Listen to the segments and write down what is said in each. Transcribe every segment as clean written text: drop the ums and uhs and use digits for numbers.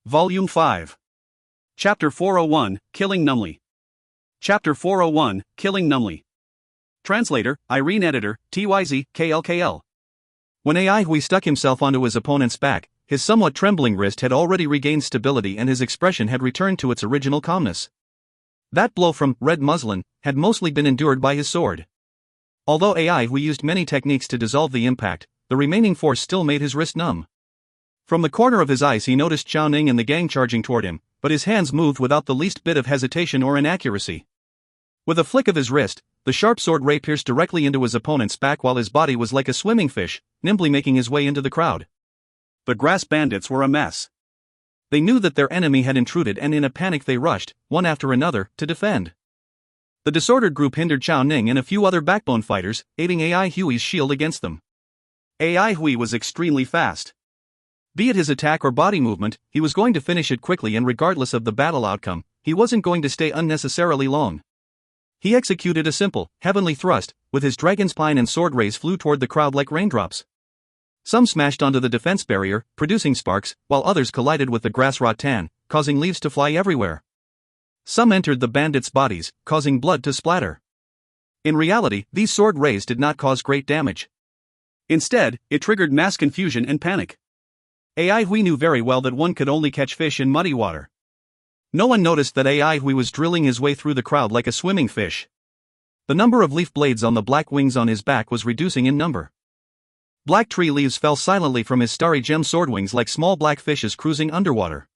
Volume 5. Chapter 401, Killing Numbly. Chapter 401, Killing Numbly. Translator, Irene Editor, TYZ, KLKL. When AI Hui stuck himself onto his opponent's back, his somewhat trembling wrist had already regained stability and his expression had returned to its original calmness. That blow from red muslin had mostly been endured by his sword. Although AI Hui used many techniques to dissolve the impact, the remaining force still made his wrist numb. From the corner of his eyes he noticed Chao Ning and the gang charging toward him, but his hands moved without the least bit of hesitation or inaccuracy. With a flick of his wrist, the sharp sword ray pierced directly into his opponent's back while his body was like a swimming fish, nimbly making his way into the crowd. The grass bandits were a mess. They knew that their enemy had intruded and in a panic they rushed, one after another, to defend. The disordered group hindered Chao Ning and a few other backbone fighters, aiding AI Hui's shield against them. AI Hui was extremely fast. Be it his attack or body movement, he was going to finish it quickly, and regardless of the battle outcome, he wasn't going to stay unnecessarily long. He executed a simple, heavenly thrust, with his dragon's spine and sword rays flew toward the crowd like raindrops. Some smashed onto the defense barrier, producing sparks, while others collided with the grass rattan, causing leaves to fly everywhere. Some entered the bandits' bodies, causing blood to splatter. In reality, these sword rays did not cause great damage. Instead, it triggered mass confusion and panic. AI Hui knew very well that one could only catch fish in muddy water. No one noticed that AI Hui was drilling his way through the crowd like a swimming fish. The number of leaf blades on the black wings on his back was reducing in number. Black tree leaves fell silently from his starry gem sword wings like small black fishes cruising underwater.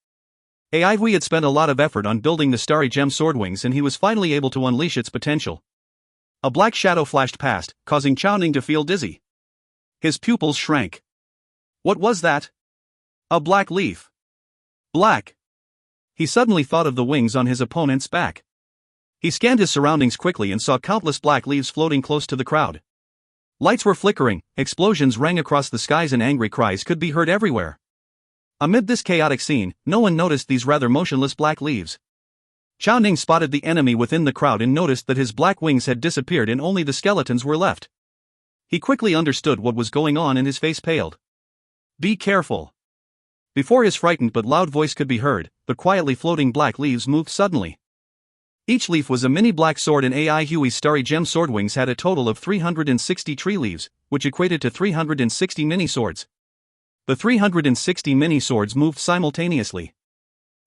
AI Hui had spent a lot of effort on building the starry gem sword wings and he was finally able to unleash its potential. A black shadow flashed past, causing Chao Ning to feel dizzy. His pupils shrank. What was that? A black leaf. Black. He suddenly thought of the wings on his opponent's back. He scanned his surroundings quickly and saw countless black leaves floating close to the crowd. Lights were flickering, explosions rang across the skies and angry cries could be heard everywhere. Amid this chaotic scene, no one noticed these rather motionless black leaves. Chao Ning spotted the enemy within the crowd and noticed that his black wings had disappeared and only the skeletons were left. He quickly understood what was going on and his face paled. Be careful. Before his frightened but loud voice could be heard, the quietly floating black leaves moved suddenly. Each leaf was a mini black sword and AI Hui's starry gem sword wings had a total of 360 tree leaves, which equated to 360 mini swords. The 360 mini swords moved simultaneously.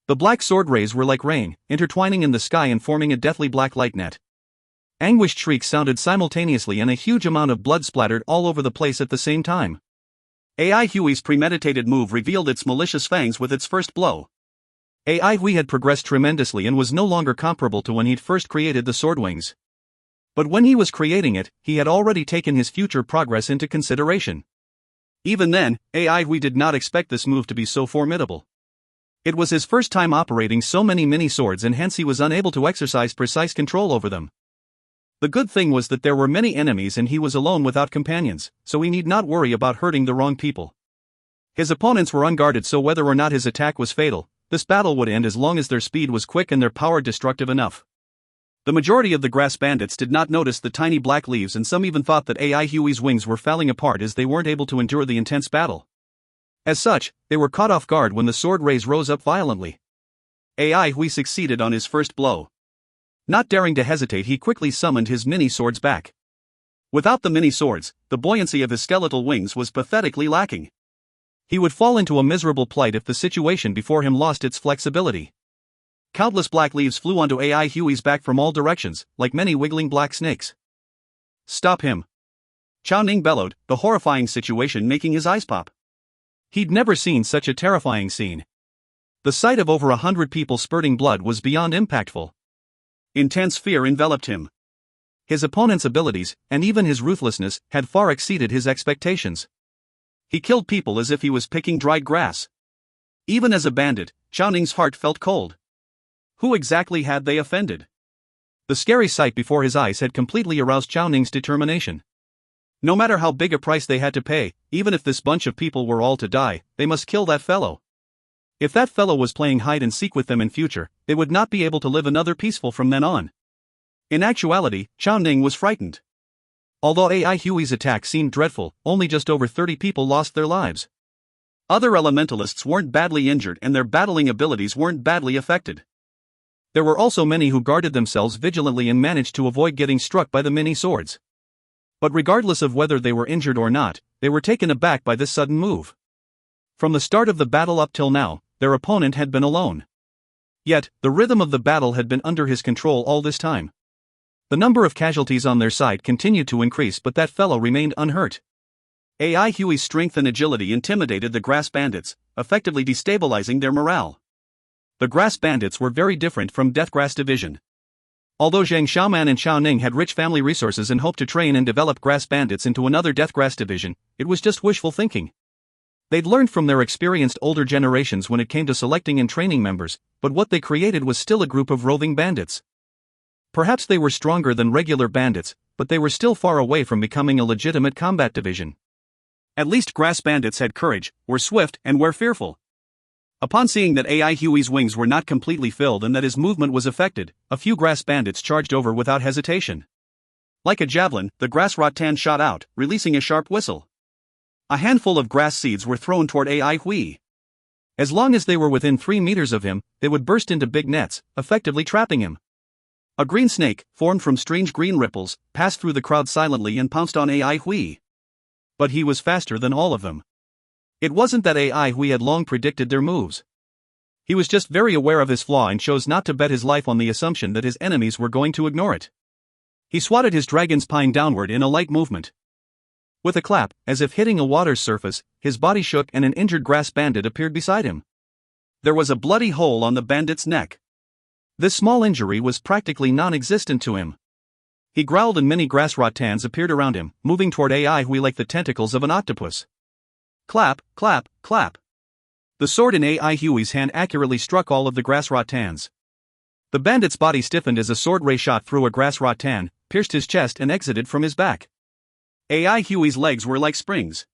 The black sword rays were like rain, intertwining in the sky and forming a deathly black light net. Anguished shrieks sounded simultaneously and a huge amount of blood splattered all over the place at the same time. AI Hui's premeditated move revealed its malicious fangs with its first blow. AI Hui had progressed tremendously and was no longer comparable to when he'd first created the sword wings. But when he was creating it, he had already taken his future progress into consideration. Even then, AI Hui did not expect this move to be so formidable. It was his first time operating so many mini swords and hence he was unable to exercise precise control over them. The good thing was that there were many enemies and he was alone without companions, so he need not worry about hurting the wrong people. His opponents were unguarded, so whether or not his attack was fatal, this battle would end as long as their speed was quick and their power destructive enough. The majority of the grass bandits did not notice the tiny black leaves and some even thought that AI Hui's wings were falling apart as they weren't able to endure the intense battle. As such, they were caught off guard when the sword rays rose up violently. AI Hui succeeded on his first blow. Not daring to hesitate, he quickly summoned his mini swords back. Without the mini swords, the buoyancy of his skeletal wings was pathetically lacking. He would fall into a miserable plight if the situation before him lost its flexibility. Countless black leaves flew onto AI Hui's back from all directions, like many wiggling black snakes. Stop him! Chao Ning bellowed, the horrifying situation making his eyes pop. He'd never seen such a terrifying scene. The sight of over 100 people spurting blood was beyond impactful. Intense fear enveloped him. His opponent's abilities, and even his ruthlessness, had far exceeded his expectations. He killed people as if he was picking dried grass. Even as a bandit, Chao Ning's heart felt cold. Who exactly had they offended? The scary sight before his eyes had completely aroused Chao Ning's determination. No matter how big a price they had to pay, even if this bunch of people were all to die, they must kill that fellow. If that fellow was playing hide and seek with them in future, they would not be able to live another peaceful from then on. In actuality, Chao Ning was frightened. Although AI Hui's attack seemed dreadful, only just over 30 people lost their lives. Other elementalists weren't badly injured and their battling abilities weren't badly affected. There were also many who guarded themselves vigilantly and managed to avoid getting struck by the mini swords. But regardless of whether they were injured or not, they were taken aback by this sudden move. From the start of the battle up till now, their opponent had been alone. Yet, the rhythm of the battle had been under his control all this time. The number of casualties on their side continued to increase, but that fellow remained unhurt. AI Huey's strength and agility intimidated the grass bandits, effectively destabilizing their morale. The grass bandits were very different from Deathgrass Division. Although Zhang Xiaoman and Xiao Ning had rich family resources and hoped to train and develop grass bandits into another Deathgrass Division, it was just wishful thinking. They'd learned from their experienced older generations when it came to selecting and training members, but what they created was still a group of roving bandits. Perhaps they were stronger than regular bandits, but they were still far away from becoming a legitimate combat division. At least grass bandits had courage, were swift, and were fearful. Upon seeing that AI Huey's wings were not completely filled and that his movement was affected, a few grass bandits charged over without hesitation. Like a javelin, the grass rattan shot out, releasing a sharp whistle. A handful of grass seeds were thrown toward AI Hui. As long as they were within 3 meters of him, they would burst into big nets, effectively trapping him. A green snake, formed from strange green ripples, passed through the crowd silently and pounced on AI Hui. But he was faster than all of them. It wasn't that AI Hui had long predicted their moves. He was just very aware of his flaw and chose not to bet his life on the assumption that his enemies were going to ignore it. He swatted his dragon's pine downward in a light movement. With a clap, as if hitting a water's surface, his body shook and an injured grass bandit appeared beside him. There was a bloody hole on the bandit's neck. This small injury was practically non-existent to him. He growled and many grass rattans appeared around him, moving toward AI Hui like the tentacles of an octopus. Clap, clap, clap. The sword in AI Huey's hand accurately struck all of the grass rattans. The bandit's body stiffened as a sword ray shot through a grass rattan, pierced his chest and exited from his back. AI Huey's legs were like springs.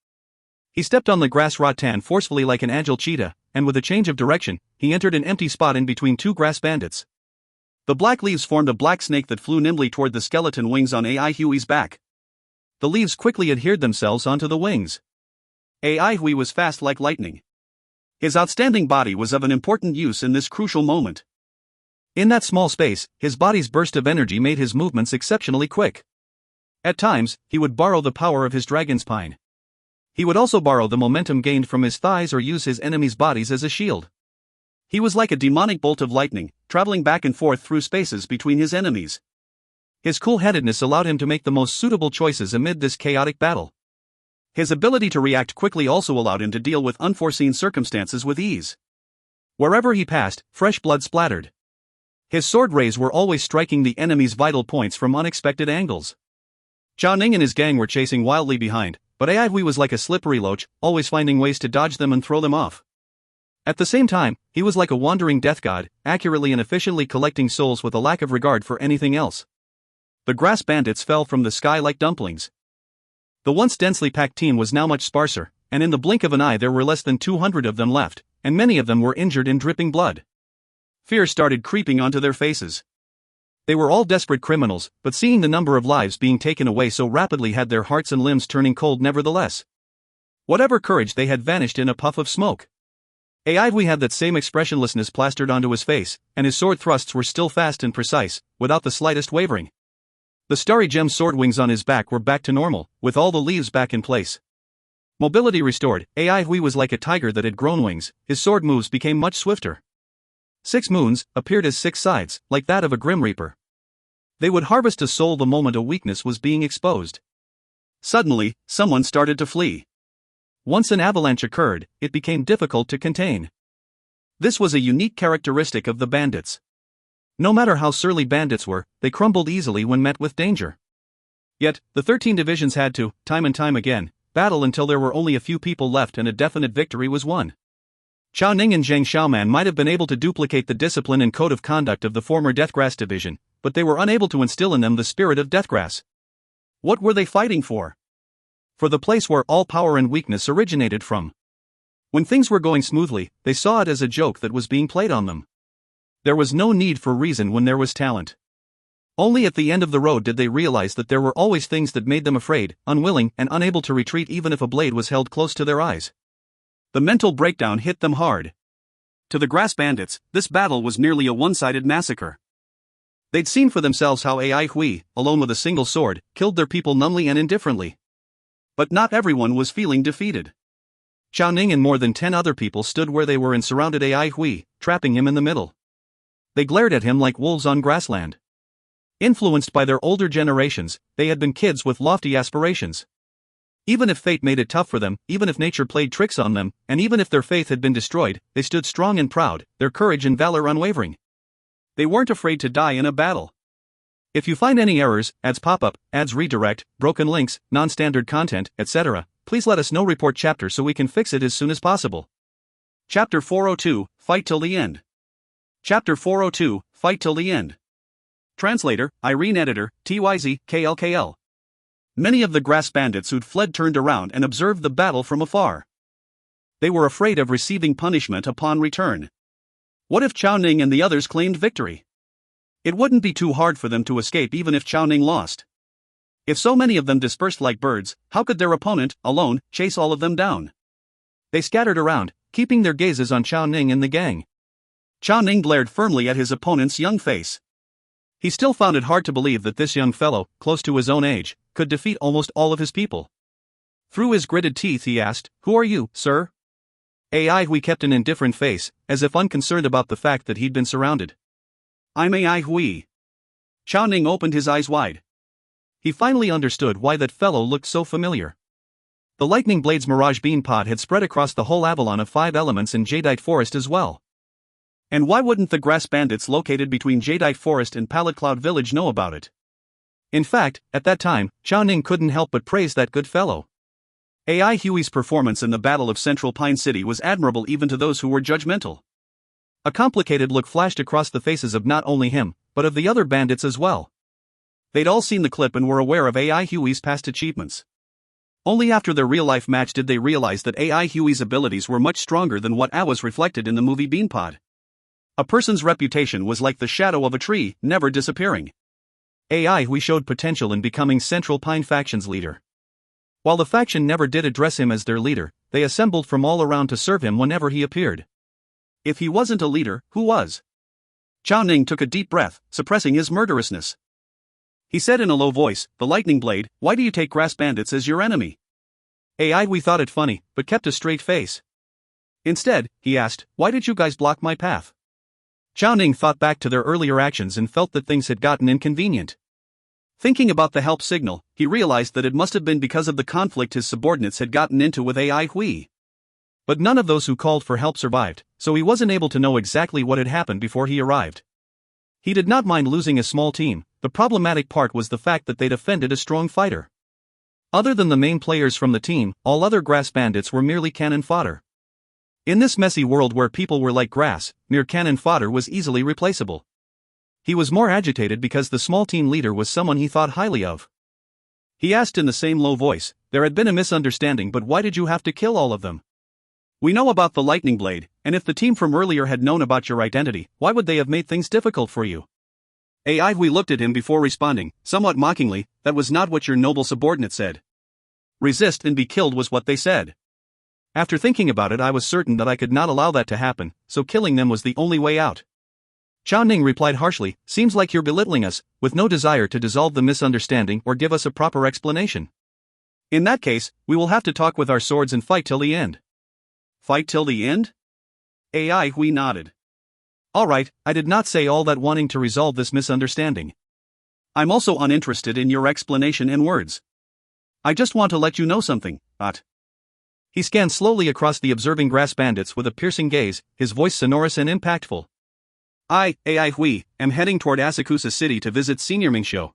He stepped on the grass rattan forcefully like an agile cheetah, and with a change of direction, he entered an empty spot in between two grass bandits. The black leaves formed a black snake that flew nimbly toward the skeleton wings on AI Huey's back. The leaves quickly adhered themselves onto the wings. AI Hui was fast like lightning. His outstanding body was of an important use in this crucial moment. In that small space, his body's burst of energy made his movements exceptionally quick. At times, he would borrow the power of his dragon's pine. He would also borrow the momentum gained from his thighs or use his enemies' bodies as a shield. He was like a demonic bolt of lightning, traveling back and forth through spaces between his enemies. His cool-headedness allowed him to make the most suitable choices amid this chaotic battle. His ability to react quickly also allowed him to deal with unforeseen circumstances with ease. Wherever he passed, fresh blood splattered. His sword rays were always striking the enemy's vital points from unexpected angles. Zhao Ning and his gang were chasing wildly behind, but AI Hui was like a slippery loach, always finding ways to dodge them and throw them off. At the same time, he was like a wandering death god, accurately and efficiently collecting souls with a lack of regard for anything else. The grass bandits fell from the sky like dumplings. The once densely packed team was now much sparser, and in the blink of an eye there were less than 200 of them left, and many of them were injured and dripping blood. Fear started creeping onto their faces. They were all desperate criminals, but seeing the number of lives being taken away so rapidly had their hearts and limbs turning cold nevertheless. Whatever courage they had vanished in a puff of smoke. AI Hui had that same expressionlessness plastered onto his face, and his sword thrusts were still fast and precise, without the slightest wavering. The starry gem sword wings on his back were back to normal, with all the leaves back in place. Mobility restored, AI Hui was like a tiger that had grown wings, his sword moves became much swifter. 6 moons appeared as 6 sides, like that of a Grim Reaper. They would harvest a soul the moment a weakness was being exposed. Suddenly, someone started to flee. Once an avalanche occurred, it became difficult to contain. This was a unique characteristic of the bandits. No matter how surly bandits were, they crumbled easily when met with danger. Yet, the 13 divisions had to, time and time again, battle until there were only a few people left and a definite victory was won. Xiao Ning and Zhang Xiaoman might have been able to duplicate the discipline and code of conduct of the former Deathgrass division, but they were unable to instill in them the spirit of Deathgrass. What were they fighting for? For the place where all power and weakness originated from. When things were going smoothly, they saw it as a joke that was being played on them. There was no need for reason when there was talent. Only at the end of the road did they realize that there were always things that made them afraid, unwilling, and unable to retreat even if a blade was held close to their eyes. The mental breakdown hit them hard. To the grass bandits, this battle was nearly a one-sided massacre. They'd seen for themselves how AI Hui, alone with a single sword, killed their people numbly and indifferently. But not everyone was feeling defeated. Chao Ning and more than 10 other people stood where they were and surrounded AI Hui, trapping him in the middle. They glared at him like wolves on grassland. Influenced by their older generations, they had been kids with lofty aspirations. Even if fate made it tough for them, even if nature played tricks on them, and even if their faith had been destroyed, they stood strong and proud, their courage and valor unwavering. They weren't afraid to die in a battle. If you find any errors, ads pop up, ads redirect, broken links, non-standard content, etc., please let us know. Report chapter so we can fix it as soon as possible. Chapter 402, Fight Till the End. Chapter 402, Fight Till the End. Translator, Irene. Editor, TYZ, KLKL. Many of the grass bandits who'd fled turned around and observed the battle from afar. They were afraid of receiving punishment upon return. What if Chao Ning and the others claimed victory? It wouldn't be too hard for them to escape even if Chao Ning lost. If so many of them dispersed like birds, how could their opponent, alone, chase all of them down? They scattered around, keeping their gazes on Chao Ning and the gang. Chao Ning glared firmly at his opponent's young face. He still found it hard to believe that this young fellow, close to his own age, could defeat almost all of his people. Through his gritted teeth he asked, "Who are you, sir?" AI Hui kept an indifferent face, as if unconcerned about the fact that he'd been surrounded. "I'm AI Hui." Chao Ning opened his eyes wide. He finally understood why that fellow looked so familiar. The Lightning Blade's Mirage Bean Pod had spread across the whole Avalon of 5 elements and Jadeite Forest as well. And why wouldn't the grass bandits located between Jadeite Forest and Pallet Cloud Village know about it? In fact, at that time, Chao Ning couldn't help but praise that good fellow. AI Hui's performance in the Battle of Central Pine City was admirable even to those who were judgmental. A complicated look flashed across the faces of not only him, but of the other bandits as well. They'd all seen the clip and were aware of AI Hui's past achievements. Only after their real-life match did they realize that AI Hui's abilities were much stronger than what was reflected in the movie Beanpod. A person's reputation was like the shadow of a tree, never disappearing. AI Hui showed potential in becoming Central Pine Faction's leader. While the faction never did address him as their leader, they assembled from all around to serve him whenever he appeared. If he wasn't a leader, who was? Chao Ning took a deep breath, suppressing his murderousness. He said in a low voice, "The Lightning Blade, why do you take grass bandits as your enemy?" AI Hui thought it funny, but kept a straight face. Instead, he asked, "Why did you guys block my path?" Chao Ning thought back to their earlier actions and felt that things had gotten inconvenient. Thinking about the help signal, he realized that it must have been because of the conflict his subordinates had gotten into with AI Hui. But none of those who called for help survived, so he wasn't able to know exactly what had happened before he arrived. He did not mind losing a small team, the problematic part was the fact that they'd offended a strong fighter. Other than the main players from the team, all other grass bandits were merely cannon fodder. In this messy world where people were like grass, mere cannon fodder was easily replaceable. He was more agitated because the small team leader was someone he thought highly of. He asked in the same low voice, "There had been a misunderstanding, but why did you have to kill all of them?" "We know about the Lightning Blade, and if the team from earlier had known about your identity, why would they have made things difficult for you?" AI Hui looked at him before responding, somewhat mockingly, "That was not what your noble subordinate said. Resist and be killed was what they said. After thinking about it, I was certain that I could not allow that to happen, so killing them was the only way out." Chao Ning replied harshly, "Seems like you're belittling us, with no desire to dissolve the misunderstanding or give us a proper explanation. In that case, we will have to talk with our swords and fight till the end." "Fight till the end?" AI Hui nodded. "All right, I did not say all that wanting to resolve this misunderstanding. I'm also uninterested in your explanation and words. I just want to let you know something, He scanned slowly across the observing grass bandits with a piercing gaze, his voice sonorous and impactful. "I, AI Hui, am heading toward Asakusa City to visit Senior Mingxiu.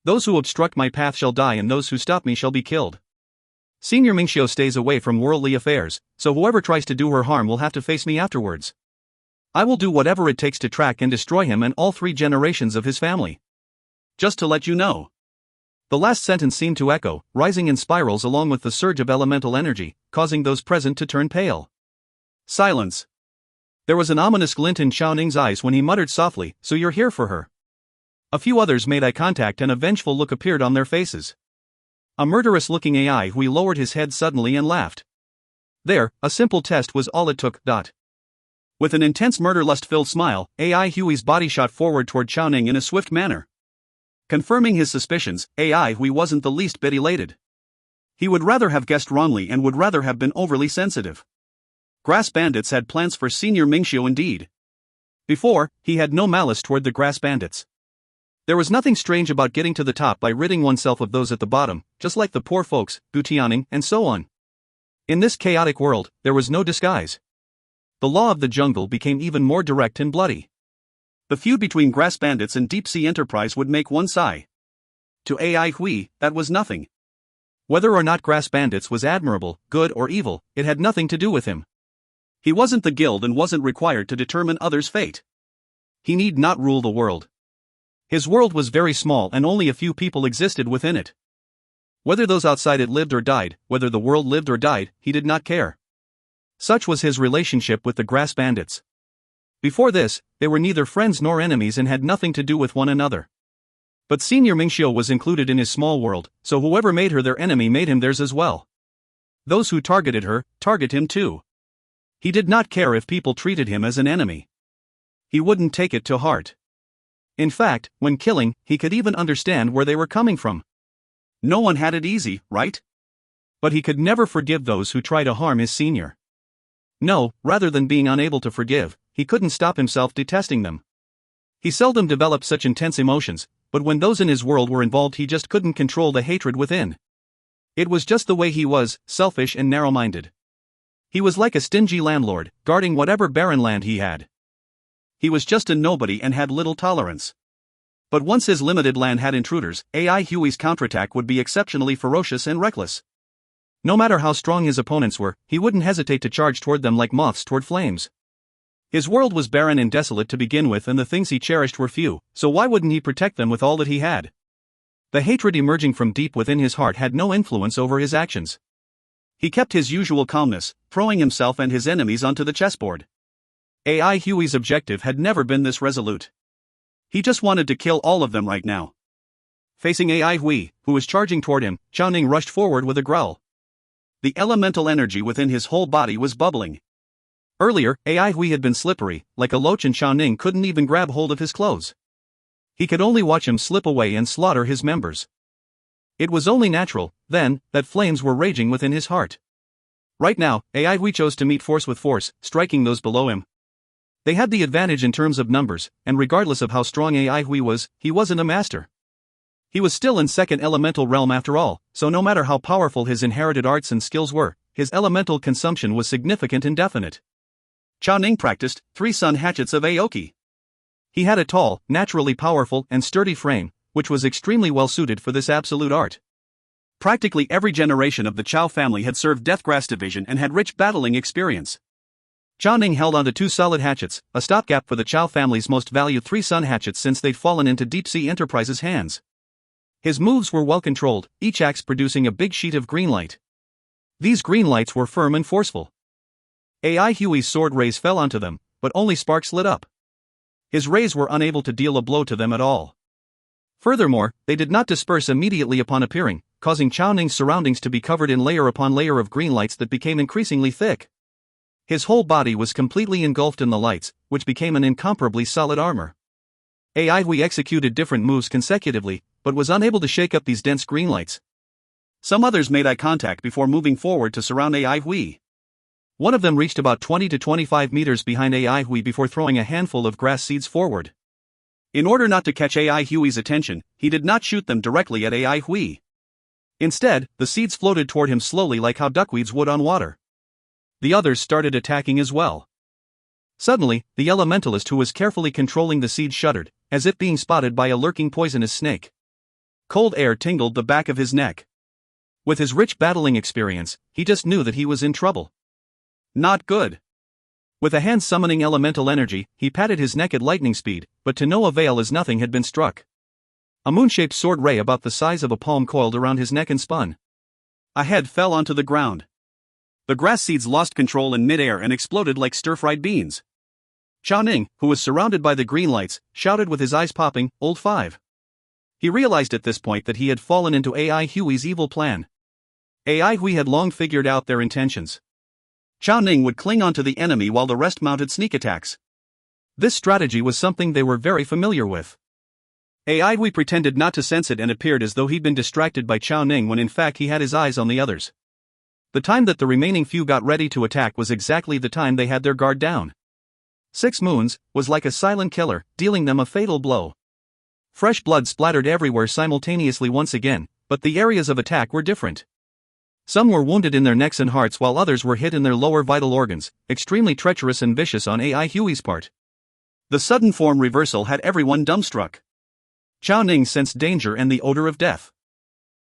Those who obstruct my path shall die and those who stop me shall be killed. Senior Mingxiu stays away from worldly affairs, so whoever tries to do her harm will have to face me afterwards. I will do whatever it takes to track and destroy him and all 3 generations of his family. Just to let you know." The last sentence seemed to echo, rising in spirals along with the surge of elemental energy, causing those present to turn pale. Silence. There was an ominous glint in Chao Ning's eyes when he muttered softly, "So you're here for her." A few others made eye contact and a vengeful look appeared on their faces. A murderous-looking AI Hui lowered his head suddenly and laughed. There, a simple test was all it took. With an intense murder-lust-filled smile, AI Huey's body shot forward toward Chowning in a swift manner. Confirming his suspicions, AI Huey wasn't the least bit elated. He would rather have guessed wrongly and would rather have been overly sensitive. Grass bandits had plans for Senior Mingxiu indeed. Before, he had no malice toward the grass bandits. There was nothing strange about getting to the top by ridding oneself of those at the bottom, just like the poor folks, Gutianing, and so on. In this chaotic world, there was no disguise. The law of the jungle became even more direct and bloody. The feud between grass bandits and deep-sea enterprise would make one sigh. To AI Hui, that was nothing. Whether or not grass bandits was admirable, good or evil, it had nothing to do with him. He wasn't the guild and wasn't required to determine others' fate. He need not rule the world. His world was very small and only a few people existed within it. Whether those outside it lived or died, whether the world lived or died, he did not care. Such was his relationship with the grass bandits. Before this, they were neither friends nor enemies and had nothing to do with one another. But Senior Mingxiu was included in his small world, so whoever made her their enemy made him theirs as well. Those who targeted her, target him too. He did not care if people treated him as an enemy. He wouldn't take it to heart. In fact, when killing, he could even understand where they were coming from. No one had it easy, right? But he could never forgive those who try to harm his senior. No, rather than being unable to forgive, he couldn't stop himself detesting them. He seldom developed such intense emotions, but when those in his world were involved he just couldn't control the hatred within. It was just the way he was, selfish and narrow-minded. He was like a stingy landlord, guarding whatever barren land he had. He was just a nobody and had little tolerance. But once his limited land had intruders, AI Huey's counterattack would be exceptionally ferocious and reckless. No matter how strong his opponents were, he wouldn't hesitate to charge toward them like moths toward flames. His world was barren and desolate to begin with and the things he cherished were few, so why wouldn't he protect them with all that he had? The hatred emerging from deep within his heart had no influence over his actions. He kept his usual calmness, throwing himself and his enemies onto the chessboard. AI Huey's objective had never been this resolute. He just wanted to kill all of them right now. Facing AI Hui, who was charging toward him, Chowning rushed forward with a growl. The elemental energy within his whole body was bubbling. Earlier, AI Hui had been slippery, like a loach and Chowning couldn't even grab hold of his clothes. He could only watch him slip away and slaughter his members. It was only natural, then, that flames were raging within his heart. Right now, AI Hui chose to meet force with force, striking those below him. They had the advantage in terms of numbers, and regardless of how strong AI Hui was, he wasn't a master. He was still in second elemental realm after all, so no matter how powerful his inherited arts and skills were, his elemental consumption was significant and definite. Chowning practiced 3 sun hatchets of Aoki. He had a tall, naturally powerful and sturdy frame, which was extremely well suited for this absolute art. Practically every generation of the Chow family had served Deathgrass Division and had rich battling experience. Chowning held onto 2 solid hatchets, a stopgap for the Chow family's most valued 3 sun hatchets since they'd fallen into Deep-Sea Enterprises' hands. His moves were well controlled, each axe producing a big sheet of green light. These green lights were firm and forceful. AI Huey's sword rays fell onto them, but only sparks lit up. His rays were unable to deal a blow to them at all. Furthermore, they did not disperse immediately upon appearing, causing Chowning's surroundings to be covered in layer upon layer of green lights that became increasingly thick. His whole body was completely engulfed in the lights, which became an incomparably solid armor. AI Hui executed different moves consecutively, but was unable to shake up these dense green lights. Some others made eye contact before moving forward to surround AI Hui. One of them reached about 20 to 25 meters behind AI Hui before throwing a handful of grass seeds forward. In order not to catch AI Huey's attention, he did not shoot them directly at AI Hui. Instead, the seeds floated toward him slowly like how duckweeds would on water. The others started attacking as well. Suddenly, the elementalist who was carefully controlling the seeds shuddered, as if being spotted by a lurking poisonous snake. Cold air tingled the back of his neck. With his rich battling experience, he just knew that he was in trouble. Not good. With a hand summoning elemental energy, he patted his neck at lightning speed, but to no avail as nothing had been struck. A moon-shaped sword ray about the size of a palm coiled around his neck and spun. A head fell onto the ground. The grass seeds lost control in midair and exploded like stir-fried beans. Chowning, who was surrounded by the green lights, shouted with his eyes popping, "Old 5." He realized at this point that he had fallen into AI Huey's evil plan. AI Hui had long figured out their intentions. Chao Ning would cling onto the enemy while the rest mounted sneak attacks. This strategy was something they were very familiar with. AI Hui pretended not to sense it and appeared as though he'd been distracted by Chao Ning when in fact he had his eyes on the others. The time that the remaining few got ready to attack was exactly the time they had their guard down. 6 Moons was like a silent killer, dealing them a fatal blow. Fresh blood splattered everywhere simultaneously once again, but the areas of attack were different. Some were wounded in their necks and hearts while others were hit in their lower vital organs, extremely treacherous and vicious on AI Hui's part. The sudden form reversal had everyone dumbstruck. Chao Ning sensed danger and the odor of death.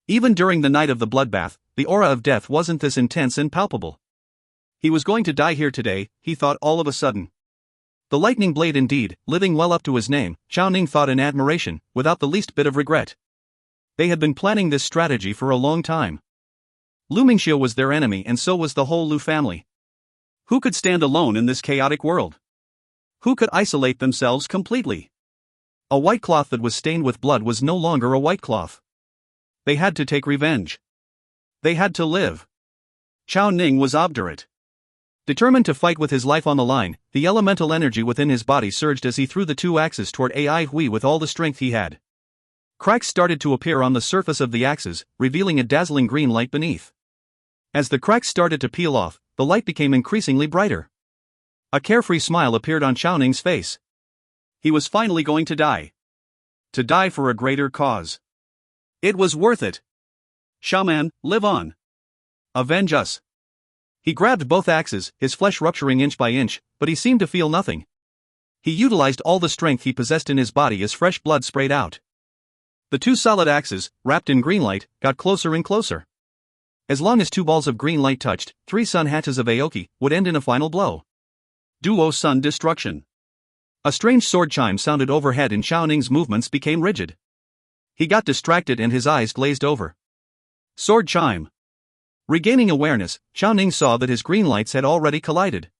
Even during the night of the bloodbath, the aura of death wasn't this intense and palpable. He was going to die here today, he thought all of a sudden. The lightning blade indeed, living well up to his name, Chao Ning thought in admiration, without the least bit of regret. They had been planning this strategy for a long time. Lu Mingxiu was their enemy and so was the whole Lu family. Who could stand alone in this chaotic world? Who could isolate themselves completely? A white cloth that was stained with blood was no longer a white cloth. They had to take revenge. They had to live. Chao Ning was obdurate. Determined to fight with his life on the line, the elemental energy within his body surged as he threw the 2 axes toward AI Hui with all the strength he had. Cracks started to appear on the surface of the axes, revealing a dazzling green light beneath. As the cracks started to peel off, the light became increasingly brighter. A carefree smile appeared on Chao Ning's face. He was finally going to die. To die for a greater cause. It was worth it. Shaman, live on. Avenge us. He grabbed both axes, his flesh rupturing inch by inch, but he seemed to feel nothing. He utilized all the strength he possessed in his body as fresh blood sprayed out. The 2 solid axes, wrapped in green light, got closer and closer. As long as 2 balls of green light touched, 3 sun hatches of Aoki would end in a final blow. Duo Sun Destruction. A strange sword chime sounded overhead and Chao Ning's movements became rigid. He got distracted and his eyes glazed over. Sword chime. Regaining awareness, Chao Ning saw that his green lights had already collided.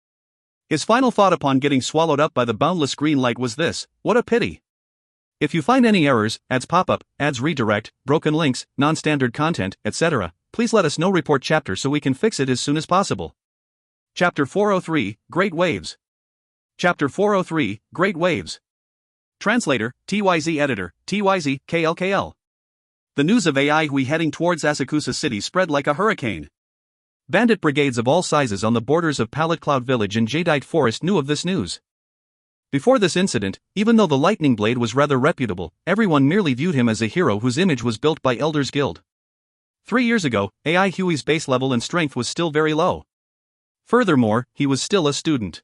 His final thought upon getting swallowed up by the boundless green light was this: what a pity. If you find any errors, ads pop-up, ads redirect, broken links, non-standard content, etc., please let us know. Report chapter so we can fix it as soon as possible. Chapter 403, Great Waves. Chapter 403, Great Waves. Translator, TYZ Editor, TYZ, KLKL. The news of AI Hui heading towards Asakusa City spread like a hurricane. Bandit brigades of all sizes on the borders of Pallet Cloud Village and Jadeite Forest knew of this news. Before this incident, even though the Lightning Blade was rather reputable, everyone merely viewed him as a hero whose image was built by Elders Guild. 3 years ago, AI Hui's base level and strength was still very low. Furthermore, he was still a student.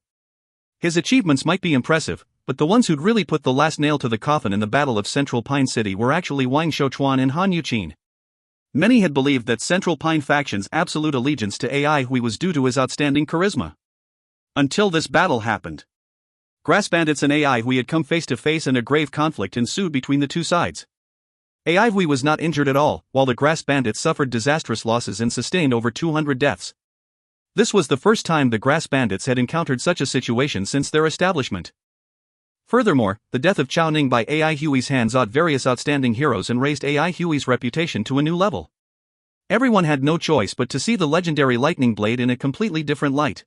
His achievements might be impressive, but the ones who'd really put the last nail to the coffin in the Battle of Central Pine City were actually Wang Shouchuan and Han Yuqin. Many had believed that Central Pine faction's absolute allegiance to AI Hui was due to his outstanding charisma. Until this battle happened. Grass Bandits and AI Hui had come face to face and a grave conflict ensued between the 2 sides. AI Hui was not injured at all, while the Grass Bandits suffered disastrous losses and sustained over 200 deaths. This was the first time the Grass Bandits had encountered such a situation since their establishment. Furthermore, the death of Chao Ning by AI Hui's hands awed various outstanding heroes and raised AI Hui's reputation to a new level. Everyone had no choice but to see the legendary Lightning Blade in a completely different light.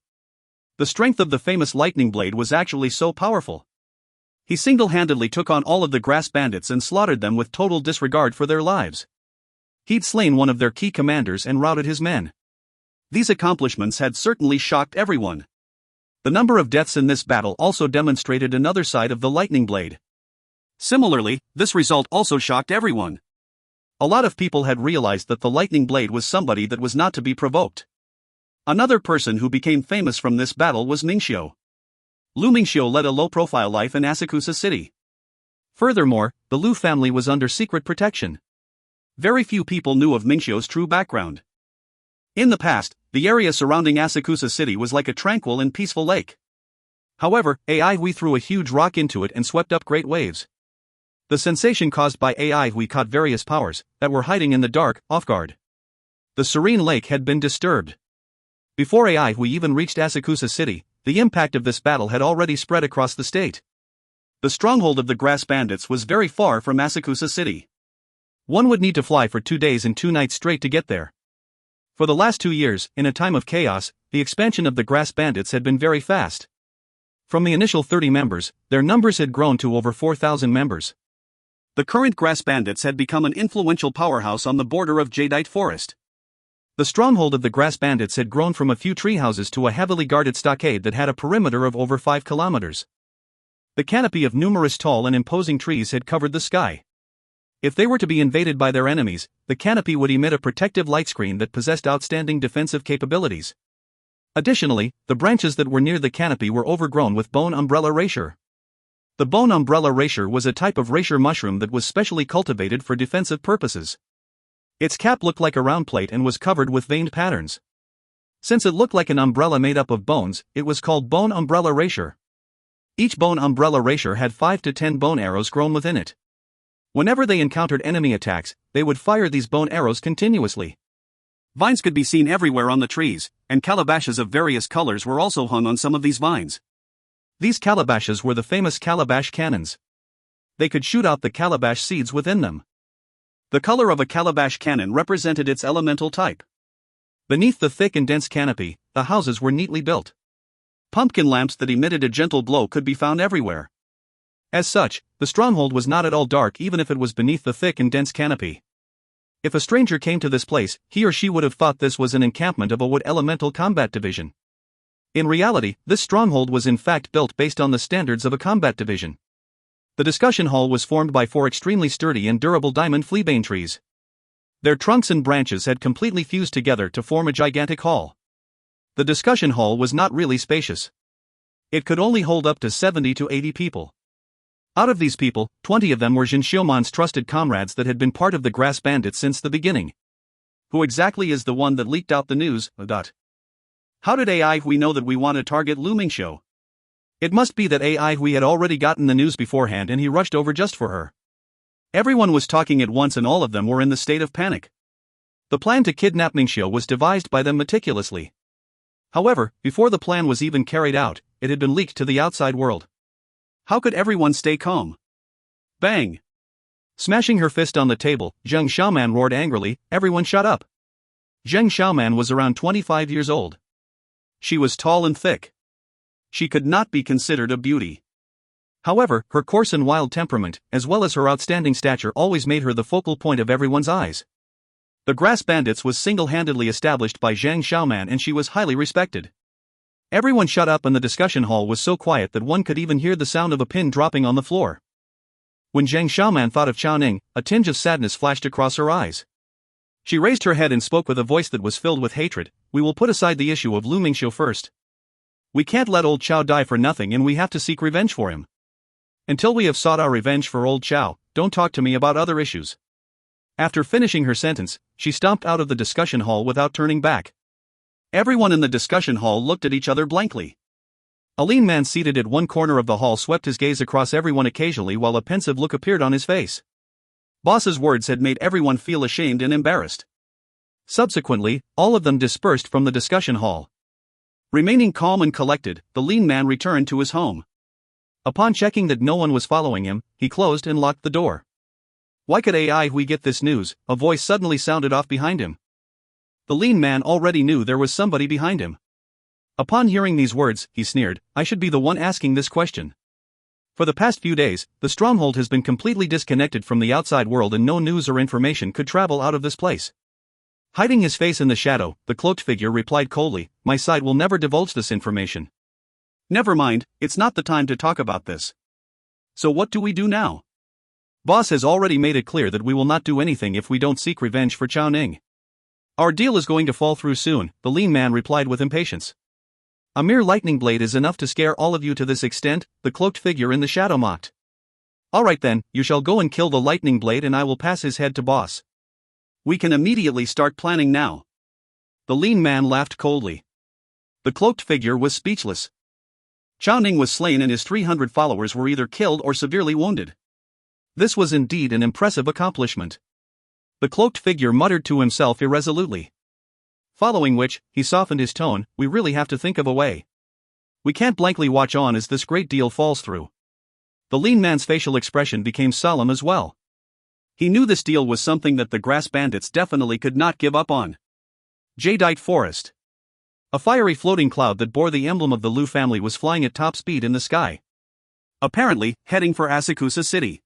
The strength of the famous Lightning Blade was actually so powerful. He single-handedly took on all of the Grass Bandits and slaughtered them with total disregard for their lives. He'd slain one of their key commanders and routed his men. These accomplishments had certainly shocked everyone. The number of deaths in this battle also demonstrated another side of the Lightning Blade. Similarly, this result also shocked everyone. A lot of people had realized that the Lightning Blade was somebody that was not to be provoked. Another person who became famous from this battle was Mingxiu. Lu Mingxiu led a low-profile life in Asakusa City. Furthermore, the Lu family was under secret protection. Very few people knew of Mingxiu's true background. In the past, the area surrounding Asakusa City was like a tranquil and peaceful lake. However, AI Hui threw a huge rock into it and swept up great waves. The sensation caused by AI Hui caught various powers that were hiding in the dark, off guard. The serene lake had been disturbed. Before AI Hui even reached Asakusa City, the impact of this battle had already spread across the state. The stronghold of the Grass Bandits was very far from Asakusa City. One would need to fly for 2 days and 2 nights straight to get there. For the last 2 years, in a time of chaos, the expansion of the Grass Bandits had been very fast. From the initial 30 members, their numbers had grown to over 4,000 members. The current Grass Bandits had become an influential powerhouse on the border of Jadeite Forest. The stronghold of the Grass Bandits had grown from a few treehouses to a heavily guarded stockade that had a perimeter of over 5 kilometers. The canopy of numerous tall and imposing trees had covered the sky. If they were to be invaded by their enemies, the canopy would emit a protective light screen that possessed outstanding defensive capabilities. Additionally, the branches that were near the canopy were overgrown with bone umbrella rasher. The bone umbrella rasher was a type of rasher mushroom that was specially cultivated for defensive purposes. Its cap looked like a round plate and was covered with veined patterns. Since it looked like an umbrella made up of bones, it was called bone umbrella rasher. Each bone umbrella rasher had 5 to 10 bone arrows grown within it. Whenever they encountered enemy attacks, they would fire these bone arrows continuously. Vines could be seen everywhere on the trees, and calabashes of various colors were also hung on some of these vines. These calabashes were the famous calabash cannons. They could shoot out the calabash seeds within them. The color of a calabash cannon represented its elemental type. Beneath the thick and dense canopy, the houses were neatly built. Pumpkin lamps that emitted a gentle glow could be found everywhere. As such, the stronghold was not at all dark even if it was beneath the thick and dense canopy. If a stranger came to this place, he or she would have thought this was an encampment of a wood elemental combat division. In reality, this stronghold was in fact built based on the standards of a combat division. The discussion hall was formed by 4 extremely sturdy and durable diamond fleabane trees. Their trunks and branches had completely fused together to form a gigantic hall. The discussion hall was not really spacious. It could only hold up to 70 to 80 people. Out of these people, 20 of them were Jin Xiuman's trusted comrades that had been part of the Grass Bandits since the beginning. Who exactly is the one that leaked out the news? How did AI Hui know that we want to target Lu Mingxiu? It must be that AI Hui had already gotten the news beforehand and he rushed over just for her. Everyone was talking at once and all of them were in the state of panic. The plan to kidnap Mingxiu was devised by them meticulously. However, before the plan was even carried out, it had been leaked to the outside world. How could everyone stay calm? Bang! Smashing her fist on the table, Zheng Xiaoman roared angrily, "Everyone shut up!" Zheng Xiaoman was around 25 years old. She was tall and thick. She could not be considered a beauty. However, her coarse and wild temperament, as well as her outstanding stature, always made her the focal point of everyone's eyes. The Grass Bandits was single-handedly established by Zheng Xiaoman and she was highly respected. Everyone shut up and the discussion hall was so quiet that one could even hear the sound of a pin dropping on the floor. When Zheng Xiaoman thought of Chao Ning, a tinge of sadness flashed across her eyes. She raised her head and spoke with a voice that was filled with hatred. "We will put aside the issue of Lu Mingxiu first. We can't let old Chao die for nothing and we have to seek revenge for him. Until we have sought our revenge for old Chao, don't talk to me about other issues." After finishing her sentence, she stomped out of the discussion hall without turning back. Everyone in the discussion hall looked at each other blankly. A lean man seated at one corner of the hall swept his gaze across everyone occasionally while a pensive look appeared on his face. Boss's words had made everyone feel ashamed and embarrassed. Subsequently, all of them dispersed from the discussion hall. Remaining calm and collected, the lean man returned to his home. Upon checking that no one was following him, he closed and locked the door. Why could AI Hui get this news? A voice suddenly sounded off behind him. The lean man already knew there was somebody behind him. Upon hearing these words, he sneered, "I should be the one asking this question." For the past few days, the stronghold has been completely disconnected from the outside world and no news or information could travel out of this place. Hiding his face in the shadow, the cloaked figure replied coldly, "My side will never divulge this information." "Never mind, it's not the time to talk about this. So what do we do now?" "Boss has already made it clear that we will not do anything if we don't seek revenge for Chao Ning. Our deal is going to fall through soon," the lean man replied with impatience. "A mere lightning blade is enough to scare all of you to this extent," the cloaked figure in the shadow mocked. "Alright then, you shall go and kill the lightning blade and I will pass his head to boss. We can immediately start planning now." The lean man laughed coldly. The cloaked figure was speechless. Chao Ning was slain and his 300 followers were either killed or severely wounded. This was indeed an impressive accomplishment. The cloaked figure muttered to himself irresolutely. Following which, he softened his tone, "We really have to think of a way. We can't blankly watch on as this great deal falls through." The lean man's facial expression became solemn as well. He knew this deal was something that the Grass Bandits definitely could not give up on. Jadeite Forest. A fiery floating cloud that bore the emblem of the Lu family was flying at top speed in the sky, apparently heading for Asakusa City.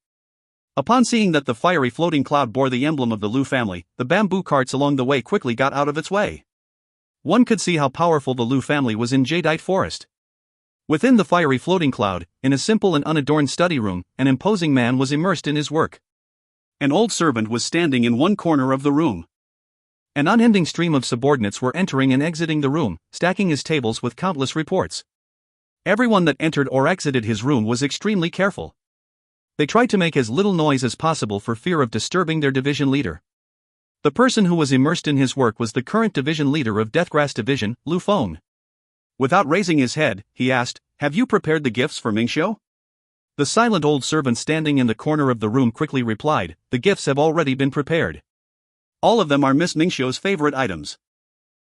Upon seeing that the fiery floating cloud bore the emblem of the Lu family, the bamboo carts along the way quickly got out of its way. One could see how powerful the Lu family was in Jadeite Forest. Within the fiery floating cloud, in a simple and unadorned study room, an imposing man was immersed in his work. An old servant was standing in one corner of the room. An unending stream of subordinates were entering and exiting the room, stacking his tables with countless reports. Everyone that entered or exited his room was extremely careful. They tried to make as little noise as possible for fear of disturbing their division leader. The person who was immersed in his work was the current division leader of Deathgrass Division, Lu Feng. Without raising his head, he asked, "Have you prepared the gifts for Mingxiu?" The silent old servant standing in the corner of the room quickly replied, "The gifts have already been prepared. All of them are Miss Mingxiu's favorite items.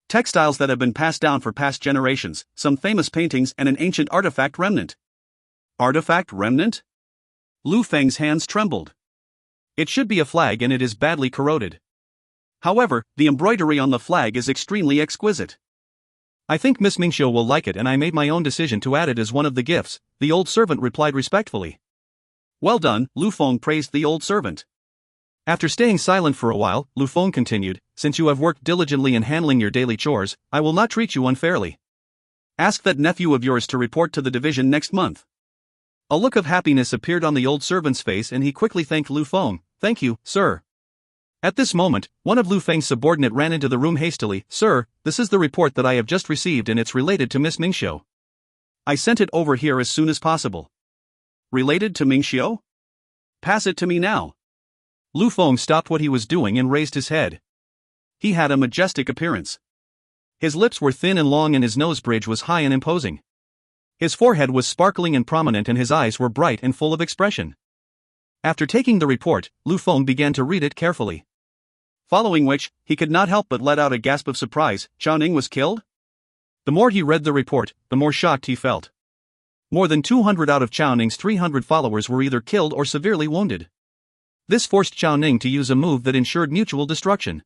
Textiles that have been passed down for past generations, some famous paintings and an ancient artifact remnant." Artifact remnant? Lu Feng's hands trembled. It should be a flag and it is badly corroded. However, the embroidery on the flag is extremely exquisite. "I think Miss Mingxiu will like it and I made my own decision to add it as one of the gifts," the old servant replied respectfully. "Well done," Lu Feng praised the old servant. After staying silent for a while, Lu Feng continued, "Since you have worked diligently in handling your daily chores, I will not treat you unfairly. Ask that nephew of yours to report to the division next month." A look of happiness appeared on the old servant's face and he quickly thanked Lu Feng. "Thank you, sir." At this moment, one of Lu Feng's subordinate ran into the room hastily. "Sir, this is the report that I have just received and it's related to Miss Mingxiu. I sent it over here as soon as possible." "Related to Mingxiu? Pass it to me now." Lu Feng stopped what he was doing and raised his head. He had a majestic appearance. His lips were thin and long and his nose bridge was high and imposing. His forehead was sparkling and prominent and his eyes were bright and full of expression. After taking the report, Lu Feng began to read it carefully. Following which, he could not help but let out a gasp of surprise. Chao Ning was killed? The more he read the report, the more shocked he felt. More than 200 out of Chao Ning's 300 followers were either killed or severely wounded. This forced Chao Ning to use a move that ensured mutual destruction.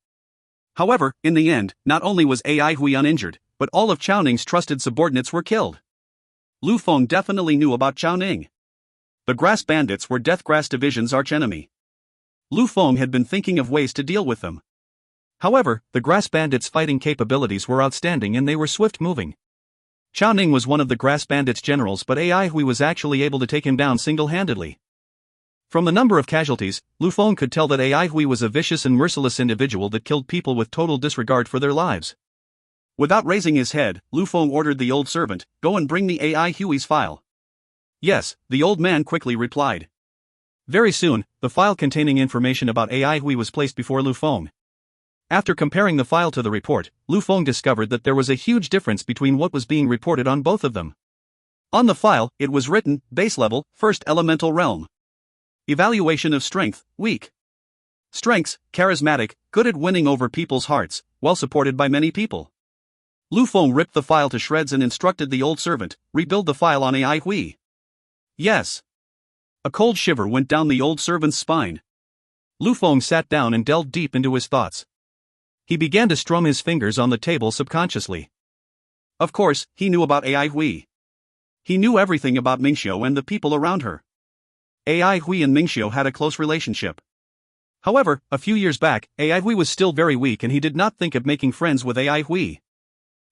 However, in the end, not only was Ai Hui uninjured, but all of Chao Ning's trusted subordinates were killed. Lu Feng definitely knew about Chao Ning. The Grass Bandits were Deathgrass Division's archenemy. Lu Feng had been thinking of ways to deal with them. However, the Grass Bandits' fighting capabilities were outstanding and they were swift-moving. Chao Ning was one of the Grass Bandits' generals, but Ai Hui was actually able to take him down single-handedly. From the number of casualties, Lu Feng could tell that Ai Hui was a vicious and merciless individual that killed people with total disregard for their lives. Without raising his head, Lu Feng ordered the old servant, "Go and bring me Ai Hui's file." "Yes," the old man quickly replied. Very soon, the file containing information about Ai Hui was placed before Lu Feng. After comparing the file to the report, Lu Feng discovered that there was a huge difference between what was being reported on both of them. On the file, it was written, "Base level, first elemental realm. Evaluation of strength, weak. Strengths, charismatic, good at winning over people's hearts, well supported by many people." Lu Feng ripped the file to shreds and instructed the old servant, "Rebuild the file on Ai Hui." "Yes." A cold shiver went down the old servant's spine. Lu Feng sat down and delved deep into his thoughts. He began to strum his fingers on the table subconsciously. Of course, he knew about Ai Hui. He knew everything about Mingxiu and the people around her. Ai Hui and Mingxiu had a close relationship. However, a few years back, Ai Hui was still very weak and he did not think of making friends with Ai Hui.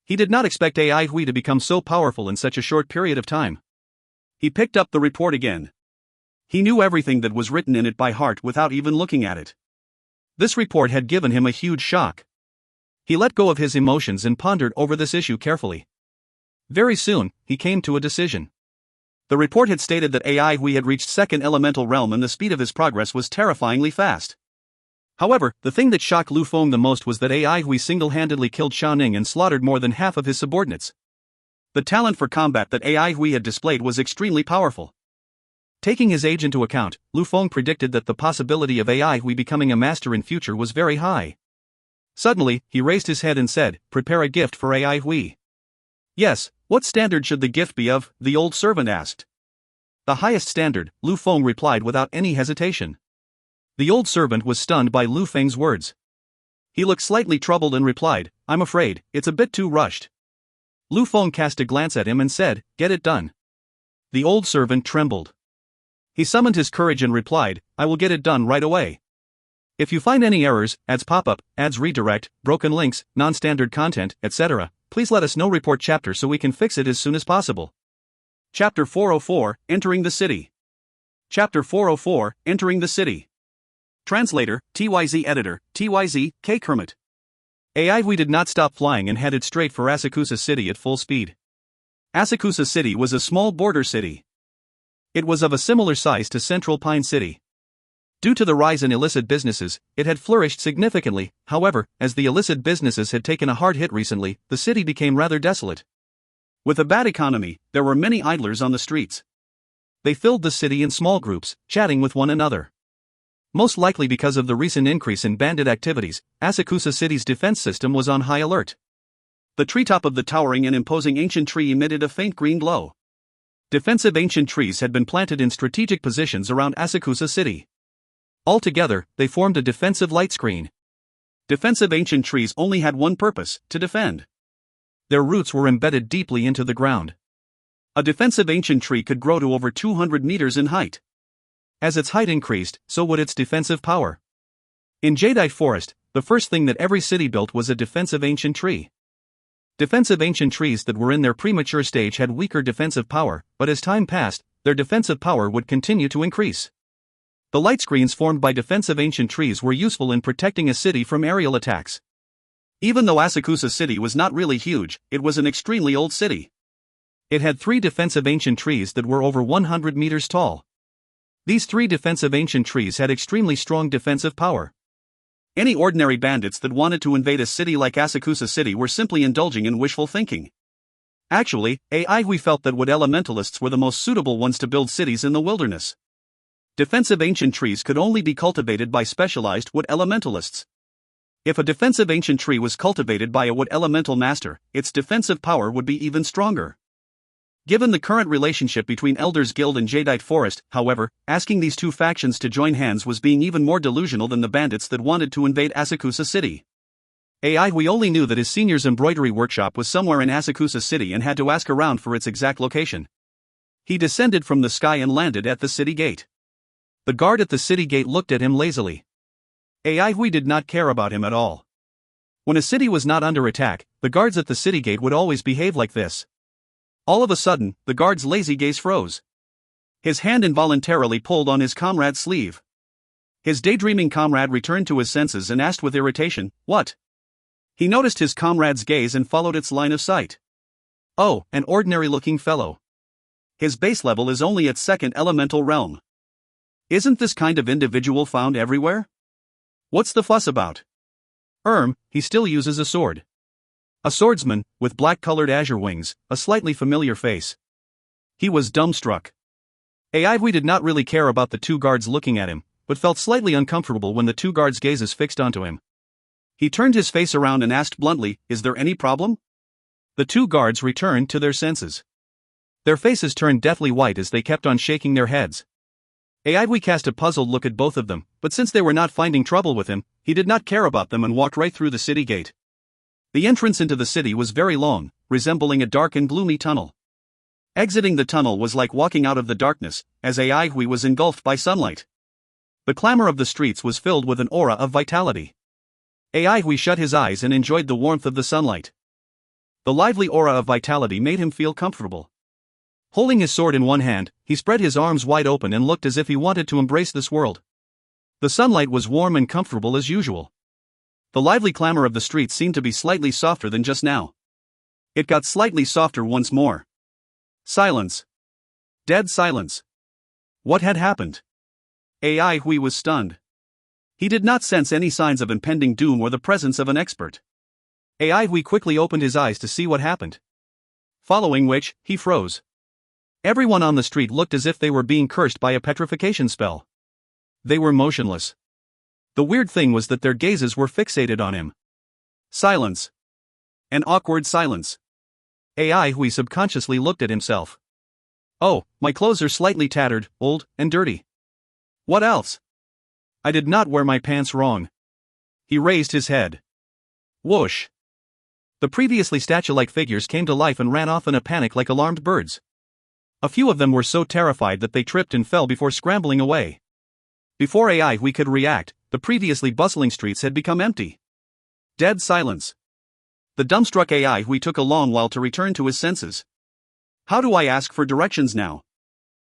He did not expect Ai Hui to become so powerful in such a short period of time. He picked up the report again. He knew everything that was written in it by heart without even looking at it. This report had given him a huge shock. He let go of his emotions and pondered over this issue carefully. Very soon, he came to a decision. The report had stated that Ai Hui had reached second elemental realm and the speed of his progress was terrifyingly fast. However, the thing that shocked Lu Feng the most was that Ai Hui single-handedly killed Chao Ning and slaughtered more than half of his subordinates. The talent for combat that Ai Hui had displayed was extremely powerful. Taking his age into account, Lu Feng predicted that the possibility of Ai Hui becoming a master in future was very high. Suddenly, he raised his head and said, "Prepare a gift for Ai Hui." "Yes, what standard should the gift be of?" the old servant asked. "The highest standard," Lu Feng replied without any hesitation. The old servant was stunned by Lu Feng's words. He looked slightly troubled and replied, I'm afraid, it's a bit too rushed. Lu Feng cast a glance at him and said, "Get it done." The old servant trembled. He summoned his courage and replied, "I will get it done right away. If you find any errors, ads pop-up, ads redirect, broken links, non-standard content, etc., please let us know. Report chapter so we can fix it as soon as possible." Chapter 404, Entering the City. Chapter 404, Entering the City. Translator, TYZ Editor, TYZ, K. Kermit. We did not stop flying and headed straight for Asakusa City at full speed. Asakusa City was a small border city. It was of a similar size to Central Pine City. Due to the rise in illicit businesses, it had flourished significantly. However, as the illicit businesses had taken a hard hit recently, the city became rather desolate. With a bad economy, there were many idlers on the streets. They filled the city in small groups, chatting with one another. Most likely because of the recent increase in bandit activities, Asakusa City's defense system was on high alert. The treetop of the towering and imposing ancient tree emitted a faint green glow. Defensive ancient trees had been planted in strategic positions around Asakusa City. Altogether, they formed a defensive light screen. Defensive ancient trees only had one purpose: to defend. Their roots were embedded deeply into the ground. A defensive ancient tree could grow to over 200 meters in height. As its height increased, so would its defensive power. In Jadeite Forest, the first thing that every city built was a defensive ancient tree. Defensive ancient trees that were in their premature stage had weaker defensive power, but as time passed, their defensive power would continue to increase. The light screens formed by defensive ancient trees were useful in protecting a city from aerial attacks. Even though Asakusa City was not really huge, it was an extremely old city. It had 3 defensive ancient trees that were over 100 meters tall. These 3 defensive ancient trees had extremely strong defensive power. Any ordinary bandits that wanted to invade a city like Asakusa City were simply indulging in wishful thinking. Actually, we felt that wood elementalists were the most suitable ones to build cities in the wilderness. Defensive ancient trees could only be cultivated by specialized wood elementalists. If a defensive ancient tree was cultivated by a wood elemental master, its defensive power would be even stronger. Given the current relationship between Elders Guild and Jadeite Forest, however, asking these two factions to join hands was being even more delusional than the bandits that wanted to invade Asakusa City. We only knew that his senior's embroidery workshop was somewhere in Asakusa City and had to ask around for its exact location. He descended from the sky and landed at the city gate. The guard at the city gate looked at him lazily. We did not care about him at all. When a city was not under attack, the guards at the city gate would always behave like this. All of a sudden, the guard's lazy gaze froze. His hand involuntarily pulled on his comrade's sleeve. His daydreaming comrade returned to his senses and asked with irritation, "What?" He noticed his comrade's gaze and followed its line of sight. "Oh, an ordinary-looking fellow. His base level is only at second elemental realm. Isn't this kind of individual found everywhere? What's the fuss about? He still uses a sword. A swordsman, with black-colored azure wings, a slightly familiar face." He was dumbstruck. We did not really care about the 2 guards looking at him, but felt slightly uncomfortable when the 2 guards' gazes fixed onto him. He turned his face around and asked bluntly, "Is there any problem?" The 2 guards returned to their senses. Their faces turned deathly white as they kept on shaking their heads. We cast a puzzled look at both of them, but since they were not finding trouble with him, he did not care about them and walked right through the city gate. The entrance into the city was very long, resembling a dark and gloomy tunnel. Exiting the tunnel was like walking out of the darkness, as was engulfed by sunlight. The clamor of the streets was filled with an aura of vitality. Shut his eyes and enjoyed the warmth of the sunlight. The lively aura of vitality made him feel comfortable. Holding his sword in one hand, he spread his arms wide open and looked as if he wanted to embrace this world. The sunlight was warm and comfortable as usual. The lively clamor of the streets seemed to be slightly softer than just now. It got slightly softer once more. Silence. Dead silence. What had happened? Was stunned. He did not sense any signs of impending doom or the presence of an expert. Quickly opened his eyes to see what happened. Following which, he froze. Everyone on the street looked as if they were being cursed by a petrification spell. They were motionless. The weird thing was that their gazes were fixated on him. Silence. An awkward silence. Subconsciously looked at himself. "Oh, my clothes are slightly tattered, old, and dirty. What else? I did not wear my pants wrong." He raised his head. Whoosh. The previously statue-like figures came to life and ran off in a panic like alarmed birds. A few of them were so terrified that they tripped and fell before scrambling away. Before we could react, the previously bustling streets had become empty. Dead silence. The dumbstruck we took a long while to return to his senses. How do I ask for directions now?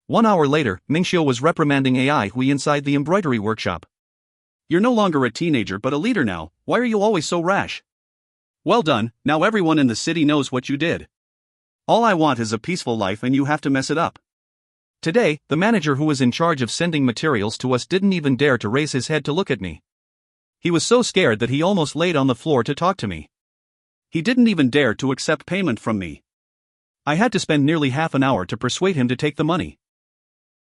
1 hour later, Mingxiu was reprimanding we inside the embroidery workshop. You're no longer a teenager but a leader now, why are you always so rash? Well done, now everyone in the city knows what you did. All I want is a peaceful life and you have to mess it up. Today, the manager who was in charge of sending materials to us didn't even dare to raise his head to look at me. He was so scared that he almost laid on the floor to talk to me. He didn't even dare to accept payment from me. I had to spend nearly half an hour to persuade him to take the money.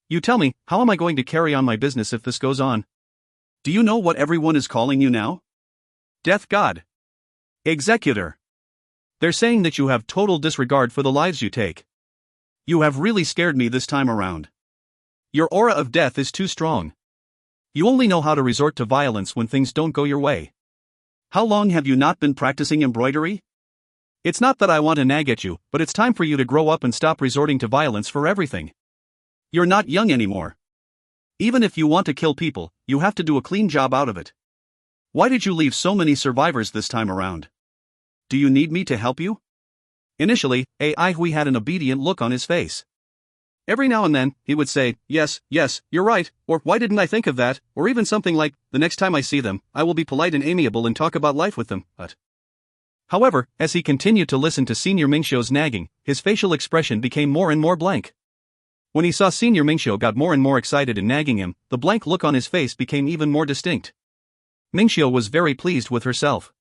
You tell me, how am I going to carry on my business if this goes on? Do you know what everyone is calling you now? Death God. Executor. They're saying that you have total disregard for the lives you take. You have really scared me this time around. Your aura of death is too strong. You only know how to resort to violence when things don't go your way. How long have you not been practicing embroidery? It's not that I want to nag at you, but it's time for you to grow up and stop resorting to violence for everything. You're not young anymore. Even if you want to kill people, you have to do a clean job out of it. Why did you leave so many survivors this time around? Do you need me to help you? Initially, Hui had an obedient look on his face. Every now and then, he would say, yes, you're right, or why didn't I think of that, or even something like, the next time I see them, I will be polite and amiable and talk about life with them, but... However, as he continued to listen to Senior Mingxiu's nagging, his facial expression became more and more blank. When he saw Senior Mingxiu got more and more excited in nagging him, the blank look on his face became even more distinct. Mingxiu was very pleased with herself.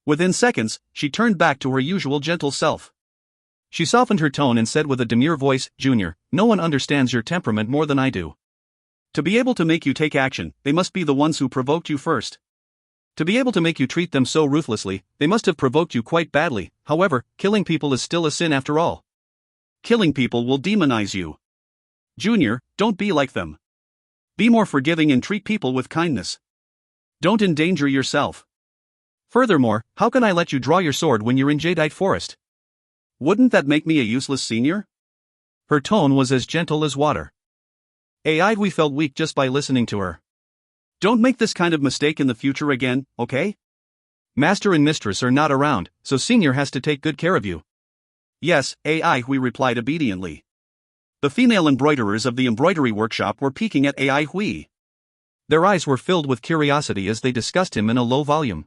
Within seconds, she turned back to her usual gentle self. She softened her tone and said with a demure voice, Junior, no one understands your temperament more than I do. To be able to make you take action, they must be the ones who provoked you first. To be able to make you treat them so ruthlessly, they must have provoked you quite badly. However, killing people is still a sin after all. Killing people will demonize you. Junior, don't be like them. Be more forgiving and treat people with kindness. Don't endanger yourself. Furthermore, how can I let you draw your sword when you're in Jadeite Forest? Wouldn't that make me a useless senior? Her tone was as gentle as water. We felt weak just by listening to her. Don't make this kind of mistake in the future again, okay? Master and mistress are not around, so senior has to take good care of you. Yes, we replied obediently. The female embroiderers of the embroidery workshop were peeking at Hui. Their eyes were filled with curiosity as they discussed him in a low volume.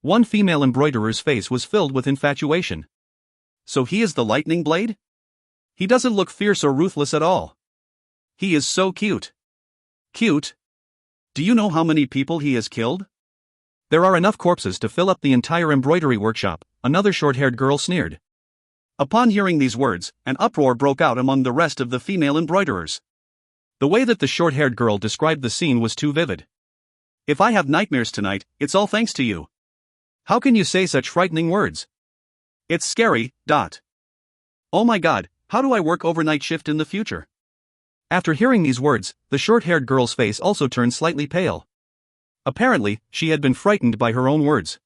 One female embroiderer's face was filled with infatuation. So he is the lightning blade? He doesn't look fierce or ruthless at all. He is so cute. Cute? Do you know how many people he has killed? There are enough corpses to fill up the entire embroidery workshop, another short-haired girl sneered. Upon hearing these words, an uproar broke out among the rest of the female embroiderers. The way that the short-haired girl described the scene was too vivid. If I have nightmares tonight, it's all thanks to you. How can you say such frightening words? It's scary. Oh my god, how do I work overnight shift in the future? After hearing these words, the short-haired girl's face also turned slightly pale. Apparently, she had been frightened by her own words.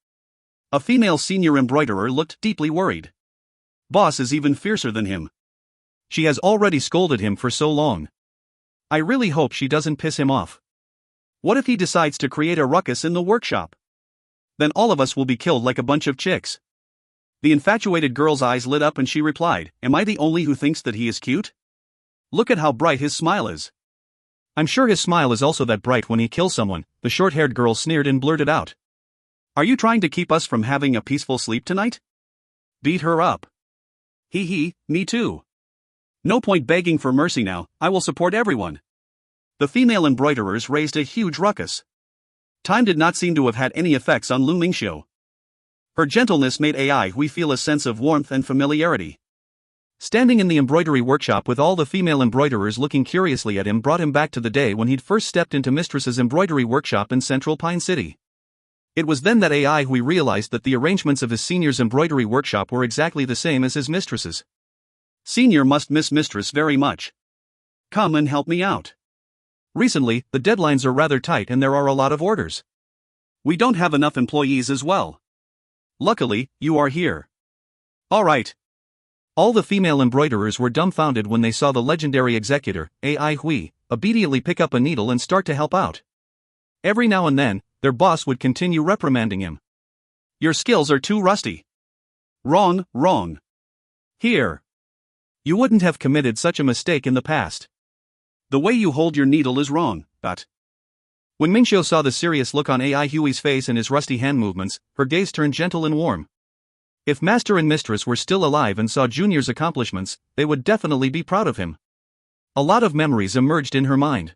A female senior embroiderer looked deeply worried. Boss is even fiercer than him. She has already scolded him for so long. I really hope she doesn't piss him off. What if he decides to create a ruckus in the workshop? Then all of us will be killed like a bunch of chicks. The infatuated girl's eyes lit up and she replied, am I the only who thinks that he is cute? Look at how bright his smile is. I'm sure his smile is also that bright when he kills someone, the short-haired girl sneered and blurted out. Are you trying to keep us from having a peaceful sleep tonight? Beat her up. Me too. No point begging for mercy now, I will support everyone. The female embroiderers raised a huge ruckus. Time did not seem to have had any effects on Lu Mingxiu. Her gentleness made Hui feel a sense of warmth and familiarity. Standing in the embroidery workshop with all the female embroiderers looking curiously at him brought him back to the day when he'd first stepped into Mistress's embroidery workshop in Central Pine City. It was then that Hui realized that the arrangements of his senior's embroidery workshop were exactly the same as his mistress's. Senior must miss mistress very much. Come and help me out. Recently, the deadlines are rather tight and there are a lot of orders. We don't have enough employees as well. Luckily, you are here. Alright. All the female embroiderers were dumbfounded when they saw the legendary executor, AI Hui, obediently pick up a needle and start to help out. Every now and then, their boss would continue reprimanding him. Your skills are too rusty. Wrong, wrong. Here. You wouldn't have committed such a mistake in the past. The way you hold your needle is wrong, but. When Mingxiu saw the serious look on AI Hui's face and his rusty hand movements, her gaze turned gentle and warm. If Master and Mistress were still alive and saw Junior's accomplishments, they would definitely be proud of him. A lot of memories emerged in her mind.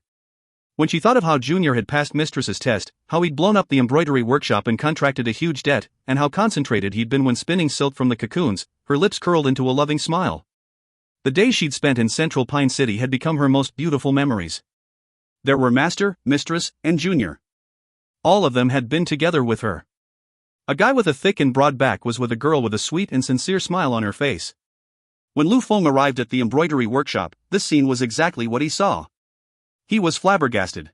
When she thought of how Junior had passed Mistress's test, how he'd blown up the embroidery workshop and contracted a huge debt, and how concentrated he'd been when spinning silk from the cocoons, her lips curled into a loving smile. The days she'd spent in Central Pine City had become her most beautiful memories. There were Master, Mistress, and Junior. All of them had been together with her. A guy with a thick and broad back was with a girl with a sweet and sincere smile on her face. When Lu Feng arrived at the embroidery workshop, this scene was exactly what he saw. He was flabbergasted.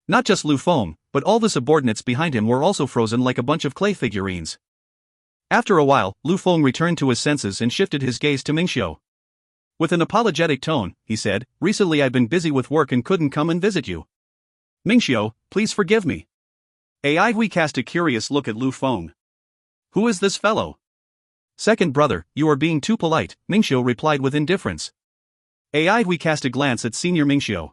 Not just Lu Feng, but all the subordinates behind him were also frozen like a bunch of clay figurines. After a while, Lu Feng returned to his senses and shifted his gaze to Mingxiu. With an apologetic tone, he said, "Recently I've been busy with work and couldn't come and visit you. Mingxiu, please forgive me." AI Hui cast a curious look at Lu Feng. Who is this fellow? Second brother, you are being too polite, Mingxiu replied with indifference. AI Hui cast a glance at Senior Mingxiu.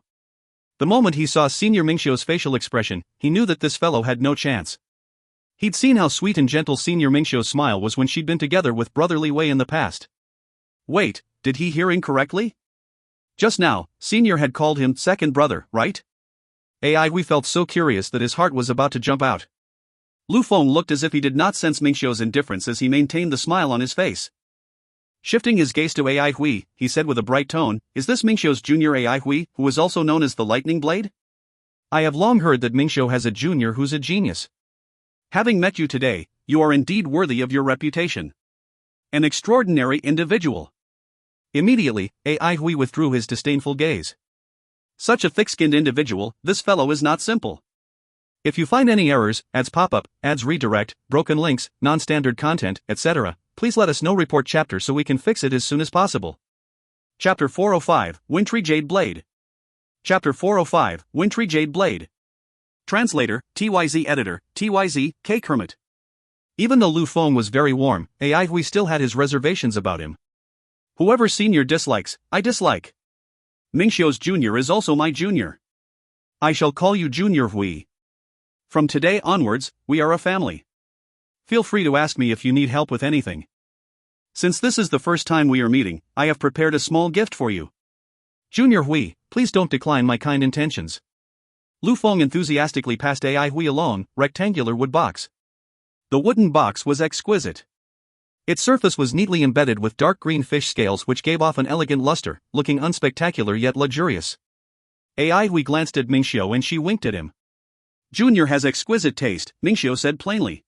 The moment he saw Senior Mingxiu's facial expression, he knew that this fellow had no chance. He'd seen how sweet and gentle Senior Mingxiu's smile was when she'd been together with Brother Li Wei in the past. Wait, did he hear incorrectly? Just now, Senior had called him second brother, right? AI Hui felt so curious that his heart was about to jump out. Lu Feng looked as if he did not sense Mingxiu's indifference as he maintained the smile on his face. Shifting his gaze to AI Hui, he said with a bright tone, "Is this Mingxiu's junior AI Hui, who is also known as the Lightning Blade? I have long heard that Mingxiu has a junior who's a genius. Having met you today, you are indeed worthy of your reputation. An extraordinary individual." Immediately, AI Hui withdrew his disdainful gaze. Such a thick-skinned individual, this fellow is not simple. If you find any errors, ads pop up, ads redirect, broken links, non-standard content, etc., please let us know. Report chapter so we can fix it as soon as possible. Chapter 405, Wintry Jade Blade. Chapter 405, Wintry Jade Blade. Translator, TYZ Editor, TYZ, K. Kermit. Even though Lu Feng was very warm, AI Hui still had his reservations about him. Whoever Senior dislikes, I dislike. Mingxiu's junior is also my junior. I shall call you Junior Hui. From today onwards, we are a family. Feel free to ask me if you need help with anything. Since this is the first time we are meeting, I have prepared a small gift for you. Junior Hui, please don't decline my kind intentions. Lu Feng enthusiastically passed AI Hui a long, rectangular wood box. The wooden box was exquisite. Its surface was neatly embedded with dark green fish scales which gave off an elegant luster, looking unspectacular yet luxurious. AI Hui glanced at Mingxiu and she winked at him. Junior has exquisite taste, Mingxiu said plainly.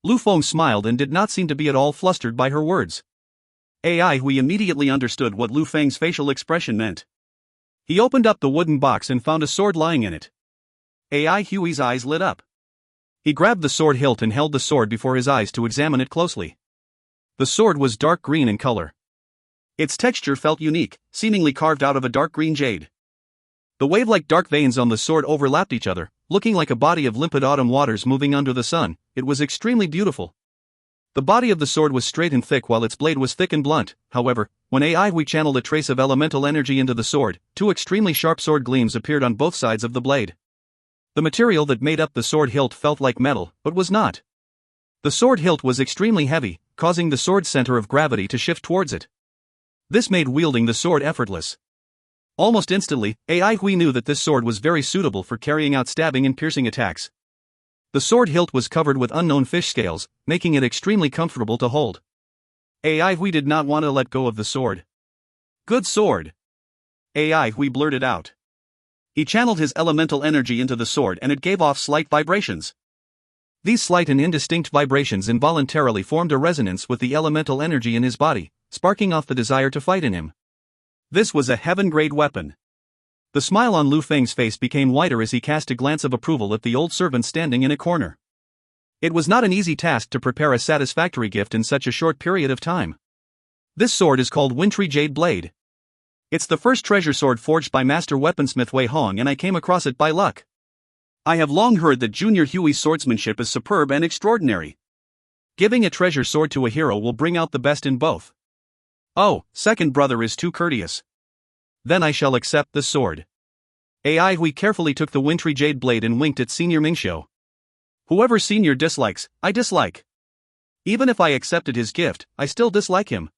Lu Feng smiled and did not seem to be at all flustered by her words. AI Hui immediately understood what Lu Feng's facial expression meant. He opened up the wooden box and found a sword lying in it. AI Hui's eyes lit up. He grabbed the sword hilt and held the sword before his eyes to examine it closely. The sword was dark green in color. Its texture felt unique, seemingly carved out of a dark green jade. The wave-like dark veins on the sword overlapped each other, looking like a body of limpid autumn waters moving under the sun. It was extremely beautiful. The body of the sword was straight and thick while its blade was thick and blunt. However, when AI Hui channeled a trace of elemental energy into the sword, two extremely sharp sword gleams appeared on both sides of the blade. The material that made up the sword hilt felt like metal, but was not. The sword hilt was extremely heavy, causing the sword's center of gravity to shift towards it. This made wielding the sword effortless. Almost instantly, AI Hui knew that this sword was very suitable for carrying out stabbing and piercing attacks. The sword hilt was covered with unknown fish scales, making it extremely comfortable to hold. AI Hui did not want to let go of the sword. Good sword! AI Hui blurted out. He channeled his elemental energy into the sword and it gave off slight vibrations. These slight and indistinct vibrations involuntarily formed a resonance with the elemental energy in his body, sparking off the desire to fight in him. This was a heaven-grade weapon. The smile on Lu Feng's face became wider as he cast a glance of approval at the old servant standing in a corner. It was not an easy task to prepare a satisfactory gift in such a short period of time. This sword is called Wintry Jade Blade. It's the first treasure sword forged by master weaponsmith Wei Hong, and I came across it by luck. I have long heard that Junior Huey's swordsmanship is superb and extraordinary. Giving a treasure sword to a hero will bring out the best in both. Oh, second brother is too courteous. Then I shall accept the sword. Ai Hui carefully took the wintry jade blade and winked at Senior Mingxiu. Whoever Senior dislikes, I dislike. Even if I accepted his gift, I still dislike him.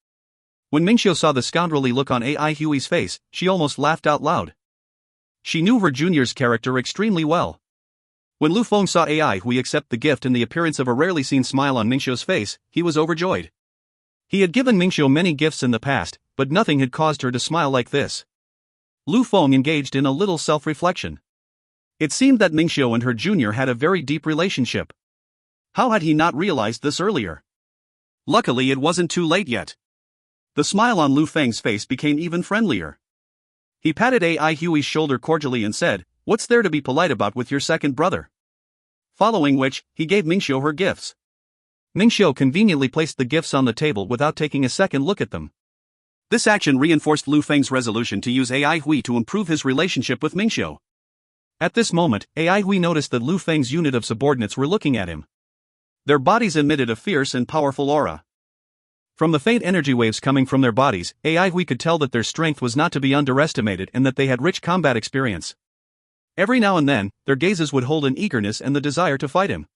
When Mingxiu saw the scoundrelly look on Ai Hui's face, she almost laughed out loud. She knew her junior's character extremely well. When Lu Feng saw Ai Hui accept the gift and the appearance of a rarely seen smile on Mingxiu's face, he was overjoyed. He had given Mingxiu many gifts in the past, but nothing had caused her to smile like this. Lu Feng engaged in a little self-reflection. It seemed that Mingxiu and her junior had a very deep relationship. How had he not realized this earlier? Luckily, it wasn't too late yet. The smile on Lu Feng's face became even friendlier. He patted Ai Hui's shoulder cordially and said, "What's there to be polite about with your second brother?" Following which, he gave Mingxiu her gifts. Mingxiu conveniently placed the gifts on the table without taking a second look at them. This action reinforced Lu Feng's resolution to use Ai Hui to improve his relationship with Mingxiu. At this moment, Ai Hui noticed that Lu Feng's unit of subordinates were looking at him. Their bodies emitted a fierce and powerful aura. From the faint energy waves coming from their bodies, Ai Hui could tell that their strength was not to be underestimated and that they had rich combat experience. Every now and then, their gazes would hold an eagerness and the desire to fight him.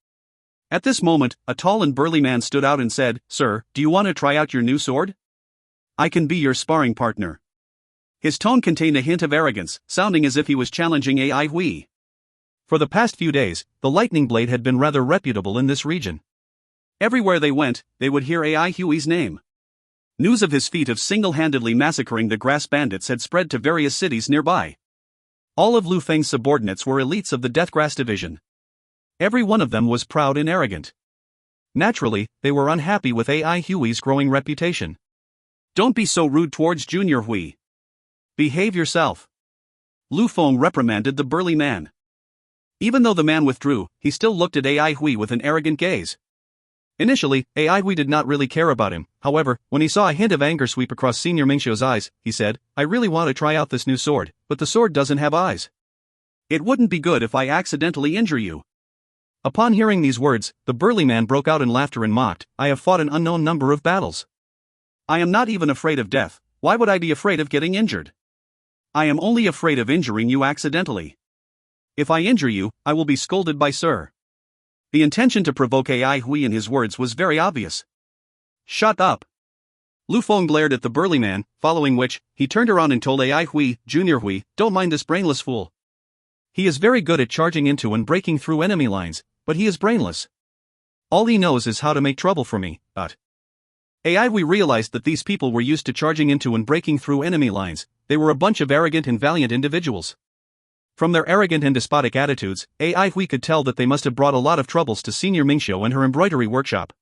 At this moment, a tall and burly man stood out and said, "Sir, do you want to try out your new sword? I can be your sparring partner." His tone contained a hint of arrogance, sounding as if he was challenging Ai Hui. For the past few days, the lightning blade had been rather reputable in this region. Everywhere they went, they would hear Ai Hui's name. News of his feat of single-handedly massacring the grass bandits had spread to various cities nearby. All of Lu Feng's subordinates were elites of the Deathgrass Division. Every one of them was proud and arrogant. Naturally, they were unhappy with Ai Hui's growing reputation. "Don't be so rude towards Junior Hui. Behave yourself." Lu Feng reprimanded the burly man. Even though the man withdrew, he still looked at Ai Hui with an arrogant gaze. Initially, Ai Hui did not really care about him. However, when he saw a hint of anger sweep across Senior Mingxiu's eyes, he said, "I really want to try out this new sword, but the sword doesn't have eyes. It wouldn't be good if I accidentally injure you." Upon hearing these words, the burly man broke out in laughter and mocked, "I have fought an unknown number of battles. I am not even afraid of death. Why would I be afraid of getting injured? I am only afraid of injuring you accidentally. If I injure you, I will be scolded by Sir." The intention to provoke Ai Hui in his words was very obvious. "Shut up." Lu Feng glared at the burly man, following which, he turned around and told Ai Hui, "Junior Hui, don't mind this brainless fool. He is very good at charging into and breaking through enemy lines, but he is brainless. All he knows is how to make trouble for me, but..." Ai Hui realized that these people were used to charging into and breaking through enemy lines. They were a bunch of arrogant and valiant individuals. From their arrogant and despotic attitudes, Ai Hui could tell that they must have brought a lot of troubles to Senior Mingxiu and her embroidery workshop.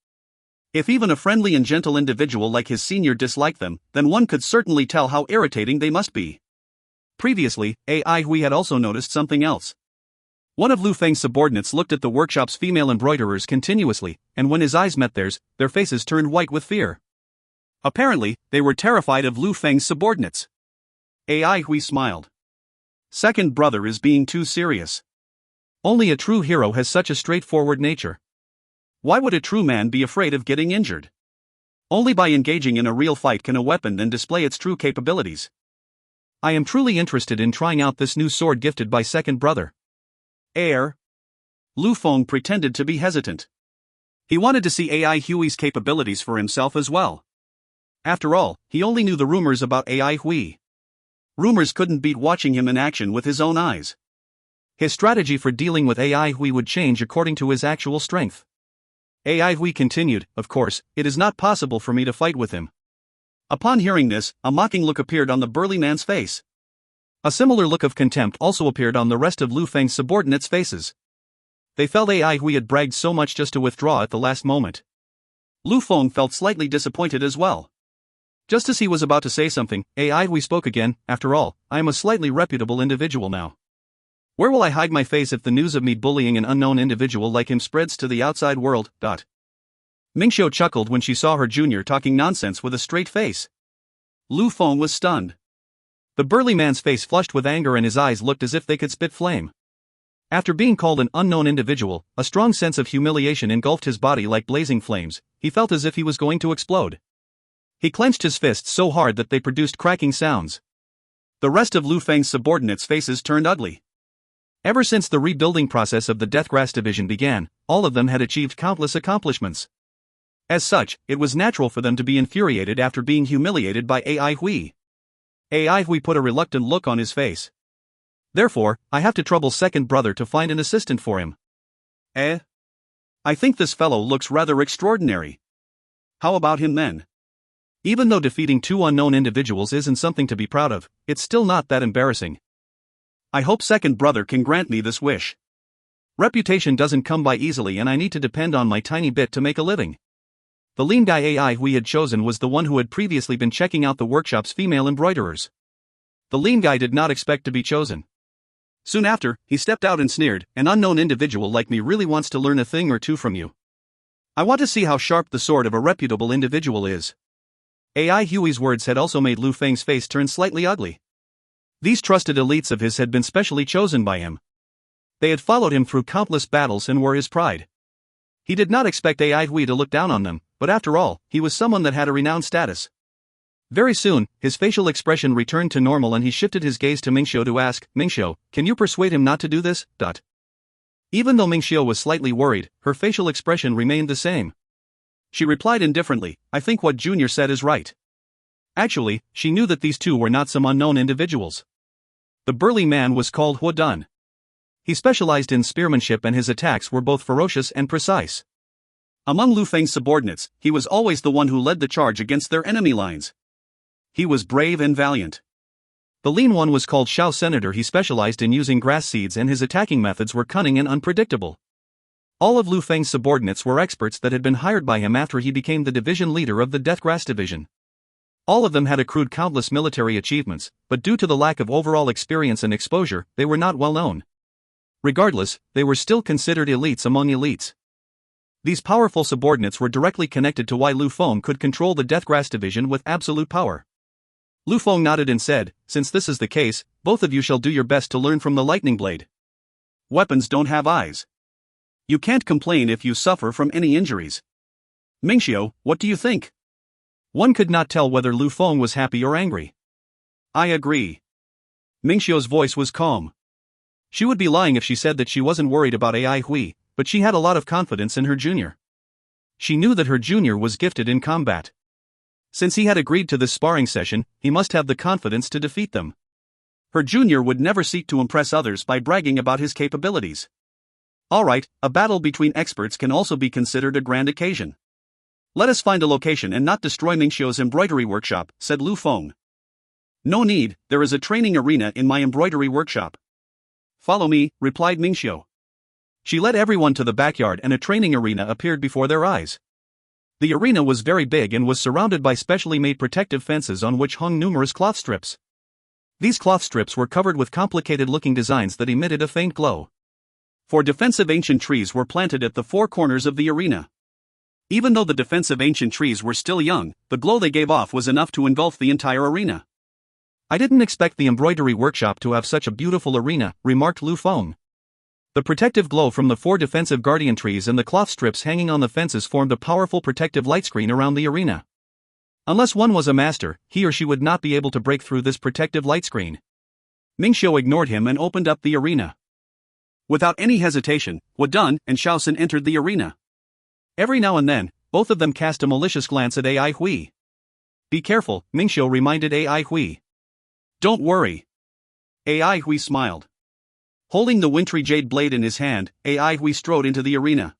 If even a friendly and gentle individual like his senior disliked them, then one could certainly tell how irritating they must be. Previously, Ai Hui had also noticed something else. One of Lu Feng's subordinates looked at the workshop's female embroiderers continuously, and when his eyes met theirs, their faces turned white with fear. Apparently, they were terrified of Lu Feng's subordinates. Ai Hui smiled. Second brother is being too serious. Only a true hero has such a straightforward nature. Why would a true man be afraid of getting injured? Only by engaging in a real fight can a weapon then display its true capabilities. I am truly interested in trying out this new sword gifted by second brother. Lu Feng pretended to be hesitant. He wanted to see Ai Hui's capabilities for himself as well. After all, he only knew the rumors about Ai Hui. Rumors couldn't beat watching him in action with his own eyes. His strategy for dealing with Ai Hui would change according to his actual strength. Ai Hui continued, "Of course, it is not possible for me to fight with him." Upon hearing this, a mocking look appeared on the burly man's face. A similar look of contempt also appeared on the rest of Lu Feng's subordinates' faces. They felt Ai Hui had bragged so much just to withdraw at the last moment. Lu Feng felt slightly disappointed as well. Just as he was about to say something, Ai Hui spoke again, "After all, I am a slightly reputable individual now. Where will I hide my face if the news of me bullying an unknown individual like him spreads to the outside world? Mingxiu chuckled when she saw her junior talking nonsense with a straight face. Lu Feng was stunned. The burly man's face flushed with anger and his eyes looked as if they could spit flame. After being called an unknown individual, a strong sense of humiliation engulfed his body like blazing flames. He felt as if he was going to explode. He clenched his fists so hard that they produced cracking sounds. The rest of Lu Feng's subordinates' faces turned ugly. Ever since the rebuilding process of the Deathgrass Division began, all of them had achieved countless accomplishments. As such, it was natural for them to be infuriated after being humiliated by AI Hui. AI Hui put a reluctant look on his face. Therefore, I have to trouble second brother to find an assistant for him. I think this fellow looks rather extraordinary. How about him then? Even though defeating two unknown individuals isn't something to be proud of, it's still not that embarrassing. I hope second brother can grant me this wish. Reputation doesn't come by easily and I need to depend on my tiny bit to make a living. The lean guy AI we had chosen was the one who had previously been checking out the workshop's female embroiderers. The lean guy did not expect to be chosen. Soon after, he stepped out and sneered, "An unknown individual like me really wants to learn a thing or two from you. I want to see how sharp the sword of a reputable individual is." AI Hui's words had also made Lu Feng's face turn slightly ugly. These trusted elites of his had been specially chosen by him. They had followed him through countless battles and were his pride. He did not expect AI Hui to look down on them, but after all, he was someone that had a renowned status. Very soon, his facial expression returned to normal and he shifted his gaze to Mingxiu to ask, "Mingxiu, can you persuade him not to do this?" Even though Mingxiu was slightly worried, her facial expression remained the same. She replied indifferently, "I think what Junior said is right." Actually, she knew that these two were not some unknown individuals. The burly man was called Huo Dun. He specialized in spearmanship and his attacks were both ferocious and precise. Among Lu Feng's subordinates, he was always the one who led the charge against their enemy lines. He was brave and valiant. The lean one was called Xiao Senator. He specialized in using grass seeds and his attacking methods were cunning and unpredictable. All of Lu Feng's subordinates were experts that had been hired by him after he became the division leader of the Deathgrass Division. All of them had accrued countless military achievements, but due to the lack of overall experience and exposure, they were not well known. Regardless, they were still considered elites among elites. These powerful subordinates were directly connected to why Lu Feng could control the Deathgrass Division with absolute power. Lu Feng nodded and said, "Since this is the case, both of you shall do your best to learn from the lightning blade. Weapons don't have eyes. You can't complain if you suffer from any injuries. Mingxiu, what do you think?" One could not tell whether Lu Feng was happy or angry. "I agree." Mingxiu's voice was calm. She would be lying if she said that she wasn't worried about AI Hui, but she had a lot of confidence in her junior. She knew that her junior was gifted in combat. Since he had agreed to this sparring session, he must have the confidence to defeat them. Her junior would never seek to impress others by bragging about his capabilities. Alright, a battle between experts can also be considered a grand occasion. "Let us find a location and not destroy Mingxiu's embroidery workshop," said Lu Feng. "No need, there is a training arena in my embroidery workshop." "Follow me," replied Mingxiu. She led everyone to the backyard and a training arena appeared before their eyes. The arena was very big and was surrounded by specially made protective fences on which hung numerous cloth strips. These cloth strips were covered with complicated-looking designs that emitted a faint glow. 4 defensive ancient trees were planted at the 4 corners of the arena. Even though the defensive ancient trees were still young, the glow they gave off was enough to engulf the entire arena. "I didn't expect the embroidery workshop to have such a beautiful arena," remarked Lu Feng. The protective glow from the 4 defensive guardian trees and the cloth strips hanging on the fences formed a powerful protective light screen around the arena. Unless one was a master, he or she would not be able to break through this protective light screen. Mingxiu ignored him and opened up the arena. Without any hesitation, Huo Dun and Xiaosun entered the arena. Every now and then, both of them cast a malicious glance at AI Hui. "Be careful," Mingxiu reminded AI Hui. "Don't worry." AI Hui smiled. Holding the wintry jade blade in his hand, AI Hui strode into the arena.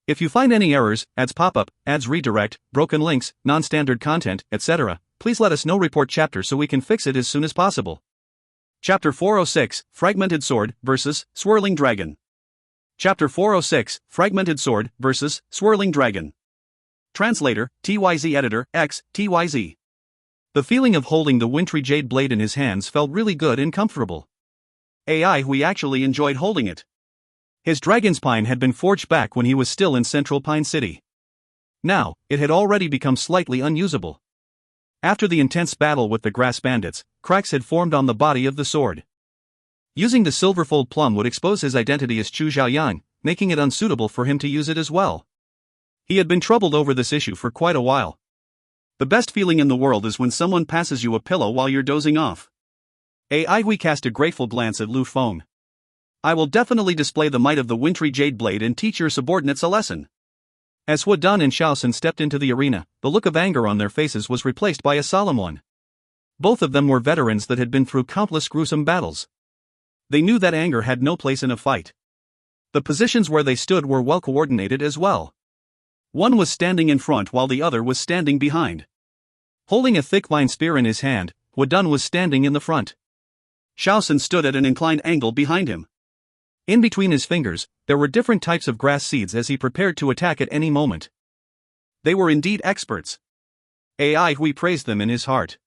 "If you find any errors, ads pop-up, ads redirect, broken links, non-standard content, etc., please let us know. Report chapter so we can fix it as soon as possible." Chapter 406, Fragmented Sword vs. Swirling Dragon. Chapter 406, Fragmented Sword vs. Swirling Dragon. Translator, TYZ Editor, X, TYZ. The feeling of holding the wintry jade blade in his hands felt really good and comfortable. AI Hui actually enjoyed holding it. His dragon's spine had been forged back when he was still in Central Pine City. Now, it had already become slightly unusable. After the intense battle with the grass bandits, cracks had formed on the body of the sword. Using the silverfold plum would expose his identity as Chu Xiaoyang, making it unsuitable for him to use it as well. He had been troubled over this issue for quite a while. The best feeling in the world is when someone passes you a pillow while you're dozing off. AI Hui cast a grateful glance at Lu Feng. I will definitely display the might of the wintry jade blade and teach your subordinates a lesson. As Hu Dan and Shaoxin stepped into the arena, the look of anger on their faces was replaced by a solemn one. Both of them were veterans that had been through countless gruesome battles. They knew that anger had no place in a fight. The positions where they stood were well coordinated as well. One was standing in front while the other was standing behind. Holding a thick vine spear in his hand, Hu Dan was standing in the front. Shaoxin stood at an inclined angle behind him. In between his fingers, there were different types of grass seeds as he prepared to attack at any moment. They were indeed experts. AI Hui praised them in his heart.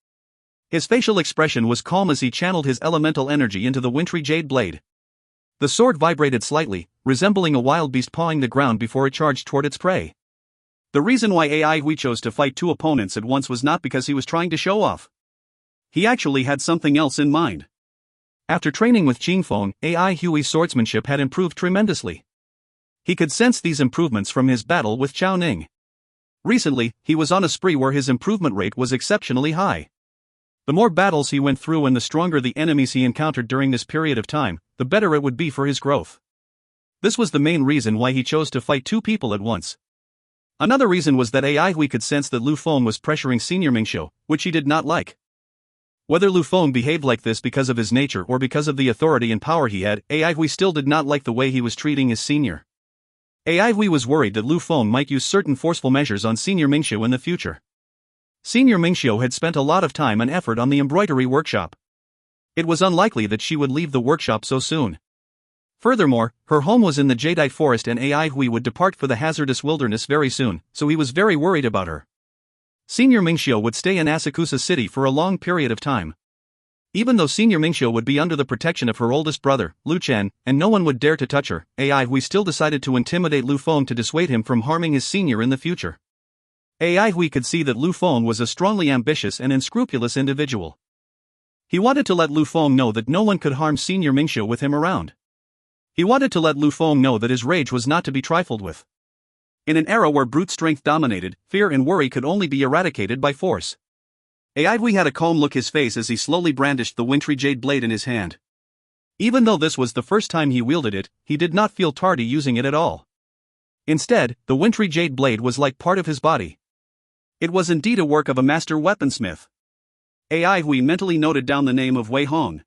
His facial expression was calm as he channeled his elemental energy into the wintry jade blade. The sword vibrated slightly, resembling a wild beast pawing the ground before it charged toward its prey. The reason why AI Hui chose to fight two opponents at once was not because he was trying to show off. He actually had something else in mind. After training with Qingfeng, AI Hui's swordsmanship had improved tremendously. He could sense these improvements from his battle with Chao Ning. Recently, he was on a spree where his improvement rate was exceptionally high. The more battles he went through and the stronger the enemies he encountered during this period of time, the better it would be for his growth. This was the main reason why he chose to fight two people at once. Another reason was that AI Hui could sense that Lu Feng was pressuring Senior Mingxiu, which he did not like. Whether Lu Feng behaved like this because of his nature or because of the authority and power he had, AI Hui still did not like the way he was treating his senior. AI Hui was worried that Lu Feng might use certain forceful measures on Senior Mingxiu in the future. Senior Mingxiu had spent a lot of time and effort on the embroidery workshop. It was unlikely that she would leave the workshop so soon. Furthermore, her home was in the Jadeite Forest and AI Hui would depart for the hazardous wilderness very soon, so he was very worried about her. Senior Mingxiu would stay in Asakusa City for a long period of time. Even though Senior Mingxiu would be under the protection of her oldest brother, Lu Chen, and no one would dare to touch her, AI Hui still decided to intimidate Lu Feng to dissuade him from harming his senior in the future. AI Hui could see that Lu Feng was a strongly ambitious and unscrupulous individual. He wanted to let Lu Feng know that no one could harm Senior Mingxiu with him around. He wanted to let Lu Feng know that his rage was not to be trifled with. In an era where brute strength dominated, fear and worry could only be eradicated by force. AI Hui had a calm look his face as he slowly brandished the wintry jade blade in his hand. Even though this was the first time he wielded it, he did not feel tardy using it at all. Instead, the wintry jade blade was like part of his body. It was indeed a work of a master weaponsmith. AI Hui mentally noted down the name of Wei Hong.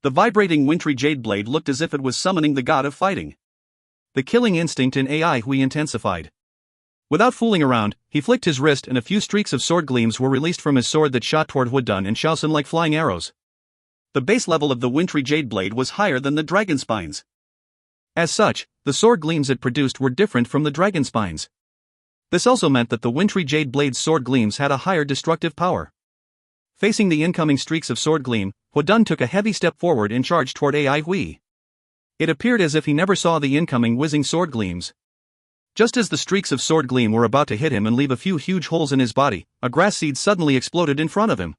The vibrating wintry jade blade looked as if it was summoning the god of fighting. The killing instinct in AI Hui intensified. Without fooling around, he flicked his wrist and a few streaks of sword gleams were released from his sword that shot toward Hu Dan and Shaoxin like flying arrows. The base level of the wintry jade blade was higher than the dragon spines. As such, the sword gleams it produced were different from the dragon spines. This also meant that the wintry jade blade's sword gleams had a higher destructive power. Facing the incoming streaks of sword gleam, Hu Dan took a heavy step forward and charged toward AI Hui. It appeared as if he never saw the incoming whizzing sword gleams. Just as the streaks of sword gleam were about to hit him and leave a few huge holes in his body, a grass seed suddenly exploded in front of him.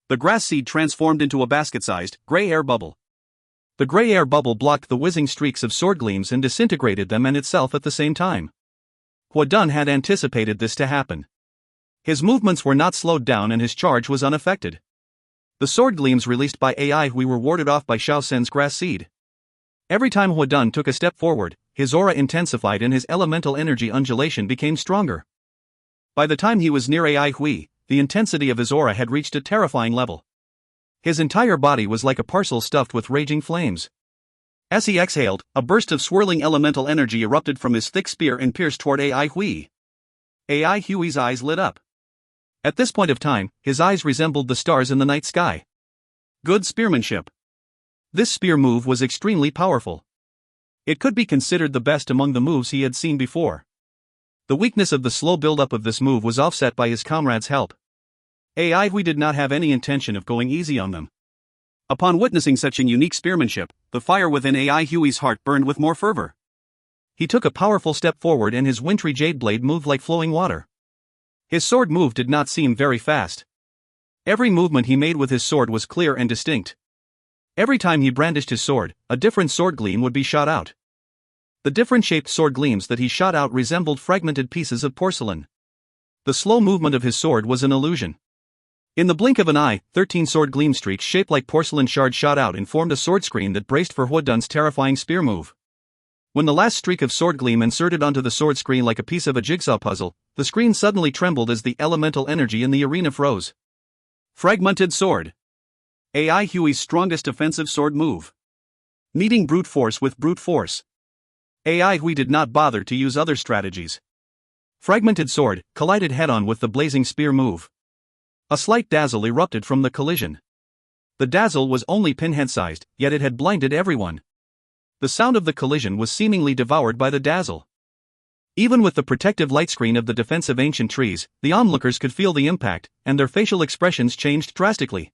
The grass seed transformed into a basket-sized, gray air bubble. The gray air bubble blocked the whizzing streaks of sword gleams and disintegrated them and itself at the same time. Hu Dan had anticipated this to happen. His movements were not slowed down and his charge was unaffected. The sword gleams released by AI Hui were warded off by Shaoxin's grass seed. Every time Hu Dan took a step forward, his aura intensified and his elemental energy undulation became stronger. By the time he was near AI Hui, the intensity of his aura had reached a terrifying level. His entire body was like a parcel stuffed with raging flames. As he exhaled, a burst of swirling elemental energy erupted from his thick spear and pierced toward AI Hui. AI Hui's eyes lit up. At this point of time, his eyes resembled the stars in the night sky. Good spearmanship. This spear move was extremely powerful. It could be considered the best among the moves he had seen before. The weakness of the slow build-up of this move was offset by his comrade's help. AI Hui did not have any intention of going easy on them. Upon witnessing such a unique spearmanship, the fire within AI Huey's heart burned with more fervor. He took a powerful step forward and his wintry jade blade moved like flowing water. His sword move did not seem very fast. Every movement he made with his sword was clear and distinct. Every time he brandished his sword, a different sword gleam would be shot out. The different shaped sword gleams that he shot out resembled fragmented pieces of porcelain. The slow movement of his sword was an illusion. In the blink of an eye, 13 sword gleam streaks shaped like porcelain shards shot out and formed a sword screen that braced for Huodun's terrifying spear move. When the last streak of sword gleam inserted onto the sword screen like a piece of a jigsaw puzzle, the screen suddenly trembled as the elemental energy in the arena froze. Fragmented sword. AI Huey's strongest offensive sword move. Meeting brute force with brute force. AI Huey did not bother to use other strategies. Fragmented sword collided head-on with the blazing spear move. A slight dazzle erupted from the collision. The dazzle was only pinhead-sized, yet it had blinded everyone. The sound of the collision was seemingly devoured by the dazzle. Even with the protective light screen of the defensive ancient trees, the onlookers could feel the impact, and their facial expressions changed drastically.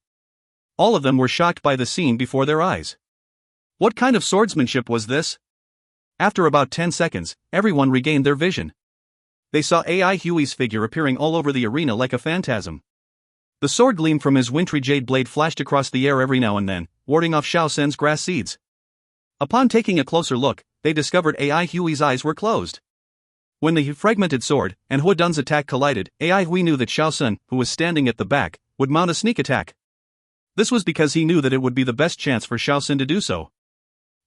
All of them were shocked by the scene before their eyes. What kind of swordsmanship was this? After about 10 seconds, everyone regained their vision. They saw AI Huey's figure appearing all over the arena like a phantasm. The sword gleam from his wintry jade blade flashed across the air every now and then, warding off Xiao Sen's grass seeds. Upon taking a closer look, they discovered AI Huey's eyes were closed. When the fragmented sword and Huodun's attack collided, AI Huey knew that Xiao Sen, who was standing at the back, would mount a sneak attack. This was because he knew that it would be the best chance for Xiao Sen to do so.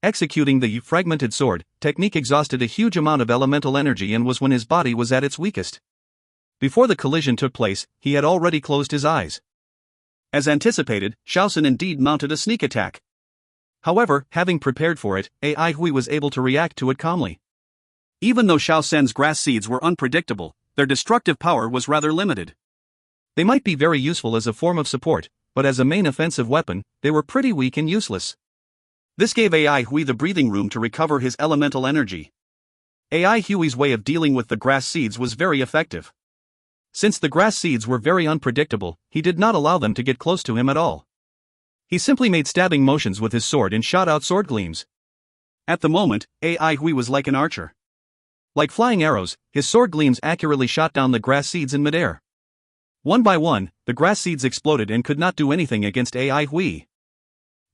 Executing the fragmented sword technique exhausted a huge amount of elemental energy and was when his body was at its weakest. Before the collision took place, he had already closed his eyes. As anticipated, Xiao Sen indeed mounted a sneak attack. However, having prepared for it, AI Huey was able to react to it calmly. Even though Xiao Sen's grass seeds were unpredictable, their destructive power was rather limited. They might be very useful as a form of support, but as a main offensive weapon, they were pretty weak and useless. This gave AI Huey the breathing room to recover his elemental energy. AI Huey's way of dealing with the grass seeds was very effective. Since the grass seeds were very unpredictable, he did not allow them to get close to him at all. He simply made stabbing motions with his sword and shot out sword gleams. At the moment, AI Huey was like an archer. Like flying arrows, his sword gleams accurately shot down the grass seeds in midair. One by one, the grass seeds exploded and could not do anything against AI Huey.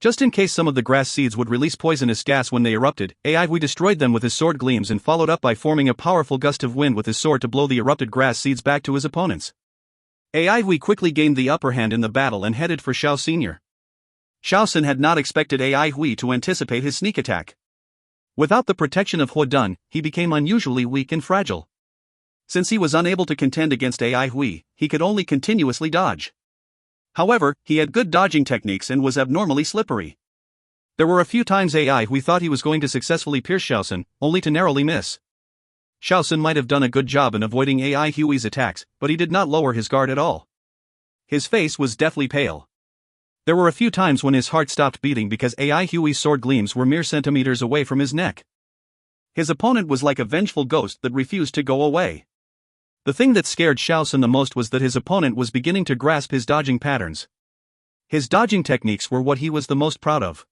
Just in case some of the grass seeds would release poisonous gas when they erupted, AI Huey destroyed them with his sword gleams and followed up by forming a powerful gust of wind with his sword to blow the erupted grass seeds back to his opponents. AI Huey quickly gained the upper hand in the battle and headed for Xiao Sr. Xiao Sen had not expected AI Huey to anticipate his sneak attack. Without the protection of Huodun, he became unusually weak and fragile. Since he was unable to contend against AI Huey, he could only continuously dodge. However, he had good dodging techniques and was abnormally slippery. There were a few times AI Huey thought he was going to successfully pierce Xiao Sen, only to narrowly miss. Xiao Sen might have done a good job in avoiding AI Huey's attacks, but he did not lower his guard at all. His face was deathly pale. There were a few times when his heart stopped beating because AI Huey's sword gleams were mere centimeters away from his neck. His opponent was like a vengeful ghost that refused to go away. The thing that scared Xiao Sen the most was that his opponent was beginning to grasp his dodging patterns. His dodging techniques were what he was the most proud of.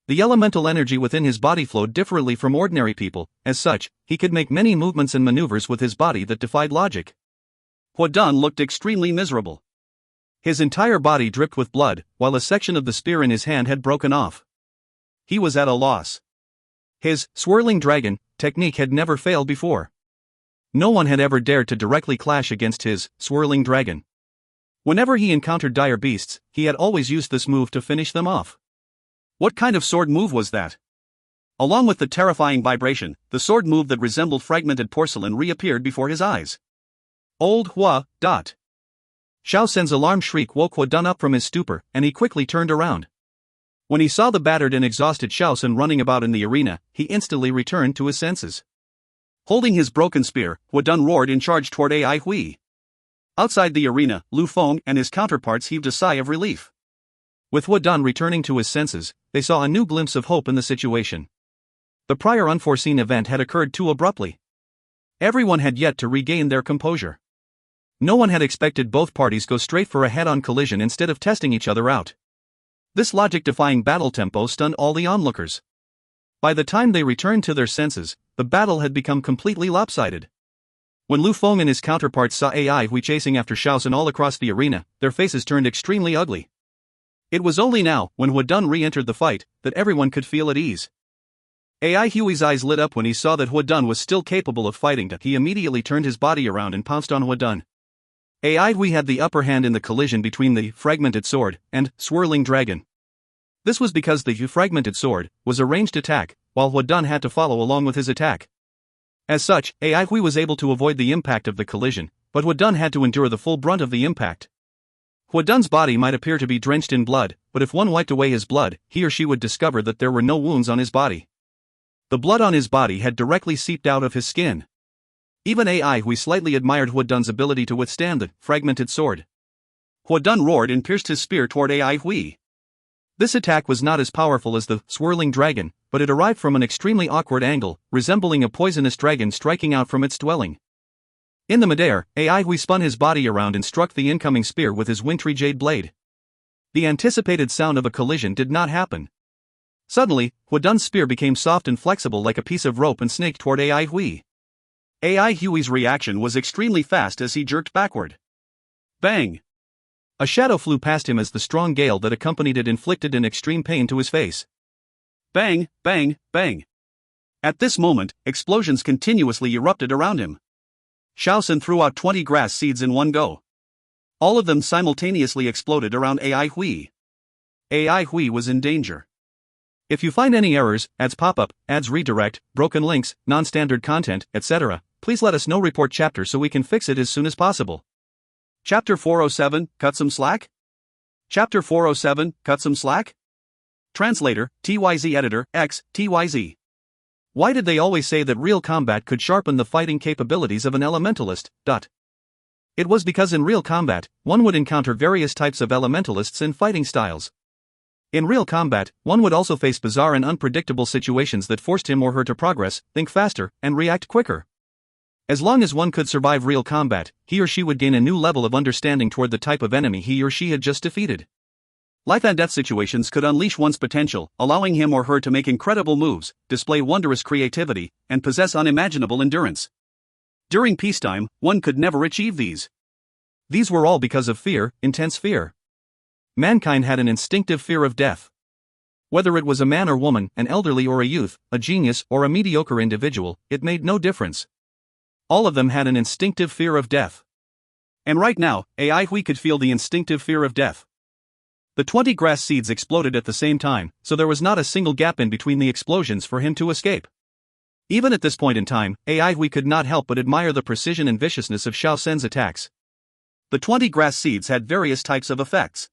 The elemental energy within his body flowed differently from ordinary people. As such, he could make many movements and maneuvers with his body that defied logic. Huodun looked extremely miserable. His entire body dripped with blood, while a section of the spear in his hand had broken off. He was at a loss. His swirling dragon technique had never failed before. No one had ever dared to directly clash against his swirling dragon. Whenever he encountered dire beasts, he had always used this move to finish them off. What kind of sword move was that? Along with the terrifying vibration, the sword move that resembled fragmented porcelain reappeared before his eyes. Old Hua. Xiao Sen's alarmed shriek woke Huodun up from his stupor, and he quickly turned around. When he saw the battered and exhausted Xiao Sen running about in the arena, he instantly returned to his senses. Holding his broken spear, Huodun roared and charged toward AI Huey. Outside the arena, Lu Feng and his counterparts heaved a sigh of relief. With Huodun returning to his senses, they saw a new glimpse of hope in the situation. The prior unforeseen event had occurred too abruptly. Everyone had yet to regain their composure. No one had expected both parties go straight for a head-on collision instead of testing each other out. This logic-defying battle tempo stunned all the onlookers. By the time they returned to their senses, the battle had become completely lopsided. When Lu Feng and his counterparts saw AI Hui chasing after Shaoxin all across the arena, their faces turned extremely ugly. It was only now, when Hu Dun re-entered the fight, that everyone could feel at ease. AI Hui's eyes lit up when he saw that Hu Dun was still capable of fighting. He immediately turned his body around and pounced on Hu Dun. AI Hui had the upper hand in the collision between the fragmented sword and swirling dragon. This was because the fragmented sword was a ranged attack, while Hu Dun had to follow along with his attack. As such, AI Hui was able to avoid the impact of the collision, but Hu Dun had to endure the full brunt of the impact. Hu Dun's body might appear to be drenched in blood, but if one wiped away his blood, he or she would discover that there were no wounds on his body. The blood on his body had directly seeped out of his skin. Even AI Hui slightly admired Hu Dun's ability to withstand the fragmented sword. Hu Dun roared and pierced his spear toward AI Hui. This attack was not as powerful as the swirling dragon, but it arrived from an extremely awkward angle, resembling a poisonous dragon striking out from its dwelling. In the midair, AI Hui spun his body around and struck the incoming spear with his wintry jade blade. The anticipated sound of a collision did not happen. Suddenly, Hu Dun's spear became soft and flexible like a piece of rope and snaked toward AI Hui. AI Hui's reaction was extremely fast as he jerked backward. Bang! A shadow flew past him as the strong gale that accompanied it inflicted an extreme pain to his face. Bang, bang, bang. At this moment, explosions continuously erupted around him. Shaoxin threw out 20 grass seeds in one go. All of them simultaneously exploded around AI Hui. AI Hui was in danger. If you find any errors, ads pop-up, ads redirect, broken links, non-standard content, etc., please let us know. Report chapter so we can fix it as soon as possible. Chapter 407, Cut Some Slack? Chapter 407, Cut Some Slack? Translator, TYZ Editor, X, TYZ. Why did they always say that real combat could sharpen the fighting capabilities of an elementalist? It was because in real combat, one would encounter various types of elementalists and fighting styles. In real combat, one would also face bizarre and unpredictable situations that forced him or her to progress, think faster, and react quicker. As long as one could survive real combat, he or she would gain a new level of understanding toward the type of enemy he or she had just defeated. Life and death situations could unleash one's potential, allowing him or her to make incredible moves, display wondrous creativity, and possess unimaginable endurance. During peacetime, one could never achieve these. These were all because of fear, intense fear. Mankind had an instinctive fear of death. Whether it was a man or woman, an elderly or a youth, a genius or a mediocre individual, it made no difference. All of them had an instinctive fear of death. And right now, AI Hui could feel the instinctive fear of death. The 20 grass seeds exploded at the same time, so there was not a single gap in between the explosions for him to escape. Even at this point in time, AI Hui could not help but admire the precision and viciousness of Shaoxin's attacks. The 20 grass seeds had various types of effects.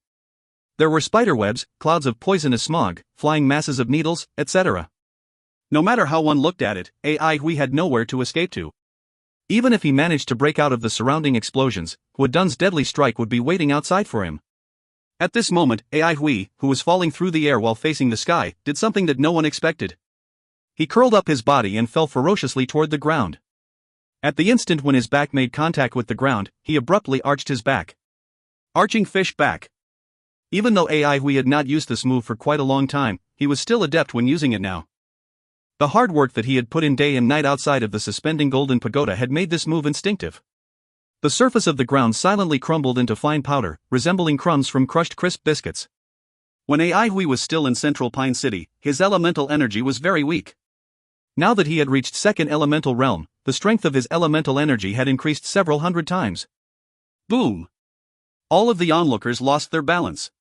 There were spiderwebs, clouds of poisonous smog, flying masses of needles, etc. No matter how one looked at it, AI Hui had nowhere to escape to. Even if he managed to break out of the surrounding explosions, Hu Dun's deadly strike would be waiting outside for him. At this moment, AI Hui, who was falling through the air while facing the sky, did something that no one expected. He curled up his body and fell ferociously toward the ground. At the instant when his back made contact with the ground, he abruptly arched his back. Arching fish back. Even though AI Hui had not used this move for quite a long time, he was still adept when using it now. The hard work that he had put in day and night outside of the suspending golden pagoda had made this move instinctive. The surface of the ground silently crumbled into fine powder, resembling crumbs from crushed crisp biscuits. When AI Hui was still in Central Pine City, his elemental energy was very weak. Now that he had reached second elemental realm, the strength of his elemental energy had increased several hundred times. Boom! All of the onlookers lost their balance.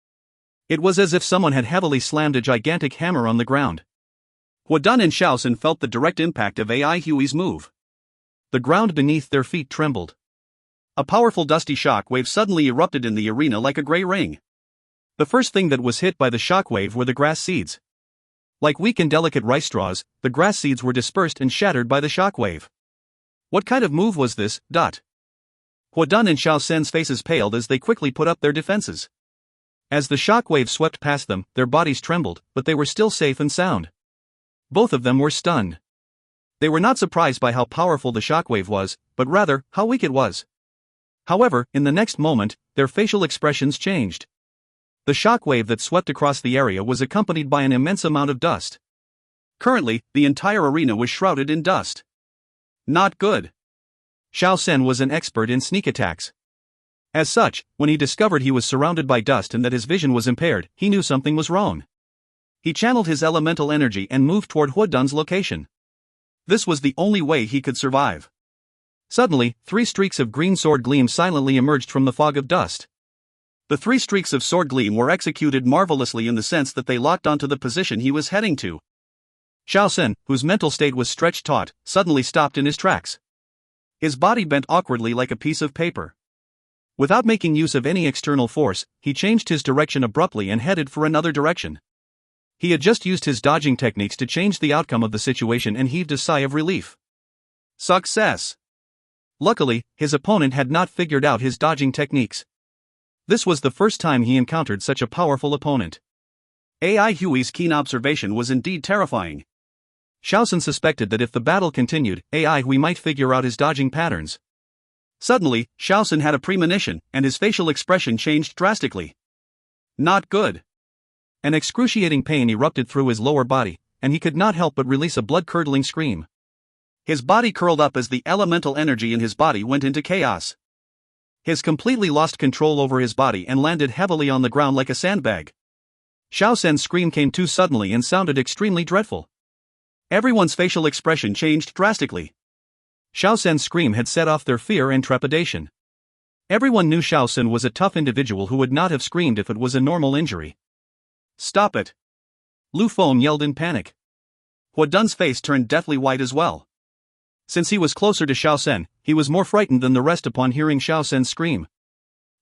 It was as if someone had heavily slammed a gigantic hammer on the ground. Hu Dun and Shaoxin felt the direct impact of AI Hui's move. The ground beneath their feet trembled. A powerful dusty shock wave suddenly erupted in the arena like a gray ring. The first thing that was hit by the shock wave were the grass seeds. Like weak and delicate rice straws, the grass seeds were dispersed and shattered by the shock wave. What kind of move was this? Hu Dun and Shaoxin's faces paled as they quickly put up their defenses. As the shock wave swept past them, their bodies trembled, but they were still safe and sound. Both of them were stunned. They were not surprised by how powerful the shockwave was, but rather, how weak it was. However, in the next moment, their facial expressions changed. The shockwave that swept across the area was accompanied by an immense amount of dust. Currently, the entire arena was shrouded in dust. Not good. Xiao Sen was an expert in sneak attacks. As such, when he discovered he was surrounded by dust and that his vision was impaired, he knew something was wrong. He channeled his elemental energy and moved toward Huodun's location. This was the only way he could survive. Suddenly, 3 streaks of green sword gleam silently emerged from the fog of dust. The 3 streaks of sword gleam were executed marvelously in the sense that they locked onto the position he was heading to. Xiao Sen, whose mental state was stretched taut, suddenly stopped in his tracks. His body bent awkwardly like a piece of paper. Without making use of any external force, he changed his direction abruptly and headed for another direction. He had just used his dodging techniques to change the outcome of the situation and heaved a sigh of relief. Success! Luckily, his opponent had not figured out his dodging techniques. This was the first time he encountered such a powerful opponent. AI Hui's keen observation was indeed terrifying. Xiao Sen suspected that if the battle continued, AI Hui might figure out his dodging patterns. Suddenly, Xiao Sen had a premonition, and his facial expression changed drastically. Not good. An excruciating pain erupted through his lower body, and he could not help but release a blood-curdling scream. His body curled up as the elemental energy in his body went into chaos. His completely lost control over his body and landed heavily on the ground like a sandbag. Xiao Sen's scream came too suddenly and sounded extremely dreadful. Everyone's facial expression changed drastically. Xiao Sen's scream had set off their fear and trepidation. Everyone knew Xiao Sen was a tough individual who would not have screamed if it was a normal injury. Stop it! Lu Feng yelled in panic. Huodun's face turned deathly white as well. Since he was closer to Xiao Sen, he was more frightened than the rest upon hearing Xiao Sen's scream.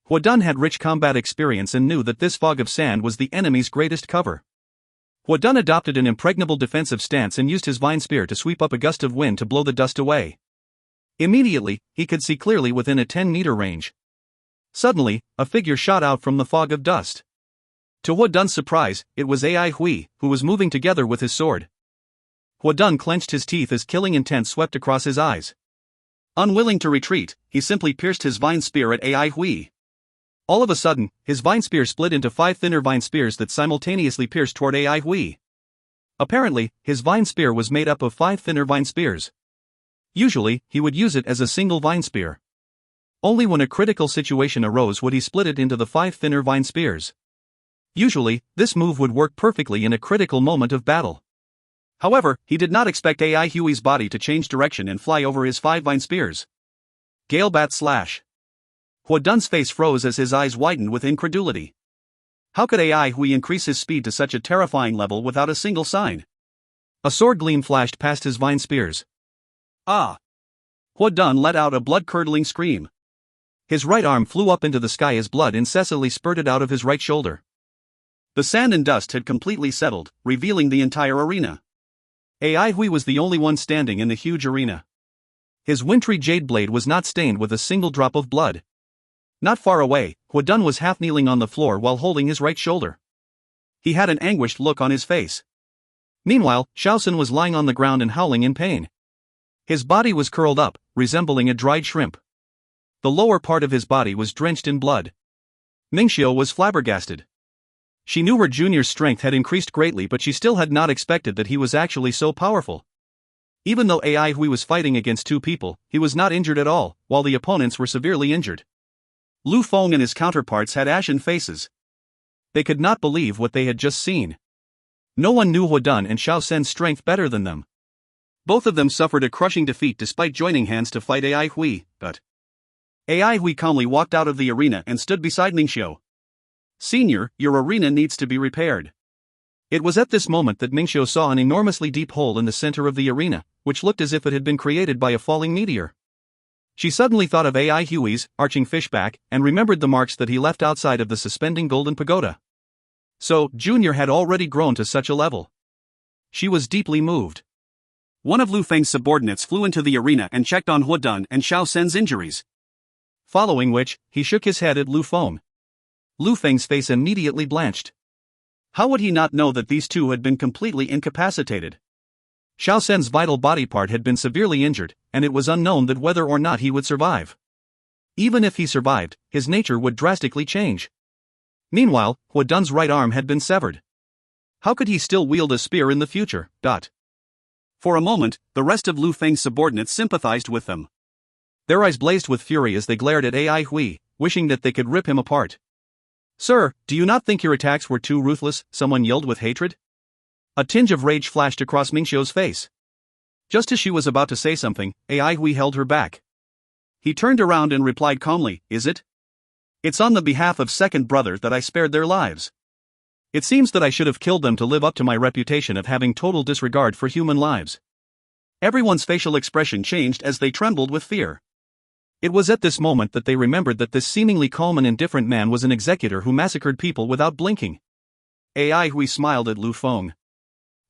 Huodun had rich combat experience and knew that this fog of sand was the enemy's greatest cover. Huodun adopted an impregnable defensive stance and used his vine spear to sweep up a gust of wind to blow the dust away. Immediately, he could see clearly within a 10-meter range. Suddenly, a figure shot out from the fog of dust. To Huodun's surprise, it was AI Hui, who was moving together with his sword. Huodun clenched his teeth as killing intent swept across his eyes. Unwilling to retreat, he simply pierced his vine spear at AI Hui. All of a sudden, his vine spear split into 5 thinner vine spears that simultaneously pierced toward AI Hui. Apparently, his vine spear was made up of 5 thinner vine spears. Usually, he would use it as a single vine spear. Only when a critical situation arose would he split it into the 5 thinner vine spears. Usually, this move would work perfectly in a critical moment of battle. However, he did not expect AI Hui's body to change direction and fly over his 5 vine spears. Galebat slash. Huodun's face froze as his eyes widened with incredulity. How could AI Hui increase his speed to such a terrifying level without a single sign? A sword gleam flashed past his vine spears. Ah! Huodun let out a blood-curdling scream. His right arm flew up into the sky as blood incessantly spurted out of his right shoulder. The sand and dust had completely settled, revealing the entire arena. AI Hui was the only one standing in the huge arena. His wintry jade blade was not stained with a single drop of blood. Not far away, Huodun was half kneeling on the floor while holding his right shoulder. He had an anguished look on his face. Meanwhile, Xiao Sen was lying on the ground and howling in pain. His body was curled up, resembling a dried shrimp. The lower part of his body was drenched in blood. Mingxiu was flabbergasted. She knew her junior's strength had increased greatly, but she still had not expected that he was actually so powerful. Even though AI Hui was fighting against 2 people, he was not injured at all, while the opponents were severely injured. Lu Feng and his counterparts had ashen faces. They could not believe what they had just seen. No one knew Huodun and Xiao Sen's strength better than them. Both of them suffered a crushing defeat despite joining hands to fight AI Hui, but AI Hui calmly walked out of the arena and stood beside Mingxiu. Senior, your arena needs to be repaired. It was at this moment that Mingxiu saw an enormously deep hole in the center of the arena, which looked as if it had been created by a falling meteor. She suddenly thought of AI Hui's arching fishback and remembered the marks that he left outside of the suspending golden pagoda. So, Junior had already grown to such a level. She was deeply moved. One of Lu Feng's subordinates flew into the arena and checked on Huodun and Xiao Sen's injuries. Following which, he shook his head at Lu Feng. Lu Feng's face immediately blanched. How would he not know that these 2 had been completely incapacitated? Xiao Sen's vital body part had been severely injured, and it was unknown that whether or not he would survive. Even if he survived, his nature would drastically change. Meanwhile, Hua Dun's right arm had been severed. How could he still wield a spear in the future? For a moment, the rest of Lu Feng's subordinates sympathized with them. Their eyes blazed with fury as they glared at Ai Hui, wishing that they could rip him apart. "Sir, do you not think your attacks were too ruthless?" someone yelled with hatred. A tinge of rage flashed across Mingxiu's face. Just as she was about to say something, Ai Hui held her back. He turned around and replied calmly, "Is it? It's on the behalf of second brother that I spared their lives. It seems that I should have killed them to live up to my reputation of having total disregard for human lives." Everyone's facial expression changed as they trembled with fear. It was at this moment that they remembered that this seemingly calm and indifferent man was an executor who massacred people without blinking. Ai Hui smiled at Lu Feng.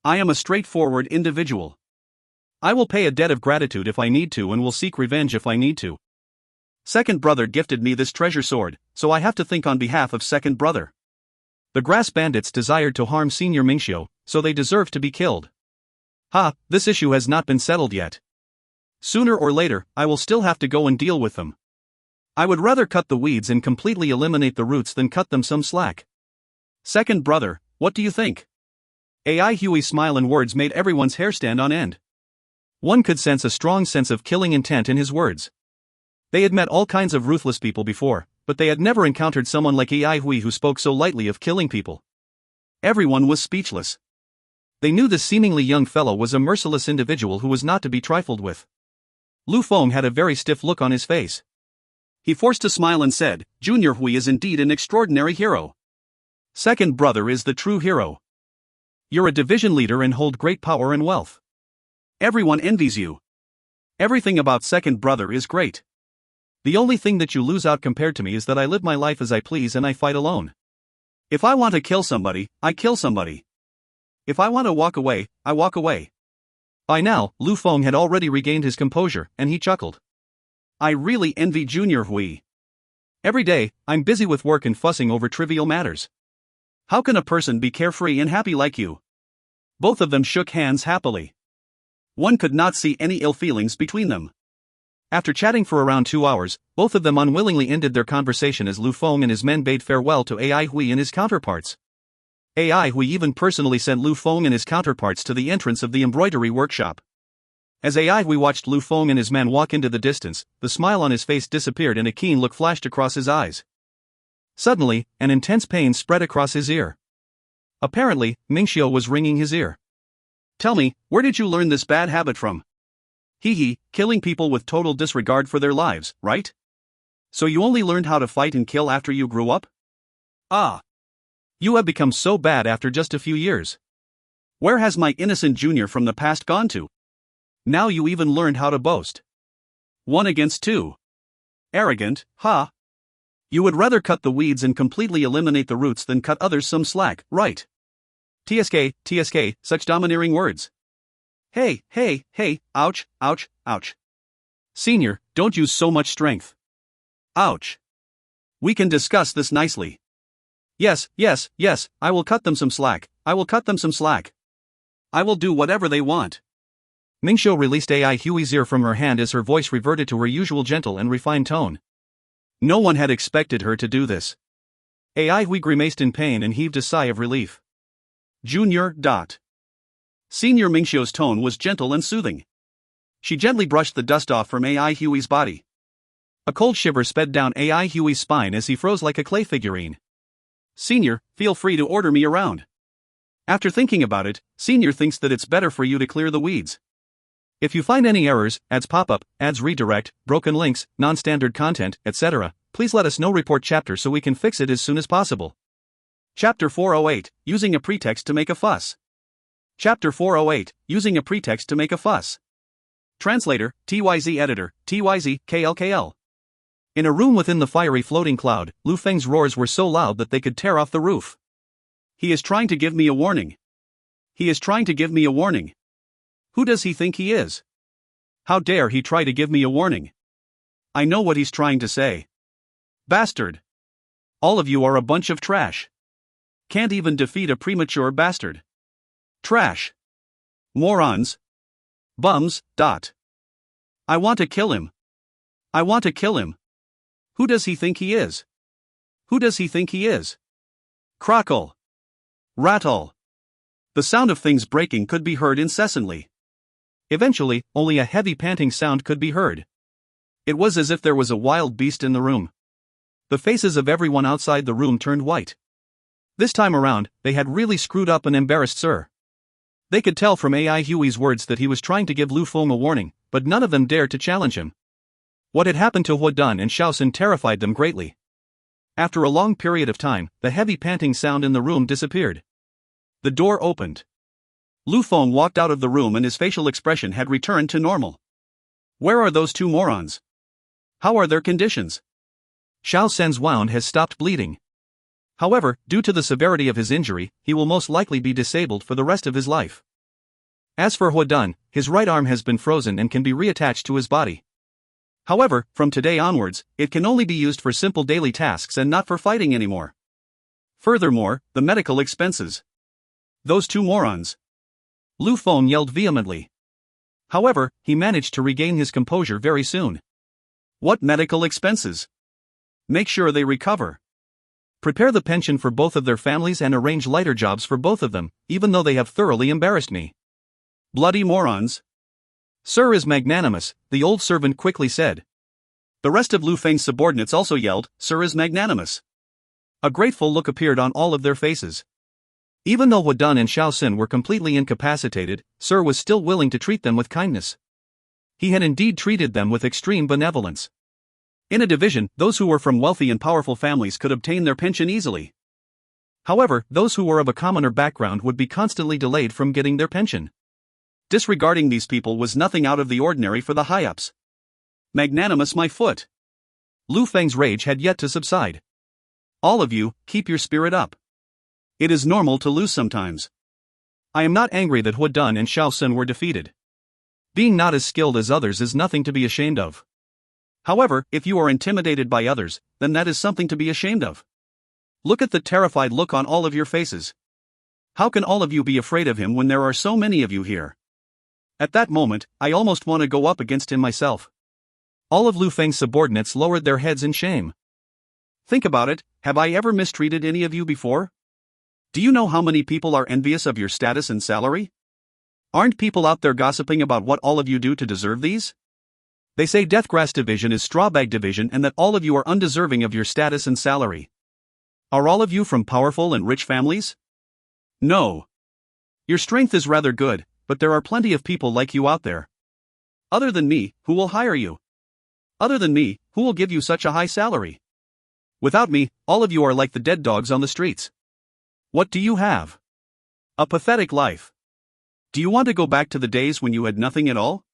"I am a straightforward individual. I will pay a debt of gratitude if I need to and will seek revenge if I need to. Second brother gifted me this treasure sword, so I have to think on behalf of second brother. The grass bandits desired to harm Senior Mingxiu, so they deserve to be killed. This issue has not been settled yet. Sooner or later, I will still have to go and deal with them. I would rather cut the weeds and completely eliminate the roots than cut them some slack. Second brother, what do you think?" Ai Hui's smile and words made everyone's hair stand on end. One could sense a strong sense of killing intent in his words. They had met all kinds of ruthless people before, but they had never encountered someone like Ai Hui who spoke so lightly of killing people. Everyone was speechless. They knew this seemingly young fellow was a merciless individual who was not to be trifled with. Lu Feng had a very stiff look on his face. He forced a smile and said, "Junior Hui is indeed an extraordinary hero. Second brother is the true hero. You're a division leader and hold great power and wealth. Everyone envies you. Everything about second brother is great. The only thing that you lose out compared to me is that I live my life as I please and I fight alone. If I want to kill somebody, I kill somebody. If I want to walk away, I walk away." By now, Lu Feng had already regained his composure, and he chuckled. "I really envy Junior Hui. Every day, I'm busy with work and fussing over trivial matters. How can a person be carefree and happy like you?" Both of them shook hands happily. One could not see any ill feelings between them. After chatting for around 2 hours, both of them unwillingly ended their conversation as Lu Feng and his men bade farewell to Ai Hui and his counterparts. Ai Hui even personally sent Lu Feng and his counterparts to the entrance of the embroidery workshop. As Ai Hui watched Lu Feng and his men walk into the distance, the smile on his face disappeared and a keen look flashed across his eyes. Suddenly, an intense pain spread across his ear. Apparently, Mingxiu was wringing his ear. "Tell me, where did you learn this bad habit from? Killing people with total disregard for their lives, right? So you only learned how to fight and kill after you grew up? You have become so bad after just a few years. Where has my innocent junior from the past gone to? Now you even learned how to boast. 1 against 2. Arrogant, You would rather cut the weeds and completely eliminate the roots than cut others some slack, right? TSK, such domineering words. Hey, ouch, ouch, ouch. Senior, don't use so much strength. Ouch. We can discuss this nicely. Yes, I will cut them some slack, I will do whatever they want." Mingxiu released Ai Hui's ear from her hand as her voice reverted to her usual gentle and refined tone. No one had expected her to do this. Ai Hui grimaced in pain and heaved a sigh of relief. Junior. Senior Mingxiu's tone was gentle and soothing. She gently brushed the dust off from Ai Hui's body. A cold shiver sped down Ai Hui's spine as he froze like a clay figurine. "Senior, feel free to order me around. After thinking about it, Senior thinks that it's better for you to clear the weeds. If you find any errors, ads pop up, ads redirect, broken links, non-standard content, etc., please let us know. Report chapter so we can fix it as soon as possible." Chapter 408, Using a Pretext to Make a Fuss. Chapter 408, Using a Pretext to Make a Fuss. Translator, TYZ Editor, TYZ, KLKL. In a room within the fiery floating cloud, Lu Feng's roars were so loud that they could tear off the roof. "He is trying to give me a warning. He is trying to give me a warning. Who does he think he is? How dare he try to give me a warning? I know what he's trying to say. Bastard. All of you are a bunch of trash. Can't even defeat a premature bastard. Trash. Morons. Bums. I want to kill him. I want to kill him. Who does he think he is? Who does he think he is? Crackle. Rattle. The sound of things breaking could be heard incessantly. Eventually, only a heavy panting sound could be heard. It was as if there was a wild beast in the room. The faces of everyone outside the room turned white. This time around, they had really screwed up and embarrassed Sir. They could tell from AI Huey's words that he was trying to give Lu Feng a warning, but none of them dared to challenge him. What had happened to He Dun and Xiaosun terrified them greatly. After a long period of time, the heavy panting sound in the room disappeared. The door opened. Lu Feng walked out of the room and his facial expression had returned to normal. Where are those two morons? How are their conditions? Xiao Sen's wound has stopped bleeding. However, due to the severity of his injury, he will most likely be disabled for the rest of his life. As for He Dun, his right arm has been frozen and can be reattached to his body. However, from today onwards, it can only be used for simple daily tasks and not for fighting anymore. Furthermore, the medical expenses. Those two morons. Lu Feng yelled vehemently. However, he managed to regain his composure very soon. What medical expenses? Make sure they recover. Prepare the pension for both of their families and arrange lighter jobs for both of them, even though they have thoroughly embarrassed me. Bloody morons. Sir is magnanimous, the old servant quickly said. The rest of Lu Feng's subordinates also yelled, Sir is magnanimous. A grateful look appeared on all of their faces. Even though He Dun and Xiao Sun were completely incapacitated, Sir was still willing to treat them with kindness. He had indeed treated them with extreme benevolence. In a division, those who were from wealthy and powerful families could obtain their pension easily. However, those who were of a commoner background would be constantly delayed from getting their pension. Disregarding these people was nothing out of the ordinary for the high-ups. Magnanimous my foot. Lu Feng's rage had yet to subside. All of you, keep your spirit up. It is normal to lose sometimes. I am not angry that He Dun and Xiao Sun were defeated. Being not as skilled as others is nothing to be ashamed of. However, if you are intimidated by others, then that is something to be ashamed of. Look at the terrified look on all of your faces. How can all of you be afraid of him when there are so many of you here? At that moment, I almost want to go up against him myself. All of Lu Feng's subordinates lowered their heads in shame. Think about it, have I ever mistreated any of you before? Do you know how many people are envious of your status and salary? Aren't people out there gossiping about what all of you do to deserve these? They say Deathgrass Division is Strawbag Division and that all of you are undeserving of your status and salary. Are all of you from powerful and rich families? No. Your strength is rather good, but there are plenty of people like you out there. Other than me, who will hire you? Other than me, who will give you such a high salary? Without me, all of you are like the dead dogs on the streets. What do you have? A pathetic life. Do you want to go back to the days when you had nothing at all?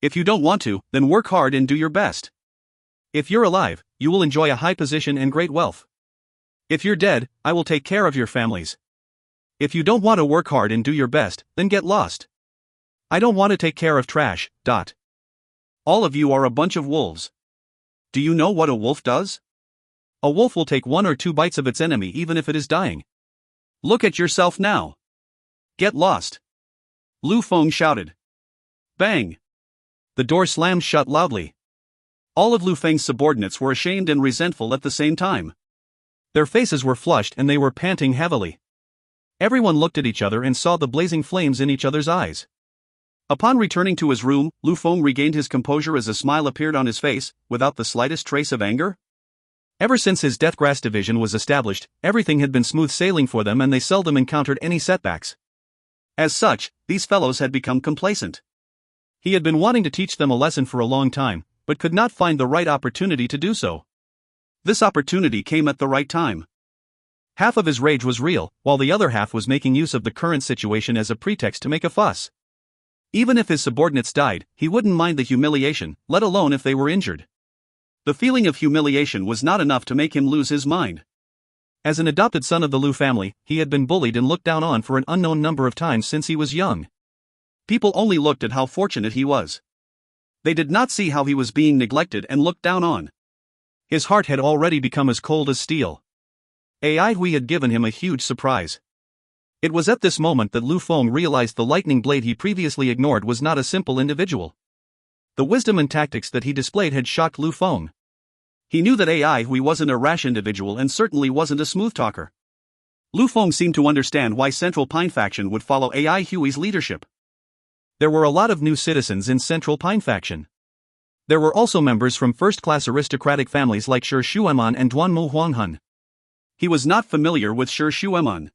If you don't want to, then work hard and do your best. If you're alive, you will enjoy a high position and great wealth. If you're dead, I will take care of your families. If you don't want to work hard and do your best, then get lost. I don't want to take care of trash. All of you are a bunch of wolves. Do you know what a wolf does? A wolf will take 1 or 2 bites of its enemy even if it is dying. Look at yourself now. Get lost. Lu Feng shouted. Bang! The door slammed shut loudly. All of Lu Feng's subordinates were ashamed and resentful at the same time. Their faces were flushed and they were panting heavily. Everyone looked at each other and saw the blazing flames in each other's eyes. Upon returning to his room, Lu Feng regained his composure as a smile appeared on his face, without the slightest trace of anger. Ever since his Deathgrass Division was established, everything had been smooth sailing for them and they seldom encountered any setbacks. As such, these fellows had become complacent. He had been wanting to teach them a lesson for a long time, but could not find the right opportunity to do so. This opportunity came at the right time. Half of his rage was real, while the other half was making use of the current situation as a pretext to make a fuss. Even if his subordinates died, he wouldn't mind the humiliation, let alone if they were injured. The feeling of humiliation was not enough to make him lose his mind. As an adopted son of the Lu family, he had been bullied and looked down on for an unknown number of times since he was young. People only looked at how fortunate he was. They did not see how he was being neglected and looked down on. His heart had already become as cold as steel. Ai Hui had given him a huge surprise. It was at this moment that Lu Feng realized the lightning blade he previously ignored was not a simple individual. The wisdom and tactics that he displayed had shocked Lu Feng. He knew that Ai Hui wasn't a rash individual and certainly wasn't a smooth talker. Lu Feng seemed to understand why Central Pine Faction would follow AI Huey's leadership. There were a lot of new citizens in Central Pine Faction. There were also members from first-class aristocratic families like Shi Shueman and Duanmu Huanghan. He was not familiar with Shi Shueman.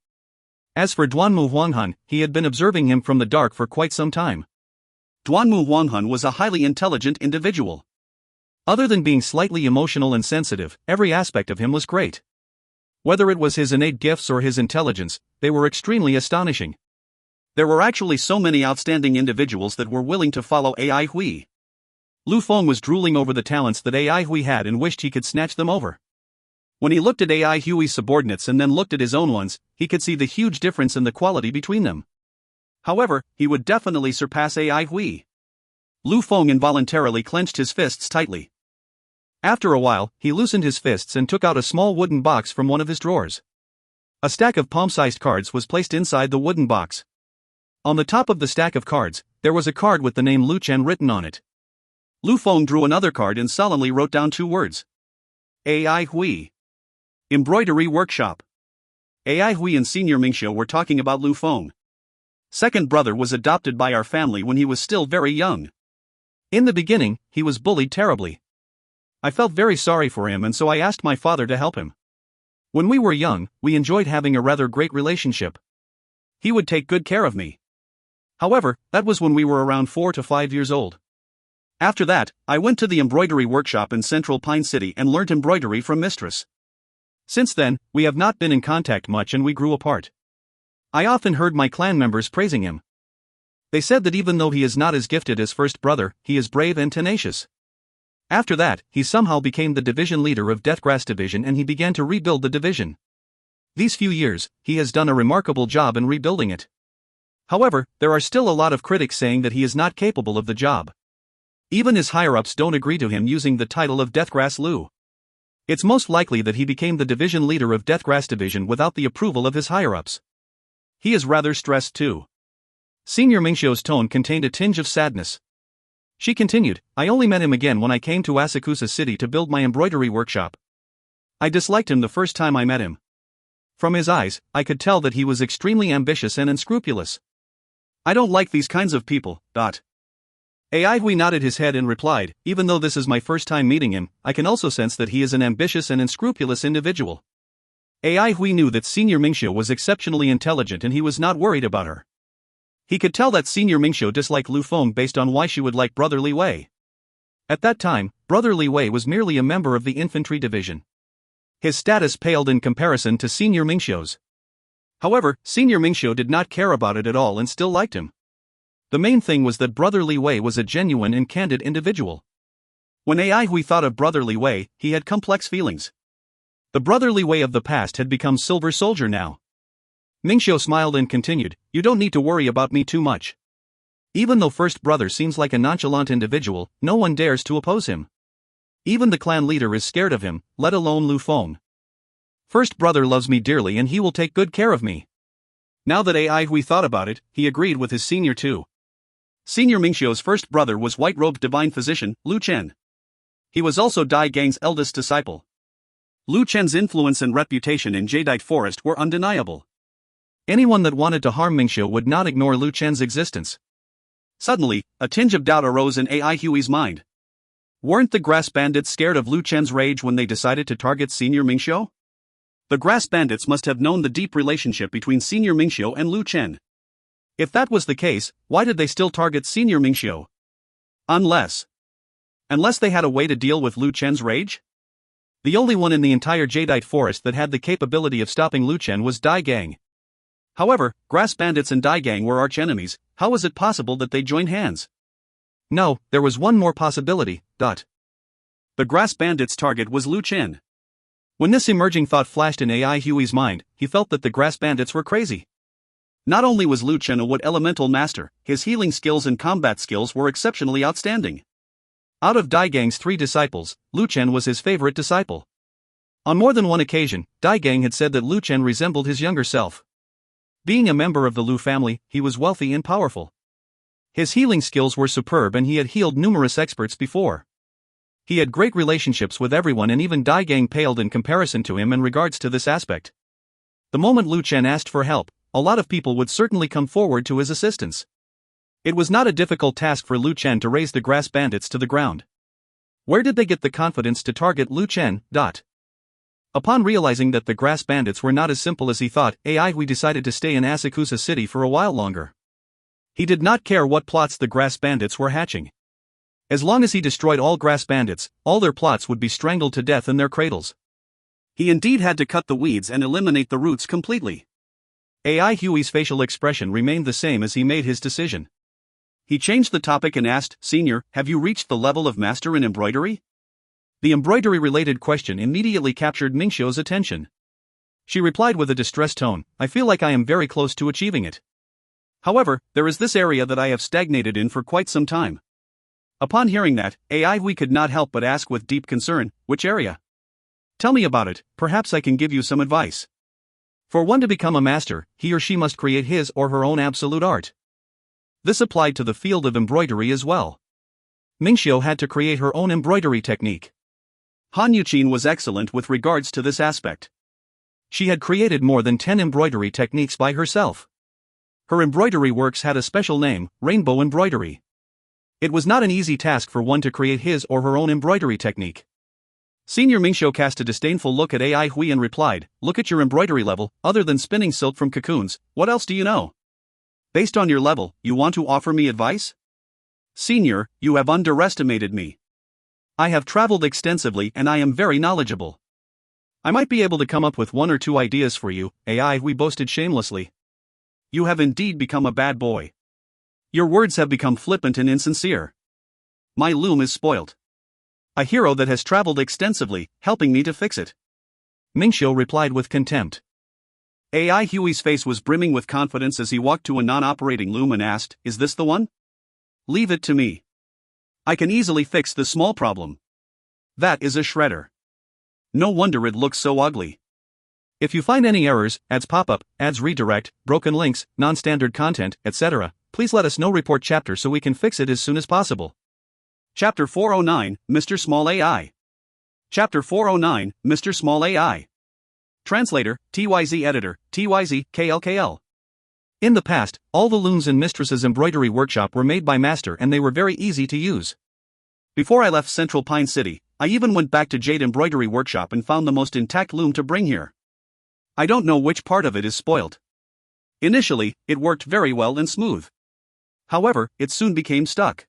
As for Duanmu Huanghan, he had been observing him from the dark for quite some time. Duanmu Huanghan was a highly intelligent individual. Other than being slightly emotional and sensitive, every aspect of him was great. Whether it was his innate gifts or his intelligence, they were extremely astonishing. There were actually so many outstanding individuals that were willing to follow AI Hui. Lu Feng was drooling over the talents that AI Hui had and wished he could snatch them over. When he looked at AI Hui's subordinates and then looked at his own ones, he could see the huge difference in the quality between them. However, he would definitely surpass AI Hui. Lu Feng involuntarily clenched his fists tightly. After a while, he loosened his fists and took out a small wooden box from one of his drawers. A stack of palm-sized cards was placed inside the wooden box. On the top of the stack of cards, there was a card with the name Lu Chen written on it. Lu Feng drew another card and solemnly wrote down 2 words. AI Hui. Embroidery Workshop. AI Hui and Senior Mingxiu were talking about Lu Feng. Second brother was adopted by our family when he was still very young. In the beginning, he was bullied terribly. I felt very sorry for him and so I asked my father to help him. When we were young, we enjoyed having a rather great relationship. He would take good care of me. However, that was when we were around 4 to 5 years old. After that, I went to the embroidery workshop in Central Pine City and learned embroidery from Mistress. Since then, we have not been in contact much and we grew apart. I often heard my clan members praising him. They said that even though he is not as gifted as first brother, he is brave and tenacious. After that, he somehow became the division leader of Deathgrass Division and he began to rebuild the division. These few years, he has done a remarkable job in rebuilding it. However, there are still a lot of critics saying that he is not capable of the job. Even his higher-ups don't agree to him using the title of Deathgrass Lu. It's most likely that he became the division leader of Deathgrass Division without the approval of his higher-ups. He is rather stressed too. Senior Mingxiu's tone contained a tinge of sadness. She continued, I only met him again when I came to Asakusa City to build my embroidery workshop. I disliked him the first time I met him. From his eyes, I could tell that he was extremely ambitious and unscrupulous. I don't like these kinds of people. AI Hui nodded his head and replied, even though this is my first time meeting him, I can also sense that he is an ambitious and unscrupulous individual. AI Hui knew that Senior Mingxiu was exceptionally intelligent and he was not worried about her. He could tell that Senior Mingxiu disliked Lu Feng based on why she would like Brother Li Wei. At that time, Brother Li Wei was merely a member of the infantry division. His status paled in comparison to Senior Mingxiu's. However, Senior Mingxiu did not care about it at all and still liked him. The main thing was that Brother Li Wei was a genuine and candid individual. When AI Hui thought of Brother Li Wei, he had complex feelings. The Brother Li Wei of the past had become Silver Soldier now. Mingxiu smiled and continued, you don't need to worry about me too much. Even though First Brother seems like a nonchalant individual, no one dares to oppose him. Even the clan leader is scared of him, let alone Lu Feng. First Brother loves me dearly and he will take good care of me. Now that AI Hui thought about it, he agreed with his senior too. Senior Mingxiu's first brother was white-robed divine physician, Lu Chen. He was also Dai Gang's eldest disciple. Lu Chen's influence and reputation in Jadeite Forest were undeniable. Anyone that wanted to harm Mingxiu would not ignore Lu Chen's existence. Suddenly, a tinge of doubt arose in AI Hui's mind. Weren't the grass bandits scared of Lu Chen's rage when they decided to target Senior Mingxiu? The grass bandits must have known the deep relationship between Senior Mingxiu and Lu Chen. If that was the case, why did they still target Senior Mingxiu? Unless they had a way to deal with Lu Chen's rage? The only one in the entire Jadeite Forest that had the capability of stopping Lu Chen was Dai Gang. However, grass bandits and Dai Gang were arch-enemies. How was it possible that they joined hands? No, there was one more possibility. The grass bandits' target was Lu Chen. When this emerging thought flashed in AI Hui's mind, he felt that the grass bandits were crazy. Not only was Lu Chen a wood elemental master, his healing skills and combat skills were exceptionally outstanding. Out of Dai Gang's 3 disciples, Lu Chen was his favorite disciple. On more than one occasion, Dai Gang had said that Lu Chen resembled his younger self. Being a member of the Lu family, he was wealthy and powerful. His healing skills were superb and he had healed numerous experts before. He had great relationships with everyone and even Dai Gang paled in comparison to him in regards to this aspect. The moment Lu Chen asked for help, a lot of people would certainly come forward to his assistance. It was not a difficult task for Lu Chen to raise the grass bandits to the ground. Where did they get the confidence to target Lu Chen? Upon realizing that the grass bandits were not as simple as he thought, Hui decided to stay in Asakusa City for a while longer. He did not care what plots the grass bandits were hatching. As long as he destroyed all grass bandits, all their plots would be strangled to death in their cradles. He indeed had to cut the weeds and eliminate the roots completely. Hui's facial expression remained the same as he made his decision. He changed the topic and asked, "Senior, have you reached the level of master in embroidery?" The embroidery-related question immediately captured Mingxiu's attention. She replied with a distressed tone, "I feel like I am very close to achieving it. However, there is this area that I have stagnated in for quite some time." Upon hearing that, Hui could not help but ask with deep concern, "Which area? Tell me about it, perhaps I can give you some advice." For one to become a master, he or she must create his or her own absolute art. This applied to the field of embroidery as well. Mingxiu had to create her own embroidery technique. Han Yuqin was excellent with regards to this aspect. She had created more than 10 embroidery techniques by herself. Her embroidery works had a special name, rainbow embroidery. It was not an easy task for one to create his or her own embroidery technique. Senior Mingxiu cast a disdainful look at Hui and replied, "Look at your embroidery level, other than spinning silk from cocoons, what else do you know? Based on your level, you want to offer me advice? Senior, you have underestimated me. I have traveled extensively and I am very knowledgeable. I might be able to come up with 1 or 2 ideas for you," Hui boasted shamelessly. "You have indeed become a bad boy. Your words have become flippant and insincere. My loom is spoilt. A hero that has traveled extensively, helping me to fix it." Mingxiu replied with contempt. Hui's face was brimming with confidence as he walked to a non-operating loom and asked, "Is this the one? Leave it to me. I can easily fix this small problem." "That is a shredder. No wonder it looks so ugly. If you find any errors, ads pop up, ads redirect, broken links, non-standard content, etc., please let us know. Report chapter so we can fix it as soon as possible." Chapter 409, Mr. Small AI. Chapter 409, Mr. Small AI. Translator, TYZ Editor, TYZ, KLKL. In the past, all the looms in Mistress's embroidery workshop were made by Master and they were very easy to use. Before I left Central Pine City, I even went back to Jade Embroidery Workshop and found the most intact loom to bring here. I don't know which part of it is spoiled. Initially, it worked very well and smooth. However, it soon became stuck.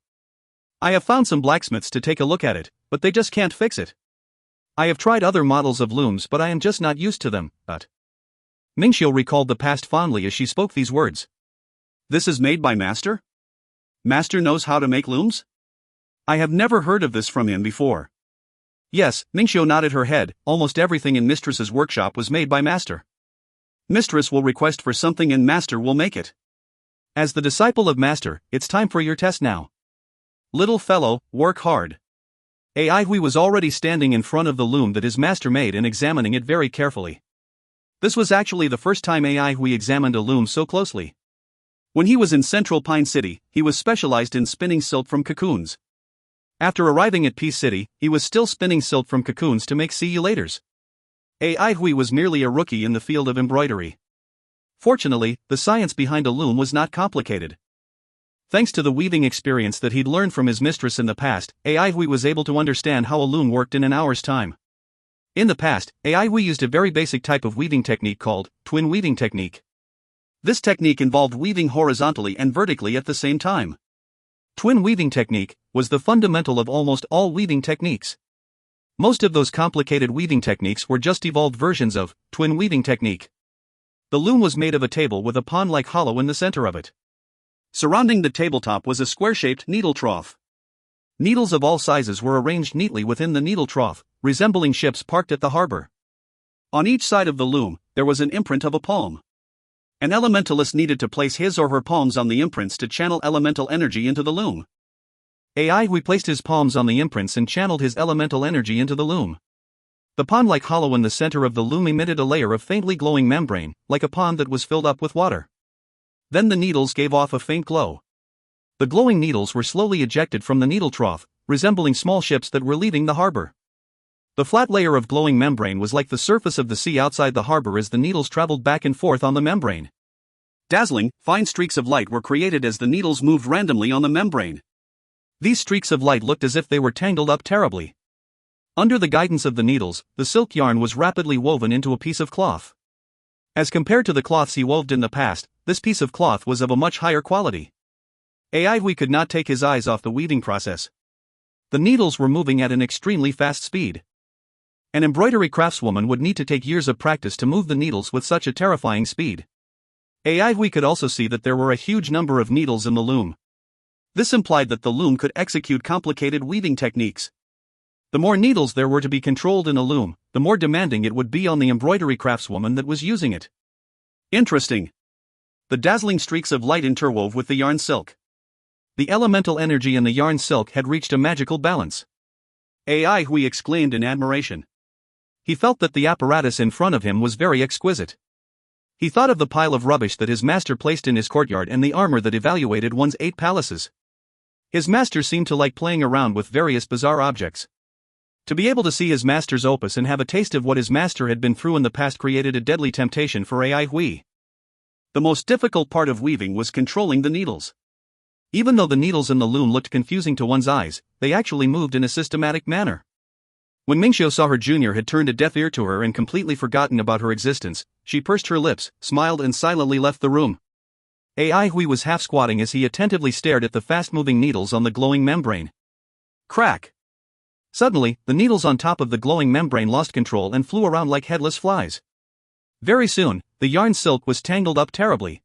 I have found some blacksmiths to take a look at it, but they just can't fix it. I have tried other models of looms but I am just not used to them, Mingxiu recalled the past fondly as she spoke these words. "This is made by Master? Master knows how to make looms? I have never heard of this from him before." Yes, Mingxiu nodded her head, almost everything in Mistress's workshop was made by Master. Mistress will request for something and Master will make it. As the disciple of Master, it's time for your test now. Little fellow, work hard. Hui was already standing in front of the loom that his master made and examining it very carefully. This was actually the first time Hui examined a loom so closely. When he was in Central Pine City, he was specialized in spinning silk from cocoons. After arriving at Peace City, he was still spinning silk from cocoons to make see you laters. Hui was merely a rookie in the field of embroidery. Fortunately, the science behind a loom was not complicated. Thanks to the weaving experience that he'd learned from his mistress in the past, Hui was able to understand how a loom worked in an hour's time. In the past, Hui used a very basic type of weaving technique called twin weaving technique. This technique involved weaving horizontally and vertically at the same time. Twin weaving technique was the fundamental of almost all weaving techniques. Most of those complicated weaving techniques were just evolved versions of twin weaving technique. The loom was made of a table with a pond-like hollow in the center of it. Surrounding the tabletop was a square-shaped needle trough. Needles of all sizes were arranged neatly within the needle trough, resembling ships parked at the harbor. On each side of the loom, there was an imprint of a palm. An elementalist needed to place his or her palms on the imprints to channel elemental energy into the loom. Hui placed his palms on the imprints and channeled his elemental energy into the loom. The pond-like hollow in the center of the loom emitted a layer of faintly glowing membrane, like a pond that was filled up with water. Then the needles gave off a faint glow. The glowing needles were slowly ejected from the needle trough, resembling small ships that were leaving the harbor. The flat layer of glowing membrane was like the surface of the sea outside the harbor as the needles traveled back and forth on the membrane. Dazzling, fine streaks of light were created as the needles moved randomly on the membrane. These streaks of light looked as if they were tangled up terribly. Under the guidance of the needles, the silk yarn was rapidly woven into a piece of cloth. As compared to the cloths he wove in the past, this piece of cloth was of a much higher quality. Aihui could not take his eyes off the weaving process. The needles were moving at an extremely fast speed. An embroidery craftswoman would need to take years of practice to move the needles with such a terrifying speed. Aihui could also see that there were a huge number of needles in the loom. This implied that the loom could execute complicated weaving techniques. The more needles there were to be controlled in a loom, the more demanding it would be on the embroidery craftswoman that was using it. Interesting. The dazzling streaks of light interwove with the yarn silk. The elemental energy in the yarn silk had reached a magical balance. Aihui exclaimed in admiration. He felt that the apparatus in front of him was very exquisite. He thought of the pile of rubbish that his master placed in his courtyard and the armor that evaluated one's 8 palaces. His master seemed to like playing around with various bizarre objects. To be able to see his master's opus and have a taste of what his master had been through in the past created a deadly temptation for Aihui. The most difficult part of weaving was controlling the needles. Even though the needles in the loom looked confusing to one's eyes, they actually moved in a systematic manner. When Mingxiu saw her junior had turned a deaf ear to her and completely forgotten about her existence, she pursed her lips, smiled and silently left the room. Aihui was half squatting as he attentively stared at the fast-moving needles on the glowing membrane. Crack! Suddenly, the needles on top of the glowing membrane lost control and flew around like headless flies. Very soon, the yarn silk was tangled up terribly.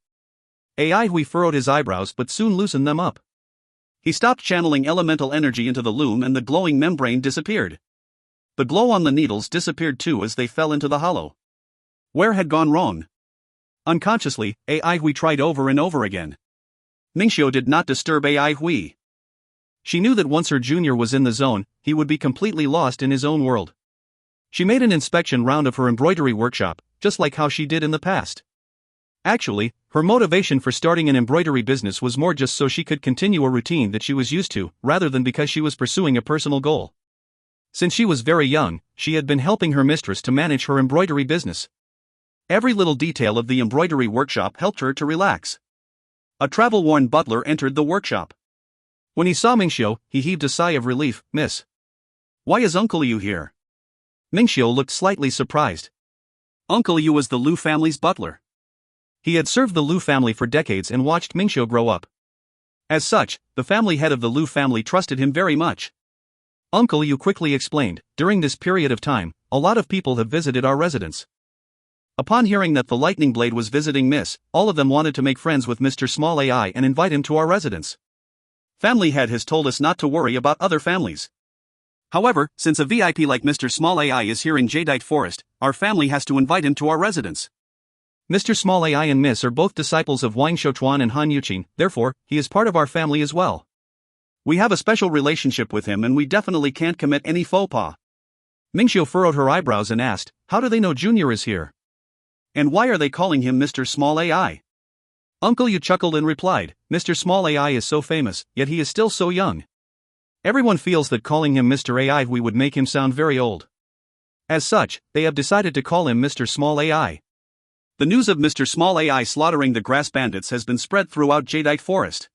Aihui furrowed his eyebrows but soon loosened them up. He stopped channeling elemental energy into the loom and the glowing membrane disappeared. The glow on the needles disappeared too as they fell into the hollow. Where had gone wrong? Unconsciously, Aihui tried over and over again. Mingxiu did not disturb Aihui. She knew that once her junior was in the zone, he would be completely lost in his own world. She made an inspection round of her embroidery workshop, just like how she did in the past. Actually, her motivation for starting an embroidery business was more just so she could continue a routine that she was used to, rather than because she was pursuing a personal goal. Since she was very young, she had been helping her mistress to manage her embroidery business. Every little detail of the embroidery workshop helped her to relax. A travel-worn butler entered the workshop. When he saw Mingxiu, he heaved a sigh of relief. "Miss, why is Uncle Yu here?" Mingxiu looked slightly surprised. Uncle Yu was the Lu family's butler. He had served the Lu family for decades and watched Mingxiu grow up. As such, the family head of the Lu family trusted him very much. Uncle Yu quickly explained, "During this period of time, a lot of people have visited our residence." Upon hearing that the lightning blade was visiting Miss, all of them wanted to make friends with Mr. Small AI and invite him to our residence. Family head has told us not to worry about other families. However, since a VIP like Mr. Small AI is here in Jadeite Forest, our family has to invite him to our residence. Mr. Small AI and Miss are both disciples of Wang Shouchuan and Han Yuqin, therefore, he is part of our family as well. We have a special relationship with him and we definitely can't commit any faux pas. Mingxiu furrowed her eyebrows and asked, "How do they know Junior is here? And why are they calling him Mr. Small AI?" Uncle Yu chuckled and replied, "Mr. Small AI is so famous, yet he is still so young. Everyone feels that calling him Mr. AI would make him sound very old. As such, they have decided to call him Mr. Small AI. The news of Mr. Small AI slaughtering the grass bandits has been spread throughout Jadeite Forest.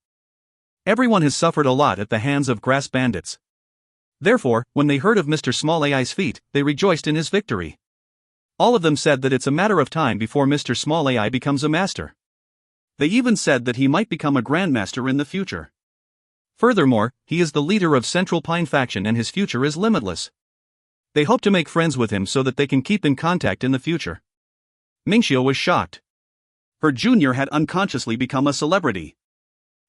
Everyone has suffered a lot at the hands of grass bandits. Therefore, when they heard of Mr. Small AI's feat, they rejoiced in his victory. All of them said that it's a matter of time before Mr. Small AI becomes a master. They even said that he might become a grandmaster in the future. Furthermore, he is the leader of Central Pine faction and his future is limitless. They hope to make friends with him so that they can keep in contact in the future." Mingxiu was shocked. Her junior had unconsciously become a celebrity.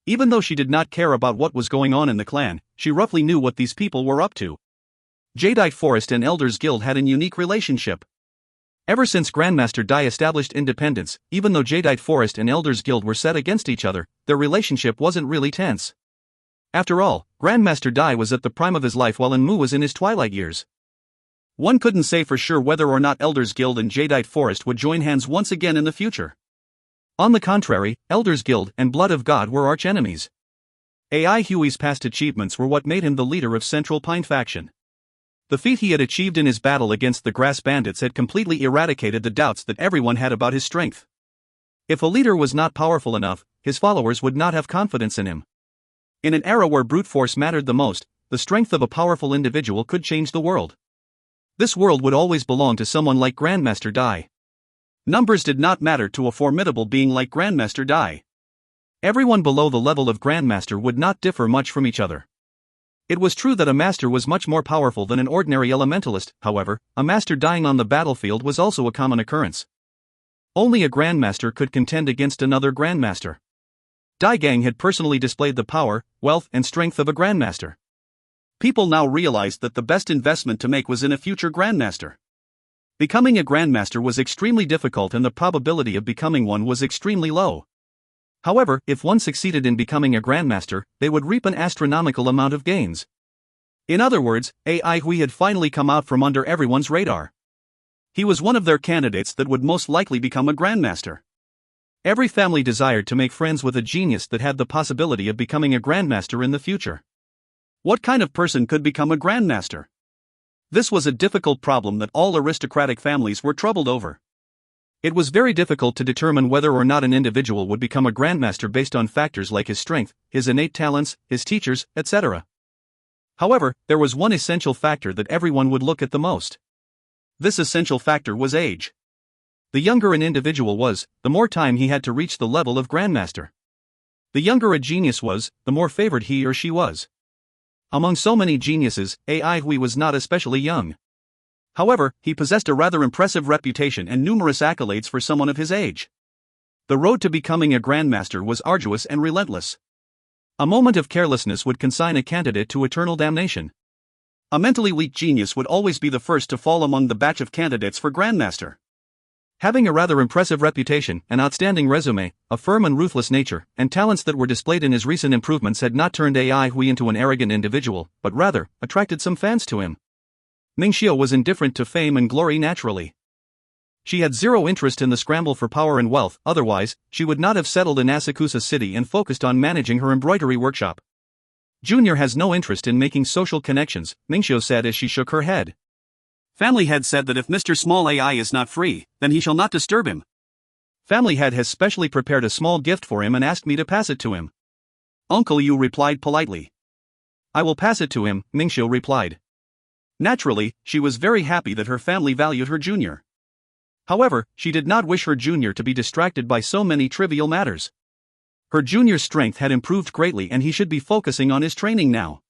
Even though she did not care about what was going on in the clan, she roughly knew what these people were up to. Jadeite Forest and Elders Guild had a unique relationship. Ever since Grandmaster Dai established independence, even though Jadeite Forest and Elders Guild were set against each other, their relationship wasn't really tense. After all, Grandmaster Dai was at the prime of his life while Enmu was in his twilight years. One couldn't say for sure whether or not Elders Guild and Jadeite Forest would join hands once again in the future. On the contrary, Elders Guild and Blood of God were arch-enemies. Aihui's past achievements were what made him the leader of Central Pine faction. The feat he had achieved in his battle against the grass bandits had completely eradicated the doubts that everyone had about his strength. If a leader was not powerful enough, his followers would not have confidence in him. In an era where brute force mattered the most, the strength of a powerful individual could change the world. This world would always belong to someone like Grandmaster Dai. Numbers did not matter to a formidable being like Grandmaster Dai. Everyone below the level of Grandmaster would not differ much from each other. It was true that a master was much more powerful than an ordinary elementalist, however, a master dying on the battlefield was also a common occurrence. Only a Grandmaster could contend against another Grandmaster. Dai Gang had personally displayed the power, wealth, and strength of a Grandmaster. People now realized that the best investment to make was in a future Grandmaster. Becoming a Grandmaster was extremely difficult and the probability of becoming one was extremely low. However, if one succeeded in becoming a Grandmaster, they would reap an astronomical amount of gains. In other words, AI Hui had finally come out from under everyone's radar. He was one of their candidates that would most likely become a Grandmaster. Every family desired to make friends with a genius that had the possibility of becoming a Grandmaster in the future. What kind of person could become a Grandmaster? This was a difficult problem that all aristocratic families were troubled over. It was very difficult to determine whether or not an individual would become a Grandmaster based on factors like his strength, his innate talents, his teachers, etc. However, there was one essential factor that everyone would look at the most. This essential factor was age. The younger an individual was, the more time he had to reach the level of Grandmaster. The younger a genius was, the more favored he or she was. Among so many geniuses, AI Hui was not especially young. However, he possessed a rather impressive reputation and numerous accolades for someone of his age. The road to becoming a Grandmaster was arduous and relentless. A moment of carelessness would consign a candidate to eternal damnation. A mentally weak genius would always be the first to fall among the batch of candidates for Grandmaster. Having a rather impressive reputation, an outstanding resume, a firm and ruthless nature, and talents that were displayed in his recent improvements had not turned AI Hui into an arrogant individual, but rather, attracted some fans to him. Mingxiu was indifferent to fame and glory naturally. She had zero interest in the scramble for power and wealth, otherwise, she would not have settled in Asakusa City and focused on managing her embroidery workshop. Junior has no interest in making social connections, Mingxiu said as she shook her head. Family Head said that if Mr. Small AI is not free, then he shall not disturb him. Family Head has specially prepared a small gift for him and asked me to pass it to him. Uncle Yu replied politely. I will pass it to him, Mingxiu replied. Naturally, she was very happy that her family valued her junior. However, she did not wish her junior to be distracted by so many trivial matters. Her junior's strength had improved greatly and he should be focusing on his training now.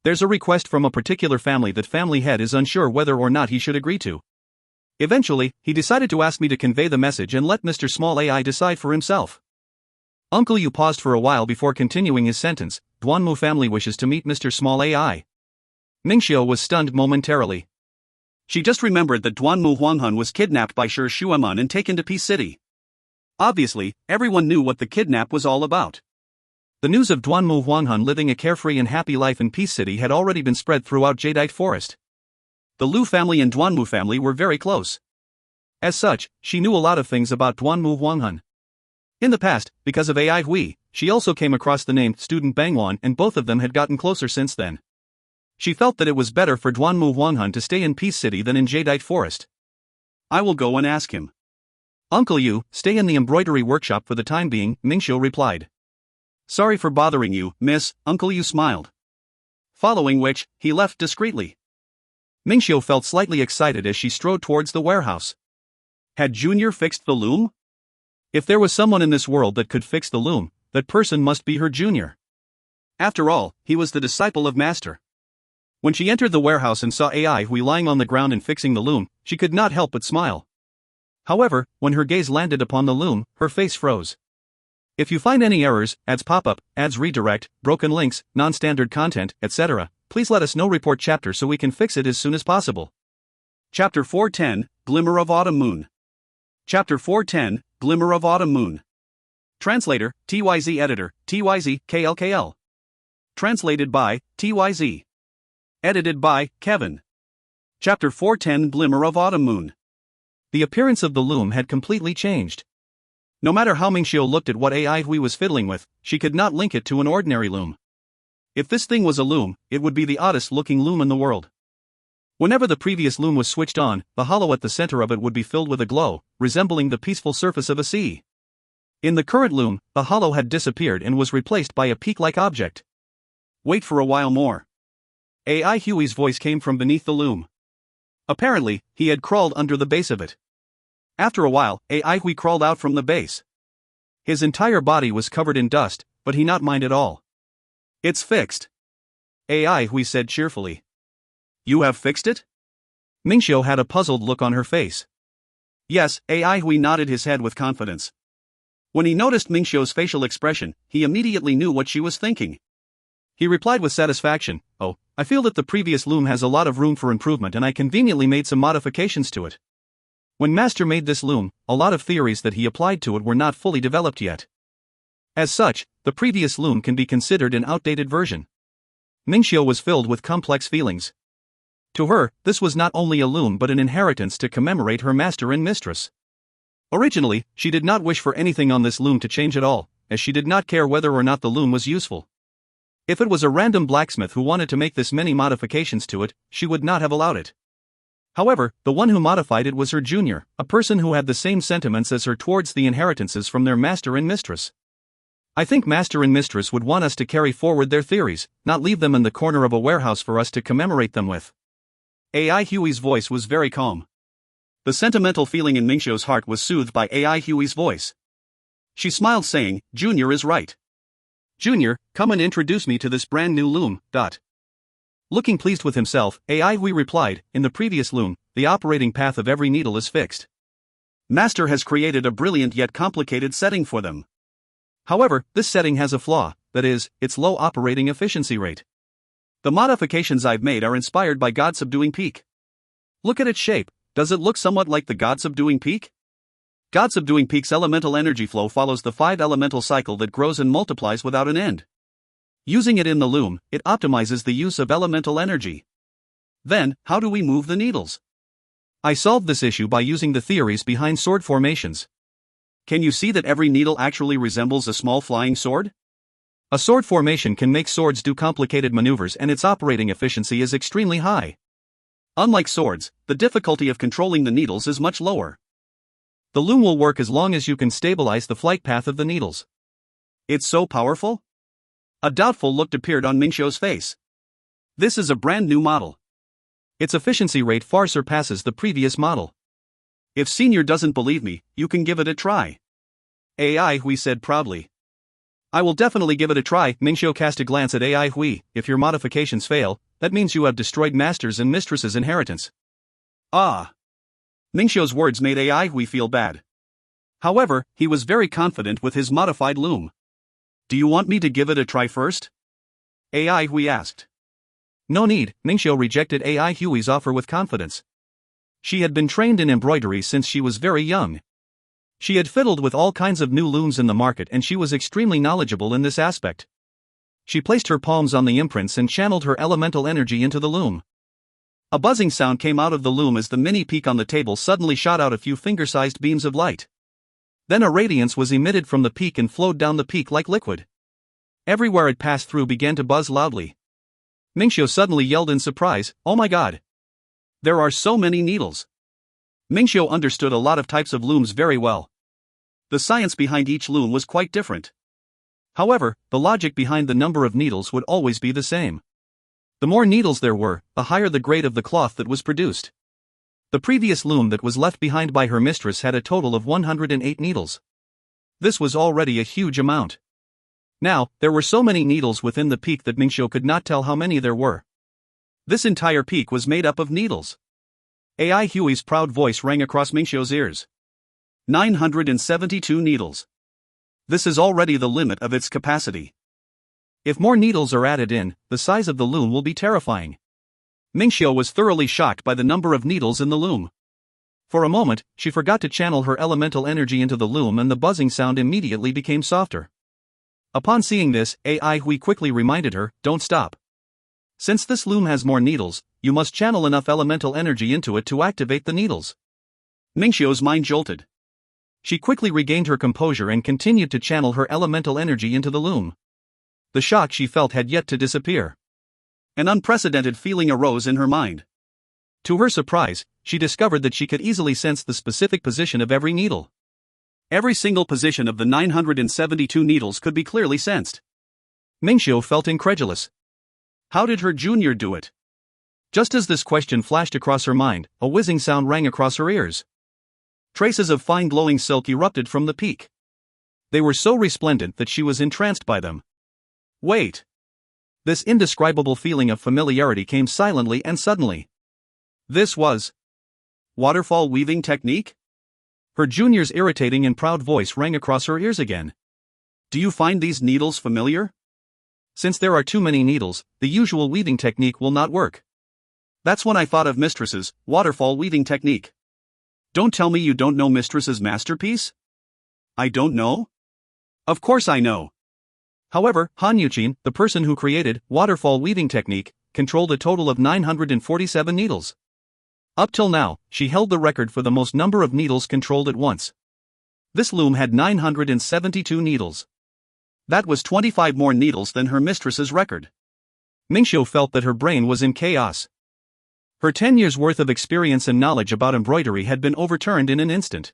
There's a request from a particular family that Family Head is unsure whether or not he should agree to. Eventually, he decided to ask me to convey the message and let Mr. Small AI decide for himself. Uncle Yu paused for a while before continuing his sentence. Duanmu family wishes to meet Mr. Small AI. Mingxiu was stunned momentarily. She just remembered that Duanmu Huanghun was kidnapped by Shi Shuaman and taken to Peace City. Obviously, everyone knew what the kidnap was all about. The news of Duanmu Huanghun living a carefree and happy life in Peace City had already been spread throughout Jadeite Forest. The Lu family and Duanmu family were very close. As such, she knew a lot of things about Duanmu Huanghun. In the past, because of AI Hui, she also came across the name student Bangwan and both of them had gotten closer since then. She felt that it was better for Duanmu Huanghun to stay in Peace City than in Jadeite Forest. I will go and ask him. Uncle Yu, stay in the embroidery workshop for the time being, Mingxiu replied. Sorry for bothering you, miss, Uncle Yu smiled. Following which, he left discreetly. Mingxiu felt slightly excited as she strode towards the warehouse. Had Junior fixed the loom? If there was someone in this world that could fix the loom, that person must be her Junior. After all, he was the disciple of Master. When she entered the warehouse and saw AI Hui lying on the ground and fixing the loom, she could not help but smile. However, when her gaze landed upon the loom, her face froze. If you find any errors, ads pop-up, ads redirect, broken links, non-standard content, etc., please let us know. Report chapter so we can fix it as soon as possible. Chapter 410, Glimmer of Autumn Moon. Chapter 410, Glimmer of Autumn Moon. Translator, TYZ Editor, TYZ, KLKL. Translated by, TYZ. Edited by, Kevin. Chapter 410, Glimmer of Autumn Moon. The appearance of the loom had completely changed. No matter how Mingxiu looked at what AI Hui was fiddling with, she could not link it to an ordinary loom. If this thing was a loom, it would be the oddest looking loom in the world. Whenever the previous loom was switched on, the hollow at the center of it would be filled with a glow, resembling the peaceful surface of a sea. In the current loom, the hollow had disappeared and was replaced by a peak-like object. Wait for a while more. AI Huey's voice came from beneath the loom. Apparently, he had crawled under the base of it. After a while, AI Huey crawled out from the base. His entire body was covered in dust, but he not mind at all. It's fixed. AI Huey said cheerfully. You have fixed it? Mingxiu had a puzzled look on her face. Yes, AI Huey nodded his head with confidence. When he noticed Mingxiu's facial expression, he immediately knew what she was thinking. He replied with satisfaction, "Oh, I feel that the previous loom has a lot of room for improvement and I conveniently made some modifications to it. When Master made this loom, a lot of theories that he applied to it were not fully developed yet. As such, the previous loom can be considered an outdated version." Mingxiu was filled with complex feelings. To her, this was not only a loom but an inheritance to commemorate her master and mistress. Originally, she did not wish for anything on this loom to change at all, as she did not care whether or not the loom was useful. If it was a random blacksmith who wanted to make this many modifications to it, she would not have allowed it. However, the one who modified it was her junior, a person who had the same sentiments as her towards the inheritances from their master and mistress. I think master and mistress would want us to carry forward their theories, not leave them in the corner of a warehouse for us to commemorate them with. AI Huey's voice was very calm. The sentimental feeling in Mingxiu's heart was soothed by AI Huey's voice. She smiled saying, Junior is right. Junior, come and introduce me to this brand new loom. Looking pleased with himself, AI Hui replied, in the previous loom, the operating path of every needle is fixed. Master has created a brilliant yet complicated setting for them. However, this setting has a flaw, that is, its low operating efficiency rate. The modifications I've made are inspired by God-subduing peak. Look at its shape, does it look somewhat like the God-subduing peak? God-subduing peak's elemental energy flow follows the 5-elemental cycle that grows and multiplies without an end. Using it in the loom, it optimizes the use of elemental energy. Then, how do we move the needles? I solved this issue by using the theories behind sword formations. Can you see that every needle actually resembles a small flying sword? A sword formation can make swords do complicated maneuvers and its operating efficiency is extremely high. Unlike swords, the difficulty of controlling the needles is much lower. The loom will work as long as you can stabilize the flight path of the needles. It's so powerful? A doubtful look appeared on Mingxiu's face. This is a brand new model. Its efficiency rate far surpasses the previous model. If Senior doesn't believe me, you can give it a try. AI Hui said proudly. I will definitely give it a try. Mingxiu cast a glance at AI Hui. If your modifications fail, that means you have destroyed Master's and Mistress's inheritance. Ah. Mingxiu's words made AI Hui feel bad. However, he was very confident with his modified loom. Do you want me to give it a try first? AI Hui asked. No need, Mingxiu rejected AI Hui's offer with confidence. She had been trained in embroidery since she was very young. She had fiddled with all kinds of new looms in the market and she was extremely knowledgeable in this aspect. She placed her palms on the imprints and channeled her elemental energy into the loom. A buzzing sound came out of the loom as the mini peak on the table suddenly shot out a few finger-sized beams of light. Then a radiance was emitted from the peak and flowed down the peak like liquid. Everywhere it passed through began to buzz loudly. Mingxiu suddenly yelled in surprise, "Oh my god! There are so many needles!" Mingxiu understood a lot of types of looms very well. The science behind each loom was quite different. However, the logic behind the number of needles would always be the same. The more needles there were, the higher the grade of the cloth that was produced. The previous loom that was left behind by her mistress had a total of 108 needles. This was already a huge amount. Now, there were so many needles within the peak that Mingxiu could not tell how many there were. This entire peak was made up of needles. AI Hui's proud voice rang across Mingxiu's ears. 972 needles. This is already the limit of its capacity. If more needles are added in, the size of the loom will be terrifying. Mingxiu was thoroughly shocked by the number of needles in the loom. For a moment, she forgot to channel her elemental energy into the loom and the buzzing sound immediately became softer. Upon seeing this, AI Hui quickly reminded her, don't stop. Since this loom has more needles, you must channel enough elemental energy into it to activate the needles. Mingxiu's mind jolted. She quickly regained her composure and continued to channel her elemental energy into the loom. The shock she felt had yet to disappear. An unprecedented feeling arose in her mind. To her surprise, she discovered that she could easily sense the specific position of every needle. Every single position of the 972 needles could be clearly sensed. Mingxiu felt incredulous. How did her junior do it? Just as this question flashed across her mind, a whizzing sound rang across her ears. Traces of fine glowing silk erupted from the peak. They were so resplendent that she was entranced by them. Wait! This indescribable feeling of familiarity came silently and suddenly. This was waterfall weaving technique? Her junior's irritating and proud voice rang across her ears again. Do you find these needles familiar? Since there are too many needles, the usual weaving technique will not work. That's when I thought of Mistress's waterfall weaving technique. Don't tell me you don't know Mistress's masterpiece? I don't know? Of course I know. However, Han Yuqin, the person who created waterfall weaving technique, controlled a total of 947 needles. Up till now, she held the record for the most number of needles controlled at once. This loom had 972 needles. That was 25 more needles than her mistress's record. Mingxiu felt that her brain was in chaos. Her 10 years' worth of experience and knowledge about embroidery had been overturned in an instant.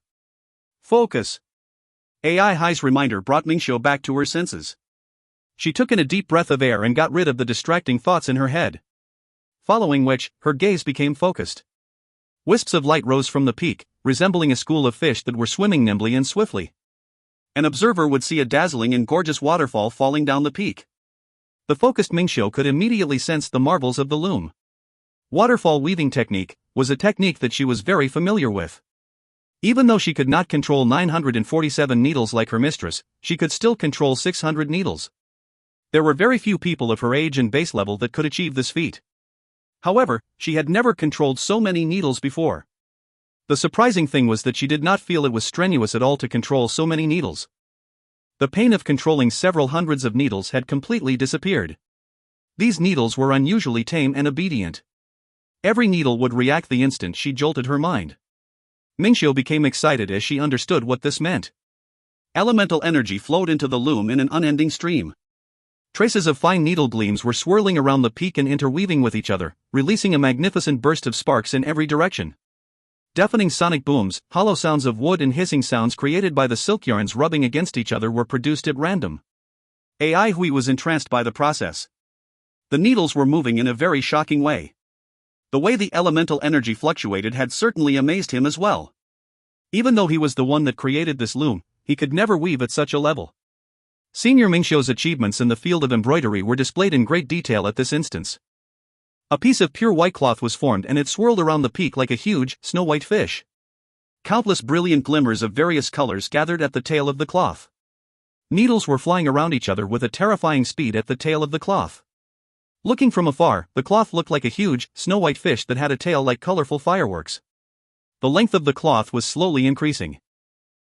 Focus. AI High's reminder brought Mingxiu back to her senses. She took in a deep breath of air and got rid of the distracting thoughts in her head. Following which, her gaze became focused. Wisps of light rose from the peak, resembling a school of fish that were swimming nimbly and swiftly. An observer would see a dazzling and gorgeous waterfall falling down the peak. The focused Mingxiu could immediately sense the marvels of the loom. Waterfall weaving technique was a technique that she was very familiar with. Even though she could not control 947 needles like her mistress, she could still control 600 needles. There were very few people of her age and base level that could achieve this feat. However, she had never controlled so many needles before. The surprising thing was that she did not feel it was strenuous at all to control so many needles. The pain of controlling several hundreds of needles had completely disappeared. These needles were unusually tame and obedient. Every needle would react the instant she jolted her mind. Mingxiu became excited as she understood what this meant. Elemental energy flowed into the loom in an unending stream. Traces of fine needle gleams were swirling around the peak and interweaving with each other, releasing a magnificent burst of sparks in every direction. Deafening sonic booms, hollow sounds of wood and hissing sounds created by the silk yarns rubbing against each other were produced at random. AI Hui was entranced by the process. The needles were moving in a very shocking way. The way the elemental energy fluctuated had certainly amazed him as well. Even though he was the one that created this loom, he could never weave at such a level. Senior Mingxiu's achievements in the field of embroidery were displayed in great detail at this instance. A piece of pure white cloth was formed and it swirled around the peak like a huge, snow-white fish. Countless brilliant glimmers of various colors gathered at the tail of the cloth. Needles were flying around each other with a terrifying speed at the tail of the cloth. Looking from afar, the cloth looked like a huge, snow-white fish that had a tail like colorful fireworks. The length of the cloth was slowly increasing.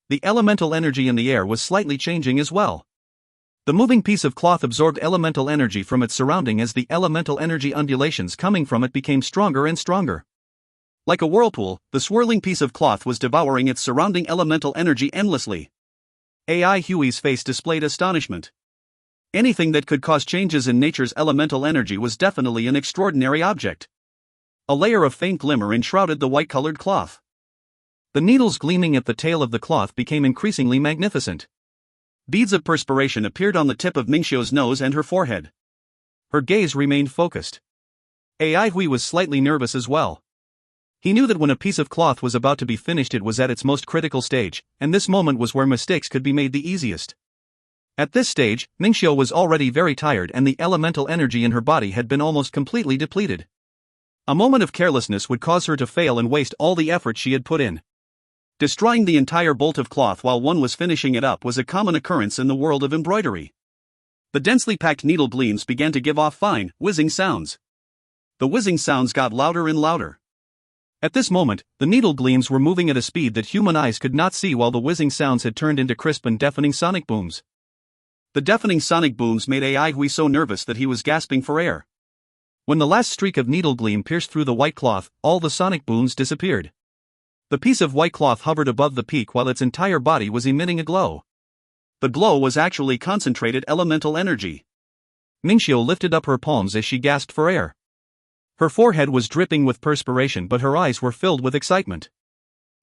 The elemental energy in the air was slightly changing as well. The moving piece of cloth absorbed elemental energy from its surrounding as the elemental energy undulations coming from it became stronger and stronger. Like a whirlpool, the swirling piece of cloth was devouring its surrounding elemental energy endlessly. AI Hui's face displayed astonishment. Anything that could cause changes in nature's elemental energy was definitely an extraordinary object. A layer of faint glimmer enshrouded the white-colored cloth. The needles gleaming at the tail of the cloth became increasingly magnificent. Beads of perspiration appeared on the tip of Mingxiu's nose and her forehead. Her gaze remained focused. AI Hui was slightly nervous as well. He knew that when a piece of cloth was about to be finished it was at its most critical stage, and this moment was where mistakes could be made the easiest. At this stage, Mingxiu was already very tired and the elemental energy in her body had been almost completely depleted. A moment of carelessness would cause her to fail and waste all the effort she had put in. Destroying the entire bolt of cloth while one was finishing it up was a common occurrence in the world of embroidery. The densely packed needle gleams began to give off fine, whizzing sounds. The whizzing sounds got louder and louder. At this moment, the needle gleams were moving at a speed that human eyes could not see while the whizzing sounds had turned into crisp and deafening sonic booms. The deafening sonic booms made AI Hui so nervous that he was gasping for air. When the last streak of needle gleam pierced through the white cloth, all the sonic booms disappeared. The piece of white cloth hovered above the peak while its entire body was emitting a glow. The glow was actually concentrated elemental energy. Mingxiu lifted up her palms as she gasped for air. Her forehead was dripping with perspiration, but her eyes were filled with excitement.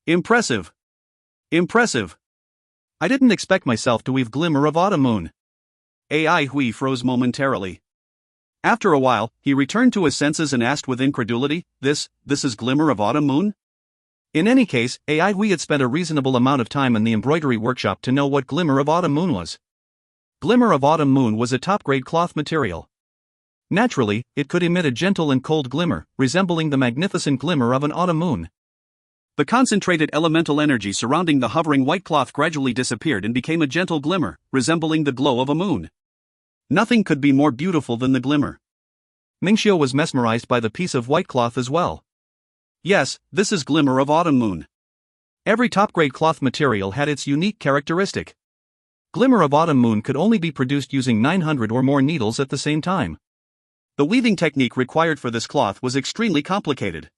Impressive! Impressive! I didn't expect myself to weave Glimmer of Autumn Moon. AI Hui froze momentarily. After a while, he returned to his senses and asked with incredulity, This is Glimmer of Autumn Moon? In any case, AI Hui had spent a reasonable amount of time in the embroidery workshop to know what Glimmer of Autumn Moon was. Glimmer of Autumn Moon was a top-grade cloth material. Naturally, it could emit a gentle and cold glimmer, resembling the magnificent glimmer of an autumn moon. The concentrated elemental energy surrounding the hovering white cloth gradually disappeared and became a gentle glimmer, resembling the glow of a moon. Nothing could be more beautiful than the glimmer. Mingxiu was mesmerized by the piece of white cloth as well. Yes, this is Glimmer of Autumn Moon. Every top-grade cloth material had its unique characteristic. Glimmer of Autumn Moon could only be produced using 900 or more needles at the same time. The weaving technique required for this cloth was extremely complicated.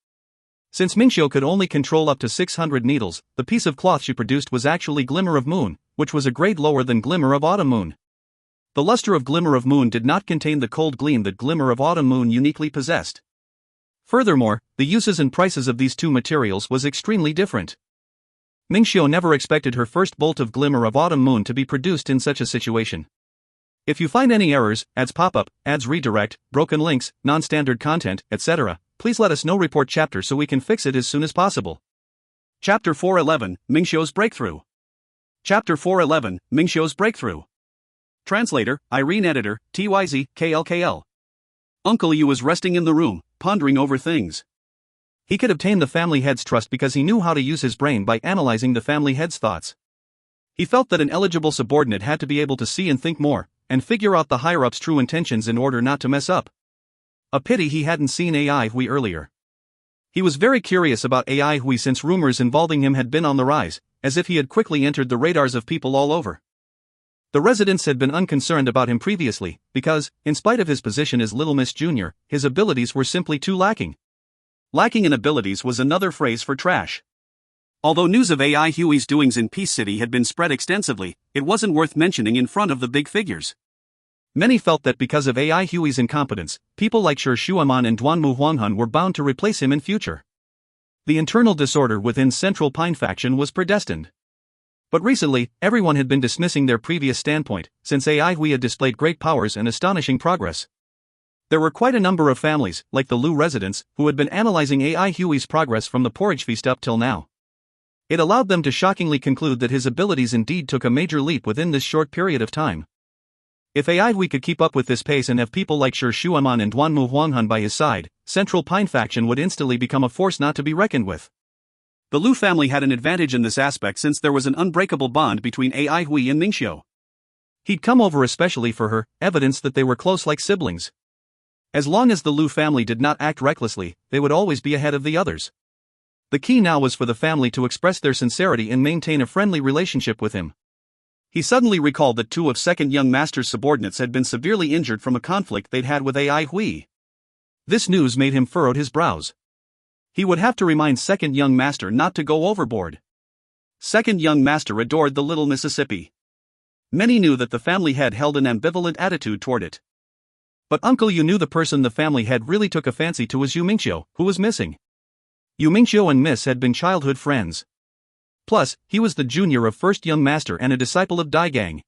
Since Mingxiu could only control up to 600 needles, the piece of cloth she produced was actually Glimmer of Moon, which was a grade lower than Glimmer of Autumn Moon. The luster of Glimmer of Moon did not contain the cold gleam that Glimmer of Autumn Moon uniquely possessed. Furthermore, the uses and prices of these two materials was extremely different. Mingxiu never expected her first bolt of Glimmer of Autumn Moon to be produced in such a situation. If you find any errors, ads pop-up, ads redirect, broken links, non-standard content, etc., please let us know. Report chapter so we can fix it as soon as possible. Chapter 411, Mingxiu's Breakthrough. Chapter 411, Mingxiu's Breakthrough. Translator, Irene. Editor, TYZ, KLKL. Uncle Yu was resting in the room, pondering over things. He could obtain the family head's trust because he knew how to use his brain by analyzing the family head's thoughts. He felt that an eligible subordinate had to be able to see and think more, and figure out the higher-up's true intentions in order not to mess up. A pity he hadn't seen AI Hui earlier. He was very curious about AI Hui since rumors involving him had been on the rise, as if he had quickly entered the radars of people all over. The residents had been unconcerned about him previously, because, in spite of his position as Little Miss Jr., his abilities were simply too lacking. Lacking in abilities was another phrase for trash. Although news of AI Hui's doings in Peace City had been spread extensively, it wasn't worth mentioning in front of the big figures. Many felt that because of AI Hui's incompetence, people like Shi Shuaman and Duanmu Huanghan were bound to replace him in future. The internal disorder within Central Pine faction was predestined. But recently, everyone had been dismissing their previous standpoint, since AI Hui had displayed great powers and astonishing progress. There were quite a number of families, like the Lu residents, who had been analyzing AI Hui's progress from the porridge feast up till now. It allowed them to shockingly conclude that his abilities indeed took a major leap within this short period of time. If AI Hui could keep up with this pace and have people like Shi Shuaman and Duanmu Huanghan by his side, Central Pine faction would instantly become a force not to be reckoned with. The Lu family had an advantage in this aspect since there was an unbreakable bond between AI Hui and Mingxiu. He'd come over especially for her, evidence that they were close like siblings. As long as the Lu family did not act recklessly, they would always be ahead of the others. The key now was for the family to express their sincerity and maintain a friendly relationship with him. He suddenly recalled that two of Second Young Master's subordinates had been severely injured from a conflict they'd had with AI Hui. This news made him furrow his brows. He would have to remind Second Young Master not to go overboard. Second Young Master adored the Little Mississippi. Many knew that the family head held an ambivalent attitude toward it. But Uncle Yu knew the person the family head really took a fancy to was Yu Mingxiu, who was missing. Yu Mingxiu and Miss had been childhood friends. Plus, he was the junior of First Young Master and a disciple of Dai Gang.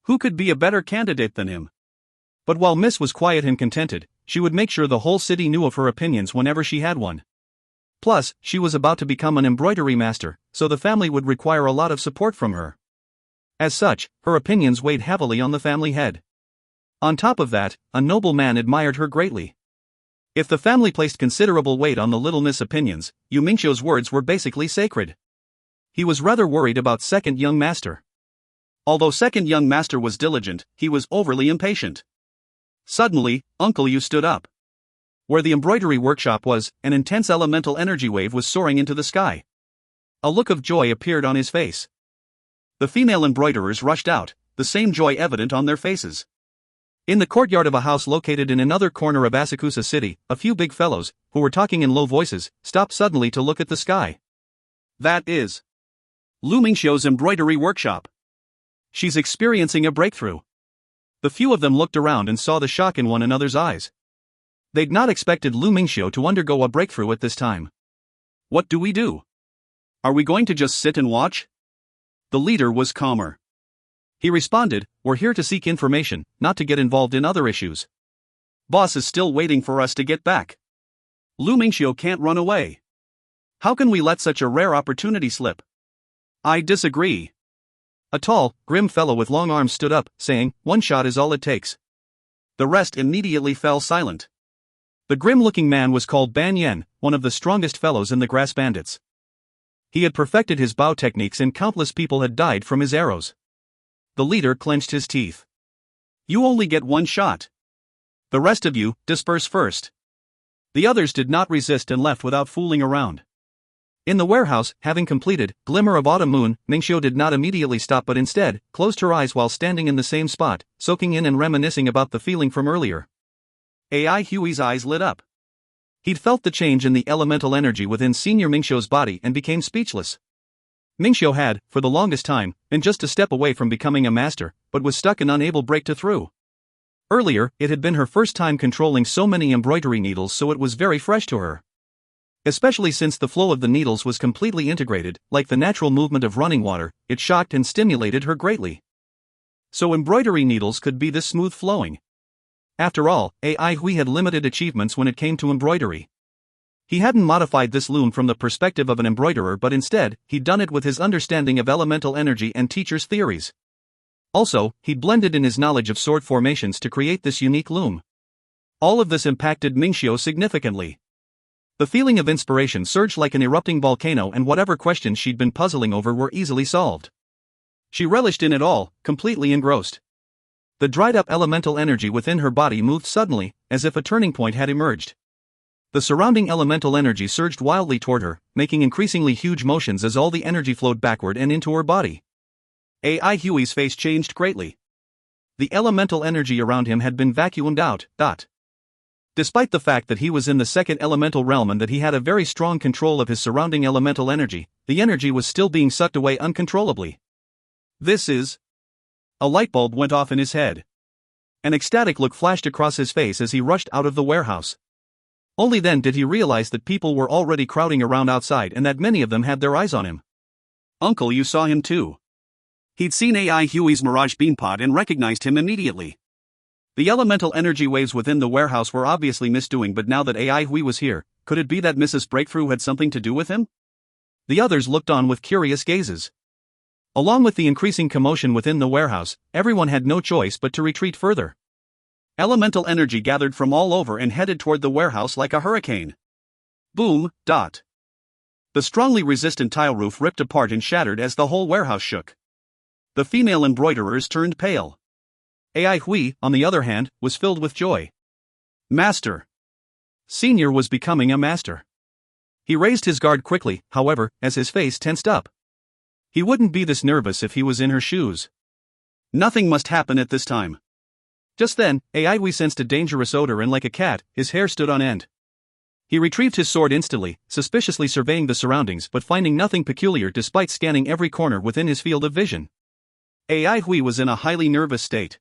Who could be a better candidate than him? But while Miss was quiet and contented, she would make sure the whole city knew of her opinions whenever she had one. Plus, she was about to become an embroidery master, so the family would require a lot of support from her. As such, her opinions weighed heavily on the family head. On top of that, a noble man admired her greatly. If the family placed considerable weight on the Little Miss' opinions, Yu Mingxiu's words were basically sacred. He was rather worried about Second Young Master. Although Second Young Master was diligent, he was overly impatient. Suddenly, Uncle Yu stood up. Where the embroidery workshop was, an intense elemental energy wave was soaring into the sky. A look of joy appeared on his face. The female embroiderers rushed out, the same joy evident on their faces. In the courtyard of a house located in another corner of Asakusa City, a few big fellows, who were talking in low voices, stopped suddenly to look at the sky. That is Lu Mingxiu's embroidery workshop. She's experiencing a breakthrough. The few of them looked around and saw the shock in one another's eyes. They'd not expected Lu Mingxiu to undergo a breakthrough at this time. What do we do? Are we going to just sit and watch? The leader was calmer. He responded, "We're here to seek information, not to get involved in other issues. Boss is still waiting for us to get back. Lu Mingxiu can't run away. How can we let such a rare opportunity slip?" "I disagree." A tall, grim fellow with long arms stood up, saying, "One shot is all it takes." The rest immediately fell silent. The grim-looking man was called Ban Yen, one of the strongest fellows in the Grass Bandits. He had perfected his bow techniques and countless people had died from his arrows. The leader clenched his teeth. "You only get one shot. The rest of you, disperse first." The others did not resist and left without fooling around. In the warehouse, having completed Glimmer of Autumn Moon, Mingxiu did not immediately stop but instead closed her eyes while standing in the same spot, soaking in and reminiscing about the feeling from earlier. AI Huey's eyes lit up. He'd felt the change in the elemental energy within Senior Mingxiu's body and became speechless. Mingxiu had, for the longest time, been just a step away from becoming a master, but was stuck and unable to break through. Earlier, it had been her first time controlling so many embroidery needles, so it was very fresh to her. Especially since the flow of the needles was completely integrated, like the natural movement of running water, it shocked and stimulated her greatly. So embroidery needles could be this smooth flowing. After all, AI Hui had limited achievements when it came to embroidery. He hadn't modified this loom from the perspective of an embroiderer, but instead, he'd done it with his understanding of elemental energy and teacher's theories. Also, he'd blended in his knowledge of sword formations to create this unique loom. All of this impacted Mingxiu significantly. The feeling of inspiration surged like an erupting volcano, and whatever questions she'd been puzzling over were easily solved. She relished in it all, completely engrossed. The dried-up elemental energy within her body moved suddenly, as if a turning point had emerged. The surrounding elemental energy surged wildly toward her, making increasingly huge motions as all the energy flowed backward and into her body. AI Huey's face changed greatly. The elemental energy around him had been vacuumed out. Despite the fact that he was in the second elemental realm and that he had a very strong control of his surrounding elemental energy, the energy was still being sucked away uncontrollably. This is... A light bulb went off in his head. An ecstatic look flashed across his face as he rushed out of the warehouse. Only then did he realize that people were already crowding around outside and that many of them had their eyes on him. "Uncle, you saw him too." He'd seen AI Huey's Mirage Beanpot and recognized him immediately. The elemental energy waves within the warehouse were obviously misdoing, but now that AI Hui was here, could it be that Mrs. Breakthrough had something to do with him? The others looked on with curious gazes. Along with the increasing commotion within the warehouse, everyone had no choice but to retreat further. Elemental energy gathered from all over and headed toward the warehouse like a hurricane. Boom. The strongly resistant tile roof ripped apart and shattered as the whole warehouse shook. The female embroiderers turned pale. AI Hui, on the other hand, was filled with joy. Master! Senior was becoming a master. He raised his guard quickly, however, as his face tensed up. He wouldn't be this nervous if he was in her shoes. Nothing must happen at this time. Just then, AI Hui sensed a dangerous odor and like a cat, his hair stood on end. He retrieved his sword instantly, suspiciously surveying the surroundings but finding nothing peculiar despite scanning every corner within his field of vision. AI Hui was in a highly nervous state.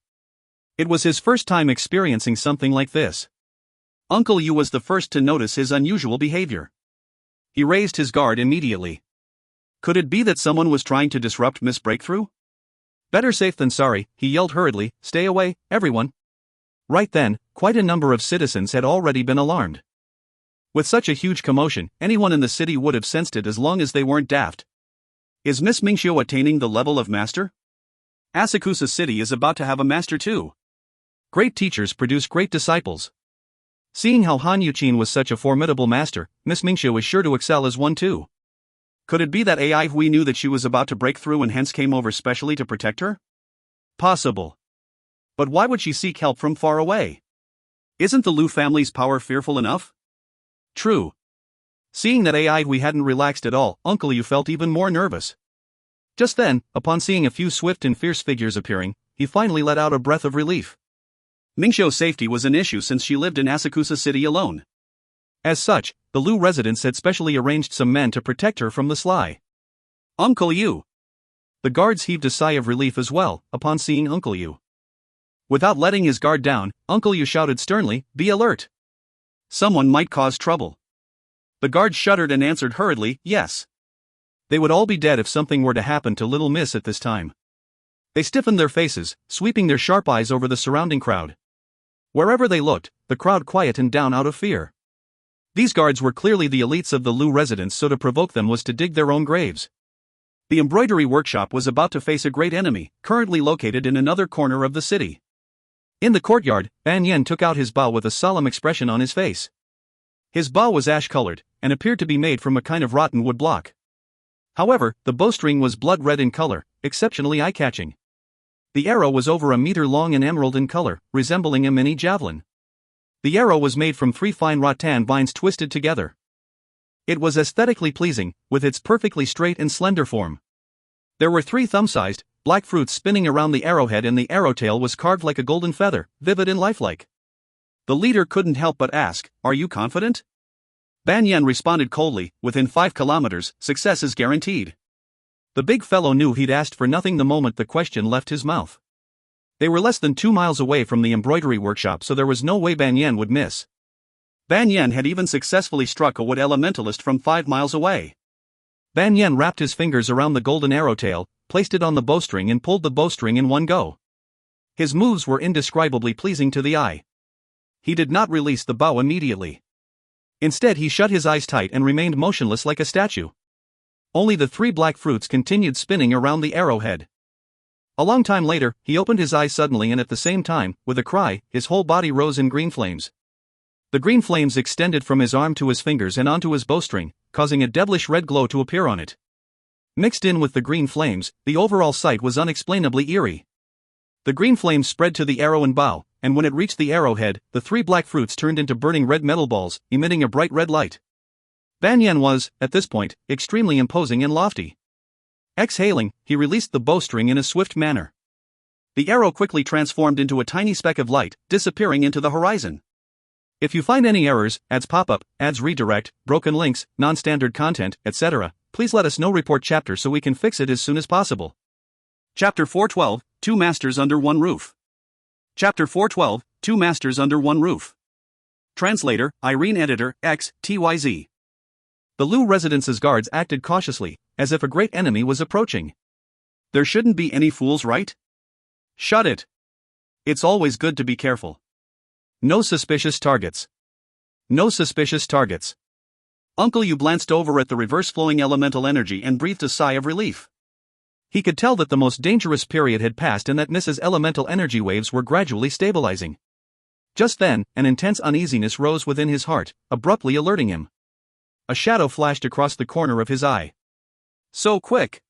It was his first time experiencing something like this. Uncle Yu was the first to notice his unusual behavior. He raised his guard immediately. Could it be that someone was trying to disrupt Miss Breakthrough? Better safe than sorry, he yelled hurriedly, "Stay away, everyone." Right then, quite a number of citizens had already been alarmed. With such a huge commotion, anyone in the city would have sensed it as long as they weren't daft. Is Miss Mingxiu attaining the level of master? Asakusa City is about to have a master too. Great teachers produce great disciples. Seeing how Han Yuqin was such a formidable master, Miss Mingxiu is sure to excel as one too. Could it be that AI Hui knew that she was about to break through and hence came over specially to protect her? Possible. But why would she seek help from far away? Isn't the Lu family's power fearful enough? True. Seeing that AI Hui hadn't relaxed at all, Uncle Yu felt even more nervous. Just then, upon seeing a few swift and fierce figures appearing, he finally let out a breath of relief. Mingxiu's safety was an issue since she lived in Asakusa City alone. As such, the Lu residents had specially arranged some men to protect her from the sly. Uncle Yu! The guards heaved a sigh of relief as well, upon seeing Uncle Yu. Without letting his guard down, Uncle Yu shouted sternly, "Be alert! Someone might cause trouble. The guards shuddered and answered hurriedly, yes. They would all be dead if something were to happen to little Miss at this time. They stiffened their faces, sweeping their sharp eyes over the surrounding crowd. Wherever they looked, the crowd quietened down out of fear. These guards were clearly the elites of the Lu residence, so to provoke them was to dig their own graves. The embroidery workshop was about to face a great enemy, currently located in another corner of the city. In the courtyard, Ban Yen took out his bow with a solemn expression on his face. His bow was ash-colored, and appeared to be made from a kind of rotten wood block. However, the bowstring was blood-red in color, exceptionally eye-catching. The arrow was over a meter long and emerald in color, resembling a mini javelin. The arrow was made from 3 fine rattan vines twisted together. It was aesthetically pleasing, with its perfectly straight and slender form. There were 3 thumb-sized, black fruits spinning around the arrowhead, and the arrow tail was carved like a golden feather, vivid and lifelike. The leader couldn't help but ask, "Are you confident?" Ban Yen responded coldly, "Within 5 kilometers, success is guaranteed." The big fellow knew he'd asked for nothing the moment the question left his mouth. They were less than 2 miles away from the embroidery workshop, so there was no way Ban Yen would miss. Ban Yen had even successfully struck a wood elementalist from 5 miles away. Ban Yen wrapped his fingers around the golden arrow tail, placed it on the bowstring and pulled the bowstring in one go. His moves were indescribably pleasing to the eye. He did not release the bow immediately. Instead, he shut his eyes tight and remained motionless like a statue. Only the 3 black fruits continued spinning around the arrowhead. A long time later, he opened his eyes suddenly, and at the same time, with a cry, his whole body rose in green flames. The green flames extended from his arm to his fingers and onto his bowstring, causing a devilish red glow to appear on it. Mixed in with the green flames, the overall sight was unexplainably eerie. The green flames spread to the arrow and bow, and when it reached the arrowhead, the 3 black fruits turned into burning red metal balls, emitting a bright red light. Ban Yen was, at this point, extremely imposing and lofty. Exhaling, he released the bowstring in a swift manner. The arrow quickly transformed into a tiny speck of light, disappearing into the horizon. If you find any errors, ads pop up, ads redirect, broken links, non-standard content, etc., please let us know. Report chapter so we can fix it as soon as possible. Chapter 412, 2 Masters Under One Roof. Chapter 412, 2 Masters Under One Roof. Translator, Irene. Editor, X, TYZ. The Lu residence's guards acted cautiously, as if a great enemy was approaching. There shouldn't be any fools, right? Shut it. It's always good to be careful. No suspicious targets. No suspicious targets. Uncle Yu glanced over at the reverse-flowing elemental energy and breathed a sigh of relief. He could tell that the most dangerous period had passed and that Mrs. Elemental energy waves were gradually stabilizing. Just then, an intense uneasiness rose within his heart, abruptly alerting him. A shadow flashed across the corner of his eye. So quick.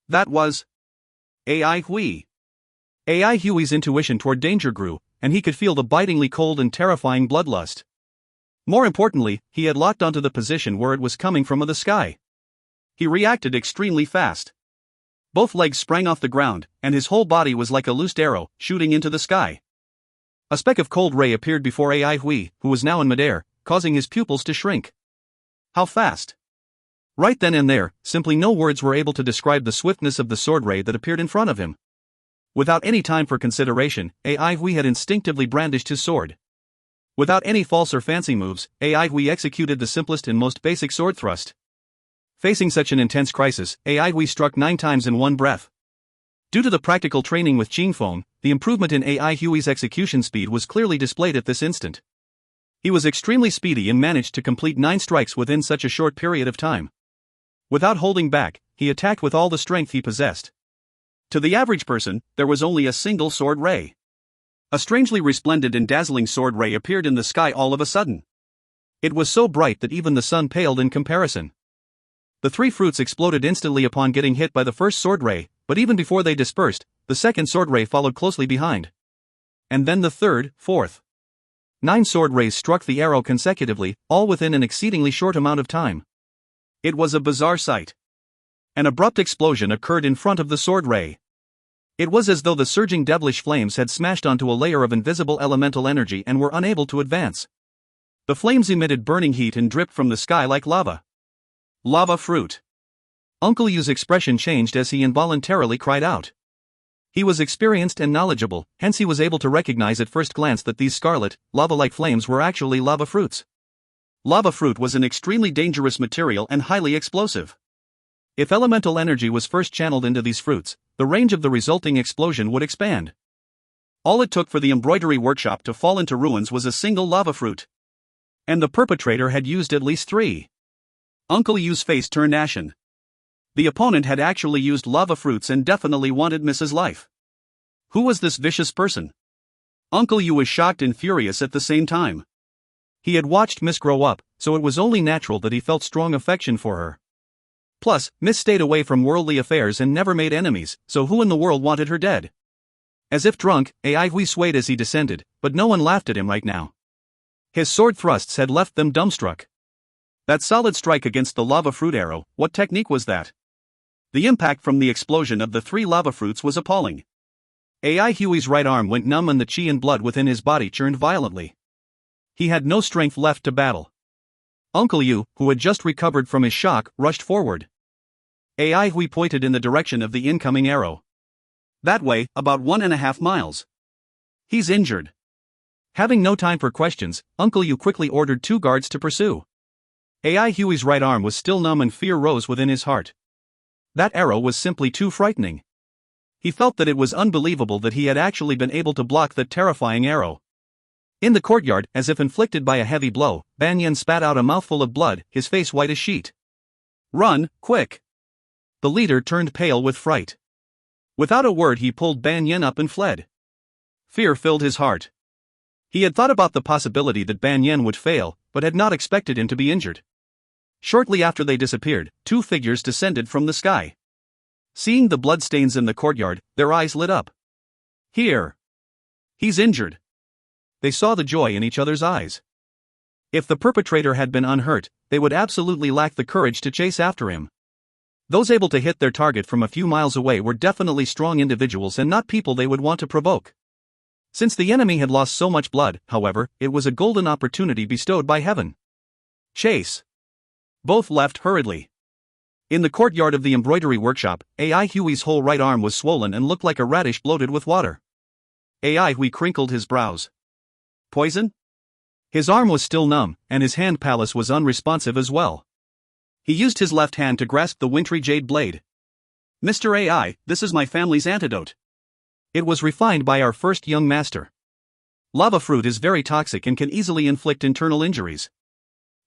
That was AI Hui. AI Hui's intuition toward danger grew, and he could feel the bitingly cold and terrifying bloodlust. More importantly, he had locked onto the position where it was coming from of the sky. He reacted extremely fast. Both legs sprang off the ground, and his whole body was like a loosed arrow, shooting into the sky. A speck of cold ray appeared before AI Hui, who was now in midair, causing his pupils to shrink. How fast? Right then and there, simply no words were able to describe the swiftness of the sword ray that appeared in front of him. Without any time for consideration, AI Hui had instinctively brandished his sword. Without any false or fancy moves, AI Hui executed the simplest and most basic sword thrust. Facing such an intense crisis, AI Hui struck 9 times in one breath. Due to the practical training with Qingfeng, the improvement in AI Hui's execution speed was clearly displayed at this instant. He was extremely speedy and managed to complete 9 strikes within such a short period of time. Without holding back, he attacked with all the strength he possessed. To the average person, there was only a single sword ray. A strangely resplendent and dazzling sword ray appeared in the sky all of a sudden. It was so bright that even the sun paled in comparison. The 3 fruits exploded instantly upon getting hit by the first sword ray, but even before they dispersed, the second sword ray followed closely behind. And then the third, fourth. 9 sword rays struck the arrow consecutively, all within an exceedingly short amount of time. It was a bizarre sight. An abrupt explosion occurred in front of the sword ray. It was as though the surging devilish flames had smashed onto a layer of invisible elemental energy and were unable to advance. The flames emitted burning heat and dripped from the sky like lava. Lava fruit. Uncle Yu's expression changed as he involuntarily cried out. He was experienced and knowledgeable, hence he was able to recognize at first glance that these scarlet, lava-like flames were actually lava fruits. Lava fruit was an extremely dangerous material and highly explosive. If elemental energy was first channeled into these fruits, the range of the resulting explosion would expand. All it took for the embroidery workshop to fall into ruins was a single lava fruit. And the perpetrator had used at least 3. Uncle Yu's face turned ashen. The opponent had actually used lava fruits and definitely wanted Mrs. Life. Who was this vicious person? Uncle Yu was shocked and furious at the same time. He had watched Miss grow up, so it was only natural that he felt strong affection for her. Plus, Miss stayed away from worldly affairs and never made enemies, so who in the world wanted her dead? As if drunk, Ai Hui swayed as he descended, but no one laughed at him right now. His sword thrusts had left them dumbstruck. That solid strike against the lava fruit arrow, what technique was that? The impact from the explosion of the 3 lava fruits was appalling. Ai Hui's right arm went numb and the chi and blood within his body churned violently. He had no strength left to battle. Uncle Yu, who had just recovered from his shock, rushed forward. Ai Hui pointed in the direction of the incoming arrow. That way, about 1.5 miles. He's injured. Having no time for questions, Uncle Yu quickly ordered 2 guards to pursue. Ai Hui's right arm was still numb and fear rose within his heart. That arrow was simply too frightening. He felt that it was unbelievable that he had actually been able to block that terrifying arrow. In the courtyard, as if inflicted by a heavy blow, Ban Yin spat out a mouthful of blood, his face white as sheet. Run, quick! The leader turned pale with fright. Without a word he pulled Ban Yin up and fled. Fear filled his heart. He had thought about the possibility that Ban Yin would fail, but had not expected him to be injured. Shortly after they disappeared, 2 figures descended from the sky. Seeing the bloodstains in the courtyard, their eyes lit up. Here! He's injured! They saw the joy in each other's eyes. If the perpetrator had been unhurt, they would absolutely lack the courage to chase after him. Those able to hit their target from a few miles away were definitely strong individuals and not people they would want to provoke. Since the enemy had lost so much blood, however, it was a golden opportunity bestowed by heaven. Chase! Both left hurriedly. In the courtyard of the embroidery workshop, Ai Hui's whole right arm was swollen and looked like a radish bloated with water. Ai Hui crinkled his brows. Poison? His arm was still numb, and his hand palace was unresponsive as well. He used his left hand to grasp the wintry jade blade. Mr. Ai, this is my family's antidote. It was refined by our first young master. Lava fruit is very toxic and can easily inflict internal injuries.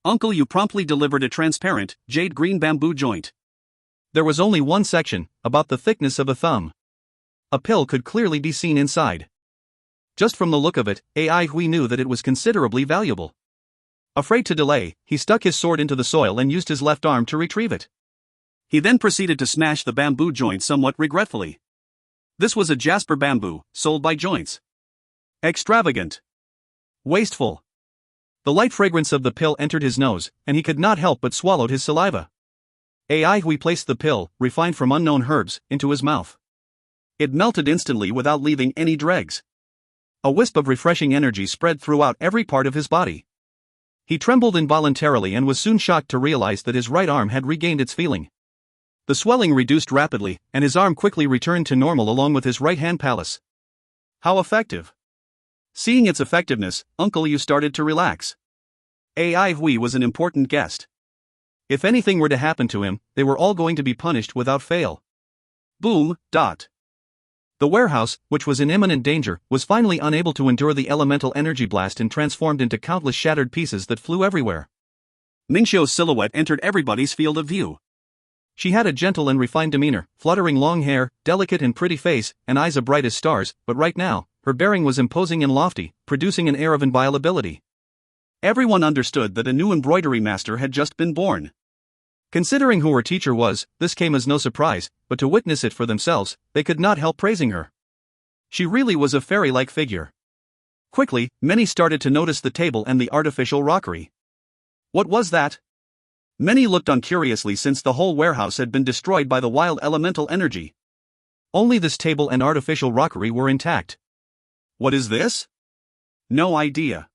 Uncle Yu promptly delivered a transparent, jade green bamboo joint. There was only one section, about the thickness of a thumb. A pill could clearly be seen inside. Just from the look of it, Ai Hui knew that it was considerably valuable. Afraid to delay, he stuck his sword into the soil and used his left arm to retrieve it. He then proceeded to smash the bamboo joint somewhat regretfully. This was a jasper bamboo, sold by joints. Extravagant. Wasteful. The light fragrance of the pill entered his nose, and he could not help but swallowed his saliva. Ai Hui placed the pill, refined from unknown herbs, into his mouth. It melted instantly without leaving any dregs. A wisp of refreshing energy spread throughout every part of his body. He trembled involuntarily and was soon shocked to realize that his right arm had regained its feeling. The swelling reduced rapidly, and his arm quickly returned to normal along with his right hand palace. How effective! Seeing its effectiveness, Uncle Yu started to relax. Ai Hui was an important guest. If anything were to happen to him, they were all going to be punished without fail. Boom, dot. The warehouse, which was in imminent danger, was finally unable to endure the elemental energy blast and transformed into countless shattered pieces that flew everywhere. Mingxiu's silhouette entered everybody's field of view. She had a gentle and refined demeanor, fluttering long hair, delicate and pretty face, and eyes as bright as stars, but right now, her bearing was imposing and lofty, producing an air of inviolability. Everyone understood that a new embroidery master had just been born. Considering who her teacher was, this came as no surprise, but to witness it for themselves, they could not help praising her. She really was a fairy-like figure. Quickly, many started to notice the table and the artificial rockery. What was that? Many looked on curiously since the whole warehouse had been destroyed by the wild elemental energy. Only this table and artificial rockery were intact. What is this? No idea.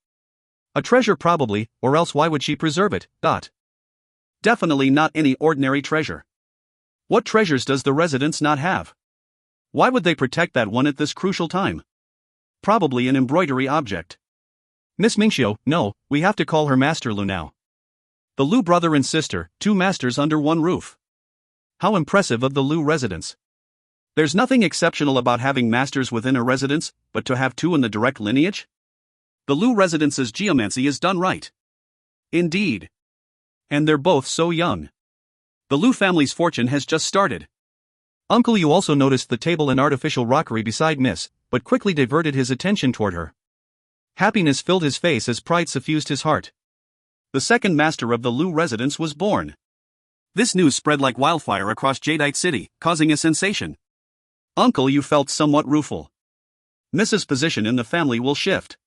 A treasure probably, or else why would she preserve it? Definitely not any ordinary treasure. What treasures does the residence not have? Why would they protect that one at this crucial time? Probably an embroidery object. Miss Mingxiu, no, we have to call her Master Lu now. The Lu brother and sister, 2 masters under one roof. How impressive of the Lu residence. There's nothing exceptional about having masters within a residence, but to have 2 in the direct lineage? The Lu residence's geomancy is done right. Indeed. And they're both so young. The Lu family's fortune has just started. Uncle Yu also noticed the table and artificial rockery beside Miss, but quickly diverted his attention toward her. Happiness filled his face as pride suffused his heart. The second master of the Lu residence was born. This news spread like wildfire across Jadeite City, causing a sensation. Uncle Yu felt somewhat rueful. Mrs.'s position in the family will shift.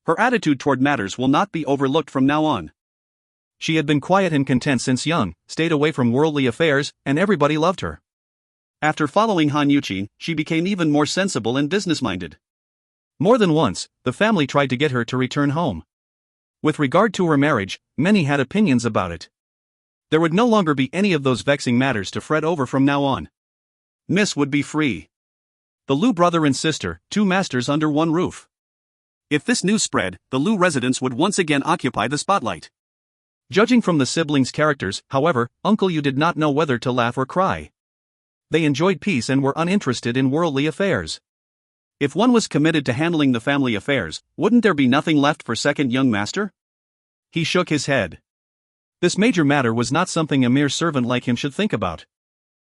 Her attitude toward matters will not be overlooked from now on. She had been quiet and content since young, stayed away from worldly affairs, and everybody loved her. After following Han Yuqin, she became even more sensible and business-minded. More than once, the family tried to get her to return home. With regard to her marriage, many had opinions about it. There would no longer be any of those vexing matters to fret over from now on. Miss would be free. The Lu brother and sister, 2 masters under one roof. If this news spread, the Lu residence would once again occupy the spotlight. Judging from the siblings' characters, however, Uncle Yu did not know whether to laugh or cry. They enjoyed peace and were uninterested in worldly affairs. If one was committed to handling the family affairs, wouldn't there be nothing left for second young master? He shook his head. This major matter was not something a mere servant like him should think about.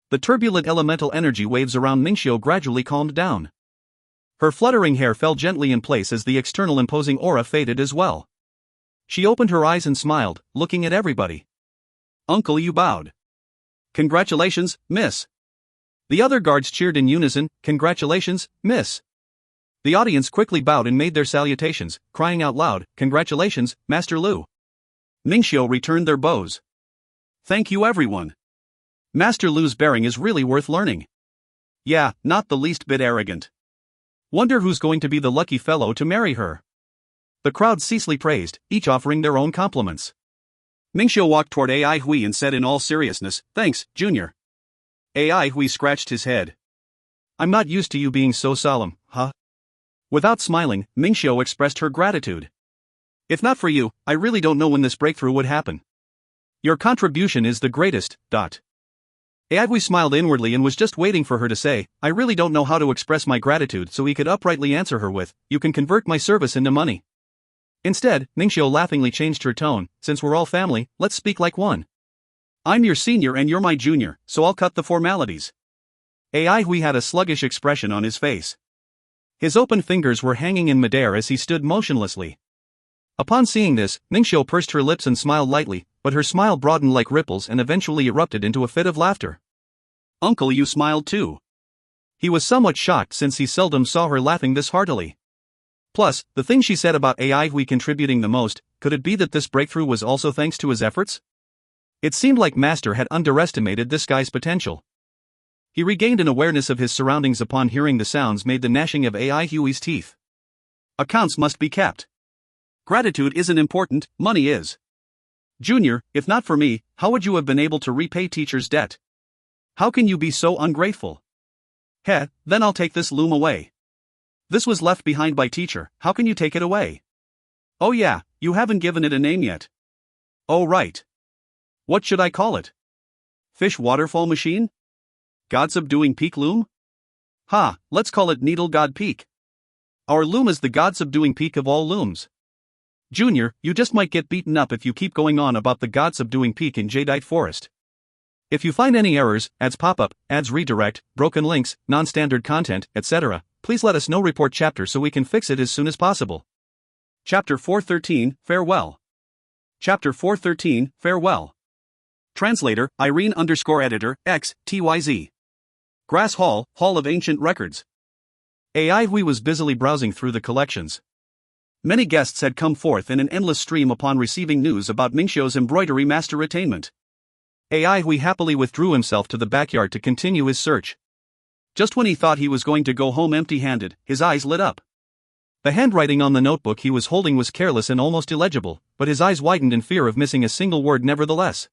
The turbulent elemental energy waves around Mingxiu gradually calmed down. Her fluttering hair fell gently in place as the external imposing aura faded as well. She opened her eyes and smiled, looking at everybody. Uncle Yu bowed. Congratulations, Miss. The other guards cheered in unison, Congratulations, Miss. The audience quickly bowed and made their salutations, crying out loud, Congratulations, Master Lu. Mingxiu returned their bows. Thank you everyone. Master Lu's bearing is really worth learning. Yeah, not the least bit arrogant. Wonder who's going to be the lucky fellow to marry her. The crowd ceaselessly praised, each offering their own compliments. Mingxiu walked toward Ai Hui and said in all seriousness, Thanks, Junior. Ai Hui scratched his head. I'm not used to you being so solemn, huh? Without smiling, Mingxiu expressed her gratitude. If not for you, I really don't know when this breakthrough would happen. Your contribution is the greatest. Ai Hui smiled inwardly and was just waiting for her to say, I really don't know how to express my gratitude, so he could uprightly answer her with, You can convert my service into money. Instead, Mingxiu laughingly changed her tone, Since we're all family, let's speak like one. I'm your senior and you're my junior, so I'll cut the formalities. Ai Hui had a sluggish expression on his face. His open fingers were hanging in midair as he stood motionlessly. Upon seeing this, Mingxiu pursed her lips and smiled lightly, but her smile broadened like ripples and eventually erupted into a fit of laughter. Uncle Yu smiled too. He was somewhat shocked since he seldom saw her laughing this heartily. Plus, the thing she said about Ai Hui contributing the most, could it be that this breakthrough was also thanks to his efforts? It seemed like Master had underestimated this guy's potential. He regained an awareness of his surroundings upon hearing the sounds made the gnashing of Ai Hui's teeth. Accounts must be kept. Gratitude isn't important, money is. Junior, if not for me, how would you have been able to repay teacher's debt? How can you be so ungrateful? Heh, then I'll take this loom away. This was left behind by teacher, how can you take it away? Oh yeah, you haven't given it a name yet. Oh right. What should I call it? Fish waterfall machine? God subduing peak loom? Ha, let's call it Needle God Peak. Our loom is the God subduing peak of all looms. Junior, you just might get beaten up if you keep going on about the God subduing peak in Jadeite Forest. If you find any errors, ads pop up, ads redirect, broken links, non-standard content, etc., please let us know. Report chapter so we can fix it as soon as possible. Chapter 413, Farewell. Chapter 413, Farewell. Translator, Irene_editor, X, TYZ. Grass Hall, Hall of Ancient Records. Ai Hui was busily browsing through the collections. Many guests had come forth in an endless stream upon receiving news about Mingxiu's embroidery master attainment. Ai Hui happily withdrew himself to the backyard to continue his search. Just when he thought he was going to go home empty-handed, his eyes lit up. The handwriting on the notebook he was holding was careless and almost illegible, but his eyes widened in fear of missing a single word nevertheless.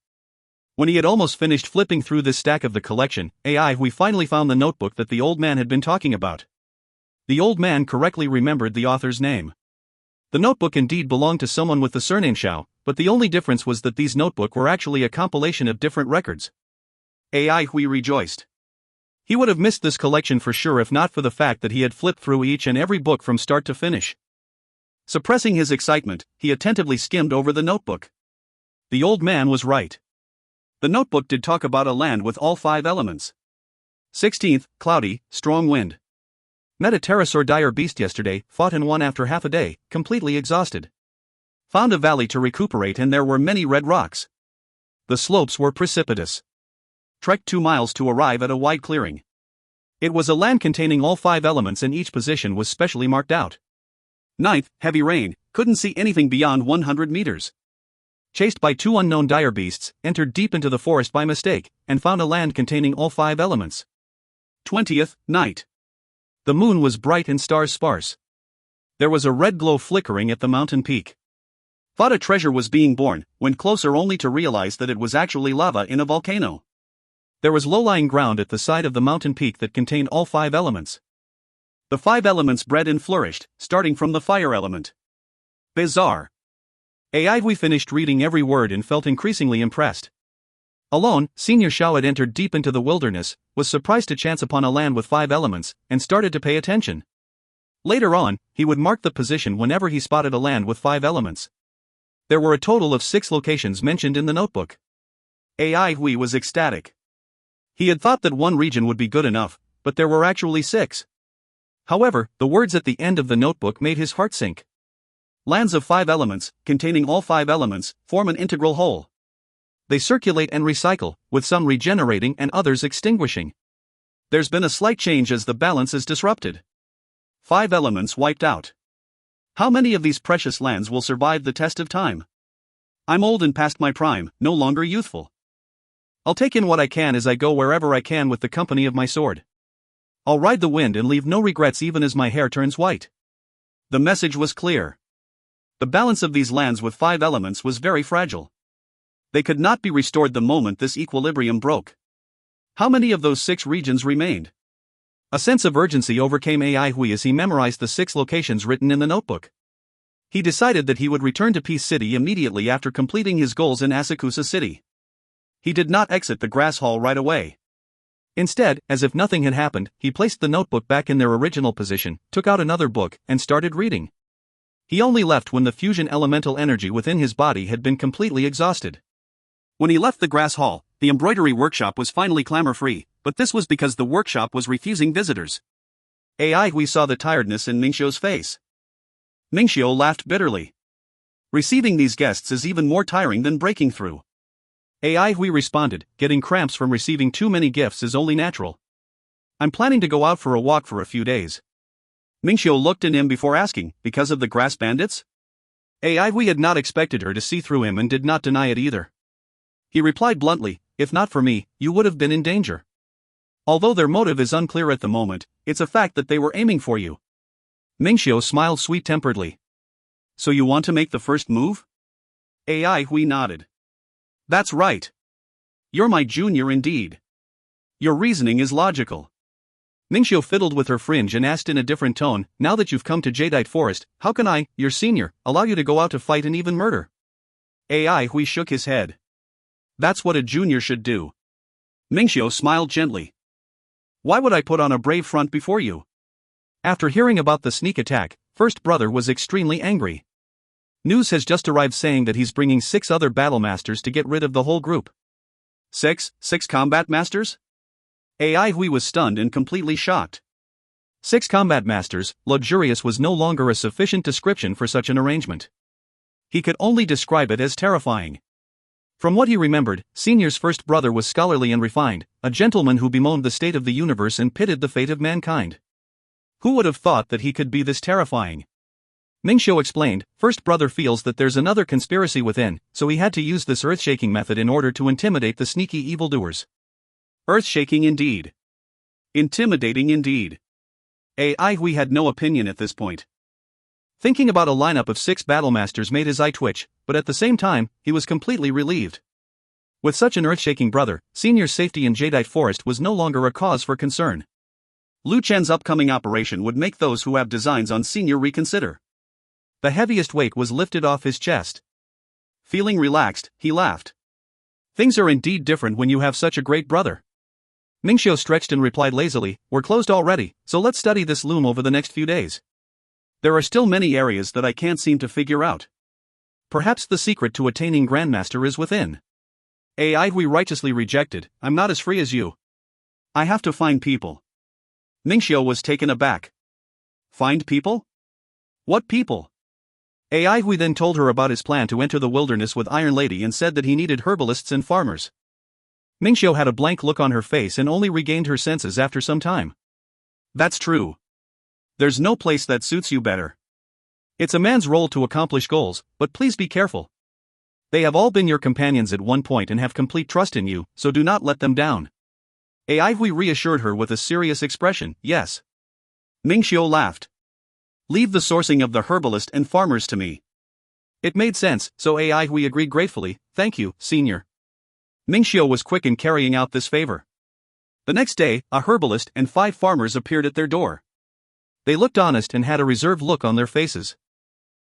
When he had almost finished flipping through this stack of the collection, we finally found the notebook that the old man had been talking about. The old man correctly remembered the author's name. The notebook indeed belonged to someone with the surname Xiao, but the only difference was that these notebooks were actually a compilation of different records. Hui rejoiced. He would have missed this collection for sure if not for the fact that he had flipped through each and every book from start to finish. Suppressing his excitement, he attentively skimmed over the notebook. The old man was right. The notebook did talk about a land with all 5 elements. 16th, cloudy, strong wind. Met a pterosaur dire beast yesterday, fought and won after half a day, completely exhausted. Found a valley to recuperate and there were many red rocks. The slopes were precipitous. Trekked 2 miles to arrive at a wide clearing. It was a land containing all 5 elements and each position was specially marked out. 9th, heavy rain, couldn't see anything beyond 100 meters. Chased by 2 unknown dire beasts, entered deep into the forest by mistake, and found a land containing all 5 elements. 20th, night. The moon was bright and stars sparse. There was a red glow flickering at the mountain peak. Thought a treasure was being born, went closer only to realize that it was actually lava in a volcano. There was low-lying ground at the side of the mountain peak that contained all 5 elements. The 5 elements bred and flourished, starting from the fire element. Bizarre. We finished reading every word and felt increasingly impressed. Alone, Senior Xiao had entered deep into the wilderness, was surprised to chance upon a land with 5 elements, and started to pay attention. Later on, he would mark the position whenever he spotted a land with 5 elements. There were a total of 6 locations mentioned in the notebook. Hui was ecstatic. He had thought that 1 region would be good enough, but there were actually 6. However, the words at the end of the notebook made his heart sink. Lands of 5 elements, containing all 5 elements, form an integral whole. They circulate and recycle, with some regenerating and others extinguishing. There's been a slight change as the balance is disrupted. 5 elements wiped out. How many of these precious lands will survive the test of time? I'm old and past my prime, no longer youthful. I'll take in what I can as I go wherever I can with the company of my sword. I'll ride the wind and leave no regrets even as my hair turns white. The message was clear. The balance of these lands with 5 elements was very fragile. They could not be restored the moment this equilibrium broke. How many of those 6 regions remained? A sense of urgency overcame Hui as he memorized the 6 locations written in the notebook. He decided that he would return to Peace City immediately after completing his goals in Asakusa City. He did not exit the grass hall right away. Instead, as if nothing had happened, he placed the notebook back in their original position, took out another book, and started reading. He only left when the fusion elemental energy within his body had been completely exhausted. When he left the grass hall, the embroidery workshop was finally clamor-free, but this was because the workshop was refusing visitors. Hui saw the tiredness in Mingxiu's face. Mingxiu laughed bitterly. Receiving these guests is even more tiring than breaking through. Hui responded, getting cramps from receiving too many gifts is only natural. I'm planning to go out for a walk for a few days. Mingxiu looked at him before asking, because of the grass bandits? Hui had not expected her to see through him and did not deny it either. He replied bluntly, if not for me, you would have been in danger. Although their motive is unclear at the moment, it's a fact that they were aiming for you. Mingxiu smiled sweet-temperedly. So you want to make the first move? Hui nodded. That's right. You're my junior indeed. Your reasoning is logical. Mingxiu fiddled with her fringe and asked in a different tone, now that you've come to Jadeite Forest, how can I, your senior, allow you to go out to fight and even murder? Hui shook his head. That's what a junior should do. Mingxiu smiled gently. Why would I put on a brave front before you? After hearing about the sneak attack, First Brother was extremely angry. News has just arrived saying that he's bringing 6 other battle masters to get rid of the whole group. 6 combat masters? Hui was stunned and completely shocked. 6 combat masters, luxurious was no longer a sufficient description for such an arrangement. He could only describe it as terrifying. From what he remembered, Senior's first brother was scholarly and refined, a gentleman who bemoaned the state of the universe and pitied the fate of mankind. Who would have thought that he could be this terrifying? Mingxiu explained, First Brother feels that there's another conspiracy within, so he had to use this earth-shaking method in order to intimidate the sneaky evildoers. Earth-shaking indeed. Intimidating indeed. Hui had no opinion at this point. Thinking about a lineup of 6 battlemasters made his eye twitch, but at the same time, he was completely relieved. With such an earth-shaking brother, Senior's safety in Jadeite Forest was no longer a cause for concern. Lu Chen's upcoming operation would make those who have designs on Senior reconsider. The heaviest weight was lifted off his chest. Feeling relaxed, he laughed. Things are indeed different when you have such a great brother. Mingxiu stretched and replied lazily, "We're closed already, so let's study this loom over the next few days. There are still many areas that I can't seem to figure out. Perhaps the secret to attaining Grandmaster is within." We righteously rejected, "I'm not as free as you. I have to find people." Mingxiu was taken aback. Find people? What people? We then told her about his plan to enter the wilderness with Iron Lady and said that he needed herbalists and farmers. Mingxiu had a blank look on her face and only regained her senses after some time. That's true. There's no place that suits you better. It's a man's role to accomplish goals, but please be careful. They have all been your companions at one point and have complete trust in you, so do not let them down. We reassured her with a serious expression, yes. Mingxiu laughed. Leave the sourcing of the herbalist and farmers to me. It made sense, so we agreed gratefully, "Thank you, Senior." Mingxiu was quick in carrying out this favor. The next day, a herbalist and 5 farmers appeared at their door. They looked honest and had a reserved look on their faces.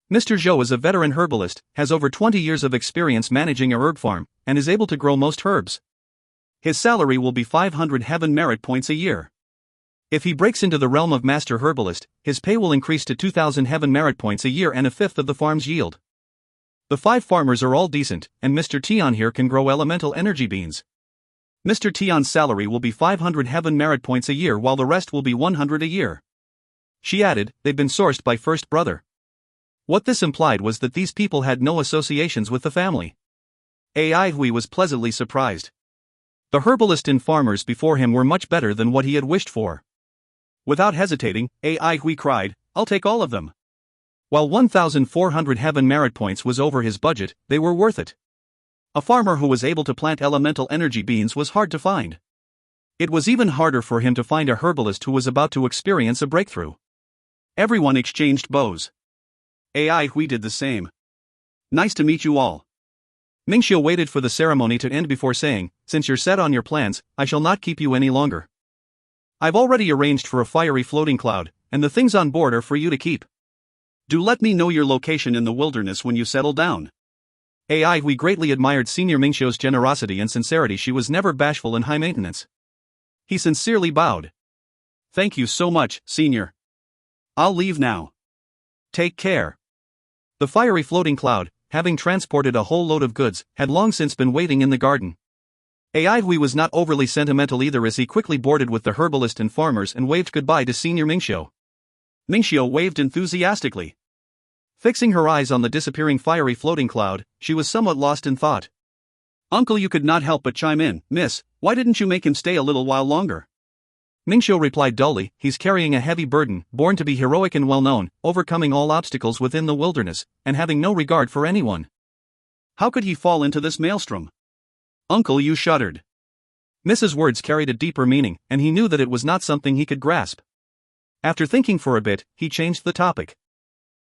Mr. Zhou is a veteran herbalist, has over 20 years of experience managing a herb farm, and is able to grow most herbs. His salary will be 500 heaven merit points a year. If he breaks into the realm of Master Herbalist, his pay will increase to 2,000 heaven merit points a year and a fifth of the farm's yield. The 5 farmers are all decent, and Mr. Tian here can grow elemental energy beans. Mr. Tian's salary will be 500 heaven merit points a year while the rest will be 100 a year. She added, they've been sourced by First Brother. What this implied was that these people had no associations with the family. Hui was pleasantly surprised. The herbalist and farmers before him were much better than what he had wished for. Without hesitating, Hui cried, "I'll take all of them." While 1,400 heaven merit points was over his budget, they were worth it. A farmer who was able to plant elemental energy beans was hard to find. It was even harder for him to find a herbalist who was about to experience a breakthrough. Everyone exchanged bows. Hui did the same. "Nice to meet you all." Mingxiu waited for the ceremony to end before saying, "Since you're set on your plans, I shall not keep you any longer. I've already arranged for a fiery floating cloud, and the things on board are for you to keep. Do let me know your location in the wilderness when you settle down." We greatly admired Senior Mingxiu's generosity and sincerity. She was never bashful and high maintenance. He sincerely bowed. "Thank you so much, Senior. I'll leave now. Take care." The fiery floating cloud, having transported a whole load of goods, had long since been waiting in the garden. Hui was not overly sentimental either as he quickly boarded with the herbalist and farmers and waved goodbye to Senior Mingxiu. Mingxiu waved enthusiastically. Fixing her eyes on the disappearing fiery floating cloud, she was somewhat lost in thought. "Uncle, you could not help but chime in, Miss, why didn't you make him stay a little while longer?" Mingxiu replied dully, "He's carrying a heavy burden, born to be heroic and well-known, overcoming all obstacles within the wilderness, and having no regard for anyone. How could he fall into this maelstrom?" "Uncle, you shuddered." Mrs. words carried a deeper meaning, and he knew that it was not something he could grasp. After thinking for a bit, he changed the topic.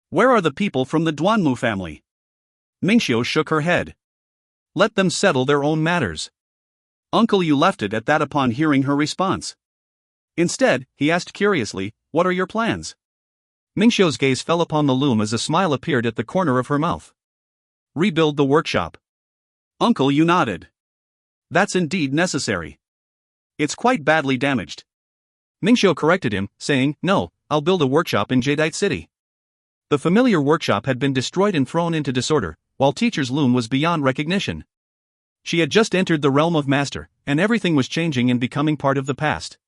"Where are the people from the Duanmu family?" Mingxiu shook her head. "Let them settle their own matters." "Uncle, you left it at that upon hearing her response." Instead, he asked curiously, "What are your plans?" Mingxiu's gaze fell upon the loom as a smile appeared at the corner of her mouth. "Rebuild the workshop." "Uncle, you nodded. That's indeed necessary. It's quite badly damaged." Mingxiu corrected him, saying, "No, I'll build a workshop in Jadeite City." The familiar workshop had been destroyed and thrown into disorder, while Teacher's loom was beyond recognition. She had just entered the realm of Master, and everything was changing and becoming part of the past.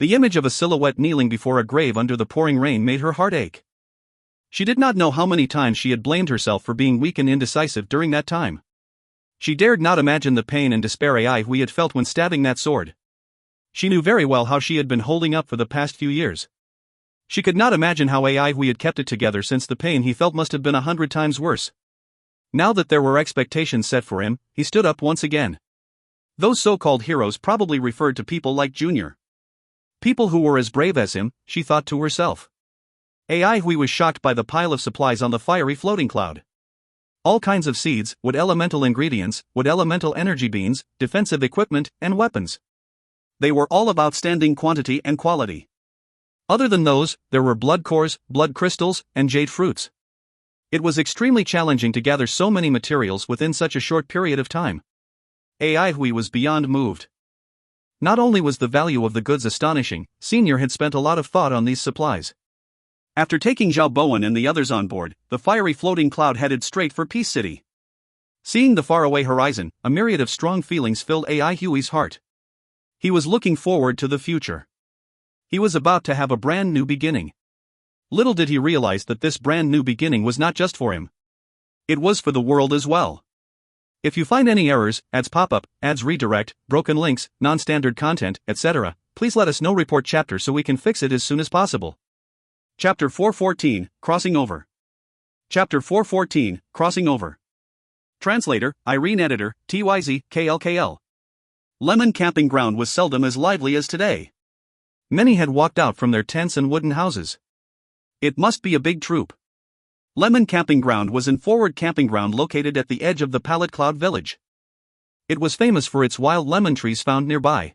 The image of a silhouette kneeling before a grave under the pouring rain made her heart ache. She did not know how many times she had blamed herself for being weak and indecisive during that time. She dared not imagine the pain and despair Hui had felt when stabbing that sword. She knew very well how she had been holding up for the past few years. She could not imagine how Hui had kept it together since the pain he felt must have been 100 times worse. Now that there were expectations set for him, he stood up once again. Those so-called heroes probably referred to people like Junior. People who were as brave as him, she thought to herself. Hui was shocked by the pile of supplies on the fiery floating cloud. All kinds of seeds, wood elemental ingredients, wood elemental energy beans, defensive equipment, and weapons. They were all of outstanding quantity and quality. Other than those, there were blood cores, blood crystals, and jade fruits. It was extremely challenging to gather so many materials within such a short period of time. AI Hui was beyond moved. Not only was the value of the goods astonishing, Senior had spent a lot of thought on these supplies. After taking Zhao Bowen and the others on board, the fiery floating cloud headed straight for Peace City. Seeing the faraway horizon, a myriad of strong feelings filled AI Hui's heart. He was looking forward to the future. He was about to have a brand new beginning. Little did he realize that this brand new beginning was not just for him. It was for the world as well. If you find any errors, ads pop-up, ads redirect, broken links, non-standard content, etc., please let us know. Report chapter so we can fix it as soon as possible. Chapter 414, Crossing Over. Chapter 414, Crossing Over. Translator, Irene. Editor, TYZ, KLKL. Lemon Camping Ground was seldom as lively as today. Many had walked out from their tents and wooden houses. It must be a big troop. Lemon Camping Ground was an forward camping ground located at the edge of the Pallet Cloud village. It was famous for its wild lemon trees found nearby.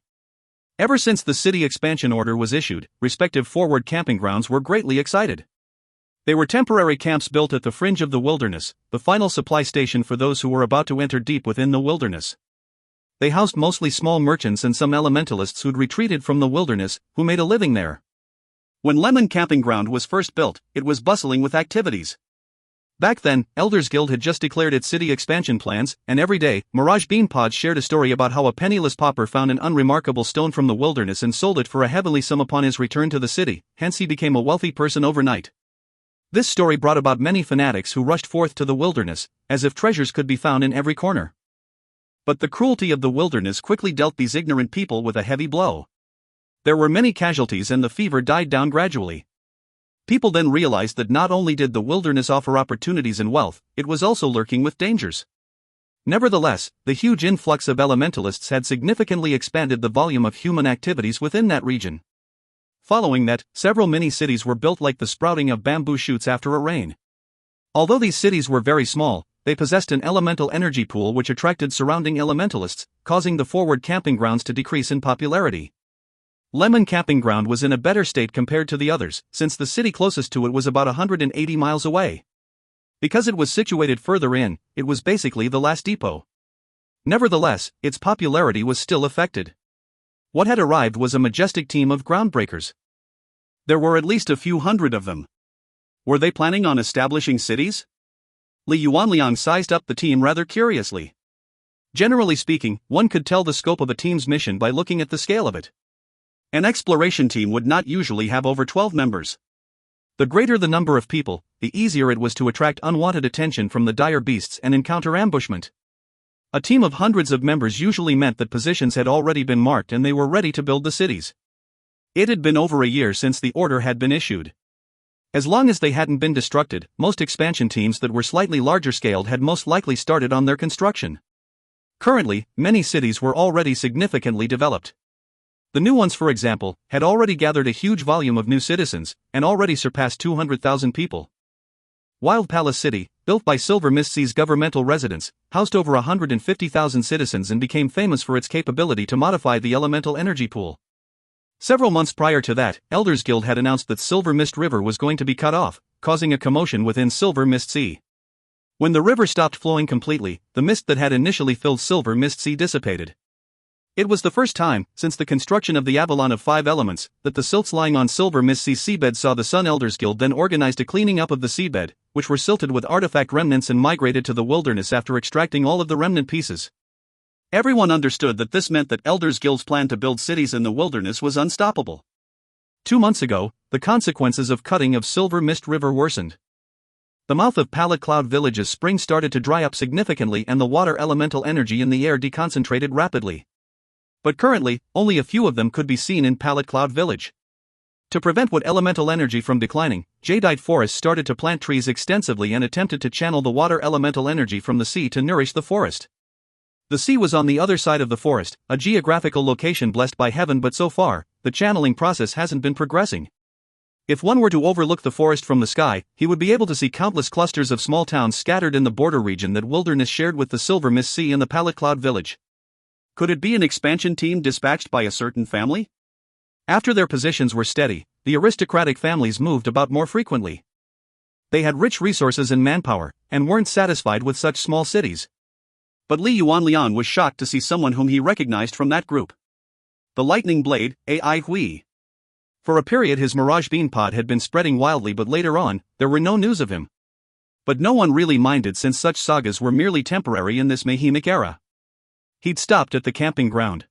Ever since the city expansion order was issued, respective forward camping grounds were greatly excited. They were temporary camps built at the fringe of the wilderness, the final supply station for those who were about to enter deep within the wilderness. They housed mostly small merchants and some elementalists who'd retreated from the wilderness, who made a living there. When Lemon Camping Ground was first built, it was bustling with activities. Back then, Elders Guild had just declared its city expansion plans, and every day, Mirage Beanpods shared a story about how a penniless pauper found an unremarkable stone from the wilderness and sold it for a heavenly sum upon his return to the city, hence he became a wealthy person overnight. This story brought about many fanatics who rushed forth to the wilderness, as if treasures could be found in every corner. But the cruelty of the wilderness quickly dealt these ignorant people with a heavy blow. There were many casualties and the fever died down gradually. People then realized that not only did the wilderness offer opportunities and wealth, it was also lurking with dangers. Nevertheless, the huge influx of elementalists had significantly expanded the volume of human activities within that region. Following that, several mini-cities were built like the sprouting of bamboo shoots after a rain. Although these cities were very small, they possessed an elemental energy pool which attracted surrounding elementalists, causing the forward camping grounds to decrease in popularity. Lemon Camping Ground was in a better state compared to the others, since the city closest to it was about 180 miles away. Because it was situated further in, it was basically the last depot. Nevertheless, its popularity was still affected. What had arrived was a majestic team of groundbreakers. There were at least a few hundred of them. Were they planning on establishing cities? Li Yuanliang sized up the team rather curiously. Generally speaking, one could tell the scope of a team's mission by looking at the scale of it. An exploration team would not usually have over 12 members. The greater the number of people, the easier it was to attract unwanted attention from the dire beasts and encounter ambushment. A team of hundreds of members usually meant that positions had already been marked and they were ready to build the cities. It had been over a year since the order had been issued. As long as they hadn't been destructed, most expansion teams that were slightly larger scaled had most likely started on their construction. Currently, many cities were already significantly developed. The new ones, for example, had already gathered a huge volume of new citizens, and already surpassed 200,000 people. Wild Palace City, built by Silver Mist Sea's governmental residents, housed over 150,000 citizens and became famous for its capability to modify the elemental energy pool. Several months prior to that, Elders Guild had announced that Silver Mist River was going to be cut off, causing a commotion within Silver Mist Sea. When the river stopped flowing completely, the mist that had initially filled Silver Mist Sea dissipated. It was the first time, since the construction of the Avalon of Five Elements, that the silts lying on Silver Mist Sea seabed saw the sun. Elders Guild then organized a cleaning up of the seabed, which were silted with artifact remnants and migrated to the wilderness after extracting all of the remnant pieces. Everyone understood that this meant that Elders Guild's plan to build cities in the wilderness was unstoppable. 2 months ago, the consequences of cutting of Silver Mist River worsened. The mouth of Pallet Cloud Village's spring started to dry up significantly and the water elemental energy in the air deconcentrated rapidly. But currently, only a few of them could be seen in Pallet Cloud Village. To prevent wood elemental energy from declining, Jadeite Forest started to plant trees extensively and attempted to channel the water elemental energy from the sea to nourish the forest. The sea was on the other side of the forest, a geographical location blessed by heaven, but so far, the channeling process hasn't been progressing. If one were to overlook the forest from the sky, he would be able to see countless clusters of small towns scattered in the border region that wilderness shared with the Silver Mist Sea and the Pallet Cloud Village. Could it be an expansion team dispatched by a certain family? After their positions were steady, the aristocratic families moved about more frequently. They had rich resources and manpower, and weren't satisfied with such small cities. But Li Yuanliang was shocked to see someone whom he recognized from that group. The Lightning Blade, Ai Hui. For a period his Mirage Bean Pod had been spreading wildly, but later on, there were no news of him. But no one really minded, since such sagas were merely temporary in this Mahimic era. He'd stopped at the camping ground.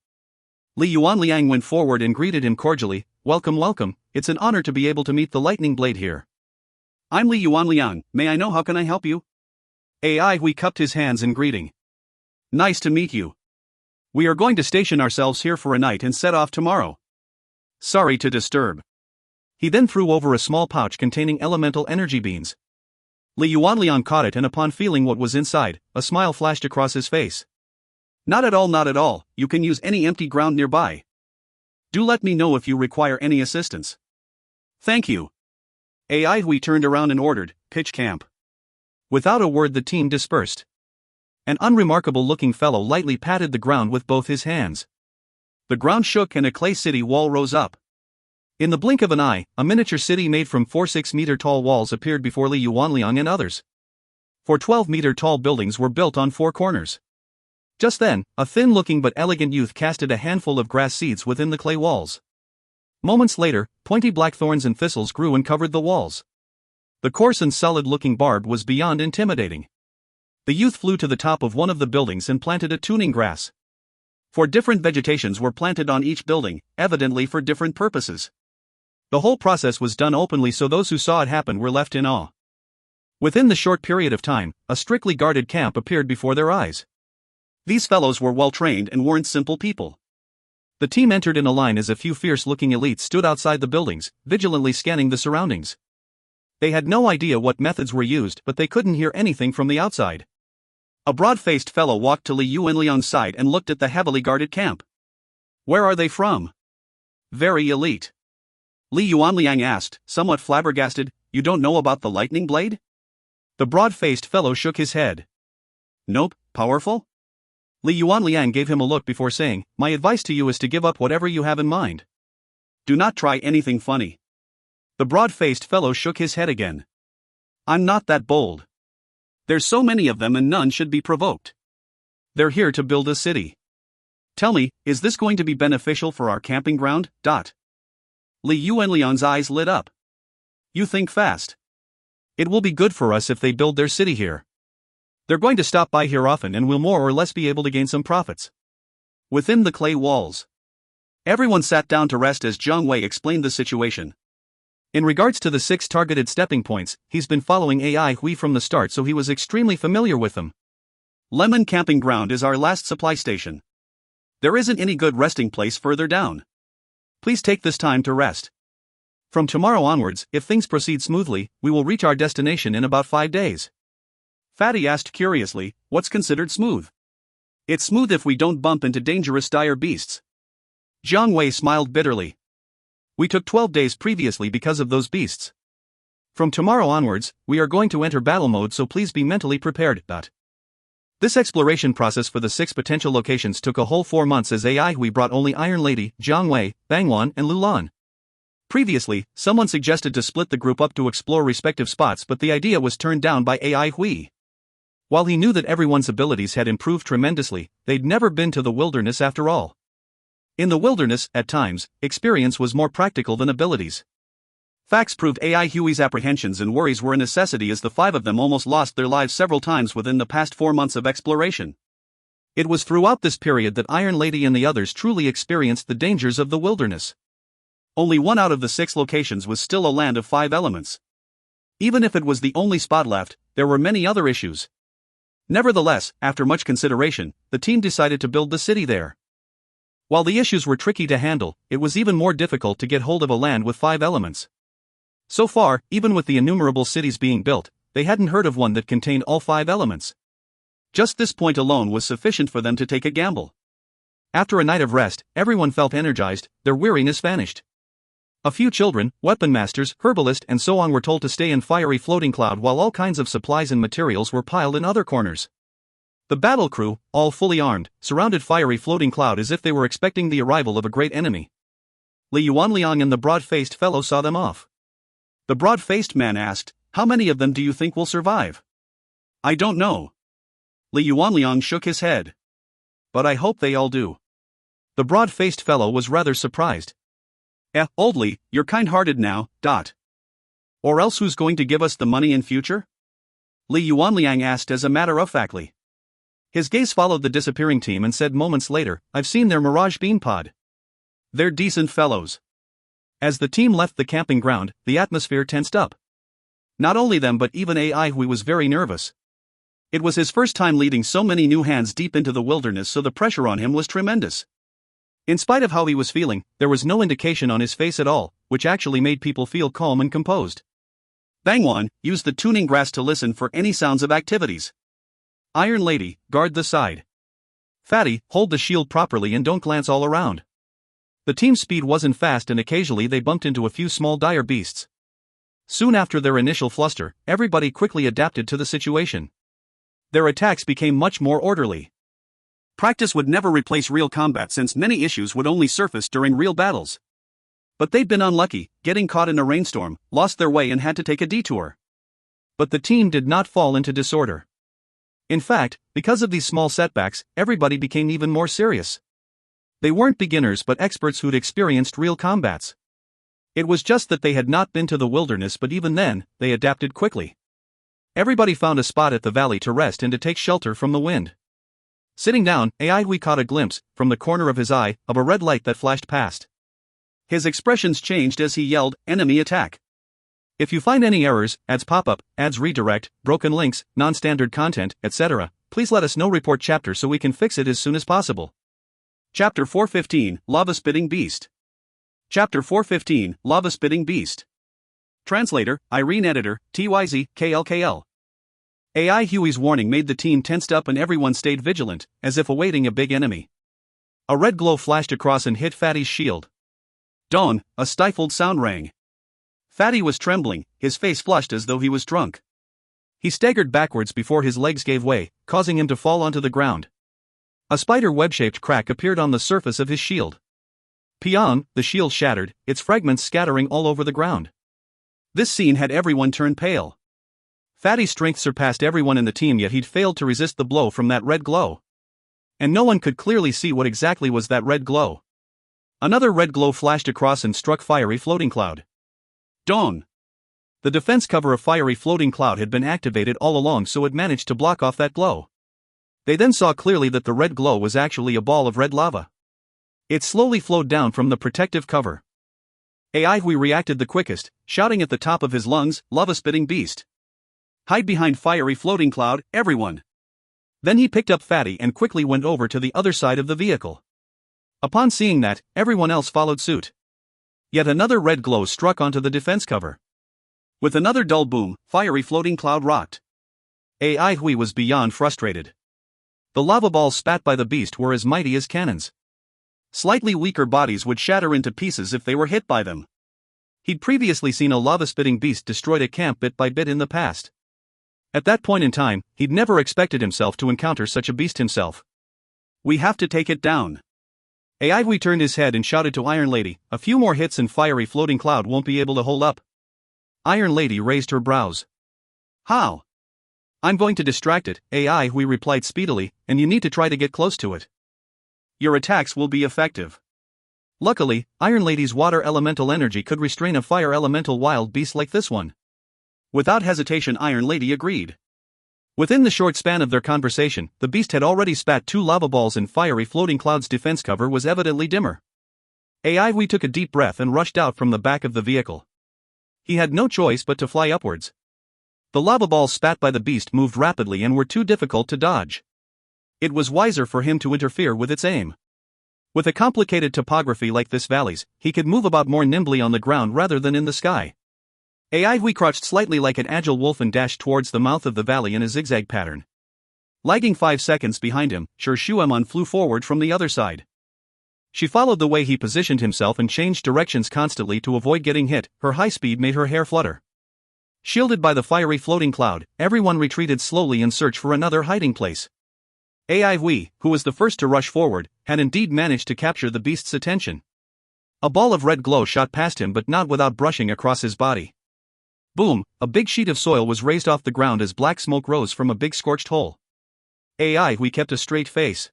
Li Yuanliang went forward and greeted him cordially. Welcome, welcome, it's an honor to be able to meet the Lightning Blade here. I'm Li Yuanliang, may I know how can I help you? Ai Hui cupped his hands in greeting. Nice to meet you. We are going to station ourselves here for a night and set off tomorrow. Sorry to disturb. He then threw over a small pouch containing elemental energy beans. Li Yuanliang caught it, and upon feeling what was inside, a smile flashed across his face. Not at all, not at all, you can use any empty ground nearby. Do let me know if you require any assistance. Thank you. Ai Hui turned around and ordered, pitch camp. Without a word the team dispersed. An unremarkable-looking fellow lightly patted the ground with both his hands. The ground shook and a clay city wall rose up. In the blink of an eye, a miniature city made from 4 6-meter-tall walls appeared before Li Yuanliang and others. 4 12-meter-tall buildings were built on 4 corners. Just then, a thin-looking but elegant youth casted a handful of grass seeds within the clay walls. Moments later, pointy black thorns and thistles grew and covered the walls. The coarse and solid-looking barb was beyond intimidating. The youth flew to the top of one of the buildings and planted a tuning grass. 4 different vegetations were planted on each building, evidently for different purposes. The whole process was done openly, so those who saw it happen were left in awe. Within the short period of time, a strictly guarded camp appeared before their eyes. These fellows were well-trained and weren't simple people. The team entered in a line as a few fierce-looking elites stood outside the buildings, vigilantly scanning the surroundings. They had no idea what methods were used, but they couldn't hear anything from the outside. A broad-faced fellow walked to Li Yuanliang's side and looked at the heavily guarded camp. Where are they from? Very elite. Li Yuanliang asked, somewhat flabbergasted, you don't know about the Lightning Blade? The broad-faced fellow shook his head. Nope, powerful? Li Yuanliang gave him a look before saying, my advice to you is to give up whatever you have in mind. Do not try anything funny. The broad-faced fellow shook his head again. I'm not that bold. There's so many of them and none should be provoked. They're here to build a city. Tell me, is this going to be beneficial for our camping ground? Li Yuanliang's eyes lit up. You think fast. It will be good for us if they build their city here. They're going to stop by here often and will more or less be able to gain some profits. Within the clay walls, everyone sat down to rest as Jiang Wei explained the situation. In regards to the 6 targeted stepping points, he's been following Ai Hui from the start, so he was extremely familiar with them. Lemon Camping Ground is our last supply station. There isn't any good resting place further down. Please take this time to rest. From tomorrow onwards, if things proceed smoothly, we will reach our destination in about 5 days. Fatty asked curiously, what's considered smooth? It's smooth if we don't bump into dangerous dire beasts. Jiang Wei smiled bitterly. We took 12 days previously because of those beasts. From tomorrow onwards, we are going to enter battle mode, so please be mentally prepared. This exploration process for the 6 potential locations took a whole 4 months, as Ai Hui brought only Iron Lady, Jiang Wei, Bangwan and Lulan. Previously, someone suggested to split the group up to explore respective spots, but the idea was turned down by Ai Hui. While he knew that everyone's abilities had improved tremendously, they'd never been to the wilderness after all. In the wilderness, at times, experience was more practical than abilities. Facts proved Ai Hui's apprehensions and worries were a necessity, as the 5 of them almost lost their lives several times within the past 4 months of exploration. It was throughout this period that Iron Lady and the others truly experienced the dangers of the wilderness. Only 1 out of the 6 locations was still a land of 5 elements. Even if it was the only spot left, there were many other issues. Nevertheless, after much consideration, the team decided to build the city there. While the issues were tricky to handle, it was even more difficult to get hold of a land with 5 elements. So far, even with the innumerable cities being built, they hadn't heard of one that contained all 5 elements. Just this point alone was sufficient for them to take a gamble. After a night of rest, everyone felt energized, their weariness vanished. A few children, weapon masters, herbalists and so on were told to stay in fiery floating cloud while all kinds of supplies and materials were piled in other corners. The battle crew, all fully armed, surrounded fiery floating cloud as if they were expecting the arrival of a great enemy. Li Yuanliang and the broad-faced fellow saw them off. The broad-faced man asked, "How many of them do you think will survive?" "I don't know." Li Yuanliang shook his head. "But I hope they all do." The broad-faced fellow was rather surprised. Old Li, you're kind-hearted now, . Or else who's going to give us the money in future?" Li Yuanliang asked as a matter-of-factly. His gaze followed the disappearing team and said moments later, "I've seen their Mirage Bean Pod. They're decent fellows." As the team left the camping ground, the atmosphere tensed up. Not only them but even AI Hui was very nervous. It was his first time leading so many new hands deep into the wilderness, so the pressure on him was tremendous. In spite of how he was feeling, there was no indication on his face at all, which actually made people feel calm and composed. Bangwan, use the tuning grass to listen for any sounds of activities. Iron Lady, guard the side. Fatty, hold the shield properly and don't glance all around. The team's speed wasn't fast and occasionally they bumped into a few small dire beasts. Soon after their initial fluster, everybody quickly adapted to the situation. Their attacks became much more orderly. Practice would never replace real combat since many issues would only surface during real battles. But they'd been unlucky, getting caught in a rainstorm, lost their way and had to take a detour. But the team did not fall into disorder. In fact, because of these small setbacks, everybody became even more serious. They weren't beginners but experts who'd experienced real combats. It was just that they had not been to the wilderness, but even then, they adapted quickly. Everybody found a spot at the valley to rest and to take shelter from the wind. Sitting down, AI Hui caught a glimpse, from the corner of his eye, of a red light that flashed past. His expressions changed as he yelled, "Enemy attack!" If you find any errors, ads pop up, ads redirect, broken links, non-standard content, etc., please let us know. Report chapter so we can fix it as soon as possible. Chapter 415, Lava Spitting Beast. Chapter 415, Lava Spitting Beast. Translator, Irene. Editor, TYZ, KLKL. AI Huey's warning made the team tensed up and everyone stayed vigilant, as if awaiting a big enemy. A red glow flashed across and hit Fatty's shield. Dawn, a stifled sound rang. Fatty was trembling, his face flushed as though he was drunk. He staggered backwards before his legs gave way, causing him to fall onto the ground. A spider web-shaped crack appeared on the surface of his shield. Piang, the shield shattered, its fragments scattering all over the ground. This scene had everyone turn pale. Fatty's strength surpassed everyone in the team, yet he'd failed to resist the blow from that red glow. And no one could clearly see what exactly was that red glow. Another red glow flashed across and struck fiery floating cloud. Dawn. The defense cover of fiery floating cloud had been activated all along, so it managed to block off that glow. They then saw clearly that the red glow was actually a ball of red lava. It slowly flowed down from the protective cover. AI Hui reacted the quickest, shouting at the top of his lungs, "Lava-spitting beast! Hide behind fiery floating cloud, everyone!" Then he picked up Fatty and quickly went over to the other side of the vehicle. Upon seeing that, everyone else followed suit. Yet another red glow struck onto the defense cover. With another dull boom, fiery floating cloud rocked. AI Hui was beyond frustrated. The lava balls spat by the beast were as mighty as cannons. Slightly weaker bodies would shatter into pieces if they were hit by them. He'd previously seen a lava-spitting beast destroy a camp bit by bit in the past. At that point in time, he'd never expected himself to encounter such a beast himself. "We have to take it down." AI Hui turned his head and shouted to Iron Lady, "A few more hits and fiery floating cloud won't be able to hold up." Iron Lady raised her brows. "How?" "I'm going to distract it," AI Hui replied speedily, "and you need to try to get close to it. Your attacks will be effective." Luckily, Iron Lady's water elemental energy could restrain a fire elemental wild beast like this one. Without hesitation, Iron Lady agreed. Within the short span of their conversation, the beast had already spat 2 lava balls and fiery floating cloud's defense cover was evidently dimmer. AI Hui took a deep breath and rushed out from the back of the vehicle. He had no choice but to fly upwards. The lava balls spat by the beast moved rapidly and were too difficult to dodge. It was wiser for him to interfere with its aim. With a complicated topography like this valley's, he could move about more nimbly on the ground rather than in the sky. AI Hui crouched slightly like an agile wolf and dashed towards the mouth of the valley in a zigzag pattern. Lagging 5 seconds behind him, Shuemon flew forward from the other side. She followed the way he positioned himself and changed directions constantly to avoid getting hit. Her high speed made her hair flutter. Shielded by the fiery floating cloud, everyone retreated slowly in search for another hiding place. AI Hui, who was the first to rush forward, had indeed managed to capture the beast's attention. A ball of red glow shot past him, but not without brushing across his body. Boom, a big sheet of soil was raised off the ground as black smoke rose from a big scorched hole. AI Hui kept a straight face.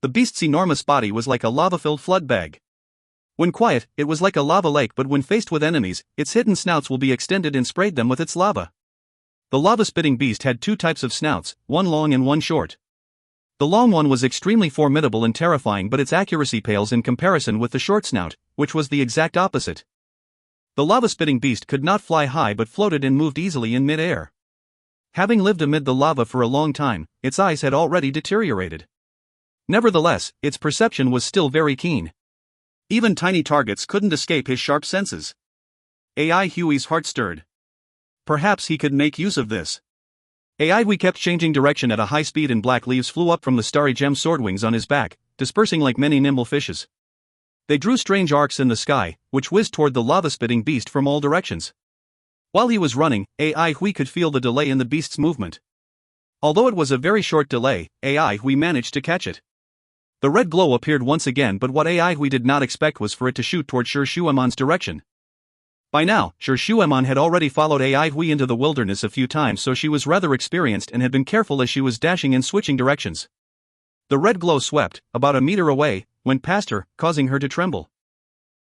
The beast's enormous body was like a lava-filled flood bag. When quiet, it was like a lava lake, but when faced with enemies, its hidden snouts will be extended and sprayed them with its lava. The lava-spitting beast had two types of snouts, one long and one short. The long one was extremely formidable and terrifying, but its accuracy pales in comparison with the short snout, which was the exact opposite. The lava-spitting beast could not fly high but floated and moved easily in mid-air. Having lived amid the lava for a long time, its eyes had already deteriorated. Nevertheless, its perception was still very keen. Even tiny targets couldn't escape his sharp senses. AI Huey's heart stirred. Perhaps he could make use of this. AI Hui kept changing direction at a high speed, and black leaves flew up from the starry gem sword wings on his back, dispersing like many nimble fishes. They drew strange arcs in the sky, which whizzed toward the lava-spitting beast from all directions. While he was running, AI Hui could feel the delay in the beast's movement. Although it was a very short delay, AI Hui managed to catch it. The red glow appeared once again, but what AI Hui did not expect was for it to shoot toward Shi Shuemon's direction. By now, Shi Shuemon had already followed AI Hui into the wilderness a few times, so she was rather experienced and had been careful as she was dashing and switching directions. The red glow swept, about a meter away, went past her, causing her to tremble.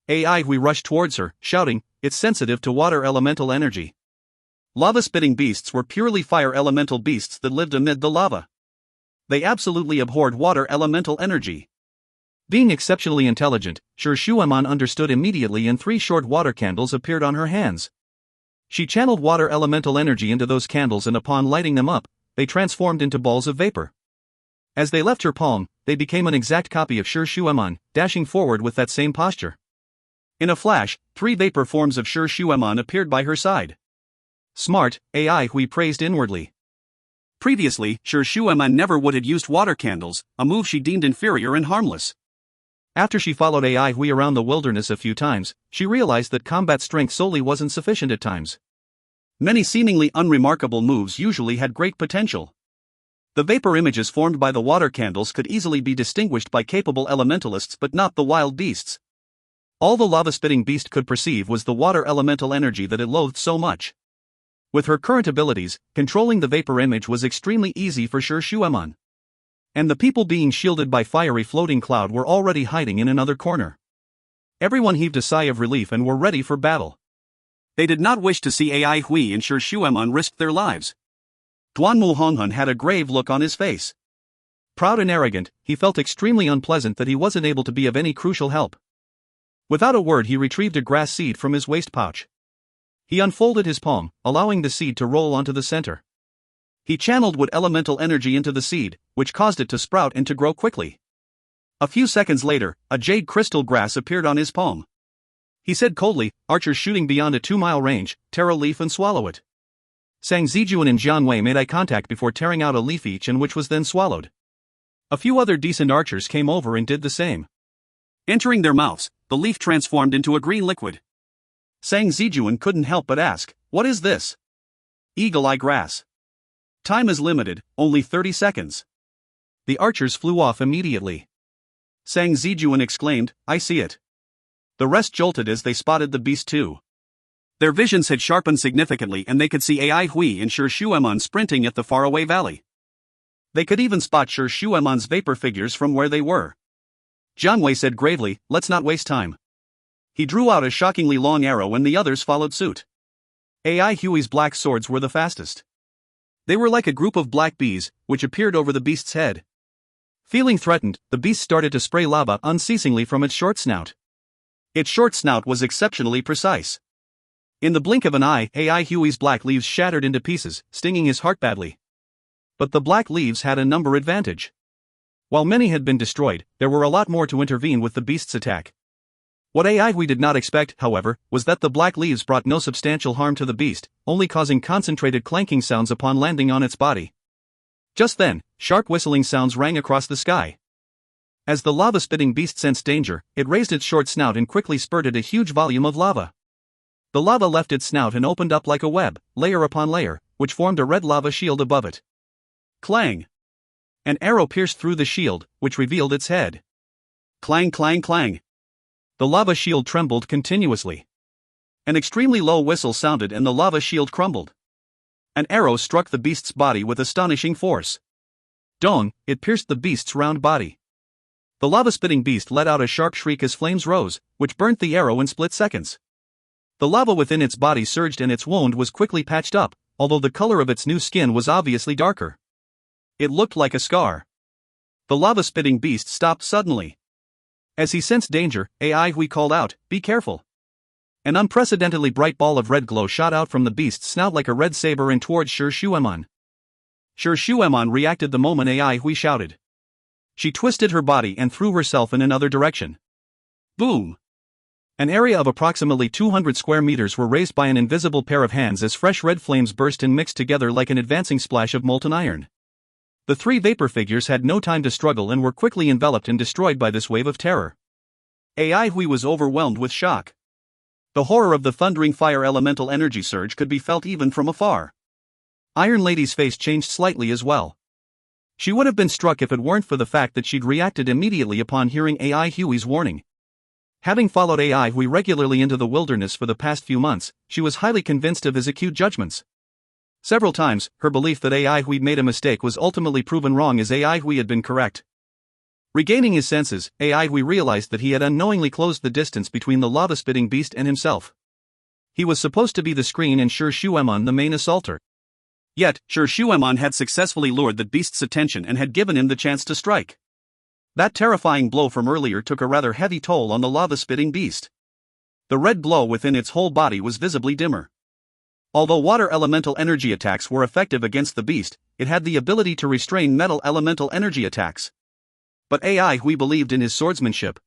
AI Hui rushed towards her, shouting, "It's sensitive to water elemental energy." Lava-spitting beasts were purely fire elemental beasts that lived amid the lava. They absolutely abhorred water elemental energy. Being exceptionally intelligent, Shi Shuemon understood immediately, and 3 short water candles appeared on her hands. She channeled water elemental energy into those candles, and upon lighting them up, they transformed into balls of vapor. As they left her palm, they became an exact copy of Shi Shuemon, dashing forward with that same posture. In a flash, 3 vapor forms of Shi Shuemon appeared by her side. Smart, AI Hui praised inwardly. Previously, Shi Shuemon never would have used water candles, a move she deemed inferior and harmless. After she followed AI Hui around the wilderness a few times, she realized that combat strength solely wasn't sufficient at times. Many seemingly unremarkable moves usually had great potential. The vapor images formed by the water candles could easily be distinguished by capable elementalists, but not the wild beasts. All the lava-spitting beast could perceive was the water elemental energy that it loathed so much. With her current abilities, controlling the vapor image was extremely easy for Shi Shuemon. And the people being shielded by fiery floating cloud were already hiding in another corner. Everyone heaved a sigh of relief and were ready for battle. They did not wish to see AI Hui and Shi Shuemon risk their lives. Duan Mu Honghun had a grave look on his face. Proud and arrogant, he felt extremely unpleasant that he wasn't able to be of any crucial help. Without a word, he retrieved a grass seed from his waist pouch. He unfolded his palm, allowing the seed to roll onto the center. He channeled wood elemental energy into the seed, which caused it to sprout and to grow quickly. A few seconds later, a jade crystal grass appeared on his palm. He said coldly, "Archers shooting beyond a 2-mile range, tear a leaf and swallow it." Sang Zijuan and Jian Wei made eye contact before tearing out a leaf each, and which was then swallowed. A few other decent archers came over and did the same. Entering their mouths, the leaf transformed into a green liquid. Sang Zijuan couldn't help but ask, "What is this?" "Eagle-eye grass. Time is limited, only 30 seconds. The archers flew off immediately. Sang Zijuan exclaimed, "I see it." The rest jolted as they spotted the beast too. Their visions had sharpened significantly, and they could see AI Hui and Shi Shuemon sprinting at the faraway valley. They could even spot Shi Shuemon's vapor figures from where they were. Jian Wei said gravely, "Let's not waste time." He drew out a shockingly long arrow and the others followed suit. AI Hui's black swords were the fastest. They were like a group of black bees, which appeared over the beast's head. Feeling threatened, the beast started to spray lava unceasingly from its short snout. Its short snout was exceptionally precise. In the blink of an eye, AI Hui's black leaves shattered into pieces, stinging his heart badly. But the black leaves had a number advantage. While many had been destroyed, there were a lot more to intervene with the beast's attack. What AI Hui did not expect, however, was that the black leaves brought no substantial harm to the beast, only causing concentrated clanking sounds upon landing on its body. Just then, sharp whistling sounds rang across the sky. As the lava-spitting beast sensed danger, it raised its short snout and quickly spurted a huge volume of lava. The lava left its snout and opened up like a web, layer upon layer, which formed a red lava shield above it. Clang! An arrow pierced through the shield, which revealed its head. Clang, clang, clang! The lava shield trembled continuously. An extremely low whistle sounded and the lava shield crumbled. An arrow struck the beast's body with astonishing force. Dong! It pierced the beast's round body. The lava-spitting beast let out a sharp shriek as flames rose, which burnt the arrow in split seconds. The lava within its body surged and its wound was quickly patched up, although the color of its new skin was obviously darker. It looked like a scar. The lava-spitting beast stopped suddenly. As he sensed danger, AI Hui called out, "Be careful." An unprecedentedly bright ball of red glow shot out from the beast's snout like a red saber and towards Shi Shuemon. Shi Shuemon reacted the moment AI Hui shouted. She twisted her body and threw herself in another direction. Boom! An area of approximately 200 square meters were raised by an invisible pair of hands as fresh red flames burst and mixed together like an advancing splash of molten iron. The three vapor figures had no time to struggle and were quickly enveloped and destroyed by this wave of terror. AI Hui was overwhelmed with shock. The horror of the thundering fire elemental energy surge could be felt even from afar. Iron Lady's face changed slightly as well. She would have been struck if it weren't for the fact that she'd reacted immediately upon hearing AI Hui's warning. Having followed AI Hui regularly into the wilderness for the past few months, she was highly convinced of his acute judgments. Several times, her belief that AI Hui made a mistake was ultimately proven wrong as AI Hui had been correct. Regaining his senses, AI Hui realized that he had unknowingly closed the distance between the lava-spitting beast and himself. He was supposed to be the screen and Shi Shuemon the main assaulter. Yet, Shi Shuemon had successfully lured the beast's attention and had given him the chance to strike. That terrifying blow from earlier took a rather heavy toll on the lava-spitting beast. The red glow within its whole body was visibly dimmer. Although water elemental energy attacks were effective against the beast, it had the ability to restrain metal elemental energy attacks. But AI Hui believed in his swordsmanship.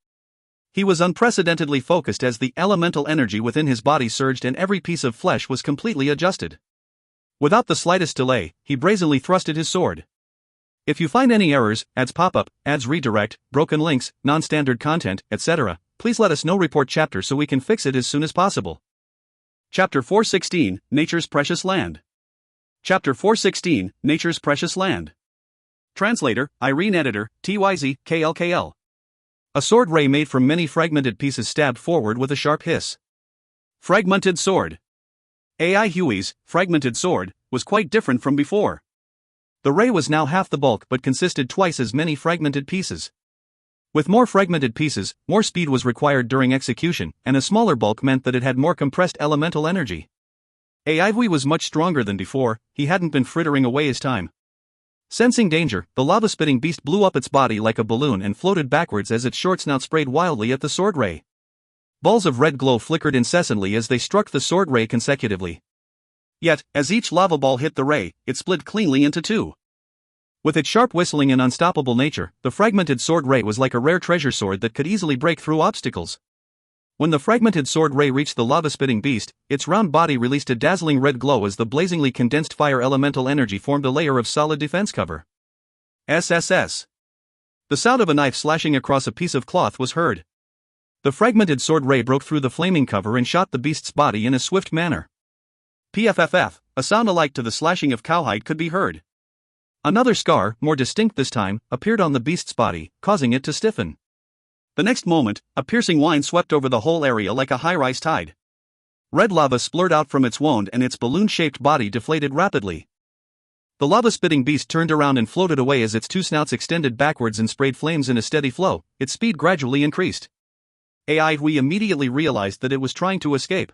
He was unprecedentedly focused as the elemental energy within his body surged and every piece of flesh was completely adjusted. Without the slightest delay, he brazenly thrusted his sword. If you find any errors, ads pop-up, ads redirect, broken links, non-standard content, etc., please let us know. Report chapter so we can fix it as soon as possible. Chapter 416, Nature's Precious Land. Chapter 416, Nature's Precious Land. Translator, Irene. Editor, TYZ, KLKL. A sword ray made from many fragmented pieces stabbed forward with a sharp hiss. Fragmented sword. AI Hui's fragmented sword was quite different from before. The ray was now half the bulk but consisted twice as many fragmented pieces. With more fragmented pieces, more speed was required during execution, and a smaller bulk meant that it had more compressed elemental energy. AI Hui was much stronger than before, he hadn't been frittering away his time. Sensing danger, the lava-spitting beast blew up its body like a balloon and floated backwards as its short snout sprayed wildly at the sword ray. Balls of red glow flickered incessantly as they struck the sword ray consecutively. Yet, as each lava ball hit the ray, it split cleanly into two. With its sharp whistling and unstoppable nature, the fragmented sword ray was like a rare treasure sword that could easily break through obstacles. When the fragmented sword ray reached the lava-spitting beast, its round body released a dazzling red glow as the blazingly condensed fire elemental energy formed a layer of solid defense cover. SSS. The sound of a knife slashing across a piece of cloth was heard. The fragmented sword ray broke through the flaming cover and shot the beast's body in a swift manner. PFFF, a sound alike to the slashing of cowhide could be heard. Another scar, more distinct this time, appeared on the beast's body, causing it to stiffen. The next moment, a piercing whine swept over the whole area like a high-rise tide. Red lava splurted out from its wound and its balloon-shaped body deflated rapidly. The lava-spitting beast turned around and floated away as its two snouts extended backwards and sprayed flames in a steady flow. Its speed gradually increased. AI Hui immediately realized that it was trying to escape.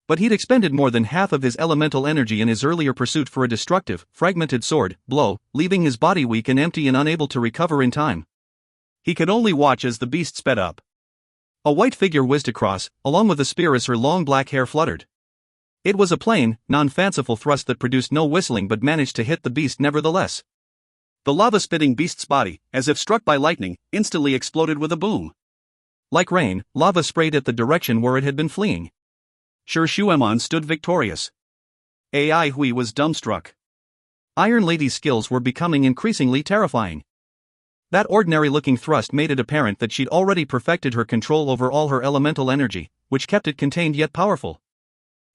But he'd expended more than half of his elemental energy in his earlier pursuit for a destructive, fragmented sword blow, leaving his body weak and empty and unable to recover in time. He could only watch as the beast sped up. A white figure whizzed across, along with a spear as her long black hair fluttered. It was a plain, non-fanciful thrust that produced no whistling but managed to hit the beast nevertheless. The lava-spitting beast's body, as if struck by lightning, instantly exploded with a boom. Like rain, lava sprayed at the direction where it had been fleeing. Shi Shuemon stood victorious. AI Hui was dumbstruck. Iron Lady's skills were becoming increasingly terrifying. That ordinary-looking thrust made it apparent that she'd already perfected her control over all her elemental energy, which kept it contained yet powerful.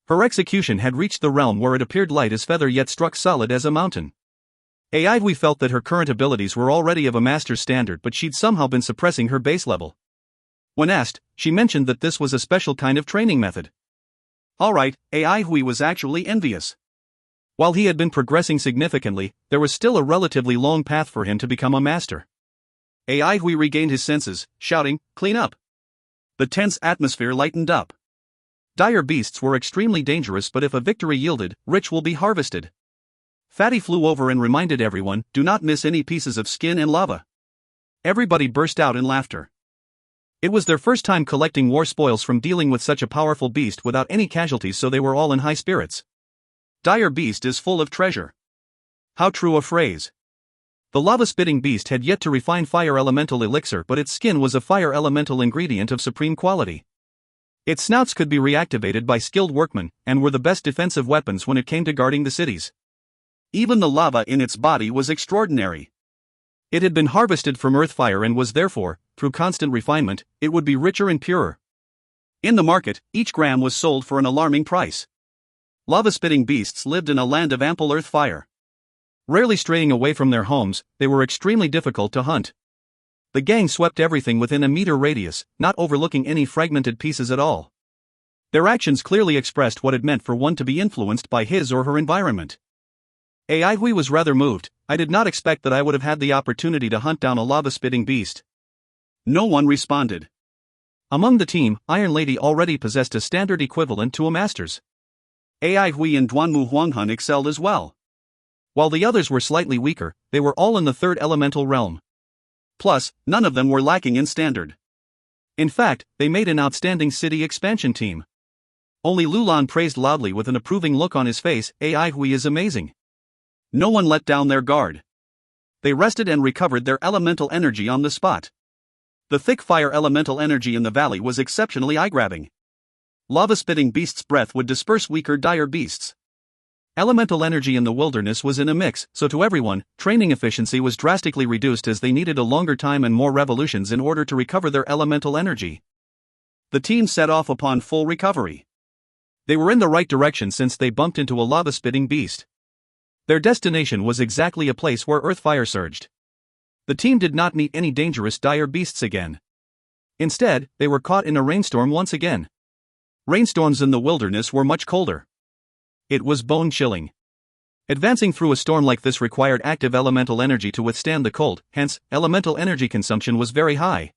Her execution had reached the realm where it appeared light as feather yet struck solid as a mountain. We felt that her current abilities were already of a master's standard, but she'd somehow been suppressing her base level. When asked, she mentioned that this was a special kind of training method. Alright, Hui was actually envious. While he had been progressing significantly, there was still a relatively long path for him to become a master. Hui regained his senses, shouting, "Clean up!" The tense atmosphere lightened up. Dire beasts were extremely dangerous, but if a victory yielded, rich will be harvested. Fatty flew over and reminded everyone, "Do not miss any pieces of skin and lava." Everybody burst out in laughter. It was their first time collecting war spoils from dealing with such a powerful beast without any casualties, so they were all in high spirits. Dire beast is full of treasure. How true a phrase. The lava-spitting beast had yet to refine fire elemental elixir, but its skin was a fire elemental ingredient of supreme quality. Its snouts could be reactivated by skilled workmen, and were the best defensive weapons when it came to guarding the cities. Even the lava in its body was extraordinary. It had been harvested from earth fire and was therefore, through constant refinement, it would be richer and purer. In the market, each gram was sold for an alarming price. Lava-spitting beasts lived in a land of ample earth fire. Rarely straying away from their homes, they were extremely difficult to hunt. The gang swept everything within a meter radius, not overlooking any fragmented pieces at all. Their actions clearly expressed what it meant for one to be influenced by his or her environment. Hui was rather moved. "I did not expect that I would have had the opportunity to hunt down a lava-spitting beast." No one responded. Among the team, Iron Lady already possessed a standard equivalent to a master's. Hui and Duanmu Huanghun excelled as well. While the others were slightly weaker, they were all in the third elemental realm. Plus, none of them were lacking in standard. In fact, they made an outstanding city expansion team. Only Lulan praised loudly with an approving look on his face, "Hui is amazing." No one let down their guard. They rested and recovered their elemental energy on the spot. The thick fire elemental energy in the valley was exceptionally eye-grabbing. Lava-spitting beasts' breath would disperse weaker dire beasts. Elemental energy in the wilderness was in a mix, so to everyone, training efficiency was drastically reduced as they needed a longer time and more revolutions in order to recover their elemental energy. The team set off upon full recovery. They were in the right direction since they bumped into a lava-spitting beast. Their destination was exactly a place where earth fire surged. The team did not meet any dangerous dire beasts again. Instead, they were caught in a rainstorm once again. Rainstorms in the wilderness were much colder. It was bone-chilling. Advancing through a storm like this required active elemental energy to withstand the cold, hence, elemental energy consumption was very high.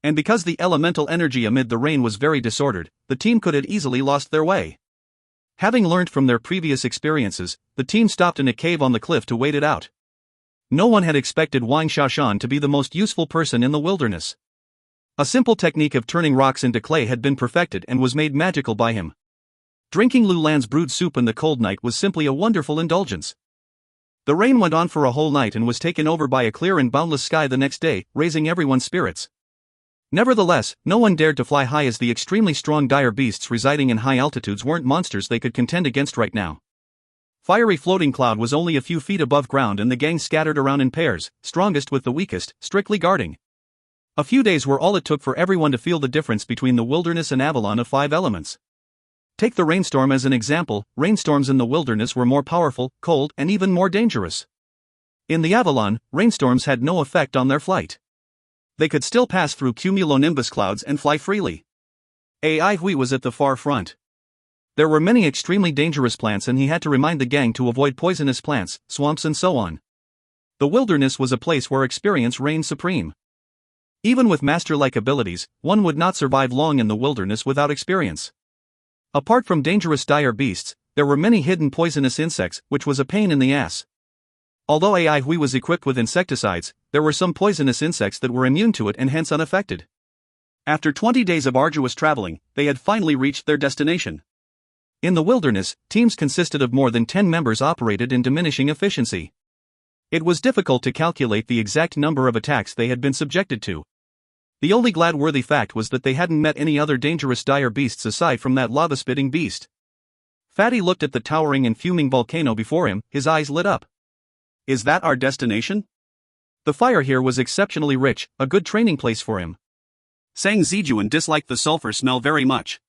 And because the elemental energy amid the rain was very disordered, the team could have easily lost their way. Having learned from their previous experiences, the team stopped in a cave on the cliff to wait it out. No one had expected Wang Xiaoshan to be the most useful person in the wilderness. A simple technique of turning rocks into clay had been perfected and was made magical by him. Drinking Lulan's brewed soup in the cold night was simply a wonderful indulgence. The rain went on for a whole night and was taken over by a clear and boundless sky the next day, raising everyone's spirits. Nevertheless, no one dared to fly high as the extremely strong dire beasts residing in high altitudes weren't monsters they could contend against right now. Fiery floating cloud was only a few feet above ground and the gang scattered around in pairs, strongest with the weakest, strictly guarding. A few days were all it took for everyone to feel the difference between the wilderness and Avalon of 5 elements. Take the rainstorm as an example. Rainstorms in the wilderness were more powerful, cold, and even more dangerous. In the Avalon, rainstorms had no effect on their flight. They could still pass through cumulonimbus clouds and fly freely. Hui was at the far front. There were many extremely dangerous plants and he had to remind the gang to avoid poisonous plants, swamps and so on. The wilderness was a place where experience reigned supreme. Even with master-like abilities, one would not survive long in the wilderness without experience. Apart from dangerous dire beasts, there were many hidden poisonous insects, which was a pain in the ass. Although Hui was equipped with insecticides, there were some poisonous insects that were immune to it and hence unaffected. After 20 days of arduous traveling, they had finally reached their destination. In the wilderness, teams consisted of more than 10 members operated in diminishing efficiency. It was difficult to calculate the exact number of attacks they had been subjected to. The only glad-worthy fact was that they hadn't met any other dangerous dire beasts aside from that lava-spitting beast. Fatty looked at the towering and fuming volcano before him, his eyes lit up. Is that our destination? The fire here was exceptionally rich, a good training place for him. Sang Zijuan disliked the sulfur smell very much.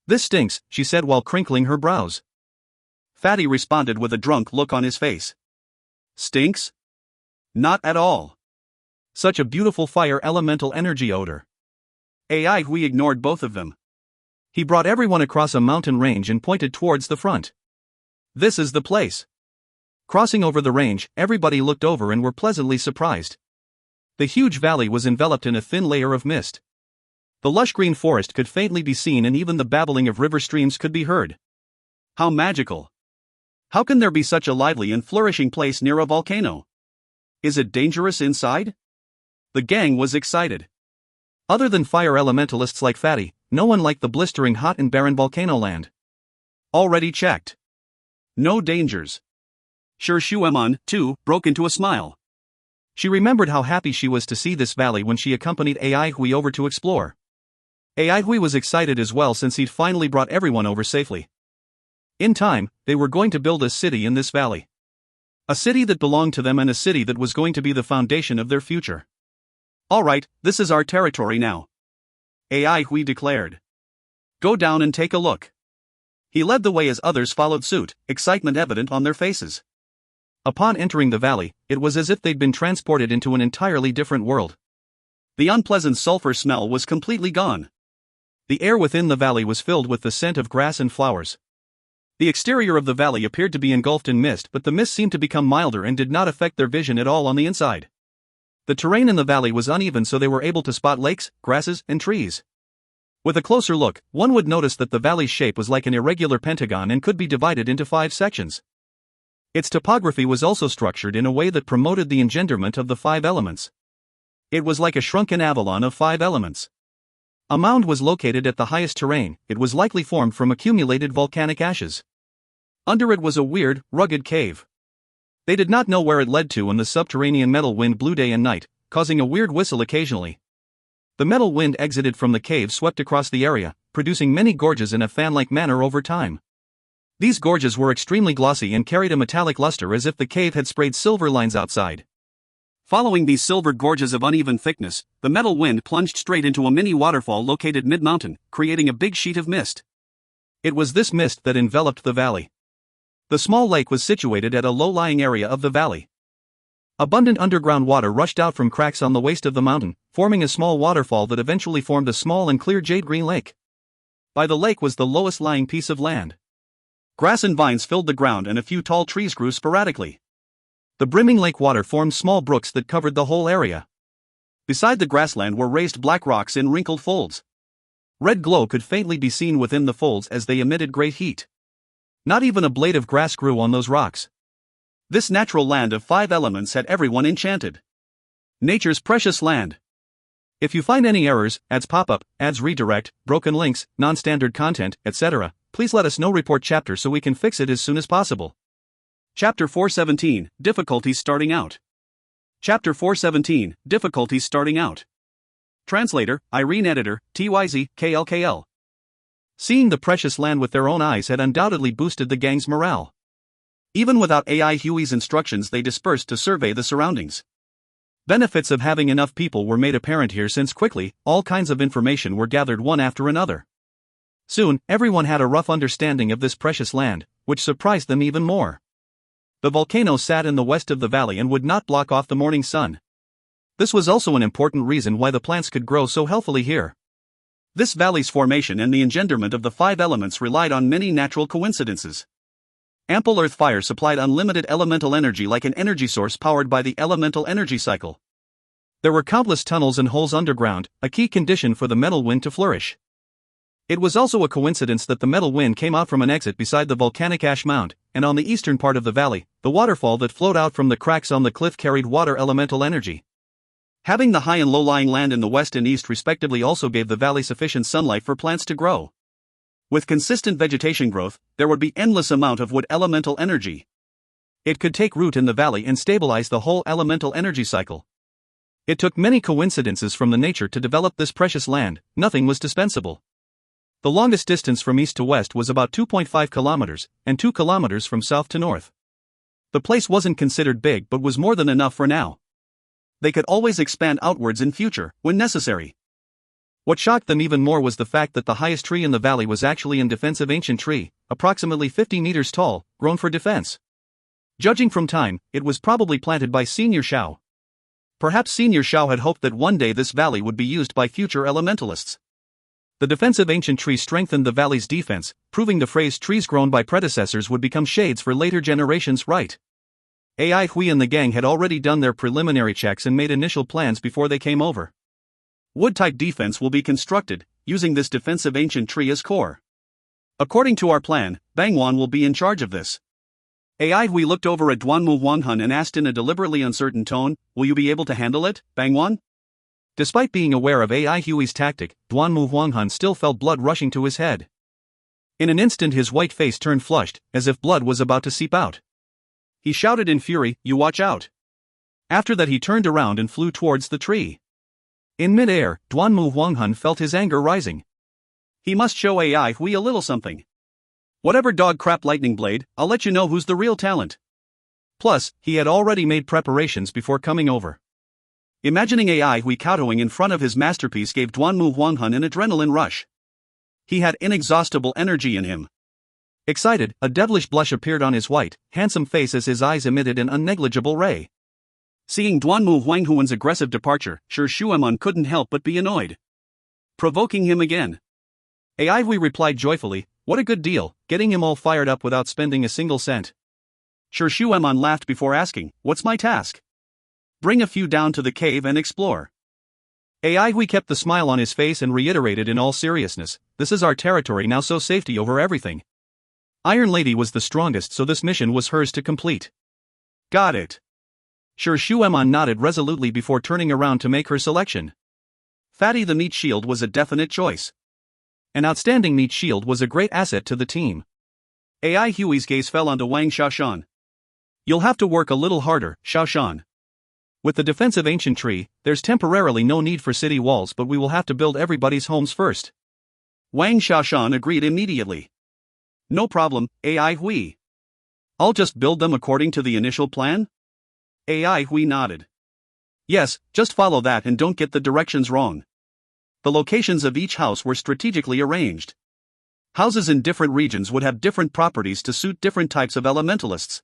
This stinks, she said while crinkling her brows. Fatty responded with a drunk look on his face. Stinks? Not at all. Such a beautiful fire elemental energy odor. AI Hui ignored both of them. He brought everyone across a mountain range and pointed towards the front. This is the place. Crossing over the range, everybody looked over and were pleasantly surprised. The huge valley was enveloped in a thin layer of mist. The lush green forest could faintly be seen and even the babbling of river streams could be heard. How magical! How can there be such a lively and flourishing place near a volcano? Is it dangerous inside? The gang was excited. Other than fire elementalists like Fatty, no one liked the blistering hot and barren volcano land. Already checked. No dangers. Sure, Shueman, too, broke into a smile. She remembered how happy she was to see this valley when she accompanied AI Hui over to explore. AI Hui was excited as well since he'd finally brought everyone over safely. In time, they were going to build a city in this valley. A city that belonged to them and a city that was going to be the foundation of their future. Alright, this is our territory now. AI Hui declared. Go down and take a look. He led the way as others followed suit, excitement evident on their faces. Upon entering the valley, it was as if they'd been transported into an entirely different world. The unpleasant sulfur smell was completely gone. The air within the valley was filled with the scent of grass and flowers. The exterior of the valley appeared to be engulfed in mist, but the mist seemed to become milder and did not affect their vision at all on the inside. The terrain in the valley was uneven, so they were able to spot lakes, grasses, and trees. With a closer look, one would notice that the valley's shape was like an irregular pentagon and could be divided into 5 sections. Its topography was also structured in a way that promoted the engenderment of the 5 elements. It was like a shrunken avalon of 5 elements. A mound was located at the highest terrain. It was likely formed from accumulated volcanic ashes. Under it was a weird, rugged cave. They did not know where it led to, and the subterranean metal wind blew day and night, causing a weird whistle occasionally. The metal wind exited from the cave swept across the area, producing many gorges in a fan-like manner over time. These gorges were extremely glossy and carried a metallic luster as if the cave had sprayed silver lines outside. Following these silver gorges of uneven thickness, the metal wind plunged straight into a mini waterfall located mid-mountain, creating a big sheet of mist. It was this mist that enveloped the valley. The small lake was situated at a low-lying area of the valley. Abundant underground water rushed out from cracks on the waist of the mountain, forming a small waterfall that eventually formed a small and clear jade-green lake. By the lake was the lowest-lying piece of land. Grass and vines filled the ground and a few tall trees grew sporadically. The brimming lake water formed small brooks that covered the whole area. Beside the grassland were raised black rocks in wrinkled folds. Red glow could faintly be seen within the folds as they emitted great heat. Not even a blade of grass grew on those rocks. This natural land of 5 elements had everyone enchanted. Nature's precious land. If you find any errors, ads pop up, ads redirect, broken links, non-standard content, etc., please let us know. Report chapter so we can fix it as soon as possible. Chapter 417, Difficulties Starting Out. Chapter 417, Difficulties Starting Out. Translator, Irene. Editor, TYZ, KLKL. Seeing the precious land with their own eyes had undoubtedly boosted the gang's morale. Even without AI Huey's instructions, they dispersed to survey the surroundings. Benefits of having enough people were made apparent here, since quickly, all kinds of information were gathered one after another. Soon, everyone had a rough understanding of this precious land, which surprised them even more. The volcano sat in the west of the valley and would not block off the morning sun. This was also an important reason why the plants could grow so healthily here. This valley's formation and the engenderment of the 5 elements relied on many natural coincidences. Ample earth fire supplied unlimited elemental energy like an energy source powered by the elemental energy cycle. There were countless tunnels and holes underground, a key condition for the metal wind to flourish. It was also a coincidence that the metal wind came out from an exit beside the volcanic ash mound, and on the eastern part of the valley, the waterfall that flowed out from the cracks on the cliff carried water elemental energy. Having the high and low-lying land in the west and east respectively also gave the valley sufficient sunlight for plants to grow. With consistent vegetation growth, there would be endless amount of wood elemental energy. It could take root in the valley and stabilize the whole elemental energy cycle. It took many coincidences from the nature to develop this precious land. Nothing was dispensable. The longest distance from east to west was about 2.5 kilometers, and 2 kilometers from south to north. The place wasn't considered big but was more than enough for now. they could always expand outwards in future, when necessary. What shocked them even more was the fact that the highest tree in the valley was actually an defensive ancient tree, approximately 50 meters tall, grown for defense. Judging from time, it was probably planted by Senior Shao. Perhaps Senior Shao had hoped that one day this valley would be used by future elementalists. The defensive ancient tree strengthened the valley's defense, proving the phrase trees grown by predecessors would become shades for later generations right. AI Hui and the gang had already done their preliminary checks and made initial plans before they came over. Wood-type defense will be constructed, using this defensive ancient tree as core. According to our plan, Bangwan will be in charge of this. AI Hui looked over at Duanmu Wanghan and asked in a deliberately uncertain tone, "Will you be able to handle it, Bangwan?" Despite being aware of AI Hui's tactic, Duanmu Wanghan still felt blood rushing to his head. In an instant his white face turned flushed, as if blood was about to seep out. He shouted in fury, "You watch out!" After that he turned around and flew towards the tree. In mid-air, Duanmu Wanghan felt his anger rising. He must show AI Hui a little something. Whatever dog crap lightning blade, I'll let you know who's the real talent. Plus, he had already made preparations before coming over. Imagining AI Hui kowtowing in front of his masterpiece gave Duanmu Wanghan an adrenaline rush. He had inexhaustible energy in him. Excited, a devilish blush appeared on his white, handsome face as his eyes emitted an unnegligible ray. Seeing Duanmu Wanghuan's aggressive departure, Shi Shueman couldn't help but be annoyed. Provoking him again. AI Hui replied joyfully, "What a good deal, getting him all fired up without spending a single cent." Shi Shueman laughed before asking, "What's my task?" "Bring a few down to the cave and explore." AI Hui kept the smile on his face and reiterated in all seriousness, "This is our territory now, so safety over everything." Iron Lady was the strongest, so this mission was hers to complete. Got it. Shi Shueman nodded resolutely before turning around to make her selection. Fatty the Meat Shield was a definite choice. An outstanding meat shield was a great asset to the team. AI Hui's gaze fell onto Wang Xiaoshan. "You'll have to work a little harder, Xiaoshan. With the defensive ancient tree, there's temporarily no need for city walls, but we will have to build everybody's homes first." Wang Xiaoshan agreed immediately. "No problem, AI Hui. I'll just build them according to the initial plan?" AI Hui nodded. "Yes, just follow that and don't get the directions wrong." The locations of each house were strategically arranged. Houses in different regions would have different properties to suit different types of elementalists.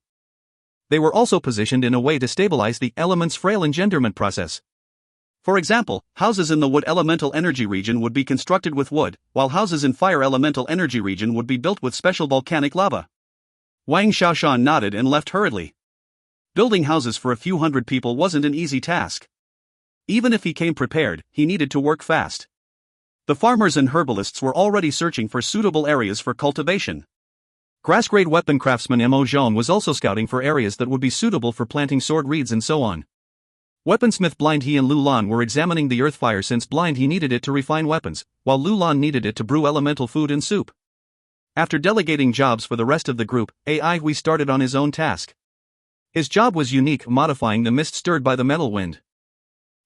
They were also positioned in a way to stabilize the element's frail engenderment process. For example, houses in the wood elemental energy region would be constructed with wood, while houses in fire elemental energy region would be built with special volcanic lava. Wang Xiaoshan nodded and left hurriedly. Building houses for a few hundred people wasn't an easy task. Even if he came prepared, he needed to work fast. The farmers and herbalists were already searching for suitable areas for cultivation. Grass-grade weapon craftsman Mo Zhong was also scouting for areas that would be suitable for planting sword reeds and so on. Weaponsmith Blind He and Lu Lan were examining the earth fire since Blind He needed it to refine weapons, while Lu Lan needed it to brew elemental food and soup. After delegating jobs for the rest of the group, AI Hui started on his own task. His job was unique, modifying the mist stirred by the metal wind.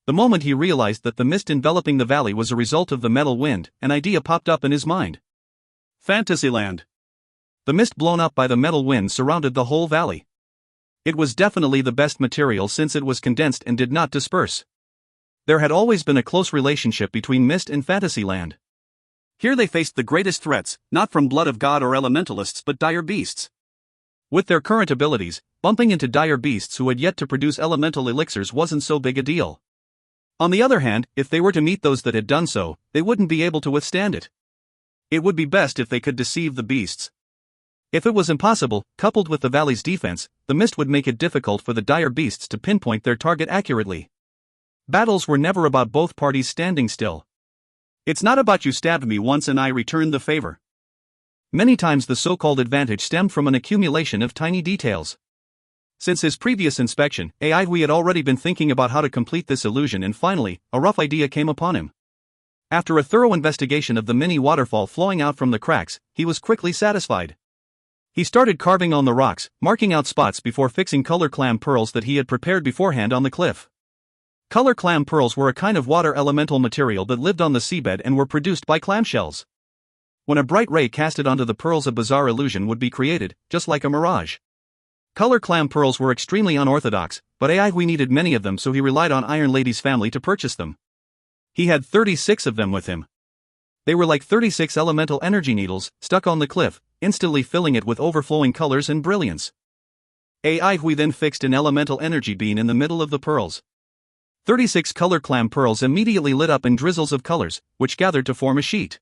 The moment he realized that the mist enveloping the valley was a result of the metal wind, an idea popped up in his mind. Fantasyland. The mist blown up by the metal wind surrounded the whole valley. It was definitely the best material since it was condensed and did not disperse. There had always been a close relationship between mist and Fantasyland. Here they faced the greatest threats, not from blood of god or elementalists but dire beasts. With their current abilities, bumping into dire beasts who had yet to produce elemental elixirs wasn't so big a deal. On the other hand, if they were to meet those that had done so, they wouldn't be able to withstand it. It would be best if they could deceive the beasts. If it was impossible, coupled with the valley's defense, the mist would make it difficult for the dire beasts to pinpoint their target accurately. Battles were never about both parties standing still. It's not about you stabbed me once and I returned the favor. Many times the so-called advantage stemmed from an accumulation of tiny details. Since his previous inspection, AI Hui had already been thinking about how to complete this illusion, and finally, a rough idea came upon him. After a thorough investigation of the mini waterfall flowing out from the cracks, he was quickly satisfied. He started carving on the rocks, marking out spots before fixing color clam pearls that he had prepared beforehand on the cliff. Color clam pearls were a kind of water elemental material that lived on the seabed and were produced by clamshells. When a bright ray casted onto the pearls, a bizarre illusion would be created, just like a mirage. Color clam pearls were extremely unorthodox, but Aihui needed many of them, so he relied on Iron Lady's family to purchase them. He had 36 of them with him. They were like 36 elemental energy needles, stuck on the cliff, instantly filling it with overflowing colors and brilliance. Aihui then fixed an elemental energy beam in the middle of the pearls. 36 color clam pearls immediately lit up in drizzles of colors, which gathered to form a sheet.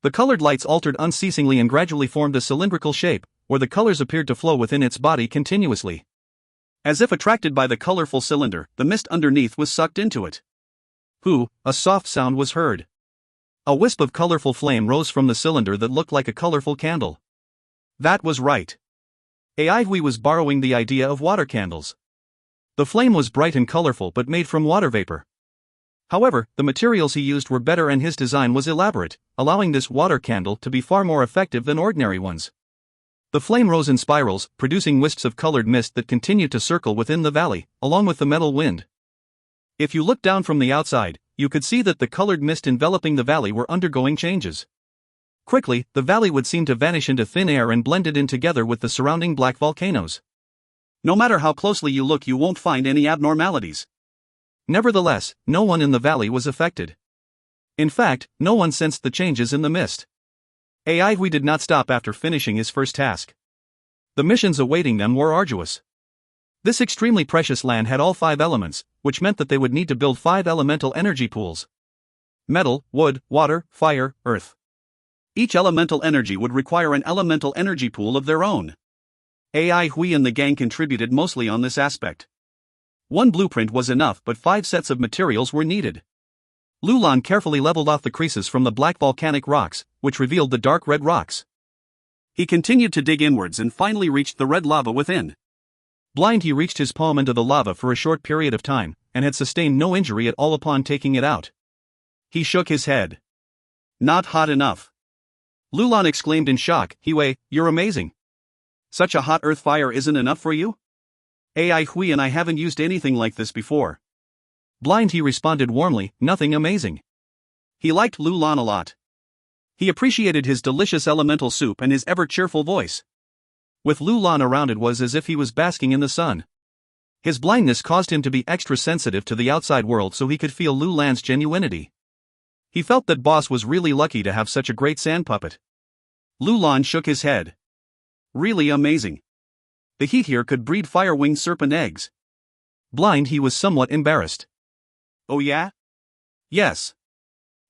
The colored lights altered unceasingly and gradually formed a cylindrical shape, where the colors appeared to flow within its body continuously. As if attracted by the colorful cylinder, the mist underneath was sucked into it. A soft sound was heard. A wisp of colorful flame rose from the cylinder that looked like a colorful candle. That was right. Aihui was borrowing the idea of water candles. The flame was bright and colorful but made from water vapor. However, the materials he used were better and his design was elaborate, allowing this water candle to be far more effective than ordinary ones. The flame rose in spirals, producing wisps of colored mist that continued to circle within the valley, along with the metal wind. If you looked down from the outside, you could see that the colored mist enveloping the valley were undergoing changes. Quickly, the valley would seem to vanish into thin air and blended in together with the surrounding black volcanoes. No matter how closely you look, you won't find any abnormalities. Nevertheless, no one in the valley was affected. In fact, no one sensed the changes in the mist. Aihui did not stop after finishing his first task. The missions awaiting them were arduous. This extremely precious land had all 5 elements, which meant that they would need to build 5 elemental energy pools. Metal, wood, water, fire, earth. Each elemental energy would require an elemental energy pool of their own. Aihui and the gang contributed mostly on this aspect. One blueprint was enough, but 5 sets of materials were needed. Lulan carefully leveled off the creases from the black volcanic rocks, which revealed the dark red rocks. He continued to dig inwards and finally reached the red lava within. Blind, he reached his palm into the lava for a short period of time, and had sustained no injury at all upon taking it out. He shook his head. Not hot enough. Lulan exclaimed in shock, "Hiwei, you're amazing. Such a hot earth fire isn't enough for you?" Aihui and I haven't used anything like this before. Blind, he responded warmly, nothing amazing. He liked Lulan a lot. He appreciated his delicious elemental soup and his ever-cheerful voice. With Lulan around, it was as if he was basking in the sun. His blindness caused him to be extra sensitive to the outside world, so he could feel Lulan's genuinity. He felt that Boss was really lucky to have such a great sand puppet. Lulan shook his head. Really amazing. The heat here could breed fire-winged serpent eggs. Blind, he was somewhat embarrassed. Oh yeah? Yes.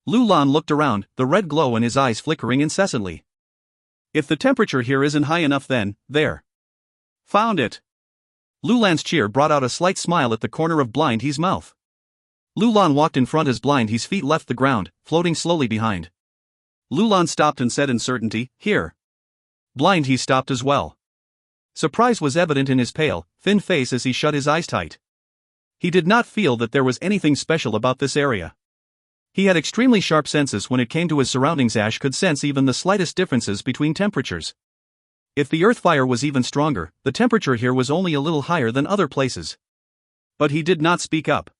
Lulan looked around, the red glow in his eyes flickering incessantly. If the temperature here isn't high enough, then, there. Found it. Lulan's cheer brought out a slight smile at the corner of Blind He's mouth. Lulan walked in front as Blind He's feet left the ground, floating slowly behind. Lulan stopped and said in certainty, "Here." Blind He stopped as well. Surprise was evident in his pale, thin face as he shut his eyes tight. He did not feel that there was anything special about this area. He had extremely sharp senses when it came to his surroundings. Ash could sense even the slightest differences between temperatures. If the earth fire was even stronger, the temperature here was only a little higher than other places. But he did not speak up.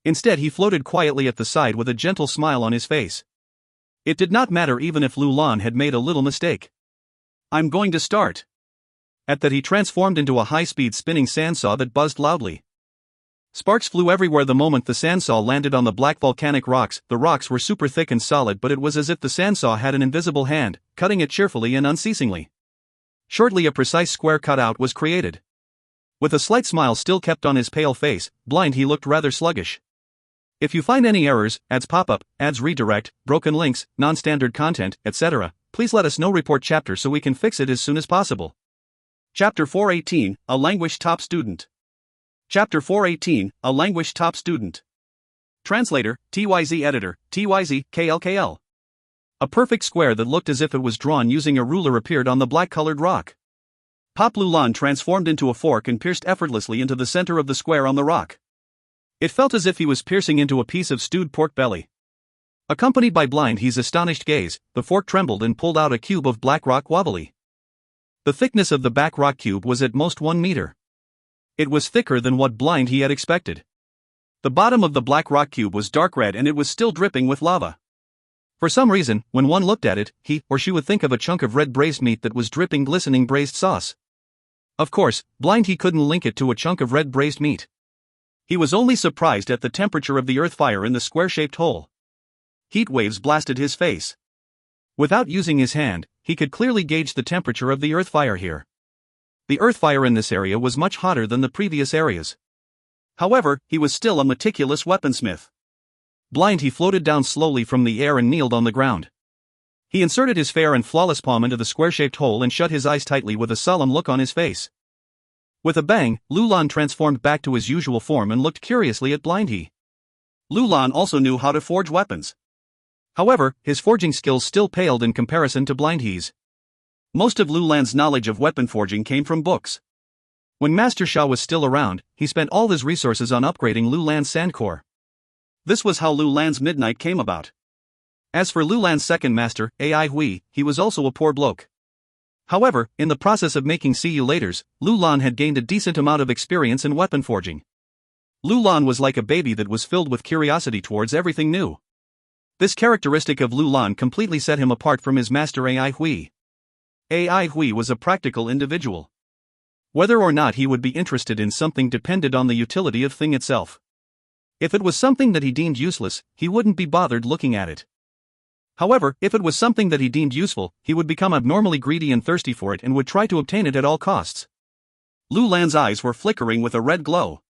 Instead, he floated quietly at the side with a gentle smile on his face. It did not matter even if Lulan had made a little mistake. "I'm going to start." At that, he transformed into a high-speed spinning sandsaw that buzzed loudly. Sparks flew everywhere the moment the sandsaw landed on the black volcanic rocks. The rocks were super thick and solid, but it was as if the sandsaw had an invisible hand, cutting it cheerfully and unceasingly. Shortly, a precise square cutout was created. With a slight smile still kept on his pale face, Blind he looked rather sluggish. If you find any errors, ads pop up, ads redirect, broken links, non-standard content, etc., please let us know. Report chapter so we can fix it as soon as possible. Chapter 418, A Language Top Student. Chapter 418, A Language Top Student. Translator, TYZ Editor, TYZ, KLKL. A perfect square that looked as if it was drawn using a ruler appeared on the black-colored rock. Pop Lulan transformed into a fork and pierced effortlessly into the center of the square on the rock. It felt as if he was piercing into a piece of stewed pork belly. Accompanied by Blind He's astonished gaze, the fork trembled and pulled out a cube of black rock wobbly. The thickness of the back rock cube was at most 1 meter. It was thicker than what Blind He had expected. The bottom of the black rock cube was dark red and it was still dripping with lava. For some reason, when one looked at it, he or she would think of a chunk of red braised meat that was dripping glistening braised sauce. Of course, blind he couldn't link it to a chunk of red braised meat. He was only surprised at the temperature of the earth fire in the square-shaped hole. Heat waves blasted his face. Without using his hand, he could clearly gauge the temperature of the earth fire here. The earth fire in this area was much hotter than the previous areas. However, he was still a meticulous weaponsmith. Blind he floated down slowly from the air and kneeled on the ground. He inserted his fair and flawless palm into the square-shaped hole and shut his eyes tightly with a solemn look on his face. With a bang, Lulan transformed back to his usual form and looked curiously at Blind he. Lulan also knew how to forge weapons. However, his forging skills still paled in comparison to Blind he's. Most of Lulan's knowledge of weapon forging came from books. When Master Sha was still around, he spent all his resources on upgrading Lulan's sandcore. This was how Lulan's midnight came about. As for Lulan's second master, Ai Hui, he was also a poor bloke. However, in the process of making see you laters, Lulan had gained a decent amount of experience in weapon forging. Lulan was like a baby that was filled with curiosity towards everything new. This characteristic of Lulan completely set him apart from his master Ai Hui. Ai Hui was a practical individual. Whether or not he would be interested in something depended on the utility of thing itself. If it was something that he deemed useless, he wouldn't be bothered looking at it. However, if it was something that he deemed useful, he would become abnormally greedy and thirsty for it and would try to obtain it at all costs. Lulan's eyes were flickering with a red glow.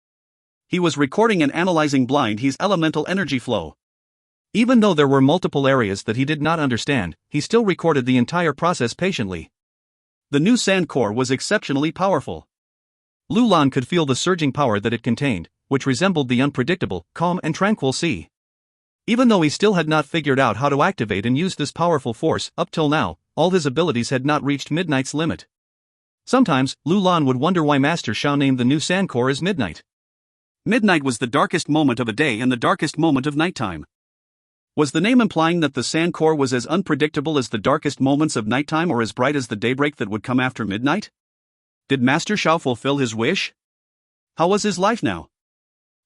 He was recording and analyzing Blind he's elemental energy flow. Even though there were multiple areas that he did not understand, he still recorded the entire process patiently. The new sand core was exceptionally powerful. Lulan could feel the surging power that it contained, which resembled the unpredictable, calm and tranquil sea. Even though he still had not figured out how to activate and use this powerful force, up till now, all his abilities had not reached Midnight's limit. Sometimes, Lulan would wonder why Master Shao named the new sand core as Midnight. Midnight was the darkest moment of a day and the darkest moment of nighttime. Was the name implying that the sand core was as unpredictable as the darkest moments of nighttime or as bright as the daybreak that would come after midnight? Did Master Shao fulfill his wish? How was his life now?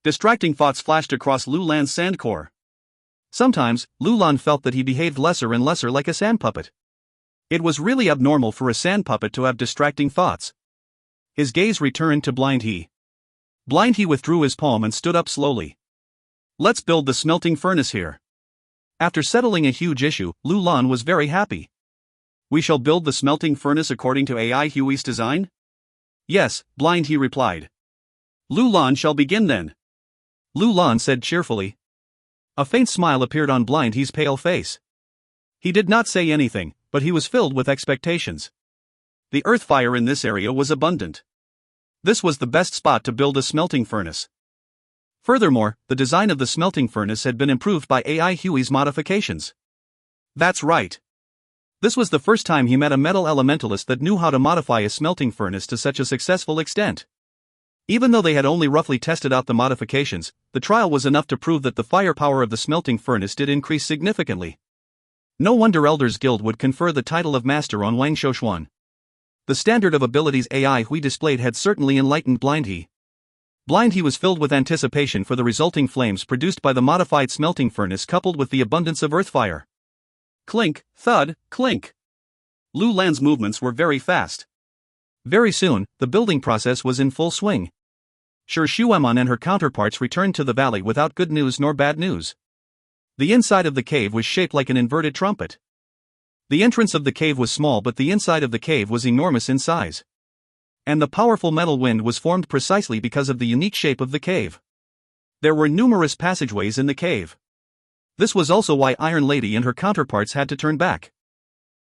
Distracting thoughts flashed across Lulan's sand core. Sometimes, Lulan felt that he behaved lesser and lesser like a sand puppet. It was really abnormal for a sand puppet to have distracting thoughts. His gaze returned to Blind he. Blind he withdrew his palm and stood up slowly. Let's build the smelting furnace here. After settling a huge issue, Lulan was very happy. We shall build the smelting furnace according to Ai Hui's design? Yes, Blind he replied. Lulan shall begin then. Lulan said cheerfully. A faint smile appeared on Blind he's pale face. He did not say anything, but he was filled with expectations. The earth fire in this area was abundant. This was the best spot to build a smelting furnace. Furthermore, the design of the smelting furnace had been improved by Ai Hui's modifications. That's right. This was the first time he met a metal elementalist that knew how to modify a smelting furnace to such a successful extent. Even though they had only roughly tested out the modifications, the trial was enough to prove that the firepower of the smelting furnace did increase significantly. No wonder Elders Guild would confer the title of Master on Wang Shouxuan. The standard of abilities Ai Hui displayed had certainly enlightened Blind he. Blind he was filled with anticipation for the resulting flames produced by the modified smelting furnace coupled with the abundance of earth fire. Clink, thud, clink. Lulan's movements were very fast. Very soon, the building process was in full swing. Shi Xuemon and her counterparts returned to the valley without good news nor bad news. The inside of the cave was shaped like an inverted trumpet. The entrance of the cave was small, but the inside of the cave was enormous in size. And the powerful metal wind was formed precisely because of the unique shape of the cave. There were numerous passageways in the cave. This was also why Iron Lady and her counterparts had to turn back.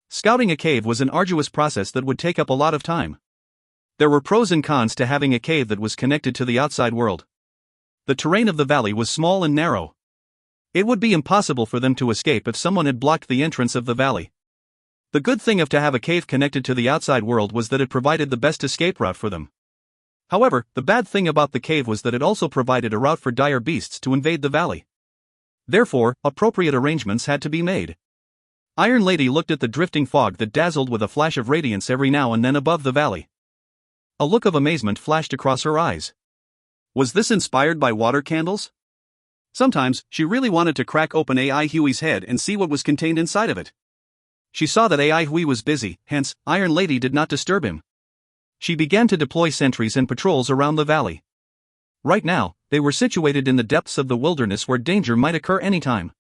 Scouting a cave was an arduous process that would take up a lot of time. There were pros and cons to having a cave that was connected to the outside world. The terrain of the valley was small and narrow. It would be impossible for them to escape if someone had blocked the entrance of the valley. The good thing of to have a cave connected to the outside world was that it provided the best escape route for them. However, the bad thing about the cave was that it also provided a route for dire beasts to invade the valley. Therefore, appropriate arrangements had to be made. Iron Lady looked at the drifting fog that dazzled with a flash of radiance every now and then above the valley. A look of amazement flashed across her eyes. Was this inspired by water candles? Sometimes, she really wanted to crack open Ai Hui's head and see what was contained inside of it. She saw that Ai Hui was busy, hence, Iron Lady did not disturb him. She began to deploy sentries and patrols around the valley. Right now, they were situated in the depths of the wilderness where danger might occur anytime.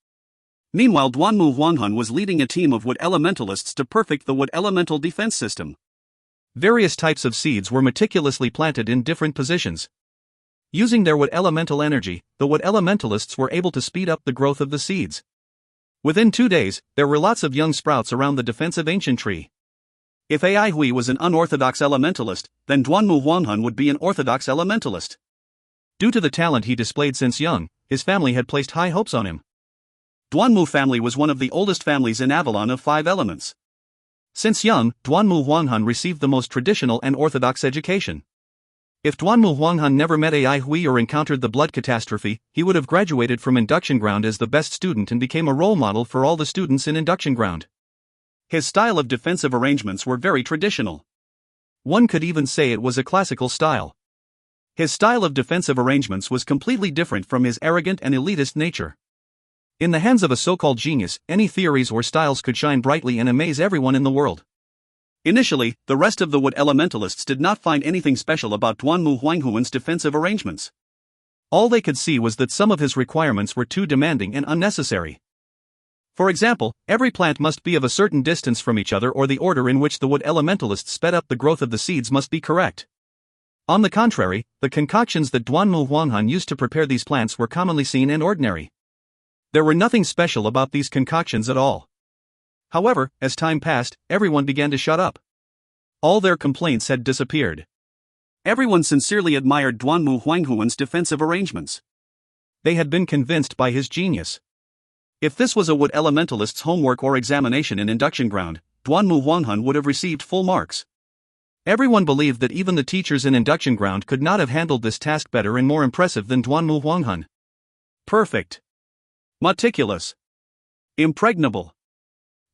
Meanwhile, Duanmu Huanghan was leading a team of wood elementalists to perfect the wood elemental defense system. Various types of seeds were meticulously planted in different positions. Using their wood elemental energy, the wood elementalists were able to speed up the growth of the seeds. Within 2 days, there were lots of young sprouts around the defensive ancient tree. If Ai Hui was an unorthodox elementalist, then Duanmu Huanghan would be an orthodox elementalist. Due to the talent he displayed since young, his family had placed high hopes on him. Duanmu family was one of the oldest families in Avalon of 5 elements. Since young, Duanmu Huanghan received the most traditional and orthodox education. If Duanmu Huanghan never met Ai Hui or encountered the blood catastrophe, he would have graduated from induction ground as the best student and became a role model for all the students in induction ground. His style of defensive arrangements were very traditional. One could even say it was a classical style. His style of defensive arrangements was completely different from his arrogant and elitist nature. In the hands of a so-called genius, any theories or styles could shine brightly and amaze everyone in the world. Initially, the rest of the wood elementalists did not find anything special about Duanmu Huanghuan's defensive arrangements. All they could see was that some of his requirements were too demanding and unnecessary. For example, every plant must be of a certain distance from each other, or the order in which the wood elementalists sped up the growth of the seeds must be correct. On the contrary, the concoctions that Duanmu Huanghan used to prepare these plants were commonly seen and ordinary. There were nothing special about these concoctions at all. However, as time passed, everyone began to shut up. All their complaints had disappeared. Everyone sincerely admired Duanmu Huanghuan's defensive arrangements. They had been convinced by his genius. If this was a wood elementalist's homework or examination in induction ground, Duanmu Huanghan would have received full marks. Everyone believed that even the teachers in induction ground could not have handled this task better and more impressive than Duanmu Huanghan. Perfect. Meticulous. Impregnable.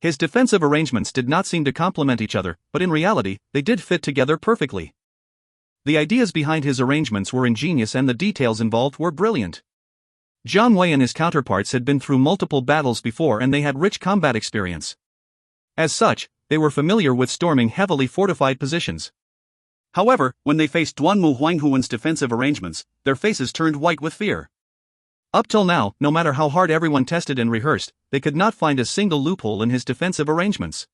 His defensive arrangements did not seem to complement each other, but in reality, they did fit together perfectly. The ideas behind his arrangements were ingenious and the details involved were brilliant. Jiang Wei and his counterparts had been through multiple battles before and they had rich combat experience. As such, they were familiar with storming heavily fortified positions. However, when they faced Duanmu Huanghuan's defensive arrangements, their faces turned white with fear. Up till now, no matter how hard everyone tested and rehearsed, they could not find a single loophole in his defensive arrangements.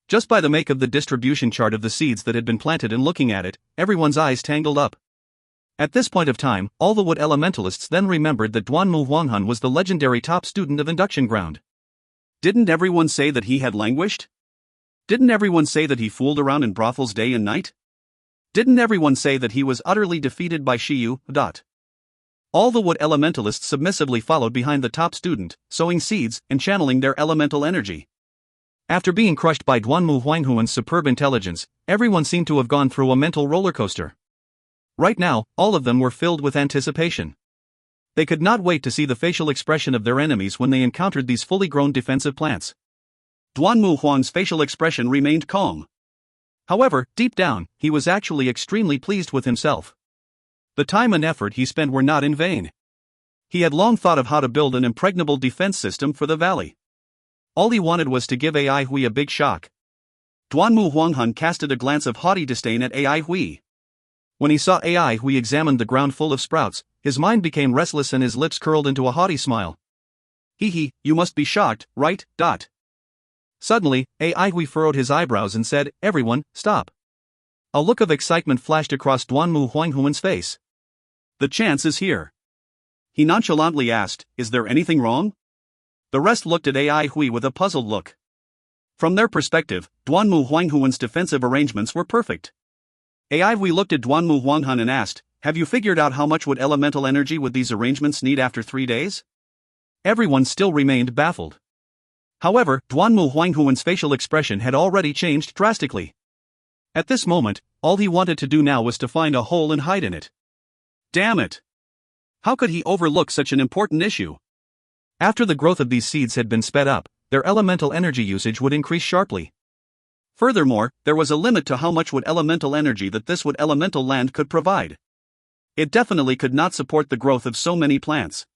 Just by the make of the distribution chart of the seeds that had been planted and looking at it, everyone's eyes tangled up. At this point of time, all the wood elementalists then remembered that Duanmu Huanghan was the legendary top student of induction ground. Didn't everyone say that he had languished? Didn't everyone say that he fooled around in brothels day and night? Didn't everyone say that he was utterly defeated by Shiyu? All the wood elementalists submissively followed behind the top student, sowing seeds and channeling their elemental energy. After being crushed by Duanmu Huanghuan's superb intelligence, everyone seemed to have gone through a mental roller coaster. Right now, all of them were filled with anticipation. They could not wait to see the facial expression of their enemies when they encountered these fully grown defensive plants. Duanmu Huang's facial expression remained calm. However, deep down, he was actually extremely pleased with himself. The time and effort he spent were not in vain. He had long thought of how to build an impregnable defense system for the valley. All he wanted was to give Ai Hui a big shock. Duanmu Huanghan casted a glance of haughty disdain at Ai Hui. When he saw Ai Hui examine the ground full of sprouts, his mind became restless and his lips curled into a haughty smile. Hee, you must be shocked, right? Suddenly, Ai Hui furrowed his eyebrows and said, "Everyone, stop." A look of excitement flashed across Duanmu Huanghuan's face. The chance is here. He nonchalantly asked, "Is there anything wrong?" The rest looked at Ai Hui with a puzzled look. From their perspective, Duanmu Huanghuan's defensive arrangements were perfect. Ai Hui looked at Duanmu Huanghan and asked, "Have you figured out how much would elemental energy would these arrangements need after 3 days?" Everyone still remained baffled. However, Duanmu Huanghuan's facial expression had already changed drastically. At this moment, all he wanted to do now was to find a hole and hide in it. Damn it! How could he overlook such an important issue? After the growth of these seeds had been sped up, their elemental energy usage would increase sharply. Furthermore, there was a limit to how much wood elemental energy that this wood elemental land could provide. It definitely could not support the growth of so many plants.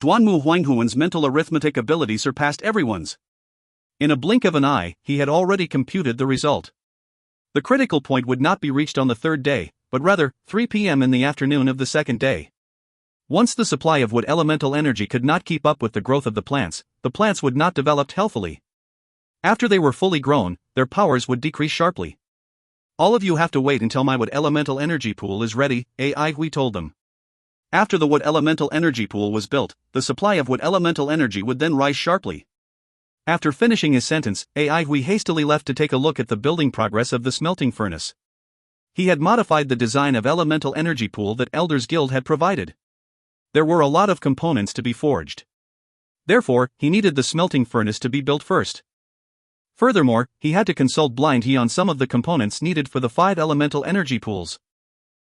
Duanmu Huanghuan's mental arithmetic ability surpassed everyone's. In a blink of an eye, he had already computed the result. The critical point would not be reached on the third day, but rather, 3 p.m. in the afternoon of the second day. Once the supply of wood elemental energy could not keep up with the growth of the plants would not develop healthily. After they were fully grown, their powers would decrease sharply. All of you have to wait until my wood elemental energy pool is ready, AI Hui told them. After the wood elemental energy pool was built, the supply of wood elemental energy would then rise sharply. After finishing his sentence, AI Hui hastily left to take a look at the building progress of the smelting furnace. He had modified the design of elemental energy pool that Elders Guild had provided. There were a lot of components to be forged. Therefore, he needed the smelting furnace to be built first. Furthermore, he had to consult Blind He on some of the components needed for the 5 elemental energy pools.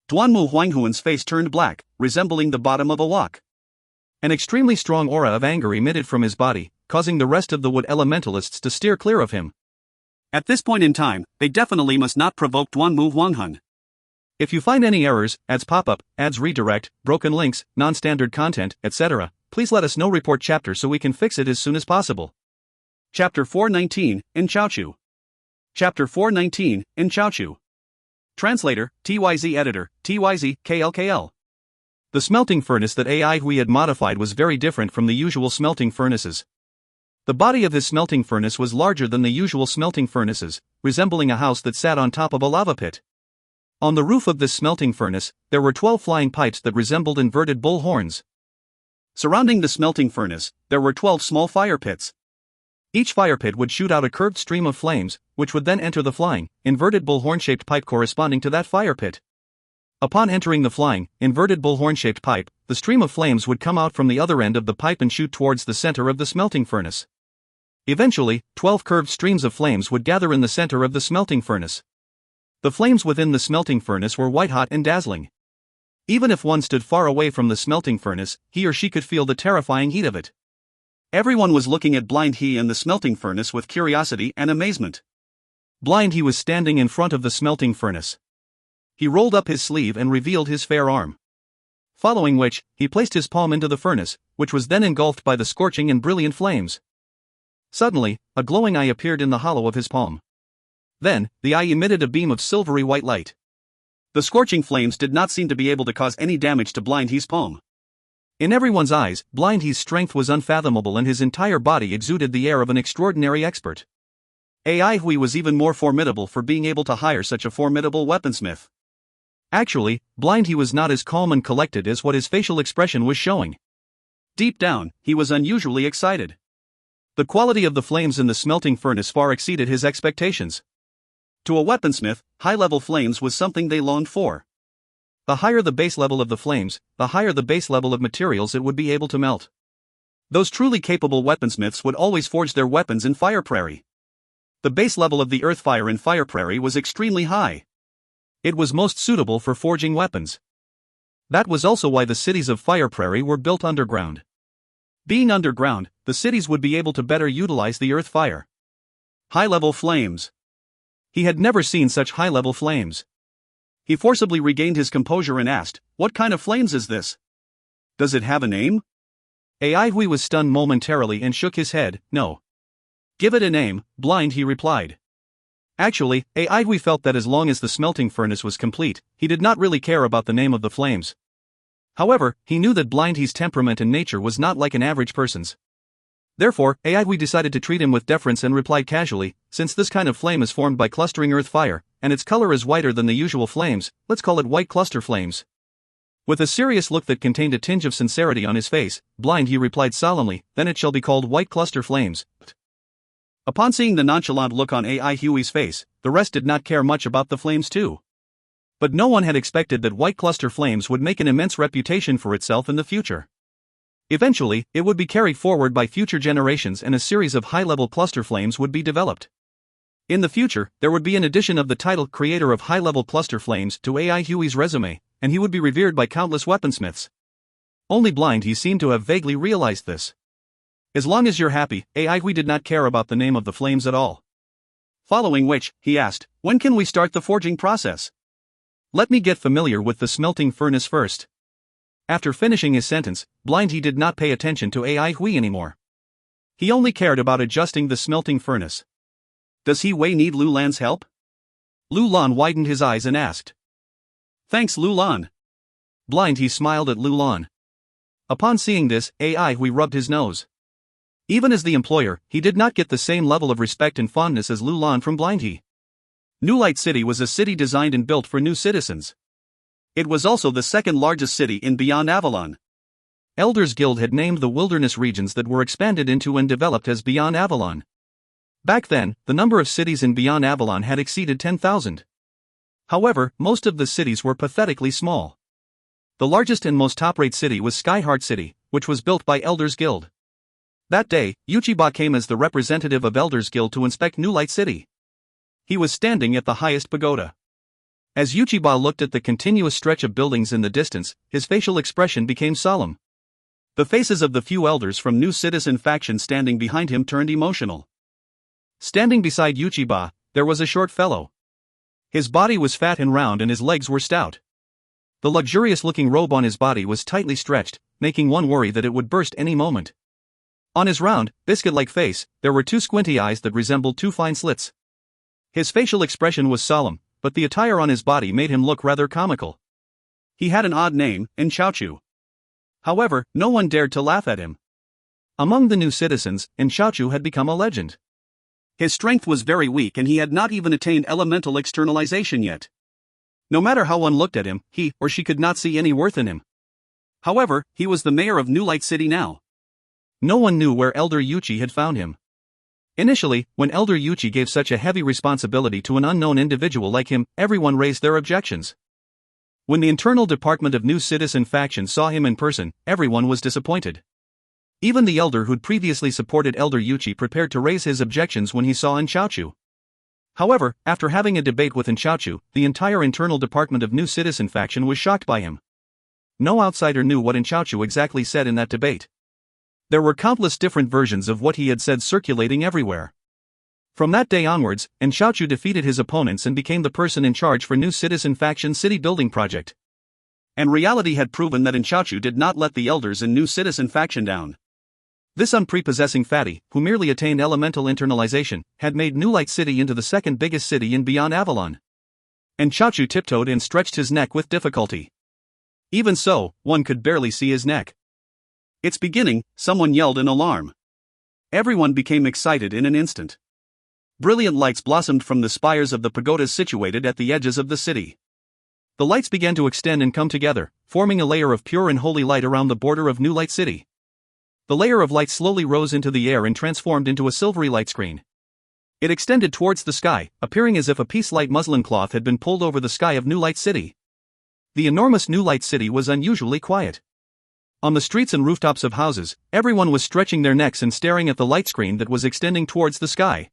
Duanmu Huanghuan's face turned black, resembling the bottom of a wok. An extremely strong aura of anger emitted from his body, causing the rest of the wood elementalists to steer clear of him. At this point in time, they definitely must not provoke Duanmu Huanghun. If you find any errors, ads pop up, ads redirect, broken links, non-standard content, etc., please let us know. Report chapter so we can fix it as soon as possible. Chapter 419, in Chaochu. Chapter 419, in Chaochu. Translator, TYZ Editor, TYZ, KLKL. The smelting furnace that AI Hui had modified was very different from the usual smelting furnaces. The body of his smelting furnace was larger than the usual smelting furnaces, resembling a house that sat on top of a lava pit. On the roof of this smelting furnace, there were 12 flying pipes that resembled inverted bull horns. Surrounding the smelting furnace, there were 12 small fire pits. Each fire pit would shoot out a curved stream of flames, which would then enter the flying, inverted bullhorn-shaped pipe corresponding to that fire pit. Upon entering the flying, inverted bullhorn-shaped pipe, the stream of flames would come out from the other end of the pipe and shoot towards the center of the smelting furnace. Eventually, 12 curved streams of flames would gather in the center of the smelting furnace. The flames within the smelting furnace were white-hot and dazzling. Even if one stood far away from the smelting furnace, he or she could feel the terrifying heat of it. Everyone was looking at Blind He and the smelting furnace with curiosity and amazement. Blind He was standing in front of the smelting furnace. He rolled up his sleeve and revealed his fair arm. Following which, he placed his palm into the furnace, which was then engulfed by the scorching and brilliant flames. Suddenly, a glowing eye appeared in the hollow of his palm. Then, the eye emitted a beam of silvery white light. The scorching flames did not seem to be able to cause any damage to Blind He's palm. In everyone's eyes, Blind He's strength was unfathomable and his entire body exuded the air of an extraordinary expert. AI Hui was even more formidable for being able to hire such a formidable weaponsmith. Actually, Blind He was not as calm and collected as what his facial expression was showing. Deep down, he was unusually excited. The quality of the flames in the smelting furnace far exceeded his expectations. To a weaponsmith, high-level flames was something they longed for. The higher the base level of the flames, the higher the base level of materials it would be able to melt. Those truly capable weaponsmiths would always forge their weapons in Fire Prairie. The base level of the earth fire in Fire Prairie was extremely high. It was most suitable for forging weapons. That was also why the cities of Fire Prairie were built underground. Being underground, the cities would be able to better utilize the earth fire. High-level flames. He had never seen such high-level flames. He forcibly regained his composure and asked, "What kind of flames is this? Does it have a name?" AI Hui was stunned momentarily and shook his head, "No." "Give it a name," Blind He replied. Actually, AI Hui felt that as long as the smelting furnace was complete, he did not really care about the name of the flames. However, he knew that Blind He's temperament and nature was not like an average person's. Therefore, AI Hui decided to treat him with deference and replied casually, "Since this kind of flame is formed by clustering earth fire, and its color is whiter than the usual flames, let's call it white cluster flames." With a serious look that contained a tinge of sincerity on his face, Blind He replied solemnly, "Then it shall be called white cluster flames." Upon seeing the nonchalant look on AI Hui's face, the rest did not care much about the flames too. But no one had expected that white cluster flames would make an immense reputation for itself in the future. Eventually, it would be carried forward by future generations and a series of high-level cluster flames would be developed. In the future, there would be an addition of the title Creator of High-Level Cluster Flames to AI Hui's resume, and he would be revered by countless weaponsmiths. Only Blind He seemed to have vaguely realized this. As long as you're happy, AI Hui did not care about the name of the flames at all. Following which, he asked, "When can we start the forging process? Let me get familiar with the smelting furnace first." After finishing his sentence, Blind He did not pay attention to AI Hui anymore. He only cared about adjusting the smelting furnace. "Does He Wei need Lu Lan's help?" Lu Lan widened his eyes and asked. Thanks, Lu Lan. Blind, he smiled at Lu Lan. Upon seeing this, AI Hui rubbed his nose. Even as the employer, he did not get the same level of respect and fondness as Lu Lan from Blind He. New Light City was a city designed and built for new citizens. It was also the second largest city in Beyond Avalon. Elders Guild had named the wilderness regions that were expanded into and developed as Beyond Avalon. Back then, the number of cities in Beyond Avalon had exceeded 10,000. However, most of the cities were pathetically small. The largest and most top-rate city was Skyheart City, which was built by Elders Guild. That day, Uchiba came as the representative of Elders Guild to inspect New Light City. He was standing at the highest pagoda. As Uchiba looked at the continuous stretch of buildings in the distance, his facial expression became solemn. The faces of the few elders from New Citizen faction standing behind him turned emotional. Standing beside Uchiba, there was a short fellow. His body was fat and round and his legs were stout. The luxurious-looking robe on his body was tightly stretched, making one worry that it would burst any moment. On his round, biscuit-like face, there were two squinty eyes that resembled two fine slits. His facial expression was solemn, but the attire on his body made him look rather comical. He had an odd name, Enshaochu. However, no one dared to laugh at him. Among the new citizens, Enshaochu had become a legend. His strength was very weak and he had not even attained elemental externalization yet. No matter how one looked at him, he or she could not see any worth in him. However, he was the mayor of New Light City now. No one knew where Elder Yuchi had found him. Initially, when Elder Yuchi gave such a heavy responsibility to an unknown individual like him, everyone raised their objections. When the internal department of New Citizen faction saw him in person, everyone was disappointed. Even the elder who'd previously supported Elder Yuchi prepared to raise his objections when he saw Enshaochu. However, after having a debate with Enshaochu, the entire internal department of New Citizen faction was shocked by him. No outsider knew what Enshaochu exactly said in that debate. There were countless different versions of what he had said circulating everywhere. From that day onwards, Enshaochu defeated his opponents and became the person in charge for New Citizen Faction city building project. And reality had proven that Enshaochu did not let the elders in New Citizen Faction down. This unprepossessing fatty, who merely attained elemental internalization, had made New Light City into the second biggest city in Beyond Avalon. Enshaochu tiptoed and stretched his neck with difficulty. Even so, one could barely see his neck. It's beginning, someone yelled in alarm. Everyone became excited in an instant. Brilliant lights blossomed from the spires of the pagodas situated at the edges of the city. The lights began to extend and come together, forming a layer of pure and holy light around the border of New Light City. The layer of light slowly rose into the air and transformed into a silvery light screen. It extended towards the sky, appearing as if a piece-light muslin cloth had been pulled over the sky of New Light City. The enormous New Light City was unusually quiet. On the streets and rooftops of houses, everyone was stretching their necks and staring at the light screen that was extending towards the sky.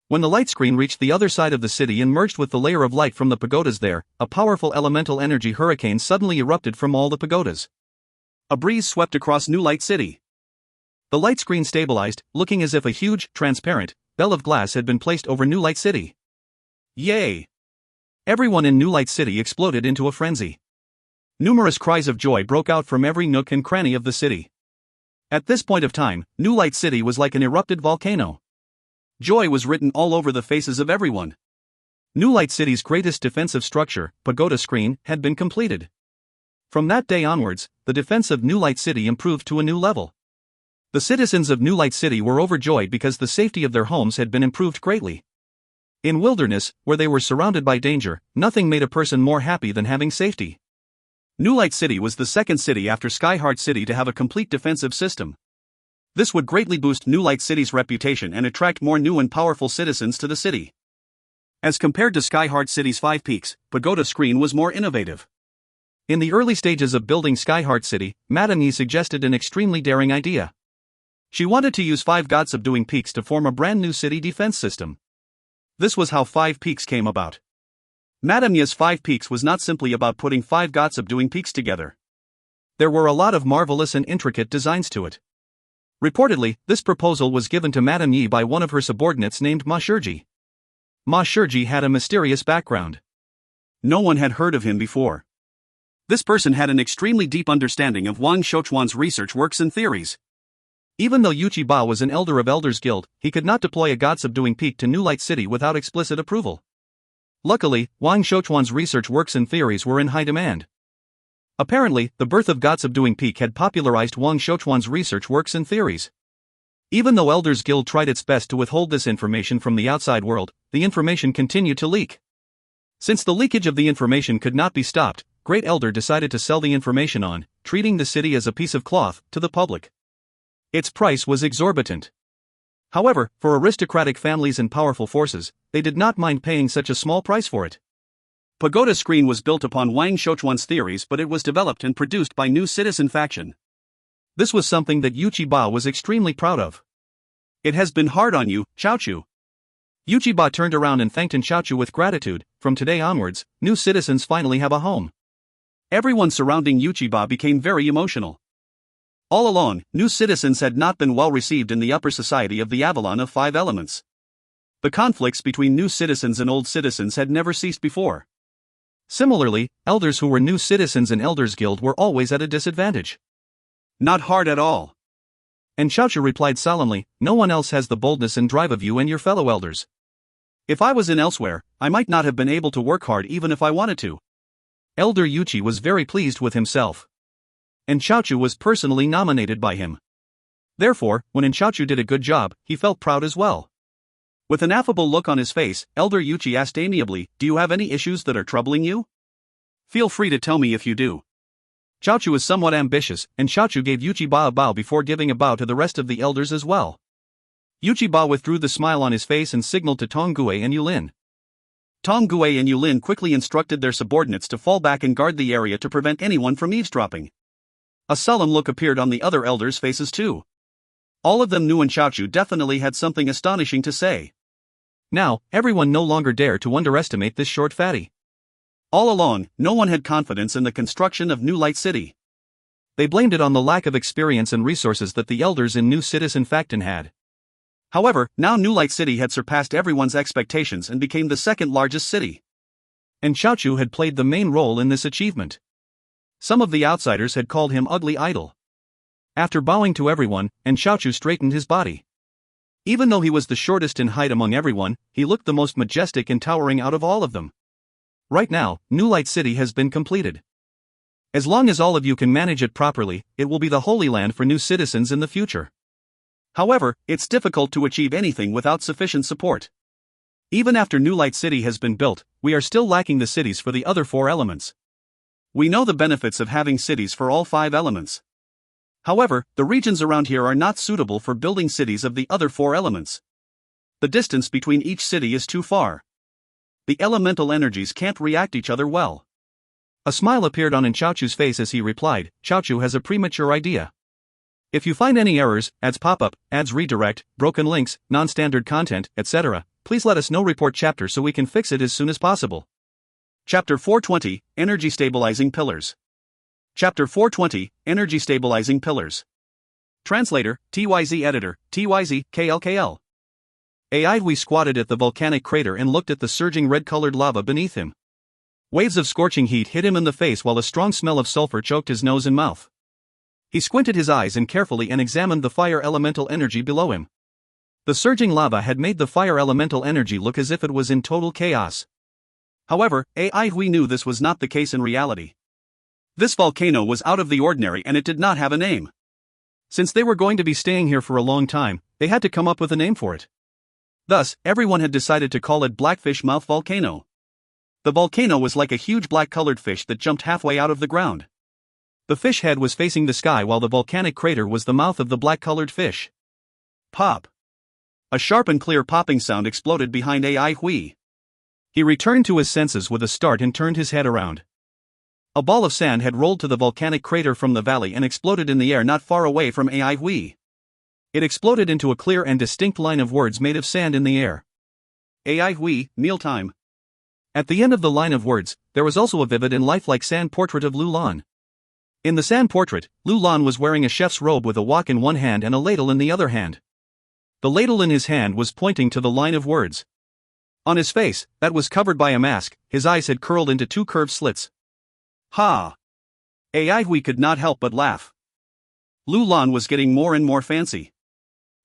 When the light screen reached the other side of the city and merged with the layer of light from the pagodas there, a powerful elemental energy hurricane suddenly erupted from all the pagodas. A breeze swept across New Light City. The light screen stabilized, looking as if a huge, transparent, bell of glass had been placed over New Light City. Yay! Everyone in New Light City exploded into a frenzy. Numerous cries of joy broke out from every nook and cranny of the city. At this point of time, New Light City was like an erupted volcano. Joy was written all over the faces of everyone. New Light City's greatest defensive structure, pagoda screen, had been completed. From that day onwards, the defense of New Light City improved to a new level. The citizens of New Light City were overjoyed because the safety of their homes had been improved greatly. In wilderness, where they were surrounded by danger, nothing made a person more happy than having safety. New Light City was the second city after Skyheart City to have a complete defensive system. This would greatly boost New Light City's reputation and attract more new and powerful citizens to the city. As compared to Skyheart City's 5 peaks, Pagoda Screen was more innovative. In the early stages of building Skyheart City, Madame Yi suggested an extremely daring idea. She wanted to use 5 God subduing peaks to form a brand new city defense system. This was how 5 peaks came about. Madame Yi's 5 peaks was not simply about putting 5 God subduing peaks together. There were a lot of marvelous and intricate designs to it. Reportedly, this proposal was given to Madame Yi by one of her subordinates named Ma Shurji. Ma Shurji had a mysterious background. No one had heard of him before. This person had an extremely deep understanding of Wang Shouchuan's research works and theories. Even though Yuchi Ba was an elder of Elders Guild, he could not deploy a God subduing peak to New Light City without explicit approval. Luckily, Wang Shouchuan's research works and theories were in high demand. Apparently, the birth of God subduing Peak had popularized Wang Shouchuan's research works and theories. Even though Elders Guild tried its best to withhold this information from the outside world, the information continued to leak. Since the leakage of the information could not be stopped, Great Elder decided to sell the information on, treating the city as a piece of cloth, to the public. Its price was exorbitant. However, for aristocratic families and powerful forces, they did not mind paying such a small price for it. Pagoda Screen was built upon Wang Shouchuan's theories, but it was developed and produced by New Citizen faction. This was something that Yuchi-Ba was extremely proud of. It has been hard on you, Xiaochu. Yuchi-Ba turned around and thanked Xiaochu with gratitude. From today onwards, New Citizens finally have a home. Everyone surrounding Yuchi-Ba became very emotional. All along, New Citizens had not been well received in the upper society of the Avalon of Five Elements. The conflicts between New Citizens and Old Citizens had never ceased before. Similarly, elders who were New Citizens and Elders Guild were always at a disadvantage. Not hard at all. And Xiaochu replied solemnly, no one else has the boldness and drive of you and your fellow elders. If I was in elsewhere, I might not have been able to work hard even if I wanted to. Elder Yuchi was very pleased with himself. And Xiaochu was personally nominated by him. Therefore, when Xiaochu did a good job, he felt proud as well. With an affable look on his face, Elder Yuchi asked amiably, do you have any issues that are troubling you? Feel free to tell me if you do. Xiaochu was somewhat ambitious, and Xiaochu gave Yuchi-Ba a bow before giving a bow to the rest of the elders as well. Yuchi-Ba withdrew the smile on his face and signaled to Tong Gue and Yulin. Tong Gue and Yulin quickly instructed their subordinates to fall back and guard the area to prevent anyone from eavesdropping. A solemn look appeared on the other elders' faces too. All of them knew Xiaochu definitely had something astonishing to say. Now, everyone no longer dared to underestimate this short fatty. All along, no one had confidence in the construction of New Light City. They blamed it on the lack of experience and resources that the elders in New Citizen faction had. However, now New Light City had surpassed everyone's expectations and became the second largest city. And Xiaochu had played the main role in this achievement. Some of the outsiders had called him ugly idol. After bowing to everyone, Xiaochu straightened his body. Even though he was the shortest in height among everyone, he looked the most majestic and towering out of all of them. Right now, New Light City has been completed. As long as all of you can manage it properly, it will be the Holy Land for New Citizens in the future. However, it's difficult to achieve anything without sufficient support. Even after New Light City has been built, we are still lacking the cities for the other four elements. We know the benefits of having cities for all five elements. However, the regions around here are not suitable for building cities of the other four elements. The distance between each city is too far. The elemental energies can't react each other well. A smile appeared on Xiaochu's face as he replied, Xiaochu has a premature idea. If you find any errors, ads pop-up, ads redirect, broken links, non-standard content, etc., please let us know. Report chapter so we can fix it as soon as possible. Chapter 420, Energy Stabilizing Pillars. Chapter 420, Energy Stabilizing Pillars. Translator, TYZ Editor, TYZ, KLKL. Aidwi squatted at the volcanic crater and looked at the surging red-colored lava beneath him. Waves of scorching heat hit him in the face while a strong smell of sulfur choked his nose and mouth. He squinted his eyes and carefully examined the fire elemental energy below him. The surging lava had made the fire elemental energy look as if it was in total chaos. However, Aidwi knew this was not the case in reality. This volcano was out of the ordinary and it did not have a name. Since they were going to be staying here for a long time, they had to come up with a name for it. Thus, everyone had decided to call it Blackfish Mouth Volcano. The volcano was like a huge black-colored fish that jumped halfway out of the ground. The fish head was facing the sky while the volcanic crater was the mouth of the black-colored fish. Pop! A sharp and clear popping sound exploded behind Aidwi. He returned to his senses with a start and turned his head around. A ball of sand had rolled to the volcanic crater from the valley and exploded in the air not far away from Aidwi. It exploded into a clear and distinct line of words made of sand in the air. Aidwi, mealtime. At the end of the line of words, there was also a vivid and lifelike sand portrait of Lu Lan. In the sand portrait, Lu Lan was wearing a chef's robe with a wok in one hand and a ladle in the other hand. The ladle in his hand was pointing to the line of words. On his face, that was covered by a mask, his eyes had curled into two curved slits. Ha! Aidwi could not help but laugh. Lu Lan was getting more and more fancy.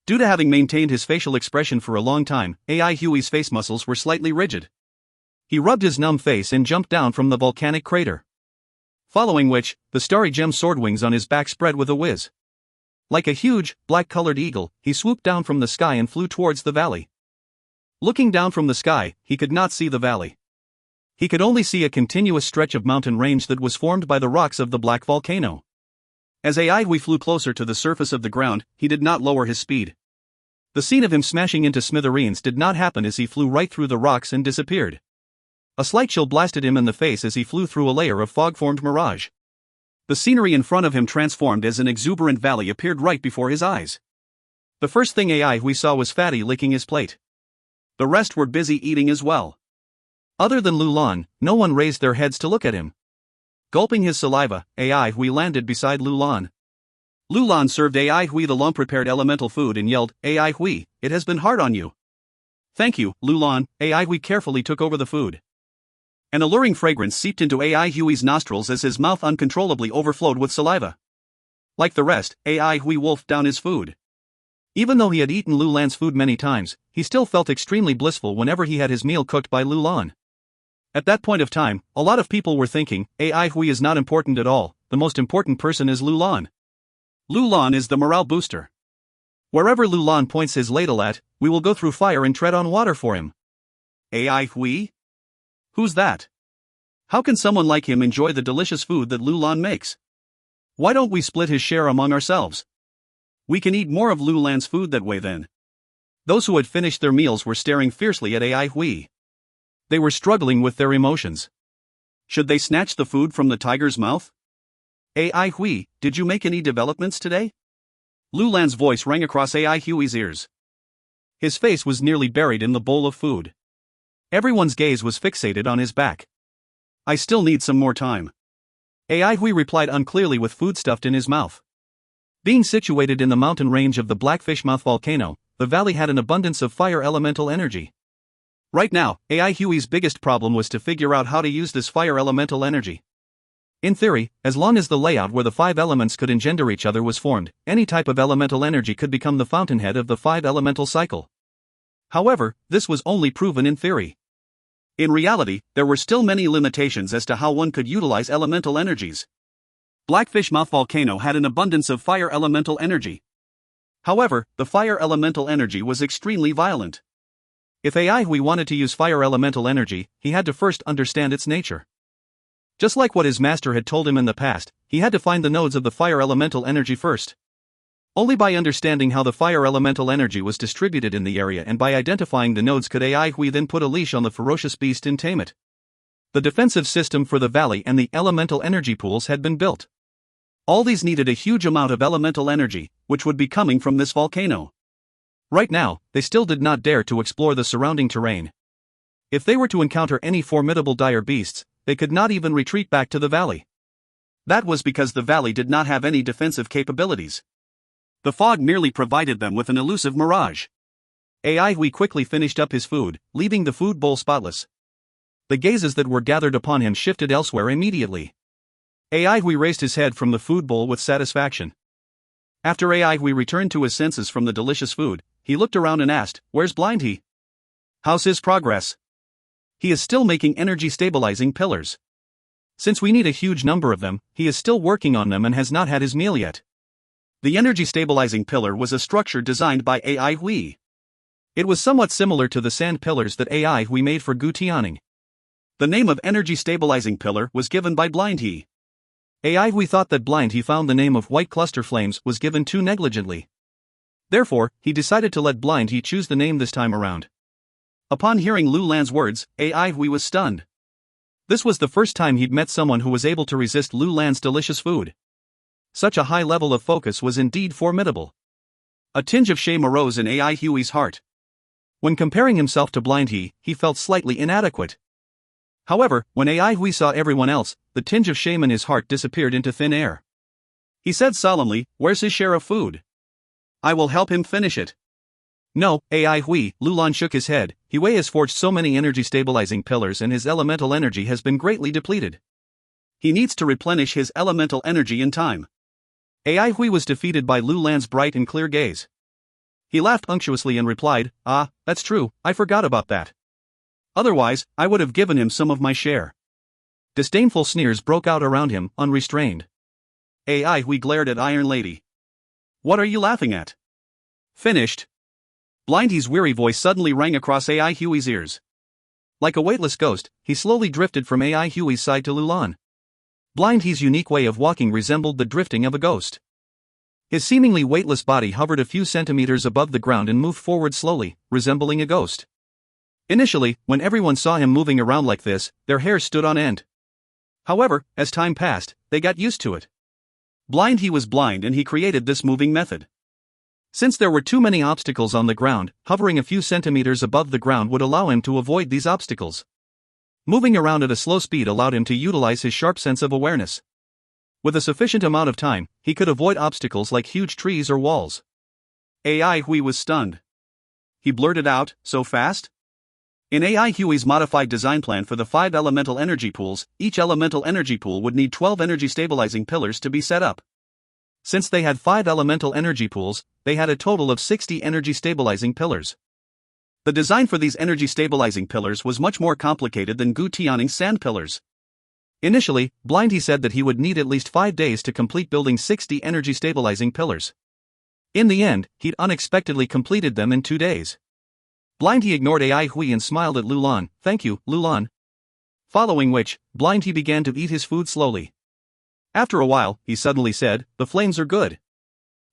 Due to having maintained his facial expression for a long time, Aidwi's face muscles were slightly rigid. He rubbed his numb face and jumped down from the volcanic crater. Following which, the starry gem sword wings on his back spread with a whiz. Like a huge, black-colored eagle, he swooped down from the sky and flew towards the valley. Looking down from the sky, he could not see the valley. He could only see a continuous stretch of mountain range that was formed by the rocks of the black volcano. As Aihui flew closer to the surface of the ground, he did not lower his speed. The scene of him smashing into smithereens did not happen as he flew right through the rocks and disappeared. A slight chill blasted him in the face as he flew through a layer of fog-formed mirage. The scenery in front of him transformed as an exuberant valley appeared right before his eyes. The first thing Aihui saw was Fatty licking his plate. The rest were busy eating as well. Other than Lulan, no one raised their heads to look at him. Gulping his saliva, Aihui landed beside Lulan. Lulan served Aihui the long-prepared elemental food and yelled, "Aihui, it has been hard on you." "Thank you, Lulan." Aihui carefully took over the food. An alluring fragrance seeped into Aihui's nostrils as his mouth uncontrollably overflowed with saliva. Like the rest, Aihui wolfed down his food. Even though he had eaten Lulan's food many times, he still felt extremely blissful whenever he had his meal cooked by Lulan. At that point of time, a lot of people were thinking, Aihui is not important at all, the most important person is Lulan. Lulan is the morale booster. Wherever Lulan points his ladle at, we will go through fire and tread on water for him. Aihui? Who's that? How can someone like him enjoy the delicious food that Lulan makes? Why don't we split his share among ourselves? We can eat more of Lulan's food that way then. Those who had finished their meals were staring fiercely at Aihui. They were struggling with their emotions. Should they snatch the food from the tiger's mouth? Aihui, did you make any developments today? Lulan's voice rang across Aihui's ears. His face was nearly buried in the bowl of food. Everyone's gaze was fixated on his back. I still need some more time. Aihui replied unclearly with food stuffed in his mouth. Being situated in the mountain range of the Blackfishmouth volcano, the valley had an abundance of fire elemental energy. Right now, Aihui's biggest problem was to figure out how to use this fire elemental energy. In theory, as long as the layout where the 5 elements could engender each other was formed, any type of elemental energy could become the fountainhead of the 5 elemental cycle. However, this was only proven in theory. In reality, there were still many limitations as to how one could utilize elemental energies. Blackfishmouth volcano had an abundance of fire elemental energy. However, the fire elemental energy was extremely violent. If Aihui wanted to use fire elemental energy, he had to first understand its nature. Just like what his master had told him in the past, he had to find the nodes of the fire elemental energy first. Only by understanding how the fire elemental energy was distributed in the area and by identifying the nodes could Aihui then put a leash on the ferocious beast and tame it. The defensive system for the valley and the elemental energy pools had been built. All these needed a huge amount of elemental energy, which would be coming from this volcano. Right now, they still did not dare to explore the surrounding terrain. If they were to encounter any formidable dire beasts, they could not even retreat back to the valley. That was because the valley did not have any defensive capabilities. The fog merely provided them with an elusive mirage. Aihui quickly finished up his food, leaving the food bowl spotless. The gazes that were gathered upon him shifted elsewhere immediately. Aihui raised his head from the food bowl with satisfaction. After Aihui returned to his senses from the delicious food, he looked around and asked, "Where's Blind He? How's his progress?" "He is still making energy-stabilizing pillars. Since we need a huge number of them, he is still working on them and has not had his meal yet." The energy-stabilizing pillar was a structure designed by Aihui. It was somewhat similar to the sand pillars that Aihui made for Gu Tianning. The name of energy-stabilizing pillar was given by Blind He. Aihui thought that Blind He found the name of White Cluster Flames was given too negligently. Therefore, he decided to let Blind He choose the name this time around. Upon hearing Lulan's words, Aihui was stunned. This was the first time he'd met someone who was able to resist Lulan's delicious food. Such a high level of focus was indeed formidable. A tinge of shame arose in Aihui's heart. When comparing himself to Blind He, he felt slightly inadequate. However, when Aihui saw everyone else, the tinge of shame in his heart disappeared into thin air. He said solemnly, "Where's his share of food? I will help him finish it." "No, Aihui," Lulan shook his head. "He has forged so many energy-stabilizing pillars and his elemental energy has been greatly depleted. He needs to replenish his elemental energy in time." Aihui was defeated by Lulan's bright and clear gaze. He laughed unctuously and replied, "Ah, that's true, I forgot about that. Otherwise, I would have given him some of my share. Disdainful sneers broke out around him, unrestrained. AI Hui glared at Iron Lady. What are you laughing at? Finished. Blind He's weary voice suddenly rang across AI Huey's ears. Like a weightless ghost, he slowly drifted from AI Huey's side to Lulan. Blind He's unique way of walking resembled the drifting of a ghost. His seemingly weightless body hovered a few centimeters above the ground and moved forward slowly, resembling a ghost. Initially, when everyone saw him moving around like this, their hair stood on end. However, as time passed, they got used to it. Blind He was blind and he created this moving method. Since there were too many obstacles on the ground, hovering a few centimeters above the ground would allow him to avoid these obstacles. Moving around at a slow speed allowed him to utilize his sharp sense of awareness. With a sufficient amount of time, he could avoid obstacles like huge trees or walls. AI Hui was stunned. He blurted out, "So fast?" In AI Huey's modified design plan for the 5 elemental energy pools, each elemental energy pool would need 12 energy stabilizing pillars to be set up. Since they had 5 elemental energy pools, they had a total of 60 energy stabilizing pillars. The design for these energy stabilizing pillars was much more complicated than Gu Tianing's sand pillars. Initially, Blind He said that he would need at least 5 days to complete building 60 energy stabilizing pillars. In the end, he'd unexpectedly completed them in 2 days. Blind He ignored AI Hui and smiled at Lulan. "Thank you, Lulan." Following which, Blind He began to eat his food slowly. After a while, he suddenly said, "The flames are good."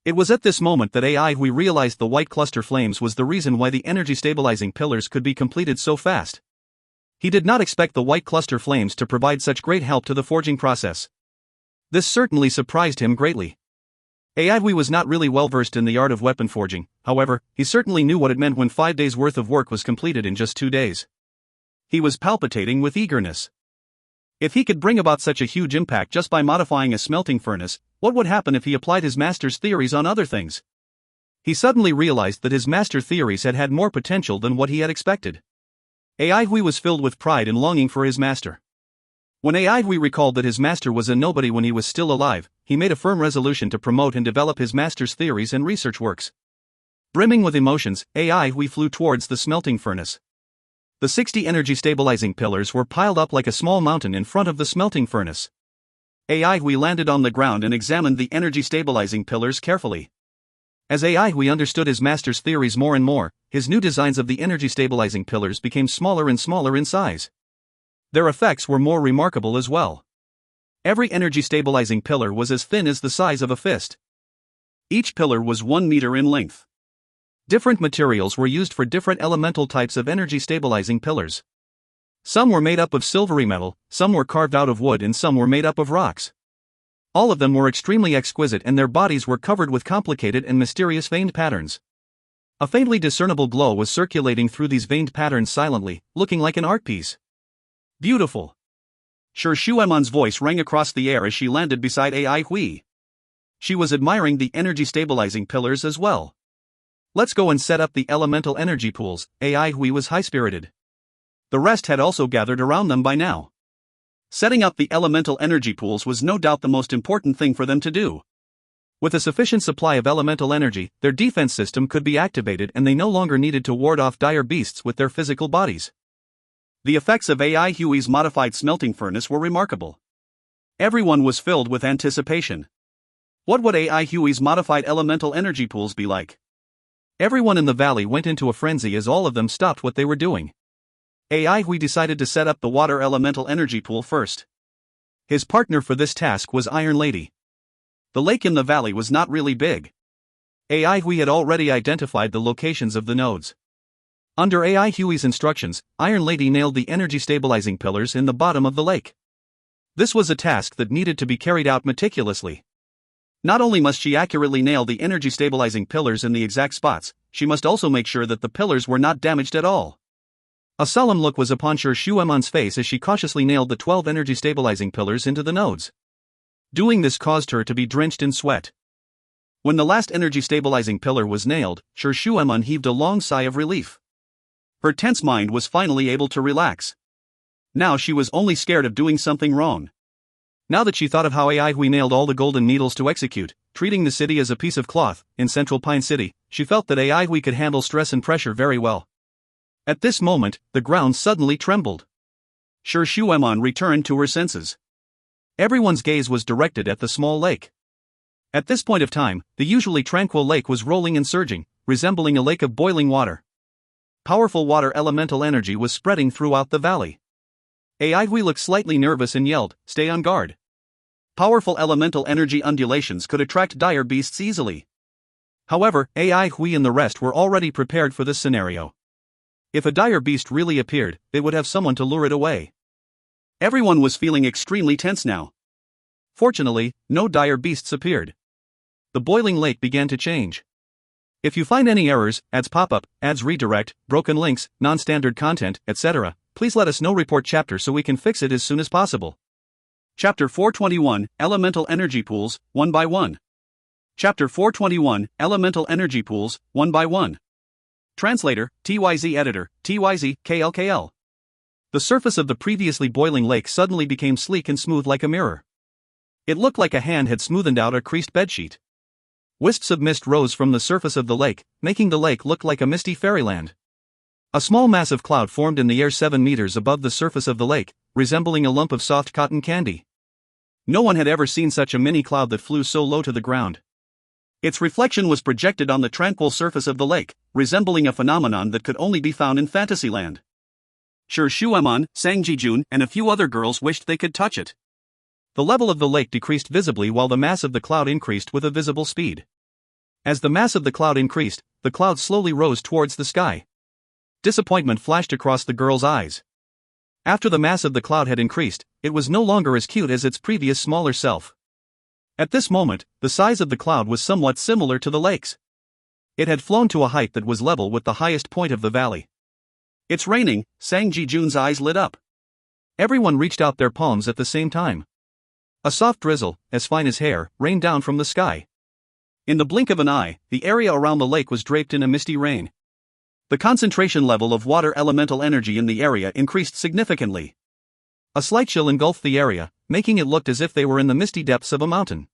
It was at this moment that AI Hui realized the white cluster flames was the reason why the energy stabilizing pillars could be completed so fast. He did not expect the white cluster flames to provide such great help to the forging process. This certainly surprised him greatly. AI Hui was not really well versed in the art of weapon forging, however, he certainly knew what it meant when 5 days' worth of work was completed in just 2 days. He was palpitating with eagerness. If he could bring about such a huge impact just by modifying a smelting furnace, what would happen if he applied his master's theories on other things? He suddenly realized that his master theories had more potential than what he had expected. AI Hui was filled with pride and longing for his master. When AI Hui recalled that his master was a nobody when he was still alive, he made a firm resolution to promote and develop his master's theories and research works. Brimming with emotions, AI Hui flew towards the smelting furnace. The 60 energy stabilizing pillars were piled up like a small mountain in front of the smelting furnace. AI Hui landed on the ground and examined the energy stabilizing pillars carefully. As AI Hui understood his master's theories more and more, his new designs of the energy stabilizing pillars became smaller and smaller in size. Their effects were more remarkable as well. Every energy stabilizing pillar was as thin as the size of a fist. Each pillar was 1 meter in length. Different materials were used for different elemental types of energy stabilizing pillars. Some were made up of silvery metal, some were carved out of wood, and some were made up of rocks. All of them were extremely exquisite, and their bodies were covered with complicated and mysterious veined patterns. A faintly discernible glow was circulating through these veined patterns silently, looking like an art piece. Beautiful. Shi Shuemon's voice rang across the air as she landed beside AI Hui. She was admiring the energy stabilizing pillars as well. "Let's go and set up the elemental energy pools." AI Hui was high-spirited. The rest had also gathered around them by now. Setting up the elemental energy pools was no doubt the most important thing for them to do. With a sufficient supply of elemental energy, their defense system could be activated and they no longer needed to ward off dire beasts with their physical bodies. The effects of AI Huey's modified smelting furnace were remarkable. Everyone was filled with anticipation. What would AI Huey's modified elemental energy pools be like? Everyone in the valley went into a frenzy as all of them stopped what they were doing. AI Hui decided to set up the water elemental energy pool first. His partner for this task was Iron Lady. The lake in the valley was not really big. AI Hui had already identified the locations of the nodes. Under AI Huey's instructions, Iron Lady nailed the energy stabilizing pillars in the bottom of the lake. This was a task that needed to be carried out meticulously. Not only must she accurately nail the energy stabilizing pillars in the exact spots, she must also make sure that the pillars were not damaged at all. A solemn look was upon Shi Shuemon's face as she cautiously nailed the 12 energy stabilizing pillars into the nodes. Doing this caused her to be drenched in sweat. When the last energy stabilizing pillar was nailed, Shi Shuemon heaved a long sigh of relief. Her tense mind was finally able to relax. Now she was only scared of doing something wrong. Now that she thought of how AI Hui nailed all the golden needles to execute, treating the city as a piece of cloth, in Central Pine City, she felt that AI Hui could handle stress and pressure very well. At this moment, the ground suddenly trembled. Sir Shuemon returned to her senses. Everyone's gaze was directed at the small lake. At this point of time, the usually tranquil lake was rolling and surging, resembling a lake of boiling water. Powerful water elemental energy was spreading throughout the valley. Aihui looked slightly nervous and yelled, "Stay on guard." Powerful elemental energy undulations could attract dire beasts easily. However, Aihui and the rest were already prepared for this scenario. If a dire beast really appeared, they would have someone to lure it away. Everyone was feeling extremely tense now. Fortunately, no dire beasts appeared. The boiling lake began to change. If you find any errors, ads pop up, ads redirect, broken links, non-standard content, etc., please let us know. Report chapter so we can fix it as soon as possible. Chapter 421, Elemental Energy Pools, 1 by 1. Chapter 421, Elemental Energy Pools, 1 by 1. Translator, TYZ Editor, TYZ, KLKL. The surface of the previously boiling lake suddenly became sleek and smooth like a mirror. It looked like a hand had smoothed out a creased bedsheet. Wisps of mist rose from the surface of the lake, making the lake look like a misty fairyland. A small mass of cloud formed in the air 7 meters above the surface of the lake, resembling a lump of soft cotton candy. No one had ever seen such a mini cloud that flew so low to the ground. Its reflection was projected on the tranquil surface of the lake, resembling a phenomenon that could only be found in Fantasyland. Sure Shuemon, Sang Jijun, and a few other girls wished they could touch it. The level of the lake decreased visibly while the mass of the cloud increased with a visible speed. As the mass of the cloud increased, the cloud slowly rose towards the sky. Disappointment flashed across the girl's eyes. After the mass of the cloud had increased, it was no longer as cute as its previous smaller self. At this moment, the size of the cloud was somewhat similar to the lake's. It had flown to a height that was level with the highest point of the valley. "It's raining," Sang Jijun's eyes lit up. Everyone reached out their palms at the same time. A soft drizzle, as fine as hair, rained down from the sky. In the blink of an eye, the area around the lake was draped in a misty rain. The concentration level of water elemental energy in the area increased significantly. A slight chill engulfed the area, making it look as if they were in the misty depths of a mountain.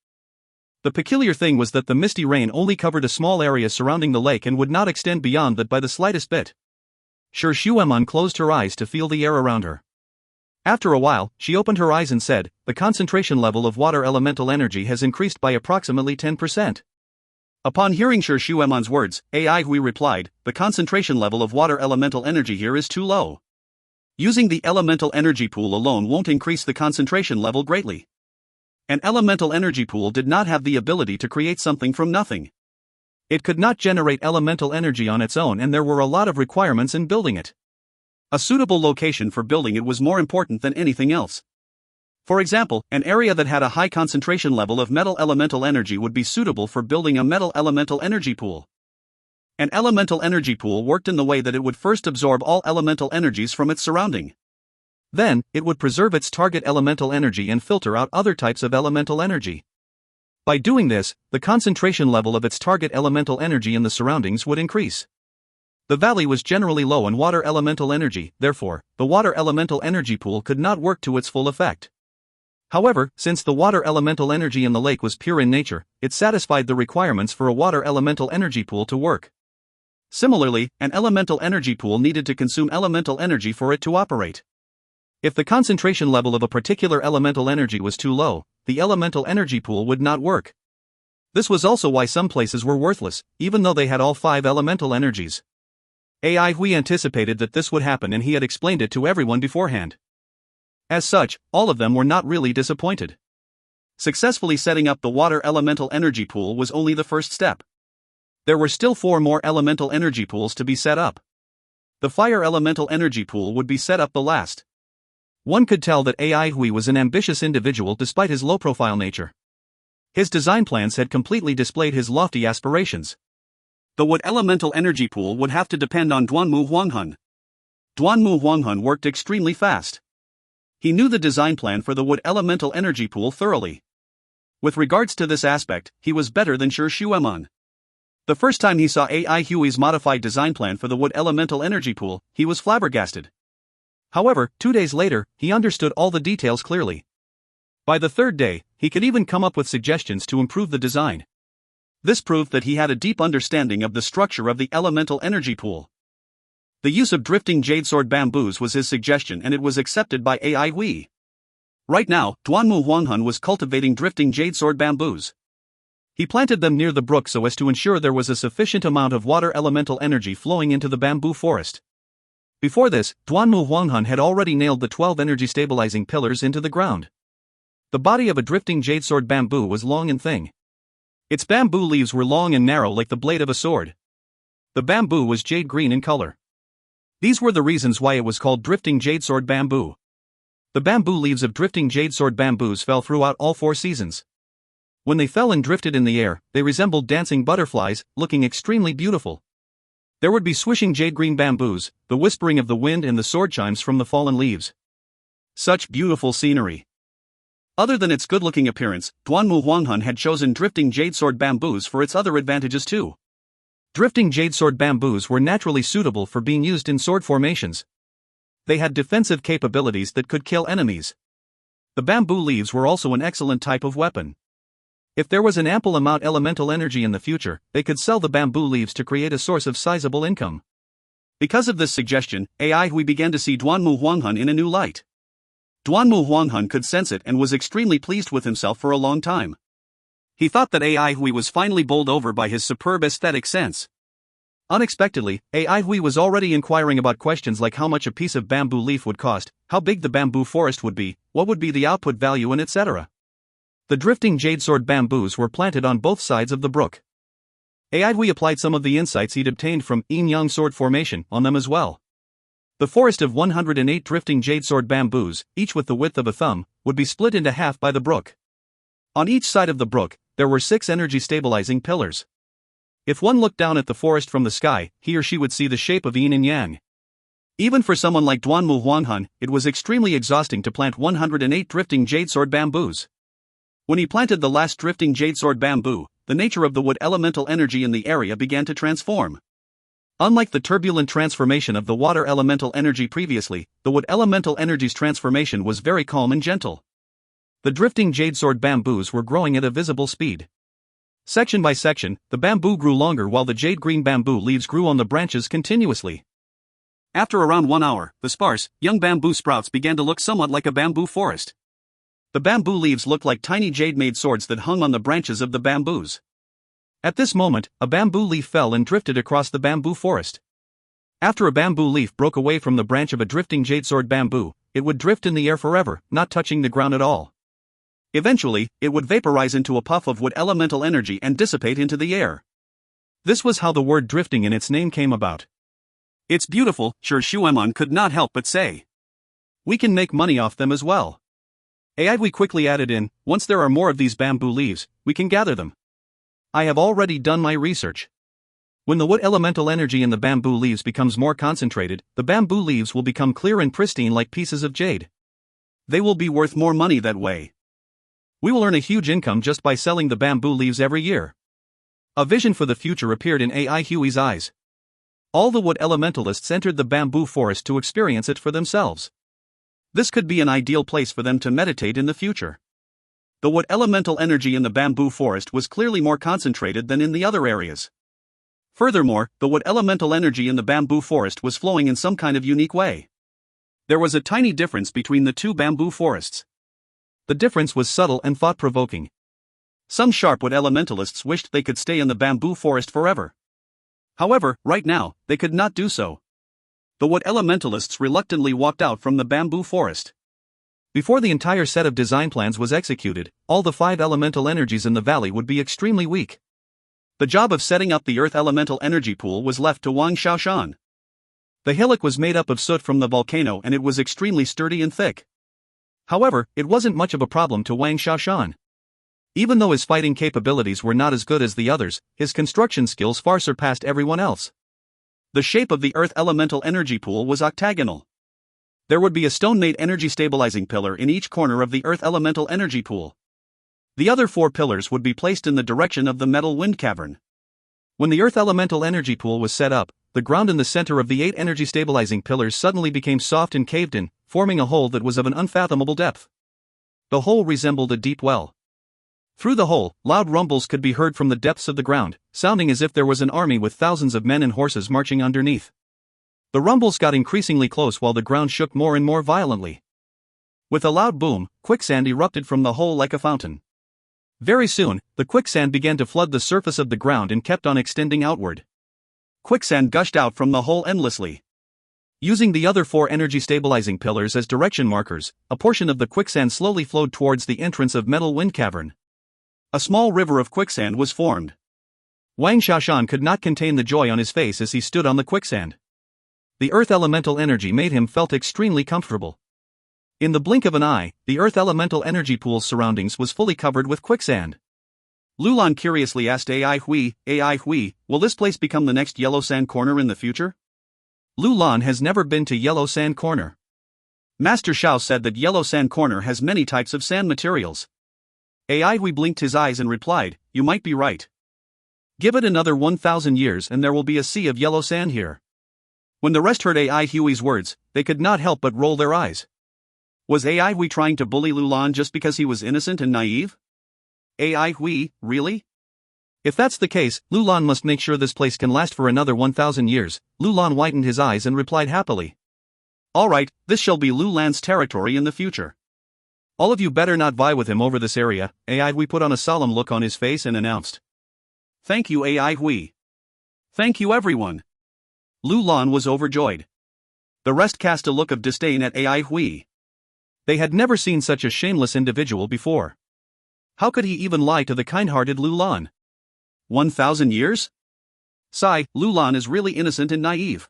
The peculiar thing was that the misty rain only covered a small area surrounding the lake and would not extend beyond that by the slightest bit. Sure Shuemon closed her eyes to feel the air around her. After a while, she opened her eyes and said, "The concentration level of water elemental energy has increased by approximately 10%. Upon hearing Sure Shuemon's words, Aihui replied, "The concentration level of water elemental energy here is too low. Using the elemental energy pool alone won't increase the concentration level greatly. An elemental energy pool did not have the ability to create something from nothing. It could not generate elemental energy on its own, and there were a lot of requirements in building it. A suitable location for building it was more important than anything else. For example, an area that had a high concentration level of metal elemental energy would be suitable for building a metal elemental energy pool. An elemental energy pool worked in the way that it would first absorb all elemental energies from its surrounding. Then, it would preserve its target elemental energy and filter out other types of elemental energy. By doing this, the concentration level of its target elemental energy in the surroundings would increase. The valley was generally low in water elemental energy, therefore, the water elemental energy pool could not work to its full effect. However, since the water elemental energy in the lake was pure in nature, it satisfied the requirements for a water elemental energy pool to work. Similarly, an elemental energy pool needed to consume elemental energy for it to operate. If the concentration level of a particular elemental energy was too low, the elemental energy pool would not work. This was also why some places were worthless, even though they had all 5 elemental energies. Aihui anticipated that this would happen and he had explained it to everyone beforehand. As such, all of them were not really disappointed. Successfully setting up the water elemental energy pool was only the first step. There were still 4 more elemental energy pools to be set up. The fire elemental energy pool would be set up the last. One could tell that Aihui was an ambitious individual despite his low-profile nature. His design plans had completely displayed his lofty aspirations. The wood elemental energy pool would have to depend on Duanmu Huanghun. Duanmu Huanghun worked extremely fast. He knew the design plan for the wood elemental energy pool thoroughly. With regards to this aspect, he was better than Sure Shuemon. The first time he saw Aihui's modified design plan for the wood elemental energy pool, he was flabbergasted. However, 2 days later, he understood all the details clearly. By the 3rd day, he could even come up with suggestions to improve the design. This proved that he had a deep understanding of the structure of the elemental energy pool. The use of drifting jade sword bamboos was his suggestion, and it was accepted by AI Hui. Right now, Duanmu Huanghan was cultivating drifting jade sword bamboos. He planted them near the brook so as to ensure there was a sufficient amount of water elemental energy flowing into the bamboo forest. Before this, Duanmu Huanghan had already nailed the 12 energy stabilizing pillars into the ground. The body of a drifting jade sword bamboo was long and thin. Its bamboo leaves were long and narrow like the blade of a sword. The bamboo was jade green in color. These were the reasons why it was called drifting jade sword bamboo. The bamboo leaves of drifting jade sword bamboos fell throughout all 4 seasons. When they fell and drifted in the air, they resembled dancing butterflies, looking extremely beautiful. There would be swishing jade green bamboos, the whispering of the wind and the sword chimes from the fallen leaves. Such beautiful scenery. Other than its good-looking appearance, Duanmu Huanghan had chosen drifting jade sword bamboos for its other advantages too. Drifting jade sword bamboos were naturally suitable for being used in sword formations. They had defensive capabilities that could kill enemies. The bamboo leaves were also an excellent type of weapon. If there was an ample amount elemental energy in the future, they could sell the bamboo leaves to create a source of sizable income. Because of this suggestion, AI Hui began to see Duanmu Huanghan in a new light. Duanmu Huanghan could sense it and was extremely pleased with himself for a long time. He thought that AI Hui was finally bowled over by his superb aesthetic sense. Unexpectedly, AI Hui was already inquiring about questions like how much a piece of bamboo leaf would cost, how big the bamboo forest would be, what would be the output value, and etc. The drifting jade sword bamboos were planted on both sides of the brook. AI Hui applied some of the insights he'd obtained from yin-yang sword formation on them as well. The forest of 108 drifting jade sword bamboos, each with the width of a thumb, would be split into half by the brook. On each side of the brook, there were 6 energy stabilizing pillars. If one looked down at the forest from the sky, he or she would see the shape of yin and yang. Even for someone like Duanmu Huanghan, it was extremely exhausting to plant 108 drifting jade sword bamboos. When he planted the last drifting jade sword bamboo, the nature of the wood elemental energy in the area began to transform. Unlike the turbulent transformation of the water elemental energy previously, the wood elemental energy's transformation was very calm and gentle. The drifting jade sword bamboos were growing at a visible speed. Section by section, the bamboo grew longer while the jade green bamboo leaves grew on the branches continuously. After around 1 hour, the sparse, young bamboo sprouts began to look somewhat like a bamboo forest. The bamboo leaves looked like tiny jade-made swords that hung on the branches of the bamboos. At this moment, a bamboo leaf fell and drifted across the bamboo forest. After a bamboo leaf broke away from the branch of a drifting jade sword bamboo, it would drift in the air forever, not touching the ground at all. Eventually, it would vaporize into a puff of wood elemental energy and dissipate into the air. This was how the word drifting in its name came about. It's beautiful, Sure Shuemon could not help but say. We can make money off them as well. AI Hui quickly added in, once there are more of these bamboo leaves, we can gather them. I have already done my research. When the wood elemental energy in the bamboo leaves becomes more concentrated, the bamboo leaves will become clear and pristine like pieces of jade. They will be worth more money that way. We will earn a huge income just by selling the bamboo leaves every year. A vision for the future appeared in AI Hui's eyes. All the wood elementalists entered the bamboo forest to experience it for themselves. This could be an ideal place for them to meditate in the future. The wood elemental energy in the bamboo forest was clearly more concentrated than in the other areas. Furthermore, the wood elemental energy in the bamboo forest was flowing in some kind of unique way. There was a tiny difference between the 2 bamboo forests. The difference was subtle and thought-provoking. Some sharp wood elementalists wished they could stay in the bamboo forest forever. However, right now, they could not do so. The wood elementalists reluctantly walked out from the bamboo forest. Before the entire set of design plans was executed, all the 5 elemental energies in the valley would be extremely weak. The job of setting up the earth elemental energy pool was left to Wang Xiaoshan. The hillock was made up of soot from the volcano and it was extremely sturdy and thick. However, it wasn't much of a problem to Wang Xiaoshan. Even though his fighting capabilities were not as good as the others, his construction skills far surpassed everyone else. The shape of the earth elemental energy pool was octagonal. There would be a stone-made energy stabilizing pillar in each corner of the earth elemental energy pool. The other 4 pillars would be placed in the direction of the metal wind cavern. When the earth elemental energy pool was set up, the ground in the center of the 8 energy stabilizing pillars suddenly became soft and caved in, forming a hole that was of an unfathomable depth. The hole resembled a deep well. Through the hole, loud rumbles could be heard from the depths of the ground, sounding as if there was an army with thousands of men and horses marching underneath. The rumbles got increasingly close while the ground shook more and more violently. With a loud boom, quicksand erupted from the hole like a fountain. Very soon, the quicksand began to flood the surface of the ground and kept on extending outward. Quicksand gushed out from the hole endlessly. Using the other 4 energy-stabilizing pillars as direction markers, a portion of the quicksand slowly flowed towards the entrance of Metal Wind Cavern. A small river of quicksand was formed. Wang Xiaoshan could not contain the joy on his face as he stood on the quicksand. The earth elemental energy made him felt extremely comfortable. In the blink of an eye, the earth elemental energy pool's surroundings was fully covered with quicksand. Lulan curiously asked AI Hui, will this place become the next Yellow Sand Corner in the future? Lulan has never been to Yellow Sand Corner. Master Xiao said that Yellow Sand Corner has many types of sand materials. AI Hui blinked his eyes and replied, you might be right. Give it another 1,000 years and there will be a sea of yellow sand here. When the rest heard AI Hui's words, they could not help but roll their eyes. Was AI Hui trying to bully Lulan just because he was innocent and naive? AI Hui, really? If that's the case, Lulan must make sure this place can last for another 1,000 years. Lulan whitened his eyes and replied happily. Alright, this shall be Lulan's territory in the future. All of you better not vie with him over this area. AI Hui put on a solemn look on his face and announced. Thank you AI Hui. Thank you everyone. Lulan was overjoyed. The rest cast a look of disdain at AI Hui. They had never seen such a shameless individual before. How could he even lie to the kind-hearted Lulan? 1,000 years? Sigh, Lulan is really innocent and naive.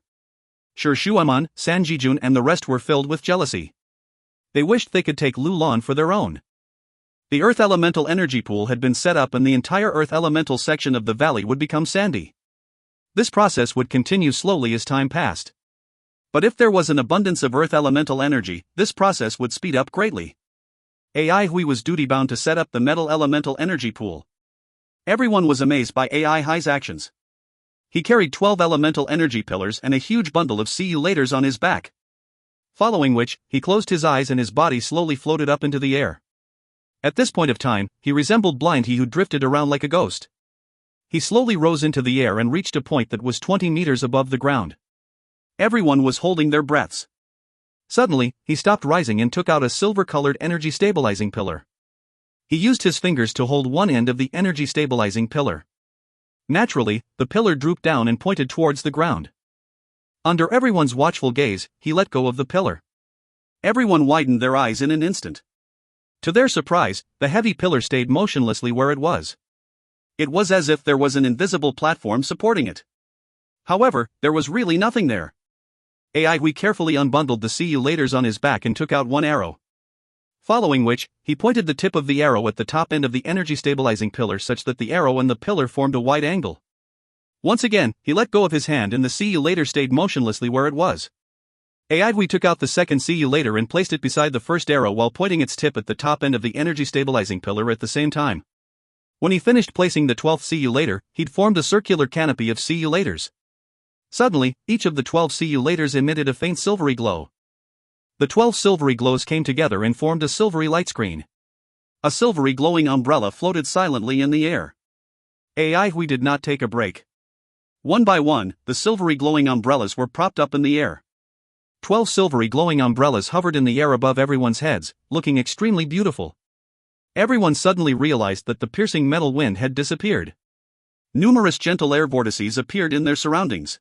Sure, Shuaman, San Jijun and the rest were filled with jealousy. They wished they could take Lulan for their own. The Earth Elemental Energy Pool had been set up and the entire Earth Elemental section of the valley would become sandy. This process would continue slowly as time passed. But if there was an abundance of Earth Elemental energy, this process would speed up greatly. AI Hui was duty-bound to set up the Metal Elemental Energy Pool. Everyone was amazed by AI Hui's actions. He carried 12 elemental energy pillars and a huge bundle of see you laters on his back. Following which, he closed his eyes and his body slowly floated up into the air. At this point of time, he resembled Blind He who drifted around like a ghost. He slowly rose into the air and reached a point that was 20 meters above the ground. Everyone was holding their breaths. Suddenly, he stopped rising and took out a silver-colored energy-stabilizing pillar. He used his fingers to hold one end of the energy-stabilizing pillar. Naturally, the pillar drooped down and pointed towards the ground. Under everyone's watchful gaze, he let go of the pillar. Everyone widened their eyes in an instant. To their surprise, the heavy pillar stayed motionlessly where it was. It was as if there was an invisible platform supporting it. However, there was really nothing there. AI Hui carefully unbundled the see you laters on his back and took out one arrow. Following which, he pointed the tip of the arrow at the top end of the energy-stabilizing pillar such that the arrow and the pillar formed a wide angle. Once again, he let go of his hand and the see you later stayed motionlessly where it was. AI Hui took out the second see you later and placed it beside the first arrow while pointing its tip at the top end of the energy-stabilizing pillar at the same time. When he finished placing the 12th see you later, he'd formed a circular canopy of see you laters. Suddenly, each of the 12 see you laters emitted a faint silvery glow. The 12 silvery glows came together and formed a silvery light screen. A silvery glowing umbrella floated silently in the air. AI Hui did not take a break. One by one, the silvery glowing umbrellas were propped up in the air. 12 silvery glowing umbrellas hovered in the air above everyone's heads, looking extremely beautiful. Everyone suddenly realized that the piercing metal wind had disappeared. Numerous gentle air vortices appeared in their surroundings.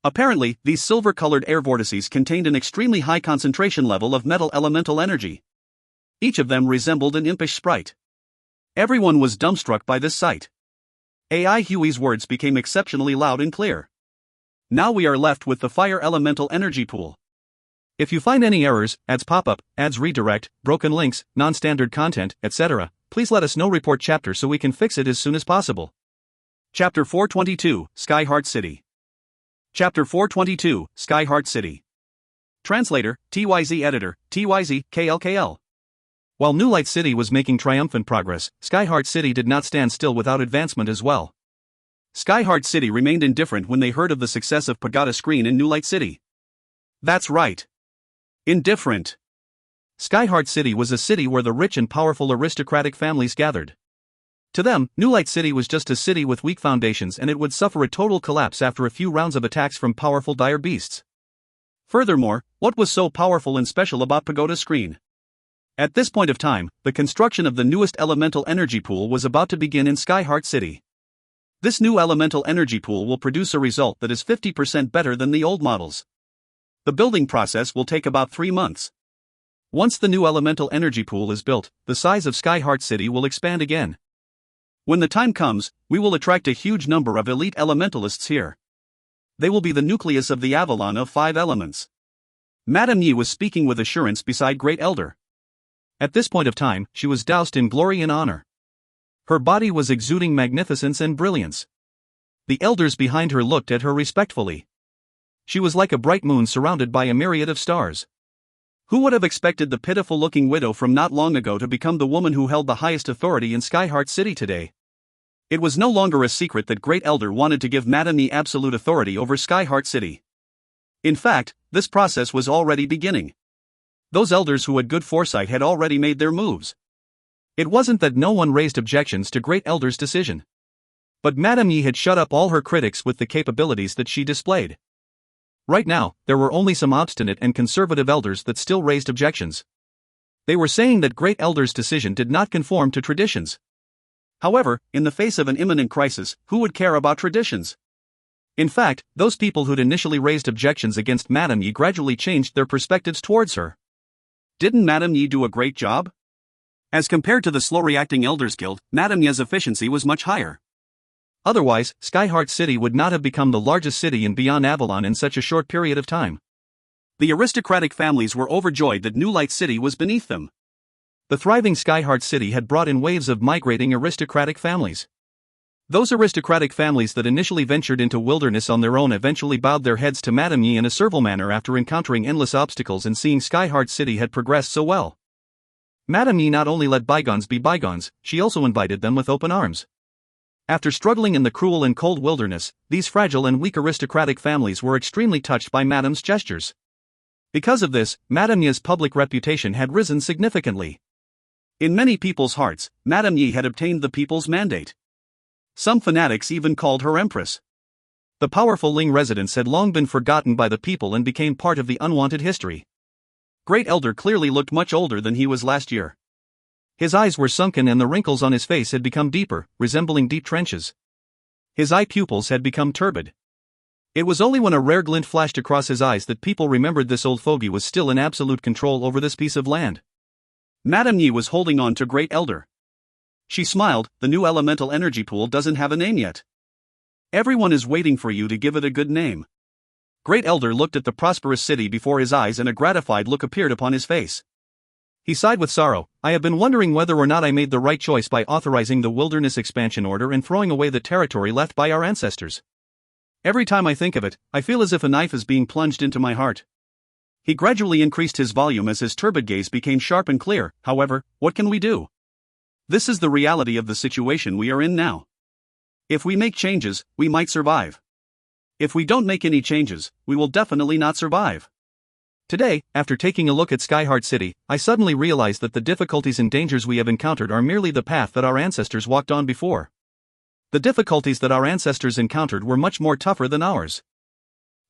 Apparently, these silver-colored air vortices contained an extremely high concentration level of metal elemental energy. Each of them resembled an impish sprite. Everyone was dumbstruck by this sight. AI Hui's words became exceptionally loud and clear. Now we are left with the fire elemental energy pool. If you find any errors, ads pop-up, ads redirect, broken links, non-standard content, etc., please let us know. Report chapter so we can fix it as soon as possible. Chapter 422, Skyheart City. Chapter 422, Skyheart City. Translator, TYZ Editor, TYZ, KLKL. While New Light City was making triumphant progress, Skyheart City did not stand still without advancement as well. Skyheart City remained indifferent when they heard of the success of Pagoda Screen in New Light City. That's right. Indifferent. Skyheart City was a city where the rich and powerful aristocratic families gathered. To them, New Light City was just a city with weak foundations and it would suffer a total collapse after a few rounds of attacks from powerful dire beasts. Furthermore, what was so powerful and special about Pagoda's screen? At this point of time, the construction of the newest elemental energy pool was about to begin in Skyheart City. This new elemental energy pool will produce a result that is 50% better than the old models. The building process will take about 3 months. Once the new elemental energy pool is built, the size of Skyheart City will expand again. When the time comes, we will attract a huge number of elite elementalists here. They will be the nucleus of the Avalon of 5 elements. Madame Yi was speaking with assurance beside Great Elder. At this point of time, she was doused in glory and honor. Her body was exuding magnificence and brilliance. The elders behind her looked at her respectfully. She was like a bright moon surrounded by a myriad of stars. Who would have expected the pitiful-looking widow from not long ago to become the woman who held the highest authority in Skyheart City today? It was no longer a secret that Great Elder wanted to give Madame Yi absolute authority over Skyheart City. In fact, this process was already beginning. Those elders who had good foresight had already made their moves. It wasn't that no one raised objections to Great Elder's decision. But Madame Yi had shut up all her critics with the capabilities that she displayed. Right now, there were only some obstinate and conservative elders that still raised objections. They were saying that Great Elder's decision did not conform to traditions. However, in the face of an imminent crisis, who would care about traditions? In fact, those people who'd initially raised objections against Madame Yi gradually changed their perspectives towards her. Didn't Madame Yi do a great job? As compared to the slow-reacting Elders Guild, Madame Yi's efficiency was much higher. Otherwise, Skyheart City would not have become the largest city in Beyond Avalon in such a short period of time. The aristocratic families were overjoyed that New Light City was beneath them. The thriving Skyheart City had brought in waves of migrating aristocratic families. Those aristocratic families that initially ventured into wilderness on their own eventually bowed their heads to Madame Yi in a servile manner after encountering endless obstacles and seeing Skyheart City had progressed so well. Madame Yi not only let bygones be bygones, she also invited them with open arms. After struggling in the cruel and cold wilderness, these fragile and weak aristocratic families were extremely touched by Madame's gestures. Because of this, Madame Yi's public reputation had risen significantly. In many people's hearts, Madame Yi had obtained the people's mandate. Some fanatics even called her Empress. The powerful Ling residents had long been forgotten by the people and became part of the unwanted history. Great Elder clearly looked much older than he was last year. His eyes were sunken and the wrinkles on his face had become deeper, resembling deep trenches. His eye pupils had become turbid. It was only when a rare glint flashed across his eyes that people remembered this old fogey was still in absolute control over this piece of land. Madame Yi was holding on to Great Elder. She smiled. The new elemental energy pool doesn't have a name yet. Everyone is waiting for you to give it a good name. Great Elder looked at the prosperous city before his eyes and a gratified look appeared upon his face. He sighed with sorrow. I have been wondering whether or not I made the right choice by authorizing the Wilderness Expansion Order and throwing away the territory left by our ancestors. Every time I think of it, I feel as if a knife is being plunged into my heart. He gradually increased his volume as his turbid gaze became sharp and clear. However, what can we do? This is the reality of the situation we are in now. If we make changes, we might survive. If we don't make any changes, we will definitely not survive. Today, after taking a look at Skyheart City, I suddenly realized that the difficulties and dangers we have encountered are merely the path that our ancestors walked on before. The difficulties that our ancestors encountered were much more tougher than ours.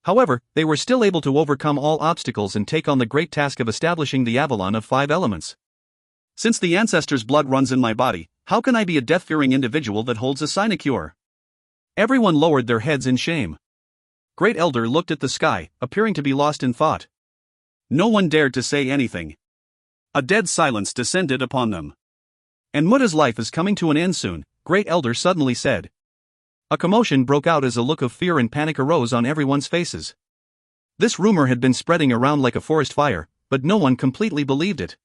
However, they were still able to overcome all obstacles and take on the great task of establishing the Avalon of 5 elements. Since the ancestors' blood runs in my body, how can I be a death-fearing individual that holds a sinecure? Everyone lowered their heads in shame. Great Elder looked at the sky, appearing to be lost in thought. No one dared to say anything. A dead silence descended upon them. And Muda's life is coming to an end soon, Great Elder suddenly said. A commotion broke out as a look of fear and panic arose on everyone's faces. This rumor had been spreading around like a forest fire, but no one completely believed it.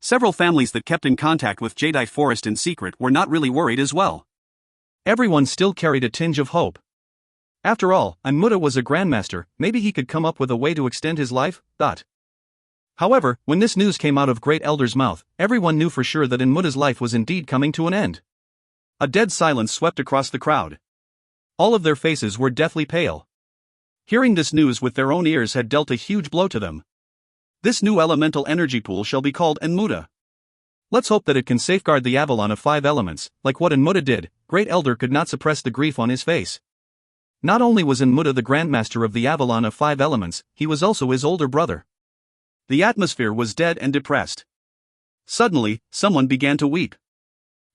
Several families that kept in contact with Jadeite Forest in secret were not really worried as well. Everyone still carried a tinge of hope. After all, Muda was a grandmaster, maybe he could come up with a way to extend his life, thought. However, when this news came out of Great Elder's mouth, everyone knew for sure that Muda's life was indeed coming to an end. A dead silence swept across the crowd. All of their faces were deathly pale. Hearing this news with their own ears had dealt a huge blow to them. This new elemental energy pool shall be called Muda. Let's hope that it can safeguard the Avalon of 5 elements, like what Muda did. Great Elder could not suppress the grief on his face. Not only was Enmuta the Grandmaster of the Avalon of 5 Elements, he was also his older brother. The atmosphere was dead and depressed. Suddenly, someone began to weep.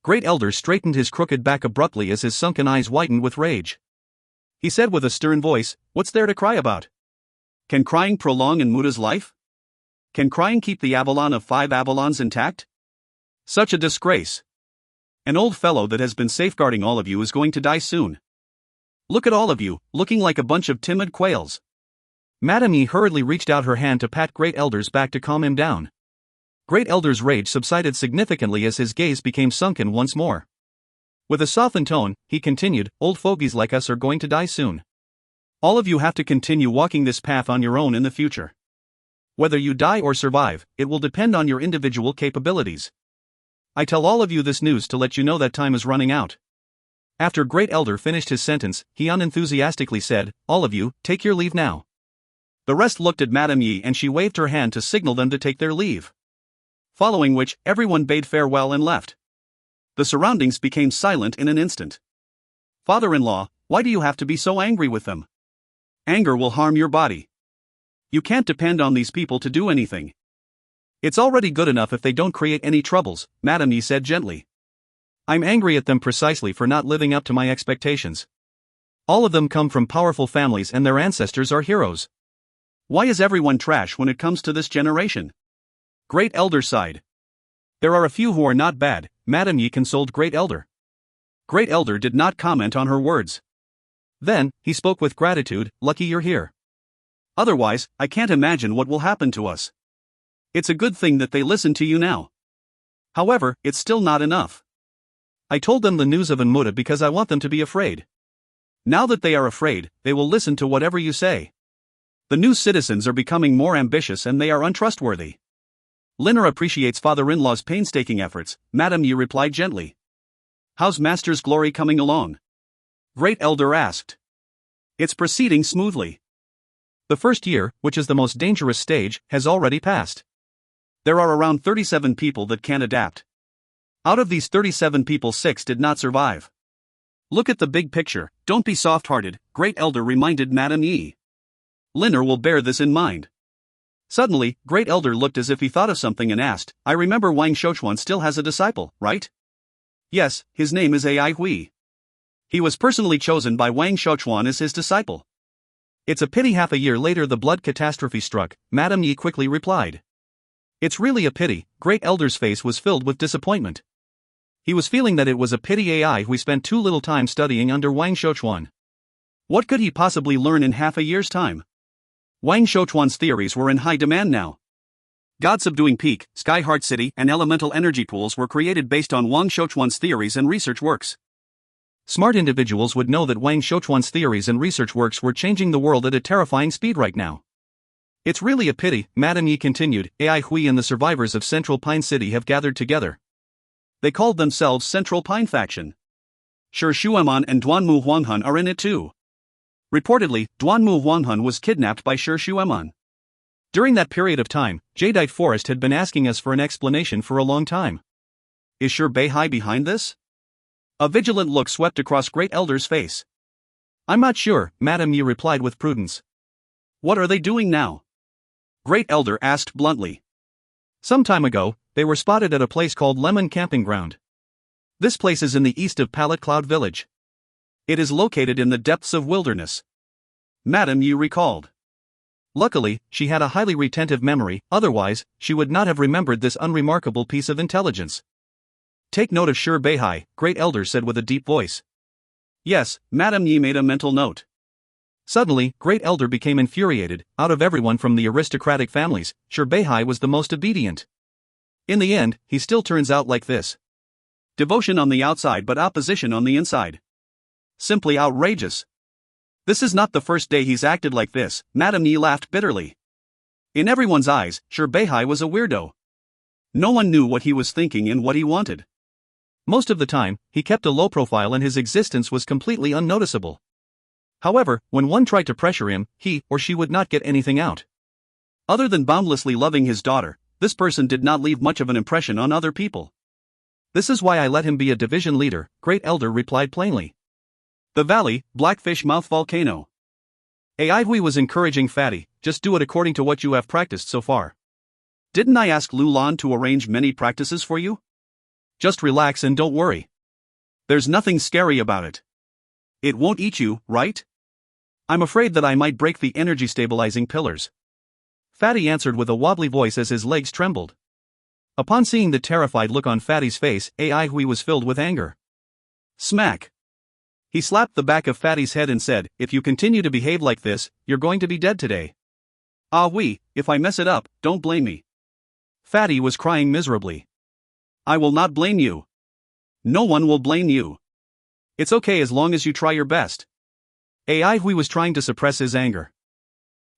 Great Elder straightened his crooked back abruptly as his sunken eyes widened with rage. He said with a stern voice, "What's there to cry about? Can crying prolong Enmuta's life? Can crying keep the Avalon of 5 Avalons intact? Such a disgrace. An old fellow that has been safeguarding all of you is going to die soon. Look at all of you, looking like a bunch of timid quails." Madame Yi hurriedly reached out her hand to pat Great Elder's back to calm him down. Great Elder's rage subsided significantly as his gaze became sunken once more. With a softened tone, he continued, "Old fogies like us are going to die soon. All of you have to continue walking this path on your own in the future. Whether you die or survive, it will depend on your individual capabilities. I tell all of you this news to let you know that time is running out." After Great Elder finished his sentence, he unenthusiastically said, "All of you, take your leave now." The rest looked at Madame Yi and she waved her hand to signal them to take their leave. Following which, everyone bade farewell and left. The surroundings became silent in an instant. "Father-in-law, why do you have to be so angry with them? Anger will harm your body. You can't depend on these people to do anything. It's already good enough if they don't create any troubles," Madame Yi said gently. "I'm angry at them precisely for not living up to my expectations. All of them come from powerful families and their ancestors are heroes. Why is everyone trash when it comes to this generation?" Great Elder sighed. "There are a few who are not bad," Madame Yi consoled Great Elder. Great Elder did not comment on her words. Then, he spoke with gratitude, "Lucky you're here. Otherwise, I can't imagine what will happen to us. It's a good thing that they listen to you now. However, it's still not enough. I told them the news of Enmuta because I want them to be afraid. Now that they are afraid, they will listen to whatever you say. The new citizens are becoming more ambitious and they are untrustworthy. Linner appreciates father-in-law's painstaking efforts," Madame Yi replied gently. "How's Master's glory coming along?" Great Elder asked. "It's proceeding smoothly. The first year, which is the most dangerous stage, has already passed. There are around 37 people that can adapt. Out of these 37 people 6 did not survive. Look at the big picture, don't be soft-hearted," Great Elder reminded Madame Yi. "Linner will bear this in mind." Suddenly, Great Elder looked as if he thought of something and asked, "I remember Wang Shouchuan still has a disciple, right?" "Yes, his name is Ai Hui. He was personally chosen by Wang Shouchuan as his disciple." "It's a pity half a year later the blood catastrophe struck," Madame Yi quickly replied. "It's really a pity," Great Elder's face was filled with disappointment. He was feeling that it was a pity Ai Hui spent too little time studying under Wang Shouchuan. What could he possibly learn in half a year's time? Wang Shouchuan's theories were in high demand now. God-subduing peak, sky-heart city, and elemental energy pools were created based on Wang Shouchuan's theories and research works. Smart individuals would know that Wang Shouchuan's theories and research works were changing the world at a terrifying speed right now. "It's really a pity," Madame Yi continued. "Ai Hui and the survivors of Central Pine City have gathered together. They called themselves Central Pine Faction. Shi Shueman and Duanmu Huanghun are in it too. Reportedly, Duanmu Huanghun was kidnapped by Shi Shueman. During that period of time, Jadeite Forest had been asking us for an explanation for a long time. Is Shi Beihai behind this?" A vigilant look swept across Great Elder's face. "I'm not sure," Madame Yi replied with prudence. "What are they doing now?" Great Elder asked bluntly. "Some time ago, they were spotted at a place called Lemon Camping Ground. This place is in the east of Pallet Cloud Village. It is located in the depths of wilderness." Madame Yi recalled. Luckily, she had a highly retentive memory, otherwise, she would not have remembered this unremarkable piece of intelligence. "Take note of Shi Beihai," Great Elder said with a deep voice. Yes, Madame Yi made a mental note. Suddenly, Great Elder became infuriated. Out of everyone from the aristocratic families, Shi Beihai was the most obedient. In the end, he still turns out like this. Devotion on the outside but opposition on the inside. Simply outrageous. This is not the first day he's acted like this, Madame Yi laughed bitterly. In everyone's eyes, Shi Beihai was a weirdo. No one knew what he was thinking and what he wanted. Most of the time, he kept a low profile and his existence was completely unnoticeable. However, when one tried to pressure him, he or she would not get anything out. Other than boundlessly loving his daughter, this person did not leave much of an impression on other people. This is why I let him be a division leader, Great Elder replied plainly. The Valley, Blackfish Mouth Volcano. Ivy was encouraging Fatty, just do it according to what you have practiced so far. Didn't I ask Lulan to arrange many practices for you? Just relax and don't worry. There's nothing scary about it. It won't eat you, right? I'm afraid that I might break the energy stabilizing pillars. Fatty answered with a wobbly voice as his legs trembled. Upon seeing the terrified look on Fatty's face, Ivy was filled with anger. Smack! He slapped the back of Fatty's head and said, if you continue to behave like this, you're going to be dead today. Ah oui, if I mess it up, don't blame me. Fatty was crying miserably. I will not blame you. No one will blame you. It's okay as long as you try your best. Ivy was trying to suppress his anger.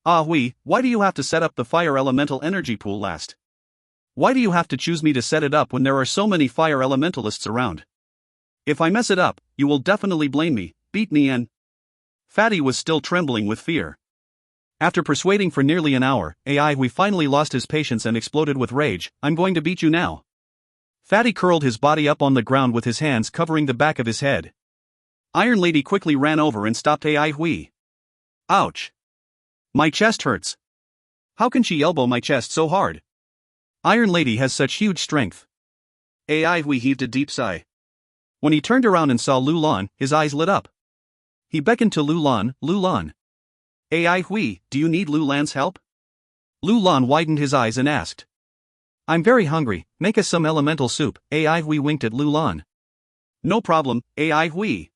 Ah oui, why do you have to set up the fire elemental energy pool last? Why do you have to choose me to set it up when there are so many fire elementalists around? If I mess it up, you will definitely blame me, beat me and... Fatty was still trembling with fear. After persuading for nearly an hour, Ivy finally lost his patience and exploded with rage. I'm going to beat you now. Fatty curled his body up on the ground with his hands covering the back of his head. Iron Lady quickly ran over and stopped Ivy. Ouch! My chest hurts. How can she elbow my chest so hard? Iron Lady has such huge strength. Ivy heaved a deep sigh. When he turned around and saw Lulan, his eyes lit up. He beckoned to Lulan. Lulan. Ivy, do you need Lulan's help? Lulan widened his eyes and asked. I'm very hungry, make us some elemental soup. Ivy winked at Lulan. No problem, Ivy.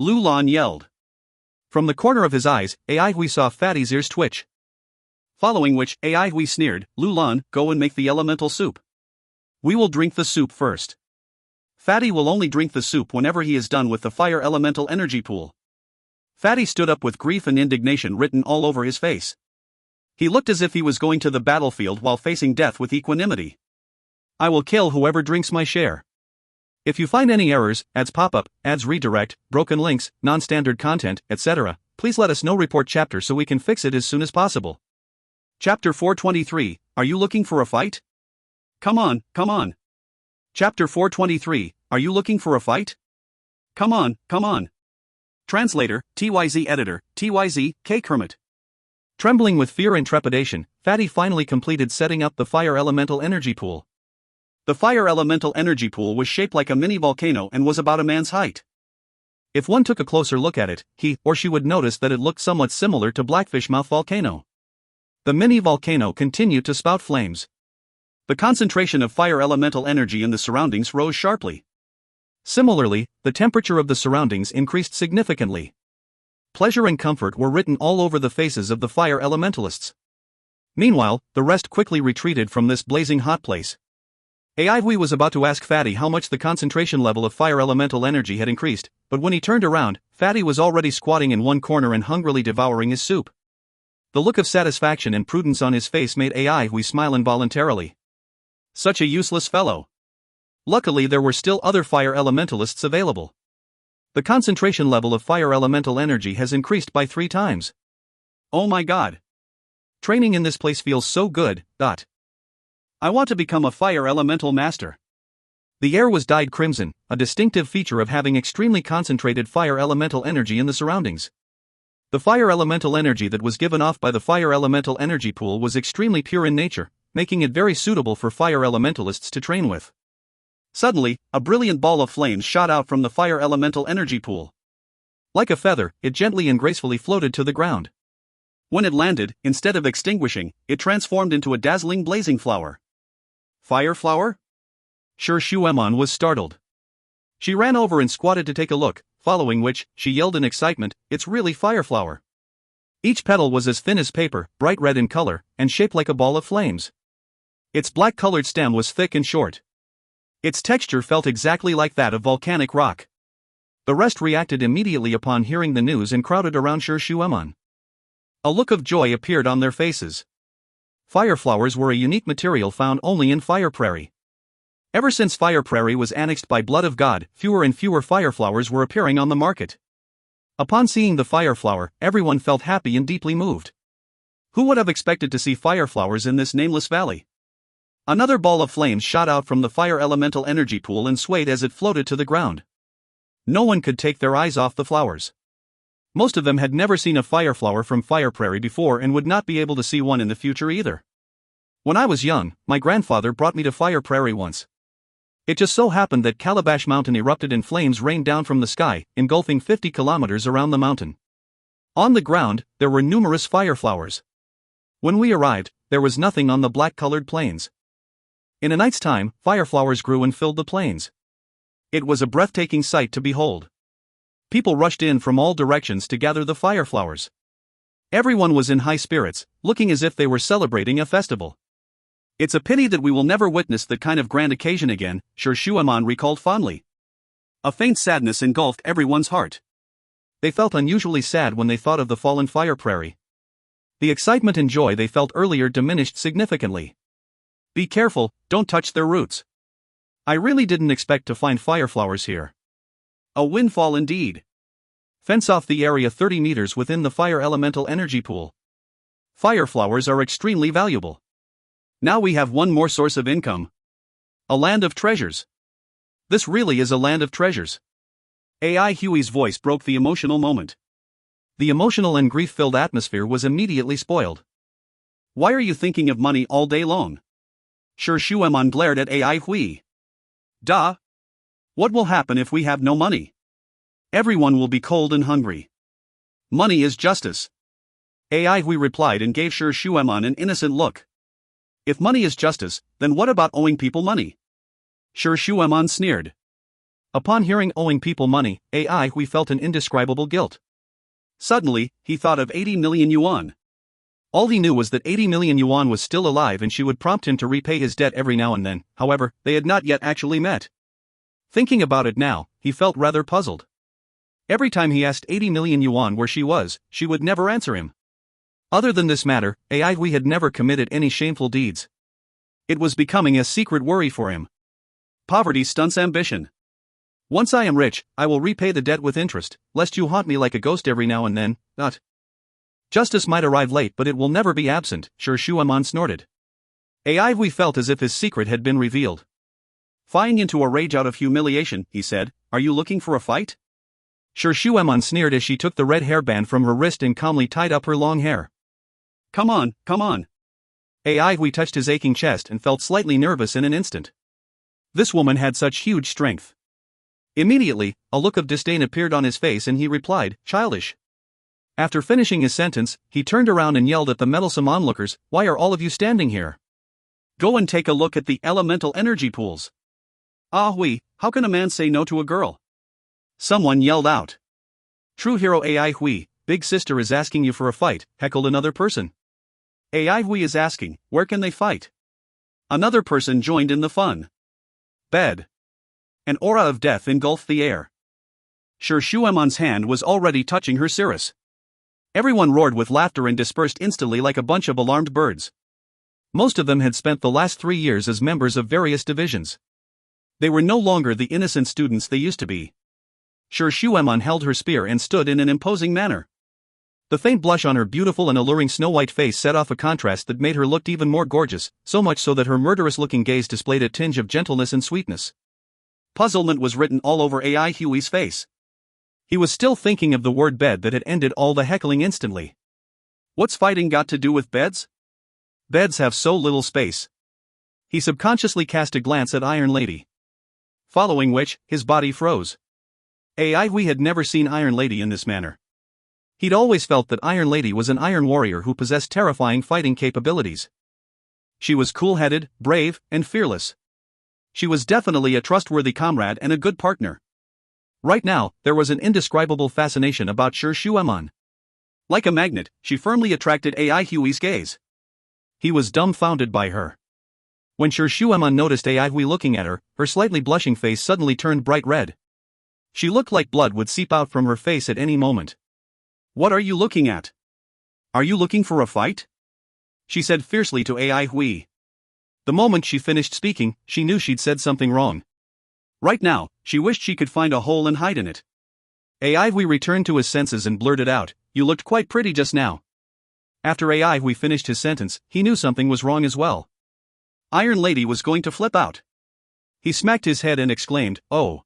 Lulan yelled. From the corner of his eyes, Ivy saw Fatty's ears twitch. Following which, Ivy sneered, Lulan, go and make the elemental soup. We will drink the soup first. Fatty will only drink the soup whenever he is done with the fire elemental energy pool. Fatty stood up with grief and indignation written all over his face. He looked as if he was going to the battlefield while facing death with equanimity. I will kill whoever drinks my share. If you find any errors, ads pop-up, ads redirect, broken links, non-standard content, etc., please let us know. Report chapter so we can fix it as soon as possible. Chapter 423, Are you looking for a fight? Come on, come on. Chapter 423, Are you looking for a fight? Come on, come on. Translator, TYZ Editor, TYZ, K. Kermit. Trembling with fear and trepidation, Fatty finally completed setting up the fire elemental energy pool. The fire elemental energy pool was shaped like a mini volcano and was about a man's height. If one took a closer look at it, he or she would notice that it looked somewhat similar to Blackfish Mouth Volcano. The mini volcano continued to spout flames. The concentration of fire elemental energy in the surroundings rose sharply. Similarly, the temperature of the surroundings increased significantly. Pleasure and comfort were written all over the faces of the fire elementalists. Meanwhile, the rest quickly retreated from this blazing hot place. Ivy was about to ask Fatty how much the concentration level of fire elemental energy had increased, but when he turned around, Fatty was already squatting in one corner and hungrily devouring his soup. The look of satisfaction and prudence on his face made Ivy smile involuntarily. Such a useless fellow. Luckily there were still other fire elementalists available. The concentration level of fire elemental energy has increased by 3 times. Oh my god. Training in this place feels so good. I want to become a fire elemental master. The air was dyed crimson, a distinctive feature of having extremely concentrated fire elemental energy in the surroundings. The fire elemental energy that was given off by the fire elemental energy pool was extremely pure in nature, making it very suitable for fire elementalists to train with. Suddenly, a brilliant ball of flames shot out from the fire elemental energy pool. Like a feather, it gently and gracefully floated to the ground. When it landed, instead of extinguishing, it transformed into a dazzling blazing flower. Fire flower? Sure Shuemon was startled. She ran over and squatted to take a look, following which, she yelled in excitement, it's really fire flower. Each petal was as thin as paper, bright red in color, and shaped like a ball of flames. Its black-colored stem was thick and short. Its texture felt exactly like that of volcanic rock. The rest reacted immediately upon hearing the news and crowded around Sure Shuemon. A look of joy appeared on their faces. Fire flowers were a unique material found only in Fire Prairie. Ever since Fire Prairie was annexed by Blood of God, fewer and fewer fire flowers were appearing on the market. Upon seeing the fire flower, everyone felt happy and deeply moved. Who would have expected to see fire flowers in this nameless valley? Another ball of flames shot out from the fire elemental energy pool and swayed as it floated to the ground. No one could take their eyes off the flowers. Most of them had never seen a fireflower from Fire Prairie before and would not be able to see one in the future either. When I was young, my grandfather brought me to Fire Prairie once. It just so happened that Calabash Mountain erupted and flames rained down from the sky, engulfing 50 kilometers around the mountain. On the ground, there were numerous fireflowers. When we arrived, there was nothing on the black-colored plains. In a night's time, fireflowers grew and filled the plains. It was a breathtaking sight to behold. People rushed in from all directions to gather the fireflowers. Everyone was in high spirits, looking as if they were celebrating a festival. It's a pity that we will never witness that kind of grand occasion again, Sir Shuaman recalled fondly. A faint sadness engulfed everyone's heart. They felt unusually sad when they thought of the fallen Fire Prairie. The excitement and joy they felt earlier diminished significantly. Be careful, don't touch their roots. I really didn't expect to find fireflowers here. A windfall indeed. Fence off the area 30 meters within the fire elemental energy pool. Fireflowers are extremely valuable. Now we have one more source of income. A land of treasures. This really is a land of treasures. AI Huey's voice broke the emotional moment. The emotional and grief-filled atmosphere was immediately spoiled. Why are you thinking of money all day long? Sure Shuaman glared at AI Hui. Duh. What will happen if we have no money? Everyone will be cold and hungry. Money is justice. AI Hui replied and gave Sure Shuaman an innocent look. If money is justice, then what about owing people money? Sure Shuaman sneered. Upon hearing owing people money, AI Hui felt an indescribable guilt. Suddenly, he thought of 80 million yuan. All he knew was that 80 million yuan was still alive and she would prompt him to repay his debt every now and then. However, they had not yet actually met. Thinking about it now, he felt rather puzzled. Every time he asked 80 million yuan where she was, she would never answer him. Other than this matter, AI Hui had never committed any shameful deeds. It was becoming a secret worry for him. Poverty stunts ambition. Once I am rich, I will repay the debt with interest, lest you haunt me like a ghost every now and then. Justice might arrive late, but it will never be absent, Sure Shuaman snorted. AI Hui felt as if his secret had been revealed. Flying into a rage out of humiliation, he said, "Are you looking for a fight?" Sure Shuaman sneered as she took the red hairband from her wrist and calmly tied up her long hair. Come on, come on. AI Hui touched his aching chest and felt slightly nervous in an instant. This woman had such huge strength. Immediately, a look of disdain appeared on his face and he replied, "Childish." After finishing his sentence, he turned around and yelled at the meddlesome onlookers, "Why are all of you standing here? Go and take a look at the elemental energy pools." Ah Hui, how can a man say no to a girl? Someone yelled out. True hero AI Hui, big sister is asking you for a fight, heckled another person. AI Hui is asking, where can they fight? Another person joined in the fun. Bed. An aura of death engulfed the air. Sure Shuaman's hand was already touching her cirrus. Everyone roared with laughter and dispersed instantly like a bunch of alarmed birds. Most of them had spent the last 3 years as members of various divisions. They were no longer the innocent students they used to be. Sure Shuaman held her spear and stood in an imposing manner. The faint blush on her beautiful and alluring snow-white face set off a contrast that made her look even more gorgeous, so much so that her murderous-looking gaze displayed a tinge of gentleness and sweetness. Puzzlement was written all over AI Huey's face. He was still thinking of the word bed that had ended all the heckling instantly. What's fighting got to do with beds? Beds have so little space. He subconsciously cast a glance at Iron Lady. Following which, his body froze. AI Hui had never seen Iron Lady in this manner. He'd always felt that Iron Lady was an iron warrior who possessed terrifying fighting capabilities. She was cool-headed, brave, and fearless. She was definitely a trustworthy comrade and a good partner. Right now, there was an indescribable fascination about Sure Shuaman. Like a magnet, she firmly attracted AI Huey's gaze. He was dumbfounded by her. When Sure Shuaman noticed AI Hui looking at her, her slightly blushing face suddenly turned bright red. She looked like blood would seep out from her face at any moment. What are you looking at? Are you looking for a fight? She said fiercely to AI Hui. The moment she finished speaking, she knew she'd said something wrong. Right now, she wished she could find a hole and hide in it. AI Hui returned to his senses and blurted out, "You looked quite pretty just now." After AI Hui finished his sentence, he knew something was wrong as well. Iron Lady was going to flip out. He smacked his head and exclaimed, "Oh.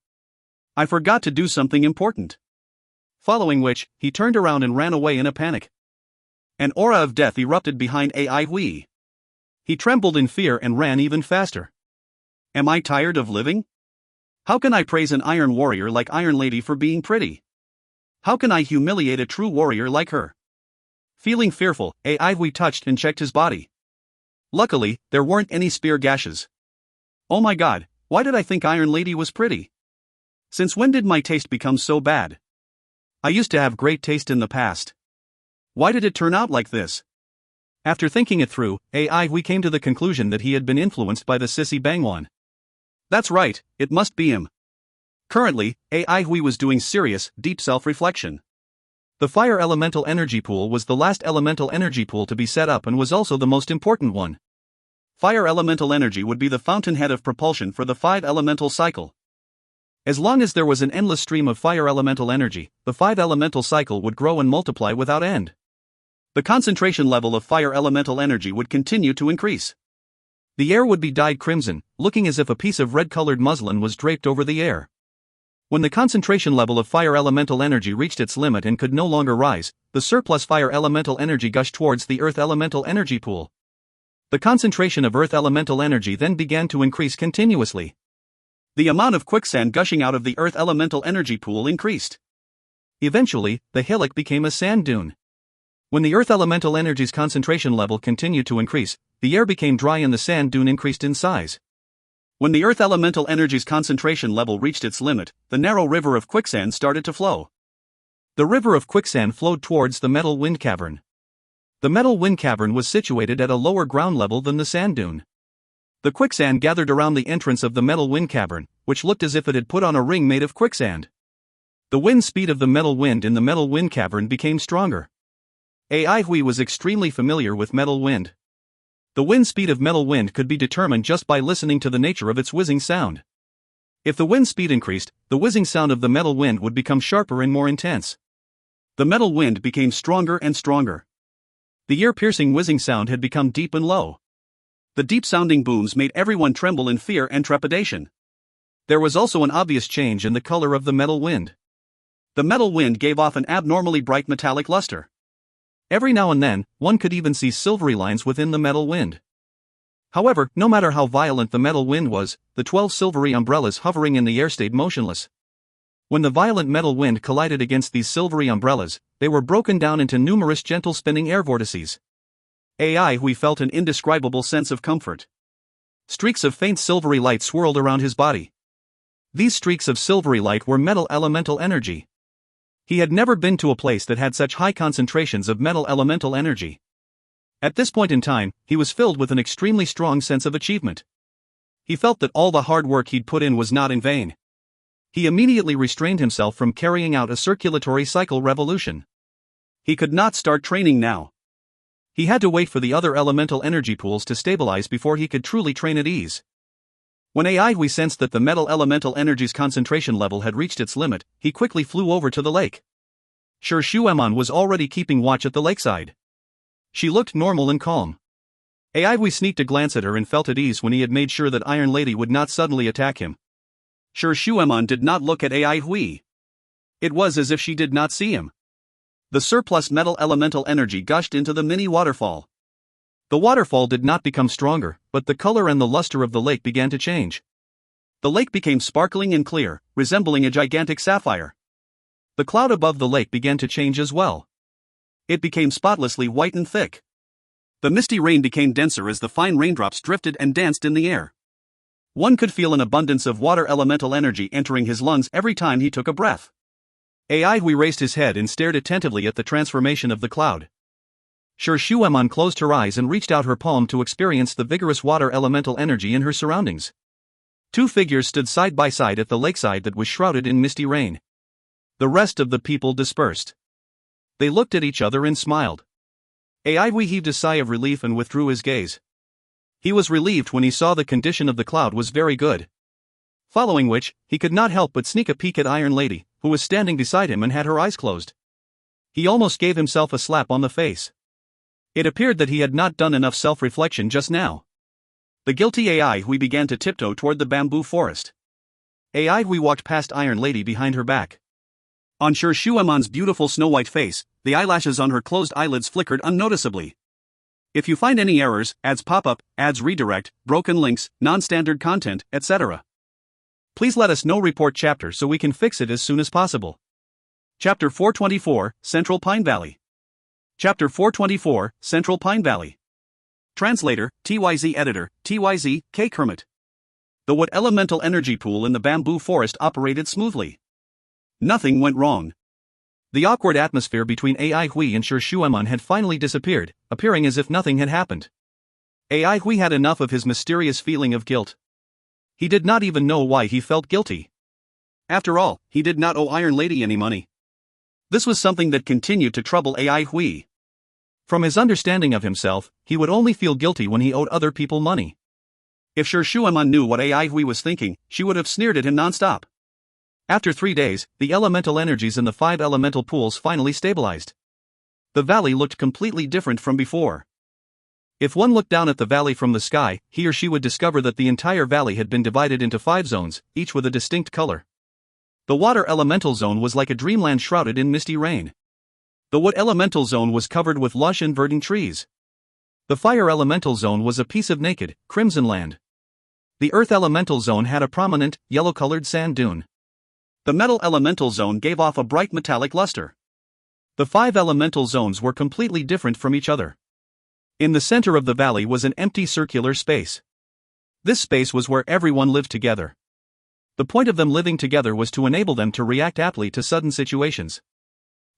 I forgot to do something important. Following which, he turned around and ran away in a panic. An aura of death erupted behind AI Hui. He trembled in fear and ran even faster. Am I tired of living? How can I praise an iron warrior like Iron Lady for being pretty? How can I humiliate a true warrior like her? Feeling fearful, AI Hui touched and checked his body. Luckily, there weren't any spear gashes. Oh my god, why did I think Iron Lady was pretty? Since when did my taste become so bad? I used to have great taste in the past. Why did it turn out like this? After thinking it through, AI Hui came to the conclusion that he had been influenced by the sissy Bangwan. That's right, it must be him. Currently, AI Hui was doing serious, deep self-reflection. The fire elemental energy pool was the last elemental energy pool to be set up and was also the most important one. Fire elemental energy would be the fountainhead of propulsion for the 5 elemental cycle. As long as there was an endless stream of fire elemental energy, the 5 elemental cycle would grow and multiply without end. The concentration level of fire elemental energy would continue to increase. The air would be dyed crimson, looking as if a piece of red-colored muslin was draped over the air. When the concentration level of fire elemental energy reached its limit and could no longer rise, the surplus fire elemental energy gushed towards the earth elemental energy pool. The concentration of earth elemental energy then began to increase continuously. The amount of quicksand gushing out of the earth elemental energy pool increased. Eventually, the hillock became a sand dune. When the earth elemental energy's concentration level continued to increase, the air became dry and the sand dune increased in size. When the earth elemental energy's concentration level reached its limit, the narrow river of quicksand started to flow. The river of quicksand flowed towards the metal wind cavern. The metal wind cavern was situated at a lower ground level than the sand dune. The quicksand gathered around the entrance of the metal wind cavern, which looked as if it had put on a ring made of quicksand. The wind speed of the metal wind in the metal wind cavern became stronger. AI Hui was extremely familiar with metal wind. The wind speed of metal wind could be determined just by listening to the nature of its whizzing sound. If the wind speed increased, the whizzing sound of the metal wind would become sharper and more intense. The metal wind became stronger and stronger. The ear-piercing whizzing sound had become deep and low. The deep-sounding booms made everyone tremble in fear and trepidation. There was also an obvious change in the color of the metal wind. The metal wind gave off an abnormally bright metallic luster. Every now and then, one could even see silvery lines within the metal wind. However, no matter how violent the metal wind was, the 12 silvery umbrellas hovering in the air stayed motionless. When the violent metal wind collided against these silvery umbrellas, they were broken down into numerous gentle spinning air vortices. AI Hui felt an indescribable sense of comfort. Streaks of faint silvery light swirled around his body. These streaks of silvery light were metal elemental energy. He had never been to a place that had such high concentrations of metal elemental energy. At this point in time, he was filled with an extremely strong sense of achievement. He felt that all the hard work he'd put in was not in vain. He immediately restrained himself from carrying out a circulatory cycle revolution. He could not start training now. He had to wait for the other elemental energy pools to stabilize before he could truly train at ease. When AI Hui sensed that the metal elemental energy's concentration level had reached its limit, he quickly flew over to the lake. Sure Shuemon was already keeping watch at the lakeside. She looked normal and calm. AI Hui sneaked a glance at her and felt at ease when he had made sure that Iron Lady would not suddenly attack him. Sure Shuemon did not look at AI Hui. It was as if she did not see him. The surplus metal elemental energy gushed into the mini waterfall. The waterfall did not become stronger, but the color and the luster of the lake began to change. The lake became sparkling and clear, resembling a gigantic sapphire. The cloud above the lake began to change as well. It became spotlessly white and thick. The misty rain became denser as the fine raindrops drifted and danced in the air. One could feel an abundance of water elemental energy entering his lungs every time he took a breath. AI Hui raised his head and stared attentively at the transformation of the cloud. Sure Shuemon closed her eyes and reached out her palm to experience the vigorous water elemental energy in her surroundings. Two figures stood side by side at the lakeside that was shrouded in misty rain. The rest of the people dispersed. They looked at each other and smiled. AI Hui heaved a sigh of relief and withdrew his gaze. He was relieved when he saw the condition of the cloud was very good. Following which, he could not help but sneak a peek at Iron Lady, who was standing beside him and had her eyes closed. He almost gave himself a slap on the face. It appeared that he had not done enough self-reflection just now. The guilty AI Hui began to tiptoe toward the bamboo forest. AI Hui walked past Iron Lady behind her back. On Sir Shuemon's beautiful snow-white face, the eyelashes on her closed eyelids flickered unnoticeably. If you find any errors, ads pop up, ads redirect, broken links, non-standard content, etc., please let us know. Report chapter so we can fix it as soon as possible. Chapter 424, Central Pine Valley. Chapter 424, Central Pine Valley. Translator, TYZ Editor, TYZ, K. Kermit. The wood elemental energy pool in the bamboo forest operated smoothly. Nothing went wrong. The awkward atmosphere between AI Hui and Sir Shuemon had finally disappeared, appearing as if nothing had happened. AI Hui had enough of his mysterious feeling of guilt. He did not even know why he felt guilty. After all, he did not owe Iron Lady any money. This was something that continued to trouble AI Hui. From his understanding of himself, he would only feel guilty when he owed other people money. If Sir Shuemon knew what AI Hui was thinking, she would have sneered at him non-stop. After 3 days, the elemental energies in the 5 elemental pools finally stabilized. The valley looked completely different from before. If one looked down at the valley from the sky, he or she would discover that the entire valley had been divided into 5 zones, each with a distinct color. The water elemental zone was like a dreamland shrouded in misty rain. The wood elemental zone was covered with lush and verdant trees. The fire elemental zone was a piece of naked, crimson land. The earth elemental zone had a prominent, yellow-colored sand dune. The metal elemental zone gave off a bright metallic luster. The 5 elemental zones were completely different from each other. In the center of the valley was an empty circular space. This space was where everyone lived together. The point of them living together was to enable them to react aptly to sudden situations.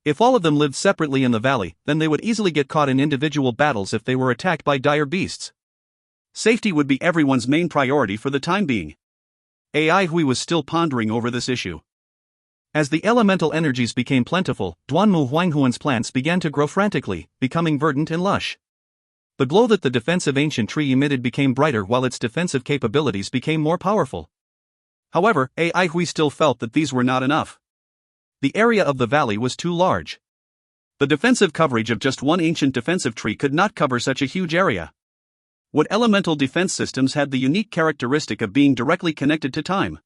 If all of them lived separately in the valley, then they would easily get caught in individual battles if they were attacked by dire beasts. Safety would be everyone's main priority for the time being. AI Hui was still pondering over this issue. As the elemental energies became plentiful, Duanmu Huanghuan's plants began to grow frantically, becoming verdant and lush. The glow that the defensive ancient tree emitted became brighter while its defensive capabilities became more powerful. However, AI Hui still felt that these were not enough. The area of the valley was too large. The defensive coverage of just one ancient defensive tree could not cover such a huge area. Wood elemental defense systems had the unique characteristic of being directly connected to time.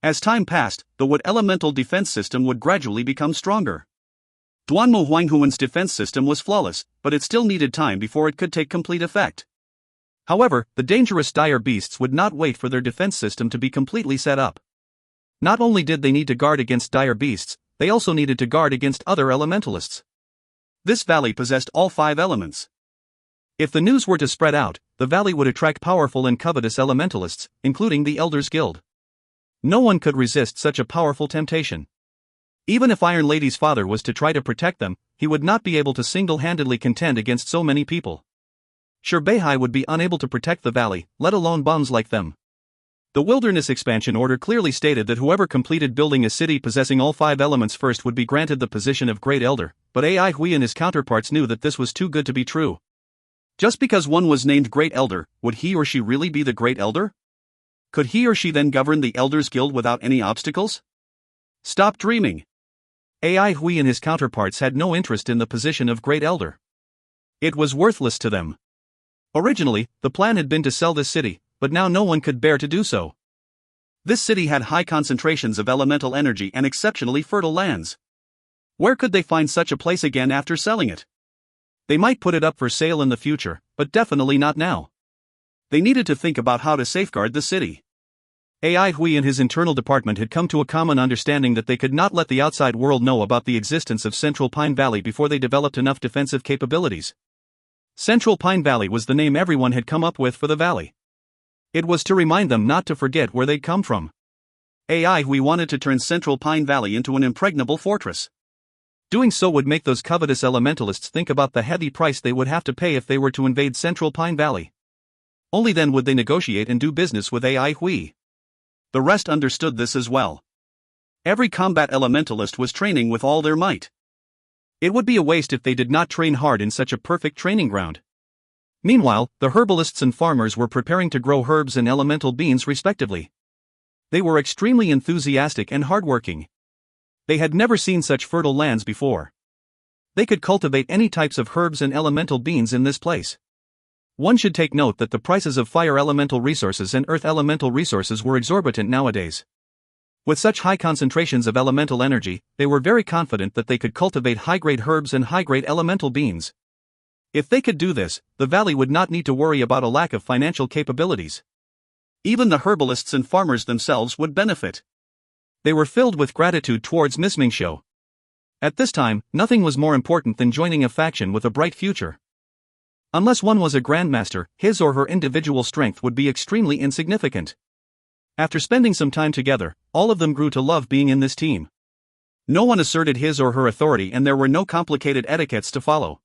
As time passed, the wood elemental defense system would gradually become stronger. Duanmu Huanghuan's defense system was flawless, but it still needed time before it could take complete effect. However, the dangerous dire beasts would not wait for their defense system to be completely set up. Not only did they need to guard against dire beasts, they also needed to guard against other elementalists. This valley possessed all 5 elements. If the news were to spread out, the valley would attract powerful and covetous elementalists, including the Elders Guild. No one could resist such a powerful temptation. Even if Iron Lady's father was to try to protect them, he would not be able to single-handedly contend against so many people. Sure, Beihai would be unable to protect the valley, let alone bums like them. The Wilderness Expansion Order clearly stated that whoever completed building a city possessing all 5 elements first would be granted the position of Great Elder, but AI Hui and his counterparts knew that this was too good to be true. Just because one was named Great Elder, would he or she really be the Great Elder? Could he or she then govern the Elders Guild without any obstacles? Stop dreaming. AI Hui and his counterparts had no interest in the position of Great Elder. It was worthless to them. Originally, the plan had been to sell this city, but now no one could bear to do so. This city had high concentrations of elemental energy and exceptionally fertile lands. Where could they find such a place again after selling it? They might put it up for sale in the future, but definitely not now. They needed to think about how to safeguard the city. AI Hui and his internal department had come to a common understanding that they could not let the outside world know about the existence of Central Pine Valley before they developed enough defensive capabilities. Central Pine Valley was the name everyone had come up with for the valley. It was to remind them not to forget where they'd come from. AI Hui wanted to turn Central Pine Valley into an impregnable fortress. Doing so would make those covetous elementalists think about the heavy price they would have to pay if they were to invade Central Pine Valley. Only then would they negotiate and do business with AI Hui. The rest understood this as well. Every combat elementalist was training with all their might. It would be a waste if they did not train hard in such a perfect training ground. Meanwhile, the herbalists and farmers were preparing to grow herbs and elemental beans respectively. They were extremely enthusiastic and hardworking. They had never seen such fertile lands before. They could cultivate any types of herbs and elemental beans in this place. One should take note that the prices of fire elemental resources and earth elemental resources were exorbitant nowadays. With such high concentrations of elemental energy, they were very confident that they could cultivate high-grade herbs and high-grade elemental beans. If they could do this, the valley would not need to worry about a lack of financial capabilities. Even the herbalists and farmers themselves would benefit. They were filled with gratitude towards Miss Mingxiu. At this time, nothing was more important than joining a faction with a bright future. Unless one was a grandmaster, his or her individual strength would be extremely insignificant. After spending some time together, all of them grew to love being in this team. No one asserted his or her authority and there were no complicated etiquettes to follow.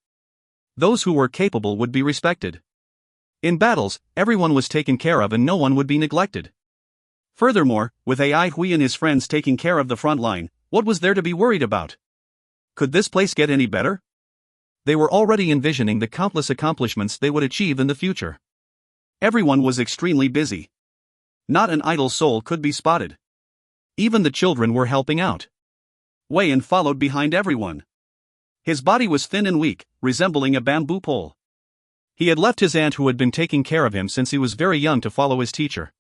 Those who were capable would be respected. In battles, everyone was taken care of and no one would be neglected. Furthermore, with Ai Hui and his friends taking care of the front line, what was there to be worried about? Could this place get any better? They were already envisioning the countless accomplishments they would achieve in the future. Everyone was extremely busy. Not an idle soul could be spotted. Even the children were helping out. Wei Yan followed behind everyone. His body was thin and weak, resembling a bamboo pole. He had left his aunt who had been taking care of him since he was very young to follow his teacher.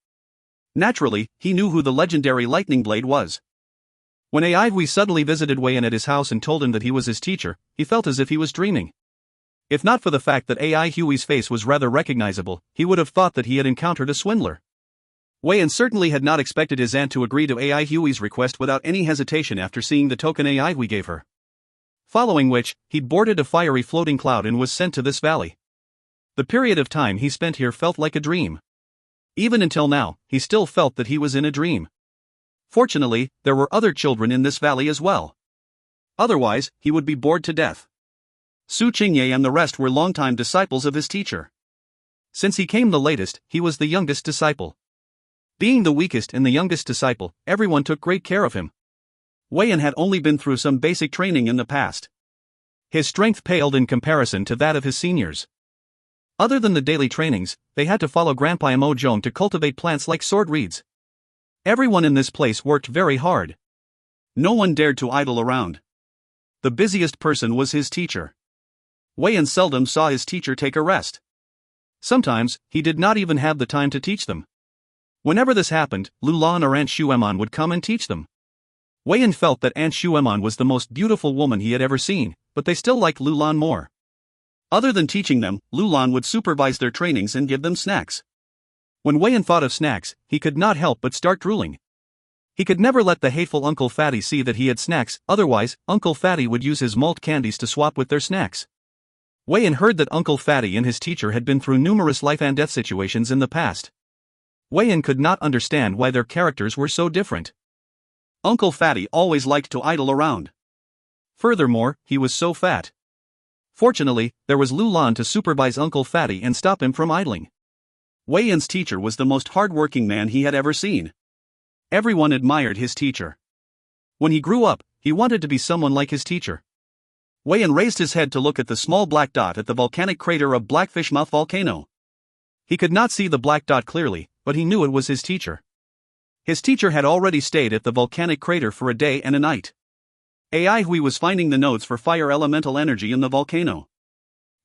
Naturally, he knew who the legendary Lightning Blade was. When Ai Hui suddenly visited Wei Yan at his house and told him that he was his teacher, he felt as if he was dreaming. If not for the fact that Ai Hui's face was rather recognizable, he would have thought that he had encountered a swindler. Wei Yan certainly had not expected his aunt to agree to Ai Hui's request without any hesitation after seeing the token Ai Hui gave her. Following which, he boarded a fiery floating cloud and was sent to this valley. The period of time he spent here felt like a dream. Even until now, he still felt that he was in a dream. Fortunately, there were other children in this valley as well. Otherwise, he would be bored to death. Su Qingye and the rest were longtime disciples of his teacher. Since he came the latest, he was the youngest disciple. Being the weakest and the youngest disciple, everyone took great care of him. Wei Yan had only been through some basic training in the past. His strength paled in comparison to that of his seniors. Other than the daily trainings, they had to follow Grandpa Mo Zhong to cultivate plants like sword reeds. Everyone in this place worked very hard. No one dared to idle around. The busiest person was his teacher. Wei Yan seldom saw his teacher take a rest. Sometimes, he did not even have the time to teach them. Whenever this happened, Lu Lan or Aunt Xuemon would come and teach them. Wei Yan felt that Aunt Xuemon was the most beautiful woman he had ever seen, but they still liked Lu Lan more. Other than teaching them, Lu Lan would supervise their trainings and give them snacks. When Wei Yan thought of snacks, he could not help but start drooling. He could never let the hateful Uncle Fatty see that he had snacks, otherwise, Uncle Fatty would use his malt candies to swap with their snacks. Wei Yan heard that Uncle Fatty and his teacher had been through numerous life and death situations in the past. Wei Yan could not understand why their characters were so different. Uncle Fatty always liked to idle around. Furthermore, he was so fat. Fortunately, there was Lu Lan to supervise Uncle Fatty and stop him from idling. Wei Yan's teacher was the most hard-working man he had ever seen. Everyone admired his teacher. When he grew up, he wanted to be someone like his teacher. Wei Yan raised his head to look at the small black dot at the volcanic crater of Blackfish Mouth Volcano. He could not see the black dot clearly, but he knew it was his teacher. His teacher had already stayed at the volcanic crater for a day and a night. Ai Hui was finding the nodes for fire elemental energy in the volcano.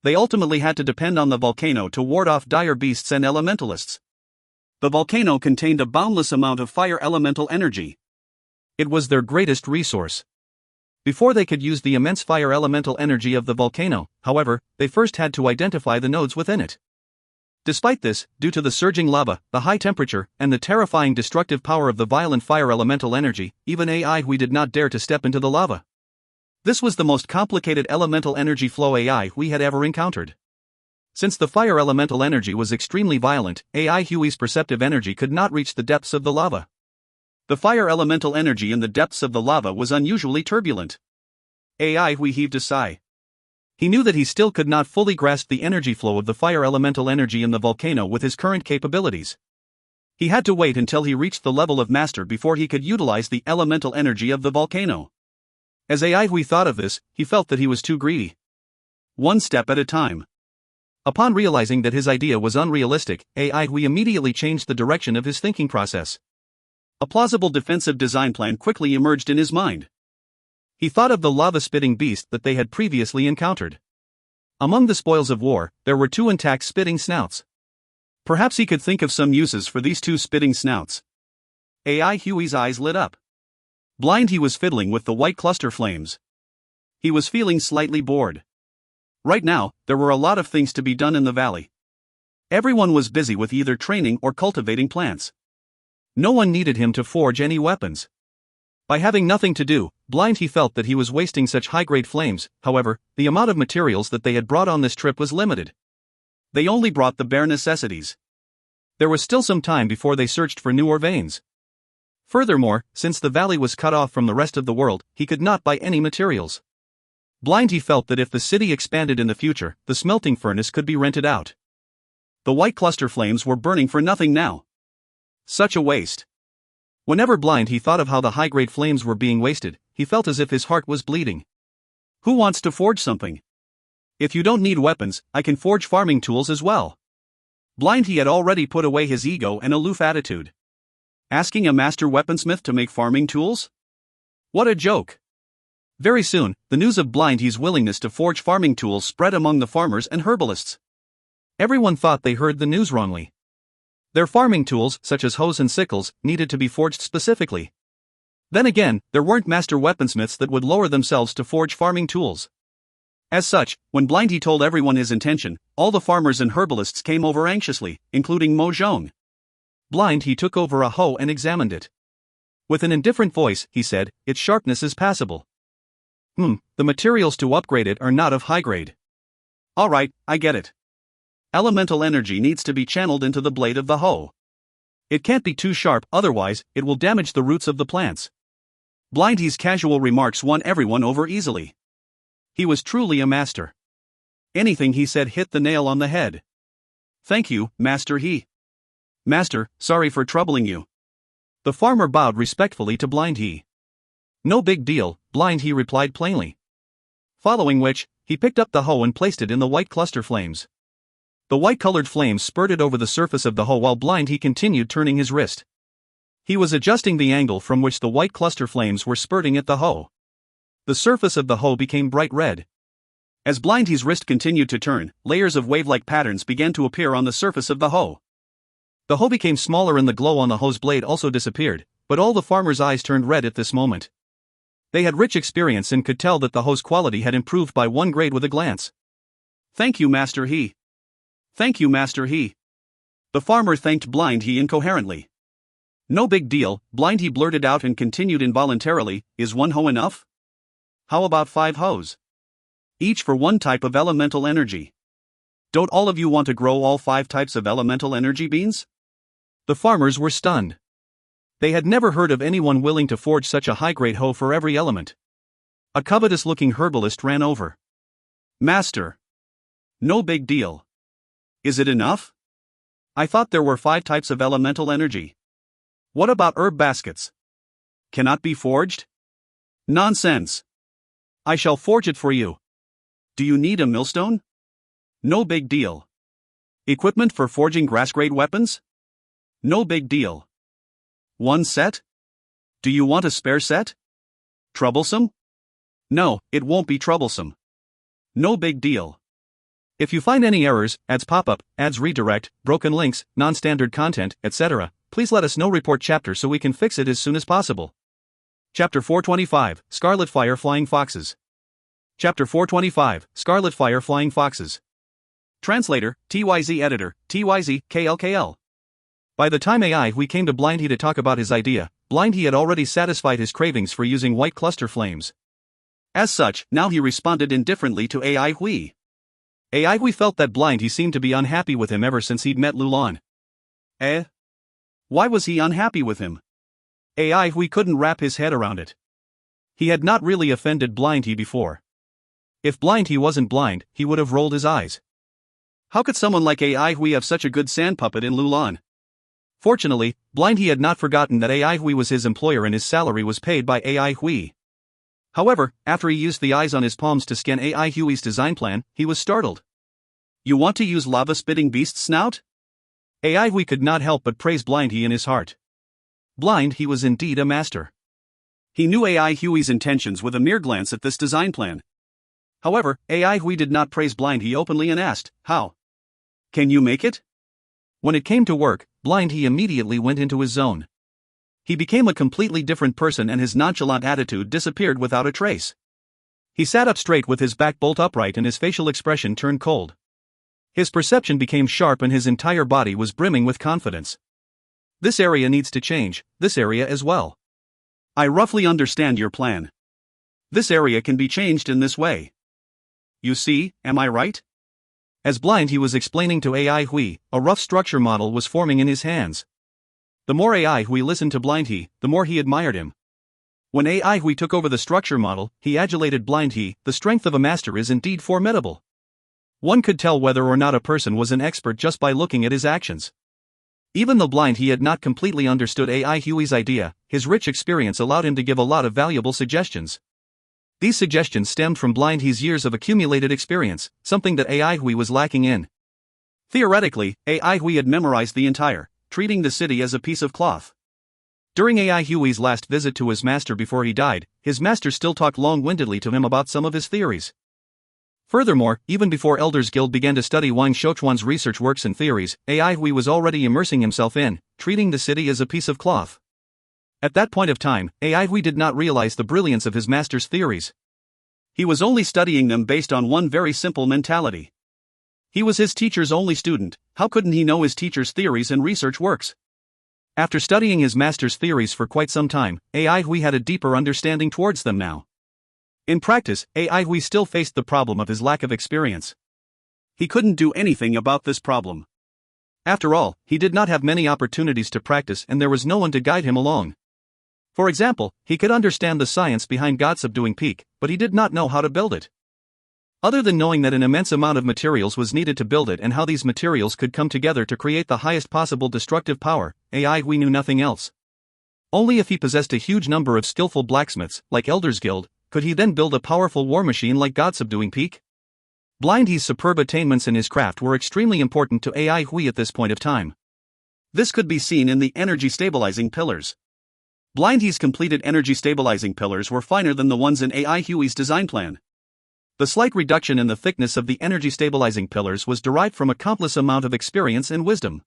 They ultimately had to depend on the volcano to ward off dire beasts and elementalists. The volcano contained a boundless amount of fire elemental energy. It was their greatest resource. Before they could use the immense fire elemental energy of the volcano, however, they first had to identify the nodes within it. Despite this, due to the surging lava, the high temperature, and the terrifying destructive power of the violent fire elemental energy, even Ai Hui did not dare to step into the lava. This was the most complicated elemental energy flow Ai Hui had ever encountered. Since the fire elemental energy was extremely violent, Ai Hui's perceptive energy could not reach the depths of the lava. The fire elemental energy in the depths of the lava was unusually turbulent. Ai Hui heaved a sigh. He knew that he still could not fully grasp the energy flow of the fire elemental energy in the volcano with his current capabilities. He had to wait until he reached the level of master before he could utilize the elemental energy of the volcano. As Ai Hui thought of this, he felt that he was too greedy. One step at a time. Upon realizing that his idea was unrealistic, Ai Hui immediately changed the direction of his thinking process. A plausible defensive design plan quickly emerged in his mind. He thought of the lava-spitting beast that they had previously encountered. Among the spoils of war, there were 2 intact spitting snouts. Perhaps he could think of some uses for these 2 spitting snouts. Ai Hui's eyes lit up. Blind he was fiddling with the white cluster flames. He was feeling slightly bored. Right now, there were a lot of things to be done in the valley. Everyone was busy with either training or cultivating plants. No one needed him to forge any weapons. By having nothing to do, Blind he felt that he was wasting such high-grade flames. However, the amount of materials that they had brought on this trip was limited. They only brought the bare necessities. There was still some time before they searched for newer veins. Furthermore, since the valley was cut off from the rest of the world, he could not buy any materials. Blind he felt that if the city expanded in the future, the smelting furnace could be rented out. The white cluster flames were burning for nothing now. Such a waste. Whenever Blind he thought of how the high-grade flames were being wasted, he felt as if his heart was bleeding. Who wants to forge something? If you don't need weapons, I can forge farming tools as well. Blind he had already put away his ego and aloof attitude. Asking a master weaponsmith to make farming tools? What a joke. Very soon, the news of Blind he's willingness to forge farming tools spread among the farmers and herbalists. Everyone thought they heard the news wrongly. Their farming tools, such as hoes and sickles, needed to be forged specifically. Then again, there weren't master weaponsmiths that would lower themselves to forge farming tools. As such, when Blind he told everyone his intention, all the farmers and herbalists came over anxiously, including Mo Zhong. Blind he took over a hoe and examined it. With an indifferent voice, he said, "Its sharpness is passable. The materials to upgrade it are not of high grade." "Alright, I get it. Elemental energy needs to be channeled into the blade of the hoe. It can't be too sharp, otherwise, it will damage the roots of the plants." Blind he's casual remarks won everyone over easily. He was truly a master. Anything he said hit the nail on the head. "Thank you, Master He." "Master, sorry for troubling you." The farmer bowed respectfully to Blind he. "No big deal," Blind he replied plainly. Following which, he picked up the hoe and placed it in the white cluster flames. The white-colored flames spurted over the surface of the hoe while Blind he continued turning his wrist. He was adjusting the angle from which the white cluster flames were spurting at the hoe. The surface of the hoe became bright red. As Blind he's wrist continued to turn, layers of wave-like patterns began to appear on the surface of the hoe. The hoe became smaller and the glow on the hoe's blade also disappeared, but all the farmers' eyes turned red at this moment. They had rich experience and could tell that the hoe's quality had improved by 1 grade with a glance. "Thank you, Master He." "Thank you, Master He." The farmer thanked Blind he incoherently. "No big deal," Blind he blurted out and continued involuntarily, "Is 1 hoe enough? How about 5 hoes? Each for 1 type of elemental energy. Don't all of you want to grow all 5 types of elemental energy beans?" The farmers were stunned. They had never heard of anyone willing to forge such a high-grade hoe for every element. A covetous-looking herbalist ran over. "Master. No big deal. Is it enough? I thought there were 5 types of elemental energy. What about herb baskets? Cannot be forged? Nonsense. I shall forge it for you. Do you need a millstone? No big deal. Equipment for forging grass-grade weapons? No big deal. 1 set? Do you want a spare set? Troublesome? No, it won't be troublesome. No big deal. If you find any errors, ads pop up, ads redirect, broken links, non-standard content, etc., please let us know. Report chapter so we can fix it as soon as possible. Chapter 425, Scarlet Fire Flying Foxes. Chapter 425, Scarlet Fire Flying Foxes. Translator, TYZ Editor, TYZ, KLKL. By the time we came to Blind he to talk about his idea, Blind he had already satisfied his cravings for using white cluster flames. As such, now he responded indifferently to AI Hui. AI Hui felt that Blind he seemed to be unhappy with him ever since he'd met Lulan. Why was he unhappy with him? AI Hui couldn't wrap his head around it. He had not really offended Blind he before. If Blind he wasn't blind, he would have rolled his eyes. How could someone like AI Hui have such a good sand puppet in Lulan? Fortunately, Blind he had not forgotten that AI Hui was his employer and his salary was paid by AI Hui. However, after he used the eyes on his palms to scan AI Hui's design plan, he was startled. "You want to use lava-spitting beast snout?" AI Hui could not help but praise Blind he in his heart. Blind he was indeed a master. He knew AI Hui's intentions with a mere glance at this design plan. However, AI Hui did not praise Blind he openly and asked, "How? Can you make it?" When it came to work, Blind he immediately went into his zone. He became a completely different person and his nonchalant attitude disappeared without a trace. He sat up straight with his back bolt upright and his facial expression turned cold. His perception became sharp and his entire body was brimming with confidence. This area needs to change, this area as well. I roughly understand your plan. This area can be changed in this way. You see, am I right? As blind he was explaining to AI Hui, a rough structure model was forming in his hands. The more AI Hui listened to Blind He, the more he admired him. When AI Hui took over the structure model, he adulated Blind He. The strength of a master is indeed formidable. One could tell whether or not a person was an expert just by looking at his actions. Even though Blind He had not completely understood AI Hui's idea, his rich experience allowed him to give a lot of valuable suggestions. These suggestions stemmed from Blind He's years of accumulated experience, something that AI Hui was lacking in. Theoretically, AI Hui had memorized the entire, treating the city as a piece of cloth. During AI Hui's last visit to his master before he died, his master still talked long-windedly to him about some of his theories. Furthermore, even before Elders Guild began to study Wang Shouchuan's research works and theories, AI Hui was already immersing himself in, treating the city as a piece of cloth. At that point of time, AI Hui did not realize the brilliance of his master's theories. He was only studying them based on one very simple mentality. He was his teacher's only student, how couldn't he know his teacher's theories and research works? After studying his master's theories for quite some time, AI Hui had a deeper understanding towards them now. In practice, AI Hui still faced the problem of his lack of experience. He couldn't do anything about this problem. After all, he did not have many opportunities to practice and there was no one to guide him along. For example, he could understand the science behind God subduing peak, but he did not know how to build it. Other than knowing that an immense amount of materials was needed to build it and how these materials could come together to create the highest possible destructive power, AI Hui knew nothing else. Only if he possessed a huge number of skillful blacksmiths, like Elders Guild, could he then build a powerful war machine like God subduing peak. Blind He's superb attainments in his craft were extremely important to AI Hui at this point of time. This could be seen in the energy stabilizing pillars. Blind He's completed energy stabilizing pillars were finer than the ones in AI Hui's design plan. The slight reduction in the thickness of the energy stabilizing pillars was derived from a countless amount of experience and wisdom.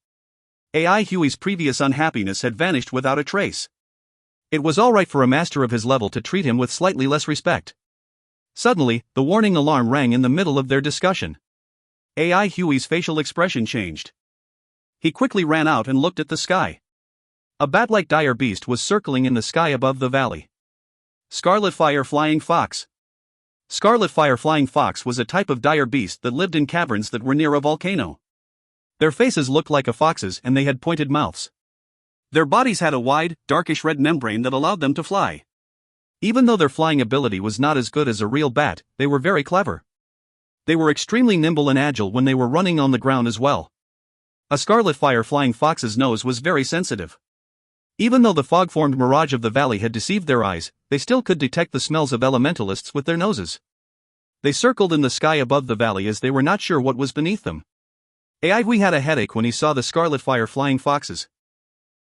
AI Hui's previous unhappiness had vanished without a trace. It was alright for a master of his level to treat him with slightly less respect. Suddenly, the warning alarm rang in the middle of their discussion. AI Hui's facial expression changed. He quickly ran out and looked at the sky. A bat-like dire beast was circling in the sky above the valley. Scarlet Fire Flying Fox. Scarlet Fire Flying Fox was a type of dire beast that lived in caverns that were near a volcano. Their faces looked like a fox's and they had pointed mouths. Their bodies had a wide, darkish red membrane that allowed them to fly. Even though their flying ability was not as good as a real bat, they were very clever. They were extremely nimble and agile when they were running on the ground as well. A Scarlet Fire Flying Fox's nose was very sensitive. Even though the fog-formed mirage of the valley had deceived their eyes, they still could detect the smells of elementalists with their noses. They circled in the sky above the valley as they were not sure what was beneath them. AI Hui had a headache when he saw the Scarlet Fire Flying Foxes.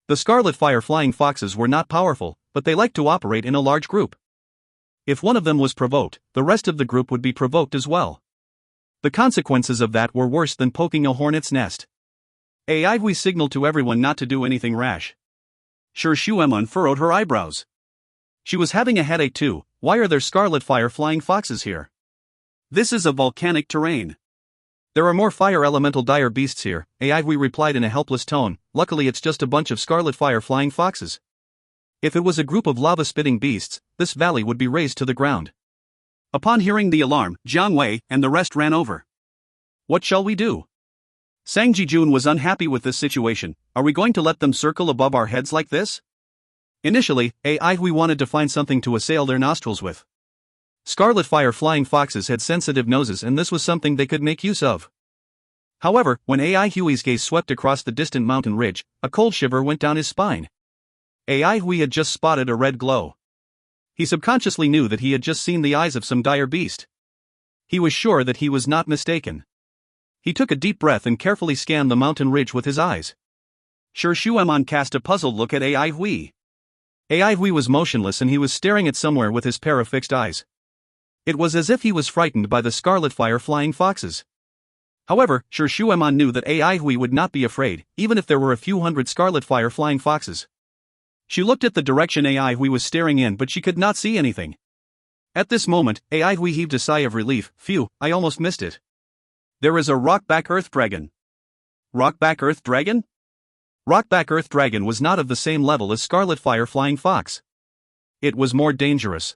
The Scarlet Fire Flying Foxes were not powerful, but they liked to operate in a large group. If one of them was provoked, the rest of the group would be provoked as well. The consequences of that were worse than poking a hornet's nest. AI Hui signaled to everyone not to do anything rash. Sure Shuemun furrowed her eyebrows. She was having a headache too. Why are there Scarlet Fire Flying Foxes here? This is a volcanic terrain. There are more fire elemental dire beasts here, AI Hui replied in a helpless tone. Luckily it's just a bunch of Scarlet Fire Flying Foxes. If it was a group of lava-spitting beasts, this valley would be razed to the ground. Upon hearing the alarm, Jiang Wei and the rest ran over. What shall we do? Sang Jijun was unhappy with this situation. Are we going to let them circle above our heads like this? Initially, AI Hui wanted to find something to assail their nostrils with. Scarlet Fire Flying Foxes had sensitive noses and this was something they could make use of. However, when AI Hui's gaze swept across the distant mountain ridge, a cold shiver went down his spine. AI Hui had just spotted a red glow. He subconsciously knew that he had just seen the eyes of some dire beast. He was sure that he was not mistaken. He took a deep breath and carefully scanned the mountain ridge with his eyes. Sure Shuemun cast a puzzled look at AI Hui. AI Hui was motionless and he was staring at somewhere with his pair of fixed eyes. It was as if he was frightened by the Scarlet Fire Flying Foxes. However, Sure Shuemun knew that AI Hui would not be afraid, even if there were a few hundred Scarlet Fire Flying Foxes. She looked at the direction AI Hui was staring in, but she could not see anything. At this moment, AI Hui heaved a sigh of relief. Phew, I almost missed it. There is a rockback earth dragon. Rockback earth dragon? Rockback earth dragon was not of the same level as Scarlet Fire Flying Fox. It was more dangerous.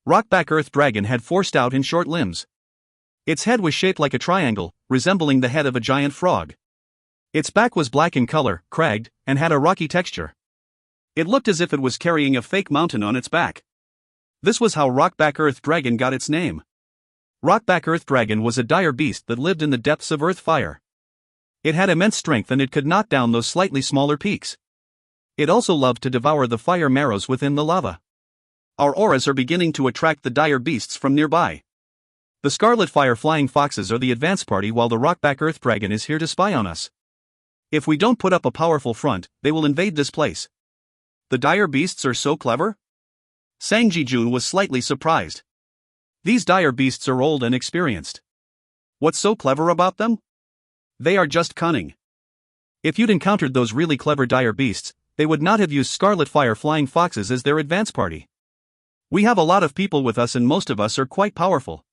Rockback earth dragon had 4 stout and short limbs. Its head was shaped like a triangle, resembling the head of a giant frog. Its back was black in color, cragged, and had a rocky texture. It looked as if it was carrying a fake mountain on its back. This was how Rockback Earth Dragon got its name. Rockback Earth Dragon was a dire beast that lived in the depths of earth fire. It had immense strength and it could knock down those slightly smaller peaks. It also loved to devour the fire marrows within the lava. Our auras are beginning to attract the dire beasts from nearby. The Scarlet Fire Flying Foxes are the advance party while the Rockback Earth Dragon is here to spy on us. If we don't put up a powerful front, they will invade this place. The dire beasts are so clever? Sang Ji-jun was slightly surprised. These dire beasts are old and experienced. What's so clever about them? They are just cunning. If you'd encountered those really clever dire beasts, they would not have used Scarlet Fire Flying Foxes as their advance party. We have a lot of people with us and most of us are quite powerful.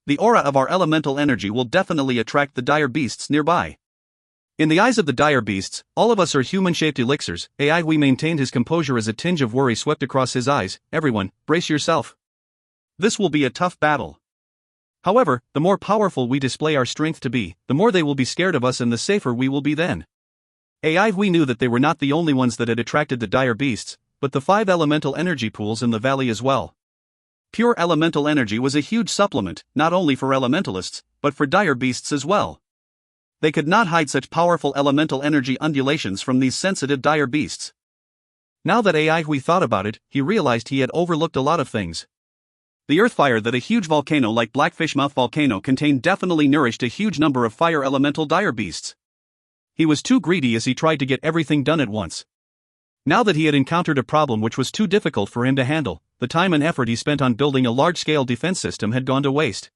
The aura of our elemental energy will definitely attract the dire beasts nearby. In the eyes of the dire beasts, all of us are human-shaped elixirs. AI Hui maintained his composure as a tinge of worry swept across his eyes. Everyone, brace yourself. This will be a tough battle. However, the more powerful we display our strength to be, the more they will be scared of us and the safer we will be then. AI Hui knew that they were not the only ones that had attracted the dire beasts, but the 5 elemental energy pools in the valley as well. Pure elemental energy was a huge supplement, not only for elementalists, but for dire beasts as well. They could not hide such powerful elemental energy undulations from these sensitive dire beasts. Now that AI Hui thought about it, he realized he had overlooked a lot of things. The earth fire that a huge volcano like Blackfish Mouth Volcano contained definitely nourished a huge number of fire elemental dire beasts. He was too greedy as he tried to get everything done at once. Now that he had encountered a problem which was too difficult for him to handle, the time and effort he spent on building a large-scale defense system had gone to waste.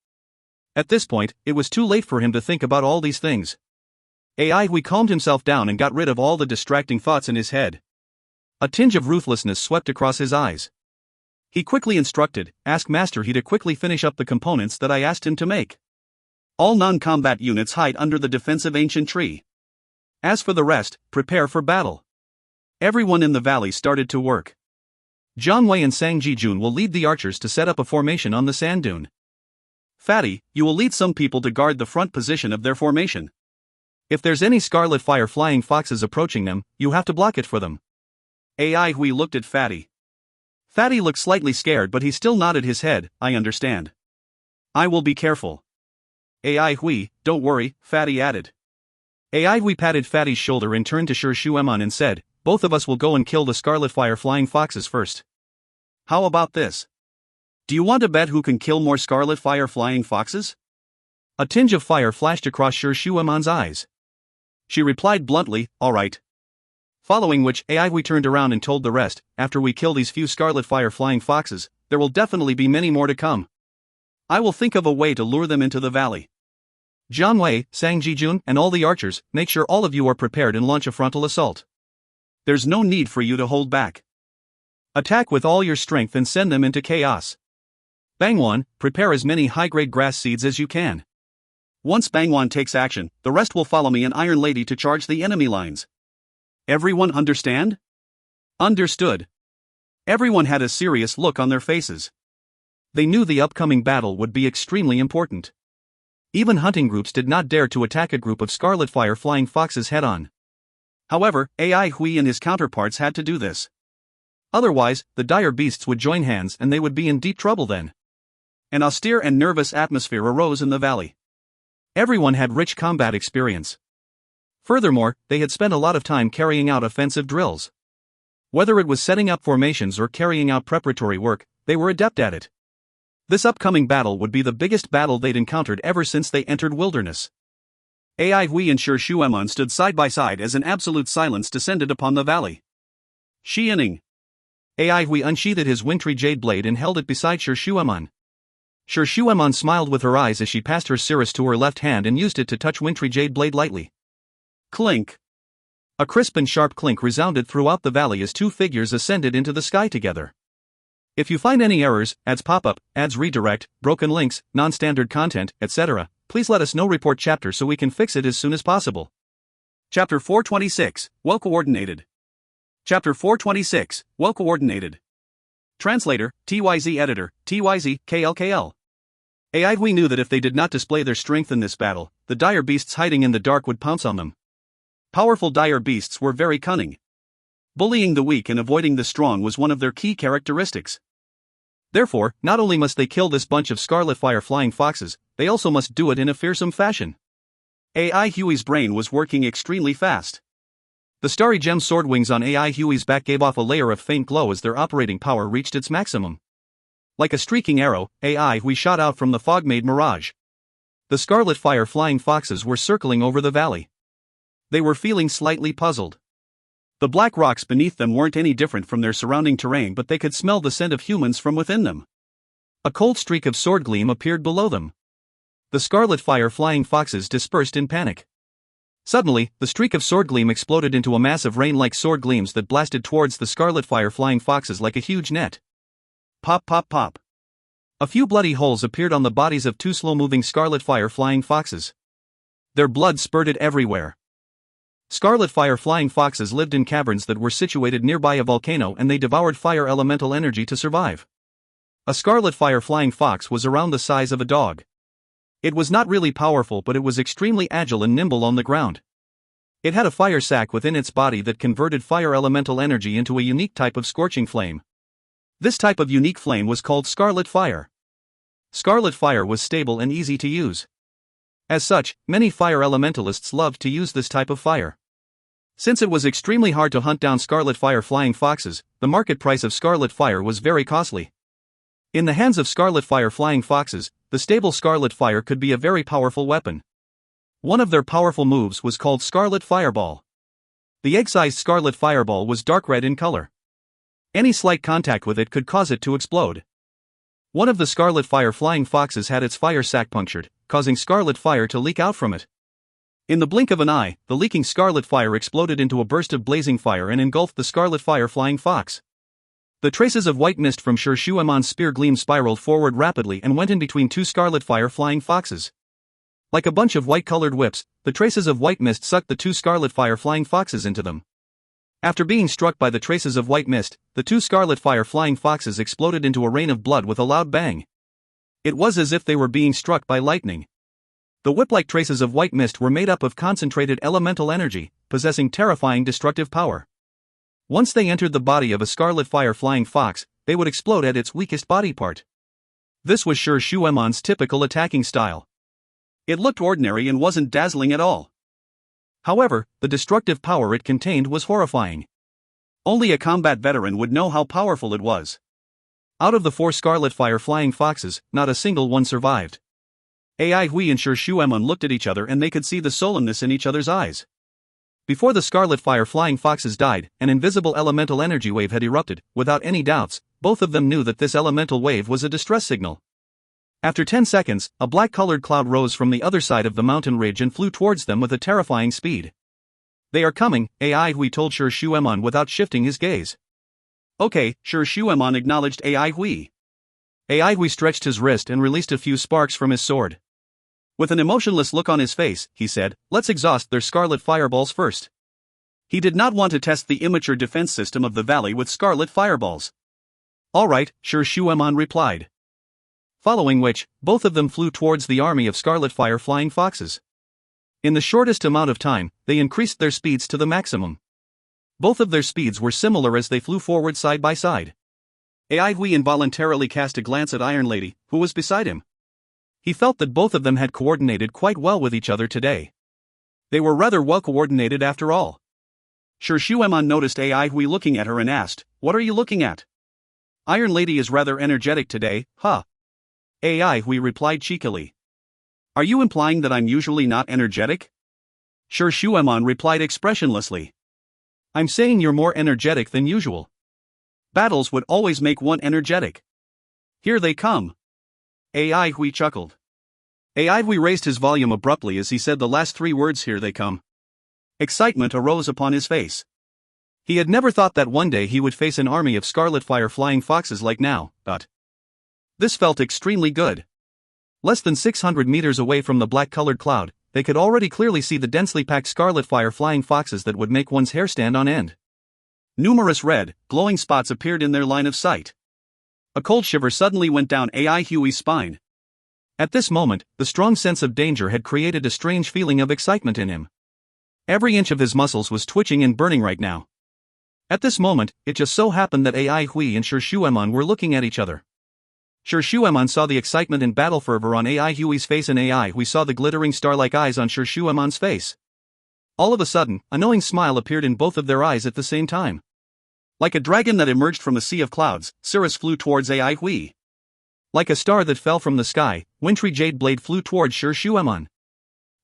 At this point, it was too late for him to think about all these things. AI Hui calmed himself down and got rid of all the distracting thoughts in his head. A tinge of ruthlessness swept across his eyes. He quickly instructed, "Ask Master He to quickly finish up the components that I asked him to make. All non-combat units hide under the defensive ancient tree. As for the rest, prepare for battle." Everyone in the valley started to work. Jiang Wei and Sang Ji-jun will lead the archers to set up a formation on the sand dune. Fatty, you will lead some people to guard the front position of their formation. If there's any Scarlet Fire Flying Foxes approaching them, you have to block it for them. AI Hui looked at Fatty. Fatty looked slightly scared but he still nodded his head. I understand. I will be careful. AI Hui, don't worry, Fatty added. AI Hui patted Fatty's shoulder and turned to Shi Shueman and said, both of us will go and kill the Scarlet Fire Flying Foxes first. How about this? Do you want to bet who can kill more Scarlet Fire Flying Foxes? A tinge of fire flashed across Shi Shueman's eyes. She replied bluntly, all right. Following which, AI Hui turned around and told the rest, after we kill these few Scarlet Fire Flying Foxes, there will definitely be many more to come. I will think of a way to lure them into the valley. Jiang Wei, Sang Ji-jun, and all the archers, make sure all of you are prepared and launch a frontal assault. There's no need for you to hold back. Attack with all your strength and send them into chaos. Bangwan, prepare as many high-grade grass seeds as you can. Once Bangwan takes action, the rest will follow me and Iron Lady to charge the enemy lines. Everyone understand? Understood. Everyone had a serious look on their faces. They knew the upcoming battle would be extremely important. Even hunting groups did not dare to attack a group of Scarlet Fire Flying Foxes head-on. However, AI Hui and his counterparts had to do this. Otherwise, the dire beasts would join hands and they would be in deep trouble then. An austere and nervous atmosphere arose in the valley. Everyone had rich combat experience. Furthermore, they had spent a lot of time carrying out offensive drills. Whether it was setting up formations or carrying out preparatory work, they were adept at it. This upcoming battle would be the biggest battle they'd encountered ever since they entered wilderness. AI Hui and Shi Shueman stood side by side as an absolute silence descended upon the valley. Xianing. AI Hui unsheathed his wintry jade blade and held it beside Shi Shueman. Shi Shueman smiled with her eyes as she passed her cirrus to her left hand and used it to touch wintry jade blade lightly. Clink. A crisp and sharp clink resounded throughout the valley as two figures ascended into the sky together. If you find any errors, ads pop up, ads redirect, broken links, non-standard content, etc., please let us know. Report chapter so we can fix it as soon as possible. Chapter 426, Well Coordinated. Chapter 426, Well Coordinated. Translator, TYZ Editor, TYZ, KLKL. AI. We knew that if they did not display their strength in this battle, the dire beasts hiding in the dark would pounce on them. Powerful dire beasts were very cunning. Bullying the weak and avoiding the strong was one of their key characteristics. Therefore, not only must they kill this bunch of scarlet fire flying foxes, they also must do it in a fearsome fashion. AI Huey's brain was working extremely fast. The starry gem sword wings on AI Huey's back gave off a layer of faint glow as their operating power reached its maximum. Like a streaking arrow, AI Huey shot out from the fog-made mirage. The scarlet fire flying foxes were circling over the valley. They were feeling slightly puzzled. The black rocks beneath them weren't any different from their surrounding terrain, but they could smell the scent of humans from within them. A cold streak of sword gleam appeared below them. The scarlet fire flying foxes dispersed in panic. Suddenly, the streak of sword gleam exploded into a mass of rain-like sword gleams that blasted towards the scarlet fire flying foxes like a huge net. Pop, pop, pop. A few bloody holes appeared on the bodies of two slow-moving scarlet fire flying foxes. Their blood spurted everywhere. Scarlet fire flying foxes lived in caverns that were situated nearby a volcano, and they devoured fire elemental energy to survive. A scarlet fire flying fox was around the size of a dog. It was not really powerful, but it was extremely agile and nimble on the ground. It had a fire sac within its body that converted fire elemental energy into a unique type of scorching flame. This type of unique flame was called scarlet fire. Scarlet fire was stable and easy to use. As such, many fire elementalists loved to use this type of fire. Since it was extremely hard to hunt down scarlet fire flying foxes, the market price of scarlet fire was very costly. In the hands of scarlet fire flying foxes, the stable scarlet fire could be a very powerful weapon. One of their powerful moves was called Scarlet Fireball. The egg-sized scarlet fireball was dark red in color. Any slight contact with it could cause it to explode. One of the scarlet fire flying foxes had its fire sac punctured, causing scarlet fire to leak out from it. In the blink of an eye, the leaking scarlet fire exploded into a burst of blazing fire and engulfed the scarlet fire flying fox. The traces of white mist from Sir Shuemon's spear gleam spiraled forward rapidly and went in between two scarlet fire flying foxes. Like a bunch of white-colored whips, the traces of white mist sucked the two scarlet fire flying foxes into them. After being struck by the traces of white mist, the two scarlet fire flying foxes exploded into a rain of blood with a loud bang. It was as if they were being struck by lightning. The whip-like traces of white mist were made up of concentrated elemental energy, possessing terrifying destructive power. Once they entered the body of a scarlet fire flying fox, they would explode at its weakest body part. This was Sir Shuemon's typical attacking style. It looked ordinary and wasn't dazzling at all. However, the destructive power it contained was horrifying. Only a combat veteran would know how powerful it was. Out of the 4 scarlet fire flying foxes, not a single one survived. AI Hui and Sir Shuemon looked at each other and they could see the sullenness in each other's eyes. Before the scarlet fire flying foxes died, an invisible elemental energy wave had erupted. Without any doubts, both of them knew that this elemental wave was a distress signal. After 10 seconds, a black-colored cloud rose from the other side of the mountain ridge and flew towards them with a terrifying speed. "They are coming," AI Hui told Sir Shuemon without shifting his gaze. "Okay," Sir Shuemon acknowledged AI Hui. AI Hui stretched his wrist and released a few sparks from his sword. With an emotionless look on his face, he said, "Let's exhaust their scarlet fireballs first." He did not want to test the immature defense system of the valley with scarlet fireballs. "All right," Sir Shuemon replied. Following which, both of them flew towards the army of scarlet fire flying foxes. In the shortest amount of time, they increased their speeds to the maximum. Both of their speeds were similar as they flew forward side by side. AI Hui involuntarily cast a glance at Iron Lady, who was beside him. He felt that both of them had coordinated quite well with each other today. They were rather well coordinated after all. Sir Shuemon noticed AI Hui looking at her and asked, "What are you looking at?" "Iron Lady is rather energetic today, huh?" AI Hui replied cheekily. "Are you implying that I'm usually not energetic?" Sir Shuemon replied expressionlessly. "I'm saying you're more energetic than usual. Battles would always make one energetic. Here they come." AI Hui chuckled. AI Hui raised his volume abruptly as he said the last 3 words, "Here they come." Excitement arose upon his face. He had never thought that one day he would face an army of scarlet fire flying foxes like now, but this felt extremely good. Less than 600 meters away from the black-colored cloud, they could already clearly see the densely packed scarlet fire flying foxes that would make one's hair stand on end. Numerous red, glowing spots appeared in their line of sight. A cold shiver suddenly went down AI Huey's spine. At this moment, the strong sense of danger had created a strange feeling of excitement in him. Every inch of his muscles was twitching and burning right now. At this moment, it just so happened that AI Hui and Sher Shuemon were looking at each other. Sher Shuemon saw the excitement and battle fervor on AI Hui's face, and AI Hui saw the glittering star-like eyes on Sher Shuemon's face. All of a sudden, a knowing smile appeared in both of their eyes at the same time. Like a dragon that emerged from a sea of clouds, Cirrus flew towards AI Hui. Like a star that fell from the sky, wintry jade blade flew towards Sher Shuemon.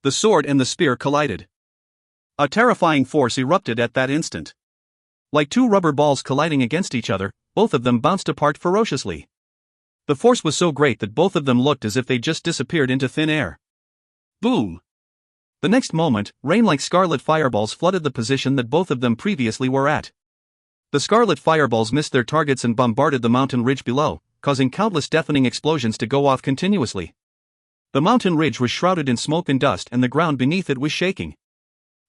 The sword and the spear collided. A terrifying force erupted at that instant. Like two rubber balls colliding against each other, both of them bounced apart ferociously. The force was so great that both of them looked as if they just disappeared into thin air. Boom! The next moment, rain-like scarlet fireballs flooded the position that both of them previously were at. The scarlet fireballs missed their targets and bombarded the mountain ridge below, causing countless deafening explosions to go off continuously. The mountain ridge was shrouded in smoke and dust, and the ground beneath it was shaking.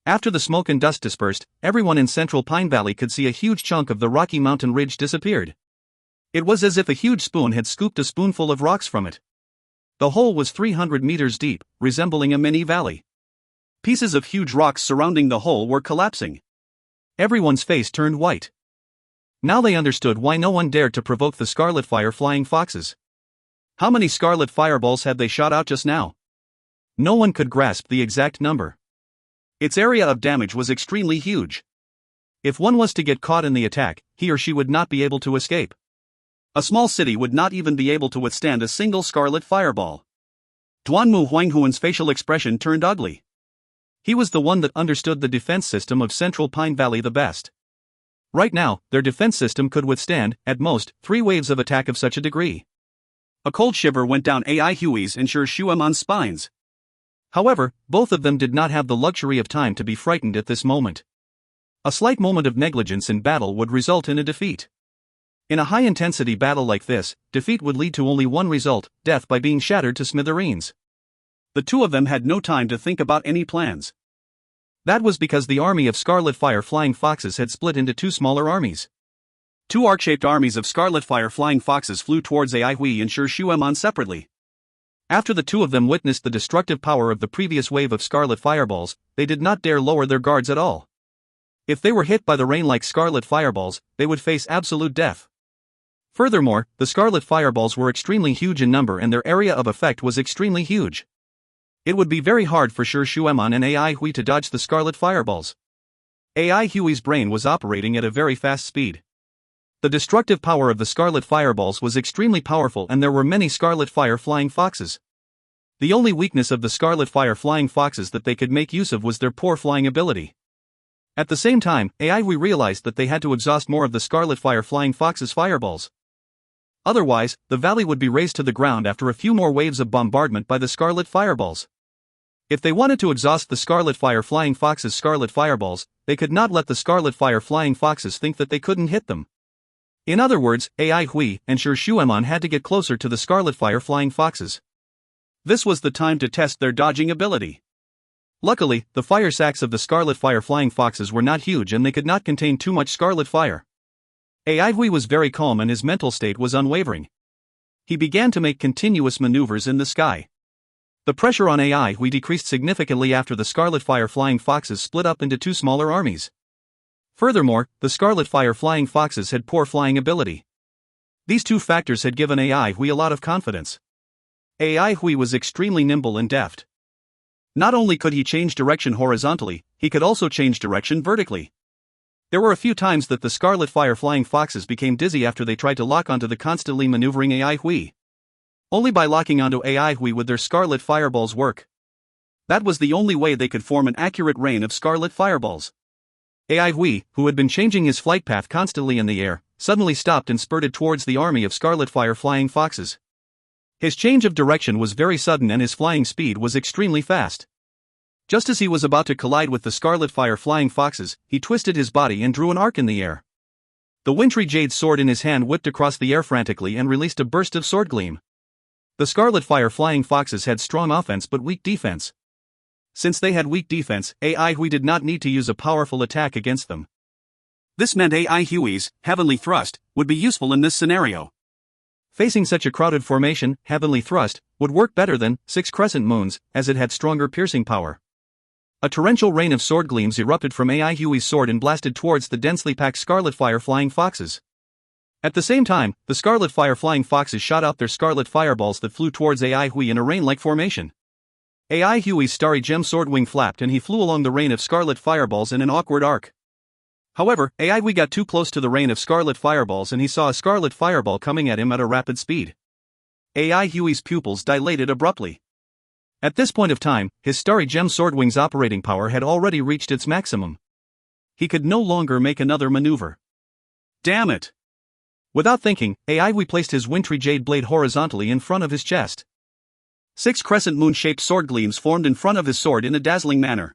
After the smoke and dust dispersed, everyone in Central Pine Valley could see a huge chunk of the Rocky Mountain ridge disappeared. It was as if a huge spoon had scooped a spoonful of rocks from it. The hole was 300 meters deep, resembling a mini valley. Pieces of huge rocks surrounding the hole were collapsing. Everyone's face turned white. Now they understood why no one dared to provoke the scarlet fire flying foxes. How many scarlet fireballs had they shot out just now? No one could grasp the exact number. Its area of damage was extremely huge. If one was to get caught in the attack, he or she would not be able to escape. A small city would not even be able to withstand a single scarlet fireball. Duanmu Huanghuan's facial expression turned ugly. He was the one that understood the defense system of Central Pine Valley the best. Right now, their defense system could withstand, at most, 3 waves of attack of such a degree. A cold shiver went down AI Hui's and Sher Shuemon's spines. However, both of them did not have the luxury of time to be frightened at this moment. A slight moment of negligence in battle would result in a defeat. In a high-intensity battle like this, defeat would lead to only one result: death by being shattered to smithereens. The two of them had no time to think about any plans. That was because the army of scarlet fire flying foxes had split into 2 smaller armies. 2 arc-shaped armies of scarlet fire flying foxes flew towards AI Hui and Sher Shuemon separately. After the two of them witnessed the destructive power of the previous wave of scarlet fireballs, they did not dare lower their guards at all. If they were hit by the rain-like scarlet fireballs, they would face absolute death. Furthermore, the scarlet fireballs were extremely huge in number and their area of effect was extremely huge. It would be very hard for Sher Shuemon and AI Hui to dodge the scarlet fireballs. AI Hui's brain was operating at a very fast speed. The destructive power of the scarlet fireballs was extremely powerful and there were many scarlet fire flying foxes. The only weakness of the scarlet fire flying foxes that they could make use of was their poor flying ability. At the same time, AI Hui realized that they had to exhaust more of the scarlet fire flying foxes' fireballs. Otherwise, the valley would be razed to the ground after a few more waves of bombardment by the scarlet fireballs. If they wanted to exhaust the scarlet fire flying foxes' scarlet fireballs, they could not let the scarlet fire flying foxes think that they couldn't hit them. In other words, AI Hui and Sher Shuemon had to get closer to the scarlet fire flying foxes. This was the time to test their dodging ability. Luckily, the fire sacks of the scarlet fire flying foxes were not huge and they could not contain too much scarlet fire. AI Hui was very calm and his mental state was unwavering. He began to make continuous maneuvers in the sky. The pressure on AI Hui decreased significantly after the scarlet fire flying foxes split up into 2 smaller armies. Furthermore, the scarlet fire flying foxes had poor flying ability. These 2 factors had given AI Hui a lot of confidence. AI Hui was extremely nimble and deft. Not only could he change direction horizontally, he could also change direction vertically. There were a few times that the scarlet fire flying foxes became dizzy after they tried to lock onto the constantly maneuvering AI Hui. Only by locking onto AI Hui would their scarlet fireballs work. That was the only way they could form an accurate rain of scarlet fireballs. AI Hui, who had been changing his flight path constantly in the air, suddenly stopped and spurted towards the army of scarlet fire flying foxes. His change of direction was very sudden and his flying speed was extremely fast. Just as he was about to collide with the scarlet fire flying foxes, he twisted his body and drew an arc in the air. The wintry jade sword in his hand whipped across the air frantically and released a burst of sword gleam. The scarlet fire flying foxes had strong offense but weak defense. Since they had weak defense, AI Hui did not need to use a powerful attack against them. This meant AI Hui's Heavenly Thrust would be useful in this scenario. Facing such a crowded formation, Heavenly Thrust would work better than 6 Crescent Moons, as it had stronger piercing power. A torrential rain of sword gleams erupted from AI Hui's sword and blasted towards the densely packed scarlet fire flying foxes. At the same time, the scarlet fire flying foxes shot out their scarlet fireballs that flew towards AI Hui in a rain-like formation. AI Hui's starry gem sword wing flapped and he flew along the rain of scarlet fireballs in an awkward arc. However, AI Hui got too close to the rain of scarlet fireballs and he saw a scarlet fireball coming at him at a rapid speed. AI Hui's pupils dilated abruptly. At this point of time, his starry gem sword wing's operating power had already reached its maximum. He could no longer make another maneuver. Damn it! Without thinking, AI Hui placed his wintry jade blade horizontally in front of his chest. 6 crescent moon-shaped sword gleams formed in front of his sword in a dazzling manner.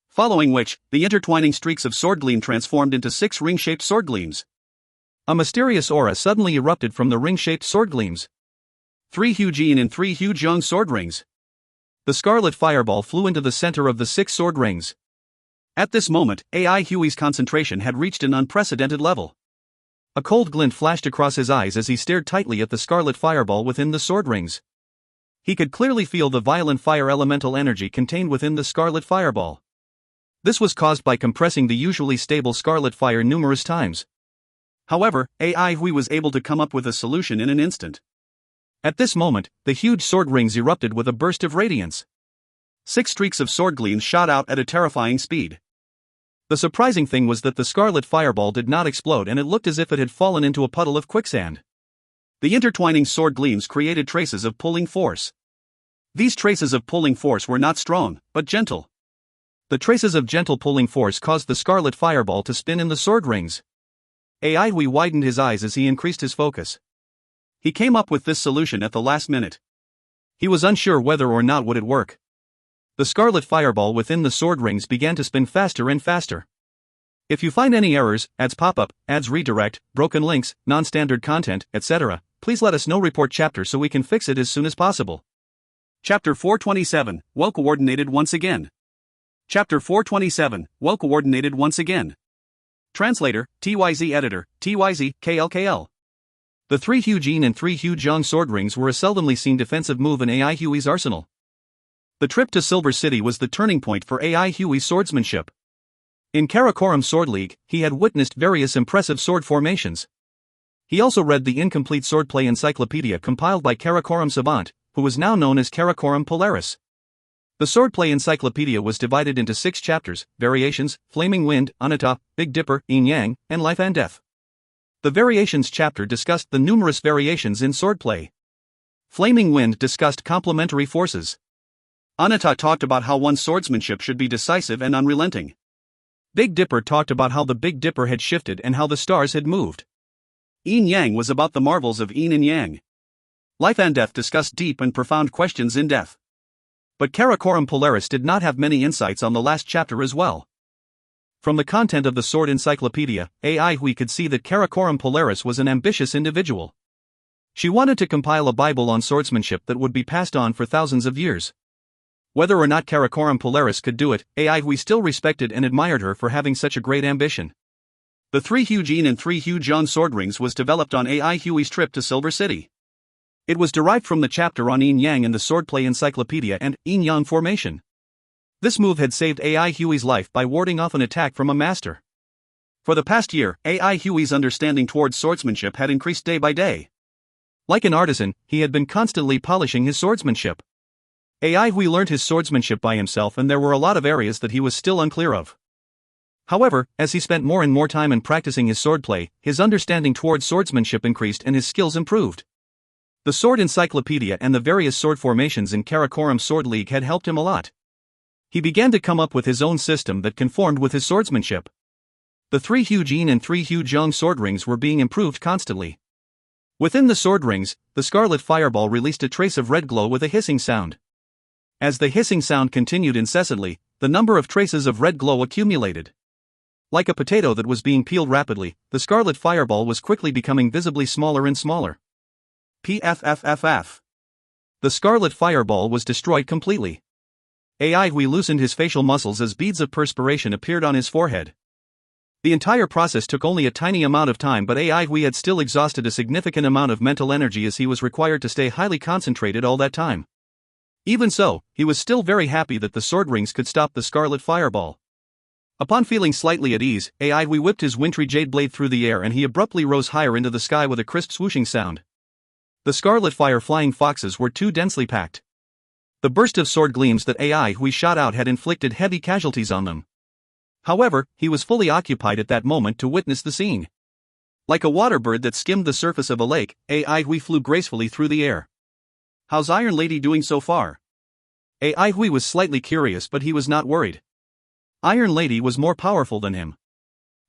Following which, the intertwining streaks of sword gleam transformed into 6 ring-shaped sword gleams. A mysterious aura suddenly erupted from the ring-shaped sword gleams. 3 huge yin and 3 huge yang sword rings. The scarlet fireball flew into the center of the 6 sword rings. At this moment, AI Hui's concentration had reached an unprecedented level. A cold glint flashed across his eyes as he stared tightly at the scarlet fireball within the sword rings. He could clearly feel the violent fire elemental energy contained within the scarlet fireball. This was caused by compressing the usually stable scarlet fire numerous times. However, AI Hui was able to come up with a solution in an instant. At this moment, the huge sword rings erupted with a burst of radiance. 6 streaks of sword gleams shot out at a terrifying speed. The surprising thing was that the scarlet fireball did not explode and it looked as if it had fallen into a puddle of quicksand. The intertwining sword gleams created traces of pulling force. These traces of pulling force were not strong, but gentle. The traces of gentle pulling force caused the scarlet fireball to spin in the sword rings. AI Hui widened his eyes as he increased his focus. He came up with this solution at the last minute. He was unsure whether or not would it work. The scarlet fireball within the sword rings began to spin faster and faster. If you find any errors, ads pop up, ads redirect, broken links, non-standard content, etc., please let us know. Report chapter so we can fix it as soon as possible. Chapter 427, Well Coordinated Once Again. Chapter 427, Well Coordinated Once Again. Translator, TYZ Editor, TYZ, KLKL. The 3 huge yin and 3 huge yang sword rings were a seldomly seen defensive move in AI Hui's arsenal. The trip to Silver City was the turning point for AI Hui's swordsmanship. In Karakoram Sword League, he had witnessed various impressive sword formations. He also read the incomplete swordplay encyclopedia compiled by Karakoram Savant, who was now known as Karakoram Polaris. The swordplay encyclopedia was divided into 6 chapters: Variations, Flaming Wind, Anatta, Big Dipper, Yin Yang, and Life and Death. The Variations chapter discussed the numerous variations in swordplay. Flaming Wind discussed complementary forces. Anatta talked about how one's swordsmanship should be decisive and unrelenting. Big Dipper talked about how the Big Dipper had shifted and how the stars had moved. Yin Yang was about the marvels of Yin and Yang. Life and Death discussed deep and profound questions in death. But Karakoram Polaris did not have many insights on the last chapter as well. From the content of the Sword Encyclopedia, AI Hui could see that Karakoram Polaris was an ambitious individual. She wanted to compile a Bible on swordsmanship that would be passed on for thousands of years. Whether or not Karakoram Polaris could do it, AI Hui still respected and admired her for having such a great ambition. The 3 huge yin and 3 huge yang sword rings was developed on AI Hui's trip to Silver City. It was derived from the chapter on Yin Yang in the Swordplay Encyclopedia and Yin Yang formation. This move had saved AI Hui's life by warding off an attack from a master. For the past year, AI Hui's understanding towards swordsmanship had increased day by day. Like an artisan, he had been constantly polishing his swordsmanship. AI Hui learned his swordsmanship by himself, and there were a lot of areas that he was still unclear of. However, as he spent more and more time in practicing his swordplay, his understanding towards swordsmanship increased and his skills improved. The Sword Encyclopedia and the various sword formations in Karakoram Sword League had helped him a lot. He began to come up with his own system that conformed with his swordsmanship. The 3 huge yin and 3 huge yang sword rings were being improved constantly. Within the sword rings, the scarlet fireball released a trace of red glow with a hissing sound. As the hissing sound continued incessantly, the number of traces of red glow accumulated. Like a potato that was being peeled rapidly, the scarlet fireball was quickly becoming visibly smaller and smaller. PFFFF. The scarlet fireball was destroyed completely. Hui loosened his facial muscles as beads of perspiration appeared on his forehead. The entire process took only a tiny amount of time, but Hui had still exhausted a significant amount of mental energy as he was required to stay highly concentrated all that time. Even so, he was still very happy that the sword rings could stop the scarlet fireball. Upon feeling slightly at ease, Hui whipped his wintry jade blade through the air and he abruptly rose higher into the sky with a crisp swooshing sound. The scarlet fire flying foxes were too densely packed. The burst of sword gleams that Hui shot out had inflicted heavy casualties on them. However, he was fully occupied at that moment to witness the scene. Like a water bird that skimmed the surface of a lake, Hui flew gracefully through the air. "How's Iron Lady doing so far?" Hui was slightly curious, but he was not worried. Iron Lady was more powerful than him.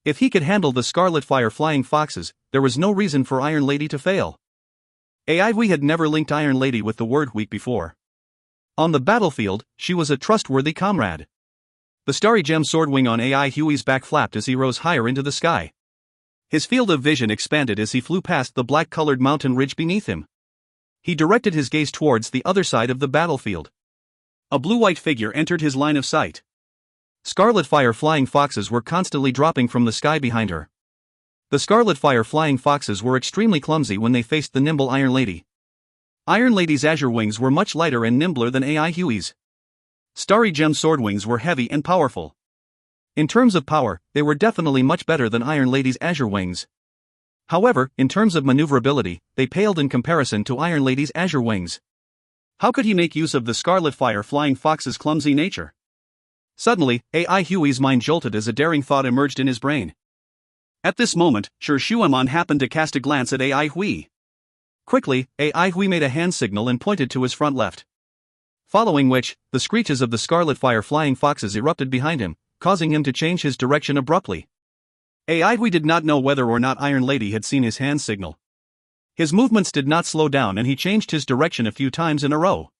If he could handle the scarlet fire flying foxes, there was no reason for Iron Lady to fail. Hui had never linked Iron Lady with the word weak before. On the battlefield, she was a trustworthy comrade. The starry gem sword wing on Hui's back flapped as he rose higher into the sky. His field of vision expanded as he flew past the black-colored mountain ridge beneath him. He directed his gaze towards the other side of the battlefield. A blue-white figure entered his line of sight. Scarlet fire flying foxes were constantly dropping from the sky behind her. The scarlet fire flying foxes were extremely clumsy when they faced the nimble Iron Lady. Iron Lady's azure wings were much lighter and nimbler than Hui's. Starry gem sword wings were heavy and powerful. In terms of power, they were definitely much better than Iron Lady's azure wings. However, in terms of maneuverability, they paled in comparison to Iron Lady's azure wings. How could he make use of the scarlet fire flying fox's clumsy nature? Suddenly, Hui's mind jolted as a daring thought emerged in his brain. At this moment, Shuemon happened to cast a glance at Hui. Quickly, Hui made a hand signal and pointed to his front left. Following which, the screeches of the scarlet fire flying foxes erupted behind him, causing him to change his direction abruptly. Hui did not know whether or not Iron Lady had seen his hand signal. His movements did not slow down and he changed his direction a few times in a row.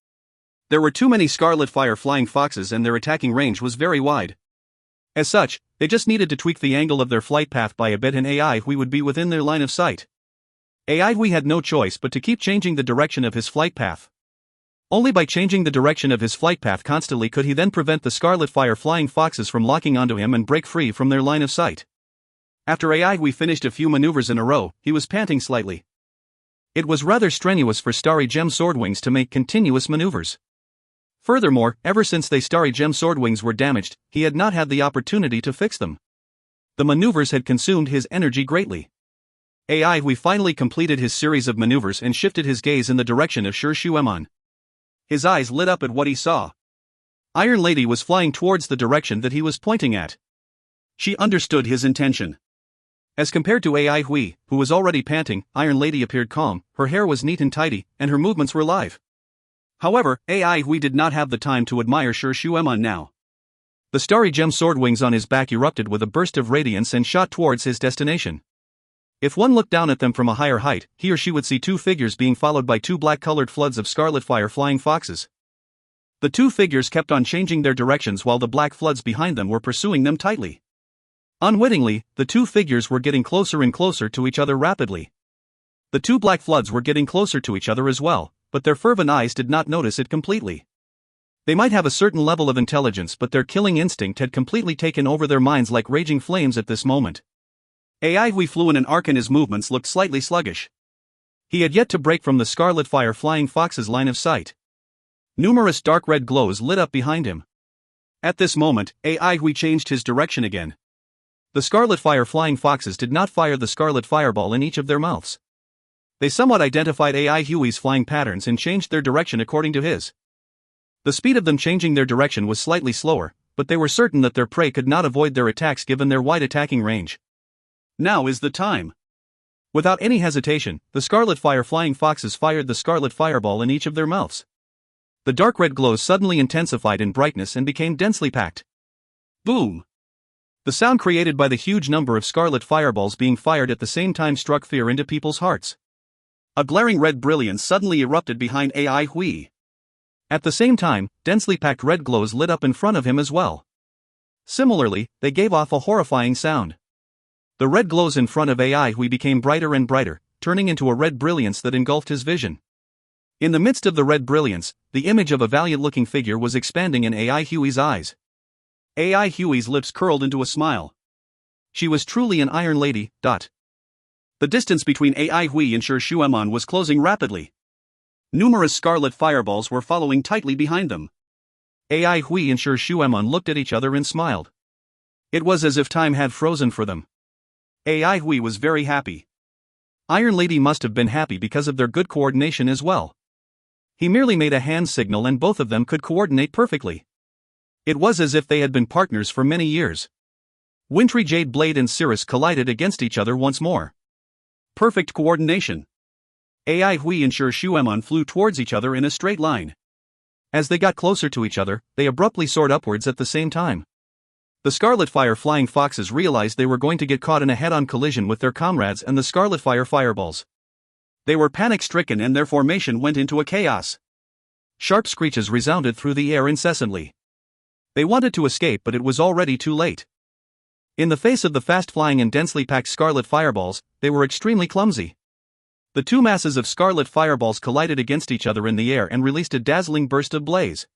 There were too many scarlet fire flying foxes and their attacking range was very wide. As such, they just needed to tweak the angle of their flight path by a bit and Hui would be within their line of sight. Hui had no choice but to keep changing the direction of his flight path. Only by changing the direction of his flight path constantly could he then prevent the scarlet fire flying foxes from locking onto him and break free from their line of sight. After Hui finished a few maneuvers in a row, he was panting slightly. It was rather strenuous for Starry Gem Swordwings to make continuous maneuvers. Furthermore, ever since the Starry Gem Swordwings were damaged, he had not had the opportunity to fix them. The maneuvers had consumed his energy greatly. Hui finally completed his series of maneuvers and shifted his gaze in the direction of Shuemon. His eyes lit up at what he saw. Iron Lady was flying towards the direction that he was pointing at. She understood his intention. As compared to Hui, who was already panting, Iron Lady appeared calm, her hair was neat and tidy, and her movements were live. However, Hui did not have the time to admire Shuemon now. The starry gem sword wings on his back erupted with a burst of radiance and shot towards his destination. If one looked down at them from a higher height, he or she would see two figures being followed by two black-colored floods of scarlet fire flying foxes. The two figures kept on changing their directions while the black floods behind them were pursuing them tightly. Unwittingly, the two figures were getting closer and closer to each other rapidly. The two black floods were getting closer to each other as well, but their fervent eyes did not notice it completely. They might have a certain level of intelligence, but their killing instinct had completely taken over their minds like raging flames at this moment. Hui flew in an arc and his movements looked slightly sluggish. He had yet to break from the scarlet fire flying fox's line of sight. Numerous dark red glows lit up behind him. At this moment, Hui changed his direction again. The scarlet fire flying foxes did not fire the scarlet fireball in each of their mouths. They somewhat identified Hui's flying patterns and changed their direction according to his. The speed of them changing their direction was slightly slower, but they were certain that their prey could not avoid their attacks given their wide attacking range. Now is the time. Without any hesitation, the scarlet fire flying foxes fired the scarlet fireball in each of their mouths. The dark red glows suddenly intensified in brightness and became densely packed. Boom! The sound created by the huge number of scarlet fireballs being fired at the same time struck fear into people's hearts. A glaring red brilliance suddenly erupted behind Hui. At the same time, densely packed red glows lit up in front of him as well. Similarly, they gave off a horrifying sound. The red glows in front of AI Hui became brighter and brighter, turning into a red brilliance that engulfed his vision. In the midst of the red brilliance, the image of a valiant-looking figure was expanding in AI Hui's eyes. AI Hui's lips curled into a smile. She was truly an Iron Lady. The distance between AI Hui and Shi Shueman was closing rapidly. Numerous scarlet fireballs were following tightly behind them. AI Hui and Shi Shueman looked at each other and smiled. It was as if time had frozen for them. AI Hui was very happy. Iron Lady must have been happy because of their good coordination as well. He merely made a hand signal and both of them could coordinate perfectly. It was as if they had been partners for many years. Wintry Jade Blade and Cirrus collided against each other once more. Perfect coordination. AI Hui and Shi Shueman flew towards each other in a straight line. As they got closer to each other, they abruptly soared upwards at the same time. The Scarlet Fire Flying Foxes realized they were going to get caught in a head-on collision with their comrades and the Scarlet Fire Fireballs. They were panic-stricken and their formation went into a chaos. Sharp screeches resounded through the air incessantly. They wanted to escape, but it was already too late. In the face of the fast-flying and densely packed Scarlet Fireballs, they were extremely clumsy. The two masses of Scarlet Fireballs collided against each other in the air and released a dazzling burst of blaze.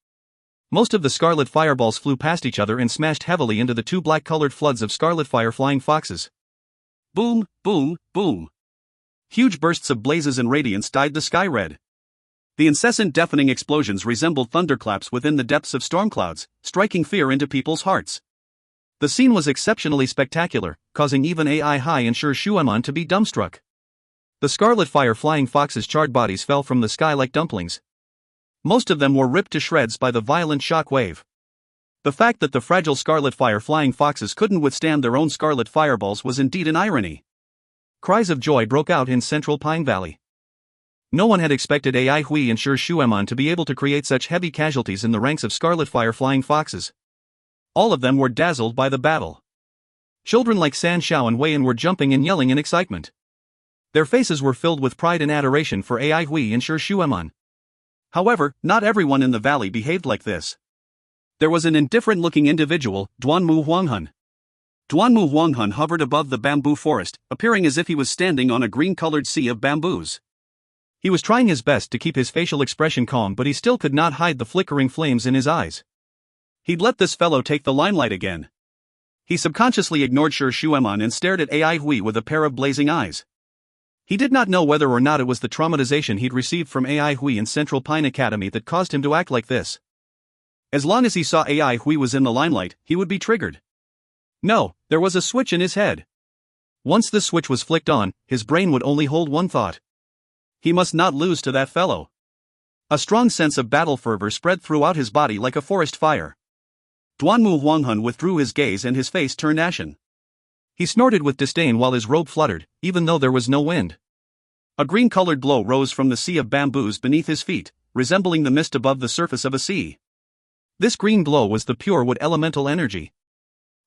Most of the Scarlet Fireballs flew past each other and smashed heavily into the two black-colored floods of Scarlet Fire Flying Foxes. Boom, boom, boom. Huge bursts of blazes and radiance dyed the sky red. The incessant deafening explosions resembled thunderclaps within the depths of storm clouds, striking fear into people's hearts. The scene was exceptionally spectacular, causing even AI Hui and Shi Shueman to be dumbstruck. The Scarlet Fire Flying Foxes' charred bodies fell from the sky like dumplings. Most of them were ripped to shreds by the violent shock wave. The fact that the fragile Scarlet Fire Flying Foxes couldn't withstand their own Scarlet Fireballs was indeed an irony. Cries of joy broke out in Central Pine Valley. No one had expected AI Hui and Shi Shueman to be able to create such heavy casualties in the ranks of Scarlet Fire Flying Foxes. All of them were dazzled by the battle. Children like San Xiao and Wei Yan were jumping and yelling in excitement. Their faces were filled with pride and adoration for AI Hui and Shi Shueman. However, not everyone in the valley behaved like this. There was an indifferent-looking individual, Duanmu Huanghun. Duanmu Huanghun hovered above the bamboo forest, appearing as if he was standing on a green-colored sea of bamboos. He was trying his best to keep his facial expression calm, but he still could not hide the flickering flames in his eyes. He'd let this fellow take the limelight again. He subconsciously ignored Shi Shueman and stared at AI Hui with a pair of blazing eyes. He did not know whether or not it was the traumatization he'd received from AI Hui in Central Pine Academy that caused him to act like this. As long as he saw AI Hui was in the limelight, he would be triggered. No, there was a switch in his head. Once this switch was flicked on, his brain would only hold one thought. He must not lose to that fellow. A strong sense of battle fervor spread throughout his body like a forest fire. Duanmu Huanghun withdrew his gaze and his face turned ashen. He snorted with disdain while his robe fluttered, even though there was no wind. A green-colored glow rose from the sea of bamboos beneath his feet, resembling the mist above the surface of a sea. This green glow was the pure wood elemental energy.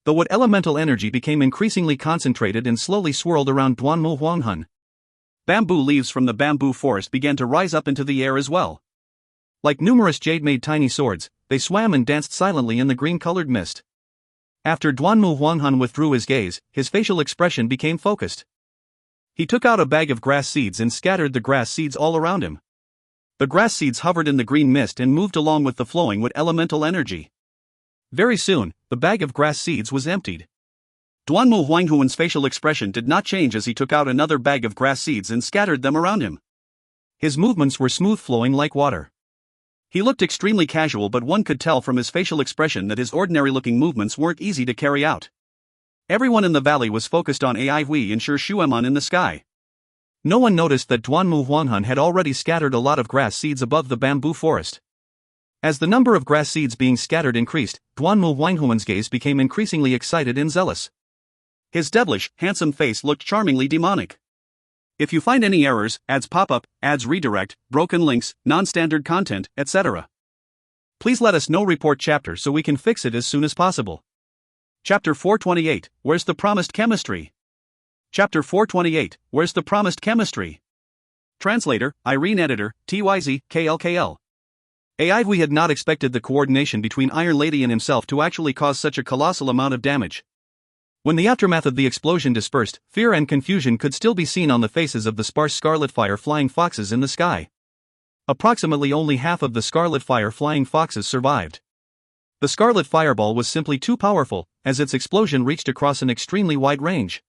The wood elemental energy became increasingly concentrated and slowly swirled around Duanmu Huanghun. Bamboo leaves from the bamboo forest began to rise up into the air as well. Like numerous jade-made tiny swords, they swam and danced silently in the green-colored mist. After Duanmu Huanghun withdrew his gaze, his facial expression became focused. He took out a bag of grass seeds and scattered the grass seeds all around him. The grass seeds hovered in the green mist and moved along with the flowing wood elemental energy. Very soon, the bag of grass seeds was emptied. Duanmu Huanghun's facial expression did not change as he took out another bag of grass seeds and scattered them around him. His movements were smooth-flowing like water. He looked extremely casual, but one could tell from his facial expression that his ordinary-looking movements weren't easy to carry out. Everyone in the valley was focused on AI Hui and Shi Shueman in the sky. No one noticed that Duanmu Huanghun had already scattered a lot of grass seeds above the bamboo forest. As the number of grass seeds being scattered increased, Duanmu Huanghun's gaze became increasingly excited and zealous. His devilish, handsome face looked charmingly demonic. If you find any errors, ads pop up, ads redirect, broken links, non-standard content, etc., please let us know. Report chapter so we can fix it as soon as possible. Chapter 428, Where's the Promised Chemistry? Chapter 428, Where's the Promised Chemistry? Translator, Irene Editor, TYZ, KLKL. AI had not expected the coordination between Iron Lady and himself to actually cause such a colossal amount of damage. When the aftermath of the explosion dispersed, fear and confusion could still be seen on the faces of the sparse scarlet fire flying foxes in the sky. Approximately only half of the scarlet fire flying foxes survived. The scarlet fireball was simply too powerful, as its explosion reached across an extremely wide range.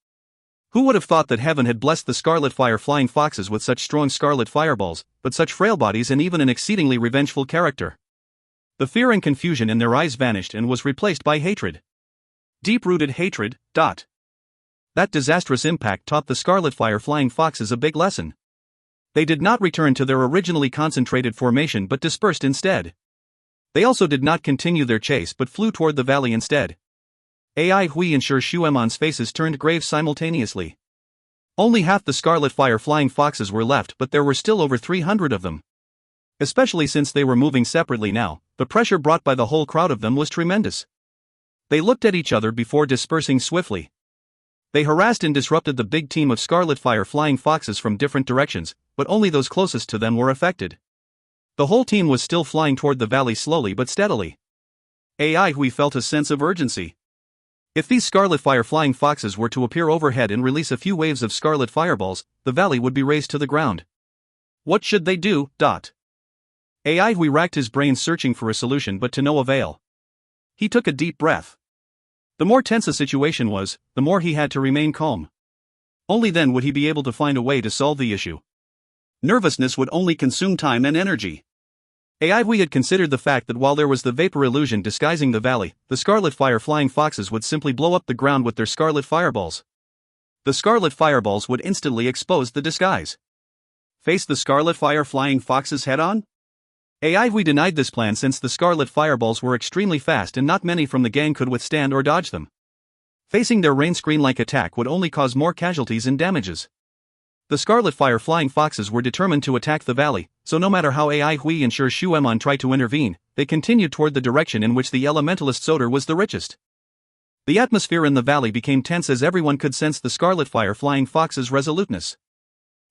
Who would have thought that heaven had blessed the scarlet fire flying foxes with such strong scarlet fireballs, but such frail bodies and even an exceedingly revengeful character? The fear and confusion in their eyes vanished and was replaced by hatred. Deep-rooted hatred. That disastrous impact taught the scarlet fire flying foxes a big lesson. They did not return to their originally concentrated formation but dispersed instead. They also did not continue their chase but flew toward the valley instead. Ai Hui and Shu Shuemon's faces turned grave simultaneously. Only half the scarlet fire flying foxes were left, but there were still over 300 of them. Especially since they were moving separately now, the pressure brought by the whole crowd of them was tremendous. They looked at each other before dispersing swiftly. They harassed and disrupted the big team of scarlet fire flying foxes from different directions, but only those closest to them were affected. The whole team was still flying toward the valley slowly but steadily. Ai Hui felt a sense of urgency. If these scarlet fire flying foxes were to appear overhead and release a few waves of scarlet fireballs, the valley would be razed to the ground. What should they do? Ai Hui racked his brain searching for a solution but to no avail. He took a deep breath. The more tense a situation was, the more he had to remain calm. Only then would he be able to find a way to solve the issue. Nervousness would only consume time and energy. Ai Hui had considered the fact that while there was the vapor illusion disguising the valley, the scarlet fire flying foxes would simply blow up the ground with their scarlet fireballs. The scarlet fireballs would instantly expose the disguise. Face the scarlet fire flying foxes head-on? Ai Hui denied this plan since the scarlet fireballs were extremely fast and not many from the gang could withstand or dodge them. Facing their rain screen-like attack would only cause more casualties and damages. The scarlet fire flying foxes were determined to attack the valley, so no matter how Ai Hui and Shu Shuemon tried to intervene, they continued toward the direction in which the elementalist's odor was the richest. The atmosphere in the valley became tense as everyone could sense the scarlet fire flying foxes' resoluteness.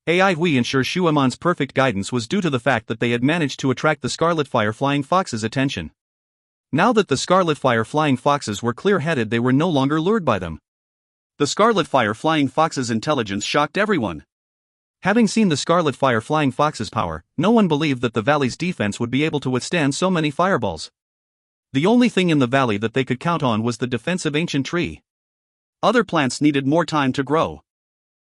Ai Hui and Shu Shuemon's perfect guidance was due to the fact that they had managed to attract the scarlet fire flying foxes' attention. Now that the scarlet fire flying foxes were clear-headed, they were no longer lured by them. The scarlet fire flying foxes' intelligence shocked everyone. Having seen the scarlet fire flying fox's power, no one believed that the valley's defense would be able to withstand so many fireballs. The only thing in the valley that they could count on was the defensive ancient tree. Other plants needed more time to grow.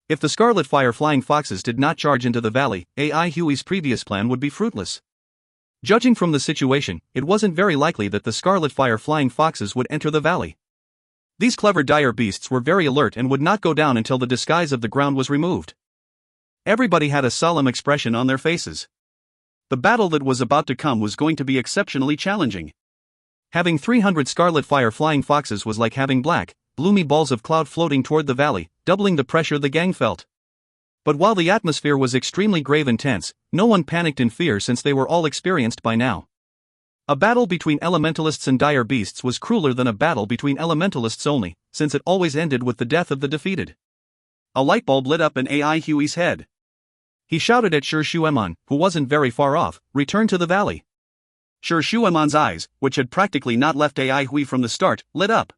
If the scarlet fire flying foxes did not charge into the valley, Ai Hui's previous plan would be fruitless. Judging from the situation, it wasn't very likely that the scarlet fire flying foxes would enter the valley. These clever dire beasts were very alert and would not go down until the disguise of the ground was removed. Everybody had a solemn expression on their faces. The battle that was about to come was going to be exceptionally challenging. Having 300 scarlet fire flying foxes was like having black, gloomy balls of cloud floating toward the valley, doubling the pressure the gang felt. But while the atmosphere was extremely grave and tense, no one panicked in fear since they were all experienced by now. A battle between elementalists and dire beasts was crueler than a battle between elementalists only, since it always ended with the death of the defeated. A light bulb lit up in Ai Hui's head. He shouted at Shu Shuemon, who wasn't very far off, "Return to the valley." Shu Shuemon's eyes, which had practically not left Ai Hui from the start, lit up.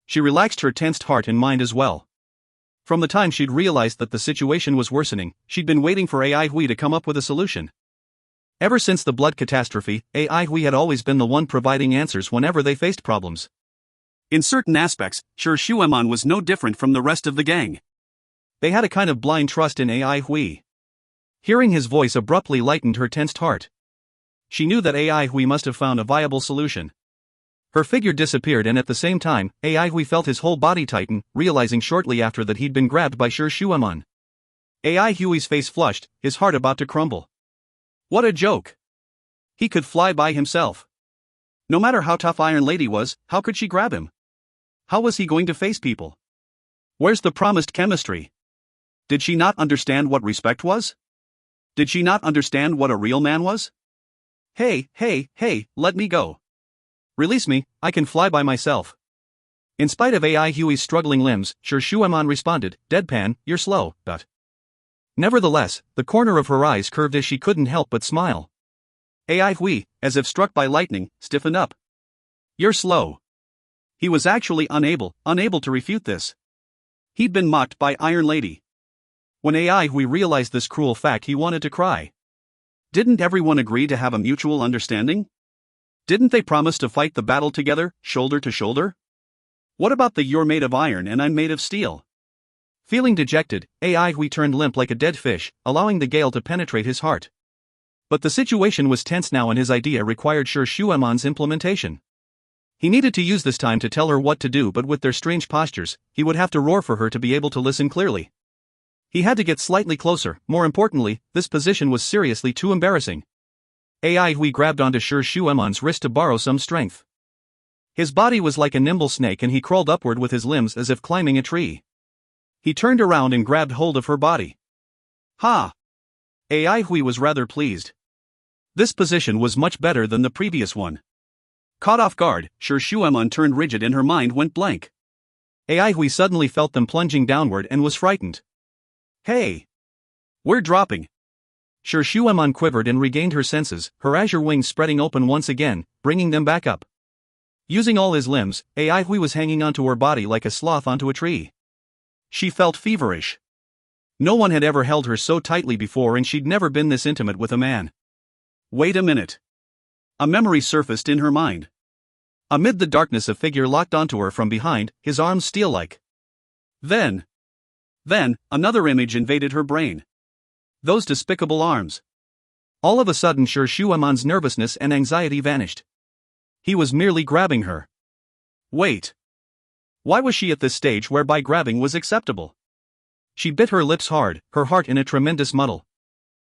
She relaxed her tensed heart and mind as well. From the time she'd realized that the situation was worsening, she'd been waiting for Ai Hui to come up with a solution. Ever since the blood catastrophe, Ai Hui had always been the one providing answers whenever they faced problems. In certain aspects, Shu Shuemon was no different from the rest of the gang. They had a kind of blind trust in Ai Hui. Hearing his voice abruptly lightened her tensed heart. She knew that Ai Hui must have found a viable solution. Her figure disappeared and at the same time, Ai Hui felt his whole body tighten, realizing shortly after that he'd been grabbed by Shu Shuemon. Ai Hui's face flushed, his heart about to crumble. What a joke! He could fly by himself. No matter how tough Iron Lady was, how could she grab him? How was he going to face people? Where's the promised chemistry? Did she not understand what respect was? Did she not understand what a real man was? Hey, let me go. Release me, I can fly by myself. In spite of Ai Hui's struggling limbs, Shu Shuemon responded, deadpan, you're slow, but. Nevertheless, the corner of her eyes curved as she couldn't help but smile. AI Hui, as if struck by lightning, stiffened up. You're slow. He was actually unable to refute this. He'd been mocked by Iron Lady. When AI Hui realized this cruel fact, he wanted to cry. Didn't everyone agree to have a mutual understanding? Didn't they promise to fight the battle together, shoulder to shoulder? What about the "you're made of iron and I'm made of steel"? Feeling dejected, AI Hui turned limp like a dead fish, allowing the gale to penetrate his heart. But the situation was tense now and his idea required Sir Shuemon's implementation. He needed to use this time to tell her what to do, but with their strange postures, he would have to roar for her to be able to listen clearly. He had to get slightly closer. More importantly, this position was seriously too embarrassing. AI Hui grabbed onto Sir Shuemon's wrist to borrow some strength. His body was like a nimble snake and he crawled upward with his limbs as if climbing a tree. He turned around and grabbed hold of her body. Ha! AI Hui was rather pleased. This position was much better than the previous one. Caught off guard, Sir Shuemon turned rigid and her mind went blank. AI Hui suddenly felt them plunging downward and was frightened. Hey! We're dropping! Sir Shuemon quivered and regained her senses, her azure wings spreading open once again, bringing them back up. Using all his limbs, AI Hui was hanging onto her body like a sloth onto a tree. She felt feverish. No one had ever held her so tightly before and she'd never been this intimate with a man. Wait a minute. A memory surfaced in her mind. Amid the darkness, a figure locked onto her from behind, his arms steel-like. Then, another image invaded her brain. Those despicable arms. All of a sudden, Sir Shuemon's nervousness and anxiety vanished. He was merely grabbing her. Wait. Why was she at this stage whereby grabbing was acceptable? She bit her lips hard, her heart in a tremendous muddle.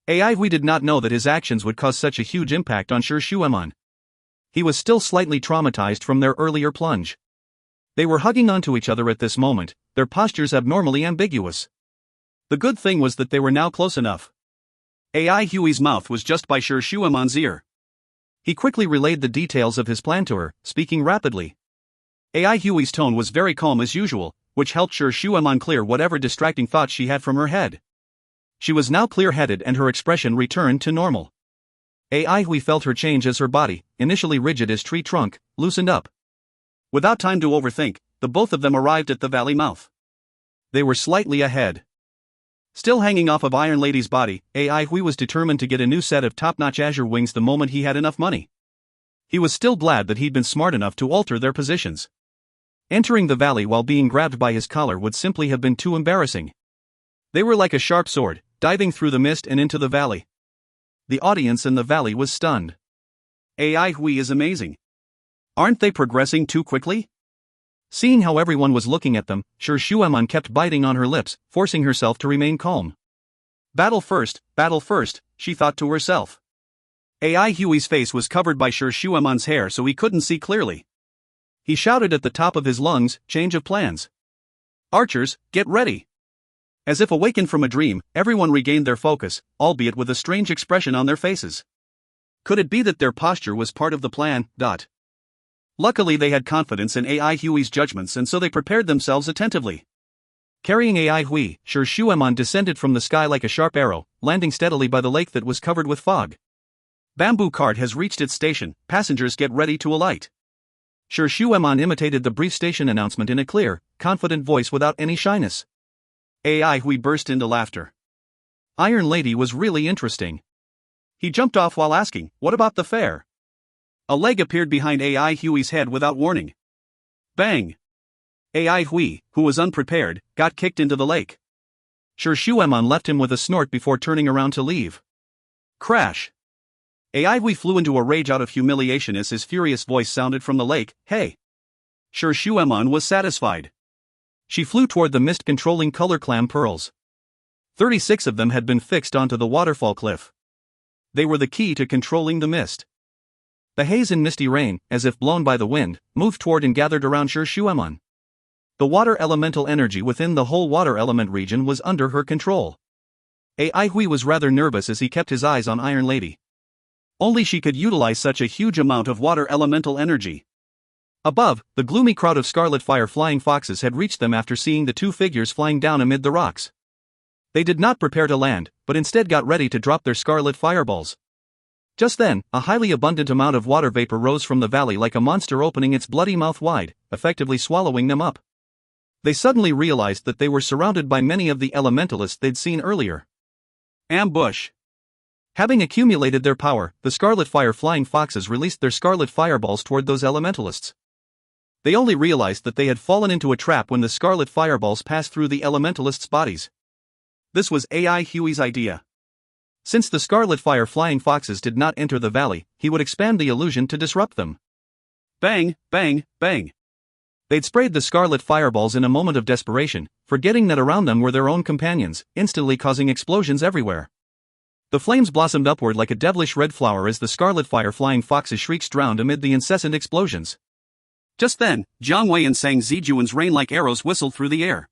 AI Hui did not know that his actions would cause such a huge impact on Sir Shuemon. He was still slightly traumatized from their earlier plunge. They were hugging onto each other at this moment, their postures abnormally ambiguous. The good thing was that they were now close enough. AI Hui's mouth was just by Sir Shuemon's ear. He quickly relayed the details of his plan to her, speaking rapidly. AI Hui's tone was very calm as usual, which helped Sir Shuemon clear whatever distracting thoughts she had from her head. She was now clear-headed and her expression returned to normal. AI Hui felt her change as her body, initially rigid as tree trunk, loosened up. Without time to overthink, the both of them arrived at the valley mouth. They were slightly ahead. Still hanging off of Iron Lady's body, AI Hui was determined to get a new set of top-notch azure wings the moment he had enough money. He was still glad that he'd been smart enough to alter their positions. Entering the valley while being grabbed by his collar would simply have been too embarrassing. They were like a sharp sword, diving through the mist and into the valley. The audience in the valley was stunned. AI Hui is amazing. Aren't they progressing too quickly? Seeing how everyone was looking at them, Sir Shuemon kept biting on her lips, forcing herself to remain calm. Battle first, she thought to herself. AI Hui's face was covered by Sir Shuemon's hair so he couldn't see clearly. He shouted at the top of his lungs, "Change of plans. Archers, get ready." As if awakened from a dream, everyone regained their focus, albeit with a strange expression on their faces. Could it be that their posture was part of the plan? Luckily they had confidence in AI Hui's judgments and so they prepared themselves attentively. Carrying AI Hui, Sir Shuemon descended from the sky like a sharp arrow, landing steadily by the lake that was covered with fog. Bamboo cart has reached its station, passengers get ready to alight. Sir Shuemon imitated the brief station announcement in a clear, confident voice without any shyness. AI Hui burst into laughter. Iron Lady was really interesting. He jumped off while asking, "What about the fare?" A leg appeared behind AI Hui's head without warning. Bang! AI Hui, who was unprepared, got kicked into the lake. Sir Shuemon left him with a snort before turning around to leave. Crash! AI Hui flew into a rage out of humiliation as his furious voice sounded from the lake, "Hey!" Sir Shuemon was satisfied. She flew toward the mist-controlling color clam pearls. 36 of them had been fixed onto the waterfall cliff. They were the key to controlling the mist. The haze and misty rain, as if blown by the wind, moved toward and gathered around Sir Shuemon. The water elemental energy within the whole water element region was under her control. AI Hui was rather nervous as he kept his eyes on Iron Lady. Only she could utilize such a huge amount of water elemental energy. Above, the gloomy crowd of scarlet fire flying foxes had reached them after seeing the two figures flying down amid the rocks. They did not prepare to land, but instead got ready to drop their scarlet fireballs. Just then, a highly abundant amount of water vapor rose from the valley like a monster opening its bloody mouth wide, effectively swallowing them up. They suddenly realized that they were surrounded by many of the elementalists they'd seen earlier. Ambush! Having accumulated their power, the Scarlet Fire Flying Foxes released their scarlet fireballs toward those elementalists. They only realized that they had fallen into a trap when the scarlet fireballs passed through the elementalists' bodies. This was AI Huey's idea. Since the Scarlet Fire Flying Foxes did not enter the valley, he would expand the illusion to disrupt them. Bang, bang, bang. They'd sprayed the scarlet fireballs in a moment of desperation, forgetting that around them were their own companions, instantly causing explosions everywhere. The flames blossomed upward like a devilish red flower as the Scarlet Fire Flying Foxes' shrieks drowned amid the incessant explosions. Just then, Jiang Wei and Sang Zijuan's rain like arrows whistled through the air.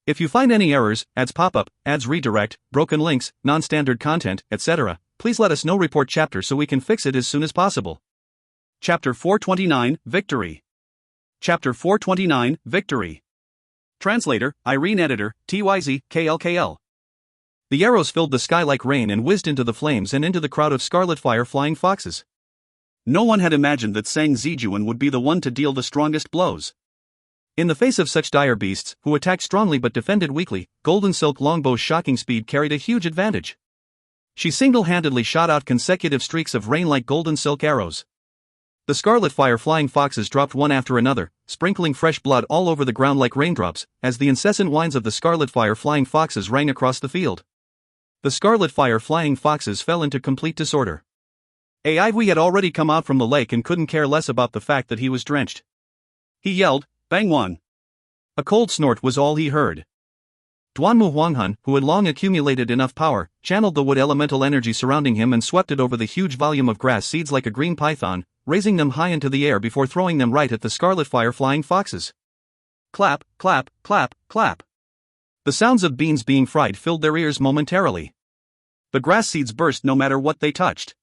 If you find any errors, ads pop up, ads redirect, broken links, non-standard content, etc., please let us know. Report chapter so we can fix it as soon as possible. Chapter 429, Victory. Chapter 429, Victory. Translator, Irene. Editor, TYZ, KLKL. The arrows filled the sky like rain and whizzed into the flames and into the crowd of Scarlet Fire Flying Foxes. No one had imagined that Sang Zijuan would be the one to deal the strongest blows. In the face of such dire beasts, who attacked strongly but defended weakly, Golden Silk Longbow's shocking speed carried a huge advantage. She single-handedly shot out consecutive streaks of rain-like golden silk arrows. The Scarlet Fire Flying Foxes dropped one after another, sprinkling fresh blood all over the ground like raindrops, as the incessant whines of the Scarlet Fire Flying Foxes rang across the field. The Scarlet Fire Flying Foxes fell into complete disorder. Aihui had already come out from the lake and couldn't care less about the fact that he was drenched. He yelled, "Bang one!" A cold snort was all he heard. Duanmu Huanghan, who had long accumulated enough power, channeled the wood elemental energy surrounding him and swept it over the huge volume of grass seeds like a green python, raising them high into the air before throwing them right at the Scarlet Fire Flying Foxes. Clap, clap, clap, clap. The sounds of beans being fried filled their ears momentarily. The grass seeds burst no matter what they touched.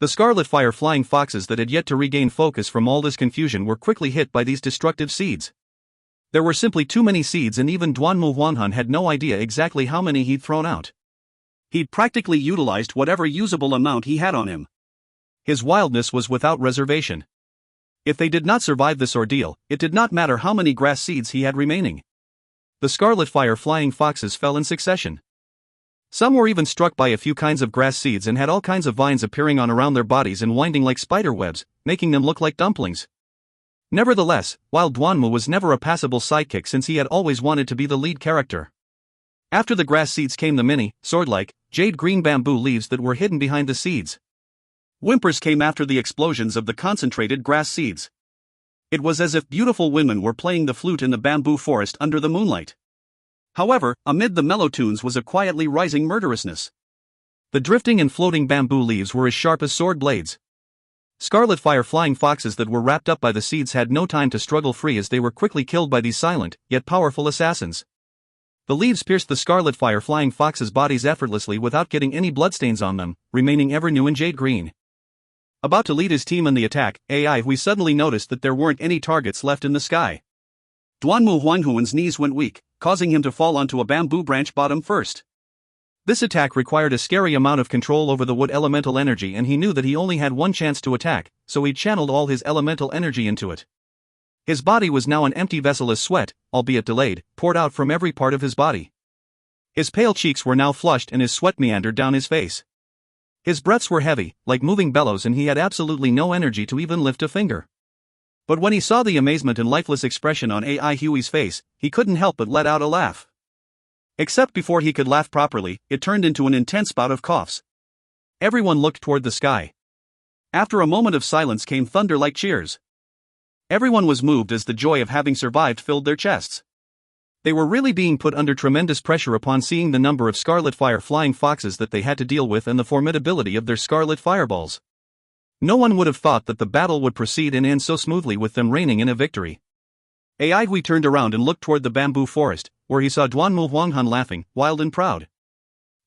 The Scarlet Fire Flying Foxes that had yet to regain focus from all this confusion were quickly hit by these destructive seeds. There were simply too many seeds, and even Duanmu Huanghan had no idea exactly how many he'd thrown out. He'd practically utilized whatever usable amount he had on him. His wildness was without reservation. If they did not survive this ordeal, it did not matter how many grass seeds he had remaining. The Scarlet Fire Flying Foxes fell in succession. Some were even struck by a few kinds of grass seeds and had all kinds of vines appearing on around their bodies and winding like spider webs, making them look like dumplings. Nevertheless, while Duanmu was never a passable sidekick since he had always wanted to be the lead character. After the grass seeds came the many, sword-like, jade-green bamboo leaves that were hidden behind the seeds. Whimpers came after the explosions of the concentrated grass seeds. It was as if beautiful women were playing the flute in the bamboo forest under the moonlight. However, amid the mellow tunes was a quietly rising murderousness. The drifting and floating bamboo leaves were as sharp as sword blades. Scarlet Fire Flying Foxes that were wrapped up by the seeds had no time to struggle free as they were quickly killed by these silent, yet powerful assassins. The leaves pierced the Scarlet Fire Flying Foxes' bodies effortlessly without getting any bloodstains on them, remaining ever new and jade green. About to lead his team in the attack, Aihui suddenly noticed that there weren't any targets left in the sky. Duanmu Huanghuan's knees went weak, causing him to fall onto a bamboo branch bottom first. This attack required a scary amount of control over the wood elemental energy, and he knew that he only had one chance to attack, so he channeled all his elemental energy into it. His body was now an empty vessel as sweat, albeit delayed, poured out from every part of his body. His pale cheeks were now flushed and his sweat meandered down his face. His breaths were heavy, like moving bellows, and he had absolutely no energy to even lift a finger. But when he saw the amazement and lifeless expression on Aihui's face, he couldn't help but let out a laugh. Except before he could laugh properly, it turned into an intense bout of coughs. Everyone looked toward the sky. After a moment of silence came thunder-like cheers. Everyone was moved as the joy of having survived filled their chests. They were really being put under tremendous pressure upon seeing the number of Scarlet Fire Flying Foxes that they had to deal with and the formidability of their scarlet fireballs. No one would have thought that the battle would proceed and end so smoothly with them reigning in a victory. Aihui turned around and looked toward the bamboo forest, where he saw Duanmu Huanghan laughing, wild and proud.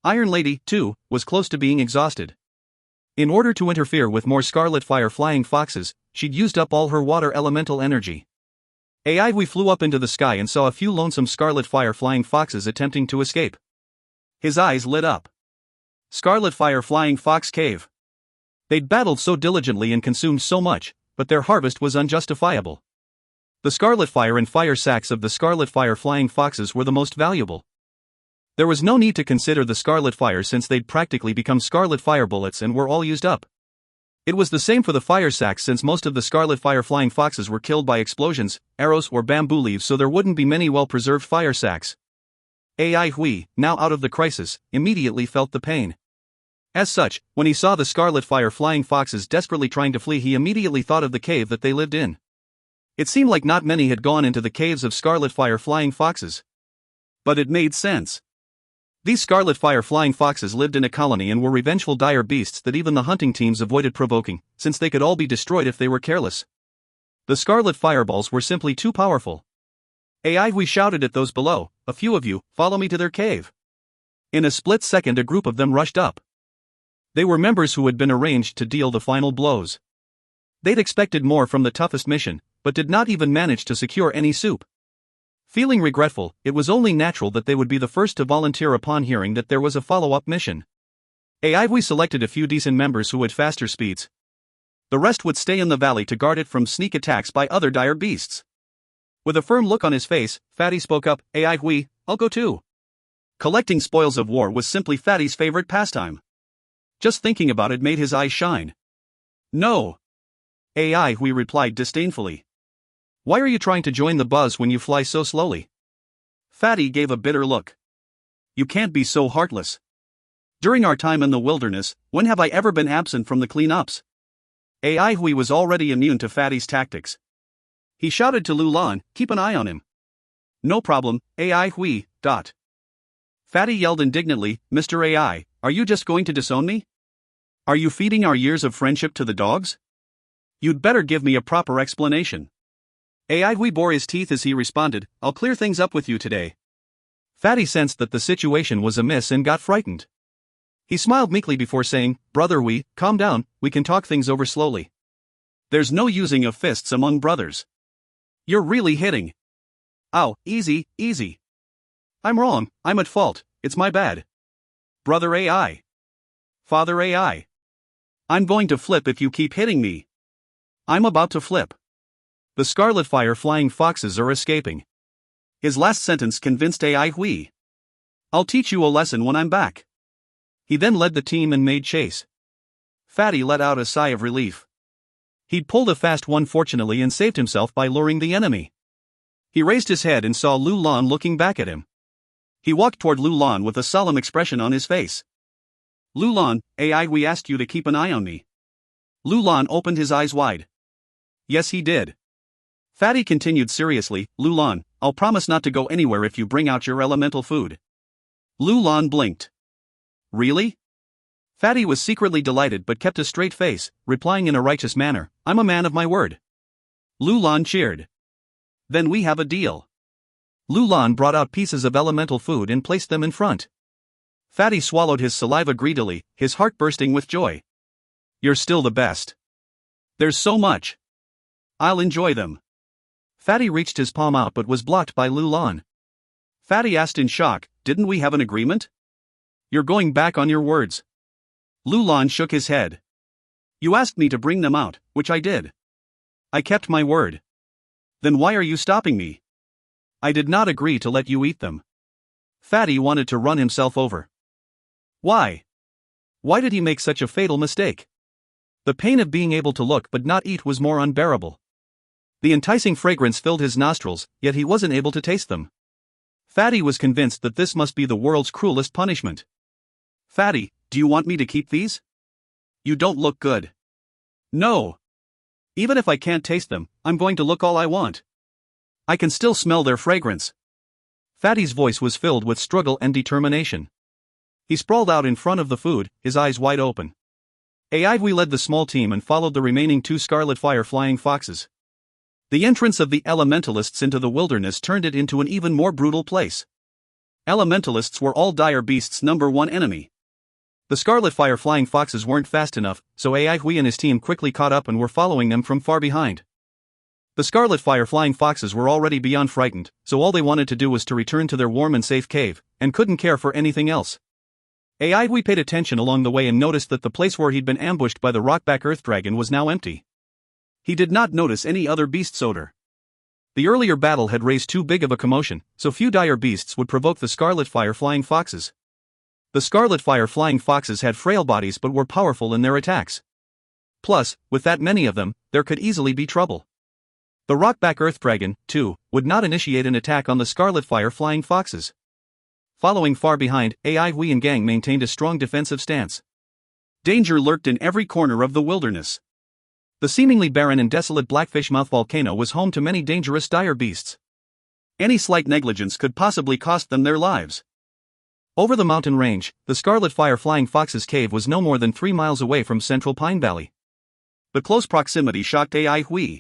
Iron Lady, too, was close to being exhausted. In order to interfere with more Scarlet Fire Flying Foxes, she'd used up all her water elemental energy. Aihui flew up into the sky and saw a few lonesome Scarlet Fire Flying Foxes attempting to escape. His eyes lit up. Scarlet Fire Flying Fox Cave. They'd battled so diligently and consumed so much, but their harvest was unjustifiable. The scarlet fire and fire sacks of the scarlet fire flying foxes were the most valuable. There was no need to consider the scarlet fire since they'd practically become scarlet fire bullets and were all used up. It was the same for the fire sacks since most of the scarlet fire flying foxes were killed by explosions, arrows or bamboo leaves, so there wouldn't be many well-preserved fire sacks. Ai Hui, now out of the crisis, immediately felt the pain. As such, when he saw the scarlet fire flying foxes desperately trying to flee, he immediately thought of the cave that they lived in. It seemed like not many had gone into the caves of scarlet fire flying foxes. But it made sense. These scarlet fire flying foxes lived in a colony and were revengeful dire beasts that even the hunting teams avoided provoking, since they could all be destroyed if they were careless. The scarlet fireballs were simply too powerful. Ai Hui shouted at those below, "A few of you, follow me to their cave." In a split second a group of them rushed up. They were members who had been arranged to deal the final blows. They'd expected more from the toughest mission, but did not even manage to secure any soup. Feeling regretful, it was only natural that they would be the first to volunteer upon hearing that there was a follow-up mission. Ai Hui selected a few decent members who had faster speeds. The rest would stay in the valley to guard it from sneak attacks by other dire beasts. With a firm look on his face, Fatty spoke up, "Ai Hui, I'll go too." Collecting spoils of war was simply Fatty's favorite pastime. Just thinking about it made his eyes shine. "No." Ai Hui replied disdainfully. "Why are you trying to join the buzz when you fly so slowly?" Fatty gave a bitter look. "You can't be so heartless. During our time in the wilderness, when have I ever been absent from the cleanups?" Ai Hui was already immune to Fatty's tactics. He shouted to Lu Lan, "Keep an eye on him." "No problem, Ai Hui, dot." Fatty yelled indignantly, "Mr. Ai, are you just going to disown me? Are you feeding our years of friendship to the dogs? You'd better give me a proper explanation." Ai Hui bore his teeth as he responded, "I'll clear things up with you today." Fatty sensed that the situation was amiss and got frightened. He smiled meekly before saying, "Brother Hui, calm down, we can talk things over slowly. There's no using of fists among brothers. You're really hitting. Ow, easy, easy. I'm wrong, I'm at fault, it's my bad. Brother Ai. Father Ai. I'm going to flip if you keep hitting me. I'm about to flip. The scarlet fire flying foxes are escaping." His last sentence convinced Ai Hui. "I'll teach you a lesson when I'm back." He then led the team and made chase. Fatty let out a sigh of relief. He'd pulled a fast one fortunately and saved himself by luring the enemy. He raised his head and saw Lu Lan looking back at him. He walked toward Lu Lan with a solemn expression on his face. "Lu Lan, Ai Hui asked you to keep an eye on me." Lu Lan opened his eyes wide. "Yes, he did." Fatty continued seriously, "Lu Lan, I'll promise not to go anywhere if you bring out your elemental food." Lu Lan blinked. "Really?" Fatty was secretly delighted but kept a straight face, replying in a righteous manner, "I'm a man of my word." Lu Lan cheered. "Then we have a deal." Lu Lan brought out pieces of elemental food and placed them in front. Fatty swallowed his saliva greedily, his heart bursting with joy. "You're still the best. There's so much. I'll enjoy them." Fatty reached his palm out but was blocked by Lu Lan. Fatty asked in shock, "Didn't we have an agreement? You're going back on your words." Lu Lan shook his head. "You asked me to bring them out, which I did. I kept my word. Then why are you stopping me? I did not agree to let you eat them." Fatty wanted to run himself over. Why? Why did he make such a fatal mistake? The pain of being able to look but not eat was more unbearable. The enticing fragrance filled his nostrils, yet he wasn't able to taste them. Fatty was convinced that this must be the world's cruelest punishment. "Fatty, do you want me to keep these? You don't look good." "No. Even if I can't taste them, I'm going to look all I want. I can still smell their fragrance." Fatty's voice was filled with struggle and determination. He sprawled out in front of the food, his eyes wide open. Ai Hui led the small team and followed the remaining two scarlet fire flying foxes. The entrance of the elementalists into the wilderness turned it into an even more brutal place. Elementalists were all dire beasts' number one enemy. The scarlet fire flying foxes weren't fast enough, so Ai Hui and his team quickly caught up and were following them from far behind. The scarlet fire flying foxes were already beyond frightened, so all they wanted to do was to return to their warm and safe cave, and couldn't care for anything else. AI Hui paid attention along the way and noticed that the place where he'd been ambushed by the rockback earth dragon was now empty. He did not notice any other beast's odor. The earlier battle had raised too big of a commotion, so few dire beasts would provoke the scarlet fire flying foxes. The scarlet fire flying foxes had frail bodies but were powerful in their attacks. Plus, with that many of them, there could easily be trouble. The rockback earth dragon, too, would not initiate an attack on the scarlet fire flying foxes. Following far behind, AI Hui and gang maintained a strong defensive stance. Danger lurked in every corner of the wilderness. The seemingly barren and desolate Blackfish Mouth volcano was home to many dangerous dire beasts. Any slight negligence could possibly cost them their lives. Over the mountain range, the Scarlet Fire Flying Fox's cave was no more than 3 miles away from central Pine Valley. The close proximity shocked AI Hui.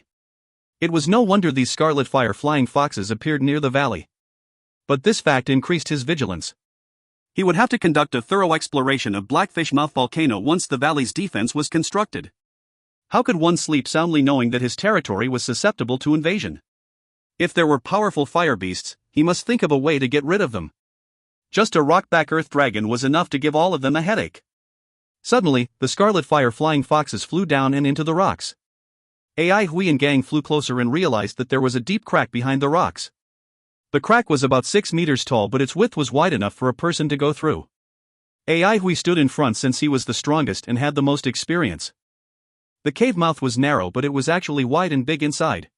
It was no wonder these Scarlet Fire Flying Foxes appeared near the valley. But this fact increased his vigilance. He would have to conduct a thorough exploration of Blackfish Mouth volcano once the valley's defense was constructed. How could one sleep soundly knowing that his territory was susceptible to invasion? If there were powerful fire beasts, he must think of a way to get rid of them. Just a rockback earth dragon was enough to give all of them a headache. Suddenly, the Scarlet Fire Flying Foxes flew down and into the rocks. AI Hui and gang flew closer and realized that there was a deep crack behind the rocks. The crack was about 6 meters tall, but its width was wide enough for a person to go through. AI Hui stood in front since he was the strongest and had the most experience. The cave mouth was narrow, but it was actually wide and big inside.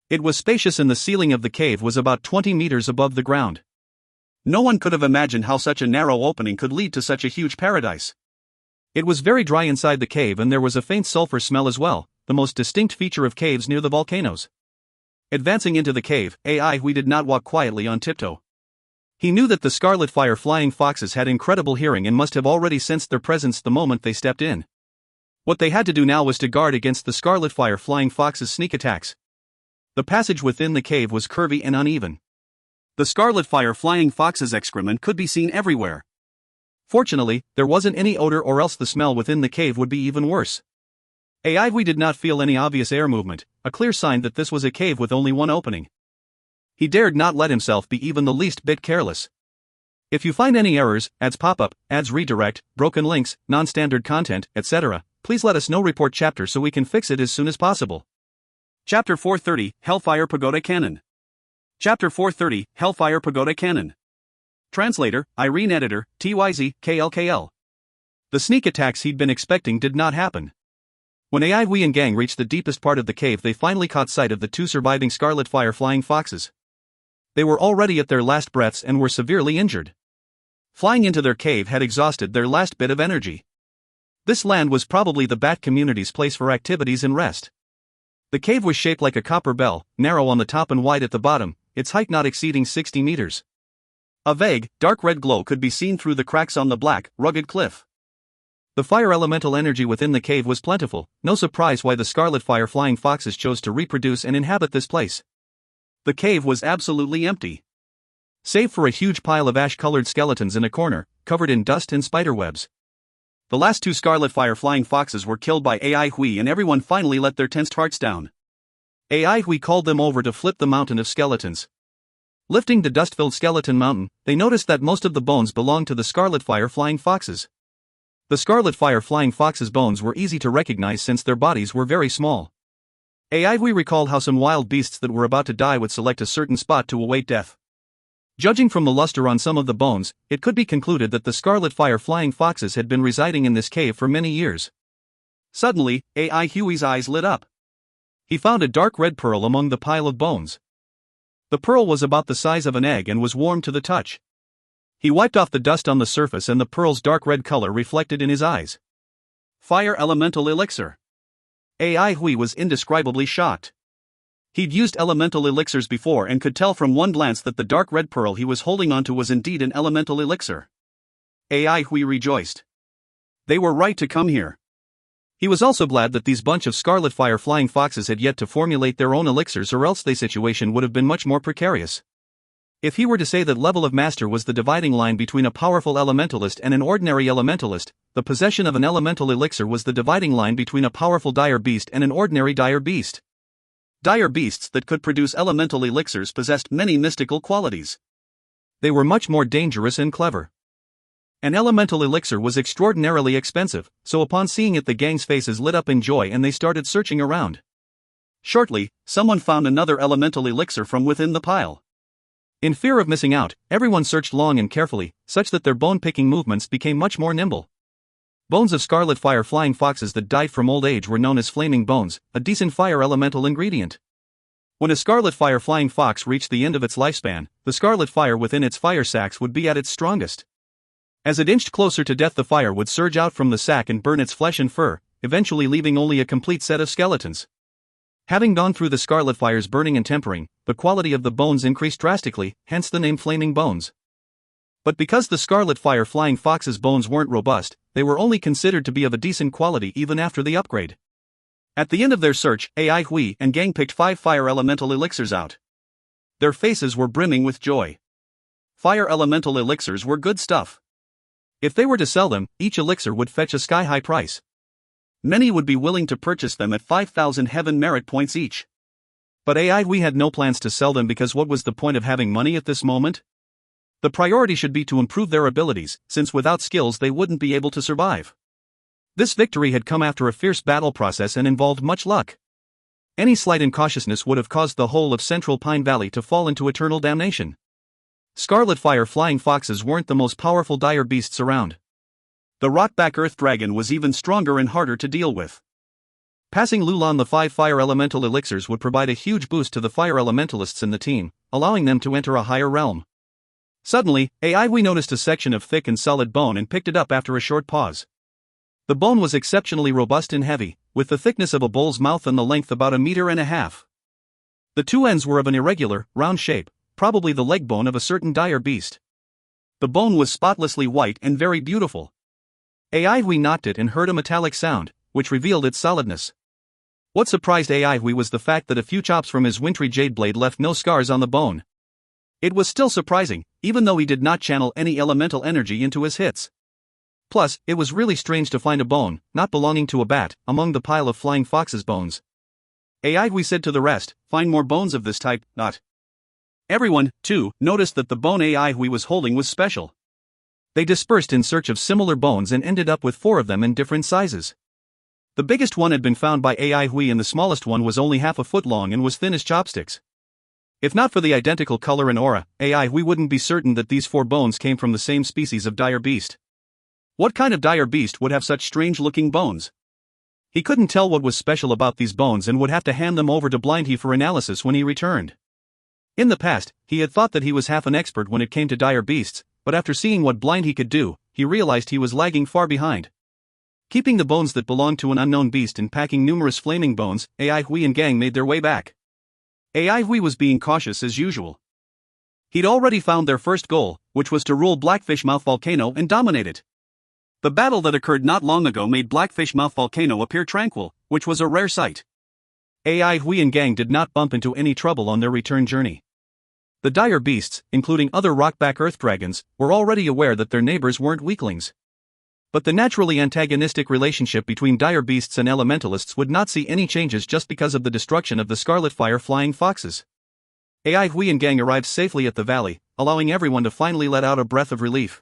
It was spacious and the ceiling of the cave was about 20 meters above the ground. No one could have imagined how such a narrow opening could lead to such a huge paradise. It was very dry inside the cave and there was a faint sulfur smell as well, the most distinct feature of caves near the volcanoes. Advancing into the cave, AI Hui did not walk quietly on tiptoe. He knew that the Scarlet Fire Flying Foxes had incredible hearing and must have already sensed their presence the moment they stepped in. What they had to do now was to guard against the Scarlet Fire Flying Fox's sneak attacks. The passage within the cave was curvy and uneven. The Scarlet Fire Flying Fox's excrement could be seen everywhere. Fortunately, there wasn't any odor, or else the smell within the cave would be even worse. AI Hui did not feel any obvious air movement, a clear sign that this was a cave with only one opening. He dared not let himself be even the least bit careless. If you find any errors, ads pop-up, ads redirect, broken links, non-standard content, etc., please let us know. Report chapter so we can fix it as soon as possible. Chapter 430, Hellfire Pagoda Cannon. Chapter 430, Hellfire Pagoda Cannon. Translator, Irene. Editor, TYZ, KLKL. The sneak attacks he'd been expecting did not happen. When AI Hui and gang reached the deepest part of the cave, they finally caught sight of the 2 surviving Scarlet Fire Flying Foxes. They were already at their last breaths and were severely injured. Flying into their cave had exhausted their last bit of energy. This land was probably the bat community's place for activities and rest. The cave was shaped like a copper bell, narrow on the top and wide at the bottom, its height not exceeding 60 meters. A vague, dark red glow could be seen through the cracks on the black, rugged cliff. The fire elemental energy within the cave was plentiful, no surprise why the Scarlet Fire Flying Foxes chose to reproduce and inhabit this place. The cave was absolutely empty. Save for a huge pile of ash-colored skeletons in a corner, covered in dust and spiderwebs. The last 2 Scarlet Fire Flying Foxes were killed by AI Hui and everyone finally let their tensed hearts down. AI Hui called them over to flip the mountain of skeletons. Lifting the dust-filled skeleton mountain, they noticed that most of the bones belonged to the Scarlet Fire Flying Foxes. The Scarlet Fire Flying Foxes' bones were easy to recognize since their bodies were very small. AI Hui recalled how some wild beasts that were about to die would select a certain spot to await death. Judging from the luster on some of the bones, it could be concluded that the Scarlet Fire Flying Foxes had been residing in this cave for many years. Suddenly, AI Hui's eyes lit up. He found a dark red pearl among the pile of bones. The pearl was about the size of an egg and was warm to the touch. He wiped off the dust on the surface and the pearl's dark red color reflected in his eyes. Fire Elemental Elixir. AI Hui was indescribably shocked. He'd used elemental elixirs before and could tell from one glance that the dark red pearl he was holding onto was indeed an elemental elixir. AI Hui rejoiced. They were right to come here. He was also glad that these bunch of Scarlet Fire Flying Foxes had yet to formulate their own elixirs, or else their situation would have been much more precarious. If he were to say that level of master was the dividing line between a powerful elementalist and an ordinary elementalist, the possession of an elemental elixir was the dividing line between a powerful dire beast and an ordinary dire beast. Dire beasts that could produce elemental elixirs possessed many mystical qualities. They were much more dangerous and clever. An elemental elixir was extraordinarily expensive, so upon seeing it the gang's faces lit up in joy and they started searching around. Shortly, someone found another elemental elixir from within the pile. In fear of missing out, everyone searched long and carefully, such that their bone-picking movements became much more nimble. Bones of scarlet fire flying foxes that died from old age were known as flaming bones, a decent fire elemental ingredient. When a scarlet fire flying fox reached the end of its lifespan, the scarlet fire within its fire sacs would be at its strongest. As it inched closer to death, the fire would surge out from the sac and burn its flesh and fur, eventually leaving only a complete set of skeletons. Having gone through the scarlet fire's burning and tempering, the quality of the bones increased drastically, hence the name flaming bones. But because the scarlet fire flying fox's bones weren't robust, they were only considered to be of a decent quality even after the upgrade. At the end of their search, AI Hui and gang picked 5 fire elemental elixirs out. Their faces were brimming with joy. Fire elemental elixirs were good stuff. If they were to sell them, each elixir would fetch a sky-high price. Many would be willing to purchase them at 5,000 heaven merit points each. But AI Hui had no plans to sell them because what was the point of having money at this moment? The priority should be to improve their abilities, since without skills they wouldn't be able to survive. This victory had come after a fierce battle process and involved much luck. Any slight incautiousness would have caused the whole of Central Pine Valley to fall into eternal damnation. Scarlet fire flying foxes weren't the most powerful dire beasts around. The rockback earth dragon was even stronger and harder to deal with. Passing Lulan the 5 fire elemental elixirs would provide a huge boost to the fire elementalists in the team, allowing them to enter a higher realm. Suddenly, AI Hui noticed a section of thick and solid bone and picked it up after a short pause. The bone was exceptionally robust and heavy, with the thickness of a bull's mouth and the length about 1.5 meters. The 2 ends were of an irregular, round shape, probably the leg bone of a certain dire beast. The bone was spotlessly white and very beautiful. AI Hui knocked it and heard a metallic sound, which revealed its solidness. What surprised AI Hui was the fact that a few chops from his wintry jade blade left no scars on the bone. It was still surprising, even though he did not channel any elemental energy into his hits. Plus, it was really strange to find a bone, not belonging to a bat, among the pile of flying fox's bones. AI Hui said to the rest, "Find more bones of this type, not." Everyone, too, noticed that the bone AI Hui was holding was special. They dispersed in search of similar bones and ended up with 4 of them in different sizes. The biggest one had been found by AI Hui and the smallest one was only half a foot long and was thin as chopsticks. If not for the identical color and aura, AI Hui wouldn't be certain that these 4 bones came from the same species of dire beast. What kind of dire beast would have such strange-looking bones? He couldn't tell what was special about these bones and would have to hand them over to Blind He for analysis when he returned. In the past, he had thought that he was half an expert when it came to dire beasts, but after seeing what Blind He could do, he realized he was lagging far behind. Keeping the bones that belonged to an unknown beast and packing numerous flaming bones, AI Hui and gang made their way back. AI Hui was being cautious as usual. He'd already found their first goal, which was to rule Blackfish Mouth Volcano and dominate it. The battle that occurred not long ago made Blackfish Mouth Volcano appear tranquil, which was a rare sight. AI Hui and gang did not bump into any trouble on their return journey. The dire beasts, including other rockback earth dragons, were already aware that their neighbors weren't weaklings. But the naturally antagonistic relationship between dire beasts and elementalists would not see any changes just because of the destruction of the scarlet fire flying foxes. AI Hui and gang arrived safely at the valley, allowing everyone to finally let out a breath of relief.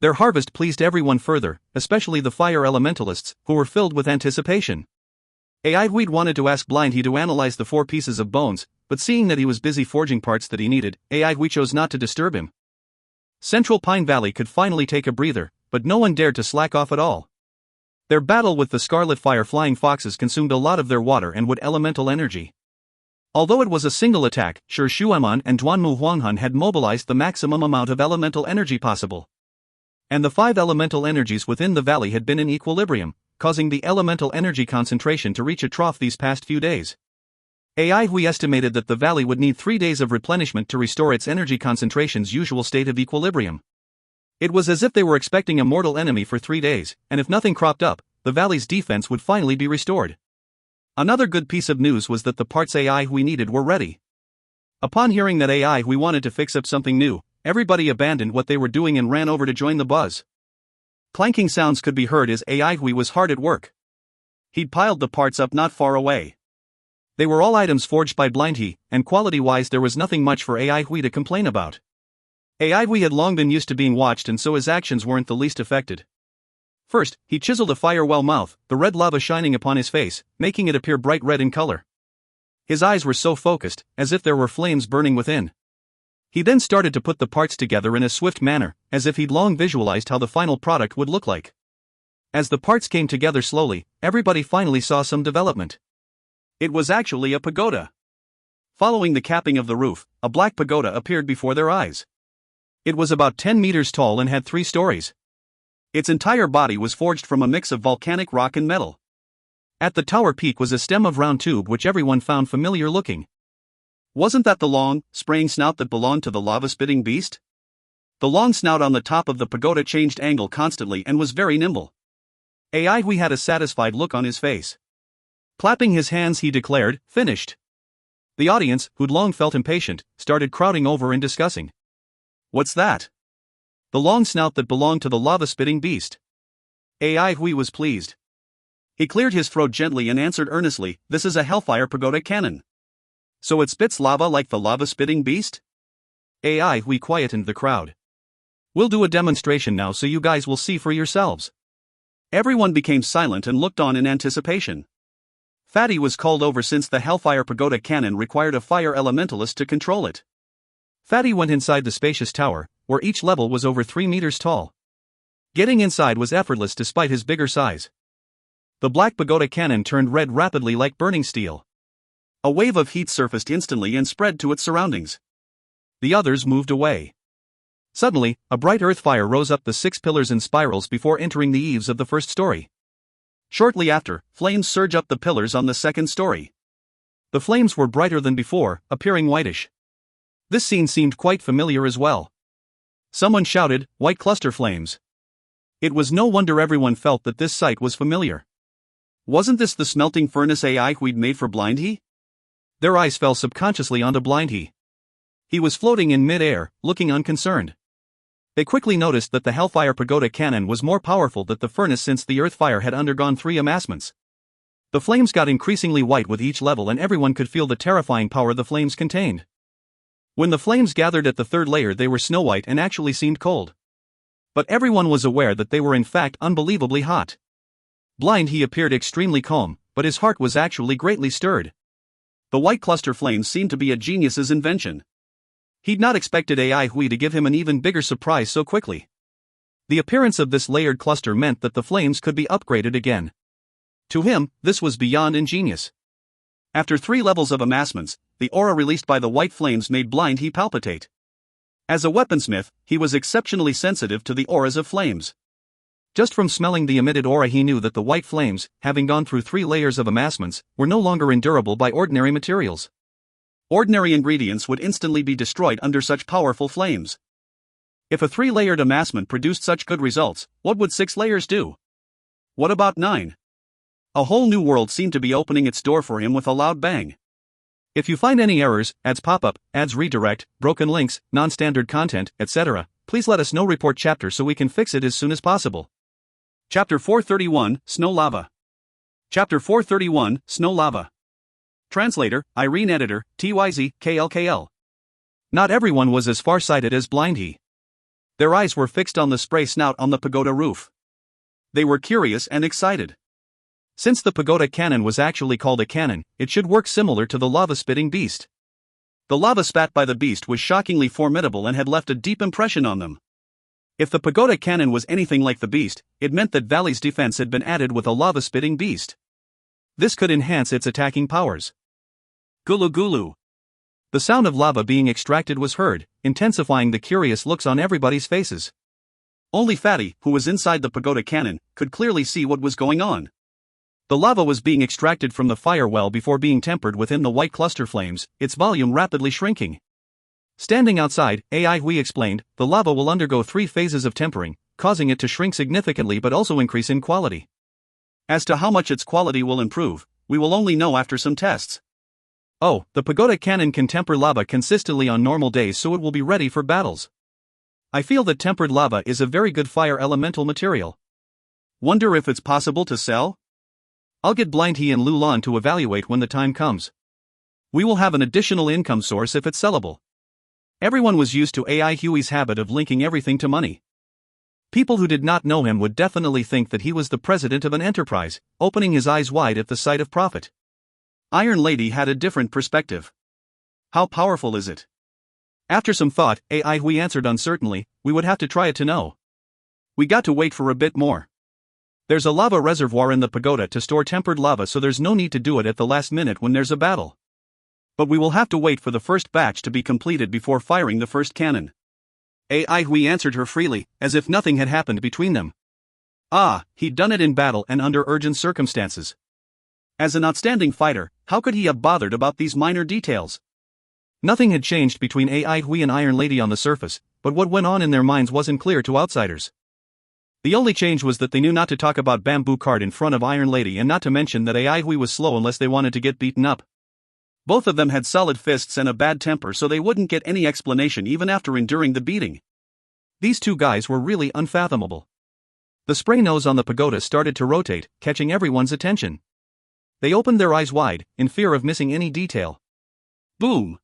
Their harvest pleased everyone further, especially the fire elementalists, who were filled with anticipation. AI Hui wanted to ask Blind He to analyze the 4 pieces of bones, but seeing that he was busy forging parts that he needed, AI Hui chose not to disturb him. Central Pine Valley could finally take a breather, but no one dared to slack off at all. Their battle with the scarlet fire flying foxes consumed a lot of their water and wood elemental energy. Although it was a single attack, Shi Shuaman and Duanmu Huanghan had mobilized the maximum amount of elemental energy possible. And the 5 elemental energies within the valley had been in equilibrium, causing the elemental energy concentration to reach a trough these past few days. AI Hui estimated that the valley would need 3 days of replenishment to restore its energy concentration's usual state of equilibrium. It was as if they were expecting a mortal enemy for 3 days, and if nothing cropped up, the valley's defense would finally be restored. Another good piece of news was that the parts AI Hui needed were ready. Upon hearing that AI Hui wanted to fix up something new, everybody abandoned what they were doing and ran over to join the buzz. Clanking sounds could be heard as AI Hui was hard at work. He'd piled the parts up not far away. They were all items forged by Blind He, and quality-wise there was nothing much for AI Hui to complain about. AI had long been used to being watched, and so his actions weren't the least affected. First, he chiseled a fire well mouth, the red lava shining upon his face, making it appear bright red in color. His eyes were so focused, as if there were flames burning within. He then started to put the parts together in a swift manner, as if he'd long visualized how the final product would look like. As the parts came together slowly, everybody finally saw some development. It was actually a pagoda. Following the capping of the roof, a black pagoda appeared before their eyes. It was about 10 meters tall and had 3 stories. Its entire body was forged from a mix of volcanic rock and metal. At the tower peak was a stem of round tube which everyone found familiar looking. Wasn't that the long, spraying snout that belonged to the lava-spitting beast? The long snout on the top of the pagoda changed angle constantly and was very nimble. AI had a satisfied look on his face. Clapping his hands, he declared, "Finished." The audience, who'd long felt impatient, started crowding over and discussing. "What's that?" "The long snout that belonged to the lava-spitting beast." AI was pleased. He cleared his throat gently and answered earnestly, "This is a Hellfire Pagoda cannon." "So it spits lava like the lava-spitting beast?" AI quietened the crowd. "We'll do a demonstration now so you guys will see for yourselves." Everyone became silent and looked on in anticipation. Fatty was called over since the Hellfire Pagoda cannon required a fire elementalist to control it. Fatty went inside the spacious tower, where each level was over 3 meters tall. Getting inside was effortless despite his bigger size. The black pagoda cannon turned red rapidly like burning steel. A wave of heat surfaced instantly and spread to its surroundings. The others moved away. Suddenly, a bright earth fire rose up the 6 pillars in spirals before entering the eaves of the first story. Shortly after, flames surged up the pillars on the second story. The flames were brighter than before, appearing whitish. This scene seemed quite familiar as well. Someone shouted, "White cluster flames." It was no wonder everyone felt that this sight was familiar. Wasn't this the smelting furnace AI we'd made for Blindhe? Their eyes fell subconsciously onto Blindhe. He was floating in mid-air, looking unconcerned. They quickly noticed that the Hellfire Pagoda cannon was more powerful than the furnace since the earth fire had undergone 3 amassments. The flames got increasingly white with each level and everyone could feel the terrifying power the flames contained. When the flames gathered at the 3rd layer, they were snow white and actually seemed cold. But everyone was aware that they were in fact unbelievably hot. Blindhe appeared extremely calm, but his heart was actually greatly stirred. The white cluster flames seemed to be a genius's invention. He'd not expected AI to give him an even bigger surprise so quickly. The appearance of this layered cluster meant that the flames could be upgraded again. To him, this was beyond ingenious. After 3 levels of amassments, the aura released by the white flames made Blindhe palpitate. As a weaponsmith, he was exceptionally sensitive to the auras of flames. Just from smelling the emitted aura, he knew that the white flames, having gone through 3 layers of amassments, were no longer endurable by ordinary materials. Ordinary ingredients would instantly be destroyed under such powerful flames. If a 3-layered amassment produced such good results, what would 6 layers do? What about 9? A whole new world seemed to be opening its door for him with a loud bang. If you find any errors, ads pop up, ads redirect, broken links, non-standard content, etc., please let us know. Report chapter so we can fix it as soon as possible. Chapter 431, Snow Lava. Chapter 431, Snow Lava. Translator, Irene. Editor, TYZ, KLKL. Not everyone was as far-sighted as Blindhe. Their eyes were fixed on the spray snout on the pagoda roof. They were curious and excited. Since the pagoda cannon was actually called a cannon, it should work similar to the lava-spitting beast. The lava spat by the beast was shockingly formidable and had left a deep impression on them. If the pagoda cannon was anything like the beast, it meant that Valley's defense had been added with a lava-spitting beast. This could enhance its attacking powers. Gulu gulu. The sound of lava being extracted was heard, intensifying the curious looks on everybody's faces. Only Fatty, who was inside the pagoda cannon, could clearly see what was going on. The lava was being extracted from the fire well before being tempered within the white cluster flames, its volume rapidly shrinking. Standing outside, AI explained, the lava will undergo 3 phases of tempering, causing it to shrink significantly but also increase in quality. As to how much its quality will improve, we will only know after some tests. Oh, the pagoda cannon can temper lava consistently on normal days, so it will be ready for battles. I feel that tempered lava is a very good fire elemental material. Wonder if it's possible to sell? I'll get Blindhe and Lulan to evaluate when the time comes. We will have an additional income source if it's sellable. Everyone was used to AI Huey's habit of linking everything to money. People who did not know him would definitely think that he was the president of an enterprise, opening his eyes wide at the sight of profit. Iron Lady had a different perspective. How powerful is it? After some thought, AI Hui answered uncertainly, we would have to try it to know. We got to wait for a bit more. There's a lava reservoir in the pagoda to store tempered lava, so there's no need to do it at the last minute when there's a battle. But we will have to wait for the first batch to be completed before firing the first cannon. AI Hui answered her freely, as if nothing had happened between them. Ah, he'd done it in battle and under urgent circumstances. As an outstanding fighter, how could he have bothered about these minor details? Nothing had changed between AI Hui and Iron Lady on the surface, but what went on in their minds wasn't clear to outsiders. The only change was that they knew not to talk about bamboo cart in front of Iron Lady and not to mention that AI Hui was slow unless they wanted to get beaten up. Both of them had solid fists and a bad temper, so they wouldn't get any explanation even after enduring the beating. These two guys were really unfathomable. The spray nose on the pagoda started to rotate, catching everyone's attention. They opened their eyes wide, in fear of missing any detail. Boom!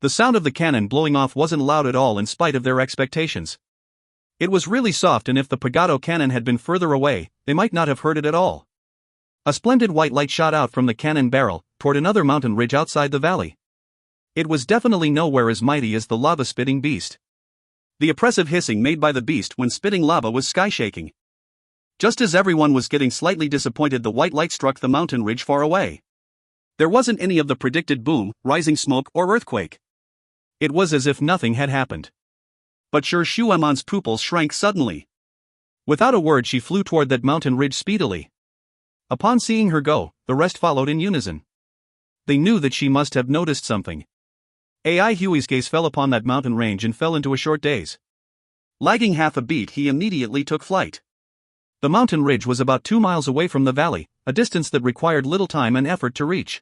The sound of the cannon blowing off wasn't loud at all in spite of their expectations. It was really soft, and if the pagoda cannon had been further away, they might not have heard it at all. A splendid white light shot out from the cannon barrel, toward another mountain ridge outside the valley. It was definitely nowhere as mighty as the lava-spitting beast. The oppressive hissing made by the beast when spitting lava was sky-shaking. Just as everyone was getting slightly disappointed, the white light struck the mountain ridge far away. There wasn't any of the predicted boom, rising smoke, or earthquake. It was as if nothing had happened. But Sure Shuamon's pupils shrank suddenly. Without a word, she flew toward that mountain ridge speedily. Upon seeing her go, the rest followed in unison. They knew that she must have noticed something. AI Huey's gaze fell upon that mountain range and fell into a short daze. Lagging half a beat, he immediately took flight. The mountain ridge was about 2 miles away from the valley, a distance that required little time and effort to reach.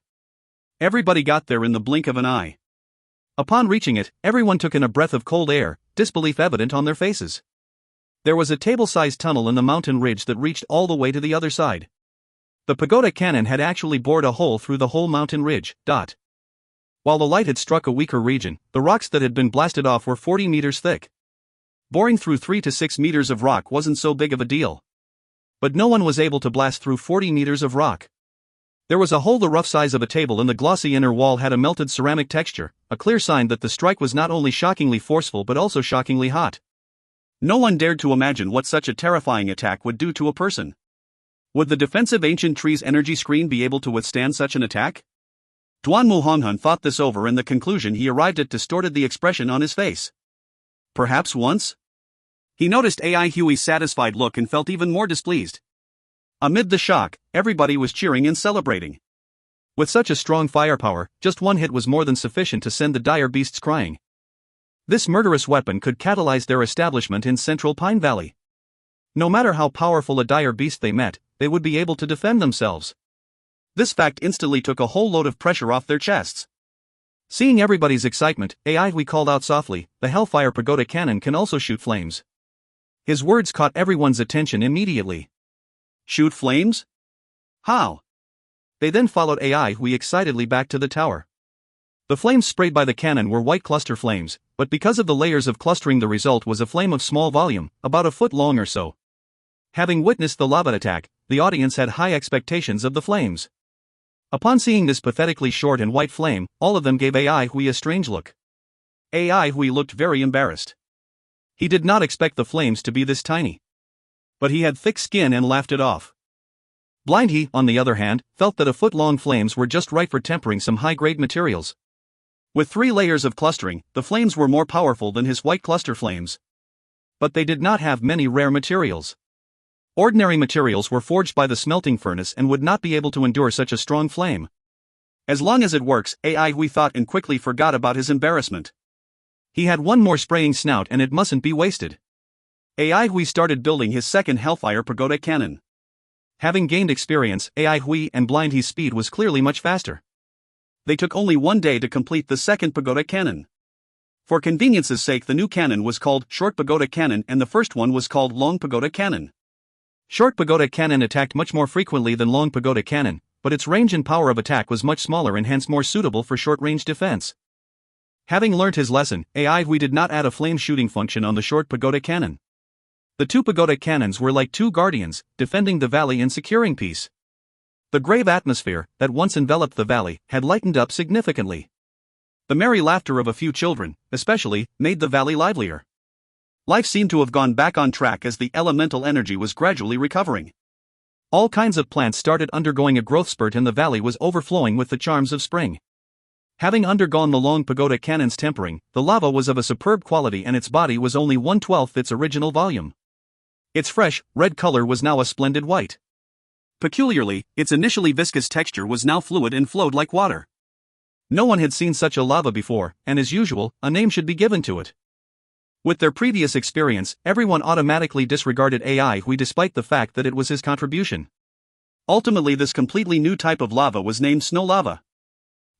Everybody got there in the blink of an eye. Upon reaching it, everyone took in a breath of cold air, disbelief evident on their faces. There was a table-sized tunnel in the mountain ridge that reached all the way to the other side. The pagoda cannon had actually bored a hole through the whole mountain ridge. While the light had struck a weaker region, the rocks that had been blasted off were 40 meters thick. Boring through 3 to 6 meters of rock wasn't so big of a deal. But no one was able to blast through 40 meters of rock. There was a hole the rough size of a table, and the glossy inner wall had a melted ceramic texture, a clear sign that the strike was not only shockingly forceful but also shockingly hot. No one dared to imagine what such a terrifying attack would do to a person. Would the defensive ancient tree's energy screen be able to withstand such an attack? Duan Muhonghun thought this over, and the conclusion he arrived at distorted the expression on his face. Perhaps once? He noticed AI Huey's satisfied look and felt even more displeased. Amid the shock, everybody was cheering and celebrating. With such a strong firepower, just one hit was more than sufficient to send the dire beasts crying. This murderous weapon could catalyze their establishment in central Pine Valley. No matter how powerful a dire beast they met, they would be able to defend themselves. This fact instantly took a whole load of pressure off their chests. Seeing everybody's excitement, AI Hui called out softly, "The Hellfire Pagoda Cannon can also shoot flames." His words caught everyone's attention immediately. Shoot flames? How? They then followed AI Hui excitedly back to the tower. The flames sprayed by the cannon were white cluster flames, but because of the layers of clustering, the result was a flame of small volume, about a foot long or so. Having witnessed the lava attack, the audience had high expectations of the flames. Upon seeing this pathetically short and white flame, all of them gave AI Hui a strange look. AI Hui looked very embarrassed. He did not expect the flames to be this tiny. But he had thick skin and laughed it off. Blind He, on the other hand, felt that a foot-long flames were just right for tempering some high-grade materials. With 3 layers of clustering, the flames were more powerful than his white cluster flames. But they did not have many rare materials. Ordinary materials were forged by the smelting furnace and would not be able to endure such a strong flame. As long as it works, AI Hui thought, and quickly forgot about his embarrassment. He had one more spraying snout and it mustn't be wasted. AI Hui started building his second Hellfire Pagoda Cannon. Having gained experience, AI Hui and Blind He's speed was clearly much faster. They took only 1 day to complete the second Pagoda Cannon. For convenience's sake, the new cannon was called Short Pagoda Cannon and the first one was called Long Pagoda Cannon. Short Pagoda Cannon attacked much more frequently than Long Pagoda Cannon, but its range and power of attack was much smaller and hence more suitable for short-range defense. Having learnt his lesson, we did not add a flame shooting function on the short pagoda cannon. The two pagoda cannons were like two guardians, defending the valley and securing peace. The grave atmosphere that once enveloped the valley had lightened up significantly. The merry laughter of a few children, especially, made the valley livelier. Life seemed to have gone back on track as the elemental energy was gradually recovering. All kinds of plants started undergoing a growth spurt and the valley was overflowing with the charms of spring. Having undergone the long pagoda cannon's tempering, the lava was of a superb quality and its body was only 1/12 its original volume. Its fresh, red color was now a splendid white. Peculiarly, its initially viscous texture was now fluid and flowed like water. No one had seen such a lava before, and as usual, a name should be given to it. With their previous experience, everyone automatically disregarded despite the fact that it was his contribution. Ultimately, this completely new type of lava was named snow lava.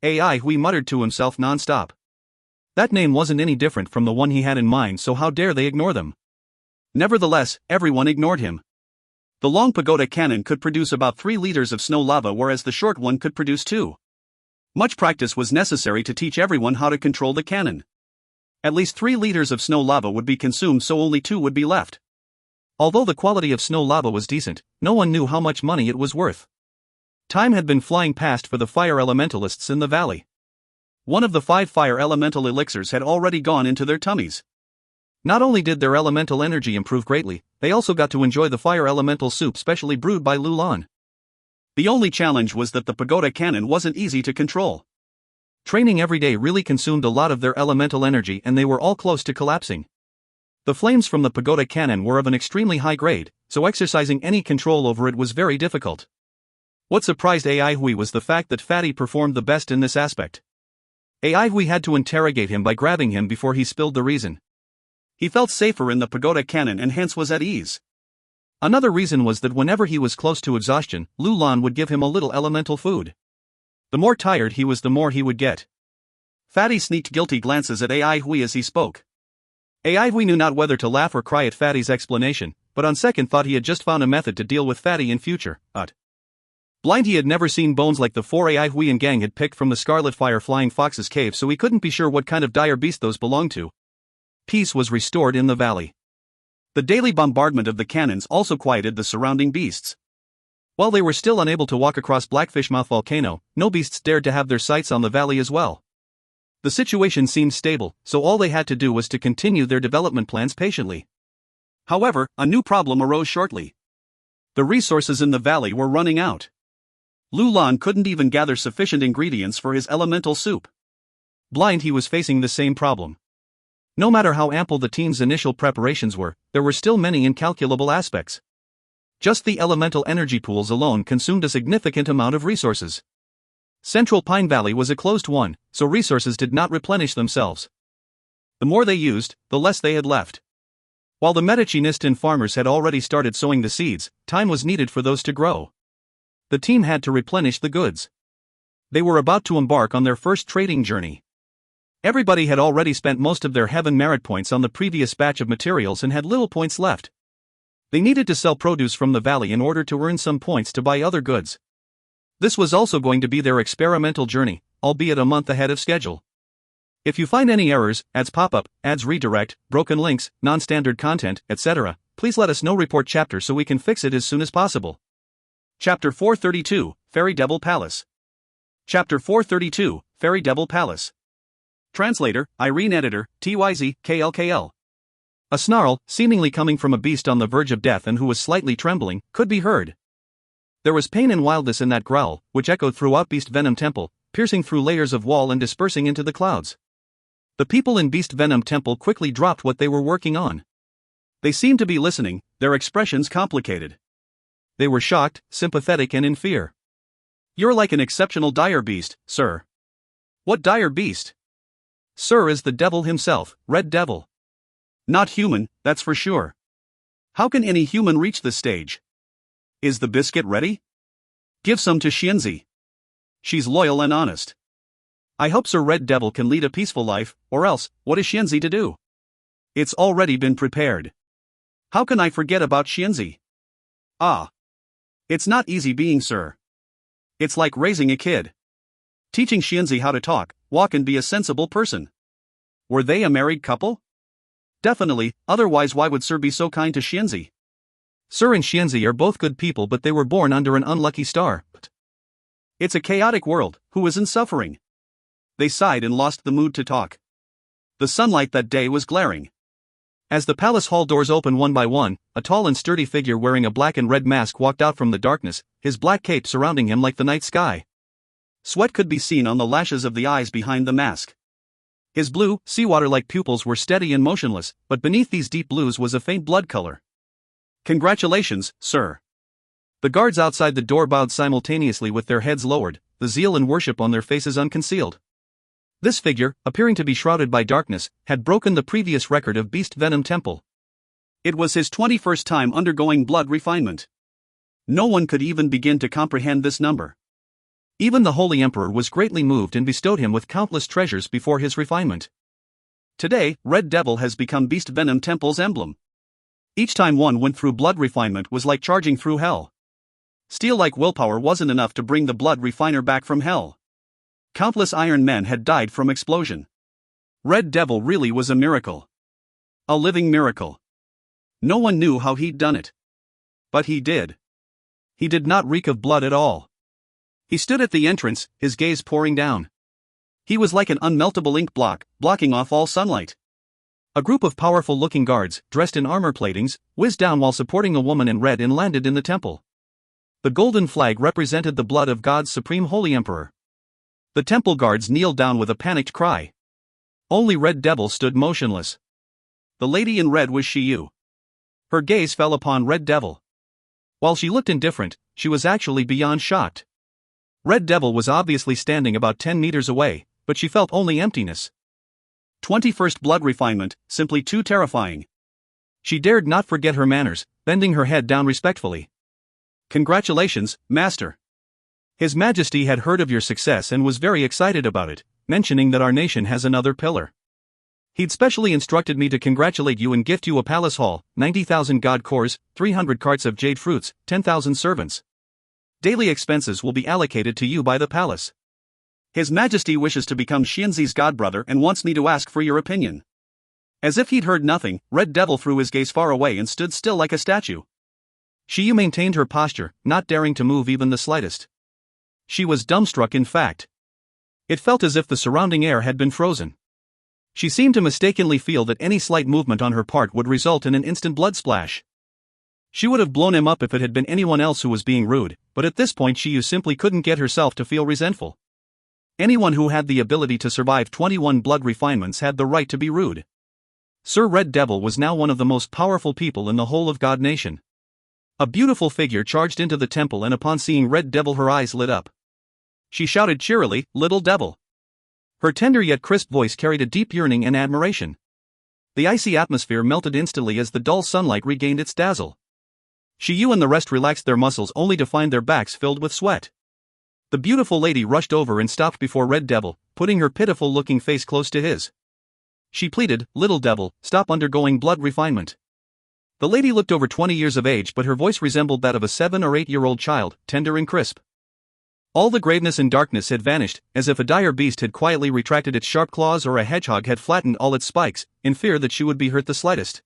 Muttered to himself non-stop. That name wasn't any different from the one he had in mind, so how dare they ignore them? Nevertheless, everyone ignored him. The long pagoda cannon could produce about 3 liters of snow lava, whereas the short one could produce 2. Much practice was necessary to teach everyone how to control the cannon. At least 3 liters of snow lava would be consumed, so only 2 would be left. Although the quality of snow lava was decent, no one knew how much money it was worth. Time had been flying past for the fire elementalists in the valley. One of the 5 fire elemental elixirs had already gone into their tummies. Not only did their elemental energy improve greatly, they also got to enjoy the fire elemental soup specially brewed by Lulan. The only challenge was that the pagoda cannon wasn't easy to control. Training every day really consumed a lot of their elemental energy and they were all close to collapsing. The flames from the pagoda cannon were of an extremely high grade, so exercising any control over it was very difficult. What surprised Hui was the fact that Fatty performed the best in this aspect. Hui had to interrogate him by grabbing him before he spilled the reason. He felt safer in the pagoda cannon and hence was at ease. Another reason was that whenever he was close to exhaustion, Lulan would give him a little elemental food. The more tired he was, the more he would get. Fatty sneaked guilty glances at Hui as he spoke. Hui knew not whether to laugh or cry at Fatty's explanation, but on second thought he had just found a method to deal with Fatty in future. Blind, he had never seen bones like the 4 Hui and gang had picked from the Scarlet Fire Flying Fox's cave, so he couldn't be sure what kind of dire beast those belonged to. Peace was restored in the valley. The daily bombardment of the cannons also quieted the surrounding beasts. While they were still unable to walk across Blackfish Mouth Volcano, no beasts dared to have their sights on the valley as well. The situation seemed stable, so all they had to do was to continue their development plans patiently. However, a new problem arose shortly. The resources in the valley were running out. Lulan couldn't even gather sufficient ingredients for his elemental soup. Blind, he was facing the same problem. No matter how ample the team's initial preparations were, there were still many incalculable aspects. Just the elemental energy pools alone consumed a significant amount of resources. Central Pine Valley was a closed one, so resources did not replenish themselves. The more they used, the less they had left. While the Medicinist farmers had already started sowing the seeds, time was needed for those to grow. The team had to replenish the goods. They were about to embark on their first trading journey. Everybody had already spent most of their heaven merit points on the previous batch of materials and had little points left. They needed to sell produce from the valley in order to earn some points to buy other goods. This was also going to be their experimental journey, albeit a month ahead of schedule. If you find any errors, ads pop up, ads redirect, broken links, non-standard content, etc., please let us know. Report chapter so we can fix it as soon as possible. Chapter 432, Fairy Devil Palace. Chapter 432, Fairy Devil Palace. Translator, Irene. Editor, TYZ, KLKL. A snarl, seemingly coming from a beast on the verge of death and who was slightly trembling, could be heard. There was pain and wildness in that growl, which echoed throughout Beast Venom Temple, piercing through layers of wall and dispersing into the clouds. The people in Beast Venom Temple quickly dropped what they were working on. They seemed to be listening, their expressions complicated. They were shocked, sympathetic and in fear. "You're like an exceptional dire beast, sir." "What dire beast?" "Sir is the devil himself, Red Devil." "Not human, that's for sure. How can any human reach this stage? Is the biscuit ready? Give some to Xianzi. She's loyal and honest. I hope Sir Red Devil can lead a peaceful life, or else, what is Xianzi to do? It's already been prepared. How can I forget about Xianzi? Ah. It's not easy being sir. It's like raising a kid. Teaching Xianzi how to talk, walk and be a sensible person. Were they a married couple? Definitely, otherwise why would Sir be so kind to Xianzi? Sir and Xianzi are both good people, but they were born under an unlucky star. It's a chaotic world, who isn't suffering? They sighed and lost the mood to talk. The sunlight that day was glaring. As the palace hall doors opened one by one, a tall and sturdy figure wearing a black and red mask walked out from the darkness, his black cape surrounding him like the night sky. Sweat could be seen on the lashes of the eyes behind the mask. His blue, seawater-like pupils were steady and motionless, but beneath these deep blues was a faint blood color. Congratulations, sir. The guards outside the door bowed simultaneously with their heads lowered, the zeal and worship on their faces unconcealed. This figure, appearing to be shrouded by darkness, had broken the previous record of Beast Venom Temple. It was his 21st time undergoing blood refinement. No one could even begin to comprehend this number. Even the Holy Emperor was greatly moved and bestowed him with countless treasures before his refinement. Today, Red Devil has become Beast Venom Temple's emblem. Each time one went through blood refinement was like charging through hell. Steel-like willpower wasn't enough to bring the blood refiner back from hell. Countless iron men had died from explosion. Red Devil really was a miracle. A living miracle. No one knew how he'd done it. But he did. He did not reek of blood at all. He stood at the entrance, his gaze pouring down. He was like an unmeltable ink block, blocking off all sunlight. A group of powerful-looking guards, dressed in armor platings, whizzed down while supporting a woman in red and landed in the temple. The golden flag represented the blood of God's supreme holy emperor. The temple guards kneeled down with a panicked cry. Only Red Devil stood motionless. The lady in red was Shiyu. Her gaze fell upon Red Devil. While she looked indifferent, she was actually beyond shocked. Red Devil was obviously standing about 10 meters away, but she felt only emptiness. 21st blood refinement, simply too terrifying. She dared not forget her manners, bending her head down respectfully. Congratulations, Master. His Majesty had heard of your success and was very excited about it, mentioning that our nation has another pillar. He'd specially instructed me to congratulate you and gift you a palace hall, 90,000 god cores, 300 carts of jade fruits, 10,000 servants. Daily expenses will be allocated to you by the palace. His Majesty wishes to become Xianzi's godbrother and wants me to ask for your opinion. As if he'd heard nothing, Red Devil threw his gaze far away and stood still like a statue. Shiyu maintained her posture, not daring to move even the slightest. She was dumbstruck in fact. It felt as if the surrounding air had been frozen. She seemed to mistakenly feel that any slight movement on her part would result in an instant blood splash. She would have blown him up if it had been anyone else who was being rude, but at this point Shiyu simply couldn't get herself to feel resentful. Anyone who had the ability to survive 21 blood refinements had the right to be rude. Sir Red Devil was now one of the most powerful people in the whole of God Nation. A beautiful figure charged into the temple, and upon seeing Red Devil her eyes lit up. She shouted cheerily, "Little Devil!" Her tender yet crisp voice carried a deep yearning and admiration. The icy atmosphere melted instantly as the dull sunlight regained its dazzle. Shiyu and the rest relaxed their muscles only to find their backs filled with sweat. The beautiful lady rushed over and stopped before Red Devil, putting her pitiful-looking face close to his. She pleaded, "Little Devil, stop undergoing blood refinement." The lady looked over 20 years of age, but her voice resembled that of a 7 or 8-year-old child, tender and crisp. All the graveness and darkness had vanished, as if a dire beast had quietly retracted its sharp claws or a hedgehog had flattened all its spikes, in fear that she would be hurt the slightest.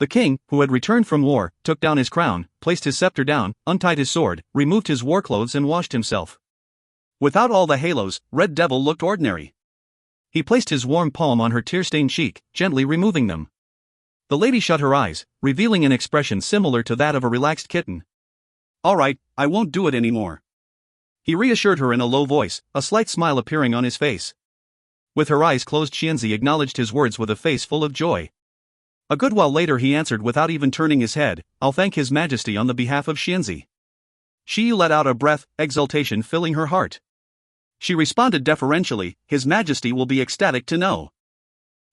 The king, who had returned from war, took down his crown, placed his scepter down, untied his sword, removed his war clothes and washed himself. Without all the halos, Red Devil looked ordinary. He placed his warm palm on her tear-stained cheek, gently removing them. The lady shut her eyes, revealing an expression similar to that of a relaxed kitten. "All right, I won't do it anymore." He reassured her in a low voice, a slight smile appearing on his face. With her eyes closed, Xianzi acknowledged his words with a face full of joy. A good while later he answered without even turning his head, "I'll thank His Majesty on the behalf of Xianzi." Shiyu let out a breath, exultation filling her heart. She responded deferentially, "His Majesty will be ecstatic to know."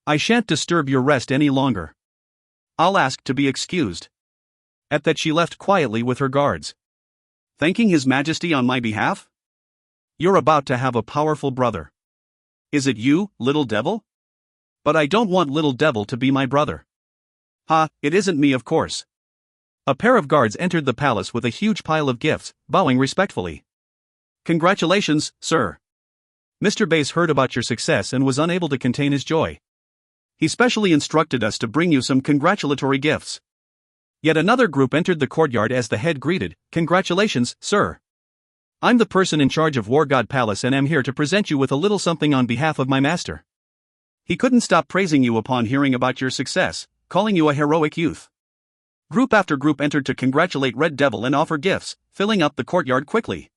"I shan't disturb your rest any longer. I'll ask to be excused." At that she left quietly with her guards. "Thanking His Majesty on my behalf? You're about to have a powerful brother." "Is it you, Little Devil?" "But I don't want Little Devil to be my brother." "Ha, it isn't me of course." A pair of guards entered the palace with a huge pile of gifts, bowing respectfully. "Congratulations, sir. Mr. Bass heard about your success and was unable to contain his joy. He specially instructed us to bring you some congratulatory gifts. Yet another group entered the courtyard as the head greeted, "Congratulations, sir. I'm the person in charge of War God Palace and am here to present you with a little something on behalf of my master." He couldn't stop praising you upon hearing about your success, calling you a heroic youth. Group after group entered to congratulate Red Devil and offer gifts, filling up the courtyard quickly.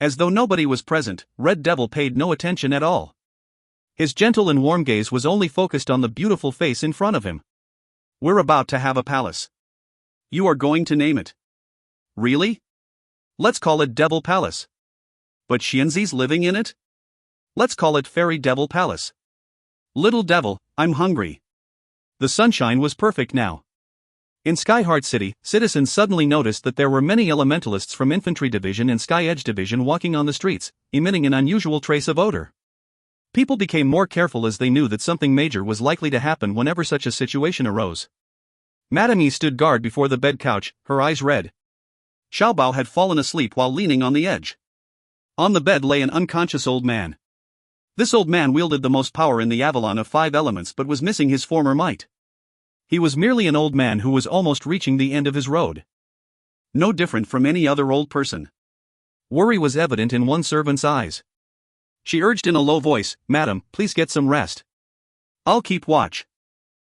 As though nobody was present, Red Devil paid no attention at all. His gentle and warm gaze was only focused on the beautiful face in front of him. "We're about to have a palace. You are going to name it." "Really? Let's call it Devil Palace." "But Xianzi's living in it?" "Let's call it Fairy Devil Palace." "Little Devil, I'm hungry." The sunshine was perfect now. In Skyheart City, citizens suddenly noticed that there were many elementalists from Infantry Division and Sky Edge Division walking on the streets, emitting an unusual trace of odor. People became more careful as they knew that something major was likely to happen whenever such a situation arose. Madame Yi stood guard before the bed couch, her eyes red. Xiaobao had fallen asleep while leaning on the edge. On the bed lay an unconscious old man. This old man wielded the most power in the Avalon of 5 elements but was missing his former might. He was merely an old man who was almost reaching the end of his road. No different from any other old person. Worry was evident in one servant's eyes. She urged in a low voice, "Madam, please get some rest." "I'll keep watch."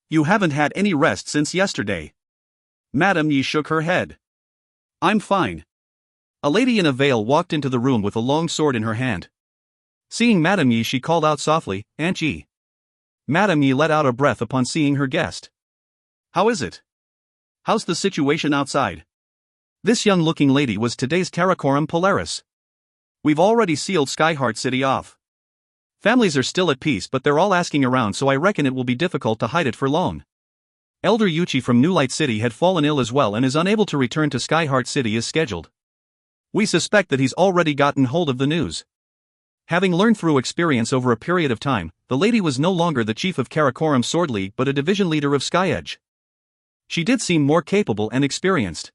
"You haven't had any rest since yesterday." Madame Yi shook her head. "I'm fine." A lady in a veil walked into the room with a long sword in her hand. Seeing Madame Yi, she called out softly, "Aunt Yi." Madame Yi let out a breath upon seeing her guest. "How is it? How's the situation outside?" This young-looking lady was today's Karakoram Polaris. "We've already sealed Skyheart City off. Families are still at peace but they're all asking around, so I reckon it will be difficult to hide it for long." Elder Yuchi from New Light City had fallen ill as well and is unable to return to Skyheart City as scheduled. "We suspect that he's already gotten hold of the news." Having learned through experience over a period of time, the lady was no longer the chief of Karakoram Sword League but a division leader of Sky Edge. She did seem more capable and experienced.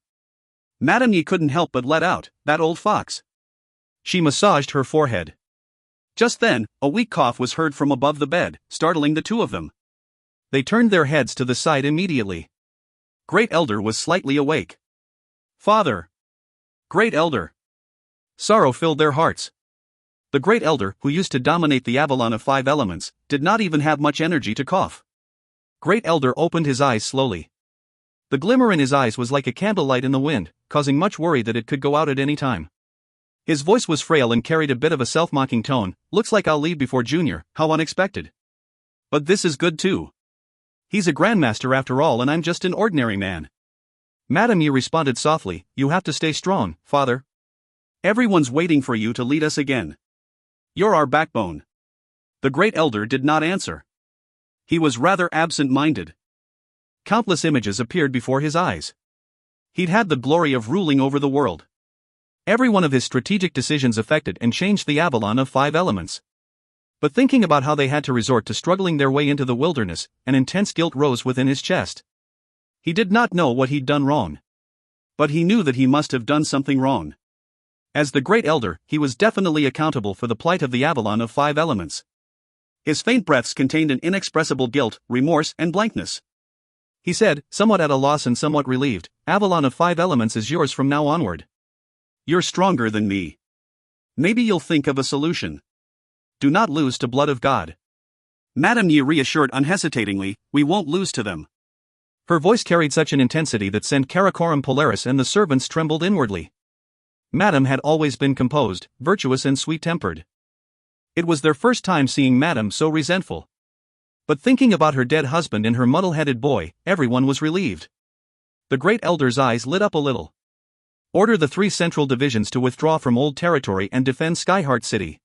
Madame Yi couldn't help but let out, "That old fox." She massaged her forehead. Just then, a weak cough was heard from above the bed, startling the two of them. They turned their heads to the side immediately. Great Elder was slightly awake. "Father!" "Great Elder!" Sorrow filled their hearts. The Great Elder, who used to dominate the Avalon of 5 elements, did not even have much energy to cough. Great Elder opened his eyes slowly. The glimmer in his eyes was like a candlelight in the wind, causing much worry that it could go out at any time. His voice was frail and carried a bit of a self-mocking tone. "Looks like I'll leave before Junior, how unexpected. But this is good too. He's a grandmaster after all and I'm just an ordinary man." Madame Yi responded softly, "You have to stay strong, father. Everyone's waiting for you to lead us again. You're our backbone." The Great Elder did not answer. He was rather absent-minded. Countless images appeared before his eyes. He'd had the glory of ruling over the world. Every one of his strategic decisions affected and changed the Avalon of 5 elements. But thinking about how they had to resort to struggling their way into the wilderness, an intense guilt rose within his chest. He did not know what he'd done wrong. But he knew that he must have done something wrong. As the Great Elder, he was definitely accountable for the plight of the Avalon of 5 elements. His faint breaths contained an inexpressible guilt, remorse, and blankness. He said, somewhat at a loss and somewhat relieved, "Avalon of 5 elements is yours from now onward. You're stronger than me. Maybe you'll think of a solution. Do not lose to Blood of God." Madame Yi reassured unhesitatingly, "We won't lose to them." Her voice carried such an intensity that sent Karakoram Polaris and the servants trembled inwardly. Madame had always been composed, virtuous and sweet-tempered. It was their first time seeing Madame so resentful. But thinking about her dead husband and her muddle-headed boy, everyone was relieved. The Great Elder's eyes lit up a little. "Order the 3 central divisions to withdraw from Old Territory and defend Skyheart City.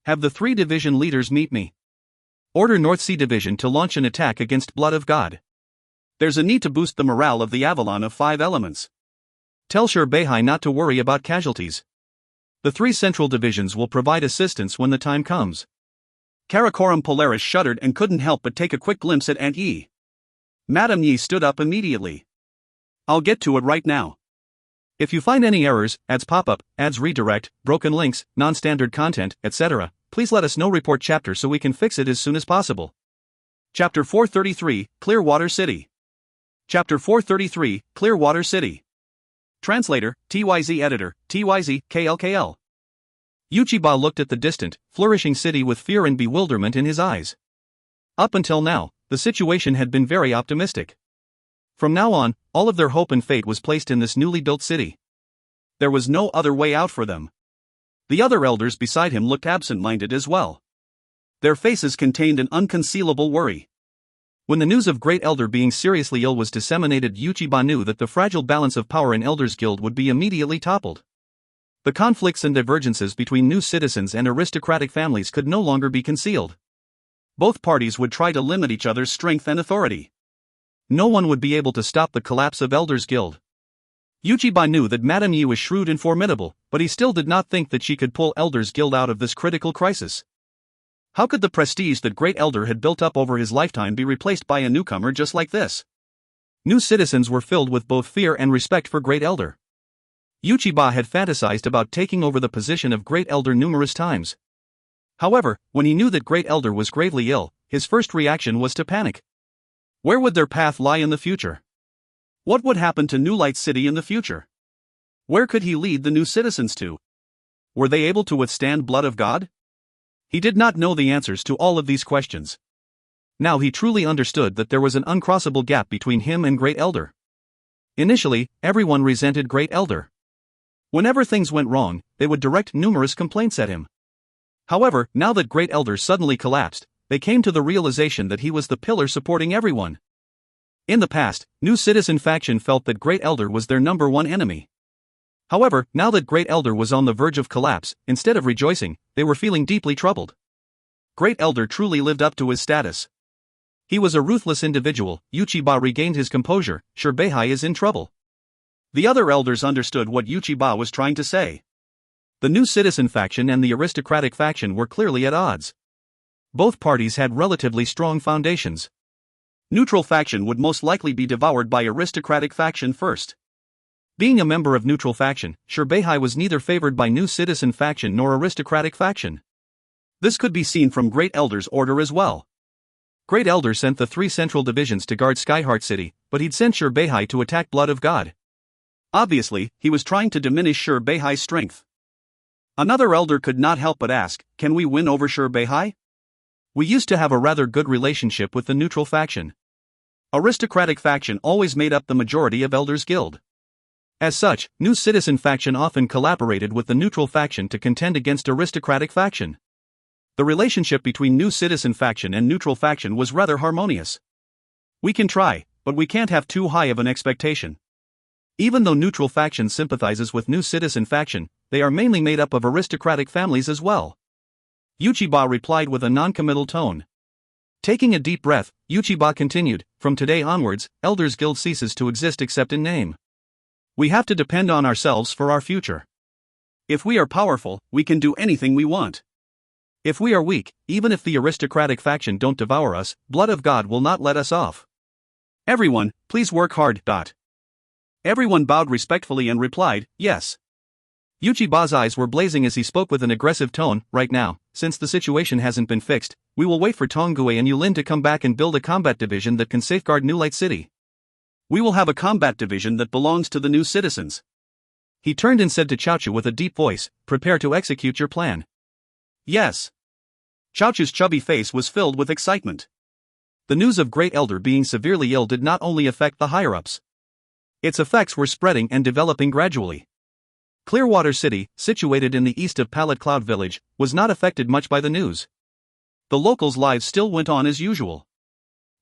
Have the 3 division leaders meet me. Order North Sea Division to launch an attack against Blood of God. There's a need to boost the morale of the Avalon of 5 elements. Tell Shur Beihai not to worry about casualties. The 3 central divisions will provide assistance when the time comes." Karakoram Polaris shuddered and couldn't help but take a quick glimpse at Aunt Yi. Madame Yi stood up immediately. "I'll get to it right now. If you find any errors, ads pop-up, ads redirect, broken links, non-standard content, etc., please let us know. Report chapter so we can fix it as soon as possible." Chapter 433, Clearwater City. Chapter 433, Clearwater City. Translator, TYZ Editor, TYZ, KLKL. Uchiba looked at the distant, flourishing city with fear and bewilderment in his eyes. Up until now, the situation had been very optimistic. From now on, all of their hope and fate was placed in this newly built city. There was no other way out for them. The other elders beside him looked absent-minded as well. Their faces contained an unconcealable worry. When the news of Great Elder being seriously ill was disseminated, Uchiba knew that the fragile balance of power in Elders Guild would be immediately toppled. The conflicts and divergences between new citizens and aristocratic families could no longer be concealed. Both parties would try to limit each other's strength and authority. No one would be able to stop the collapse of Elders Guild. Uchiba knew that Madame Yi was shrewd and formidable, but he still did not think that she could pull Elders Guild out of this critical crisis. How could the prestige that Great Elder had built up over his lifetime be replaced by a newcomer just like this? New citizens were filled with both fear and respect for Great Elder. Uchiba had fantasized about taking over the position of Great Elder numerous times. However, when he knew that Great Elder was gravely ill, his first reaction was to panic. Where would their path lie in the future? What would happen to New Light City in the future? Where could he lead the new citizens to? Were they able to withstand Blood of God? He did not know the answers to all of these questions. Now he truly understood that there was an uncrossable gap between him and Great Elder. Initially, everyone resented Great Elder. Whenever things went wrong, they would direct numerous complaints at him. However, now that Great Elder suddenly collapsed, they came to the realization that he was the pillar supporting everyone. In the past, New Citizen faction felt that Great Elder was their number one enemy. However, now that Great Elder was on the verge of collapse, instead of rejoicing, they were feeling deeply troubled. Great Elder truly lived up to his status. He was a ruthless individual. Uchiba regained his composure. Shirbehai is in trouble. The other elders understood what Uchiba was trying to say. The New Citizen faction and the aristocratic faction were clearly at odds. Both parties had relatively strong foundations. Neutral faction would most likely be devoured by aristocratic faction first. Being a member of neutral faction, Shirbehai was neither favored by New Citizen faction nor aristocratic faction. This could be seen from Great Elder's order as well. Great Elder sent the 3 central divisions to guard Skyheart City, but he'd sent Shirbehai to attack Blood of God. Obviously, he was trying to diminish Shirbehai's strength. Another elder could not help but ask, can we win over Shirbehai? We used to have a rather good relationship with the neutral faction. Aristocratic faction always made up the majority of Elders Guild. As such, New Citizen faction often collaborated with the neutral faction to contend against aristocratic faction. The relationship between New Citizen faction and neutral faction was rather harmonious. We can try, but we can't have too high of an expectation. Even though neutral faction sympathizes with New Citizen faction, they are mainly made up of aristocratic families as well. Uchiba replied with a non-committal tone. Taking a deep breath, Uchiba continued, from today onwards, Elders Guild ceases to exist except in name. We have to depend on ourselves for our future. If we are powerful, we can do anything we want. If we are weak, even if the aristocratic faction don't devour us, Blood of God will not let us off. Everyone, please work hard. Everyone bowed respectfully and replied, yes. Uchiba's eyes were blazing as he spoke with an aggressive tone. Right now, since the situation hasn't been fixed, we will wait for Tongue and Yulin to come back and build a combat division that can safeguard New Light City. We will have a combat division that belongs to the new citizens. He turned and said to Chaochu with a deep voice, prepare to execute your plan. Yes. Chaochu's chubby face was filled with excitement. The news of Great Elder being severely ill did not only affect the higher-ups. Its effects were spreading and developing gradually. Clearwater City, situated in the east of Pallet Cloud Village, was not affected much by the news. The locals' lives still went on as usual.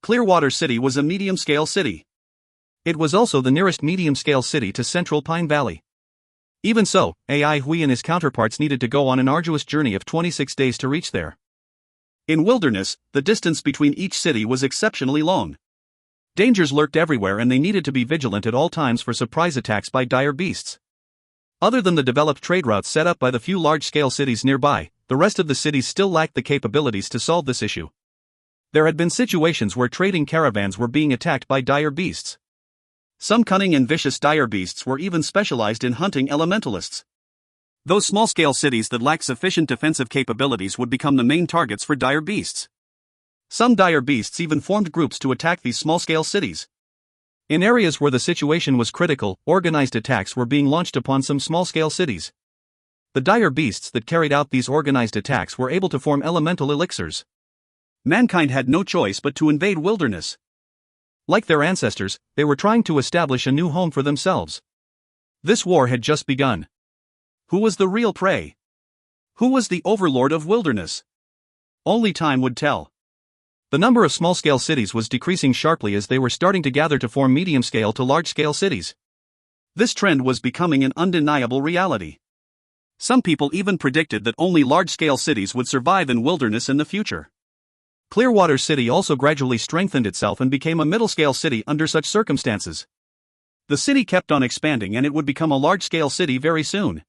Clearwater City was a medium-scale city. It was also the nearest medium-scale city to Central Pine Valley. Even so, Ai Hui and his counterparts needed to go on an arduous journey of 26 days to reach there. In wilderness, the distance between each city was exceptionally long. Dangers lurked everywhere and they needed to be vigilant at all times for surprise attacks by dire beasts. Other than the developed trade routes set up by the few large-scale cities nearby, the rest of the cities still lacked the capabilities to solve this issue. There had been situations where trading caravans were being attacked by dire beasts. Some cunning and vicious dire beasts were even specialized in hunting elementalists. Those small-scale cities that lacked sufficient defensive capabilities would become the main targets for dire beasts. Some dire beasts even formed groups to attack these small-scale cities. In areas where the situation was critical, organized attacks were being launched upon some small-scale cities. The dire beasts that carried out these organized attacks were able to form elemental elixirs. Mankind had no choice but to invade wilderness. Like their ancestors, they were trying to establish a new home for themselves. This war had just begun. Who was the real prey? Who was the overlord of wilderness? Only time would tell. The number of small-scale cities was decreasing sharply as they were starting to gather to form medium-scale to large-scale cities. This trend was becoming an undeniable reality. Some people even predicted that only large-scale cities would survive in wilderness in the future. Clearwater City also gradually strengthened itself and became a middle-scale city under such circumstances. The city kept on expanding and it would become a large-scale city very soon.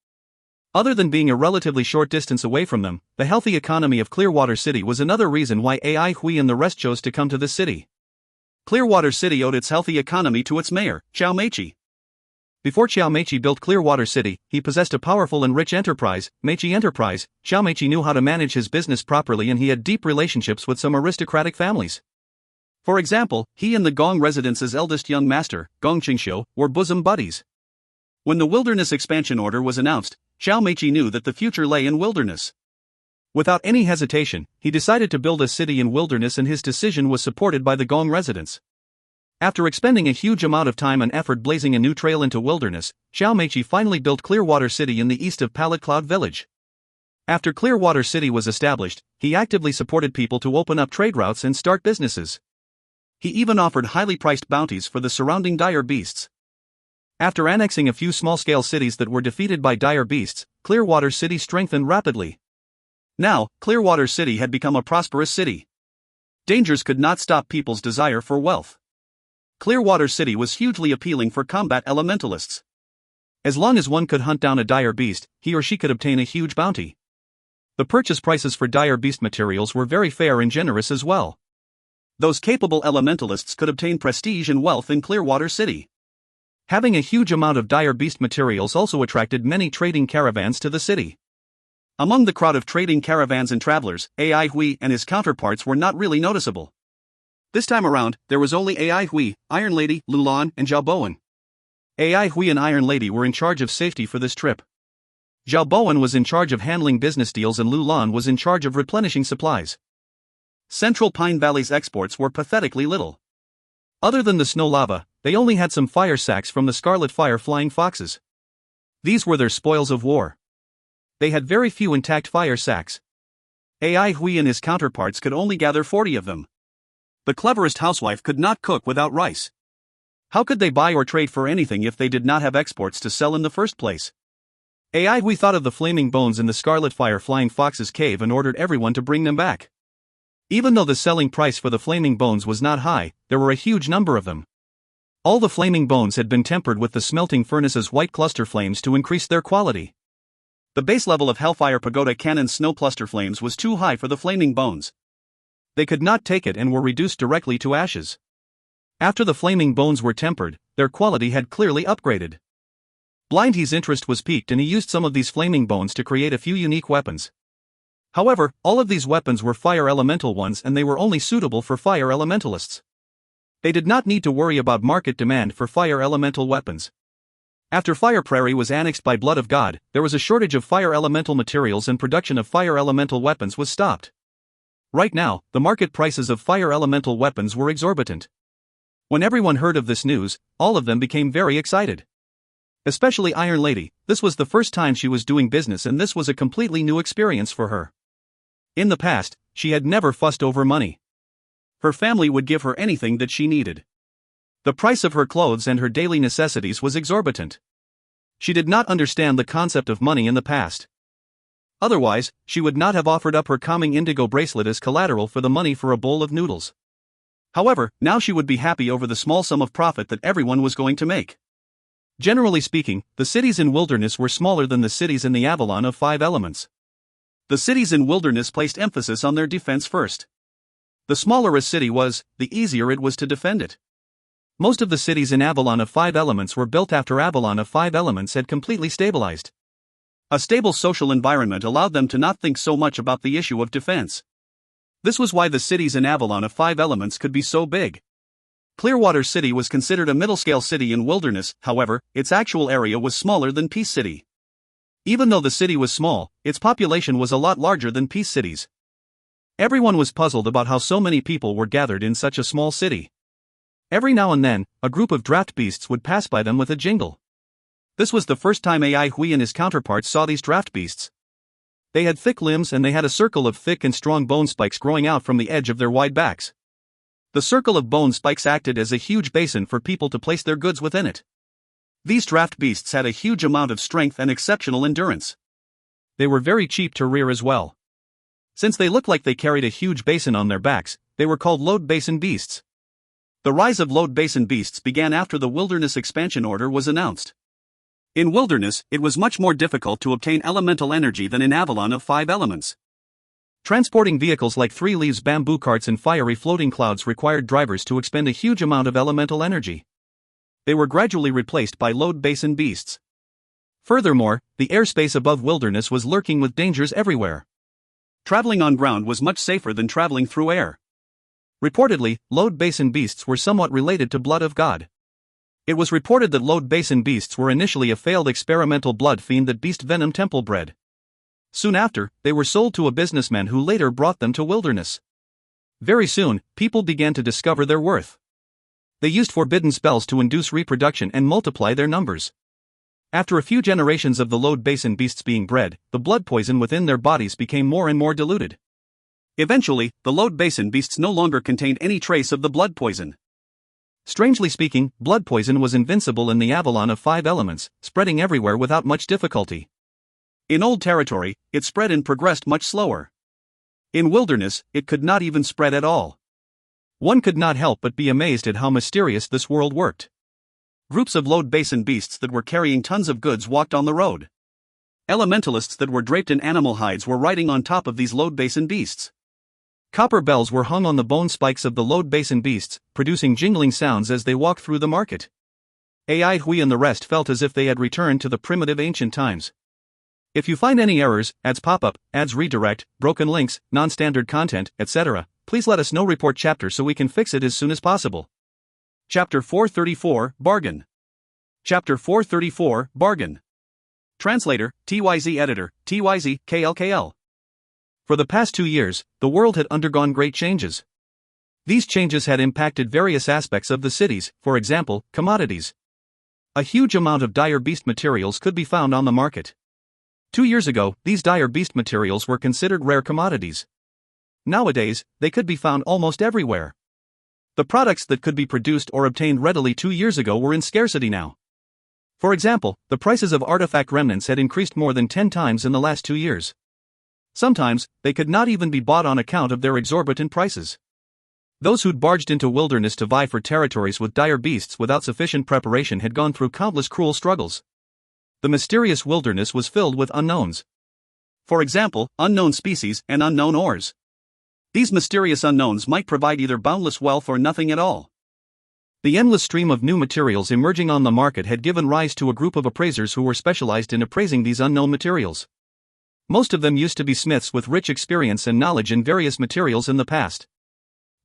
Other than being a relatively short distance away from them, the healthy economy of Clearwater City was another reason why AI Hui and the rest chose to come to this city. Clearwater City owed its healthy economy to its mayor, Xiao Meiqi. Before Xiao Meiqi built Clearwater City, he possessed a powerful and rich enterprise, Meiqi Enterprise. Xiao Meiqi knew how to manage his business properly and he had deep relationships with some aristocratic families. For example, he and the Gong residence's eldest young master, Gong Qingxiu, were bosom buddies. When the wilderness expansion order was announced, Xiao Meiqi knew that the future lay in wilderness. Without any hesitation, he decided to build a city in wilderness and his decision was supported by the Gong residents. After expending a huge amount of time and effort blazing a new trail into wilderness, Xiao Meiqi finally built Clearwater City in the east of Pallet Cloud Village. After Clearwater City was established, he actively supported people to open up trade routes and start businesses. He even offered highly priced bounties for the surrounding dire beasts. After annexing a few small-scale cities that were defeated by dire beasts, Clearwater City strengthened rapidly. Now, Clearwater City had become a prosperous city. Dangers could not stop people's desire for wealth. Clearwater City was hugely appealing for combat elementalists. As long as one could hunt down a dire beast, he or she could obtain a huge bounty. The purchase prices for dire beast materials were very fair and generous as well. Those capable elementalists could obtain prestige and wealth in Clearwater City. Having a huge amount of dire beast materials also attracted many trading caravans to the city. Among the crowd of trading caravans and travelers, AI Hui and his counterparts were not really noticeable. This time around, there was only AI Hui, Iron Lady, Lulan, and Zhao Bowen. AI Hui and Iron Lady were in charge of safety for this trip. Zhao Bowen was in charge of handling business deals and Lulan was in charge of replenishing supplies. Central Pine Valley's exports were pathetically little. Other than the snow lava, they only had some fire sacks from the Scarlet Fire Flying Foxes. These were their spoils of war. They had very few intact fire sacks. AI Hui and his counterparts could only gather 40 of them. The cleverest housewife could not cook without rice. How could they buy or trade for anything if they did not have exports to sell in the first place? AI Hui thought of the flaming bones in the Scarlet Fire Flying Fox's cave and ordered everyone to bring them back. Even though the selling price for the flaming bones was not high, there were a huge number of them. All the flaming bones had been tempered with the smelting furnace's white cluster flames to increase their quality. The base level of Hellfire Pagoda Cannon's snow cluster flames was too high for the flaming bones. They could not take it and were reduced directly to ashes. After the flaming bones were tempered, their quality had clearly upgraded. Blind He's interest was piqued and he used some of these flaming bones to create a few unique weapons. However, all of these weapons were fire elemental ones and they were only suitable for fire elementalists. They did not need to worry about market demand for fire elemental weapons. After Fire Prairie was annexed by Blood of God, there was a shortage of fire elemental materials and production of fire elemental weapons was stopped. Right now, the market prices of fire elemental weapons were exorbitant. When everyone heard of this news, all of them became very excited. Especially Iron Lady, this was the first time she was doing business and this was a completely new experience for her. In the past, she had never fussed over money. Her family would give her anything that she needed. The price of her clothes and her daily necessities was exorbitant. She did not understand the concept of money in the past. Otherwise, she would not have offered up her calming indigo bracelet as collateral for the money for a bowl of noodles. However, now she would be happy over the small sum of profit that everyone was going to make. Generally speaking, the cities in Wilderness were smaller than the cities in the Avalon of 5 Elements. The cities in Wilderness placed emphasis on their defense first. The smaller a city was, the easier it was to defend it. Most of the cities in Avalon of 5 Elements were built after Avalon of 5 Elements had completely stabilized. A stable social environment allowed them to not think so much about the issue of defense. This was why the cities in Avalon of 5 Elements could be so big. Clearwater City was considered a middle-scale city in Wilderness, however, its actual area was smaller than Peace City. Even though the city was small, its population was a lot larger than Peace City's. Everyone was puzzled about how so many people were gathered in such a small city. Every now and then, a group of draft beasts would pass by them with a jingle. This was the first time Ai Hui and his counterparts saw these draft beasts. They had thick limbs and they had a circle of thick and strong bone spikes growing out from the edge of their wide backs. The circle of bone spikes acted as a huge basin for people to place their goods within it. These draft beasts had a huge amount of strength and exceptional endurance. They were very cheap to rear as well. Since they looked like they carried a huge basin on their backs, they were called load basin beasts. The rise of load basin beasts began after the Wilderness Expansion Order was announced. In Wilderness, it was much more difficult to obtain elemental energy than in Avalon of 5 Elements. Transporting vehicles like 3 leaves bamboo carts and fiery floating clouds required drivers to expend a huge amount of elemental energy. They were gradually replaced by load basin beasts. Furthermore, the airspace above Wilderness was lurking with dangers everywhere. Traveling on ground was much safer than traveling through air. Reportedly, load basin beasts were somewhat related to Blood of God. It was reported that load basin beasts were initially a failed experimental blood fiend that beast venom temple bred. Soon after, they were sold to a businessman who later brought them to Wilderness. Very soon, people began to discover their worth. They used forbidden spells to induce reproduction and multiply their numbers. After a few generations of the load basin beasts being bred, the blood poison within their bodies became more and more diluted. Eventually, the load basin beasts no longer contained any trace of the blood poison. Strangely speaking, blood poison was invincible in the Avalon of 5 Elements, spreading everywhere without much difficulty. In Old Territory, it spread and progressed much slower. In Wilderness, it could not even spread at all. One could not help but be amazed at how mysterious this world worked. Groups of load basin beasts that were carrying tons of goods walked on the road. Elementalists that were draped in animal hides were riding on top of these load basin beasts. Copper bells were hung on the bone spikes of the load basin beasts, producing jingling sounds as they walked through the market. Ai Hui and the rest felt as if they had returned to the primitive ancient times. If you find any errors, ads pop up, ads redirect, broken links, non-standard content, etc., please let us know. Report chapter so we can fix it as soon as possible. Chapter 434, Bargain. Chapter 434, Bargain. Translator, TYZ Editor, TYZ, KLKL. For the past 2 years, the world had undergone great changes. These changes had impacted various aspects of the cities, for example, commodities. A huge amount of dire beast materials could be found on the market. 2 years ago, these dire beast materials were considered rare commodities. Nowadays, they could be found almost everywhere. The products that could be produced or obtained readily 2 years ago were in scarcity now. For example, the prices of artifact remnants had increased more than 10 times in the last 2 years. Sometimes, they could not even be bought on account of their exorbitant prices. Those who'd barged into Wilderness to vie for territories with dire beasts without sufficient preparation had gone through countless cruel struggles. The mysterious Wilderness was filled with unknowns. For example, unknown species and unknown ores. These mysterious unknowns might provide either boundless wealth or nothing at all. The endless stream of new materials emerging on the market had given rise to a group of appraisers who were specialized in appraising these unknown materials. Most of them used to be smiths with rich experience and knowledge in various materials in the past.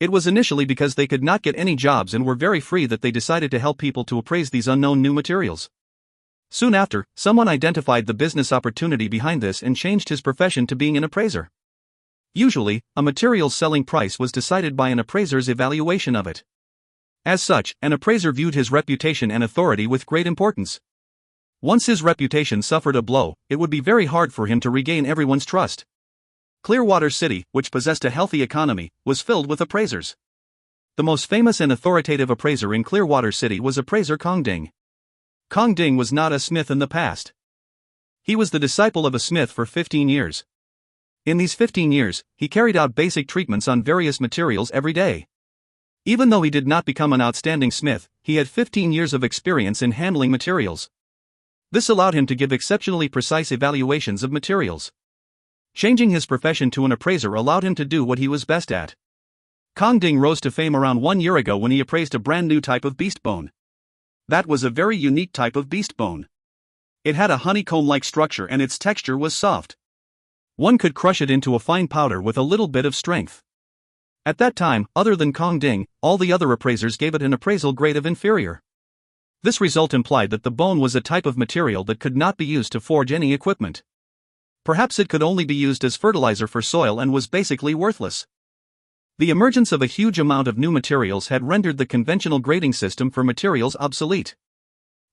It was initially because they could not get any jobs and were very free that they decided to help people to appraise these unknown new materials. Soon after, someone identified the business opportunity behind this and changed his profession to being an appraiser. Usually, a material's selling price was decided by an appraiser's evaluation of it. As such, an appraiser viewed his reputation and authority with great importance. Once his reputation suffered a blow, it would be very hard for him to regain everyone's trust. Clearwater City, which possessed a healthy economy, was filled with appraisers. The most famous and authoritative appraiser in Clearwater City was appraiser Kong Ding. Kong Ding was not a smith in the past. He was the disciple of a smith for 15 years. In these 15 years, he carried out basic treatments on various materials every day. Even though he did not become an outstanding smith, he had 15 years of experience in handling materials. This allowed him to give exceptionally precise evaluations of materials. Changing his profession to an appraiser allowed him to do what he was best at. Kong Ding rose to fame around 1 year ago when he appraised a brand new type of beast bone. That was a very unique type of beast bone. It had a honeycomb-like structure and its texture was soft. One could crush it into a fine powder with a little bit of strength. At that time, other than Kong Ding, all the other appraisers gave it an appraisal grade of inferior. This result implied that the bone was a type of material that could not be used to forge any equipment. Perhaps it could only be used as fertilizer for soil and was basically worthless. The emergence of a huge amount of new materials had rendered the conventional grading system for materials obsolete.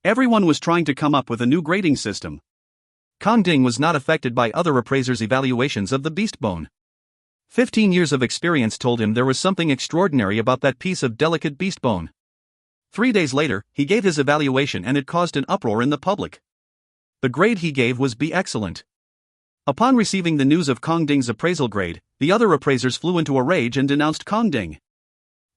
Everyone was trying to come up with a new grading system. Kong Ding was not affected by other appraisers' evaluations of the beast bone. 15 years of experience told him there was something extraordinary about that piece of delicate beast bone. 3 days later, he gave his evaluation and it caused an uproar in the public. The grade he gave was B excellent. Upon receiving the news of Kong Ding's appraisal grade, the other appraisers flew into a rage and denounced Kong Ding.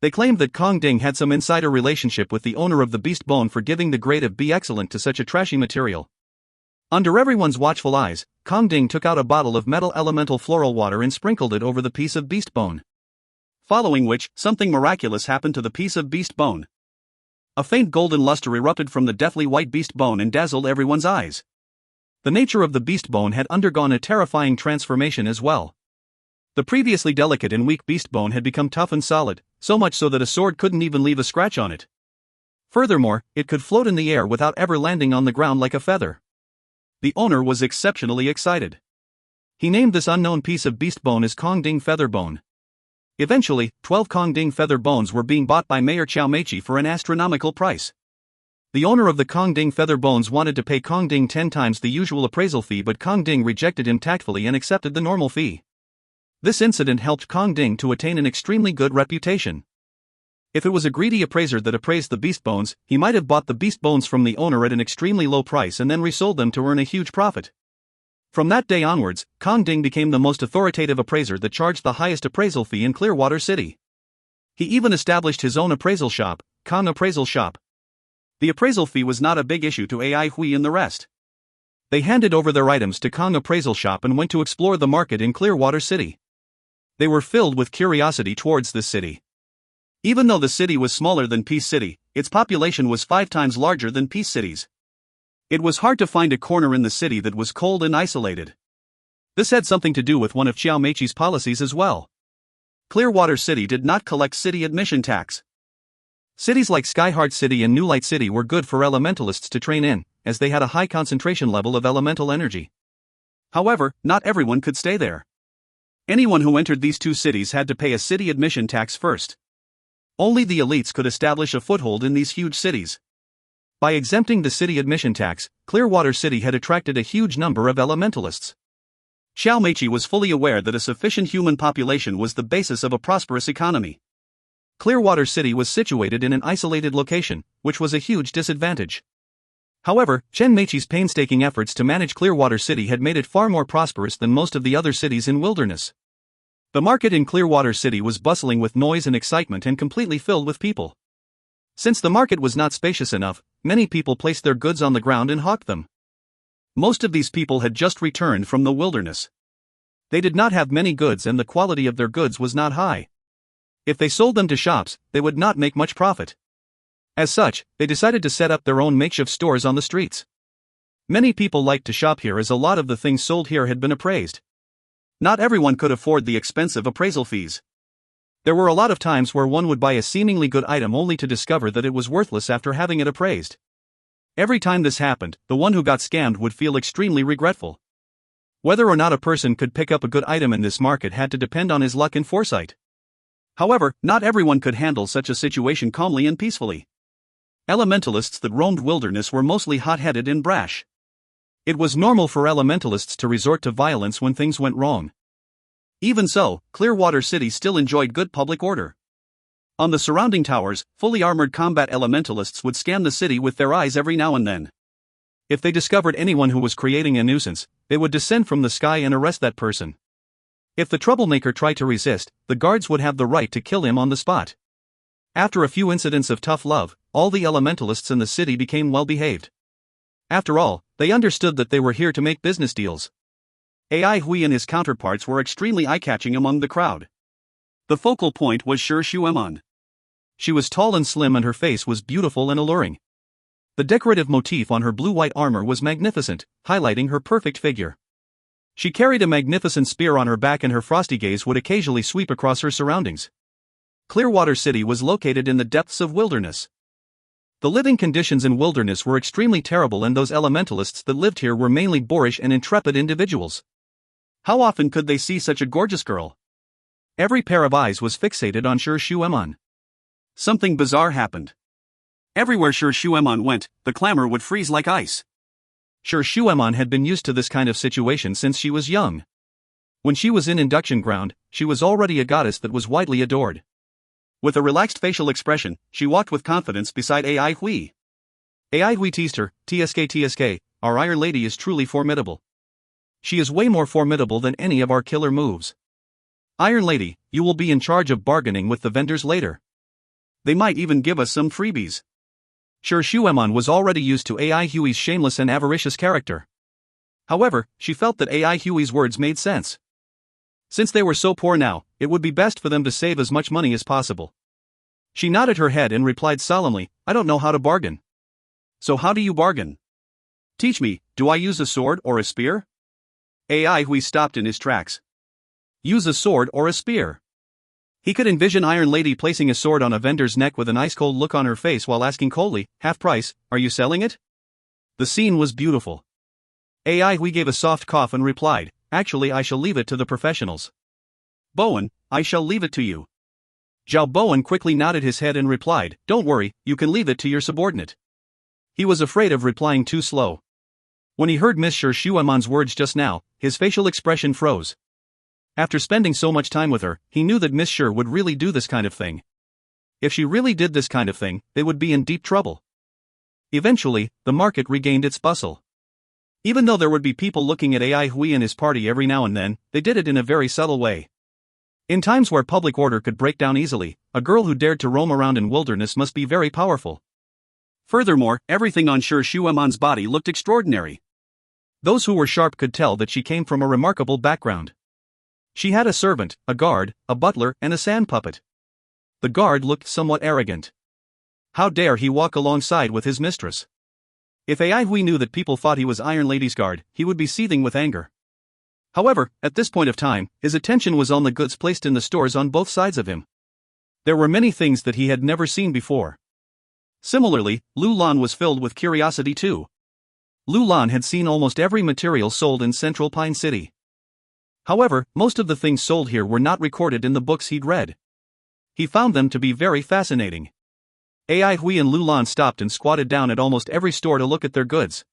They claimed that Kong Ding had some insider relationship with the owner of the beast bone for giving the grade of B excellent to such a trashy material. Under everyone's watchful eyes, Kong Ding took out a bottle of metal elemental floral water and sprinkled it over the piece of beast bone. Following which, something miraculous happened to the piece of beast bone. A faint golden luster erupted from the deathly white beast bone and dazzled everyone's eyes. The nature of the beast bone had undergone a terrifying transformation as well. The previously delicate and weak beast bone had become tough and solid, so much so that a sword couldn't even leave a scratch on it. Furthermore, it could float in the air without ever landing on the ground like a feather. The owner was exceptionally excited. He named this unknown piece of beast bone as Kong Ding Feather Bone. Eventually, 12 Kong Ding feather bones were being bought by Mayor Xiao Meiqi for an astronomical price. The owner of the Kong Ding feather bones wanted to pay Kong Ding 10 times the usual appraisal fee, but Kong Ding rejected him tactfully and accepted the normal fee. This incident helped Kong Ding to attain an extremely good reputation. If it was a greedy appraiser that appraised the beast bones, he might have bought the beast bones from the owner at an extremely low price and then resold them to earn a huge profit. From that day onwards, Kong Ding became the most authoritative appraiser that charged the highest appraisal fee in Clearwater City. He even established his own appraisal shop, Kong Appraisal Shop. The appraisal fee was not a big issue to Ai Hui and the rest. They handed over their items to Kong Appraisal Shop and went to explore the market in Clearwater City. They were filled with curiosity towards this city. Even though the city was smaller than Peace City, its population was 5 times larger than Peace City's. It was hard to find a corner in the city that was cold and isolated. This had something to do with one of Xiao Meiqi's policies as well. Clearwater City did not collect city admission tax. Cities like Skyheart City and New Light City were good for elementalists to train in, as they had a high concentration level of elemental energy. However, not everyone could stay there. Anyone who entered these 2 cities had to pay a city admission tax first. Only the elites could establish a foothold in these huge cities. By exempting the city admission tax, Clearwater City had attracted a huge number of elementalists. Xiao Meiqi was fully aware that a sufficient human population was the basis of a prosperous economy. Clearwater City was situated in an isolated location, which was a huge disadvantage. However, Chen Meiqi's painstaking efforts to manage Clearwater City had made it far more prosperous than most of the other cities in Wilderness. The market in Clearwater City was bustling with noise and excitement and completely filled with people. Since the market was not spacious enough, many people placed their goods on the ground and hawked them. Most of these people had just returned from the wilderness. They did not have many goods and the quality of their goods was not high. If they sold them to shops, they would not make much profit. As such, they decided to set up their own makeshift stores on the streets. Many people liked to shop here as a lot of the things sold here had been appraised. Not everyone could afford the expensive appraisal fees. There were a lot of times where one would buy a seemingly good item only to discover that it was worthless after having it appraised. Every time this happened, the one who got scammed would feel extremely regretful. Whether or not a person could pick up a good item in this market had to depend on his luck and foresight. However, not everyone could handle such a situation calmly and peacefully. Elementalists that roamed Wilderness were mostly hot-headed and brash. It was normal for elementalists to resort to violence when things went wrong. Even so, Clearwater City still enjoyed good public order. On the surrounding towers, fully armored combat elementalists would scan the city with their eyes every now and then. If they discovered anyone who was creating a nuisance, they would descend from the sky and arrest that person. If the troublemaker tried to resist, the guards would have the right to kill him on the spot. After a few incidents of tough love, all the elementalists in the city became well-behaved. After all, they understood that they were here to make business deals. Ai Hui and his counterparts were extremely eye-catching among the crowd. The focal point was Shi Xuemon. She was tall and slim and her face was beautiful and alluring. The decorative motif on her blue-white armor was magnificent, highlighting her perfect figure. She carried a magnificent spear on her back and her frosty gaze would occasionally sweep across her surroundings. Clearwater City was located in the depths of wilderness. The living conditions in wilderness were extremely terrible, and those elementalists that lived here were mainly boorish and intrepid individuals. How often could they see such a gorgeous girl? Every pair of eyes was fixated on Sir Shueman. Something bizarre happened. Everywhere Sir Shueman went, the clamor would freeze like ice. Sir Shueman had been used to this kind of situation since she was young. When she was in induction ground, she was already a goddess that was widely adored. With a relaxed facial expression, she walked with confidence beside Ai Hui. Ai Hui teased her, TSK, our Iron Lady is truly formidable. She is way more formidable than any of our killer moves. Iron Lady, you will be in charge of bargaining with the vendors later. They might even give us some freebies. Sure, Shueman was already used to Ai Hui's shameless and avaricious character. However, she felt that Ai Hui's words made sense. Since they were so poor now, it would be best for them to save as much money as possible. She nodded her head and replied solemnly, I don't know how to bargain. So how do you bargain? Teach me, do I use a sword or a spear? Ai Hui stopped in his tracks. Use a sword or a spear. He could envision Iron Lady placing a sword on a vendor's neck with an ice-cold look on her face while asking coldly, half price, are you selling it? The scene was beautiful. Ai Hui gave a soft cough and replied, actually I shall leave it to the professionals. Bowen, I shall leave it to you. Zhao Bowen quickly nodded his head and replied, don't worry, you can leave it to your subordinate. He was afraid of replying too slow. When he heard Miss Sher Shueman's words just now, his facial expression froze. After spending so much time with her, he knew that Miss Sher would really do this kind of thing. If she really did this kind of thing, they would be in deep trouble. Eventually, the market regained its bustle. Even though there would be people looking at Ai Hui and his party every now and then, they did it in a very subtle way. In times where public order could break down easily, a girl who dared to roam around in wilderness must be very powerful. Furthermore, everything on Sher Shueman's body looked extraordinary. Those who were sharp could tell that she came from a remarkable background. She had a servant, a guard, a butler, and a sand puppet. The guard looked somewhat arrogant. How dare he walk alongside with his mistress? If Ai Hui knew that people thought he was Iron Lady's guard, he would be seething with anger. However, at this point of time, his attention was on the goods placed in the stores on both sides of him. There were many things that he had never seen before. Similarly, Lu Lan was filled with curiosity too. Lu Lan had seen almost every material sold in Central Pine City. However, most of the things sold here were not recorded in the books he'd read. He found them to be very fascinating. Ai Hui and Lu Lan stopped and squatted down at almost every store to look at their goods.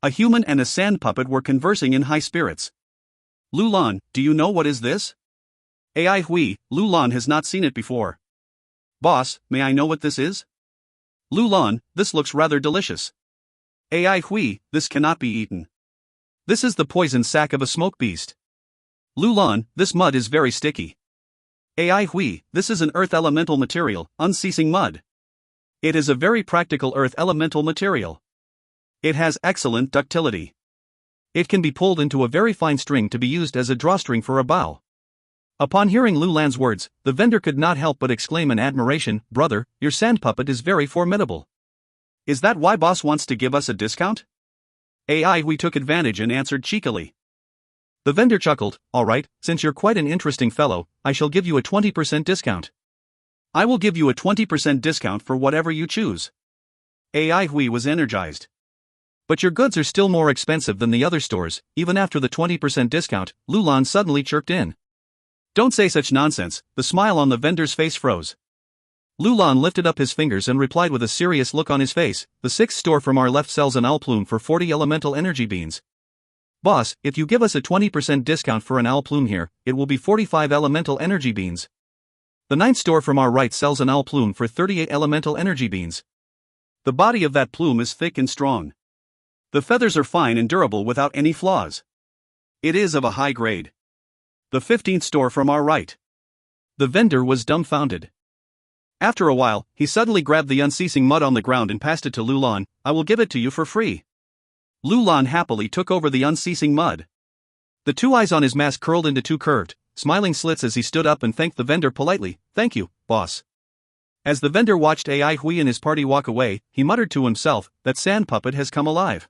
A human and a sand puppet were conversing in high spirits. Lu Lan, do you know what is this? Ai Hui, Lu Lan has not seen it before. Boss, may I know what this is? Lu Lan, this looks rather delicious. Ai Hui, this cannot be eaten. This is the poison sac of a smoke beast. Lu Lan, this mud is very sticky. Ai Hui, this is an earth elemental material, unceasing mud. It is a very practical earth elemental material. It has excellent ductility. It can be pulled into a very fine string to be used as a drawstring for a bow. Upon hearing Lu Lan's words, the vendor could not help but exclaim in admiration, brother, your sand puppet is very formidable. Is that why boss wants to give us a discount? Ai Hui took advantage and answered cheekily. The vendor chuckled, all right, since you're quite an interesting fellow, I shall give you a 20% discount. I will give you a 20% discount for whatever you choose. Ai Hui was energized. But your goods are still more expensive than the other stores, even after the 20% discount, Lu Lan suddenly chirped in. Don't say such nonsense, the smile on the vendor's face froze. Lu Lan lifted up his fingers and replied with a serious look on his face, the sixth store from our left sells an owl plume for 40 elemental energy beans. Boss, if you give us a 20% discount for an owl plume here, it will be 45 elemental energy beans. The ninth store from our right sells an owl plume for 38 elemental energy beans. The body of that plume is thick and strong. The feathers are fine and durable without any flaws. It is of a high grade. The 15th store from our right. The vendor was dumbfounded. After a while, he suddenly grabbed the unceasing mud on the ground and passed it to Lu Lan. I will give it to you for free. Lu Lan happily took over the unceasing mud. The two eyes on his mask curled into two curved, smiling slits as he stood up and thanked the vendor politely, thank you, boss. As the vendor watched Ai Hui and his party walk away, he muttered to himself, that sand puppet has come alive.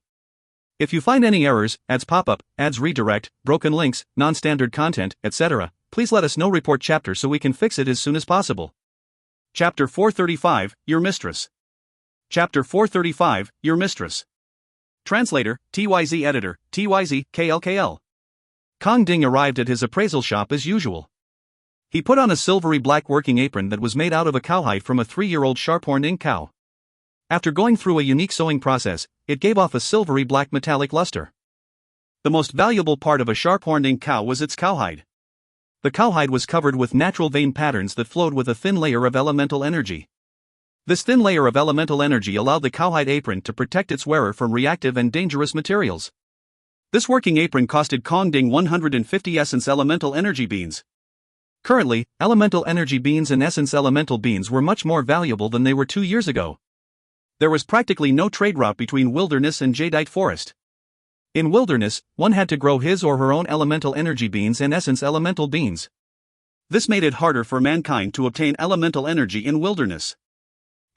If you find any errors, ads pop up, ads redirect, broken links, non-standard content, etc., please let us know. Report chapter so we can fix it as soon as possible. Chapter 435, Your Mistress. Chapter 435, Your Mistress. Translator, TYZ Editor, TYZ, KLKL. Kong Ding arrived at his appraisal shop as usual. He put on a silvery black working apron that was made out of a cowhide from a 3-year-old sharp-horned ink cow. After going through a unique sewing process, it gave off a silvery black metallic luster. The most valuable part of a sharp-horned ink cow was its cowhide. The cowhide was covered with natural vein patterns that flowed with a thin layer of elemental energy. This thin layer of elemental energy allowed the cowhide apron to protect its wearer from reactive and dangerous materials. This working apron costed Kong Ding 150 essence elemental energy beans. Currently, elemental energy beans and essence elemental beans were much more valuable than they were 2 years ago. There was practically no trade route between wilderness and jadeite forest. In wilderness, one had to grow his or her own elemental energy beans and essence elemental beans. This made it harder for mankind to obtain elemental energy in wilderness.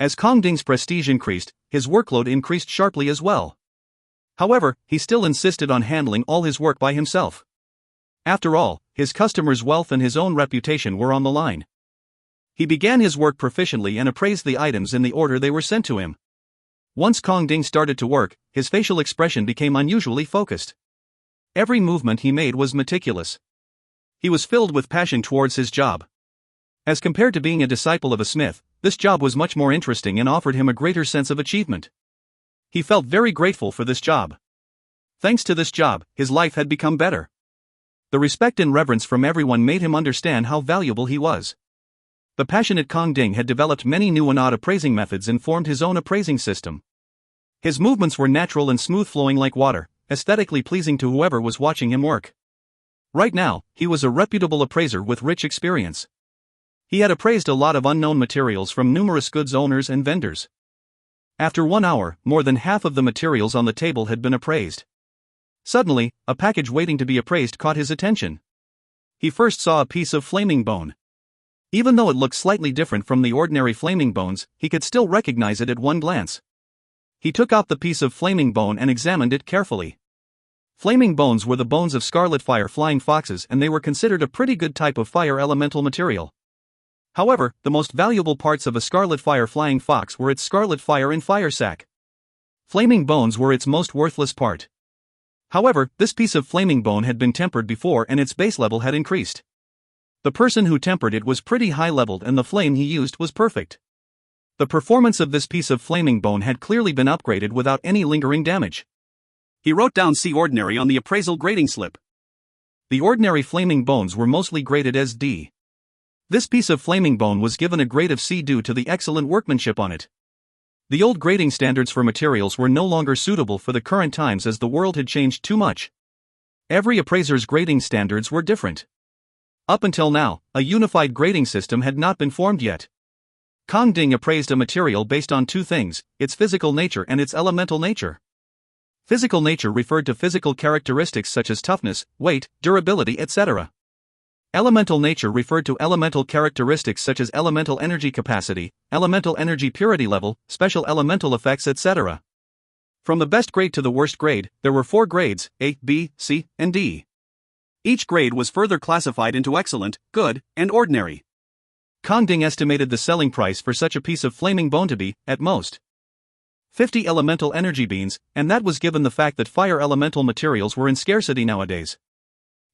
As Kong Ding's prestige increased, his workload increased sharply as well. However, he still insisted on handling all his work by himself. After all, his customers' wealth and his own reputation were on the line. He began his work proficiently and appraised the items in the order they were sent to him. Once Kong Ding started to work, his facial expression became unusually focused. Every movement he made was meticulous. He was filled with passion towards his job. As compared to being a disciple of a smith, this job was much more interesting and offered him a greater sense of achievement. He felt very grateful for this job. Thanks to this job, his life had become better. The respect and reverence from everyone made him understand how valuable he was. The passionate Kong Ding had developed many new and odd appraising methods and formed his own appraising system. His movements were natural and smooth-flowing like water, aesthetically pleasing to whoever was watching him work. Right now, he was a reputable appraiser with rich experience. He had appraised a lot of unknown materials from numerous goods owners and vendors. After 1 hour, more than half of the materials on the table had been appraised. Suddenly, a package waiting to be appraised caught his attention. He first saw a piece of flaming bone. Even though it looked slightly different from the ordinary flaming bones, he could still recognize it at one glance. He took out the piece of flaming bone and examined it carefully. Flaming bones were the bones of scarlet fire flying foxes, and they were considered a pretty good type of fire elemental material. However, the most valuable parts of a scarlet fire flying fox were its scarlet fire and fire sac. Flaming bones were its most worthless part. However, this piece of flaming bone had been tempered before and its base level had increased. The person who tempered it was pretty high-leveled and the flame he used was perfect. The performance of this piece of flaming bone had clearly been upgraded without any lingering damage. He wrote down C ordinary on the appraisal grading slip. The ordinary flaming bones were mostly graded as D. This piece of flaming bone was given a grade of C due to the excellent workmanship on it. The old grading standards for materials were no longer suitable for the current times as the world had changed too much. Every appraiser's grading standards were different. Up until now, a unified grading system had not been formed yet. Kong Ding appraised a material based on 2 things, its physical nature and its elemental nature. Physical nature referred to physical characteristics such as toughness, weight, durability, etc. Elemental nature referred to elemental characteristics such as elemental energy capacity, elemental energy purity level, special elemental effects, etc. From the best grade to the worst grade, there were 4 grades, A, B, C, and D. Each grade was further classified into excellent, good, and ordinary. Kong Ding estimated the selling price for such a piece of flaming bone to be, at most, 50 elemental energy beans, and that was given the fact that fire elemental materials were in scarcity nowadays.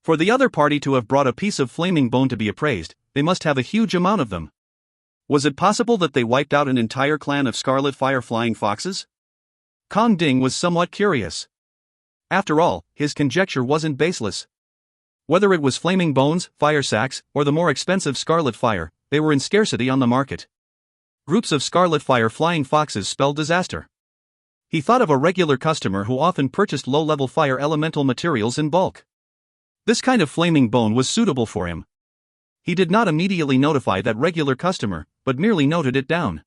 For the other party to have brought a piece of flaming bone to be appraised, they must have a huge amount of them. Was it possible that they wiped out an entire clan of scarlet fire flying foxes? Kong Ding was somewhat curious. After all, his conjecture wasn't baseless. Whether it was flaming bones, fire sacks, or the more expensive scarlet fire, they were in scarcity on the market. Groups of scarlet fire flying foxes spelled disaster. He thought of a regular customer who often purchased low-level fire elemental materials in bulk. This kind of flaming bone was suitable for him. He did not immediately notify that regular customer, but merely noted it down.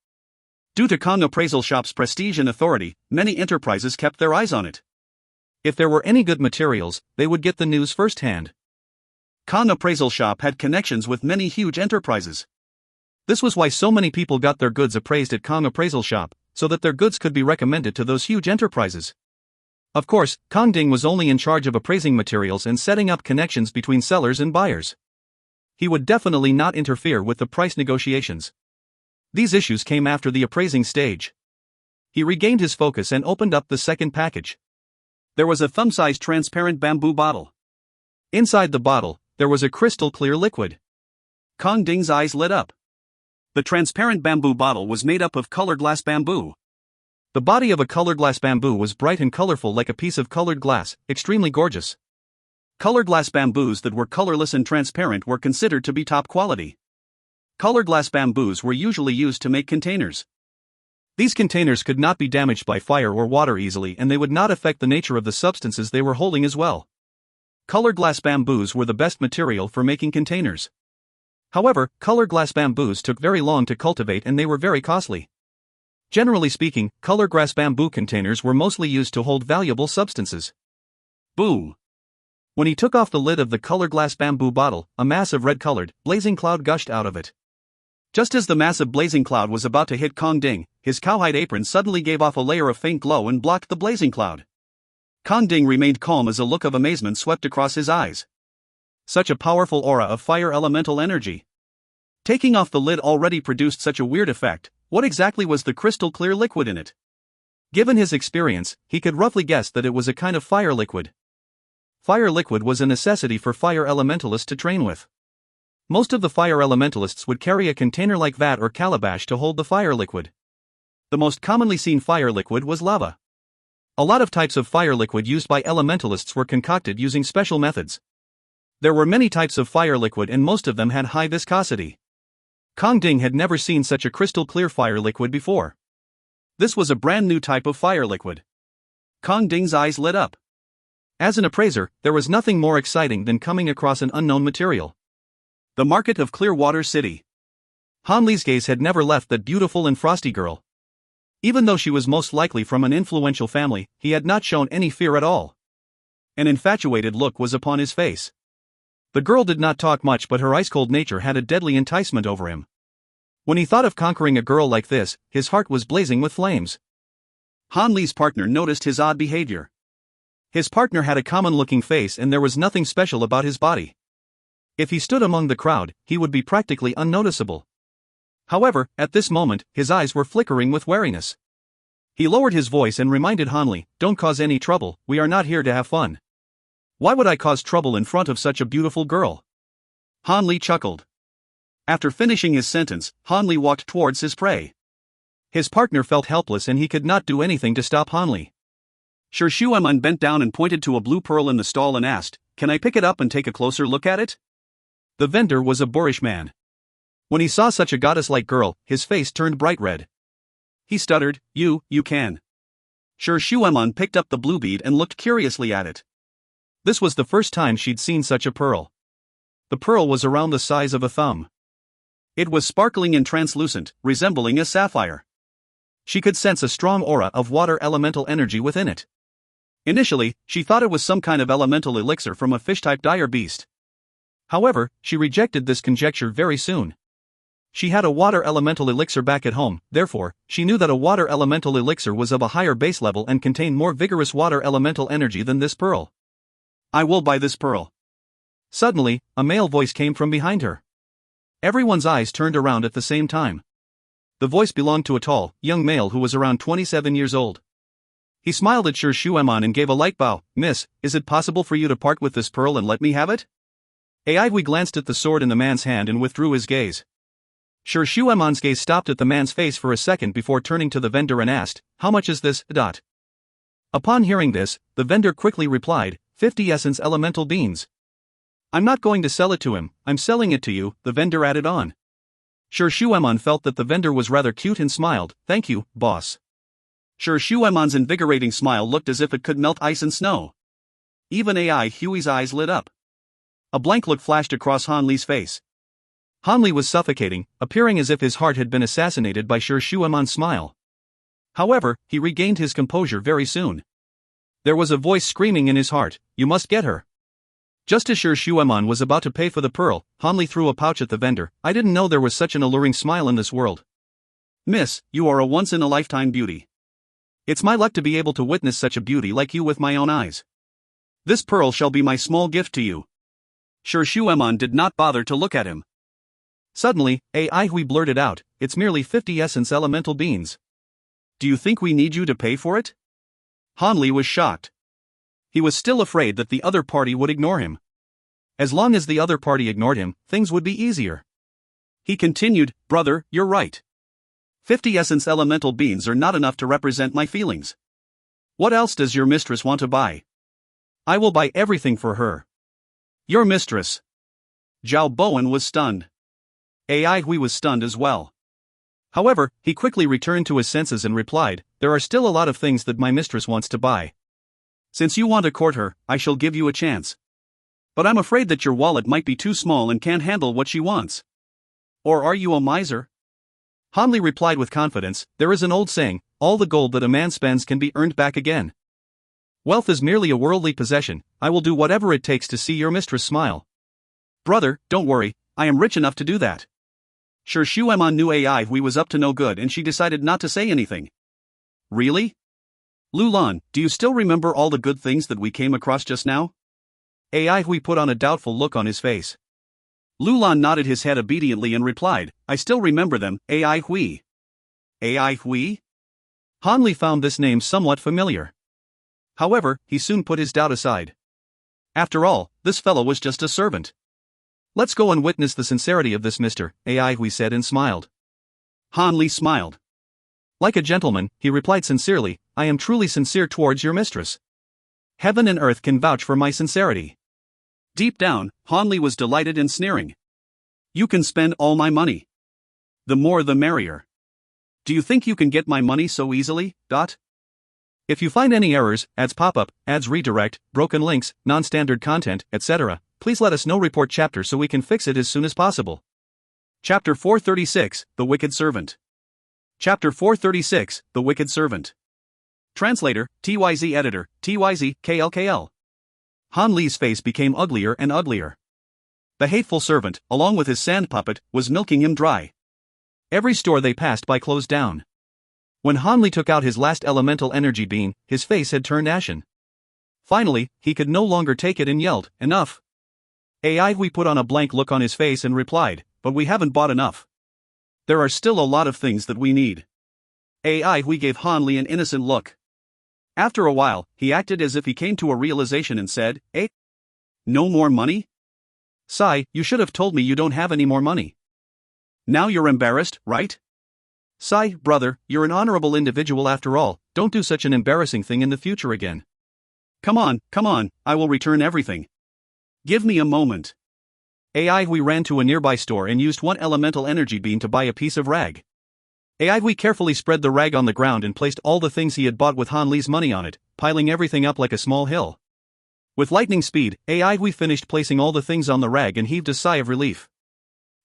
Due to Kong Appraisal Shop's prestige and authority, many enterprises kept their eyes on it. If there were any good materials, they would get the news firsthand. Kong Appraisal Shop had connections with many huge enterprises. This was why so many people got their goods appraised at Kong Appraisal Shop, so that their goods could be recommended to those huge enterprises. Of course, Kong Ding was only in charge of appraising materials and setting up connections between sellers and buyers. He would definitely not interfere with the price negotiations. These issues came after the appraising stage. He regained his focus and opened up the second package. There was a thumb-sized transparent bamboo bottle. Inside the bottle, there was a crystal clear liquid. Kong Ding's eyes lit up. The transparent bamboo bottle was made up of colored glass bamboo. The body of a colored glass bamboo was bright and colorful like a piece of colored glass, extremely gorgeous. Colored glass bamboos that were colorless and transparent were considered to be top quality. Colored glass bamboos were usually used to make containers. These containers could not be damaged by fire or water easily, and they would not affect the nature of the substances they were holding as well. Colored glass bamboos were the best material for making containers. However, colored glass bamboos took very long to cultivate and they were very costly. Generally speaking, colored glass bamboo containers were mostly used to hold valuable substances. Boom! When he took off the lid of the colored glass bamboo bottle, a massive red-colored, blazing cloud gushed out of it. Just as the massive blazing cloud was about to hit Kong Ding, his cowhide apron suddenly gave off a layer of faint glow and blocked the blazing cloud. Kong Ding remained calm as a look of amazement swept across his eyes. Such a powerful aura of fire elemental energy. Taking off the lid already produced such a weird effect. What exactly was the crystal clear liquid in it? Given his experience, he could roughly guess that it was a kind of fire liquid. Fire liquid was a necessity for fire elementalists to train with. Most of the fire elementalists would carry a container like vat or calabash to hold the fire liquid. The most commonly seen fire liquid was lava. A lot of types of fire liquid used by elementalists were concocted using special methods. There were many types of fire liquid and most of them had high viscosity. Kong Ding had never seen such a crystal clear fire liquid before. This was a brand new type of fire liquid. Kong Ding's eyes lit up. As an appraiser, there was nothing more exciting than coming across an unknown material. The market of Clearwater City. Han Li's gaze had never left that beautiful and frosty girl. Even though she was most likely from an influential family, he had not shown any fear at all. An infatuated look was upon his face. The girl did not talk much, but her ice-cold nature had a deadly enticement over him. When he thought of conquering a girl like this, his heart was blazing with flames. Han Li's partner noticed his odd behavior. His partner had a common-looking face and there was nothing special about his body. If he stood among the crowd, he would be practically unnoticeable. However, at this moment, his eyes were flickering with wariness. He lowered his voice and reminded Han Li, "Don't cause any trouble, we are not here to have fun." "Why would I cause trouble in front of such a beautiful girl?" Han Li chuckled. After finishing his sentence, Han Li walked towards his prey. His partner felt helpless and he could not do anything to stop Han Li. Sure Shueman bent down and pointed to a blue pearl in the stall and asked, "Can I pick it up and take a closer look at it?" The vendor was a boorish man. When he saw such a goddess-like girl, his face turned bright red. He stuttered, You can." Sure Shueman picked up the blue bead and looked curiously at it. This was the first time she'd seen such a pearl. The pearl was around the size of a thumb. It was sparkling and translucent, resembling a sapphire. She could sense a strong aura of water elemental energy within it. Initially, she thought it was some kind of elemental elixir from a fish-type dire beast. However, she rejected this conjecture very soon. She had a water elemental elixir back at home, therefore, she knew that a water elemental elixir was of a higher base level and contained more vigorous water elemental energy than this pearl. "I will buy this pearl." Suddenly, a male voice came from behind her. Everyone's eyes turned around at the same time. The voice belonged to a tall, young male who was around 27 years old. He smiled at Sure Shueman and gave a light bow. "Miss, is it possible for you to part with this pearl and let me have it?" Aiwi glanced at the sword in the man's hand and withdrew his gaze. Sure Shueman's gaze stopped at the man's face for a second before turning to the vendor and asked, "How much is this?" Upon hearing this, the vendor quickly replied, 50 essence elemental beans. "I'm not going to sell it to him, I'm selling it to you," the vendor added on. Sure Shueman felt that the vendor was rather cute and smiled, "Thank you, boss." Sure Shueman's invigorating smile looked as if it could melt ice and snow. Even AI Huey's eyes lit up. A blank look flashed across Han Li's face. Han Li was suffocating, appearing as if his heart had been assassinated by Sure Shueman's smile. However, he regained his composure very soon. There was a voice screaming in his heart, "You must get her." Just as Sure Shueman was about to pay for the pearl, Han Li threw a pouch at the vendor. "I didn't know there was such an alluring smile in this world." "Miss, you are a once-in-a-lifetime beauty. It's my luck to be able to witness such a beauty like you with my own eyes. This pearl shall be my small gift to you." Sure Shueman did not bother to look at him. Suddenly, AI Hui blurted out, "It's merely 50 essence elemental beans. Do you think we need you to pay for it?" Han Li was shocked. He was still afraid that the other party would ignore him. As long as the other party ignored him, things would be easier. He continued, "Brother, you're right. 50 essence elemental beans are not enough to represent my feelings. What else does your mistress want to buy? I will buy everything for her." "Your mistress?" Zhao Bowen was stunned. AI Hui was stunned as well. However, he quickly returned to his senses and replied, "There are still a lot of things that my mistress wants to buy. Since you want to court her, I shall give you a chance. But I'm afraid that your wallet might be too small and can't handle what she wants. Or are you a miser?" Han Li replied with confidence, "There is an old saying, all the gold that a man spends can be earned back again. Wealth is merely a worldly possession. I will do whatever it takes to see your mistress smile." "Brother, don't worry, I am rich enough to do that." Sure, Shu Emon knew AI Hui was up to no good and she decided not to say anything. "Really? Lu Lan, do you still remember all the good things that we came across just now?" AI Hui put on a doubtful look on his face. Lu Lan nodded his head obediently and replied, "I still remember them, AI Hui." AI Hui? Han Li found this name somewhat familiar. However, he soon put his doubt aside. After all, this fellow was just a servant. "Let's go and witness the sincerity of this Mr. AI Hui said and smiled. Han Li smiled. Like a gentleman, he replied sincerely, "I am truly sincere towards your mistress. Heaven and earth can vouch for my sincerity." Deep down, Han Li was delighted and sneering. "You can spend all my money. The more the merrier. Do you think you can get my money so easily?" If you find any errors, ads pop up, ads redirect, broken links, non-standard content, etc., please let us know. Report chapter so we can fix it as soon as possible. Chapter 436, The Wicked Servant. Chapter 436, The Wicked Servant. Translator, TYZ Editor, TYZ, KLKL. Han Li's face became uglier and uglier. The hateful servant, along with his sand puppet, was milking him dry. Every store they passed by closed down. When Han Li took out his last elemental energy bean, his face had turned ashen. Finally, he could no longer take it and yelled, "Enough!" AI Hui put on a blank look on his face and replied, "But we haven't bought enough. There are still a lot of things that we need." AI Hui gave Han Li an innocent look. After a while, he acted as if he came to a realization and said, "Eh? No more money? Sai, you should have told me you don't have any more money." Now you're embarrassed, right? Sai, brother, you're an honorable individual after all, don't do such an embarrassing thing in the future again. Come on, I will return everything. Give me a moment. AI Hui ran to a nearby store and used one elemental energy bean to buy a piece of rag. AI Hui carefully spread the rag on the ground and placed all the things he had bought with Han Li's money on it, piling everything up like a small hill. With lightning speed, AI Hui finished placing all the things on the rag and heaved a sigh of relief.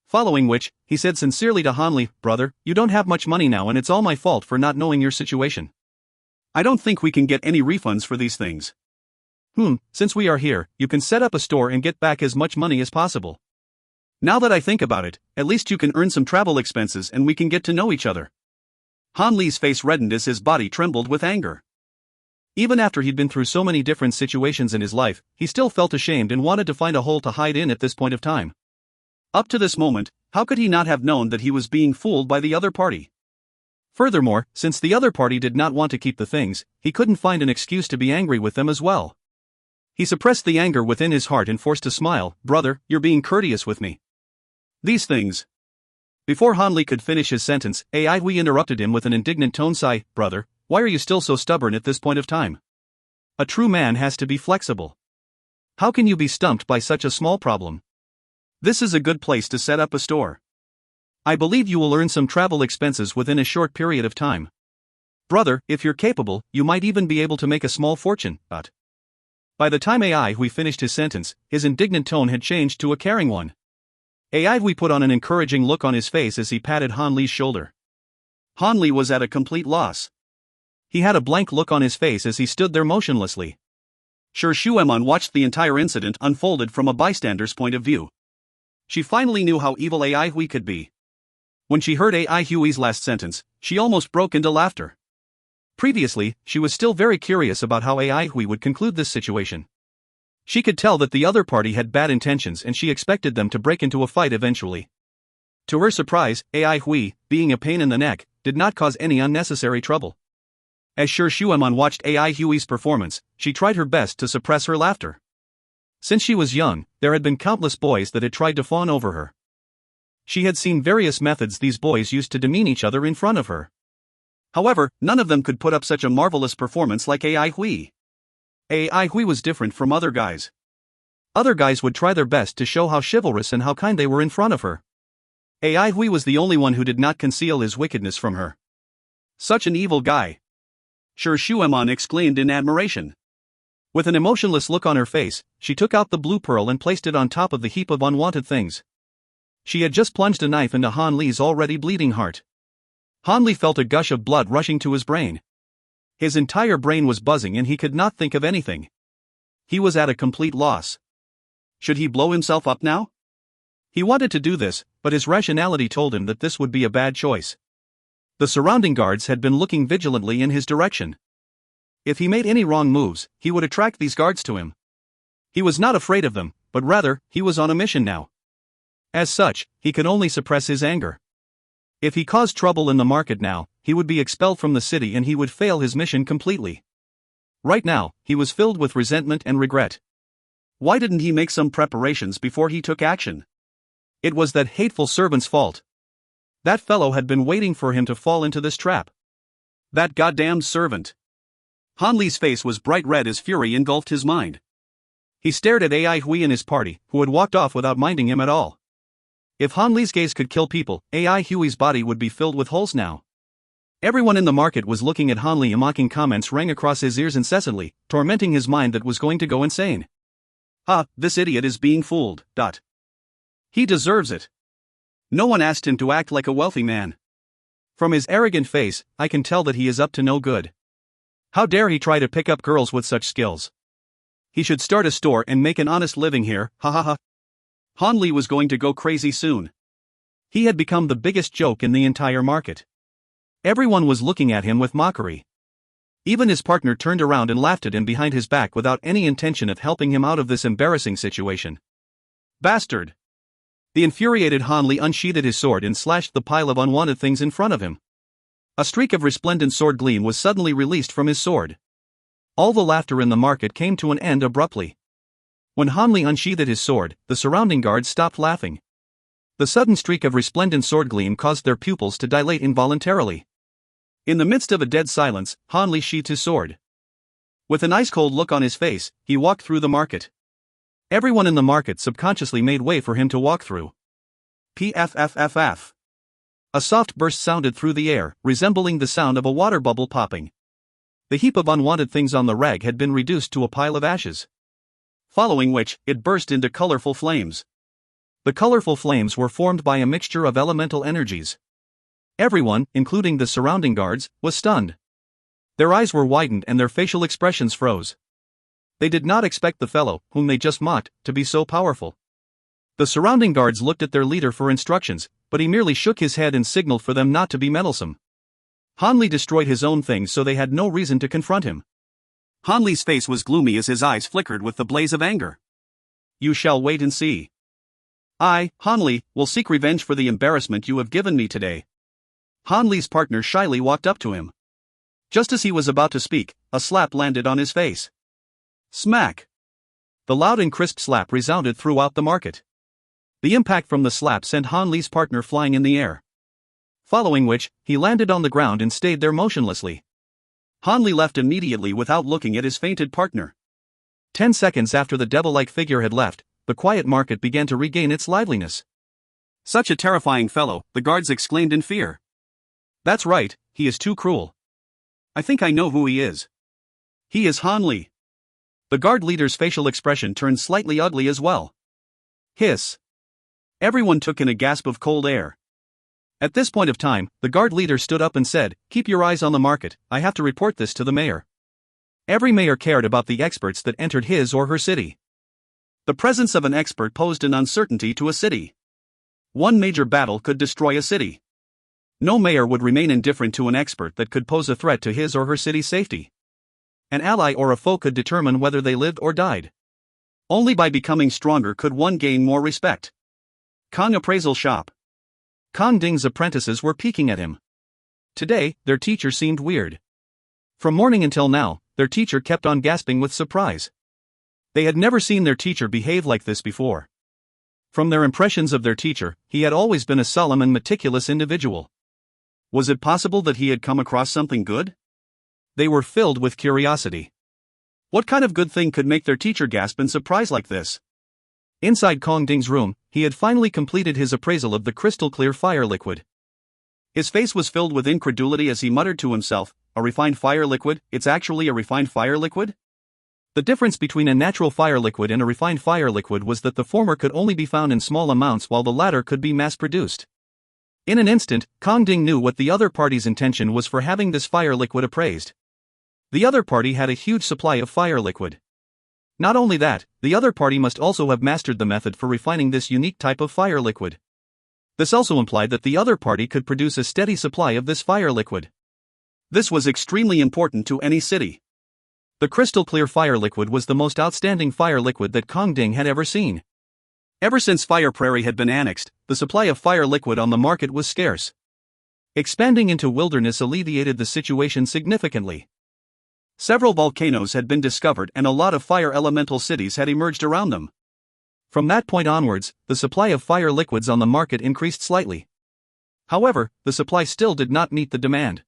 Following which, he said sincerely to Han Li, "Brother, you don't have much money now and it's all my fault for not knowing your situation. I don't think we can get any refunds for these things." Since we are here, you can set up a store and get back as much money as possible. Now that I think about it, at least you can earn some travel expenses and we can get to know each other. Han Li's face reddened as his body trembled with anger. Even after he'd been through so many different situations in his life, he still felt ashamed and wanted to find a hole to hide in at this point of time. Up to this moment, how could he not have known that he was being fooled by the other party? Furthermore, since the other party did not want to keep the things, he couldn't find an excuse to be angry with them as well. He suppressed the anger within his heart and forced a smile. "Brother, you're being courteous with me. These things." Before Han Li could finish his sentence, AI Hui interrupted him with an indignant tone. "Sai, brother, why are you still so stubborn at this point of time? A true man has to be flexible. How can you be stumped by such a small problem? This is a good place to set up a store. I believe you will earn some travel expenses within a short period of time. Brother, if you're capable, you might even be able to make a small fortune." But by the time AI Hui finished his sentence, his indignant tone had changed to a caring one. AI Hui put on an encouraging look on his face as he patted Han Li's shoulder. Han Li was at a complete loss. He had a blank look on his face as he stood there motionlessly. Sure, Shu Emon watched the entire incident unfolded from a bystander's point of view. She finally knew how evil AI Hui could be. When she heard AI Hui's last sentence, she almost broke into laughter. Previously, she was still very curious about how AI Hui would conclude this situation. She could tell that the other party had bad intentions and she expected them to break into a fight eventually. To her surprise, Ai Hui, being a pain in the neck, did not cause any unnecessary trouble. As Shi Shuemon watched Ai Hui's performance, she tried her best to suppress her laughter. Since she was young, there had been countless boys that had tried to fawn over her. She had seen various methods these boys used to demean each other in front of her. However, none of them could put up such a marvelous performance like Ai Hui. Ai Hui was different from other guys. Other guys would try their best to show how chivalrous and how kind they were in front of her. Ai Hui was the only one who did not conceal his wickedness from her. Such an evil guy! Shi Shuemon exclaimed in admiration. With an emotionless look on her face, she took out the blue pearl and placed it on top of the heap of unwanted things. She had just plunged a knife into Han Li's already bleeding heart. Han Li felt a gush of blood rushing to his brain. His entire brain was buzzing and he could not think of anything. He was at a complete loss. Should he blow himself up now? He wanted to do this, but his rationality told him that this would be a bad choice. The surrounding guards had been looking vigilantly in his direction. If he made any wrong moves, he would attract these guards to him. He was not afraid of them, but rather, he was on a mission now. As such, he could only suppress his anger. If he caused trouble in the market now, he would be expelled from the city and he would fail his mission completely. Right now, he was filled with resentment and regret. Why didn't he make some preparations before he took action? It was that hateful servant's fault. That fellow had been waiting for him to fall into this trap. That goddamned servant. Han Li's face was bright red as fury engulfed his mind. He stared at Ai Hui and his party, who had walked off without minding him at all. If Han Li's gaze could kill people, Ai Hui's body would be filled with holes now. Everyone in the market was looking at Han Li and mocking comments rang across his ears incessantly, tormenting his mind that was going to go insane. This idiot is being fooled. He deserves it. No one asked him to act like a wealthy man. From his arrogant face, I can tell that he is up to no good. How dare he try to pick up girls with such skills? He should start a store and make an honest living here, ha ha ha. Han Li was going to go crazy soon. He had become the biggest joke in the entire market. Everyone was looking at him with mockery. Even his partner turned around and laughed at him behind his back without any intention of helping him out of this embarrassing situation. Bastard! The infuriated Han Li unsheathed his sword and slashed the pile of unwanted things in front of him. A streak of resplendent sword gleam was suddenly released from his sword. All the laughter in the market came to an end abruptly. When Han Li unsheathed his sword, the surrounding guards stopped laughing. The sudden streak of resplendent sword gleam caused their pupils to dilate involuntarily. In the midst of a dead silence, Han Li sheathed his sword. With an ice-cold look on his face, he walked through the market. Everyone in the market subconsciously made way for him to walk through. Pfffff. A soft burst sounded through the air, resembling the sound of a water bubble popping. The heap of unwanted things on the rag had been reduced to a pile of ashes. Following which, it burst into colorful flames. The colorful flames were formed by a mixture of elemental energies. Everyone, including the surrounding guards, was stunned. Their eyes were widened and their facial expressions froze. They did not expect the fellow, whom they just mocked, to be so powerful. The surrounding guards looked at their leader for instructions, but he merely shook his head and signaled for them not to be meddlesome. Han Li destroyed his own things, so they had no reason to confront him. Han Li's face was gloomy as his eyes flickered with the blaze of anger. You shall wait and see. I, Han Li, will seek revenge for the embarrassment you have given me today. Han Li's partner shyly walked up to him. Just as he was about to speak, a slap landed on his face. Smack! The loud and crisp slap resounded throughout the market. The impact from the slap sent Han Li's partner flying in the air. Following which, he landed on the ground and stayed there motionlessly. Han Li left immediately without looking at his fainted partner. 10 seconds after the devil-like figure had left, the quiet market began to regain its liveliness. Such a terrifying fellow, the guards exclaimed in fear. That's right, he is too cruel. I think I know who he is. He is Han Li. The guard leader's facial expression turned slightly ugly as well. Hiss. Everyone took in a gasp of cold air. At this point of time, the guard leader stood up and said, "Keep your eyes on the market, I have to report this to the mayor." Every mayor cared about the experts that entered his or her city. The presence of an expert posed an uncertainty to a city. One major battle could destroy a city. No mayor would remain indifferent to an expert that could pose a threat to his or her city's safety. An ally or a foe could determine whether they lived or died. Only by becoming stronger could one gain more respect. Kong Appraisal Shop. Kong Ding's apprentices were peeking at him. Today, their teacher seemed weird. From morning until now, their teacher kept on gasping with surprise. They had never seen their teacher behave like this before. From their impressions of their teacher, he had always been a solemn and meticulous individual. Was it possible that he had come across something good? They were filled with curiosity. What kind of good thing could make their teacher gasp in surprise like this? Inside Kong Ding's room, he had finally completed his appraisal of the crystal-clear fire liquid. His face was filled with incredulity as he muttered to himself, "A refined fire liquid? It's actually a refined fire liquid?" The difference between a natural fire liquid and a refined fire liquid was that the former could only be found in small amounts while the latter could be mass-produced. In an instant, Kong Ding knew what the other party's intention was for having this fire liquid appraised. The other party had a huge supply of fire liquid. Not only that, the other party must also have mastered the method for refining this unique type of fire liquid. This also implied that the other party could produce a steady supply of this fire liquid. This was extremely important to any city. The crystal-clear fire liquid was the most outstanding fire liquid that Kong Ding had ever seen. Ever since Fire Prairie had been annexed, the supply of fire liquid on the market was scarce. Expanding into wilderness alleviated the situation significantly. Several volcanoes had been discovered and a lot of fire elemental cities had emerged around them. From that point onwards, the supply of fire liquids on the market increased slightly. However, the supply still did not meet the demand.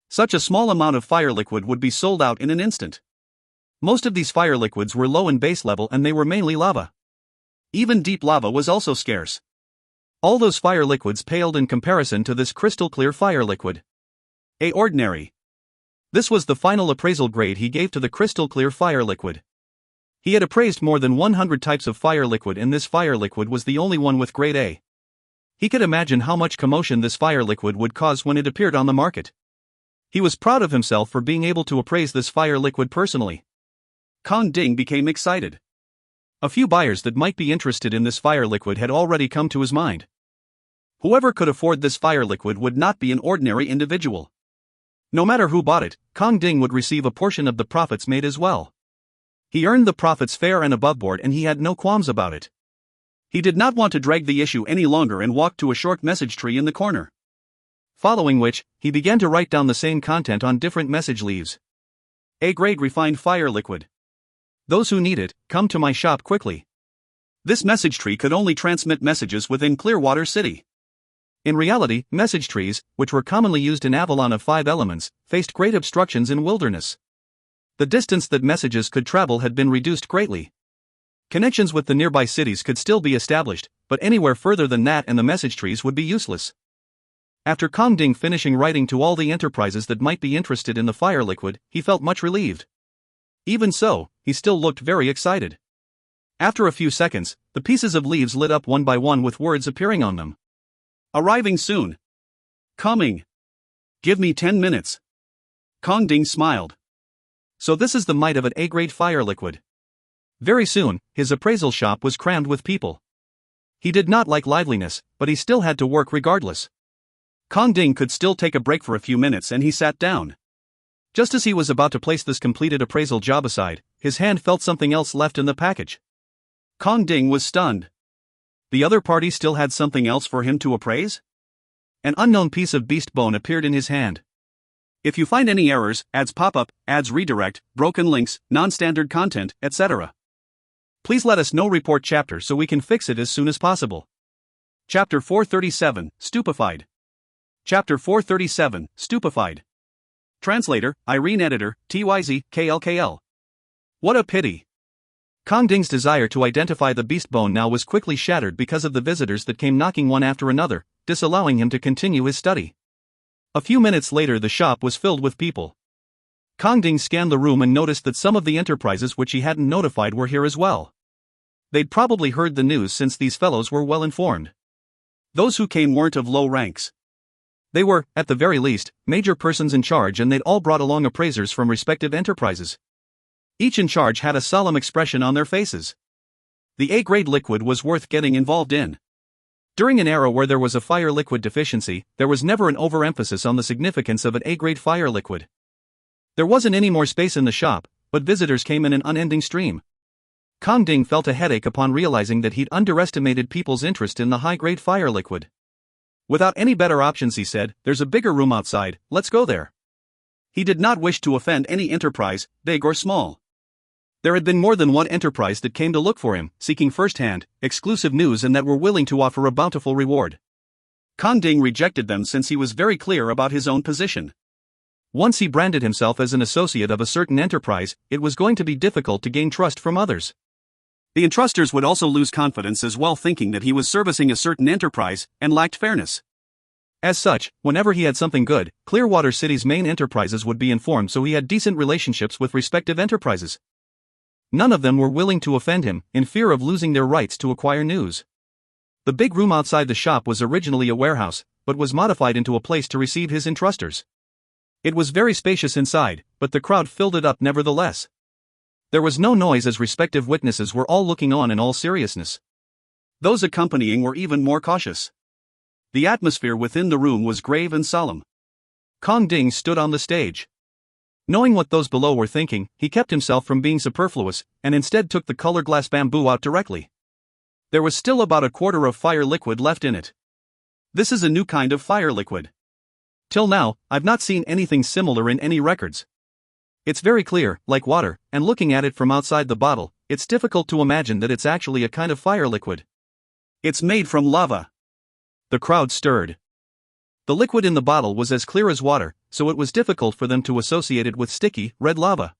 Such a small amount of fire liquid would be sold out in an instant. Most of these fire liquids were low in base level and they were mainly lava. Even deep lava was also scarce. All those fire liquids paled in comparison to this crystal-clear fire liquid. Ordinary. This was the final appraisal grade he gave to the crystal-clear fire liquid. He had appraised more than 100 types of fire liquid and this fire liquid was the only one with grade A. He could imagine how much commotion this fire liquid would cause when it appeared on the market. He was proud of himself for being able to appraise this fire liquid personally. Kong Ding became excited. A few buyers that might be interested in this fire liquid had already come to his mind. Whoever could afford this fire liquid would not be an ordinary individual. No matter who bought it, Kong Ding would receive a portion of the profits made as well. He earned the profits fair and above board and he had no qualms about it. He did not want to drag the issue any longer and walked to a short message tree in the corner. Following which, he began to write down the same content on different message leaves. A-grade refined fire liquid. Those who need it, come to my shop quickly. This message tree could only transmit messages within Clearwater City. In reality, message trees, which were commonly used in Avalon of 5 Elements, faced great obstructions in wilderness. The distance that messages could travel had been reduced greatly. Connections with the nearby cities could still be established, but anywhere further than that and the message trees would be useless. After Kong Ding finishing writing to all the enterprises that might be interested in the fire liquid, he felt much relieved. Even so, he still looked very excited. After a few seconds, the pieces of leaves lit up one by one with words appearing on them. Arriving soon. Coming. Give me 10 minutes. Kong Ding smiled. So this is the might of an A-grade fire liquid. Very soon, his appraisal shop was crammed with people. He did not like liveliness, but he still had to work regardless. Kong Ding could still take a break for a few minutes and he sat down. Just as he was about to place this completed appraisal job aside, his hand felt something else left in the package. Kong Ding was stunned. The other party still had something else for him to appraise? An unknown piece of beast bone appeared in his hand. If you find any errors, ads pop up, ads redirect, broken links, non-standard content, etc. Please let us know. Report chapter so we can fix it as soon as possible. Chapter 437, Stupefied. Chapter 437, Stupefied. Translator, Irene. Editor, TYZ, KLKL. What a pity. Kong Ding's desire to identify the beast bone now was quickly shattered because of the visitors that came knocking one after another, disallowing him to continue his study. A few minutes later the shop was filled with people. Kong Ding scanned the room and noticed that some of the enterprises which he hadn't notified were here as well. They'd probably heard the news since these fellows were well informed. Those who came weren't of low ranks. They were, at the very least, major persons in charge and they'd all brought along appraisers from respective enterprises. Each in charge had a solemn expression on their faces. The A-grade liquid was worth getting involved in. During an era where there was a fire liquid deficiency, there was never an overemphasis on the significance of an A-grade fire liquid. There wasn't any more space in the shop, but visitors came in an unending stream. Kong Ding felt a headache upon realizing that he'd underestimated people's interest in the high-grade fire liquid. Without any better options, he said, "There's a bigger room outside, let's go there." He did not wish to offend any enterprise, big or small. There had been more than one enterprise that came to look for him, seeking first-hand, exclusive news and that were willing to offer a bountiful reward. Kong Ding rejected them since he was very clear about his own position. Once he branded himself as an associate of a certain enterprise, it was going to be difficult to gain trust from others. The entrusters would also lose confidence as well, thinking that he was servicing a certain enterprise and lacked fairness. As such, whenever he had something good, Clearwater City's main enterprises would be informed, so he had decent relationships with respective enterprises. None of them were willing to offend him, in fear of losing their rights to acquire news. The big room outside the shop was originally a warehouse, but was modified into a place to receive his entrusters. It was very spacious inside, but the crowd filled it up nevertheless. There was no noise as respective witnesses were all looking on in all seriousness. Those accompanying were even more cautious. The atmosphere within the room was grave and solemn. Kong Ding stood on the stage. Knowing what those below were thinking, he kept himself from being superfluous, and instead took the color glass bamboo out directly. There was still about a quarter of fire liquid left in it. This is a new kind of fire liquid. Till now, I've not seen anything similar in any records. It's very clear, like water, and looking at it from outside the bottle, it's difficult to imagine that it's actually a kind of fire liquid. It's made from lava. The crowd stirred. The liquid in the bottle was as clear as water, so it was difficult for them to associate it with sticky, red lava.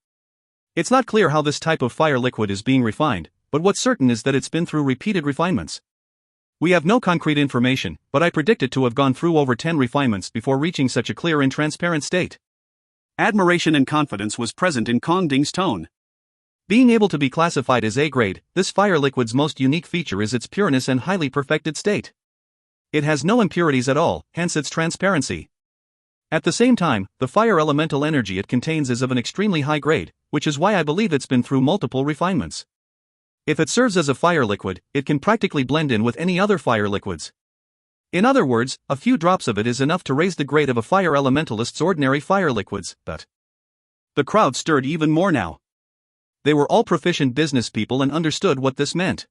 It's not clear how this type of fire liquid is being refined, but what's certain is that it's been through repeated refinements. We have no concrete information, but I predict it to have gone through over 10 refinements before reaching such a clear and transparent state. Admiration and confidence was present in Kong Ding's tone. Being able to be classified as A-grade, this fire liquid's most unique feature is its pureness and highly perfected state. It has no impurities at all, hence its transparency. At the same time, the fire elemental energy it contains is of an extremely high grade, which is why I believe it's been through multiple refinements. If it serves as a fire liquid, it can practically blend in with any other fire liquids. In other words, a few drops of it is enough to raise the grade of a fire elementalist's ordinary fire liquids, but the crowd stirred even more now. They were all proficient business people and understood what this meant.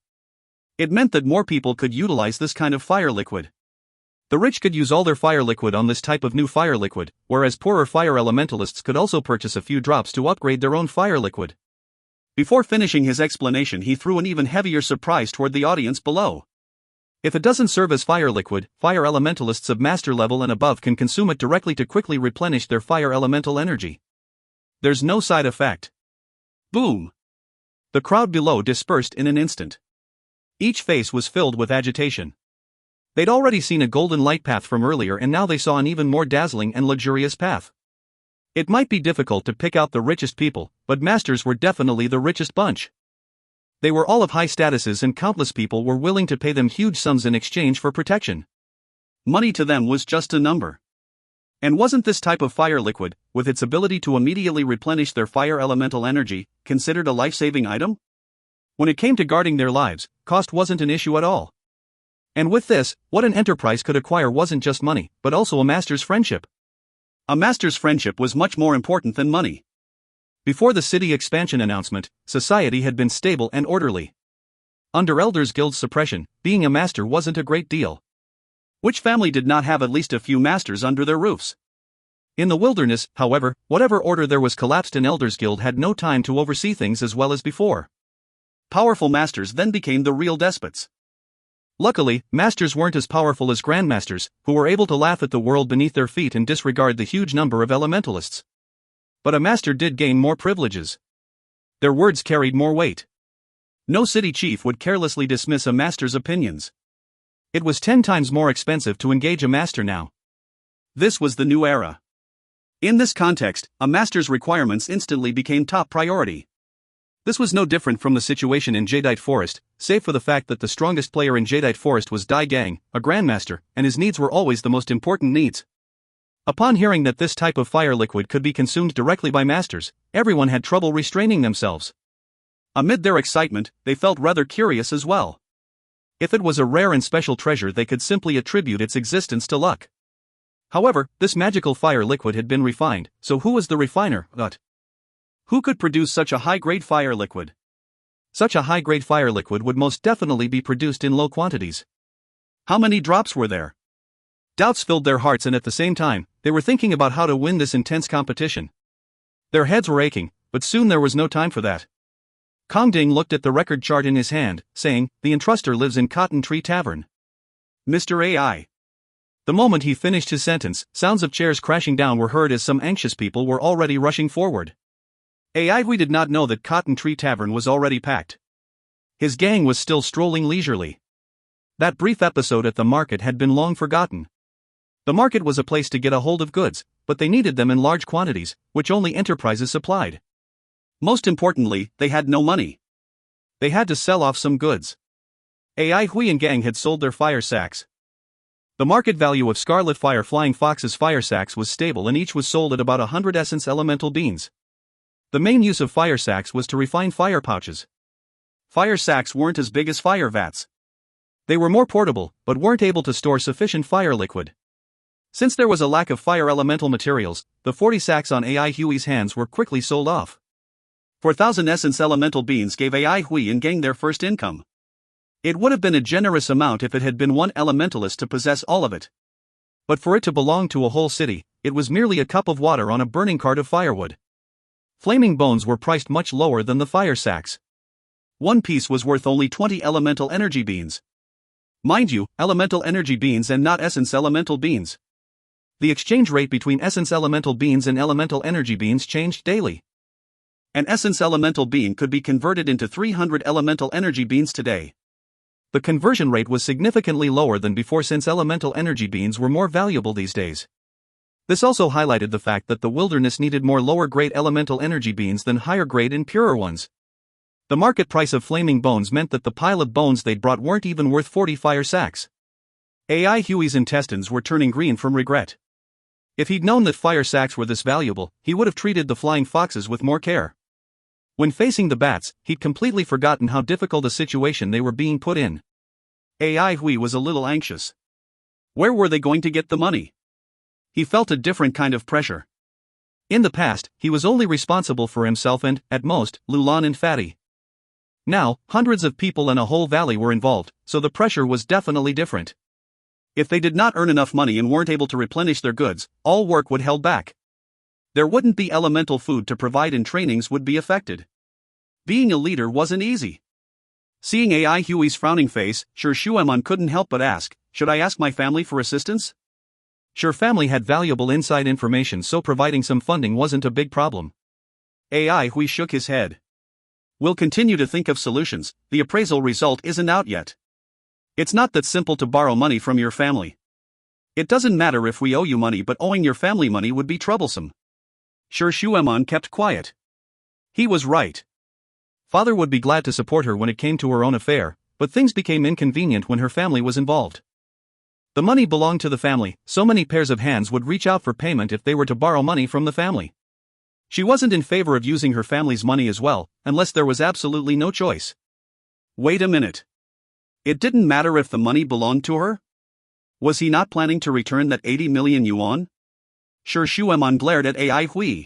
It meant that more people could utilize this kind of fire liquid. The rich could use all their fire liquid on this type of new fire liquid, whereas poorer fire elementalists could also purchase a few drops to upgrade their own fire liquid. Before finishing his explanation, he threw an even heavier surprise toward the audience below. If it doesn't serve as fire liquid, fire elementalists of master level and above can consume it directly to quickly replenish their fire elemental energy. There's no side effect. Boom! The crowd below dispersed in an instant. Each face was filled with agitation. They'd already seen a golden light path from earlier, and now they saw an even more dazzling and luxurious path. It might be difficult to pick out the richest people, but masters were definitely the richest bunch. They were all of high statuses, and countless people were willing to pay them huge sums in exchange for protection. Money to them was just a number. And wasn't this type of fire liquid, with its ability to immediately replenish their fire elemental energy, considered a life-saving item? When it came to guarding their lives, cost wasn't an issue at all. And with this, what an enterprise could acquire wasn't just money, but also a master's friendship. A master's friendship was much more important than money. Before the city expansion announcement, society had been stable and orderly. Under Elders Guild's suppression, being a master wasn't a great deal. Which family did not have at least a few masters under their roofs? In the wilderness, however, whatever order there was collapsed, and Elders Guild had no time to oversee things as well as before. Powerful masters then became the real despots. Luckily, masters weren't as powerful as grandmasters, who were able to laugh at the world beneath their feet and disregard the huge number of elementalists. But a master did gain more privileges. Their words carried more weight. No city chief would carelessly dismiss a master's opinions. It was 10 times more expensive to engage a master now. This was the new era. In this context, a master's requirements instantly became top priority. This was no different from the situation in Jadeite Forest, save for the fact that the strongest player in Jadeite Forest was Dai Gang, a grandmaster, and his needs were always the most important needs. Upon hearing that this type of fire liquid could be consumed directly by masters, everyone had trouble restraining themselves. Amid their excitement, they felt rather curious as well. If it was a rare and special treasure, they could simply attribute its existence to luck. However, this magical fire liquid had been refined, so who was the refiner? Who could produce such a high-grade fire liquid? Such a high-grade fire liquid would most definitely be produced in low quantities. How many drops were there? Doubts filled their hearts, and at the same time, they were thinking about how to win this intense competition. Their heads were aching, but soon there was no time for that. Kong Ding looked at the record chart in his hand, saying, "The entruster lives in Cotton Tree Tavern." Mr. AI. The moment he finished his sentence, sounds of chairs crashing down were heard as some anxious people were already rushing forward. AI did not know that Cotton Tree Tavern was already packed. His gang was still strolling leisurely. That brief episode at the market had been long forgotten. The market was a place to get a hold of goods, but they needed them in large quantities, which only enterprises supplied. Most importantly, they had no money. They had to sell off some goods. AI Hui and gang had sold their fire sacks. The market value of Scarlet Fire Flying Fox's fire sacks was stable, and each was sold at about 100 essence elemental beans. The main use of fire sacks was to refine fire pouches. Fire sacks weren't as big as fire vats. They were more portable, but weren't able to store sufficient fire liquid. Since there was a lack of fire elemental materials, the 40 sacks on AI Hui's hands were quickly sold off. 4,000 essence elemental beans gave AI Hui and gang their first income. It would have been a generous amount if it had been one elementalist to possess all of it. But for it to belong to a whole city, it was merely a cup of water on a burning cart of firewood. Flaming bones were priced much lower than the fire sacks. One piece was worth only 20 elemental energy beans. Mind you, elemental energy beans and not essence elemental beans. The exchange rate between essence elemental beans and elemental energy beans changed daily. An essence elemental bean could be converted into 300 elemental energy beans today. The conversion rate was significantly lower than before, since elemental energy beans were more valuable these days. This also highlighted the fact that the wilderness needed more lower-grade elemental energy beans than higher-grade and purer ones. The market price of flaming bones meant that the pile of bones they'd brought weren't even worth 40 fire sacks. AI Hui's intestines were turning green from regret. If he'd known that fire sacks were this valuable, he would have treated the flying foxes with more care. When facing the bats, he'd completely forgotten how difficult a situation they were being put in. AI Hui was a little anxious. Where were they going to get the money? He felt a different kind of pressure. In the past, he was only responsible for himself and, at most, Lulan and Fatty. Now, hundreds of people and a whole valley were involved, so the pressure was definitely different. If they did not earn enough money and weren't able to replenish their goods, all work would held back. There wouldn't be elemental food to provide and trainings would be affected. Being a leader wasn't easy. Seeing AI Hui's frowning face, Sure Shuemon couldn't help but ask, "Should I ask my family for assistance?" Sure family had valuable inside information, so providing some funding wasn't a big problem. AI Hui shook his head. "We'll continue to think of solutions, the appraisal result isn't out yet. It's not that simple to borrow money from your family. It doesn't matter if we owe you money, but owing your family money would be troublesome." Sure Shuemon kept quiet. He was right. Father would be glad to support her when it came to her own affair, but things became inconvenient when her family was involved. The money belonged to the family, so many pairs of hands would reach out for payment if they were to borrow money from the family. She wasn't in favor of using her family's money as well, unless there was absolutely no choice. Wait a minute. It didn't matter if the money belonged to her? Was he not planning to return that 80 million yuan? Sure Shuemon glared at AI Hui.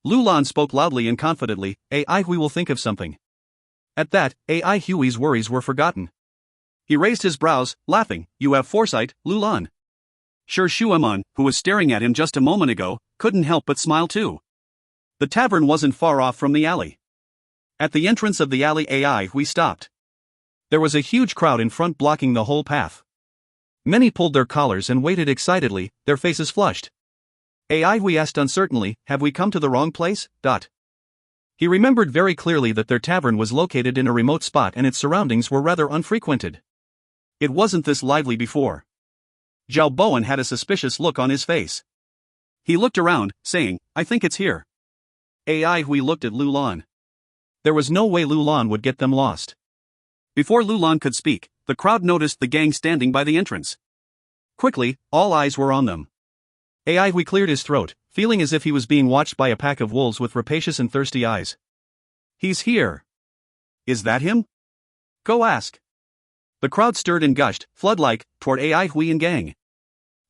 Lulan spoke loudly and confidently, "AI Hui will think of something." At that, AI Hui's worries were forgotten. He raised his brows, laughing, "You have foresight, Lulan." Sure Shuemon, who was staring at him just a moment ago, couldn't help but smile too. The tavern wasn't far off from the alley. At the entrance of the alley, AI Hui stopped. There was a huge crowd in front blocking the whole path. Many pulled their collars and waited excitedly, their faces flushed. AI Hui asked uncertainly, "Have we come to the wrong place?" He remembered very clearly that their tavern was located in a remote spot and its surroundings were rather unfrequented. It wasn't this lively before. Zhao Bowen had a suspicious look on his face. He looked around, saying, "I think it's here." AI Hui looked at Lulan. There was no way Lulan would get them lost. Before Lulan could speak, the crowd noticed the gang standing by the entrance. Quickly, all eyes were on them. AI Hui cleared his throat, feeling as if he was being watched by a pack of wolves with rapacious and thirsty eyes. "He's here." "Is that him?" "Go ask." The crowd stirred and gushed, flood-like, toward AI Hui and gang.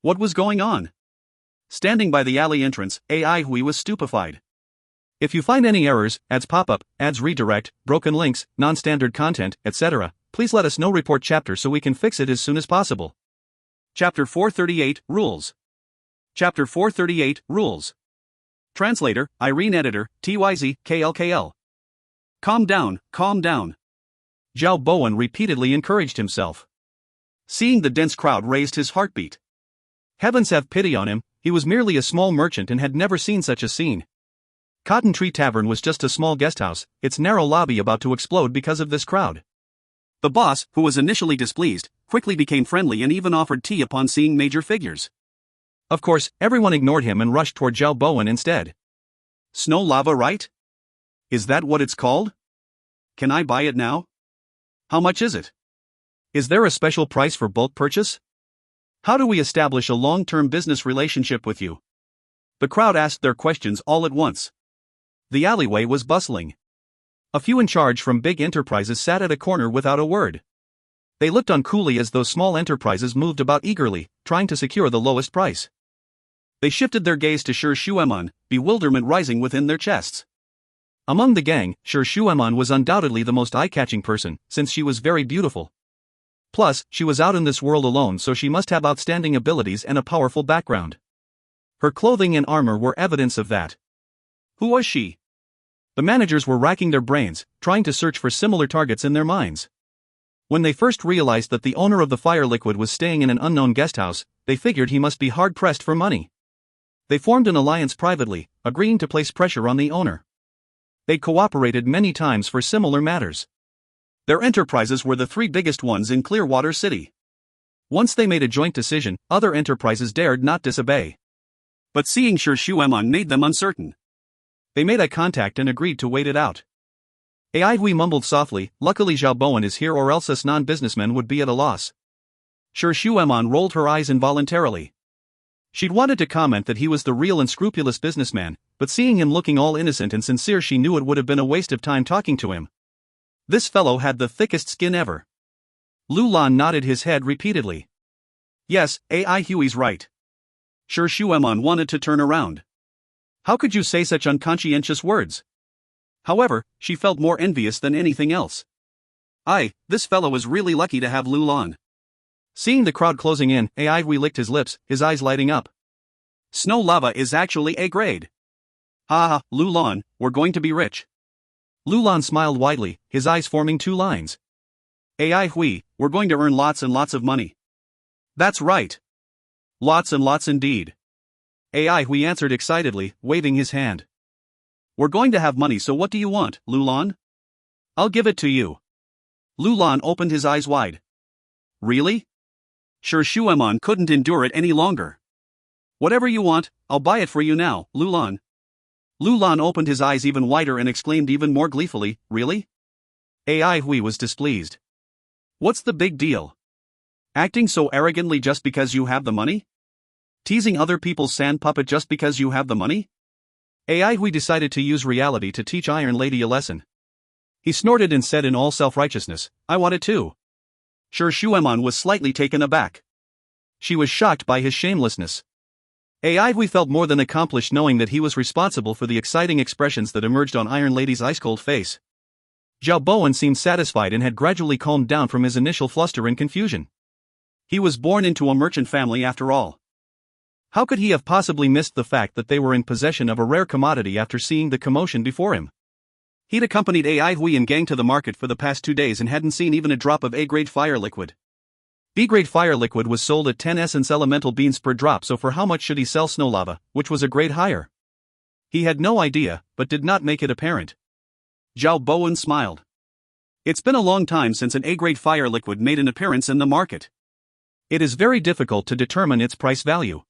What was going on? Standing by the alley entrance, AI Hui was stupefied. If you find any errors, ads pop up, ads redirect, broken links, non-standard content, etc., please let us know. Report chapter so we can fix it as soon as possible. Chapter 438, Rules. Chapter 438, Rules. Translator, Irene Editor, TYZ, KLKL. Calm down, calm down. Zhao Bowen repeatedly encouraged himself. Seeing the dense crowd raised his heartbeat. Heavens have pity on him, he was merely a small merchant and had never seen such a scene. Cotton Tree Tavern was just a small guesthouse, its narrow lobby about to explode because of this crowd. The boss, who was initially displeased, quickly became friendly and even offered tea upon seeing major figures. Of course, everyone ignored him and rushed toward Zhao Bowen instead. Snow lava, right? Is that what it's called? Can I buy it now? How much is it? Is there a special price for bulk purchase? How do we establish a long-term business relationship with you? The crowd asked their questions all at once. The alleyway was bustling. A few in charge from big enterprises sat at a corner without a word. They looked on coolly as those small enterprises moved about eagerly, trying to secure the lowest price. They shifted their gaze to Shi Shueman, bewilderment rising within their chests. Among the gang, Shi Shueman was undoubtedly the most eye-catching person, since she was very beautiful. Plus, she was out in this world alone, so she must have outstanding abilities and a powerful background. Her clothing and armor were evidence of that. Who was she? The managers were racking their brains, trying to search for similar targets in their minds. When they first realized that the owner of the fire liquid was staying in an unknown guesthouse, they figured he must be hard-pressed for money. They formed an alliance privately, agreeing to place pressure on the owner. They cooperated many times for similar matters. Their enterprises were the three biggest ones in Clearwater City. Once they made a joint decision, other enterprises dared not disobey. But seeing Shi Shueman made them uncertain. They made eye contact and agreed to wait it out. Hui mumbled softly, "Luckily Zhao Bowen is here, or else us non-businessmen would be at a loss." Shi Shueman rolled her eyes involuntarily. She'd wanted to comment that he was the real and scrupulous businessman, but seeing him looking all innocent and sincere, she knew it would have been a waste of time talking to him. This fellow had the thickest skin ever. Lu Lan nodded his head repeatedly. Yes, Hui's right. Shi Shueman wanted to turn around. How could you say such unconscientious words? However, she felt more envious than anything else. This fellow is really lucky to have Lu Lan. Seeing the crowd closing in, Hui licked his lips, his eyes lighting up. Snow lava is actually A grade. Ha, Lu Lan, we're going to be rich. Lu Lan smiled widely, his eyes forming two lines. Hui, we're going to earn lots and lots of money. That's right. Lots and lots indeed. Hui answered excitedly, waving his hand. We're going to have money, so what do you want, Lu Lan? I'll give it to you. Lu Lan opened his eyes wide. Really? Shi Shueman couldn't endure it any longer. Whatever you want, I'll buy it for you now, Lu Lan. Lu Lan opened his eyes even wider and exclaimed even more gleefully, really? Hui was displeased. What's the big deal? Acting so arrogantly just because you have the money? Teasing other people's sand puppet just because you have the money? Hui decided to use reality to teach Iron Lady a lesson. He snorted and said in all self-righteousness, "I want it too." Shi Shueman was slightly taken aback. She was shocked by his shamelessness. Hui felt more than accomplished knowing that he was responsible for the exciting expressions that emerged on Iron Lady's ice-cold face. Zhao Bowen seemed satisfied and had gradually calmed down from his initial fluster and confusion. He was born into a merchant family after all. How could he have possibly missed the fact that they were in possession of a rare commodity after seeing the commotion before him? He'd accompanied Hui and gang to the market for the past 2 days and hadn't seen even a drop of A-grade fire liquid. B-grade fire liquid was sold at 10 essence elemental beans per drop, so for how much should he sell snow lava, which was a grade higher? He had no idea, but did not make it apparent. Zhao Bowen smiled. It's been a long time since an A-grade fire liquid made an appearance in the market. It is very difficult to determine its price value.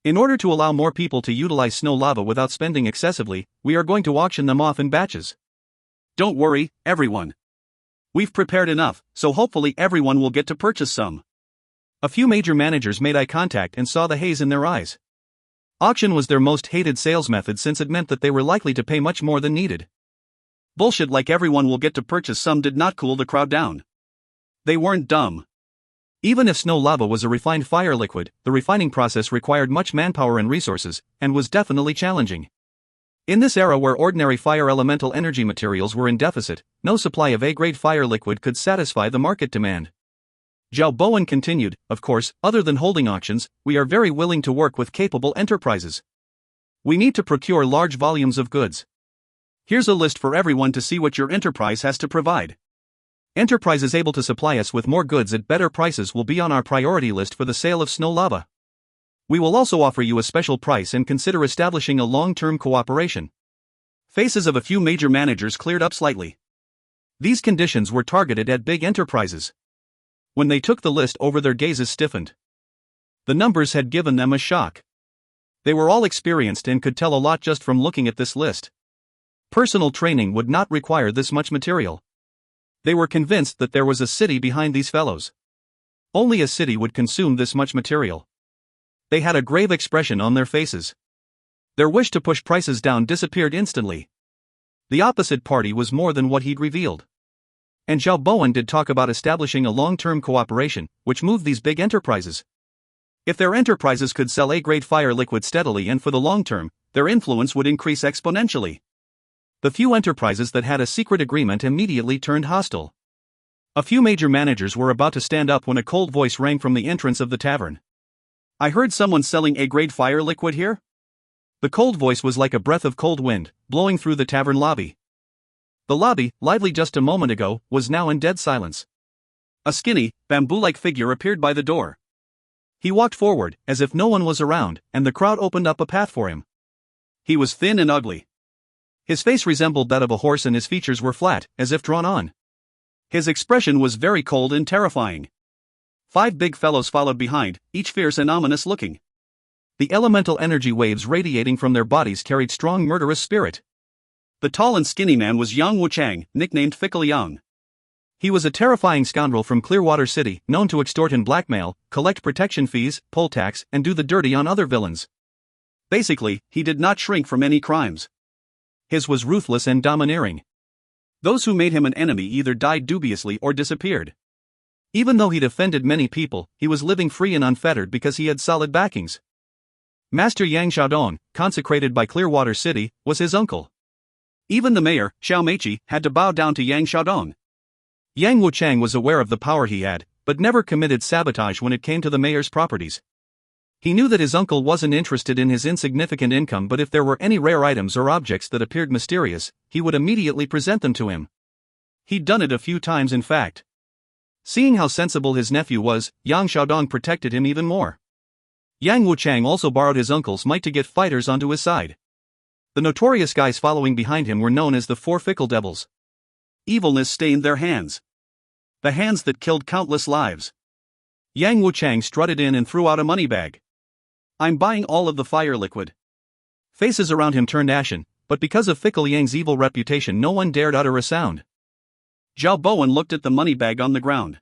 In order to allow more people to utilize snow lava without spending excessively, we are going to auction them off in batches. Don't worry, everyone. We've prepared enough, so hopefully everyone will get to purchase some. A few major managers made eye contact and saw the haze in their eyes. Auction was their most hated sales method since it meant that they were likely to pay much more than needed. Bullshit like everyone will get to purchase some did not cool the crowd down. They weren't dumb. Even if snow lava was a refined fire liquid, the refining process required much manpower and resources, and was definitely challenging. In this era where ordinary fire elemental energy materials were in deficit, no supply of A-grade fire liquid could satisfy the market demand. Zhao Bowen continued, of course, other than holding auctions, we are very willing to work with capable enterprises. We need to procure large volumes of goods. Here's a list for everyone to see what your enterprise has to provide. Enterprises able to supply us with more goods at better prices will be on our priority list for the sale of snow lava. We will also offer you a special price and consider establishing a long-term cooperation. Faces of a few major managers cleared up slightly. These conditions were targeted at big enterprises. When they took the list over, their gazes stiffened. The numbers had given them a shock. They were all experienced and could tell a lot just from looking at this list. Personal training would not require this much material. They were convinced that there was a city behind these fellows. Only a city would consume this much material. They had a grave expression on their faces. Their wish to push prices down disappeared instantly. The opposite party was more than what he'd revealed. And Zhao Bowen did talk about establishing a long-term cooperation, which moved these big enterprises. If their enterprises could sell A-grade fire liquid steadily and for the long term, their influence would increase exponentially. The few enterprises that had a secret agreement immediately turned hostile. A few major managers were about to stand up when a cold voice rang from the entrance of the tavern. I heard someone selling A-grade fire liquid here? The cold voice was like a breath of cold wind, blowing through the tavern lobby. The lobby, lively just a moment ago, was now in dead silence. A skinny, bamboo-like figure appeared by the door. He walked forward, as if no one was around, and the crowd opened up a path for him. He was thin and ugly. His face resembled that of a horse and his features were flat, as if drawn on. His expression was very cold and terrifying. 5 big fellows followed behind, each fierce and ominous looking. The elemental energy waves radiating from their bodies carried strong murderous spirit. The tall and skinny man was Yang Wuchang, nicknamed Fickle Yang. He was a terrifying scoundrel from Clearwater City, known to extort and blackmail, collect protection fees, poll tax, and do the dirty on other villains. Basically, he did not shrink from any crimes. His was ruthless and domineering. Those who made him an enemy either died dubiously or disappeared. Even though he'd offended many people, he was living free and unfettered because he had solid backings. Master Yang Xiaodong, consecrated by Clearwater City, was his uncle. Even the mayor, Xiao Meiqi, had to bow down to Yang Xiaodong. Yang Wuchang was aware of the power he had, but never committed sabotage when it came to the mayor's properties. He knew that his uncle wasn't interested in his insignificant income, but if there were any rare items or objects that appeared mysterious, he would immediately present them to him. He'd done it a few times, in fact. Seeing how sensible his nephew was, Yang Xiaodong protected him even more. Yang Wuchang also borrowed his uncle's might to get fighters onto his side. The notorious guys following behind him were known as the 4 Fickle Devils. Evilness stained their hands. The hands that killed countless lives. Yang Wuchang strutted in and threw out a money bag. I'm buying all of the fire liquid. Faces around him turned ashen, but because of Fickle Yang's evil reputation no one dared utter a sound. Zhao Bowen looked at the money bag on the ground.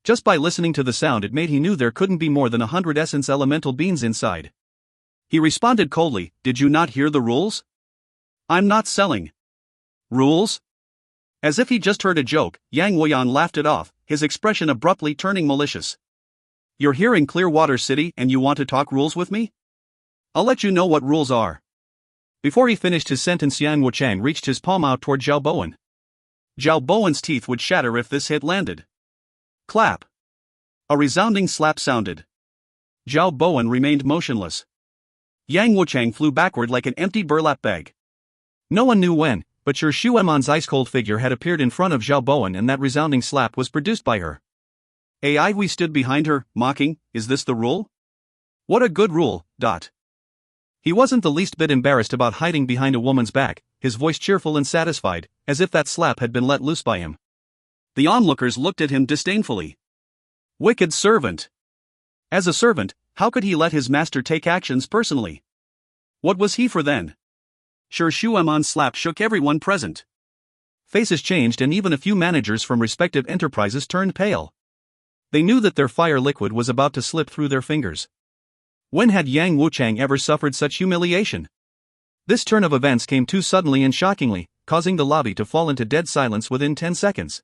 Just by listening to the sound it made he knew there couldn't be more than 100 essence elemental beans inside. He responded coldly, did you not hear the rules? I'm not selling. Rules? As if he just heard a joke, Yang Wuyan laughed it off, his expression abruptly turning malicious. You're here in Clearwater City and you want to talk rules with me? I'll let you know what rules are. Before he finished his sentence, Yang Wuchang reached his palm out toward Zhao Bowen. Zhao Bowen's teeth would shatter if this hit landed. Clap. A resounding slap sounded. Zhao Bowen remained motionless. Yang Wuchang flew backward like an empty burlap bag. No one knew when, but Shu Shuemon's ice-cold figure had appeared in front of Zhao Bowen and that resounding slap was produced by her. AI we stood behind her, mocking, is this the rule? What a good rule, ... He wasn't the least bit embarrassed about hiding behind a woman's back, his voice cheerful and satisfied, as if that slap had been let loose by him. The onlookers looked at him disdainfully. Wicked servant. As a servant, how could he let his master take actions personally? What was he for then? Shu Shuemon's slap shook everyone present. Faces changed and even a few managers from respective enterprises turned pale. They knew that their fire liquid was about to slip through their fingers. When had Yang Wuchang ever suffered such humiliation? This turn of events came too suddenly and shockingly, causing the lobby to fall into dead silence within 10 seconds.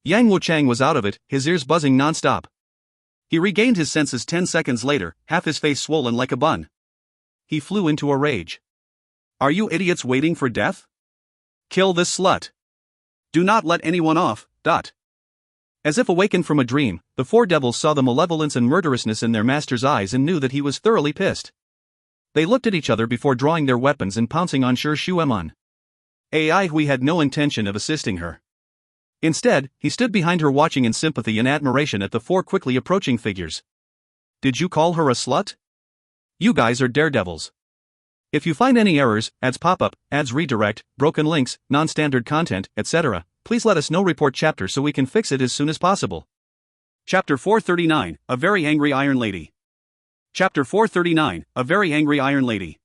Yang Wuchang was out of it, his ears buzzing non-stop. He regained his senses 10 seconds later, half his face swollen like a bun. He flew into a rage. Are you idiots waiting for death? Kill this slut. Do not let anyone off, ... As if awakened from a dream, the four devils saw the malevolence and murderousness in their master's eyes and knew that he was thoroughly pissed. They looked at each other before drawing their weapons and pouncing on Shu Shuemon. Ai Hui had no intention of assisting her. Instead, he stood behind her watching in sympathy and admiration at the four quickly approaching figures. Did you call her a slut? You guys are daredevils. If you find any errors, ads pop up, ads redirect, broken links, non-standard content, etc., please let us know. Report chapter so we can fix it as soon as possible. Chapter 439, A Very Angry Iron Lady. Chapter 439, A Very Angry Iron Lady.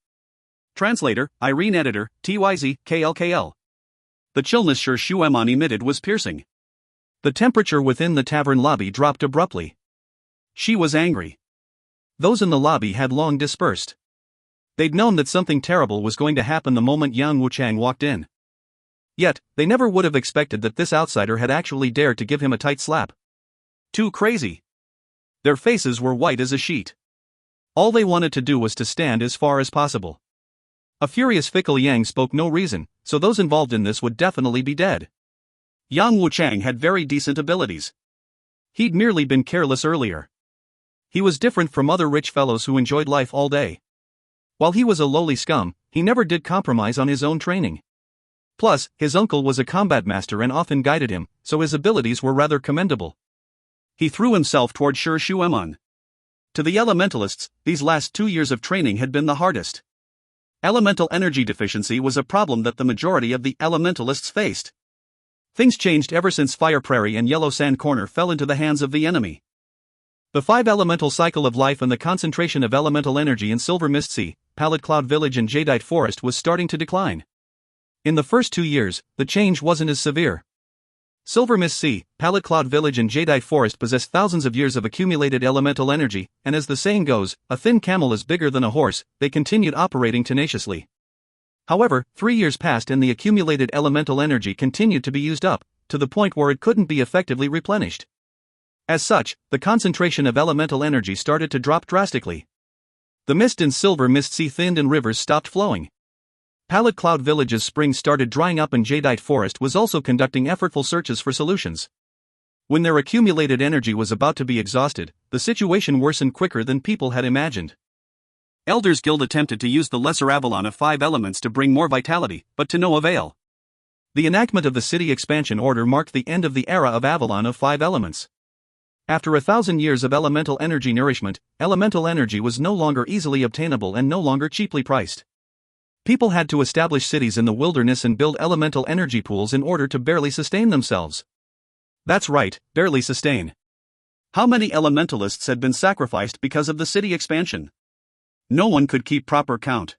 Translator, Irene. Editor, TYZ, KLKL. The chillness Shu Shuemon emitted was piercing. The temperature within the tavern lobby dropped abruptly. She was angry. Those in the lobby had long dispersed. They'd known that something terrible was going to happen the moment Yang Wuchang walked in. Yet, they never would have expected that this outsider had actually dared to give him a tight slap. Too crazy. Their faces were white as a sheet. All they wanted to do was to stand as far as possible. A furious fickle Yang spoke no reason, so those involved in this would definitely be dead. Yang Wuchang had very decent abilities. He'd merely been careless earlier. He was different from other rich fellows who enjoyed life all day. While he was a lowly scum, he never did compromise on his own training. Plus, his uncle was a combat master and often guided him, so his abilities were rather commendable. He threw himself toward Shu Shuemon. To the elementalists, these last 2 years of training had been the hardest. Elemental energy deficiency was a problem that the majority of the elementalists faced. Things changed ever since Fire Prairie and Yellow Sand Corner fell into the hands of the enemy. The 5-elemental cycle of life and the concentration of elemental energy in Silver Mist Sea, Pallid Cloud Village and Jadeite Forest was starting to decline. In the first 2 years, the change wasn't as severe. Silver Mist Sea, Pallid Cloud Village and Jadeite Forest possessed thousands of years of accumulated elemental energy, and as the saying goes, a thin camel is bigger than a horse. They continued operating tenaciously. However, 3 years passed and the accumulated elemental energy continued to be used up, to the point where it couldn't be effectively replenished. As such, the concentration of elemental energy started to drop drastically. The mist in Silver Mist Sea thinned and rivers stopped flowing. Pallid Cloud Village's springs started drying up and Jadeite Forest was also conducting effortful searches for solutions. When their accumulated energy was about to be exhausted, the situation worsened quicker than people had imagined. Elders Guild attempted to use the Lesser Avalon of 5 elements to bring more vitality, but to no avail. The enactment of the city expansion order marked the end of the era of Avalon of 5 elements. After 1,000 years of elemental energy nourishment, elemental energy was no longer easily obtainable and no longer cheaply priced. People had to establish cities in the wilderness and build elemental energy pools in order to barely sustain themselves. That's right, barely sustain. How many elementalists had been sacrificed because of the city expansion? No one could keep proper count.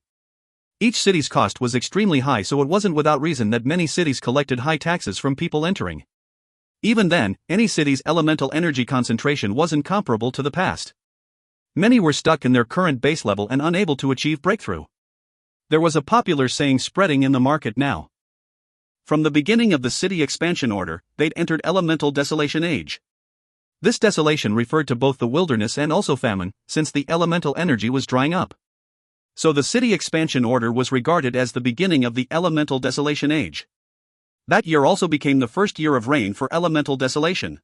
Each city's cost was extremely high, so it wasn't without reason that many cities collected high taxes from people entering. Even then, any city's elemental energy concentration wasn't comparable to the past. Many were stuck in their current base level and unable to achieve breakthrough. There was a popular saying spreading in the market now. From the beginning of the city expansion order, they'd entered elemental desolation age. This desolation referred to both the wilderness and also famine, since the elemental energy was drying up. So the city expansion order was regarded as the beginning of the elemental desolation age. That year also became the first year of rain for elemental desolation.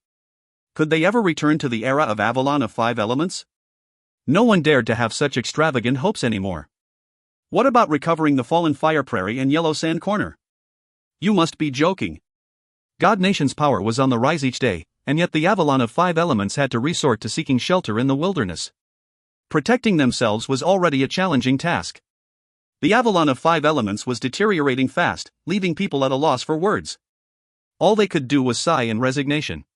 Could they ever return to the era of Avalon of 5 elements? No one dared to have such extravagant hopes anymore. What about recovering the fallen Fire Prairie and Yellow Sand Corner? You must be joking. God Nation's power was on the rise each day, and yet the Avalon of 5 elements had to resort to seeking shelter in the wilderness. Protecting themselves was already a challenging task. The Avalon of 5 elements was deteriorating fast, leaving people at a loss for words. All they could do was sigh in resignation.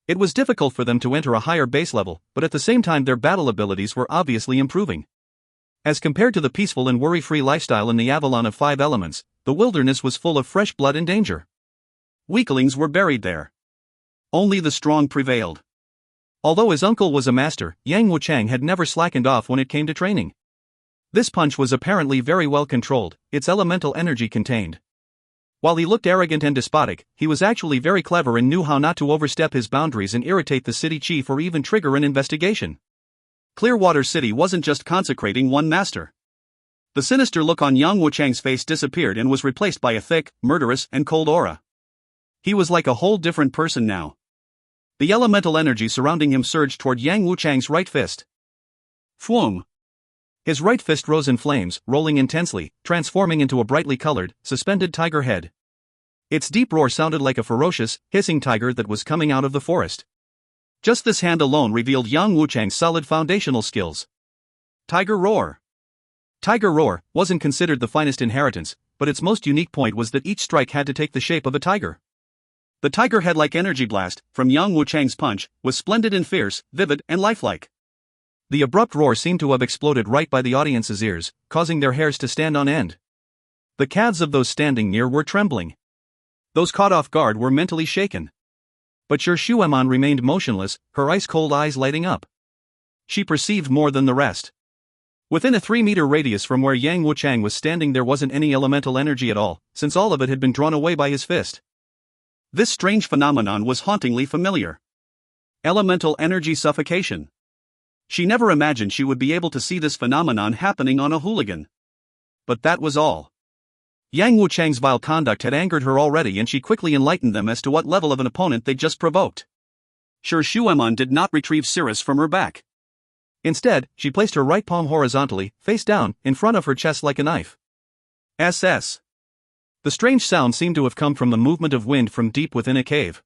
It was difficult for them to enter a higher base level, but at the same time their battle abilities were obviously improving. As compared to the peaceful and worry-free lifestyle in the Avalon of 5 elements, the wilderness was full of fresh blood and danger. Weaklings were buried there. Only the strong prevailed. Although his uncle was a master, Yang Wuchang had never slackened off when it came to training. This punch was apparently very well controlled, its elemental energy contained. While he looked arrogant and despotic, he was actually very clever and knew how not to overstep his boundaries and irritate the city chief or even trigger an investigation. Clearwater City wasn't just consecrating one master. The sinister look on Yang Wuchang's face disappeared and was replaced by a thick, murderous, and cold aura. He was like a whole different person now. The elemental energy surrounding him surged toward Yang Wuchang's right fist. Phoom! His right fist rose in flames, rolling intensely, transforming into a brightly colored, suspended tiger head. Its deep roar sounded like a ferocious, hissing tiger that was coming out of the forest. Just this hand alone revealed Yang Wuchang's solid foundational skills. Tiger Roar. Tiger Roar wasn't considered the finest inheritance, but its most unique point was that each strike had to take the shape of a tiger. The tiger head-like energy blast from Yang Wuchang's punch was splendid and fierce, vivid and lifelike. The abrupt roar seemed to have exploded right by the audience's ears, causing their hairs to stand on end. The calves of those standing near were trembling. Those caught off guard were mentally shaken. But Sir Shueman remained motionless, her ice-cold eyes lighting up. She perceived more than the rest. Within a 3-meter radius from where Yang Wuchang was standing there wasn't any elemental energy at all, since all of it had been drawn away by his fist. This strange phenomenon was hauntingly familiar. Elemental energy suffocation. She never imagined she would be able to see this phenomenon happening on a hooligan. But that was all. Yang Wuchang's vile conduct had angered her already and she quickly enlightened them as to what level of an opponent they'd just provoked. Sure Shueman did not retrieve Cirrus from her back. Instead, she placed her right palm horizontally, face down, in front of her chest like a knife. SS. The strange sound seemed to have come from the movement of wind from deep within a cave.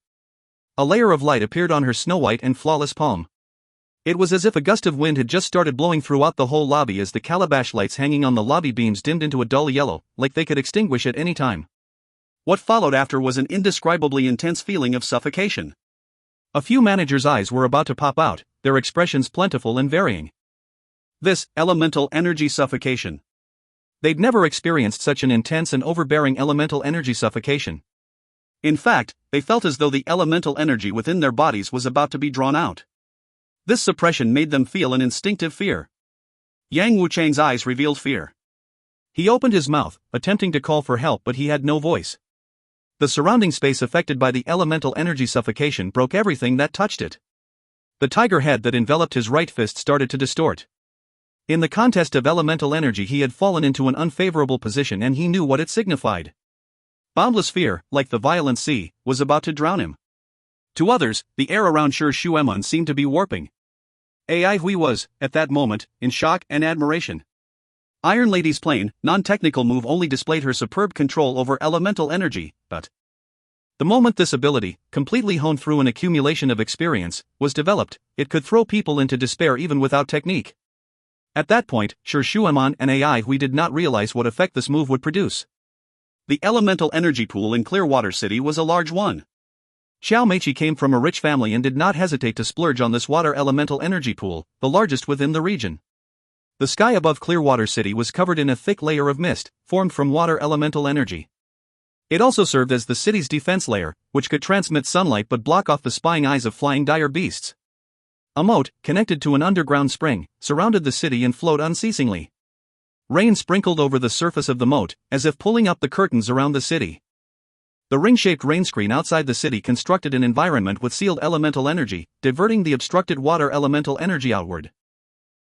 A layer of light appeared on her snow-white and flawless palm. It was as if a gust of wind had just started blowing throughout the whole lobby as the calabash lights hanging on the lobby beams dimmed into a dull yellow, like they could extinguish at any time. What followed after was an indescribably intense feeling of suffocation. A few managers' eyes were about to pop out, their expressions plentiful and varying. This, elemental energy suffocation. They'd never experienced such an intense and overbearing elemental energy suffocation. In fact, they felt as though the elemental energy within their bodies was about to be drawn out. This suppression made them feel an instinctive fear. Yang Wuchang's eyes revealed fear. He opened his mouth, attempting to call for help, but he had no voice. The surrounding space affected by the elemental energy suffocation broke everything that touched it. The tiger head that enveloped his right fist started to distort. In the contest of elemental energy he had fallen into an unfavorable position and he knew what it signified. Boundless fear, like the violent sea, was about to drown him. To others, the air around Sure Shueman seemed to be warping. Ai Hui was, at that moment, in shock and admiration. Iron Lady's plain, non-technical move only displayed her superb control over elemental energy, but the moment this ability, completely honed through an accumulation of experience, was developed, it could throw people into despair even without technique. At that point, Sure Shueman and Ai Hui did not realize what effect this move would produce. The elemental energy pool in Clearwater City was a large one. Xiao Meiqi came from a rich family and did not hesitate to splurge on this water elemental energy pool, the largest within the region. The sky above Clearwater City was covered in a thick layer of mist, formed from water elemental energy. It also served as the city's defense layer, which could transmit sunlight but block off the spying eyes of flying dire beasts. A moat, connected to an underground spring, surrounded the city and flowed unceasingly. Rain sprinkled over the surface of the moat, as if pulling up the curtains around the city. The ring-shaped rain screen outside the city constructed an environment with sealed elemental energy, diverting the obstructed water elemental energy outward.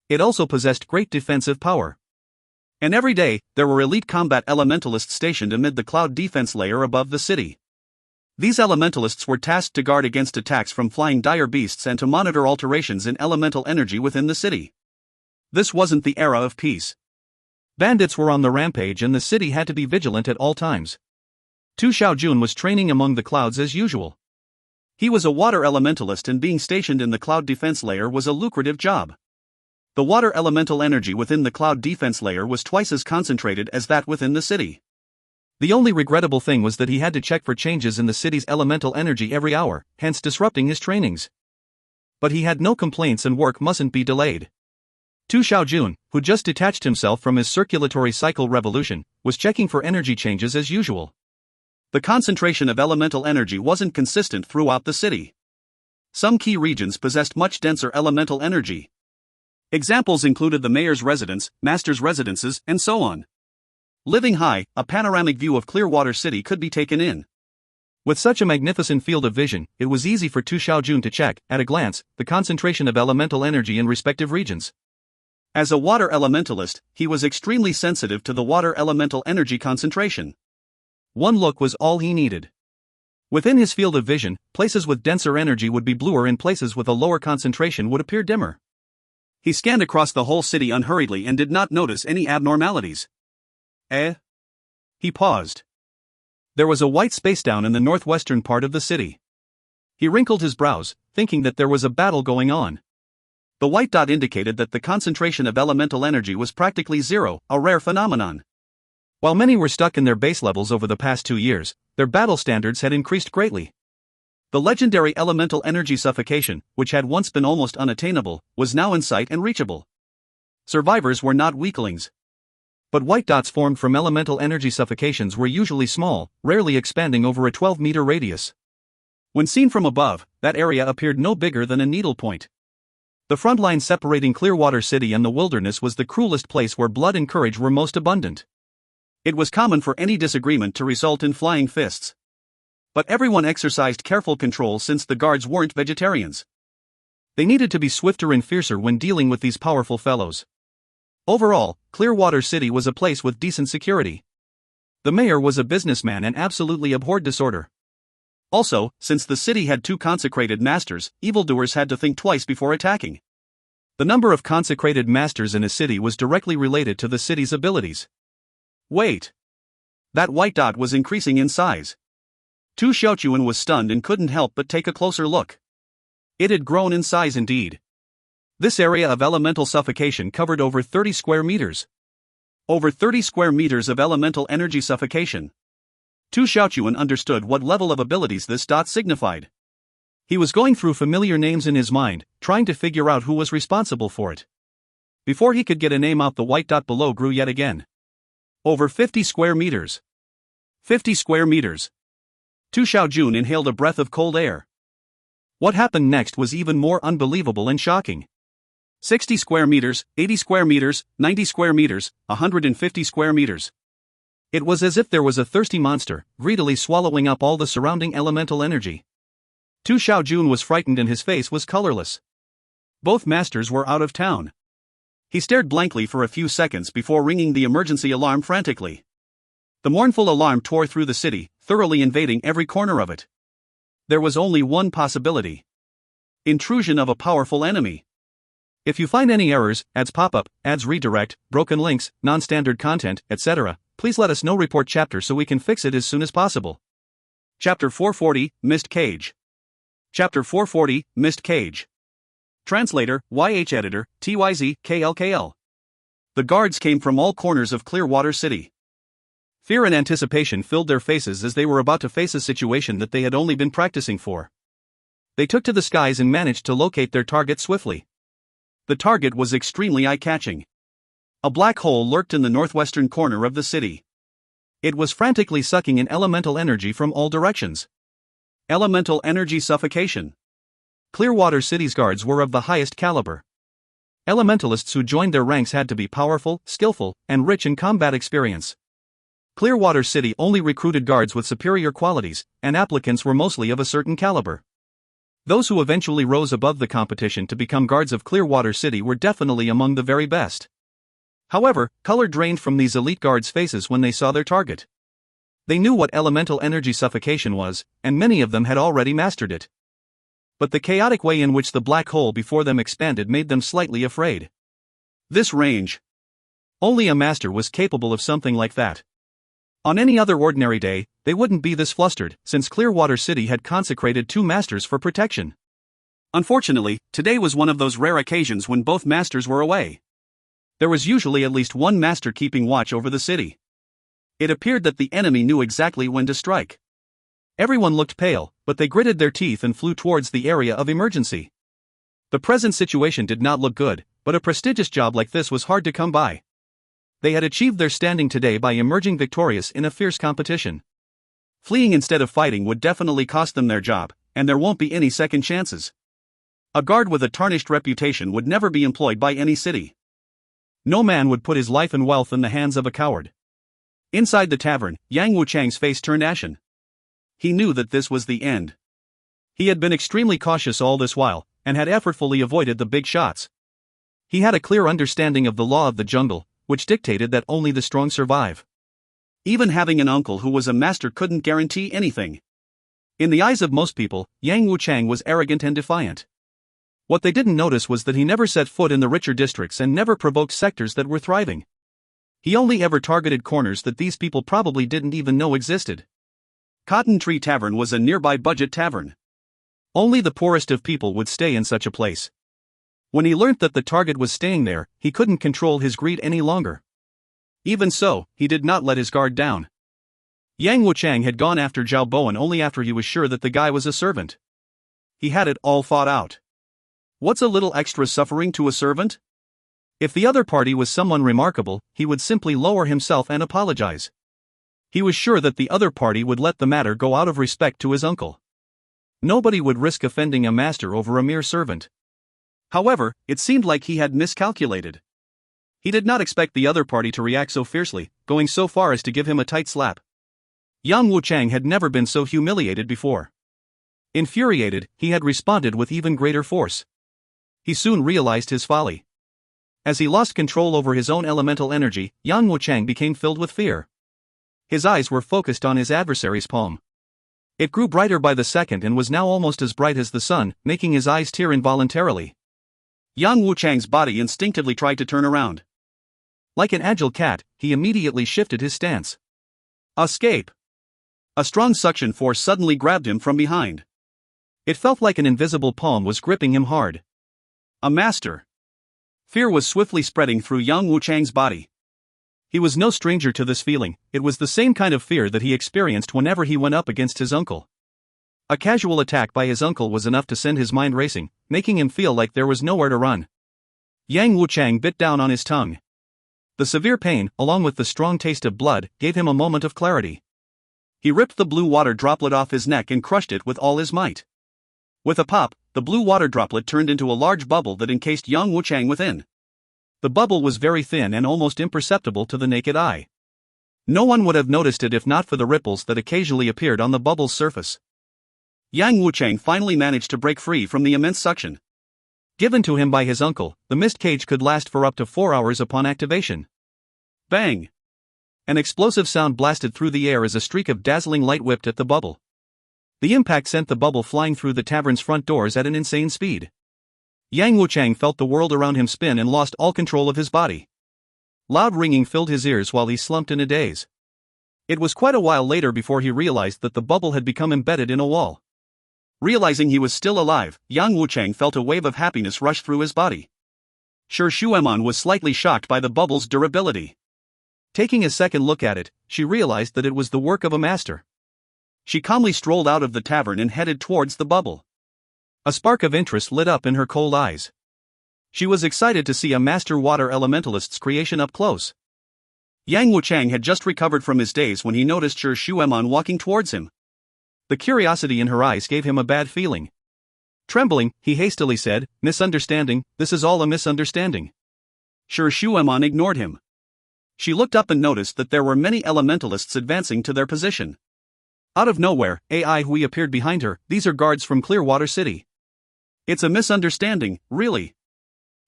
It also possessed great defensive power. And every day, there were elite combat elementalists stationed amid the cloud defense layer above the city. These elementalists were tasked to guard against attacks from flying dire beasts and to monitor alterations in elemental energy within the city. This wasn't the era of peace. Bandits were on the rampage and the city had to be vigilant at all times. Tu Xiaojun was training among the clouds as usual. He was a water elementalist and being stationed in the cloud defense layer was a lucrative job. The water elemental energy within the cloud defense layer was twice as concentrated as that within the city. The only regrettable thing was that he had to check for changes in the city's elemental energy every hour, hence disrupting his trainings. But he had no complaints and work mustn't be delayed. Tu Xiaojun, who just detached himself from his circulatory cycle revolution, was checking for energy changes as usual. The concentration of elemental energy wasn't consistent throughout the city. Some key regions possessed much denser elemental energy. Examples included the mayor's residence, master's residences, and so on. Living high, a panoramic view of Clearwater City could be taken in. With such a magnificent field of vision, it was easy for Tu Xiaojun to check, at a glance, the concentration of elemental energy in respective regions. As a water elementalist, he was extremely sensitive to the water elemental energy concentration. One look was all he needed. Within his field of vision, places with denser energy would be bluer and places with a lower concentration would appear dimmer. He scanned across the whole city unhurriedly and did not notice any abnormalities. He paused. There was a white space down in the northwestern part of the city. He wrinkled his brows, thinking that there was a battle going on. The white dot indicated that the concentration of elemental energy was practically zero, a rare phenomenon. While many were stuck in their base levels over the past 2 years, their battle standards had increased greatly. The legendary elemental energy suffocation, which had once been almost unattainable, was now in sight and reachable. Survivors were not weaklings. But white dots formed from elemental energy suffocations were usually small, rarely expanding over a 12-meter radius. When seen from above, that area appeared no bigger than a needlepoint. The front line separating Clearwater City and the wilderness was the cruelest place where blood and courage were most abundant. It was common for any disagreement to result in flying fists. But everyone exercised careful control since the guards weren't vegetarians. They needed to be swifter and fiercer when dealing with these powerful fellows. Overall, Clearwater City was a place with decent security. The mayor was a businessman and absolutely abhorred disorder. Also, since the city had 2 consecrated masters, evildoers had to think twice before attacking. The number of consecrated masters in a city was directly related to the city's abilities. Wait. That white dot was increasing in size. Tu Xiaochuan was stunned and couldn't help but take a closer look. It had grown in size indeed. This area of elemental suffocation covered over 30 square meters. Over 30 square meters of elemental energy suffocation. Tu Xiaochuan understood what level of abilities this dot signified. He was going through familiar names in his mind, trying to figure out who was responsible for it. Before he could get a name out, the white dot below grew yet again. Over 50 square meters. 50 square meters. Tu Xiaojun inhaled a breath of cold air. What happened next was even more unbelievable and shocking. 60 square meters, 80 square meters, 90 square meters, 150 square meters. It was as if there was a thirsty monster, greedily swallowing up all the surrounding elemental energy. Tu Xiaojun was frightened and his face was colorless. Both masters were out of town. He stared blankly for a few seconds before ringing the emergency alarm frantically. The mournful alarm tore through the city, thoroughly invading every corner of it. There was only one possibility. Intrusion of a powerful enemy. If you find any errors, ads pop-up, ads redirect, broken links, non-standard content, etc., please let us know. Report chapter so we can fix it as soon as possible. Chapter 440, Mist Cage. Chapter 440, Mist Cage. Translator, YH Editor, TYZ, KLKL. The guards came from all corners of Clearwater City. Fear and anticipation filled their faces as they were about to face a situation that they had only been practicing for. They took to the skies and managed to locate their target swiftly. The target was extremely eye-catching. A black hole lurked in the northwestern corner of the city. It was frantically sucking in elemental energy from all directions. Elemental energy suffocation. Clearwater City's guards were of the highest caliber. Elementalists who joined their ranks had to be powerful, skillful, and rich in combat experience. Clearwater City only recruited guards with superior qualities, and applicants were mostly of a certain caliber. Those who eventually rose above the competition to become guards of Clearwater City were definitely among the very best. However, color drained from these elite guards' faces when they saw their target. They knew what elemental energy suffocation was, and many of them had already mastered it. But the chaotic way in which the black hole before them expanded made them slightly afraid. This range. Only a master was capable of something like that. On any other ordinary day, they wouldn't be this flustered, since Clearwater City had consecrated 2 masters for protection. Unfortunately, today was one of those rare occasions when both masters were away. There was usually at least one master keeping watch over the city. It appeared that the enemy knew exactly when to strike. Everyone looked pale, but they gritted their teeth and flew towards the area of emergency. The present situation did not look good, but a prestigious job like this was hard to come by. They had achieved their standing today by emerging victorious in a fierce competition. Fleeing instead of fighting would definitely cost them their job, and there won't be any second chances. A guard with a tarnished reputation would never be employed by any city. No man would put his life and wealth in the hands of a coward. Inside the tavern, Yang Wuchang's face turned ashen. He knew that this was the end. He had been extremely cautious all this while, and had effortfully avoided the big shots. He had a clear understanding of the law of the jungle, which dictated that only the strong survive. Even having an uncle who was a master couldn't guarantee anything. In the eyes of most people, Yang Wuchang was arrogant and defiant. What they didn't notice was that he never set foot in the richer districts and never provoked sectors that were thriving. He only ever targeted corners that these people probably didn't even know existed. Cotton Tree Tavern was a nearby budget tavern. Only the poorest of people would stay in such a place. When he learnt that the target was staying there, he couldn't control his greed any longer. Even so, he did not let his guard down. Yang Wuchang had gone after Zhao Bowen only after he was sure that the guy was a servant. He had it all thought out. What's a little extra suffering to a servant? If the other party was someone remarkable, he would simply lower himself and apologize. He was sure that the other party would let the matter go out of respect to his uncle. Nobody would risk offending a master over a mere servant. However, it seemed like he had miscalculated. He did not expect the other party to react so fiercely, going so far as to give him a tight slap. Yang Wuchang had never been so humiliated before. Infuriated, he had responded with even greater force. He soon realized his folly. As he lost control over his own elemental energy, Yang Wuchang became filled with fear. His eyes were focused on his adversary's palm. It grew brighter by the second and was now almost as bright as the sun, making his eyes tear involuntarily. Yang Wuchang's body instinctively tried to turn around. Like an agile cat, he immediately shifted his stance. Escape! A strong suction force suddenly grabbed him from behind. It felt like an invisible palm was gripping him hard. A master! Fear was swiftly spreading through Yang Wuchang's body. He was no stranger to this feeling. It was the same kind of fear that he experienced whenever he went up against his uncle. A casual attack by his uncle was enough to send his mind racing, making him feel like there was nowhere to run. Yang Wuchang bit down on his tongue. The severe pain, along with the strong taste of blood, gave him a moment of clarity. He ripped the blue water droplet off his neck and crushed it with all his might. With a pop, the blue water droplet turned into a large bubble that encased Yang Wuchang within. The bubble was very thin and almost imperceptible to the naked eye. No one would have noticed it if not for the ripples that occasionally appeared on the bubble's surface. Yang Wuchang finally managed to break free from the immense suction. Given to him by his uncle, the mist cage could last for up to 4 hours upon activation. Bang! An explosive sound blasted through the air as a streak of dazzling light whipped at the bubble. The impact sent the bubble flying through the tavern's front doors at an insane speed. Yang Wuchang felt the world around him spin and lost all control of his body. Loud ringing filled his ears while he slumped in a daze. It was quite a while later before he realized that the bubble had become embedded in a wall. Realizing he was still alive, Yang Wuchang felt a wave of happiness rush through his body. Shi Shuemon was slightly shocked by the bubble's durability. Taking a second look at it, she realized that it was the work of a master. She calmly strolled out of the tavern and headed towards the bubble. A spark of interest lit up in her cold eyes. She was excited to see a master water elementalist's creation up close. Yang Wuchang had just recovered from his daze when he noticed Shi Shuemon walking towards him. The curiosity in her eyes gave him a bad feeling. Trembling, he hastily said, "Misunderstanding, this is all a misunderstanding." Shi Shuemon ignored him. She looked up and noticed that there were many elementalists advancing to their position. Out of nowhere, Ai Hui appeared behind her. "These are guards from Clearwater City." "It's a misunderstanding, really."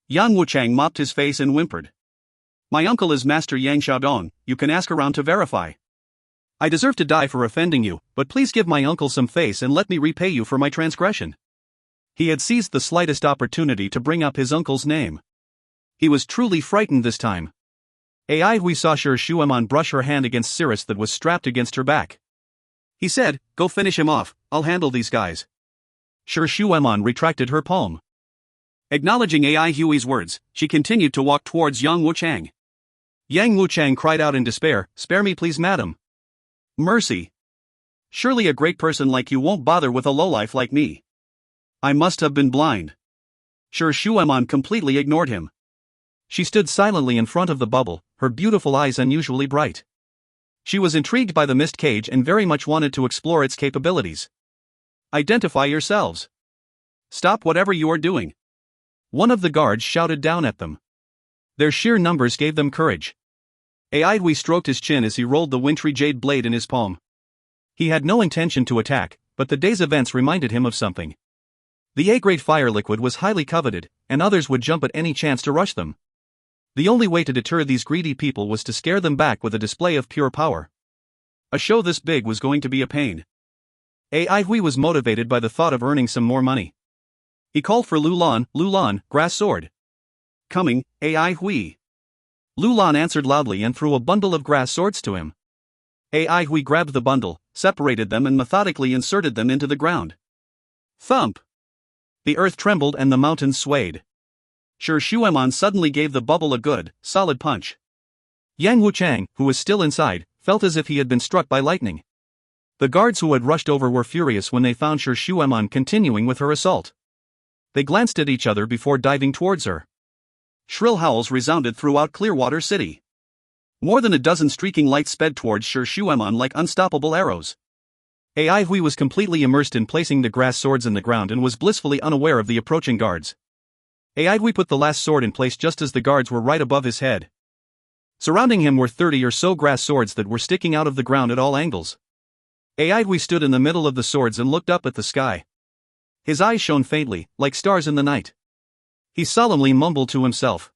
Yang Wuchang mopped his face and whimpered. "My uncle is Master Yang Xiaodong, you can ask around to verify." "I deserve to die for offending you, but please give my uncle some face and let me repay you for my transgression." He had seized the slightest opportunity to bring up his uncle's name. He was truly frightened this time. Ai Hui saw Shi Shuemon brush her hand against Cirrus that was strapped against her back. He said, "Go finish him off, I'll handle these guys." Shi Shuemon retracted her palm. Acknowledging Ai Hui's words, she continued to walk towards Yang Wuchang. Yang Wuchang cried out in despair, "Spare me please, madam." "Mercy. Surely a great person like you won't bother with a lowlife like me. I must have been blind." Shi Shuemon completely ignored him. She stood silently in front of the bubble, her beautiful eyes unusually bright. She was intrigued by the mist cage and very much wanted to explore its capabilities. "Identify yourselves. Stop whatever you are doing." One of the guards shouted down at them. Their sheer numbers gave them courage. Ai Hui stroked his chin as he rolled the wintry jade blade in his palm. He had no intention to attack, but the day's events reminded him of something. The A-grade fire liquid was highly coveted, and others would jump at any chance to rush them. The only way to deter these greedy people was to scare them back with a display of pure power. A show this big was going to be a pain. AI Hui was motivated by the thought of earning some more money. He called for Lulan, grass sword. Coming, AI Hui. Lulan answered loudly and threw a bundle of grass swords to him. AI Hui grabbed the bundle, separated them and methodically inserted them into the ground. Thump! The earth trembled and the mountains swayed. Shi Shueman suddenly gave the bubble a good, solid punch. Yang Wuchang, who was still inside, felt as if he had been struck by lightning. The guards who had rushed over were furious when they found Shi Shueman continuing with her assault. They glanced at each other before diving towards her. Shrill howls resounded throughout Clearwater City. More than a dozen streaking lights sped towards Shi Shueman like unstoppable arrows. AI Hui was completely immersed in placing the grass swords in the ground and was blissfully unaware of the approaching guards. AI Hui put the last sword in place just as the guards were right above his head. Surrounding him were 30 or so grass swords that were sticking out of the ground at all angles. AI Hui stood in the middle of the swords and looked up at the sky. His eyes shone faintly, like stars in the night. He solemnly mumbled to himself.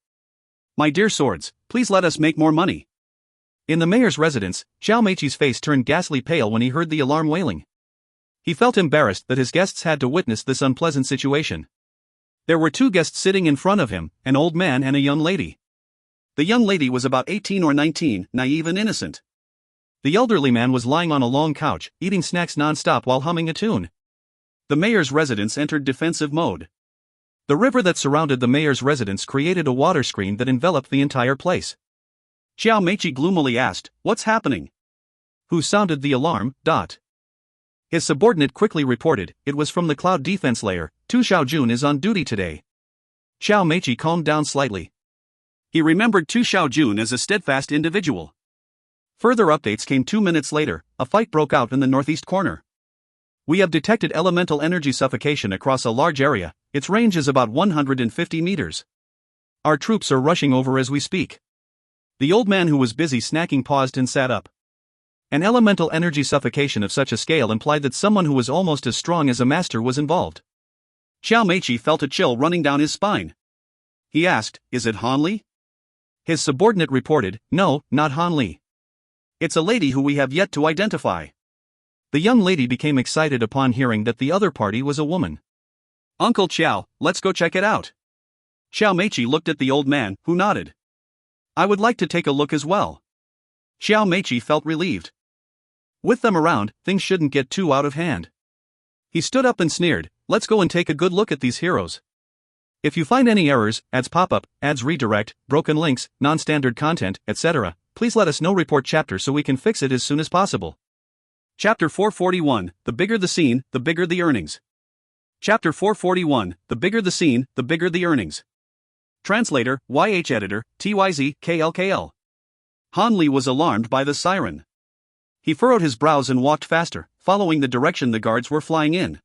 My dear swords, please let us make more money. In the mayor's residence, Xiao Meiqi's face turned ghastly pale when he heard the alarm wailing. He felt embarrassed that his guests had to witness this unpleasant situation. There were two guests sitting in front of him, an old man and a young lady. The young lady was about 18 or 19, naive and innocent. The elderly man was lying on a long couch, eating snacks non-stop while humming a tune. The mayor's residence entered defensive mode. The river that surrounded the mayor's residence created a water screen that enveloped the entire place. Xiao Meiqi gloomily asked, "What's happening?" Who sounded the alarm? His subordinate quickly reported, "It was from the cloud defense layer. Tu Xiaojun is on duty today." Xiao Meiqi calmed down slightly. He remembered Tu Xiaojun as a steadfast individual. Further updates came 2 minutes later. A fight broke out in the northeast corner. We have detected elemental energy suffocation across a large area. Its range is about 150 meters. Our troops are rushing over as we speak. The old man who was busy snacking paused and sat up. An elemental energy suffocation of such a scale implied that someone who was almost as strong as a master was involved. Xiao Meiqi felt a chill running down his spine. He asked, "Is it Han Li?" His subordinate reported, "No, not Han Li. It's a lady who we have yet to identify." The young lady became excited upon hearing that the other party was a woman. "Uncle Xiao, let's go check it out." Xiao Meiqi looked at the old man, who nodded. "I would like to take a look as well." Xiao Meiqi felt relieved. With them around, things shouldn't get too out of hand. He stood up and sneered, "Let's go and take a good look at these heroes. If you find any errors, ads pop-up, ads redirect, broken links, non-standard content, etc., please let us know. Report chapter so we can fix it as soon as possible." Chapter 441, The bigger the scene, the bigger the earnings. Chapter 441, The bigger the scene, the bigger the earnings. Translator, YH Editor, TYZ, KLKL. Han Li was alarmed by the siren. He furrowed his brows and walked faster, following the direction the guards were flying in.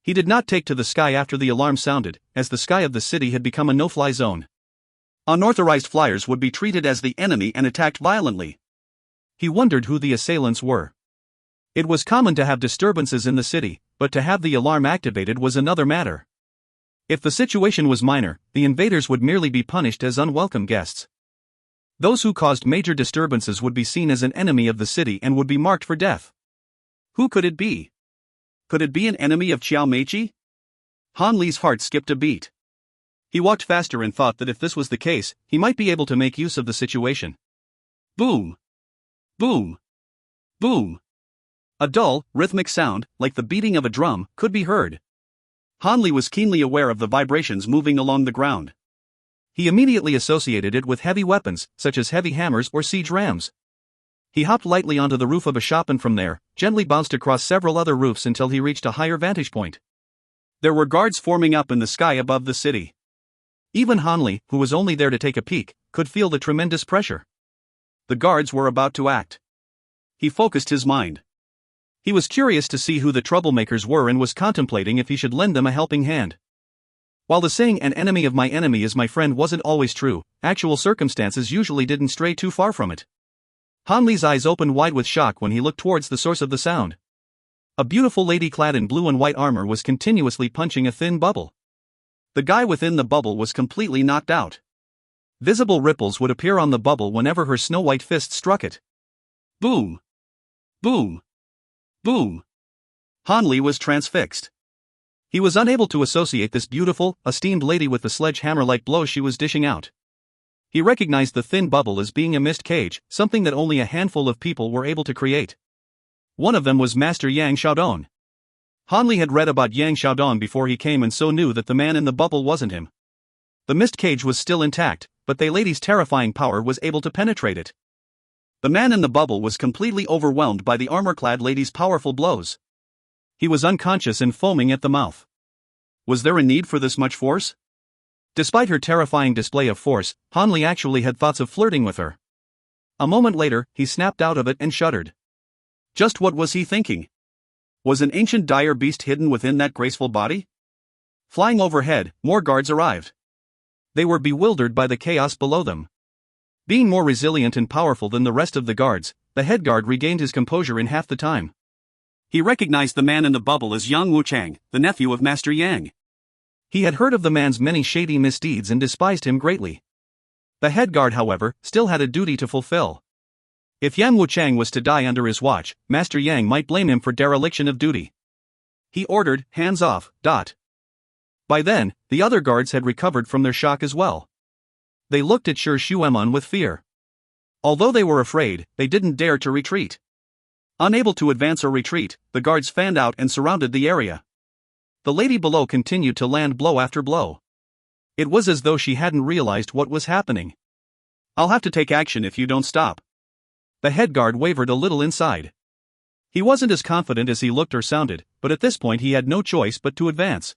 He did not take to the sky after the alarm sounded, as the sky of the city had become a no-fly zone. Unauthorized flyers would be treated as the enemy and attacked violently. He wondered who the assailants were. It was common to have disturbances in the city, but to have the alarm activated was another matter. If the situation was minor, the invaders would merely be punished as unwelcome guests. Those who caused major disturbances would be seen as an enemy of the city and would be marked for death. Who could it be? Could it be an enemy of Xiao Meiqi? Han Li's heart skipped a beat. He walked faster and thought that if this was the case, he might be able to make use of the situation. Boom! Boom! Boom! A dull, rhythmic sound, like the beating of a drum, could be heard. Han Li was keenly aware of the vibrations moving along the ground. He immediately associated it with heavy weapons, such as heavy hammers or siege rams. He hopped lightly onto the roof of a shop and from there, gently bounced across several other roofs until he reached a higher vantage point. There were guards forming up in the sky above the city. Even Han Li, who was only there to take a peek, could feel the tremendous pressure. The guards were about to act. He focused his mind. He was curious to see who the troublemakers were and was contemplating if he should lend them a helping hand. While the saying "an enemy of my enemy is my friend" wasn't always true, actual circumstances usually didn't stray too far from it. Han Li's eyes opened wide with shock when he looked towards the source of the sound. A beautiful lady clad in blue and white armor was continuously punching a thin bubble. The guy within the bubble was completely knocked out. Visible ripples would appear on the bubble whenever her snow-white fist struck it. Boom! Boom! Boom! Han Li was transfixed. He was unable to associate this beautiful, esteemed lady with the sledgehammer-like blows she was dishing out. He recognized the thin bubble as being a mist cage, something that only a handful of people were able to create. One of them was Master Yang Xiaodong. Han Li had read about Yang Xiaodong before he came and so knew that the man in the bubble wasn't him. The mist cage was still intact, but the lady's terrifying power was able to penetrate it. The man in the bubble was completely overwhelmed by the armor-clad lady's powerful blows. He was unconscious and foaming at the mouth. Was there a need for this much force? Despite her terrifying display of force, Han Li actually had thoughts of flirting with her. A moment later, he snapped out of it and shuddered. Just what was he thinking? Was an ancient dire beast hidden within that graceful body? Flying overhead, more guards arrived. They were bewildered by the chaos below them. Being more resilient and powerful than the rest of the guards, the head guard regained his composure in half the time. He recognized the man in the bubble as Yang Wuchang, the nephew of Master Yang. He had heard of the man's many shady misdeeds and despised him greatly. The head guard, however, still had a duty to fulfill. If Yang Wuchang was to die under his watch, Master Yang might blame him for dereliction of duty. He ordered, "Hands off." By then, the other guards had recovered from their shock as well. They looked at Shi Xuemon with fear. Although they were afraid, they didn't dare to retreat. Unable to advance or retreat, the guards fanned out and surrounded the area. The lady below continued to land blow after blow. It was as though she hadn't realized what was happening. "I'll have to take action if you don't stop." The head guard wavered a little inside. He wasn't as confident as he looked or sounded, but at this point he had no choice but to advance.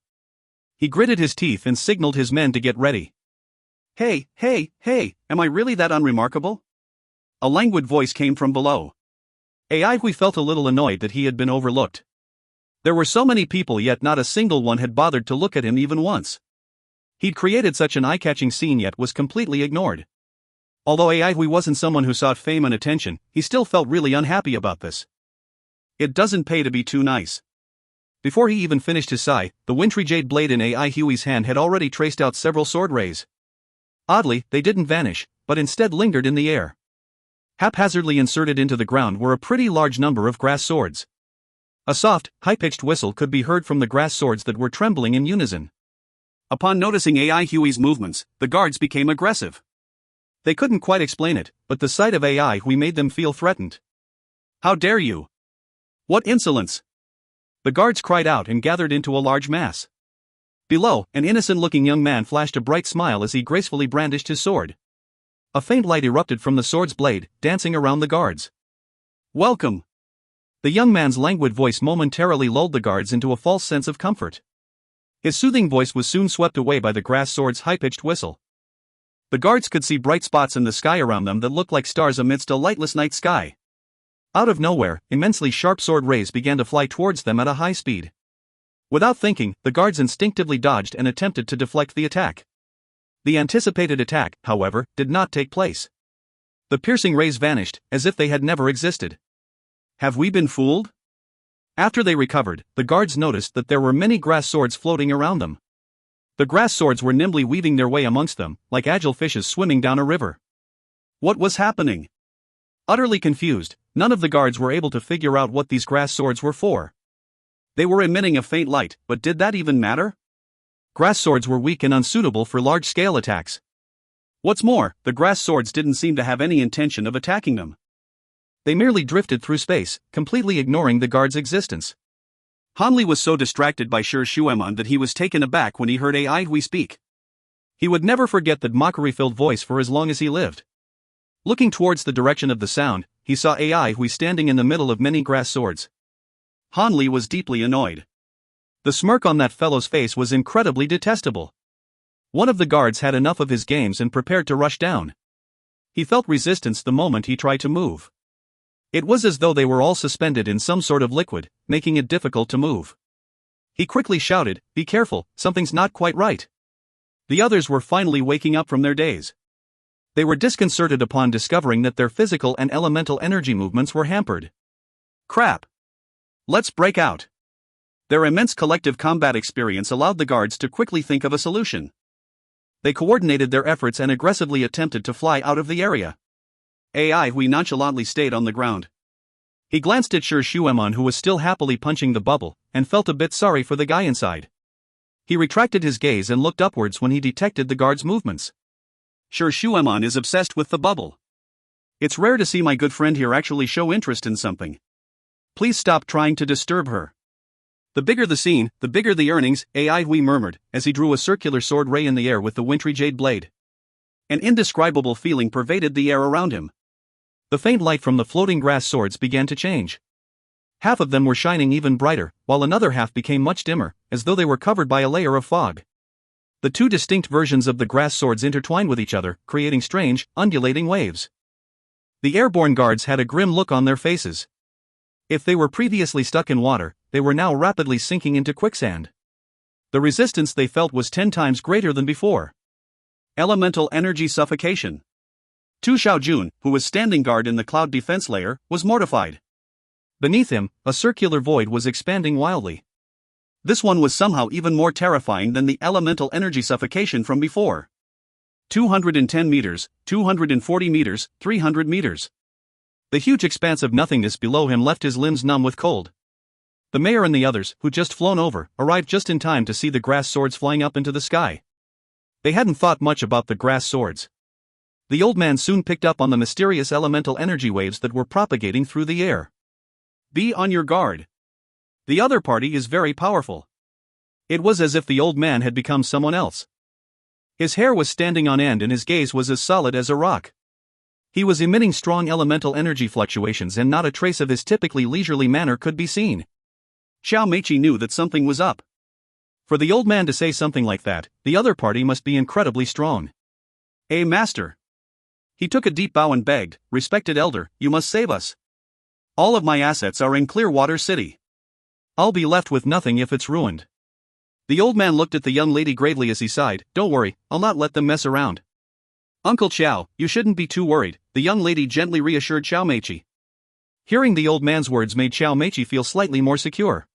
He gritted his teeth and signaled his men to get ready. Hey, am I really that unremarkable?" A languid voice came from below. Ai Hui felt a little annoyed that he had been overlooked. There were so many people yet not a single one had bothered to look at him even once. He'd created such an eye-catching scene yet was completely ignored. Although Ai Hui wasn't someone who sought fame and attention, he still felt really unhappy about this. It doesn't pay to be too nice. Before he even finished his sigh, the wintry jade blade in Ai Hui's hand had already traced out several sword rays. Oddly, they didn't vanish, but instead lingered in the air. Haphazardly inserted into the ground were a pretty large number of grass swords. A soft, high-pitched whistle could be heard from the grass swords that were trembling in unison. Upon noticing Ai Hui's movements, the guards became aggressive. They couldn't quite explain it, but the sight of Ai Hui made them feel threatened. "How dare you? What insolence!" The guards cried out and gathered into a large mass. Below, an innocent-looking young man flashed a bright smile as he gracefully brandished his sword. A faint light erupted from the sword's blade, dancing around the guards. "Welcome!" The young man's languid voice momentarily lulled the guards into a false sense of comfort. His soothing voice was soon swept away by the grass sword's high-pitched whistle. The guards could see bright spots in the sky around them that looked like stars amidst a lightless night sky. Out of nowhere, immensely sharp sword rays began to fly towards them at a high speed. Without thinking, the guards instinctively dodged and attempted to deflect the attack. The anticipated attack, however, did not take place. The piercing rays vanished, as if they had never existed. "Have we been fooled?" After they recovered, the guards noticed that there were many grass swords floating around them. The grass swords were nimbly weaving their way amongst them, like agile fishes swimming down a river. What was happening? Utterly confused, none of the guards were able to figure out what these grass swords were for. They were emitting a faint light, but did that even matter? Grass swords were weak and unsuitable for large-scale attacks. What's more, the grass swords didn't seem to have any intention of attacking them. They merely drifted through space, completely ignoring the guards' existence. Han Li was so distracted by Shi Xuemon that he was taken aback when he heard Ai Hui speak. He would never forget that mockery-filled voice for as long as he lived. Looking towards the direction of the sound, he saw Ai Hui standing in the middle of many grass swords. Han Li was deeply annoyed. The smirk on that fellow's face was incredibly detestable. One of the guards had enough of his games and prepared to rush down. He felt resistance the moment he tried to move. It was as though they were all suspended in some sort of liquid, making it difficult to move. He quickly shouted, "Be careful, something's not quite right." The others were finally waking up from their daze. They were disconcerted upon discovering that their physical and elemental energy movements were hampered. Crap! Let's break out. Their immense collective combat experience allowed the guards to quickly think of a solution. They coordinated their efforts and aggressively attempted to fly out of the area. Ai Hui nonchalantly stayed on the ground. He glanced at Shi Xuemon, who was still happily punching the bubble, and felt a bit sorry for the guy inside. He retracted his gaze and looked upwards when he detected the guard's movements. Sure, Shuemon is obsessed with the bubble. It's rare to see my good friend here actually show interest in something. Please stop trying to disturb her. The bigger the scene, the bigger the earnings, AI Hui murmured, as he drew a circular sword ray in the air with the wintry jade blade. An indescribable feeling pervaded the air around him. The faint light from the floating grass swords began to change. Half of them were shining even brighter, while another half became much dimmer, as though they were covered by a layer of fog. The two distinct versions of the grass swords intertwined with each other, creating strange, undulating waves. The airborne guards had a grim look on their faces. If they were previously stuck in water, they were now rapidly sinking into quicksand. The resistance they felt was 10 times greater than before. Elemental energy suffocation. Tu Xiaojun, who was standing guard in the cloud defense layer, was mortified. Beneath him, a circular void was expanding wildly. This one was somehow even more terrifying than the elemental energy suffocation from before. 210 meters, 240 meters, 300 meters. The huge expanse of nothingness below him left his limbs numb with cold. The mayor and the others, who'd just flown over, arrived just in time to see the grass swords flying up into the sky. They hadn't thought much about the grass swords. The old man soon picked up on the mysterious elemental energy waves that were propagating through the air. Be on your guard. The other party is very powerful. It was as if the old man had become someone else. His hair was standing on end and his gaze was as solid as a rock. He was emitting strong elemental energy fluctuations and not a trace of his typically leisurely manner could be seen. Xiao Meiqi knew that something was up. For the old man to say something like that, the other party must be incredibly strong. Master. He took a deep bow and begged, Respected elder, you must save us. All of my assets are in Clearwater City. I'll be left with nothing if it's ruined. The old man looked at the young lady gravely as he sighed, Don't worry, I'll not let them mess around. Uncle Qiao, you shouldn't be too worried, the young lady gently reassured Xiao Meiqi. Hearing the old man's words made Xiao Meiqi feel slightly more secure.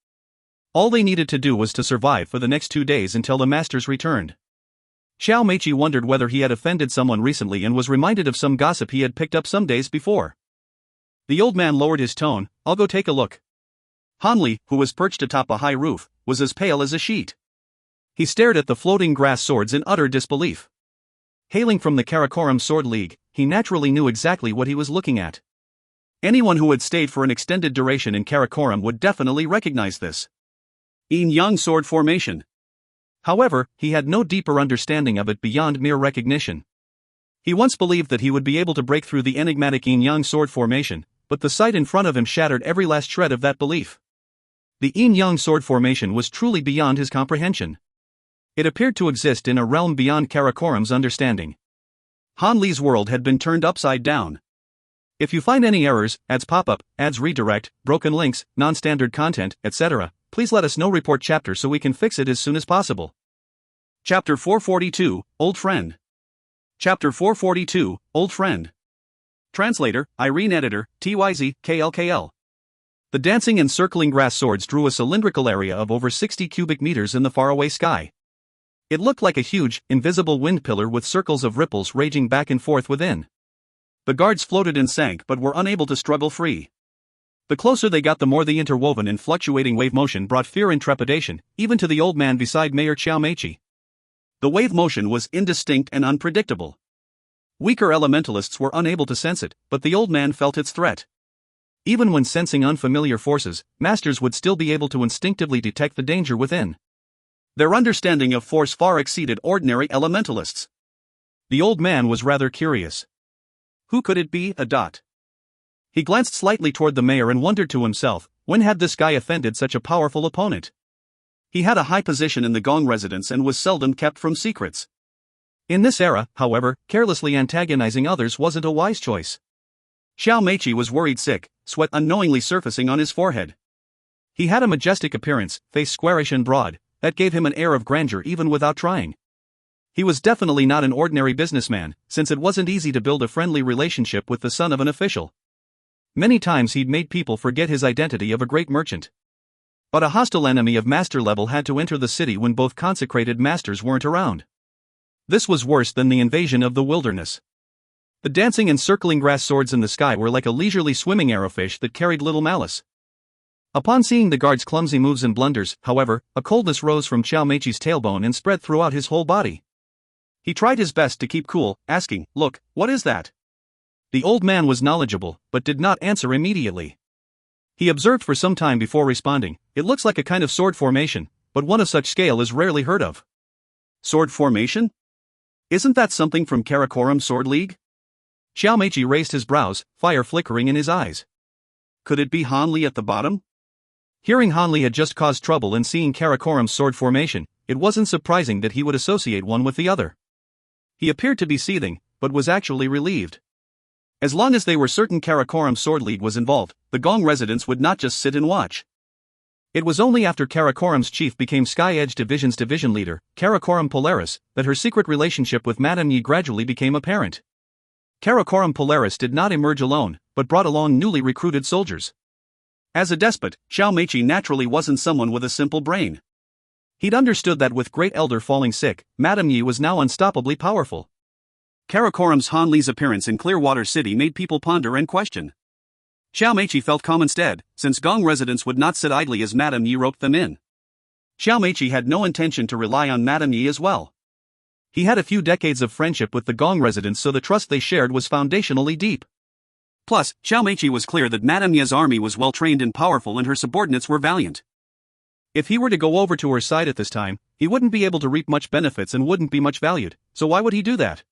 All they needed to do was to survive for the next 2 days until the masters returned. Xiao Meiqi wondered whether he had offended someone recently and was reminded of some gossip he had picked up some days before. The old man lowered his tone, I'll go take a look. Hanli, who was perched atop a high roof, was as pale as a sheet. He stared at the floating grass swords in utter disbelief. Hailing from the Karakoram Sword League, he naturally knew exactly what he was looking at. Anyone who had stayed for an extended duration in Karakoram would definitely recognize this. Yin-Yang sword formation. However, he had no deeper understanding of it beyond mere recognition. He once believed that he would be able to break through the enigmatic yin-yang sword formation, but the sight in front of him shattered every last shred of that belief. The yin-yang sword formation was truly beyond his comprehension. It appeared to exist in a realm beyond Karakoram's understanding. Han Li's world had been turned upside down. If you find any errors, ads pop up, ads redirect, broken links, non-standard content, etc., please let us know. Report chapter so we can fix it as soon as possible. Chapter 442, Old Friend. Chapter 442, Old Friend. Translator, Irene. Editor, TYZ, KLKL. The dancing and circling grass swords drew a cylindrical area of over 60 cubic meters in the faraway sky. It looked like a huge, invisible wind pillar with circles of ripples raging back and forth within. The guards floated and sank but were unable to struggle free. The closer they got, the more the interwoven and fluctuating wave motion brought fear and trepidation, even to the old man beside Mayor Xiao Meiqi. The wave motion was indistinct and unpredictable. Weaker elementalists were unable to sense it, but the old man felt its threat. Even when sensing unfamiliar forces, masters would still be able to instinctively detect the danger within. Their understanding of force far exceeded ordinary elementalists. The old man was rather curious. Who could it be? He glanced slightly toward the mayor and wondered to himself, when had this guy offended such a powerful opponent? He had a high position in the Gong residence and was seldom kept from secrets. In this era, however, carelessly antagonizing others wasn't a wise choice. Xiao Meiqi was worried sick, sweat unknowingly surfacing on his forehead. He had a majestic appearance, face squarish and broad, that gave him an air of grandeur even without trying. He was definitely not an ordinary businessman, since it wasn't easy to build a friendly relationship with the son of an official. Many times he'd made people forget his identity of a great merchant. But a hostile enemy of master level had to enter the city when both consecrated masters weren't around. This was worse than the invasion of the wilderness. The dancing and circling grass swords in the sky were like a leisurely swimming arrowfish that carried little malice. Upon seeing the guard's clumsy moves and blunders, however, a coldness rose from Xiao Meiqi's tailbone and spread throughout his whole body. He tried his best to keep cool, asking, "Look, what is that?" The old man was knowledgeable, but did not answer immediately. He observed for some time before responding. "It looks like a kind of sword formation, but one of such scale is rarely heard of." Sword formation? Isn't that something from Karakoram's Sword League? Xiao Meiqi raised his brows, fire flickering in his eyes. Could it be Hanli at the bottom? Hearing Hanli had just caused trouble and seeing Karakoram's sword formation, it wasn't surprising that he would associate one with the other. He appeared to be seething, but was actually relieved. As long as they were certain Karakoram's Sword League was involved, the Gong residents would not just sit and watch. It was only after Karakoram's chief became Sky Edge Division's division leader, Karakoram Polaris, that her secret relationship with Madame Yi gradually became apparent. Karakoram Polaris did not emerge alone, but brought along newly recruited soldiers. As a despot, Xiao Meiqi naturally wasn't someone with a simple brain. He'd understood that with Great Elder falling sick, Madame Yi was now unstoppably powerful. Karakoram's Hanli's appearance in Clearwater City made people ponder and question. Xiao Meiqi felt calm instead, since Gong residents would not sit idly as Madame Yi roped them in. Xiao Meiqi had no intention to rely on Madame Yi as well. He had a few decades of friendship with the Gong residents, so the trust they shared was foundationally deep. Plus, Xiao Meiqi was clear that Madame Yi's army was well trained and powerful and her subordinates were valiant. If he were to go over to her side at this time, he wouldn't be able to reap much benefits and wouldn't be much valued, so why would he do that?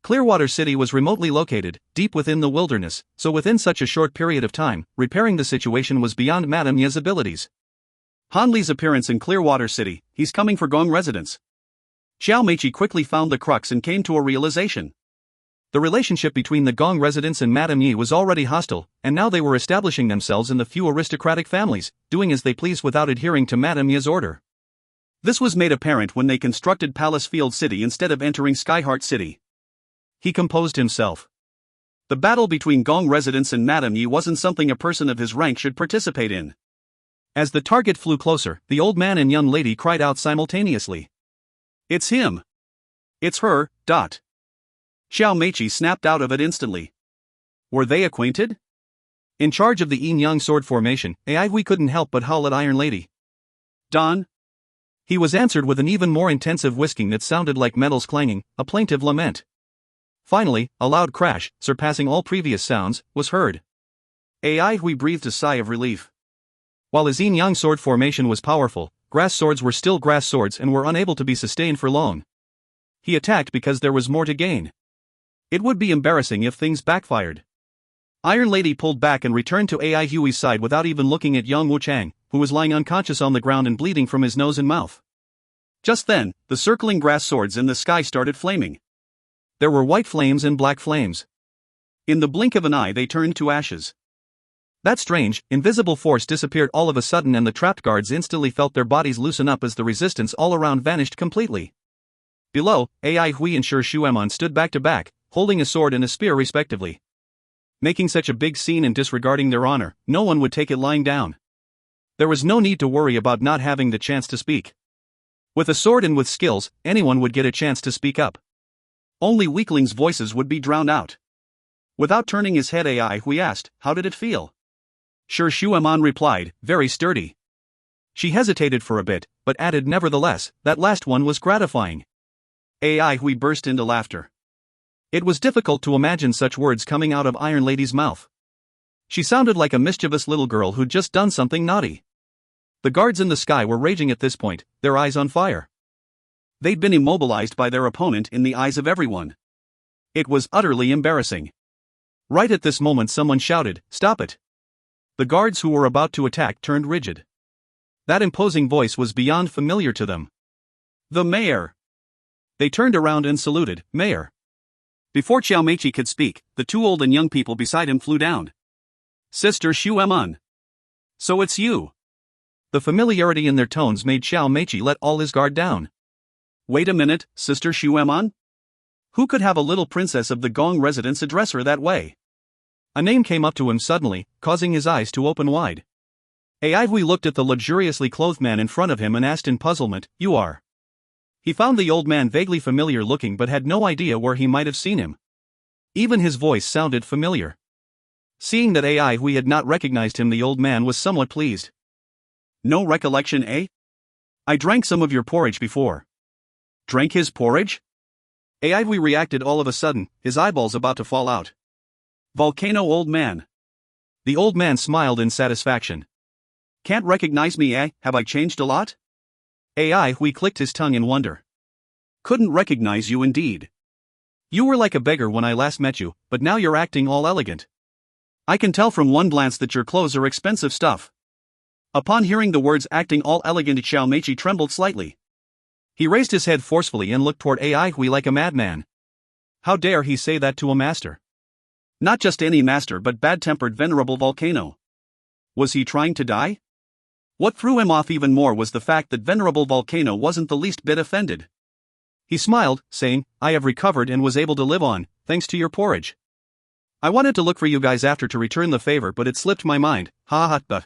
Clearwater City was remotely located, deep within the wilderness, so within such a short period of time, repairing the situation was beyond Madame Yi's abilities. Hanli's appearance in Clearwater City, he's coming for Gong residents. Xiao Meiqi quickly found the crux and came to a realization. The relationship between the Gong residents and Madame Yi was already hostile, and now they were establishing themselves in the few aristocratic families, doing as they pleased without adhering to Madame Yi's order. This was made apparent when they constructed Palace Field City instead of entering Skyheart City. He composed himself. The battle between Gong residents and Madame Yi wasn't something a person of his rank should participate in. As the target flew closer, the old man and young lady cried out simultaneously. "It's him! It's her, dot." Xiao Meiqi snapped out of it instantly. Were they acquainted? In charge of the yin-yang sword formation, Aihui couldn't help but howl at Iron Lady. "Don?" He was answered with an even more intensive whisking that sounded like metals clanging, a plaintive lament. Finally, a loud crash, surpassing all previous sounds, was heard. Aihui breathed a sigh of relief. While his yin-yang sword formation was powerful, grass swords were still grass swords and were unable to be sustained for long. He attacked because there was more to gain. It would be embarrassing if things backfired. Iron Lady pulled back and returned to Aihui's side without even looking at young Wuchang, who was lying unconscious on the ground and bleeding from his nose and mouth. Just then, the circling grass swords in the sky started flaming. There were white flames and black flames. In the blink of an eye they turned to ashes. That strange, invisible force disappeared all of a sudden and the trapped guards instantly felt their bodies loosen up as the resistance all around vanished completely. Below, Aihui and Shi Shuemon stood back to back, holding a sword and a spear respectively. Making such a big scene and disregarding their honor, no one would take it lying down. There was no need to worry about not having the chance to speak. With a sword and with skills, anyone would get a chance to speak up. Only weaklings' voices would be drowned out. Without turning his head, Aihui asked, "How did it feel?" Shi Shuemon replied, "Very sturdy." She hesitated for a bit, but added nevertheless, "That last one was gratifying." Aihui burst into laughter. It was difficult to imagine such words coming out of Iron Lady's mouth. She sounded like a mischievous little girl who'd just done something naughty. The guards in the sky were raging at this point, their eyes on fire. They'd been immobilized by their opponent in the eyes of everyone. It was utterly embarrassing. Right at this moment someone shouted, "Stop it!" The guards who were about to attack turned rigid. That imposing voice was beyond familiar to them. "The mayor!" They turned around and saluted, "Mayor." Before Xiao Meiqi could speak, the two old and young people beside him flew down. "Sister Shuemon. So it's you." The familiarity in their tones made Xiao Meiqi let all his guard down. "Wait a minute, Sister Shuemon? Who could have a little princess of the Gong residence address her that way?" A name came up to him suddenly, causing his eyes to open wide. Aihui looked at the luxuriously clothed man in front of him and asked in puzzlement, "You are?" He found the old man vaguely familiar looking but had no idea where he might have seen him. Even his voice sounded familiar. Seeing that AI Hui had not recognized him, the old man was somewhat pleased. No recollection, eh? I drank some of your porridge before. Drank his porridge? AI Hui reacted all of a sudden, his eyeballs about to fall out. Volcano, old man. The old man smiled in satisfaction. Can't recognize me, eh? Have I changed a lot? AI Hui clicked his tongue in wonder. Couldn't recognize you indeed. You were like a beggar when I last met you, but now you're acting all elegant. I can tell from one glance that your clothes are expensive stuff. Upon hearing the words acting all elegant, Xiao Meiqi trembled slightly. He raised his head forcefully and looked toward AI Hui like a madman. How dare he say that to a master? Not just any master, but bad-tempered venerable Volcano. Was he trying to die? What threw him off even more was the fact that venerable Volcano wasn't the least bit offended. He smiled, saying, I have recovered and was able to live on, thanks to your porridge. I wanted to look for you guys after to return the favor, but it slipped my mind, ha ha ha.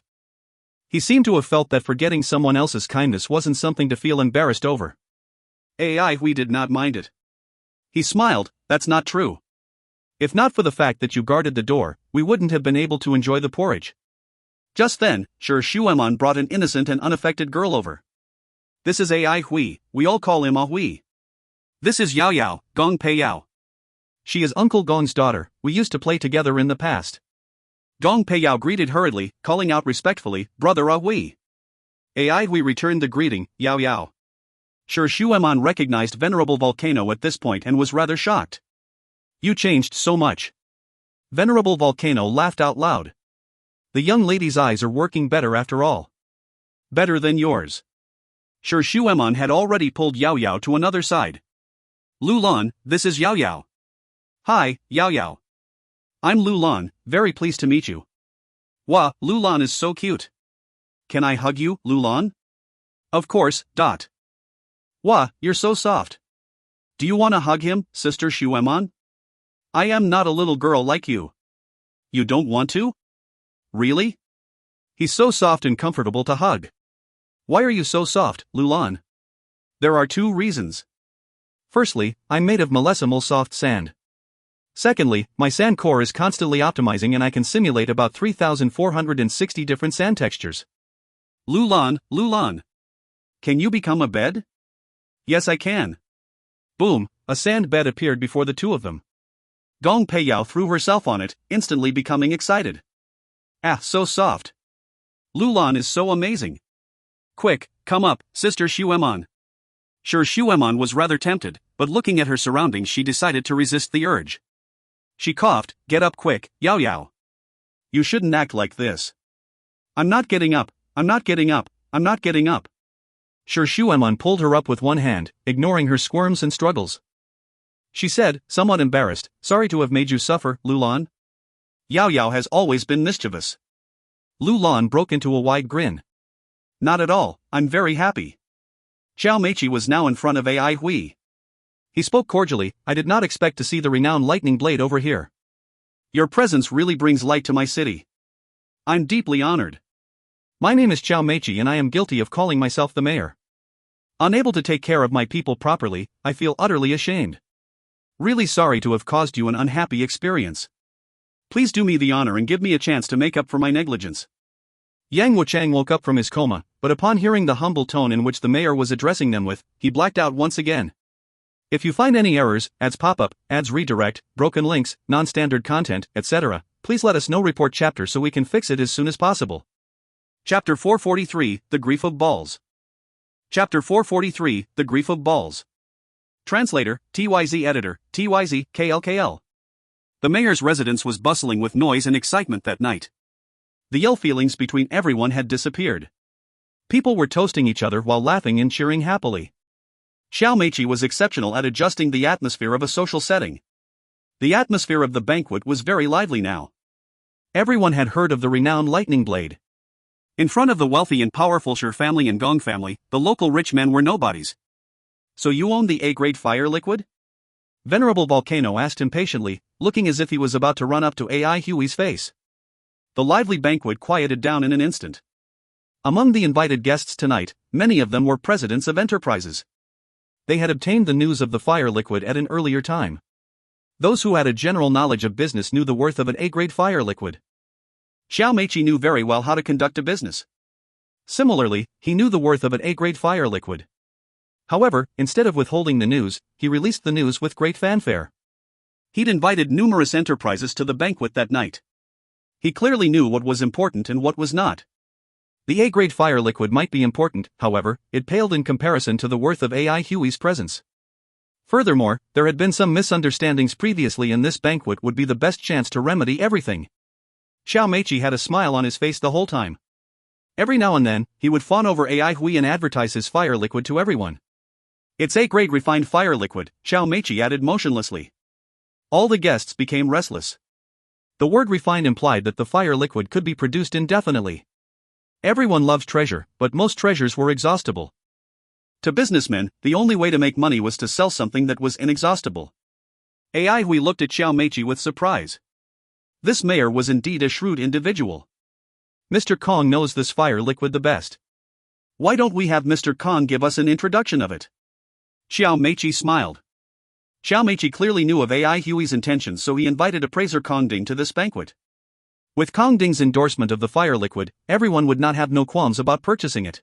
He seemed to have felt that forgetting someone else's kindness wasn't something to feel embarrassed over. AI Hui did not mind it. He smiled, that's not true. If not for the fact that you guarded the door, we wouldn't have been able to enjoy the porridge. Just then, Sure Shuemon brought an innocent and unaffected girl over. This is AI Hui, we all call him Ah Hui. This is Yao Yao, Gong Pei Yao. She is Uncle Gong's daughter, we used to play together in the past. Gong Pei Yao greeted hurriedly, calling out respectfully, Brother Ah Hui. AI Hui returned the greeting, Yao Yao. Sure Shuemon recognized Venerable Volcano at this point and was rather shocked. You changed so much. Venerable Volcano laughed out loud. The young lady's eyes are working better after all. Better than yours. Sure Shuemon had already pulled Yao Yao to another side. Lu Lan, this is Yao Yao. Hi, Yao Yao. I'm Lu Lan, very pleased to meet you. Wow, Lu Lan is so cute. Can I hug you, Lu Lan? Of course, dot. Wow, you're so soft. Do you want to hug him, Sister Shuemon? I am not a little girl like you. You don't want to? Really? He's so soft and comfortable to hug. Why are you so soft, Lu Lan? There are 2 reasons. Firstly, I'm made of millesimal soft sand. Secondly, my sand core is constantly optimizing and I can simulate about 3,460 different sand textures. Lu Lan. Can you become a bed? Yes, I can. Boom, a sand bed appeared before the 2 of them. Gong Pei Yao threw herself on it, instantly becoming excited. Ah, so soft. Lu Lan is so amazing. Quick, come up, Sister Shuemon. Sure Shuemon was rather tempted, but looking at her surroundings she decided to resist the urge. She coughed, get up quick, Yao Yao. You shouldn't act like this. I'm not getting up. Sure Shuemon pulled her up with one hand, ignoring her squirms and struggles. She said, somewhat embarrassed, sorry to have made you suffer, Lu Lan. Yao Yao has always been mischievous. Lu Lan broke into a wide grin. Not at all, I'm very happy. Xiao Meiqi was now in front of AI Hui. He spoke cordially, I did not expect to see the renowned lightning blade over here. Your presence really brings light to my city. I'm deeply honored. My name is Xiao Meiqi and I am guilty of calling myself the mayor. Unable to take care of my people properly, I feel utterly ashamed. Really sorry to have caused you an unhappy experience. Please do me the honor and give me a chance to make up for my negligence. Yang Wuchang woke up from his coma, but upon hearing the humble tone in which the mayor was addressing them with, he blacked out once again. If you find any errors, ads pop-up, ads redirect, broken links, non-standard content, etc., please let us know. Report chapter so we can fix it as soon as possible. Chapter 443, The Grief of Balls. Chapter 443, The Grief of Balls. Translator, TYZ Editor, TYZ, KLKL. The mayor's residence was bustling with noise and excitement that night. The ill feelings between everyone had disappeared. People were toasting each other while laughing and cheering happily. Xiao Meiqi was exceptional at adjusting the atmosphere of a social setting. The atmosphere of the banquet was very lively now. Everyone had heard of the renowned lightning blade. In front of the wealthy and powerful Shi family and Gong family, the local rich men were nobodies. So you own the A-grade fire liquid? Venerable Volcano asked impatiently, looking as if he was about to run up to AI Hui's face. The lively banquet quieted down in an instant. Among the invited guests tonight, many of them were presidents of enterprises. They had obtained the news of the fire liquid at an earlier time. Those who had a general knowledge of business knew the worth of an A-grade fire liquid. Xiao Meiqi knew very well how to conduct a business. Similarly, he knew the worth of an A-grade fire liquid. However, instead of withholding the news, he released the news with great fanfare. He'd invited numerous enterprises to the banquet that night. He clearly knew what was important and what was not. The A-grade fire liquid might be important, however, it paled in comparison to the worth of AI Huey's presence. Furthermore, there had been some misunderstandings previously, and this banquet would be the best chance to remedy everything. Xiao Meiqi had a smile on his face the whole time. Every now and then, he would fawn over AI Hui and advertise his fire liquid to everyone. It's A-grade refined fire liquid, Xiao Meiqi added motionlessly. All the guests became restless. The word refined implied that the fire liquid could be produced indefinitely. Everyone loves treasure, but most treasures were exhaustible. To businessmen, the only way to make money was to sell something that was inexhaustible. AI Hui looked at Xiao Meiqi with surprise. This mayor was indeed a shrewd individual. Mr. Kong knows this fire liquid the best. Why don't we have Mr. Kong give us an introduction of it? Xiao Meiqi smiled. Xiao Meiqi clearly knew of AI Huey's intentions, so he invited appraiser Kong Ding to this banquet. With Kong Ding's endorsement of the fire liquid, everyone would not have no qualms about purchasing it.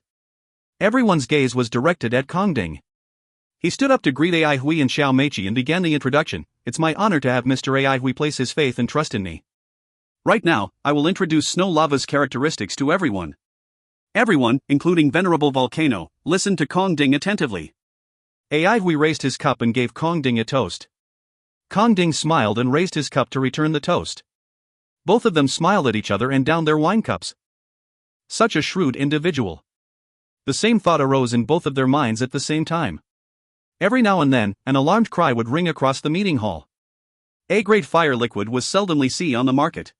Everyone's gaze was directed at Kong Ding. He stood up to greet AI Hui and Xiao Meiqi and began the introduction. It's my honor to have Mr. AI Hui place his faith and trust in me. Right now, I will introduce Snow Lava's characteristics to everyone. Everyone, including Venerable Volcano, listened to Kong Ding attentively. AI Hui raised his cup and gave Kong Ding a toast. Kong Ding smiled and raised his cup to return the toast. Both of them smiled at each other and downed their wine cups. Such a shrewd individual. The same thought arose in both of their minds at the same time. Every now and then, an alarmed cry would ring across the meeting hall. A-grade fire liquid was seldomly seen on the market.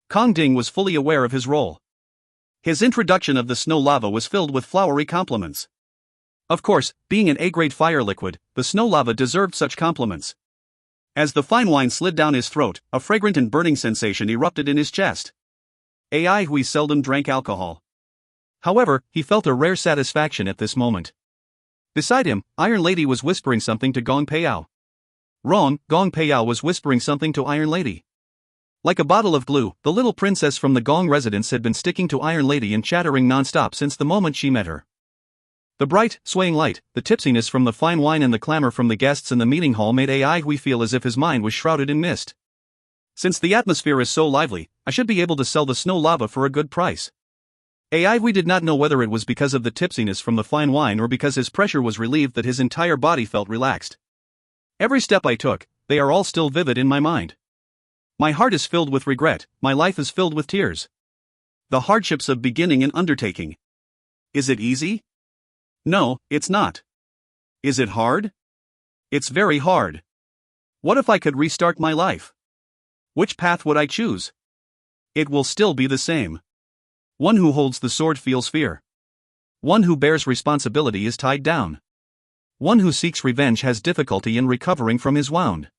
Kong Ding was fully aware of his role. His introduction of the snow lava was filled with flowery compliments. Of course, being an A-grade fire liquid, the snow lava deserved such compliments. As the fine wine slid down his throat, a fragrant and burning sensation erupted in his chest. AI Hui seldom drank alcohol. However, he felt a rare satisfaction at this moment. Beside him, Iron Lady was whispering something to Gong Peiyao. Wrong, Gong Peiyao was whispering something to Iron Lady. Like a bottle of glue, the little princess from the Gong residence had been sticking to Iron Lady and chattering non-stop since the moment she met her. The bright, swaying light, the tipsiness from the fine wine and the clamor from the guests in the meeting hall made AI Hui feel as if his mind was shrouded in mist. Since the atmosphere is so lively, I should be able to sell the snow lava for a good price. AI Hui did not know whether it was because of the tipsiness from the fine wine or because his pressure was relieved that his entire body felt relaxed. Every step I took, they are all still vivid in my mind. My heart is filled with regret, my life is filled with tears. The hardships of beginning an undertaking. Is it easy? No, it's not. Is it hard? It's very hard. What if I could restart my life? Which path would I choose? It will still be the same. One who holds the sword feels fear. One who bears responsibility is tied down. One who seeks revenge has difficulty in recovering from his wound.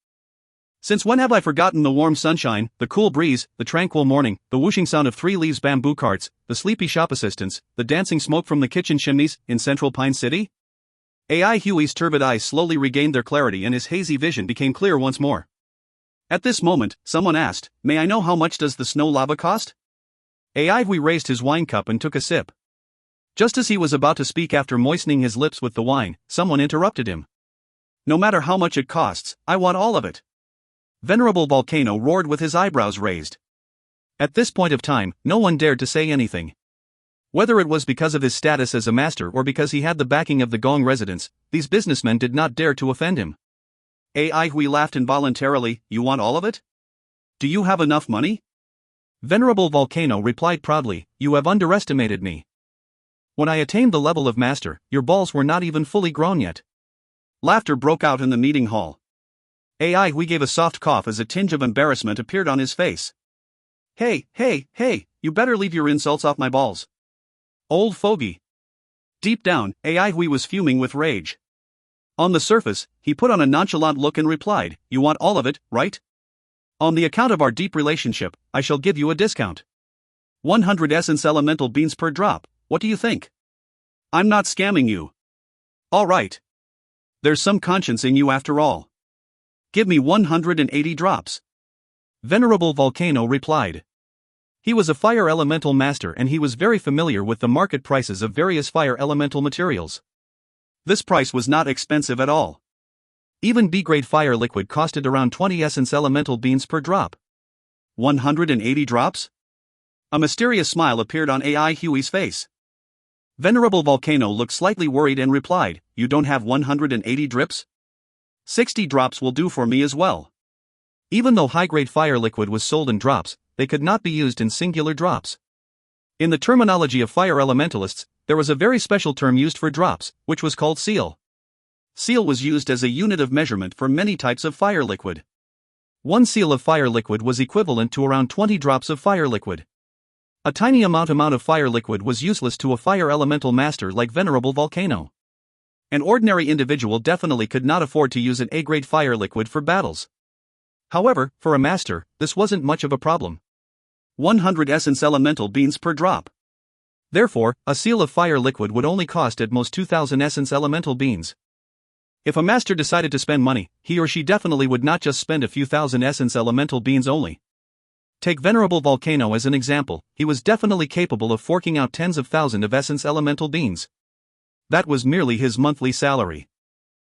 Since when have I forgotten the warm sunshine, the cool breeze, the tranquil morning, the whooshing sound of 3 leaves bamboo carts, the sleepy shop assistants, the dancing smoke from the kitchen chimneys, in Central Pine City? AI Huey's turbid eyes slowly regained their clarity and his hazy vision became clear once more. At this moment, someone asked, "May I know how much does the snow lava cost?" AI Hui raised his wine cup and took a sip. Just as he was about to speak after moistening his lips with the wine, someone interrupted him. "No matter how much it costs, I want all of it." Venerable Volcano roared with his eyebrows raised. At this point of time, no one dared to say anything. Whether it was because of his status as a master or because he had the backing of the Gong residents, these businessmen did not dare to offend him. AI Hui laughed involuntarily. "You want all of it? Do you have enough money?" Venerable Volcano replied proudly, "You have underestimated me. When I attained the level of master, your balls were not even fully grown yet." Laughter broke out in the meeting hall. AI Hui gave a soft cough as a tinge of embarrassment appeared on his face. Hey, you better leave your insults off my balls. Old fogey." Deep down, AI Hui was fuming with rage. On the surface, he put on a nonchalant look and replied, "You want all of it, right? On the account of our deep relationship, I shall give you a discount. 100 essence elemental beans per drop, what do you think? I'm not scamming you. All right. There's some conscience in you after all. Give me 180 drops. Venerable Volcano replied. He was a fire elemental master and he was very familiar with the market prices of various fire elemental materials. This price was not expensive at all. Even B-grade fire liquid costed around 20 essence elemental beans per drop. 180 drops? A mysterious smile appeared on AI Huey's face. Venerable Volcano looked slightly worried and replied, You don't have 180 drips? 60 drops will do for me as well. Even though high-grade fire liquid was sold in drops, they could not be used in singular drops. In the terminology of fire elementalists, there was a very special term used for drops, which was called seal. Seal was used as a unit of measurement for many types of fire liquid. 1 seal of fire liquid was equivalent to around 20 drops of fire liquid. A tiny amount of fire liquid was useless to a fire elemental master like Venerable Volcano. An ordinary individual definitely could not afford to use an A-grade fire liquid for battles. However, for a master, this wasn't much of a problem. 100 essence elemental beans per drop. Therefore, a seal of fire liquid would only cost at most 2,000 essence elemental beans. If a master decided to spend money, he or she definitely would not just spend a few thousand essence elemental beans only. Take Venerable Volcano as an example, he was definitely capable of forking out tens of thousands of essence elemental beans. That was merely his monthly salary.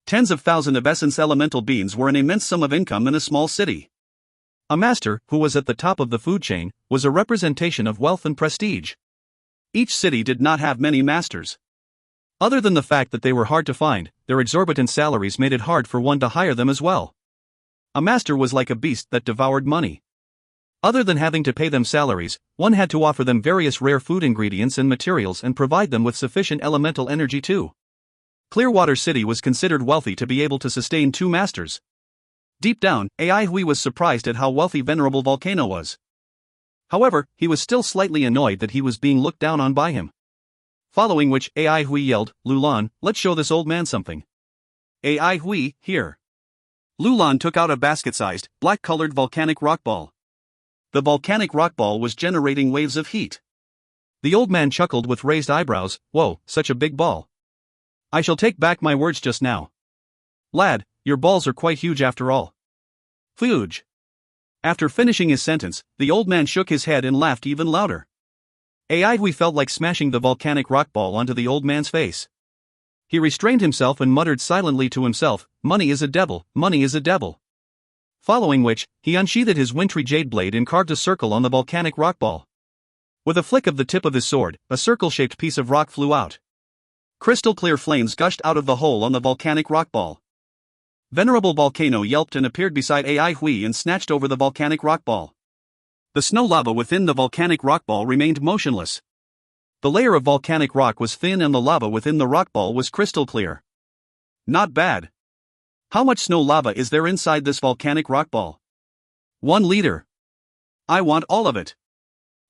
Tens of thousands of essence elemental beans were an immense sum of income in a small city. A master, who was at the top of the food chain, was a representation of wealth and prestige. Each city did not have many masters. Other than the fact that they were hard to find, their exorbitant salaries made it hard for one to hire them as well. A master was like a beast that devoured money. Other than having to pay them salaries, one had to offer them various rare food ingredients and materials and provide them with sufficient elemental energy too. Clearwater City was considered wealthy to be able to sustain 2 masters. Deep down, AI Hui was surprised at how wealthy Venerable Volcano was. However, he was still slightly annoyed that he was being looked down on by him. Following which, AI Hui yelled, Lulan, let's show this old man something. AI Hui, here. Lulan took out a basket-sized, black-colored volcanic rock ball. The volcanic rock ball was generating waves of heat. The old man chuckled with raised eyebrows, whoa, such a big ball. I shall take back my words just now. Lad, your balls are quite huge after all. Huge. After finishing his sentence, the old man shook his head and laughed even louder. AI Hui felt like smashing the volcanic rock ball onto the old man's face. He restrained himself and muttered silently to himself, money is a devil, money is a devil. Following which, he unsheathed his wintry jade blade and carved a circle on the volcanic rock ball. With a flick of the tip of his sword, a circle-shaped piece of rock flew out. Crystal clear flames gushed out of the hole on the volcanic rock ball. Venerable Volcano yelped and appeared beside AI Hui and snatched over the volcanic rock ball. The snow lava within the volcanic rock ball remained motionless. The layer of volcanic rock was thin and the lava within the rock ball was crystal clear. Not bad. How much snow lava is there inside this volcanic rock ball? 1 liter. I want all of it.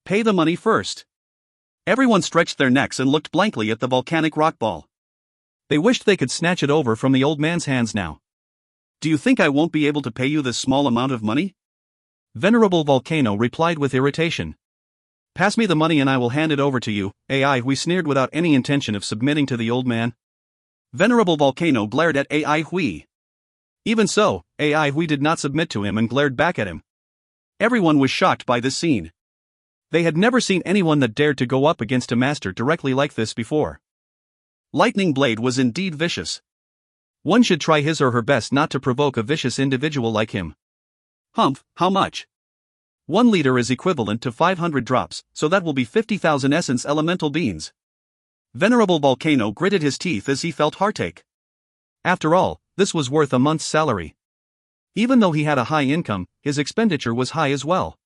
Pay the money first. Everyone stretched their necks and looked blankly at the volcanic rock ball. They wished they could snatch it over from the old man's hands now. Do you think I won't be able to pay you this small amount of money? Venerable Volcano replied with irritation. Pass me the money and I will hand it over to you. AI Hui sneered without any intention of submitting to the old man. Venerable Volcano glared at AI Hui. Even so, AI Hui did not submit to him and glared back at him. Everyone was shocked by this scene. They had never seen anyone that dared to go up against a master directly like this before. Lightning Blade was indeed vicious. One should try his or her best not to provoke a vicious individual like him. Humph, how much? 1 liter is equivalent to 500 drops, so that will be 50,000 essence elemental beans. Venerable Volcano gritted his teeth as he felt heartache. After all, this was worth a month's salary. Even though he had a high income, his expenditure was high as well.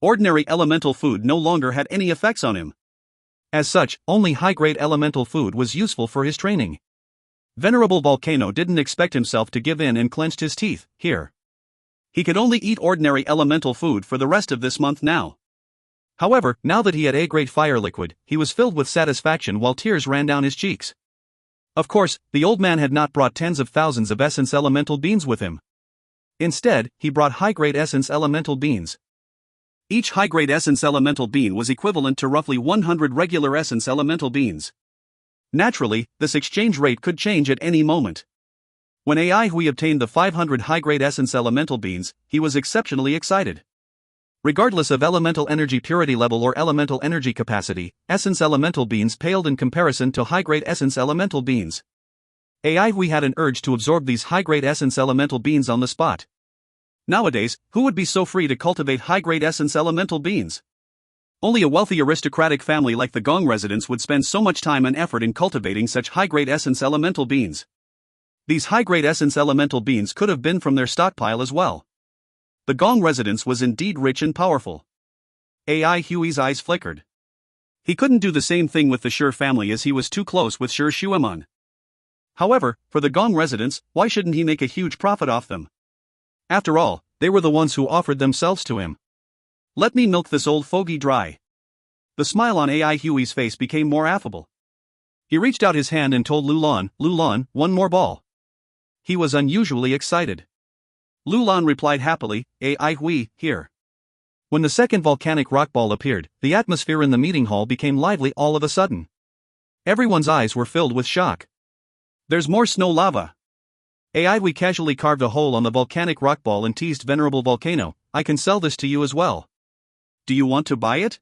Ordinary elemental food no longer had any effects on him. As such, only high-grade elemental food was useful for his training. Venerable Volcano didn't expect himself to give in and clenched his teeth, here. He could only eat ordinary elemental food for the rest of this month now. However, now that he had A-grade fire liquid, he was filled with satisfaction while tears ran down his cheeks. Of course, the old man had not brought tens of thousands of essence elemental beans with him. Instead, he brought high-grade essence elemental beans. Each high-grade essence elemental bean was equivalent to roughly 100 regular essence elemental beans. Naturally, this exchange rate could change at any moment. When AI Hui obtained the 500 high-grade essence elemental beans, he was exceptionally excited. Regardless of elemental energy purity level or elemental energy capacity, essence elemental beans paled in comparison to high-grade essence elemental beans. AI Hui had an urge to absorb these high-grade essence elemental beans on the spot. Nowadays, who would be so free to cultivate high-grade essence elemental beans? Only a wealthy aristocratic family like the Gong residents would spend so much time and effort in cultivating such high-grade essence elemental beans. These high-grade essence elemental beans could have been from their stockpile as well. The Gong residence was indeed rich and powerful. AI Hui's eyes flickered. He couldn't do the same thing with the Shi family as he was too close with Shi Shueman. However, for the Gong residents, why shouldn't he make a huge profit off them? After all, they were the ones who offered themselves to him. Let me milk this old fogey dry. The smile on AI Hui's face became more affable. He reached out his hand and told Lulan, one more ball. He was unusually excited. Lulan replied happily, AI Hui, here. When the second volcanic rock ball appeared, the atmosphere in the meeting hall became lively all of a sudden. Everyone's eyes were filled with shock. There's more snow lava. AI Hui casually carved a hole on the volcanic rock ball and teased Venerable Volcano, I can sell this to you as well. Do you want to buy it?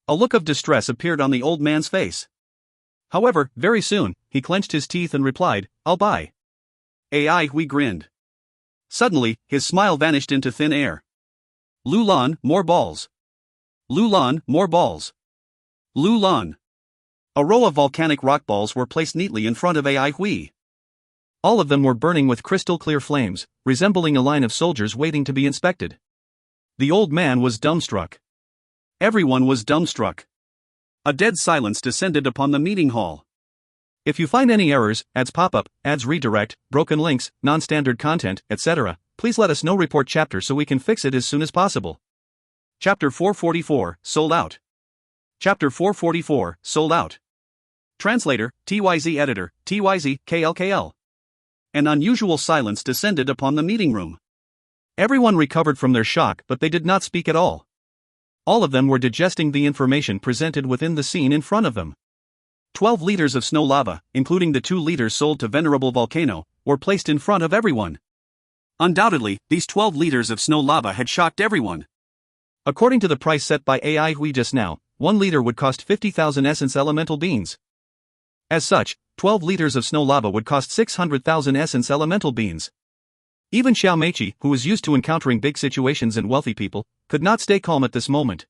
A look of distress appeared on the old man's face. However, very soon, he clenched his teeth and replied, I'll buy. AI Hui grinned. Suddenly, his smile vanished into thin air. Lulan, more balls. Lulan, more balls. Lulan. A row of volcanic rock balls were placed neatly in front of AI Hui. All of them were burning with crystal-clear flames, resembling a line of soldiers waiting to be inspected. The old man was dumbstruck. Everyone was dumbstruck. A dead silence descended upon the meeting hall. If you find any errors, ads pop up, ads redirect, broken links, non-standard content, etc., please let us know. Report chapter so we can fix it as soon as possible. Chapter 444, Sold Out. Chapter 444, Sold Out. Translator, TYZ Editor, TYZ, KLKL. An unusual silence descended upon the meeting room. Everyone recovered from their shock, but they did not speak at all. All of them were digesting the information presented within the scene in front of them. 12 liters of snow lava, including the 2 liters sold to Venerable Volcano, were placed in front of everyone. Undoubtedly, these 12 liters of snow lava had shocked everyone. According to the price set by AI Hui just now, 1 liter would cost 50,000 essence elemental beans. As such, 12 liters of snow lava would cost 600,000 essence elemental beans. Even Xiao Meiqi, who was used to encountering big situations and wealthy people, could not stay calm at this moment.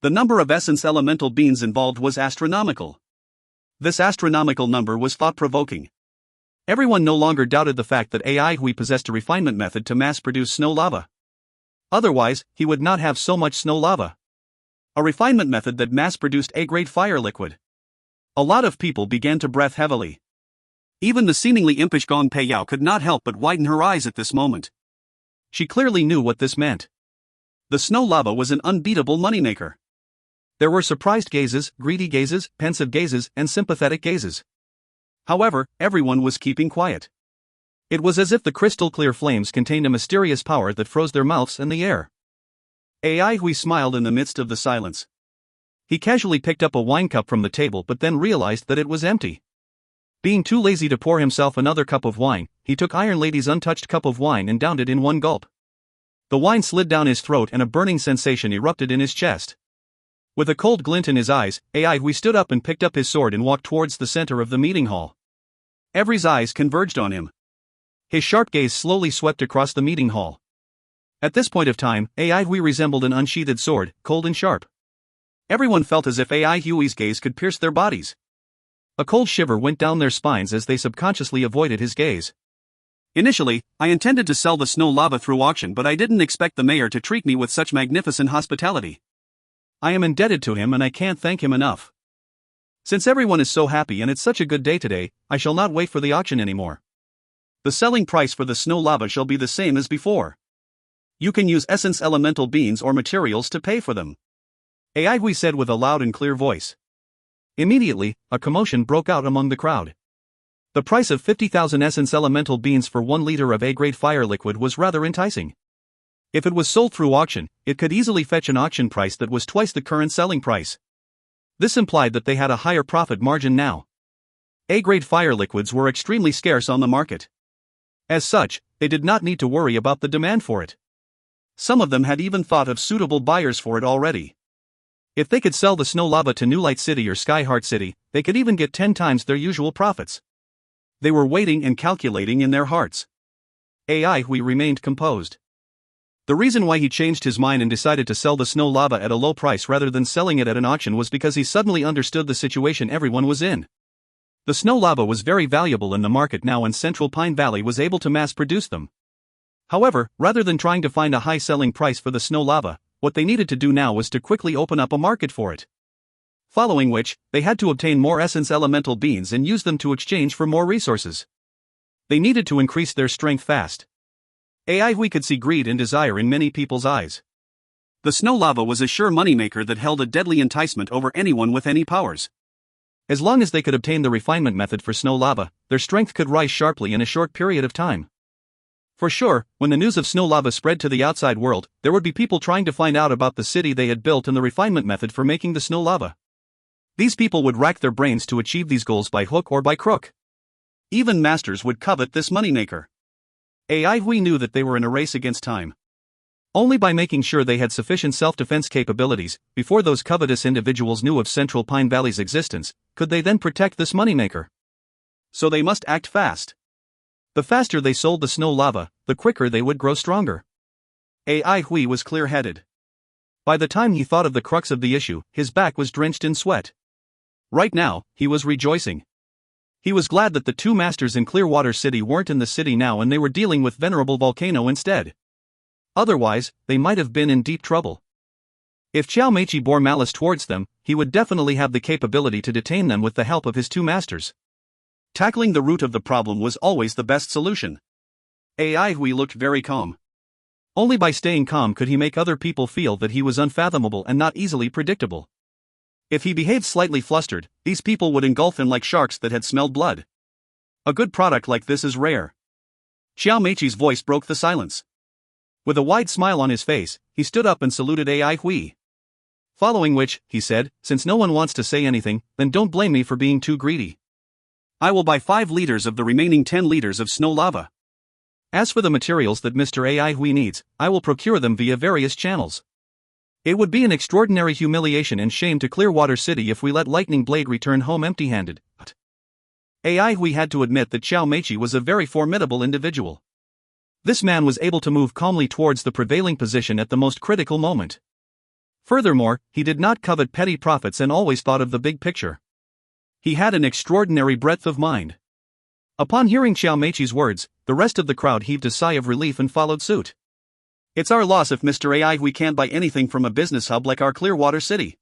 The number of essence elemental beans involved was astronomical. This astronomical number was thought-provoking. Everyone no longer doubted the fact that AI Hui possessed a refinement method to mass-produce snow lava. Otherwise, he would not have so much snow lava. A refinement method that mass-produced A-grade fire liquid. A lot of people began to breath heavily. Even the seemingly impish Gong Peiyao could not help but widen her eyes at this moment. She clearly knew what this meant. The snow lava was an unbeatable moneymaker. There were surprised gazes, greedy gazes, pensive gazes, and sympathetic gazes. However, everyone was keeping quiet. It was as if the crystal-clear flames contained a mysterious power that froze their mouths and the air. AI Hui smiled in the midst of the silence. He casually picked up a wine cup from the table but then realized that it was empty. Being too lazy to pour himself another cup of wine, he took Iron Lady's untouched cup of wine and downed it in one gulp. The wine slid down his throat and a burning sensation erupted in his chest. With a cold glint in his eyes, AI Hui stood up and picked up his sword and walked towards the center of the meeting hall. Everyone's eyes converged on him. His sharp gaze slowly swept across the meeting hall. At this point of time, AI Hui resembled an unsheathed sword, cold and sharp. Everyone felt as if AI Hui's gaze could pierce their bodies. A cold shiver went down their spines as they subconsciously avoided his gaze. Initially, I intended to sell the snow lava through auction, but I didn't expect the mayor to treat me with such magnificent hospitality. I am indebted to him and I can't thank him enough. Since everyone is so happy and it's such a good day today, I shall not wait for the auction anymore. The selling price for the snow lava shall be the same as before. You can use essence elemental beans or materials to pay for them. AI Hui said with a loud and clear voice. Immediately, a commotion broke out among the crowd. The price of 50,000 essence elemental beans for 1 liter of A-grade fire liquid was rather enticing. If it was sold through auction, it could easily fetch an auction price that was twice the current selling price. This implied that they had a higher profit margin now. A-grade fire liquids were extremely scarce on the market. As such, they did not need to worry about the demand for it. Some of them had even thought of suitable buyers for it already. If they could sell the snow lava to New Light City or Skyheart City, they could even get 10 times their usual profits. They were waiting and calculating in their hearts. AI Hui remained composed. The reason why he changed his mind and decided to sell the snow lava at a low price rather than selling it at an auction was because he suddenly understood the situation everyone was in. The snow lava was very valuable in the market now and Central Pine Valley was able to mass produce them. However, rather than trying to find a high selling price for the snow lava, what they needed to do now was to quickly open up a market for it. Following which, they had to obtain more essence elemental beans and use them to exchange for more resources. They needed to increase their strength fast. AI Hui could see greed and desire in many people's eyes. The snow lava was a sure moneymaker that held a deadly enticement over anyone with any powers. As long as they could obtain the refinement method for snow lava, their strength could rise sharply in a short period of time. For sure, when the news of snow lava spread to the outside world, there would be people trying to find out about the city they had built and the refinement method for making the snow lava. These people would rack their brains to achieve these goals by hook or by crook. Even masters would covet this moneymaker. AI Hui knew that they were in a race against time. Only by making sure they had sufficient self-defense capabilities, before those covetous individuals knew of Central Pine Valley's existence, could they then protect this moneymaker. So they must act fast. The faster they sold the snow lava, the quicker they would grow stronger. AI Hui was clear-headed. By the time he thought of the crux of the issue, his back was drenched in sweat. Right now, he was rejoicing. He was glad that the two masters in Clearwater City weren't in the city now and they were dealing with Venerable Volcano instead. Otherwise, they might have been in deep trouble. If Qiao Meiqi bore malice towards them, he would definitely have the capability to detain them with the help of his two masters. Tackling the root of the problem was always the best solution. AI Hui looked very calm. Only by staying calm could he make other people feel that he was unfathomable and not easily predictable. If he behaved slightly flustered, these people would engulf him like sharks that had smelled blood. A good product like this is rare. Qiao Meiqi's voice broke the silence. With a wide smile on his face, he stood up and saluted AI Hui. Following which, he said, since no one wants to say anything, then don't blame me for being too greedy. I will buy 5 liters of the remaining 10 liters of snow lava. As for the materials that Mr. AI Hui needs, I will procure them via various channels. It would be an extraordinary humiliation and shame to Clearwater City if we let Lightning Blade return home empty-handed. AI Hui had to admit that Qiao Meiqi was a very formidable individual. This man was able to move calmly towards the prevailing position at the most critical moment. Furthermore, he did not covet petty profits and always thought of the big picture. He had an extraordinary breadth of mind. Upon hearing Qiao Meiqi's words, the rest of the crowd heaved a sigh of relief and followed suit. It's our loss if Mr. AI Hui can't buy anything from a business hub like our Clearwater City.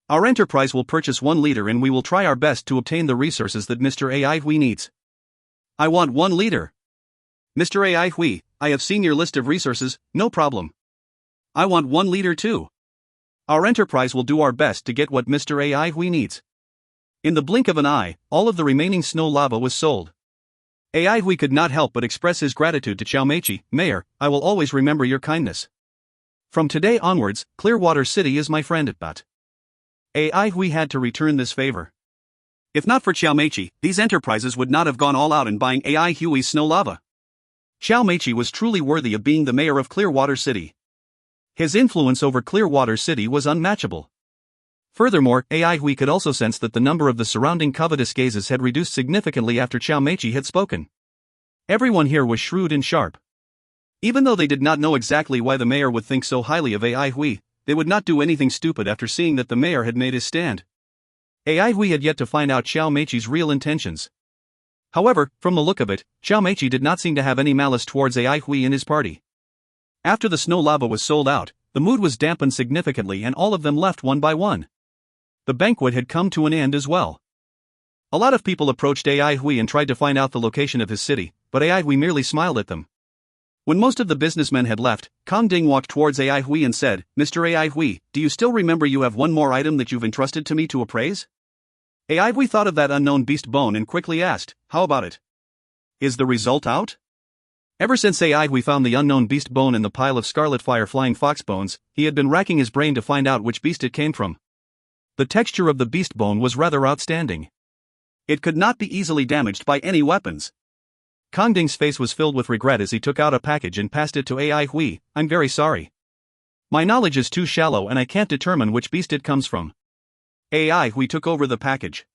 Our enterprise will purchase 1 liter and we will try our best to obtain the resources that Mr. AI Hui needs. I want 1 liter. Mr. AI Hui, I have seen your list of resources, no problem. I want 1 liter too. Our enterprise will do our best to get what Mr. AI Hui needs. In the blink of an eye, all of the remaining snow lava was sold. AI Hui could not help but express his gratitude to Qiao Meiqi. Mayor, I will always remember your kindness. From today onwards, Clearwater City is my friend. But AI Hui had to return this favor. If not for Qiao Meiqi, these enterprises would not have gone all out in buying AI Hui's snow lava. Qiao Meiqi was truly worthy of being the mayor of Clearwater City. His influence over Clearwater City was unmatchable. Furthermore, AI Hui could also sense that the number of the surrounding covetous gazes had reduced significantly after Qiao Meiqi had spoken. Everyone here was shrewd and sharp. Even though they did not know exactly why the mayor would think so highly of AI Hui, they would not do anything stupid after seeing that the mayor had made his stand. AI Hui had yet to find out Qiao Meiqi's real intentions. However, from the look of it, Qiao Meiqi did not seem to have any malice towards AI Hui and his party. After the snow lava was sold out, the mood was dampened significantly and all of them left one by one. The banquet had come to an end as well. A lot of people approached AI Hui and tried to find out the location of his city, but AI Hui merely smiled at them. When most of the businessmen had left, Kong Ding walked towards AI Hui and said, Mr. AI Hui, do you still remember you have one more item that you've entrusted to me to appraise? AI Hui thought of that unknown beast bone and quickly asked, how about it? Is the result out? Ever since AI Hui found the unknown beast bone in the pile of scarlet fire flying fox bones, he had been racking his brain to find out which beast it came from. The texture of the beast bone was rather outstanding. It could not be easily damaged by any weapons. Kong Ding's face was filled with regret as he took out a package and passed it to AI Hui. I'm very sorry. My knowledge is too shallow and I can't determine which beast it comes from. AI Hui took over the package.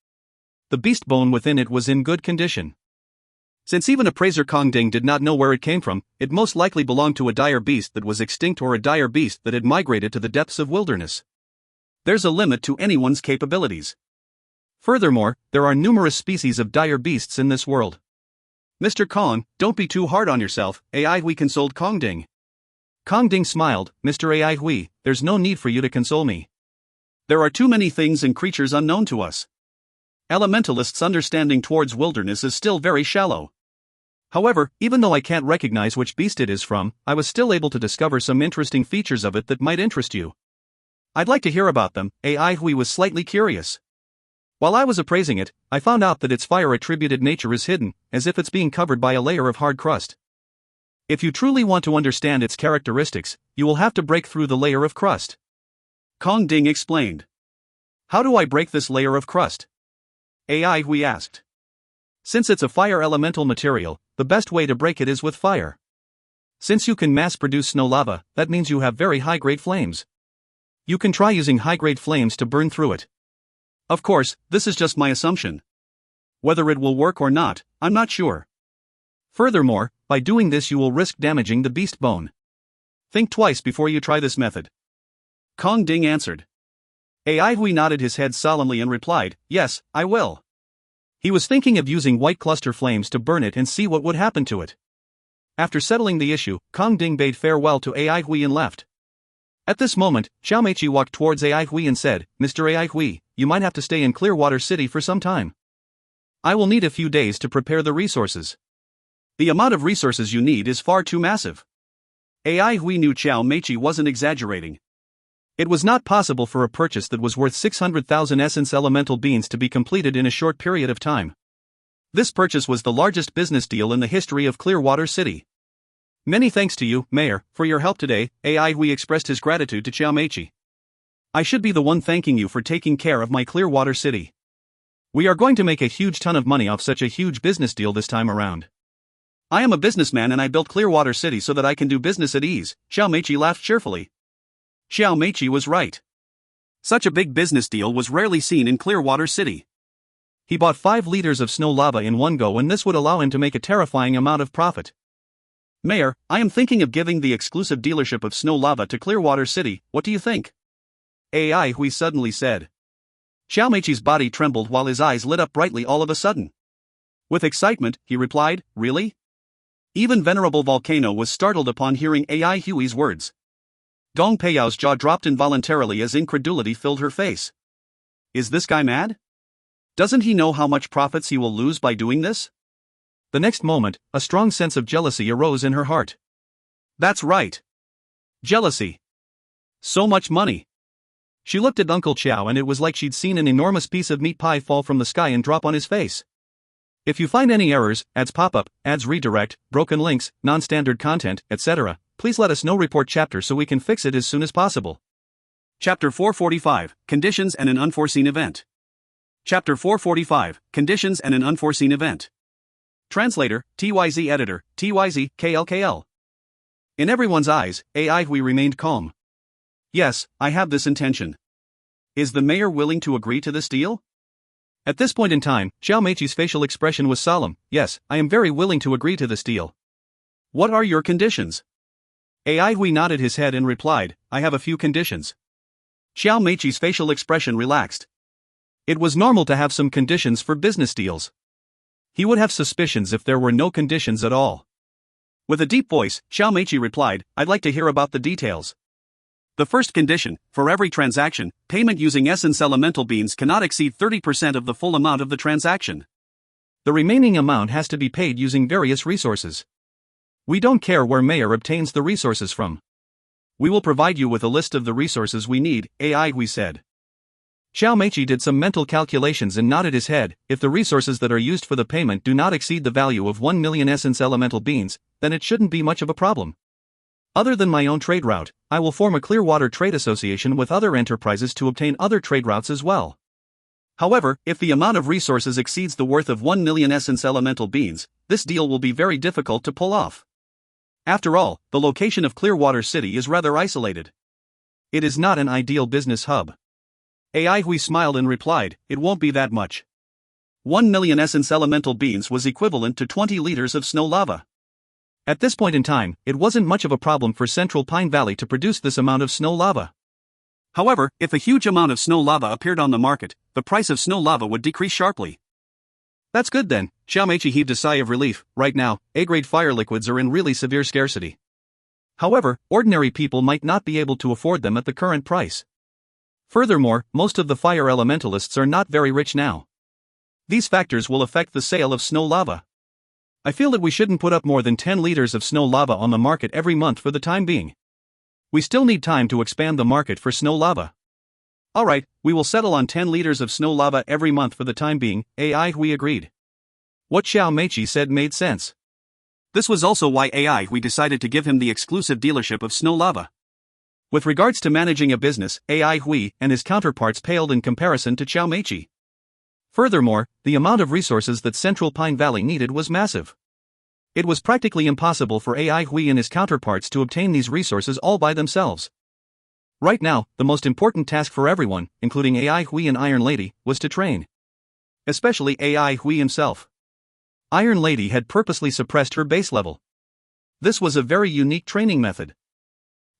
The beast bone within it was in good condition. Since even appraiser Kong Ding did not know where it came from, it most likely belonged to a dire beast that was extinct or a dire beast that had migrated to the depths of wilderness. There's a limit to anyone's capabilities. Furthermore, there are numerous species of dire beasts in this world. Mr. Kong, don't be too hard on yourself, AI Hui consoled Kong Ding. Kong Ding smiled, Mr. AI Hui, there's no need for you to console me. There are too many things and creatures unknown to us. Elementalists' understanding towards wilderness is still very shallow. However, even though I can't recognize which beast it is from, I was still able to discover some interesting features of it that might interest you. I'd like to hear about them. AI Hui was slightly curious. While I was appraising it, I found out that its fire-attributed nature is hidden, as if it's being covered by a layer of hard crust. If you truly want to understand its characteristics, you will have to break through the layer of crust. Kong Ding explained. How do I break this layer of crust? AI Hui asked. Since it's a fire elemental material, the best way to break it is with fire. Since you can mass-produce snow lava, that means you have very high-grade flames. You can try using high-grade flames to burn through it. Of course, this is just my assumption. Whether it will work or not, I'm not sure. Furthermore, by doing this you will risk damaging the beast bone. Think twice before you try this method. Kong Ding answered. AI Hui nodded his head solemnly and replied, yes, I will. He was thinking of using white cluster flames to burn it and see what would happen to it. After settling the issue, Kong Ding bade farewell to AI Hui and left. At this moment, Xiao Meiqi walked towards AI Hui and said, Mr. AI Hui, you might have to stay in Clearwater City for some time. I will need a few days to prepare the resources. The amount of resources you need is far too massive. AI Hui knew Xiao Meiqi wasn't exaggerating. It was not possible for a purchase that was worth 600,000 essence elemental beans to be completed in a short period of time. This purchase was the largest business deal in the history of Clearwater City. Many thanks to you, Mayor, for your help today. AI Hui expressed his gratitude to Xiao Meiqi. I should be the one thanking you for taking care of my Clearwater City. We are going to make a huge ton of money off such a huge business deal this time around. I am a businessman and I built Clearwater City so that I can do business at ease, Xiao Meiqi laughed cheerfully. Xiao Meiqi was right. Such a big business deal was rarely seen in Clearwater City. He bought 5 liters of snow lava in one go and this would allow him to make a terrifying amount of profit. Mayor, I am thinking of giving the exclusive dealership of snow lava to Clearwater City, what do you think? AI Hui suddenly said. Xiao Meiqi's body trembled while his eyes lit up brightly all of a sudden. With excitement, he replied, really? Even Venerable Volcano was startled upon hearing AI Hui's words. Dong Peiyao's jaw dropped involuntarily as incredulity filled her face. Is this guy mad? Doesn't he know how much profits he will lose by doing this? The next moment, a strong sense of jealousy arose in her heart. That's right. Jealousy. So much money. She looked at Uncle Qiao and it was like she'd seen an enormous piece of meat pie fall from the sky and drop on his face. If you find any errors, ads pop up, ads redirect, broken links, non-standard content, etc., please let us know. Report chapter so we can fix it as soon as possible. Chapter 445, Conditions and an Unforeseen Event. Chapter 445, Conditions and an Unforeseen Event. Translator, TYZ Editor, TYZ, KLKL. In everyone's eyes, AI Hui remained calm. Yes, I have this intention. Is the mayor willing to agree to this deal? At this point in time, Xiao Meiqi's facial expression was solemn. Yes, I am very willing to agree to this deal. What are your conditions? AI Hui nodded his head and replied, I have a few conditions. Xiao Meiqi's facial expression relaxed. It was normal to have some conditions for business deals. He would have suspicions if there were no conditions at all. With a deep voice, Xiao Meiqi replied, I'd like to hear about the details. The first condition, for every transaction, payment using essence elemental beans cannot exceed 30% of the full amount of the transaction. The remaining amount has to be paid using various resources. We don't care where Mayor obtains the resources from. We will provide you with a list of the resources we need, AI Hui said. Xiao Meiqi did some mental calculations and nodded his head. If the resources that are used for the payment do not exceed the value of 1 million essence elemental beans, then it shouldn't be much of a problem. Other than my own trade route, I will form a Clearwater Trade Association with other enterprises to obtain other trade routes as well. However, if the amount of resources exceeds the worth of 1 million essence elemental beans, this deal will be very difficult to pull off. After all, the location of Clearwater City is rather isolated. It is not an ideal business hub. AI Hui smiled and replied, "It won't be that much. 1 million essence elemental beans was equivalent to 20 liters of snow lava." At this point in time, it wasn't much of a problem for Central Pine Valley to produce this amount of snow lava. However, if a huge amount of snow lava appeared on the market, the price of snow lava would decrease sharply. That's good then, Xiaomeiqi heaved a sigh of relief. Right now, A-grade fire liquids are in really severe scarcity. However, ordinary people might not be able to afford them at the current price. Furthermore, most of the fire elementalists are not very rich now. These factors will affect the sale of snow lava. I feel that we shouldn't put up more than 10 liters of snow lava on the market every month for the time being. We still need time to expand the market for snow lava. Alright, we will settle on 10 liters of snow lava every month for the time being, AI Hui agreed. What Xiaomeiqi said made sense. This was also why AI Hui decided to give him the exclusive dealership of snow lava. With regards to managing a business, AI Hui and his counterparts paled in comparison to Xiaomeiqi. Furthermore, the amount of resources that Central Pine Valley needed was massive. It was practically impossible for AI Hui and his counterparts to obtain these resources all by themselves. Right now, the most important task for everyone, including AI Hui and Iron Lady, was to train. Especially AI Hui himself. Iron Lady had purposely suppressed her base level. This was a very unique training method.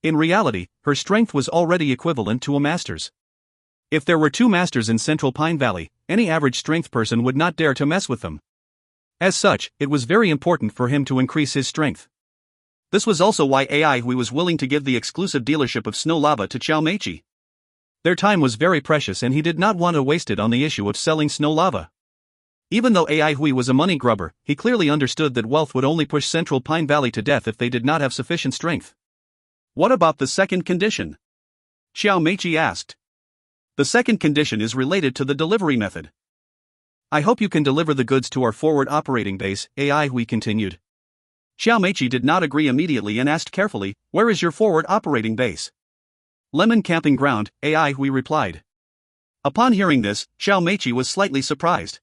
In reality, her strength was already equivalent to a master's. If there were 2 masters in Central Pine Valley, any average strength person would not dare to mess with them. As such, it was very important for him to increase his strength. This was also why AI Hui was willing to give the exclusive dealership of snow lava to Xiaomeiqi. Their time was very precious and he did not want to waste it on the issue of selling snow lava. Even though AI Hui was a money grubber, he clearly understood that wealth would only push Central Pine Valley to death if they did not have sufficient strength. What about the second condition? Xiaomeiqi asked. The second condition is related to the delivery method. I hope you can deliver the goods to our forward operating base, AI Hui continued. Xiaomeiqi did not agree immediately and asked carefully, "Where is your forward operating base?" "Lemon Camping Ground," AI Hui replied. Upon hearing this, Xiaomeiqi was slightly surprised.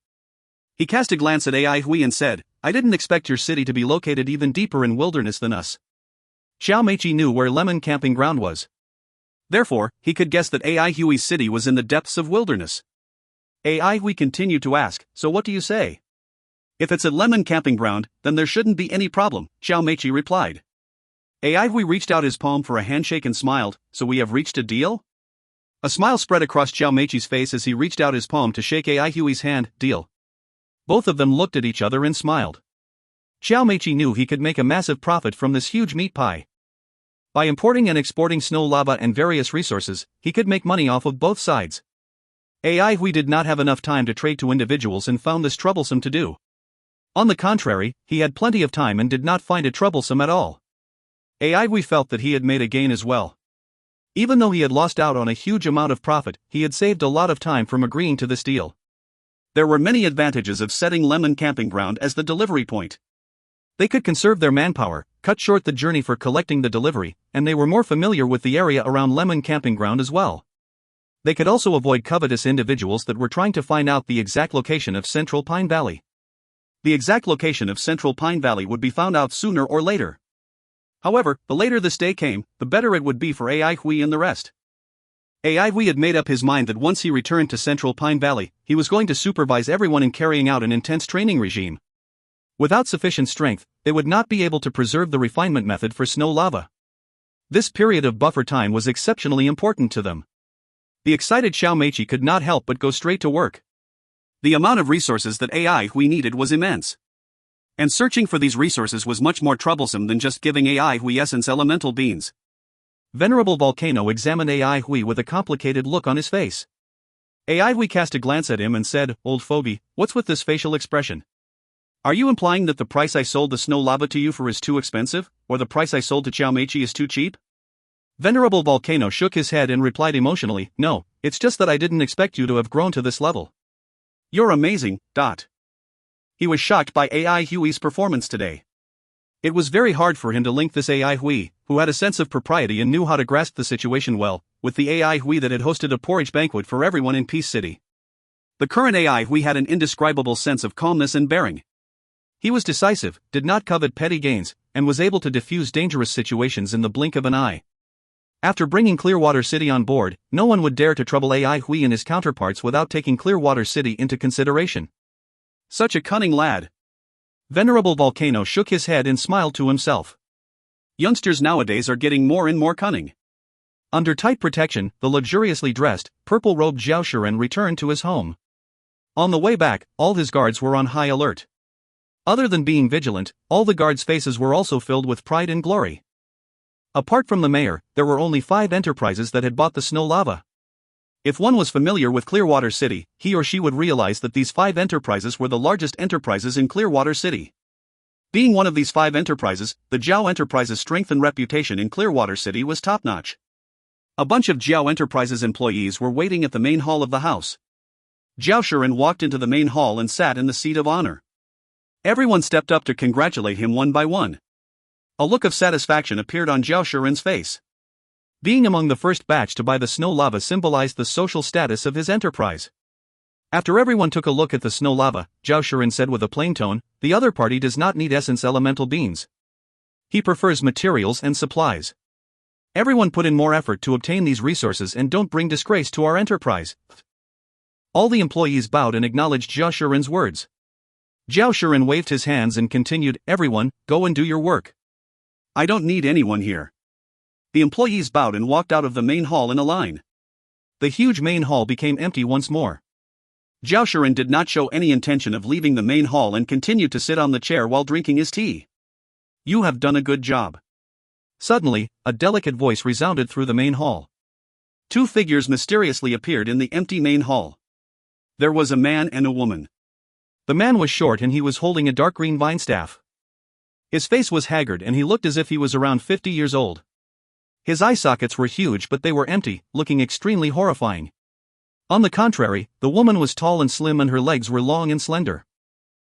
He cast a glance at AI Hui and said, "I didn't expect your city to be located even deeper in wilderness than us." Xiaomeiqi knew where Lemon Camping Ground was. Therefore, he could guess that AI Hui's city was in the depths of wilderness. AI Hui continued to ask, "So what do you say?" "If it's a Lemon Camping Ground, then there shouldn't be any problem," Xiaomeiqi replied. AI Hui reached out his palm for a handshake and smiled, "So we have reached a deal?" A smile spread across Xiaomeiqi's face as he reached out his palm to shake AI Hui's hand. "Deal." Both of them looked at each other and smiled. Xiaomeiqi knew he could make a massive profit from this huge meat pie. By importing and exporting snow lava and various resources, he could make money off of both sides. AI Hui did not have enough time to trade to individuals and found this troublesome to do. On the contrary, he had plenty of time and did not find it troublesome at all. AI Hui felt that he had made a gain as well. Even though he had lost out on a huge amount of profit, he had saved a lot of time from agreeing to this deal. There were many advantages of setting Lemon Camping Ground as the delivery point. They could conserve their manpower, cut short the journey for collecting the delivery, and they were more familiar with the area around Lemon Camping Ground as well. They could also avoid covetous individuals that were trying to find out the exact location of Central Pine Valley. The exact location of Central Pine Valley would be found out sooner or later. However, the later this day came, the better it would be for AI Hui and the rest. AI Hui had made up his mind that once he returned to Central Pine Valley, he was going to supervise everyone in carrying out an intense training regime. Without sufficient strength, they would not be able to preserve the refinement method for snow lava. This period of buffer time was exceptionally important to them. The excited Xiaomeiqi could not help but go straight to work. The amount of resources that AI Hui needed was immense. And searching for these resources was much more troublesome than just giving AI Hui essence elemental beans. Venerable Volcano examined AI Hui with a complicated look on his face. AI Hui cast a glance at him and said, "Old fogey, what's with this facial expression? Are you implying that the price I sold the snow lava to you for is too expensive, or the price I sold to Xiaomeiqi is too cheap?" Venerable Volcano shook his head and replied emotionally, "No, it's just that I didn't expect you to have grown to this level. You're amazing, dot." He was shocked by AI Hui's performance today. It was very hard for him to link this AI Hui, who had a sense of propriety and knew how to grasp the situation well, with the AI Hui that had hosted a porridge banquet for everyone in Peace City. The current AI Hui had an indescribable sense of calmness and bearing. He was decisive, did not covet petty gains, and was able to diffuse dangerous situations in the blink of an eye. After bringing Clearwater City on board, no one would dare to trouble AI Hui and his counterparts without taking Clearwater City into consideration. Such a cunning lad. Venerable Volcano shook his head and smiled to himself. Youngsters nowadays are getting more and more cunning. Under tight protection, the luxuriously dressed, purple-robed Zhao Shiren returned to his home. On the way back, all his guards were on high alert. Other than being vigilant, all the guards' faces were also filled with pride and glory. Apart from the mayor, there were only 5 enterprises that had bought the snow lava. If one was familiar with Clearwater City, he or she would realize that these 5 enterprises were the largest enterprises in Clearwater City. Being one of these 5 enterprises, the Zhao Enterprises' strength and reputation in Clearwater City was top-notch. A bunch of Zhao Enterprises employees were waiting at the main hall of the house. Zhao Shiren walked into the main hall and sat in the seat of honor. Everyone stepped up to congratulate him one by one. A look of satisfaction appeared on Zhao Shiren's face. Being among the first batch to buy the snow lava symbolized the social status of his enterprise. After everyone took a look at the snow lava, Zhao Shiren said with a plain tone, "The other party does not need essence elemental beans. He prefers materials and supplies. Everyone put in more effort to obtain these resources and don't bring disgrace to our enterprise." All the employees bowed and acknowledged Zhao Shiren's words. Zhao Shiren waved his hands and continued, "Everyone, go and do your work. I don't need anyone here." The employees bowed and walked out of the main hall in a line. The huge main hall became empty once more. Zhao Shiren did not show any intention of leaving the main hall and continued to sit on the chair while drinking his tea. "You have done a good job." Suddenly, a delicate voice resounded through the main hall. 2 figures mysteriously appeared in the empty main hall. There was a man and a woman. The man was short and he was holding a dark green vine staff. His face was haggard and he looked as if he was around 50 years old. His eye sockets were huge but they were empty, looking extremely horrifying. On the contrary, the woman was tall and slim and her legs were long and slender.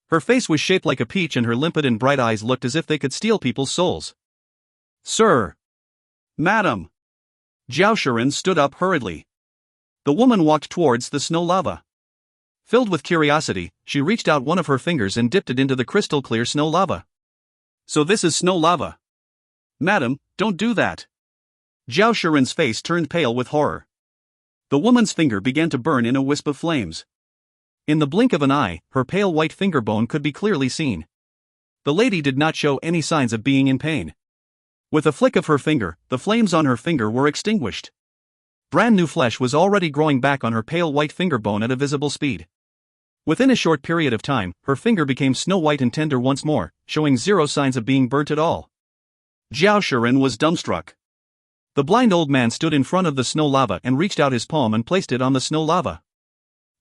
Her face was shaped like a peach and her limpid and bright eyes looked as if they could steal people's souls. "Sir! Madam!" Zhao Shiren stood up hurriedly. The woman walked towards the snow lava. Filled with curiosity, she reached out one of her fingers and dipped it into the crystal-clear snow lava. "So this is snow lava? Madam, don't do that." Zhao Shiren's face turned pale with horror. The woman's finger began to burn in a wisp of flames. In the blink of an eye, her pale white finger bone could be clearly seen. The lady did not show any signs of being in pain. With a flick of her finger, the flames on her finger were extinguished. Brand new flesh was already growing back on her pale white finger bone at a visible speed. Within a short period of time, her finger became snow white and tender once more, showing 0 signs of being burnt at all. Zhao Shiren was dumbstruck. The blind old man stood in front of the snow lava and reached out his palm and placed it on the snow lava.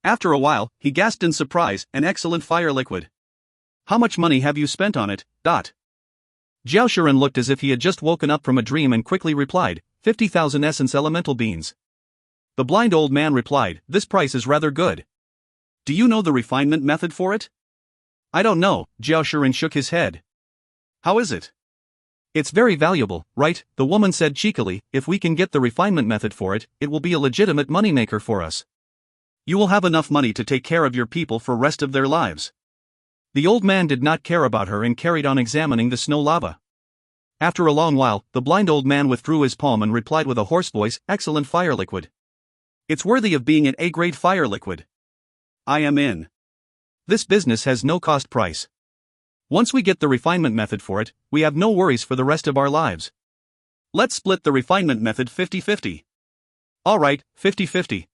After a while, he gasped in surprise, "An excellent fire liquid. How much money have you spent on it?" Zhao Shiren looked as if he had just woken up from a dream and quickly replied, 50,000 essence elemental beans. The blind old man replied, "This price is rather good. Do you know the refinement method for it?" "I don't know," Zhao Shiren shook his head. "How is it?" "It's very valuable, right?" the woman said cheekily. "If we can get the refinement method for it, it will be a legitimate moneymaker for us. You will have enough money to take care of your people for rest of their lives." The old man did not care about her and carried on examining the snow lava. After a long while, the blind old man withdrew his palm and replied with a hoarse voice, "Excellent fire liquid. It's worthy of being an A-grade fire liquid. I am in. This business has no cost price. Once we get the refinement method for it, we have no worries for the rest of our lives. Let's split the refinement method 50-50. All right, 50-50.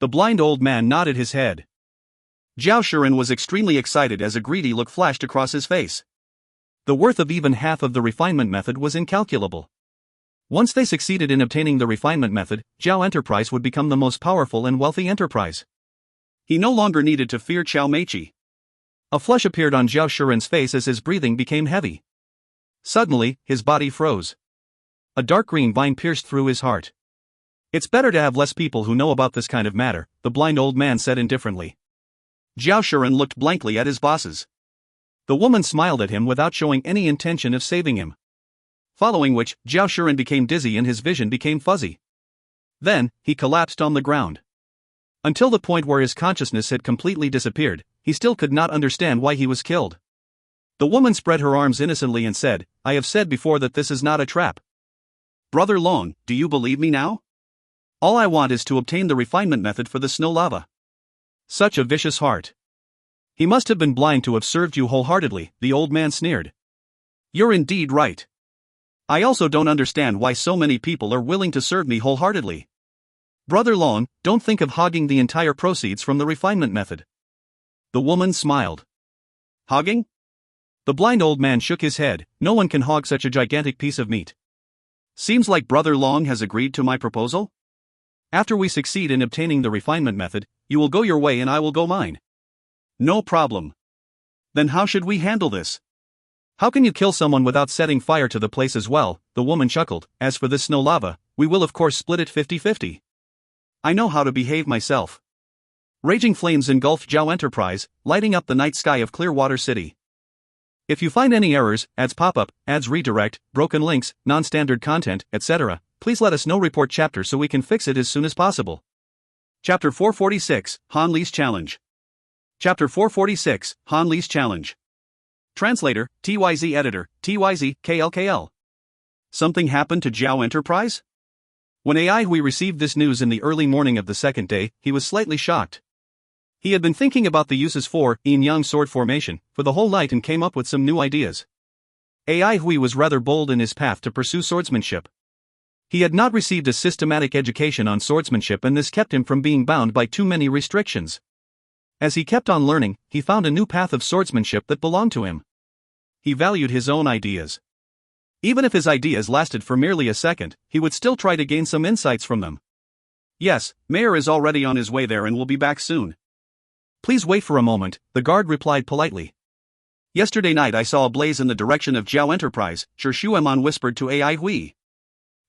The blind old man nodded his head. Zhao Shiren was extremely excited as a greedy look flashed across his face. The worth of even half of the refinement method was incalculable. Once they succeeded in obtaining the refinement method, Zhao Enterprise would become the most powerful and wealthy enterprise. He no longer needed to fear Chao Meichi. A flush appeared on Zhao Shiren's face as his breathing became heavy. Suddenly, his body froze. A dark green vine pierced through his heart. "It's better to have less people who know about this kind of matter," the blind old man said indifferently. Zhao Shiren looked blankly at his bosses. The woman smiled at him without showing any intention of saving him. Following which, Zhao Shiren became dizzy and his vision became fuzzy. Then, he collapsed on the ground. Until the point where his consciousness had completely disappeared, he still could not understand why he was killed. The woman spread her arms innocently and said, "I have said before that this is not a trap. Brother Long, do you believe me now? All I want is to obtain the refinement method for the snow lava." Such a vicious heart. He must have been blind to have served you wholeheartedly, the old man sneered. You're indeed right. I also don't understand why so many people are willing to serve me wholeheartedly. Brother Long, don't think of hogging the entire proceeds from the refinement method. The woman smiled. Hogging? The blind old man shook his head. No one can hog such a gigantic piece of meat. Seems like Brother Long has agreed to my proposal? After we succeed in obtaining the refinement method, you will go your way and I will go mine. No problem. Then how should we handle this? How can you kill someone without setting fire to the place as well? The woman chuckled. As for this snow lava, we will of course split it 50-50. I know how to behave myself. Raging flames engulfed Zhao Enterprise, lighting up the night sky of Clearwater City. If you find any errors, ads pop up, ads redirect, broken links, non-standard content, etc., please let us know. Report chapter so we can fix it as soon as possible. Chapter 446, Han Li's Challenge. Chapter 446, Han Li's Challenge. Translator, TYZ Editor, TYZ, KLKL. Something happened to Zhao Enterprise? When AI Hui received this news in the early morning of the second day, he was slightly shocked. He had been thinking about the uses for yin-yang sword formation for the whole night and came up with some new ideas. AI Hui was rather bold in his path to pursue swordsmanship. He had not received a systematic education on swordsmanship and this kept him from being bound by too many restrictions. As he kept on learning, he found a new path of swordsmanship that belonged to him. He valued his own ideas. Even if his ideas lasted for merely a second, he would still try to gain some insights from them. Yes, Mayor is already on his way there and will be back soon. Please wait for a moment, the guard replied politely. Yesterday night I saw a blaze in the direction of Zhao Enterprise, Shueman whispered to AI Hui.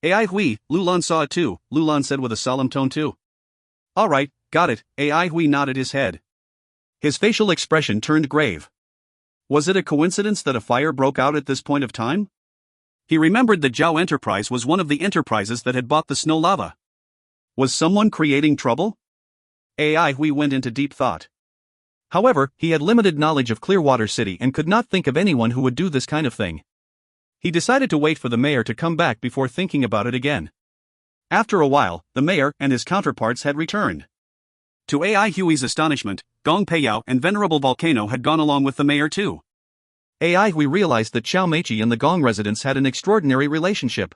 AI Hui, Lulan saw it too, Lulan said with a solemn tone too. Alright, got it, AI Hui nodded his head. His facial expression turned grave. Was it a coincidence that a fire broke out at this point of time? He remembered that Zhao Enterprise was one of the enterprises that had bought the snow lava. Was someone creating trouble? AI Hui went into deep thought. However, he had limited knowledge of Clearwater City and could not think of anyone who would do this kind of thing. He decided to wait for the mayor to come back before thinking about it again. After a while, the mayor and his counterparts had returned. To AI Hui's astonishment, Gong Peiyao and Venerable Volcano had gone along with the mayor too. AI Hui realized that Xiao Meiqi and the Gong residents had an extraordinary relationship.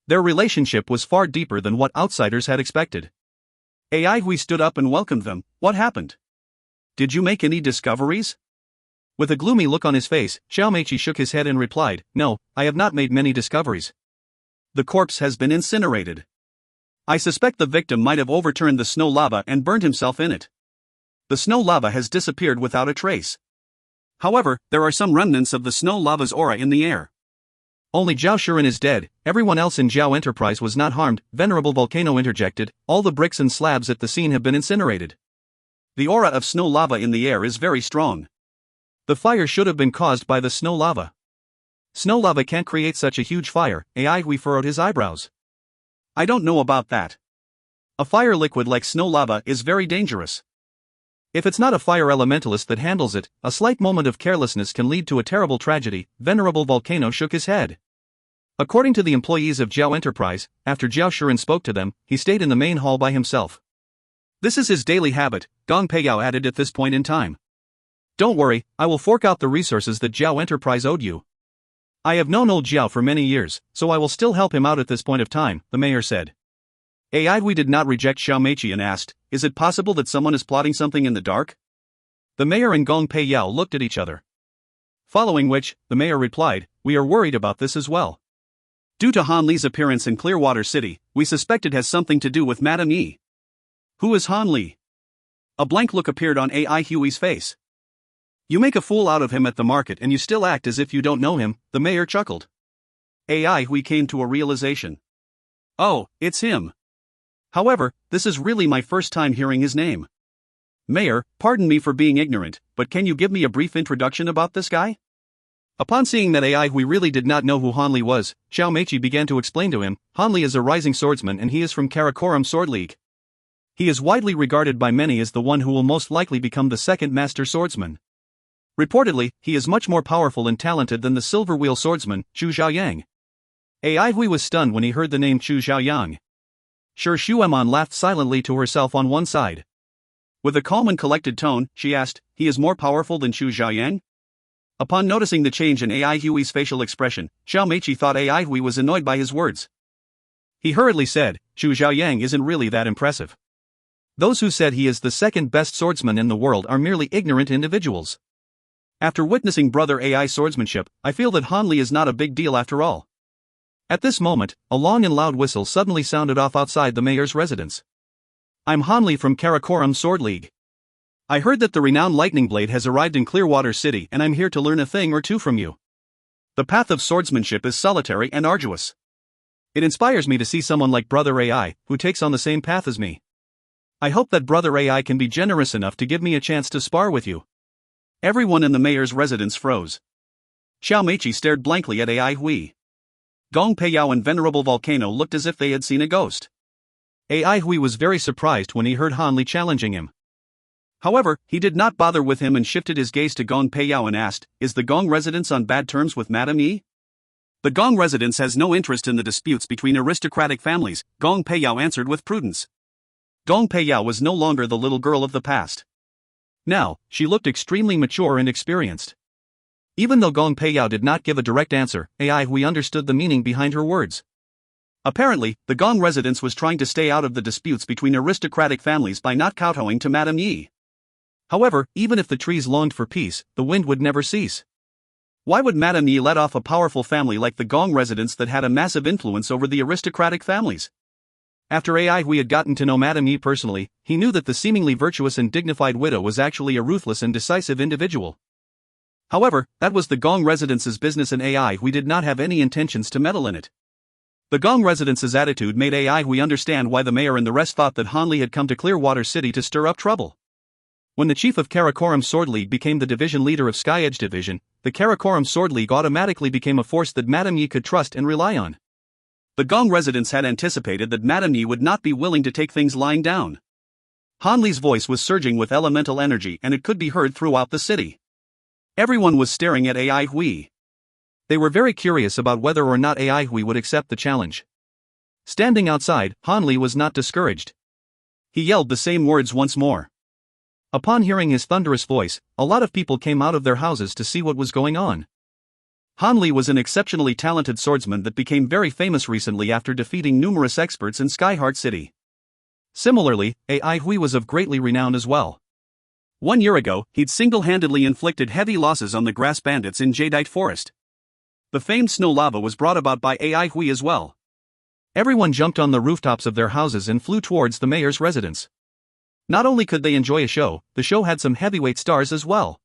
Their relationship was far deeper than what outsiders had expected. AI Hui stood up and welcomed them. What happened? Did you make any discoveries? With a gloomy look on his face, Xiao Meiqi shook his head and replied, "No, I have not made many discoveries. The corpse has been incinerated. I suspect the victim might have overturned the snow lava and burned himself in it. The snow lava has disappeared without a trace. However, there are some remnants of the snow lava's aura in the air." Only Zhao Shuren is dead, everyone else in Zhao Enterprise was not harmed, Venerable Volcano interjected, all the bricks and slabs at the scene have been incinerated. The aura of snow lava in the air is very strong. The fire should have been caused by the snow lava. Snow lava can't create such a huge fire, AI Hui furrowed his eyebrows. I don't know about that. A fire liquid like snow lava is very dangerous. If it's not a fire elementalist that handles it, a slight moment of carelessness can lead to a terrible tragedy, Venerable Volcano shook his head. According to the employees of Zhao Enterprise, after Zhao Shuren spoke to them, he stayed in the main hall by himself. This is his daily habit, Gong Peiyao added at this point in time. Don't worry, I will fork out the resources that Zhao Enterprise owed you. I have known old Zhao for many years, so I will still help him out at this point of time, the mayor said. AI Hui did not reject Xiao Meiqi and asked, is it possible that someone is plotting something in the dark? The mayor and Gong Peiyao looked at each other. Following which, the mayor replied, we are worried about this as well. Due to Han Li's appearance in Clearwater City, we suspect it has something to do with Madame Yi. Who is Han Li? A blank look appeared on AI Hui's face. You make a fool out of him at the market and you still act as if you don't know him, the mayor chuckled. AI Hui came to a realization. Oh, it's him. However, this is really my first time hearing his name. Mayor, pardon me for being ignorant, but can you give me a brief introduction about this guy? Upon seeing that AI Hui really did not know who Han Li was, Xiao Meiqi began to explain to him, Han Li is a rising swordsman and he is from Karakoram Sword League. He is widely regarded by many as the one who will most likely become the second master swordsman. Reportedly, he is much more powerful and talented than the Silver Wheel swordsman, Chu Xiaoyang. Ai Hui was stunned when he heard the name Chu Xiaoyang. Sure, Shueman laughed silently to herself on one side. With a calm and collected tone, she asked, "He is more powerful than Chu Xiaoyang?" Upon noticing the change in Ai Hui's facial expression, Xiao Meiqi thought Ai Hui was annoyed by his words. He hurriedly said, "Chu Xiaoyang isn't really that impressive. Those who said he is the second best swordsman in the world are merely ignorant individuals. After witnessing brother Ai's swordsmanship, I feel that Han Li is not a big deal after all." At this moment, a long and loud whistle suddenly sounded off outside the mayor's residence. "I'm Han Li from Karakoram Sword League. I heard that the renowned Lightning Blade has arrived in Clearwater City and I'm here to learn a thing or two from you. The path of swordsmanship is solitary and arduous. It inspires me to see someone like Brother Ai, who takes on the same path as me. I hope that Brother Ai can be generous enough to give me a chance to spar with you." Everyone in the mayor's residence froze. Xiao Meiqi stared blankly at Ai Hui. Gong Peiyao and Venerable Volcano looked as if they had seen a ghost. Ai Hui was very surprised when he heard Han Li challenging him. However, he did not bother with him and shifted his gaze to Gong Peiyao and asked, "Is the Gong residence on bad terms with Madame Yi?" "The Gong residence has no interest in the disputes between aristocratic families," Gong Peiyao answered with prudence. Gong Peiyao was no longer the little girl of the past. Now, she looked extremely mature and experienced. Even though Gong Peiyao did not give a direct answer, Ai Hui understood the meaning behind her words. Apparently, the Gong residence was trying to stay out of the disputes between aristocratic families by not kowtowing to Madame Yi. However, even if the trees longed for peace, the wind would never cease. Why would Madame Yi let off a powerful family like the Gong residence that had a massive influence over the aristocratic families? After Ai Hui had gotten to know Madame Yi personally, he knew that the seemingly virtuous and dignified widow was actually a ruthless and decisive individual. However, that was the Gong residence's business and Ai Hui did not have any intentions to meddle in it. The Gong residence's attitude made Ai Hui understand why the mayor and the rest thought that Han Li had come to Clearwater City to stir up trouble. When the chief of Karakoram Sword League became the division leader of Sky Edge Division, the Karakoram Sword League automatically became a force that Madame Yi could trust and rely on. The Gong residents had anticipated that Madame Yi would not be willing to take things lying down. Han Li's voice was surging with elemental energy and it could be heard throughout the city. Everyone was staring at Ai Hui. They were very curious about whether or not Ai Hui would accept the challenge. Standing outside, Han Li was not discouraged. He yelled the same words once more. Upon hearing his thunderous voice, a lot of people came out of their houses to see what was going on. Han Li was an exceptionally talented swordsman that became very famous recently after defeating numerous experts in Skyheart City. Similarly, Ai Hui was of greatly renown as well. 1 year ago, he'd single-handedly inflicted heavy losses on the grass bandits in Jadeite Forest. The famed snow lava was brought about by Ai Hui as well. Everyone jumped on the rooftops of their houses and flew towards the mayor's residence. Not only could they enjoy a show, the show had some heavyweight stars as well.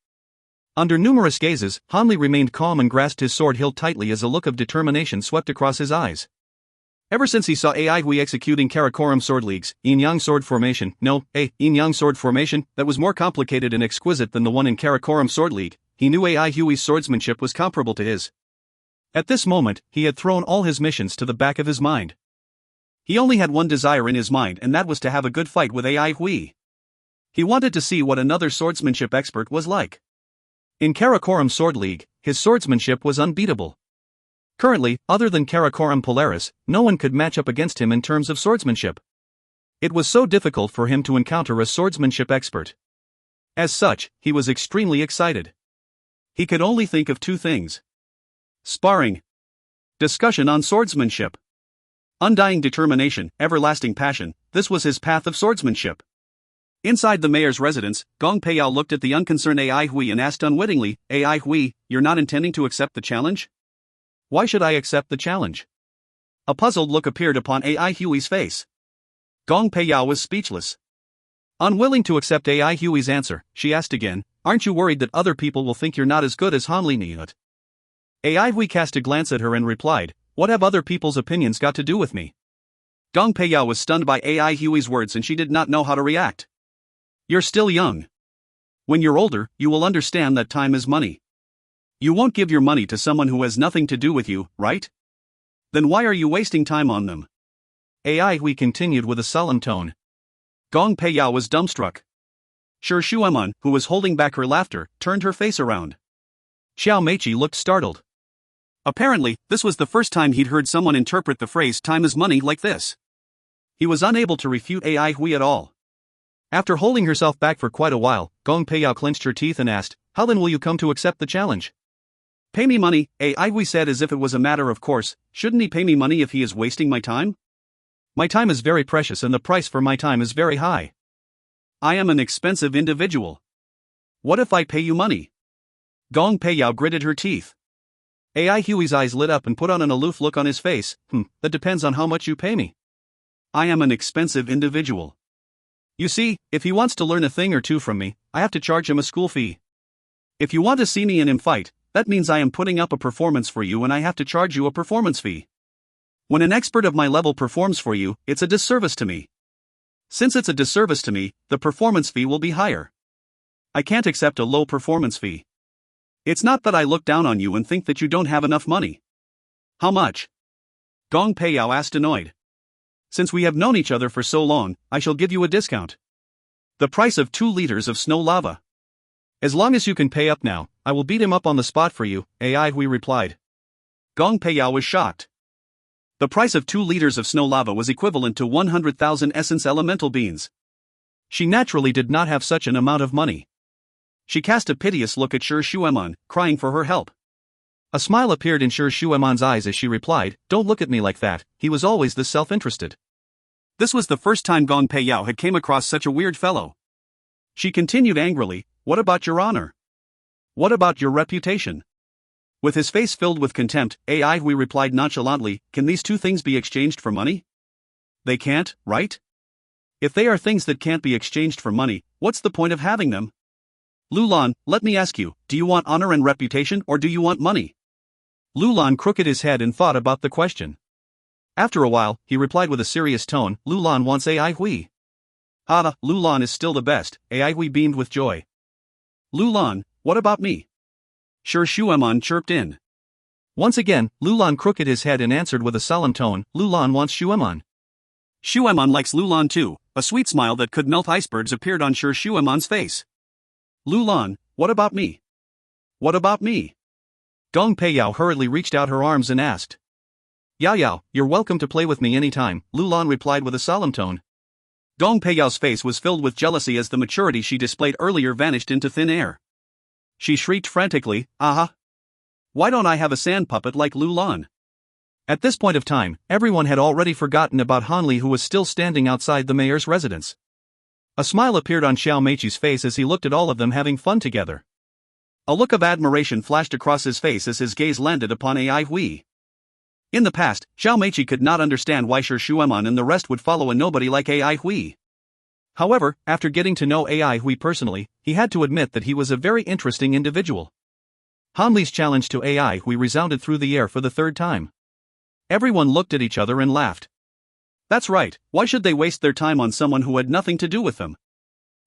Under numerous gazes, Han Li remained calm and grasped his sword hilt tightly as a look of determination swept across his eyes. Ever since he saw Ai Hui executing Karakoram Sword League's Yin-Yang Sword Formation, Yin-Yang Sword Formation, that was more complicated and exquisite than the one in Karakoram Sword League, he knew Ai Hui's swordsmanship was comparable to his. At this moment, he had thrown all his missions to the back of his mind. He only had one desire in his mind and that was to have a good fight with Ai Hui. He wanted to see what another swordsmanship expert was like. In Karakoram Sword League, his swordsmanship was unbeatable. Currently, other than Karakoram Polaris, no one could match up against him in terms of swordsmanship. It was so difficult for him to encounter a swordsmanship expert. As such, he was extremely excited. He could only think of two things: sparring, discussion on swordsmanship. Undying determination, everlasting passion, this was his path of swordsmanship. Inside the mayor's residence, Gong Peiyao looked at the unconcerned Ai Hui and asked unwittingly, "Ai Hui, you're not intending to accept the challenge?" "Why should I accept the challenge?" A puzzled look appeared upon Ai Hui's face. Gong Peiyao was speechless. Unwilling to accept Ai Hui's answer, she asked again, "Aren't you worried that other people will think you're not as good as Han Li Niut?" Ai Hui cast a glance at her and replied, "What have other people's opinions got to do with me?" Gong Peiyao was stunned by Ai Hui's words and she did not know how to react. "You're still young. When you're older, you will understand that time is money. You won't give your money to someone who has nothing to do with you, right? Then why are you wasting time on them?" Ai Hui continued with a solemn tone. Gong Peiyao was dumbstruck. Shi Shueman, who was holding back her laughter, turned her face around. Xiao Meiqi looked startled. Apparently, this was the first time he'd heard someone interpret the phrase time is money like this. He was unable to refute Ai Hui at all. After holding herself back for quite a while, Gong Peiyao clenched her teeth and asked, "How then will you come to accept the challenge?" "Pay me money," Ai Hui said as if it was a matter of course. "Shouldn't he pay me money if he is wasting my time?" "My time is very precious and the price for my time is very high. I am an expensive individual. What if I pay you money?" Gong Peiyao gritted her teeth. Ai Hui's eyes lit up and put on an aloof look on his face. That depends on how much you pay me." "I am an expensive individual. You see, if he wants to learn a thing or two from me, I have to charge him a school fee. If you want to see me and him fight, that means I am putting up a performance for you and I have to charge you a performance fee. When an expert of my level performs for you, it's a disservice to me. Since it's a disservice to me, the performance fee will be higher. I can't accept a low performance fee. It's not that I look down on you and think that you don't have enough money." "How much?" Gong Peiyao asked, annoyed. "Since we have known each other for so long, I shall give you a discount. The price of 2 liters of snow lava." "As long as you can pay up now, I will beat him up on the spot for you," Ai Hui replied. Gong Peiyao was shocked. The price of 2 liters of snow lava was equivalent to 100,000 essence elemental beans. She naturally did not have such an amount of money. She cast a piteous look at Shi Shueman, crying for her help. A smile appeared in Shi Shueman's eyes as she replied, "Don't look at me like that, he was always this self-interested." This was the first time Gong Peiyao had came across such a weird fellow. She continued angrily, "What about your honor? What about your reputation?" With his face filled with contempt, Ai Hui replied nonchalantly, "Can these 2 things be exchanged for money? They can't, right? If they are things that can't be exchanged for money, what's the point of having them? Lulan, let me ask you, do you want honor and reputation or do you want money?" Lulan crooked his head and thought about the question. After a while, he replied with a serious tone, "Lulan wants Ai Hui." Lulan is still the best," Ai Hui beamed with joy. "Lulan, what about me?" Shi Shueman chirped in. Once again, Lulan crooked his head and answered with a solemn tone, "Lulan wants Shueman." "Shueman likes Lulan too." A sweet smile that could melt icebergs appeared on Shi Shueman's face. "Lulan, what about me? What about me?" Gong Peiyao hurriedly reached out her arms and asked. "Yao, you're welcome to play with me anytime," Lulan replied with a solemn tone. Gong Peiyao's face was filled with jealousy as the maturity she displayed earlier vanished into thin air. She shrieked frantically, "Aha! Why don't I have a sand puppet like Lulan?" At this point of time, everyone had already forgotten about Hanli, who was still standing outside the mayor's residence. A smile appeared on Xiao Meiqi's face as he looked at all of them having fun together. A look of admiration flashed across his face as his gaze landed upon Ai Hui. In the past, Xiao Meiqi could not understand why Shi Shueman and the rest would follow a nobody like Ai Hui. However, after getting to know Ai Hui personally, he had to admit that he was a very interesting individual. Hanli's challenge to Ai Hui resounded through the air for the 3rd time. Everyone looked at each other and laughed. That's right, why should they waste their time on someone who had nothing to do with them?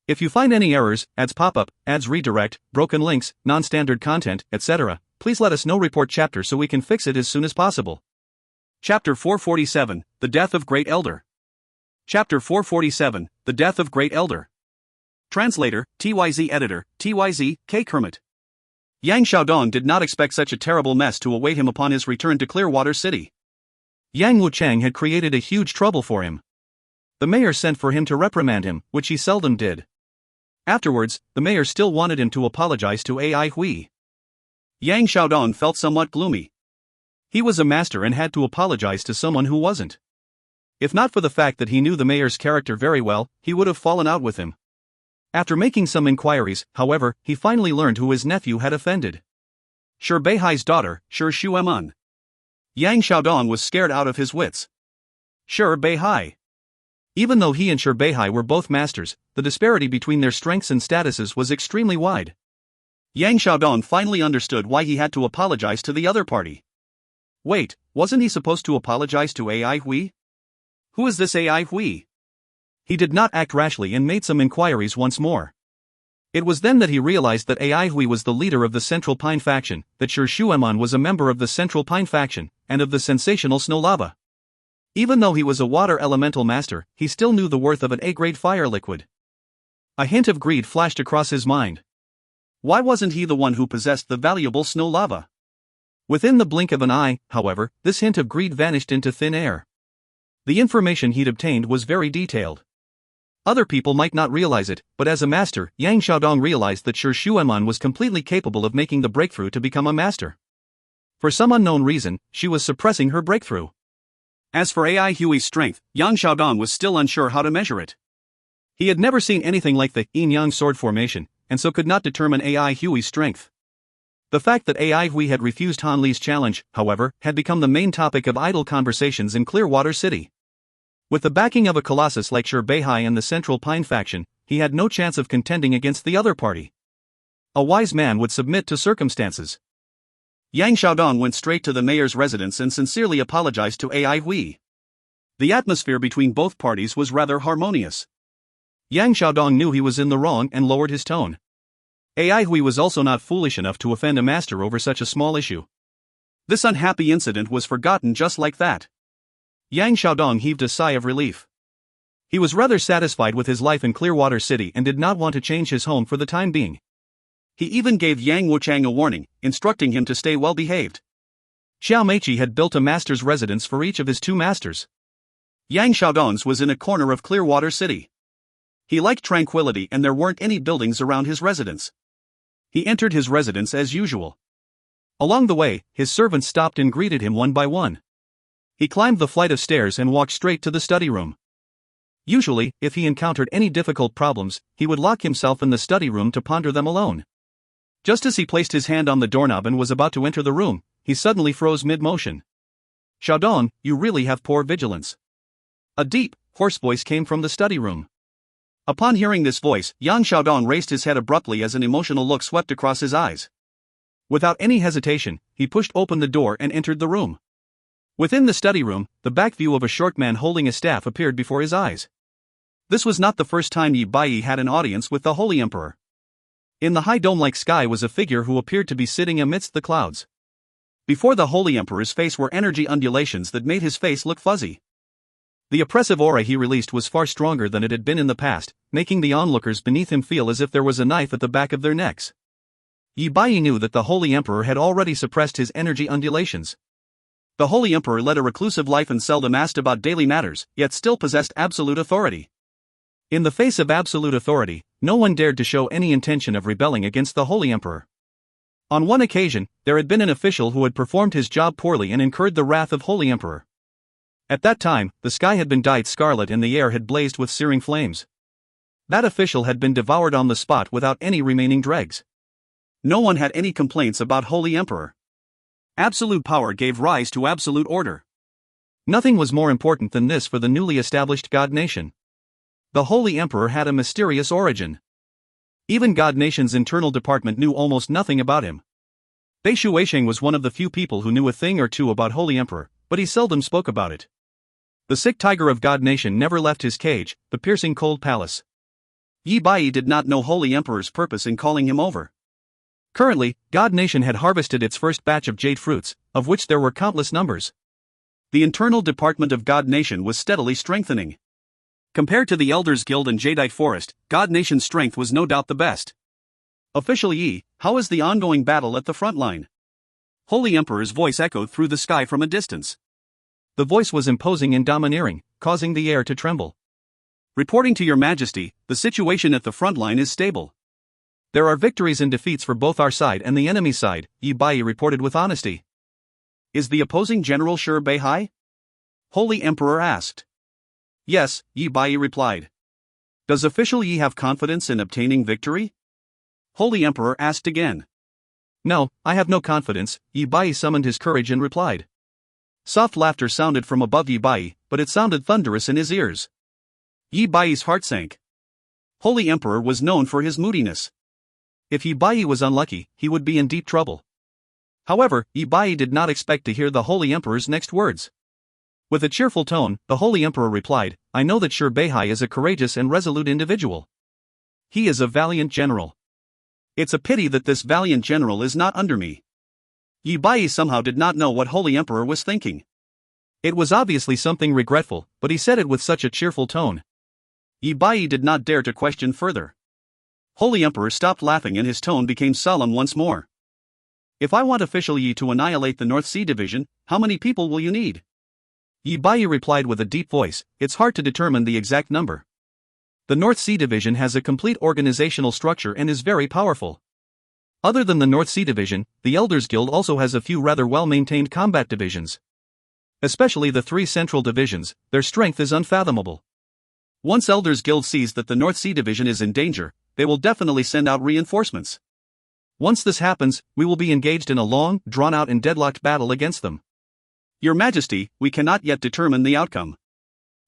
If you find any errors, ads pop up, ads redirect, broken links, non-standard content, etc., please let us know. Report chapter so we can fix it as soon as possible. Chapter 447, The Death of Great Elder. Chapter 447, The Death of Great Elder. Translator, TYZ Editor, TYZ, K. Kermit. Yang Xiaodong did not expect such a terrible mess to await him upon his return to Clearwater City. Yang Wuchang had created a huge trouble for him. The mayor sent for him to reprimand him, which he seldom did. Afterwards, the mayor still wanted him to apologize to Ai Hui. Yang Xiaodong felt somewhat gloomy. He was a master and had to apologize to someone who wasn't. If not for the fact that he knew the mayor's character very well, he would have fallen out with him. After making some inquiries, however, he finally learned who his nephew had offended. Shi Beihai's daughter, Shi Shueman. Yang Xiaodong was scared out of his wits. Shi Beihai. Even though he and Shi Beihai were both masters, the disparity between their strengths and statuses was extremely wide. Yang Xiaodong finally understood why he had to apologize to the other party. Wait, wasn't he supposed to apologize to Ai Hui? Who is this Ai Hui? He did not act rashly and made some inquiries once more. It was then that he realized that Ai Hui was the leader of the Central Pine faction, that Shi Shueman was a member of the Central Pine faction, and of the sensational Snow Lava. Even though he was a water elemental master, he still knew the worth of an A-grade fire liquid. A hint of greed flashed across his mind. Why wasn't he the one who possessed the valuable snow lava? Within the blink of an eye, however, this hint of greed vanished into thin air. The information he'd obtained was very detailed. Other people might not realize it, but as a master, Yang Xiaodong realized that Shi Xuanman was completely capable of making the breakthrough to become a master. For some unknown reason, she was suppressing her breakthrough. As for AI Hui's strength, Yang Xiaodong was still unsure how to measure it. He had never seen anything like the yin-yang sword formation, and so could not determine AI Hui's strength. The fact that AI Hui had refused Han Li's challenge, however, had become the main topic of idle conversations in Clearwater City. With the backing of a colossus like Shi Beihai and the Central Pine faction, he had no chance of contending against the other party. A wise man would submit to circumstances. Yang Xiaodong went straight to the mayor's residence and sincerely apologized to AI Hui. The atmosphere between both parties was rather harmonious. Yang Xiaodong knew he was in the wrong and lowered his tone. AI Hui was also not foolish enough to offend a master over such a small issue. This unhappy incident was forgotten just like that. Yang Xiaodong heaved a sigh of relief. He was rather satisfied with his life in Clearwater City and did not want to change his home for the time being. He even gave Yang Wuchang a warning, instructing him to stay well behaved. Xiao Meiqi had built a master's residence for each of his two masters. Yang Xiaodong's was in a corner of Clearwater City. He liked tranquility and there weren't any buildings around his residence. He entered his residence as usual. Along the way, his servants stopped and greeted him one by one. He climbed the flight of stairs and walked straight to the study room. Usually, if he encountered any difficult problems, he would lock himself in the study room to ponder them alone. Just as he placed his hand on the doorknob and was about to enter the room, he suddenly froze mid-motion. "Xiaodong, you really have poor vigilance." A deep, hoarse voice came from the study room. Upon hearing this voice, Yang Xiaodong raised his head abruptly as an emotional look swept across his eyes. Without any hesitation, he pushed open the door and entered the room. Within the study room, the back view of a short man holding a staff appeared before his eyes. This was not the first time Yi Bai had an audience with the Holy Emperor. In the high dome-like sky was a figure who appeared to be sitting amidst the clouds. Before the Holy Emperor's face were energy undulations that made his face look fuzzy. The oppressive aura he released was far stronger than it had been in the past, making the onlookers beneath him feel as if there was a knife at the back of their necks. Yi Bai knew that the Holy Emperor had already suppressed his energy undulations. The Holy Emperor led a reclusive life and seldom asked about daily matters, yet still possessed absolute authority. In the face of absolute authority, no one dared to show any intention of rebelling against the Holy Emperor. On one occasion, there had been an official who had performed his job poorly and incurred the wrath of Holy Emperor. At that time, the sky had been dyed scarlet and the air had blazed with searing flames. That official had been devoured on the spot without any remaining dregs. No one had any complaints about Holy Emperor. Absolute power gave rise to absolute order. Nothing was more important than this for the newly established God Nation. The Holy Emperor had a mysterious origin. Even God Nation's internal department knew almost nothing about him. Bei Shuisheng was one of the few people who knew a thing or two about Holy Emperor, but he seldom spoke about it. The sick tiger of God Nation never left his cage, the piercing cold palace. Yi Bai did not know Holy Emperor's purpose in calling him over. Currently, God Nation had harvested its first batch of jade fruits, of which there were countless numbers. The internal department of God Nation was steadily strengthening. Compared to the Elders Guild and Jadeite Forest, God Nation's strength was no doubt the best. Official Yi, how is the ongoing battle at the front line? Holy Emperor's voice echoed through the sky from a distance. The voice was imposing and domineering, causing the air to tremble. Reporting to your majesty, the situation at the front line is stable. There are victories and defeats for both our side and the enemy side, Yi Bai reported with honesty. Is the opposing general Shi Beihai? Holy Emperor asked. Yes, Yi Bai replied. Does official Yi have confidence in obtaining victory? Holy Emperor asked again. No, I have no confidence, Yi Bai summoned his courage and replied. Soft laughter sounded from above Yi Bai, but it sounded thunderous in his ears. Yi Bai's heart sank. Holy Emperor was known for his moodiness. If Yi Bai was unlucky, he would be in deep trouble. However, Yi Bai did not expect to hear the Holy Emperor's next words. With a cheerful tone, the Holy Emperor replied, I know that Shi Beihai is a courageous and resolute individual. He is a valiant general. It's a pity that this valiant general is not under me. Yi Bai somehow did not know what Holy Emperor was thinking. It was obviously something regretful, but he said it with such a cheerful tone. Yi Bai did not dare to question further. Holy Emperor stopped laughing and his tone became solemn once more. If I want official Yi to annihilate the North Sea Division, how many people will you need? Yi Bai replied with a deep voice, it's hard to determine the exact number. The North Sea Division has a complete organizational structure and is very powerful. Other than the North Sea Division, the Elders Guild also has a few rather well-maintained combat divisions. Especially the 3 central divisions, their strength is unfathomable. Once Elders Guild sees that the North Sea Division is in danger, they will definitely send out reinforcements. Once this happens, we will be engaged in a long, drawn-out and deadlocked battle against them. Your Majesty, we cannot yet determine the outcome.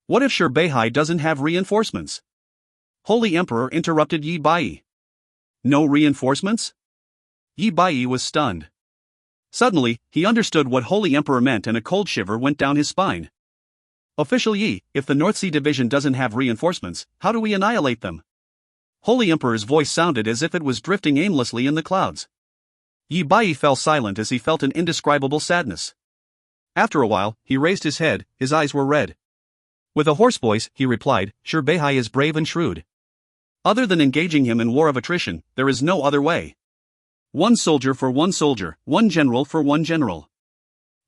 What if Beihai doesn't have reinforcements? Holy Emperor interrupted Yi Bai. No reinforcements? Yi Bai was stunned. Suddenly, he understood what Holy Emperor meant and a cold shiver went down his spine. Official Yi, if the North Sea Division doesn't have reinforcements, how do we annihilate them? Holy Emperor's voice sounded as if it was drifting aimlessly in the clouds. Yi Bai fell silent as he felt an indescribable sadness. After a while, he raised his head, his eyes were red. With a hoarse voice, he replied, Beihai is brave and shrewd. Other than engaging him in war of attrition, there is no other way. 1 soldier for 1 soldier, 1 general for 1 general.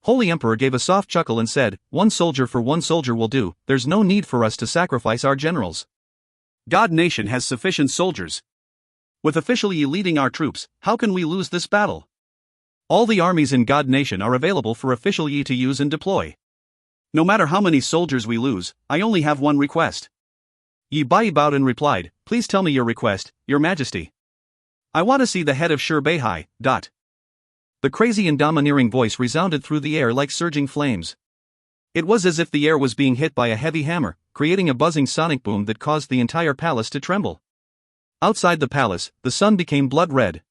Holy Emperor gave a soft chuckle and said, 1 soldier for 1 soldier will do, there's no need for us to sacrifice our generals. God Nation has sufficient soldiers. With official Yi leading our troops, how can we lose this battle? All the armies in God Nation are available for official Yi to use and deploy. No matter how many soldiers we lose, I only have one request. Yi Bai bowed and replied, please tell me your request, Your Majesty. I want to see the head of Beihai. The crazy and domineering voice resounded through the air like surging flames. It was as if the air was being hit by a heavy hammer, creating a buzzing sonic boom that caused the entire palace to tremble. Outside the palace, the sun became blood red.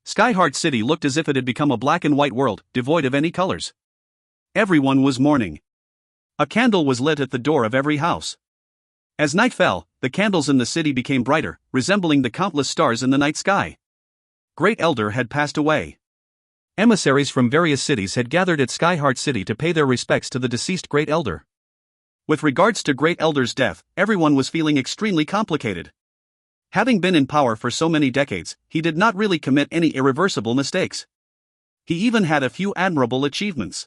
Skyheart City looked as if it had become a black and white world, devoid of any colors. Everyone was mourning. A candle was lit at the door of every house. As night fell, the candles in the city became brighter, resembling the countless stars in the night sky. Great Elder had passed away. Emissaries from various cities had gathered at Skyheart City to pay their respects to the deceased Great Elder. With regards to Great Elder's death, everyone was feeling extremely complicated. Having been in power for so many decades, he did not really commit any irreversible mistakes. He even had a few admirable achievements.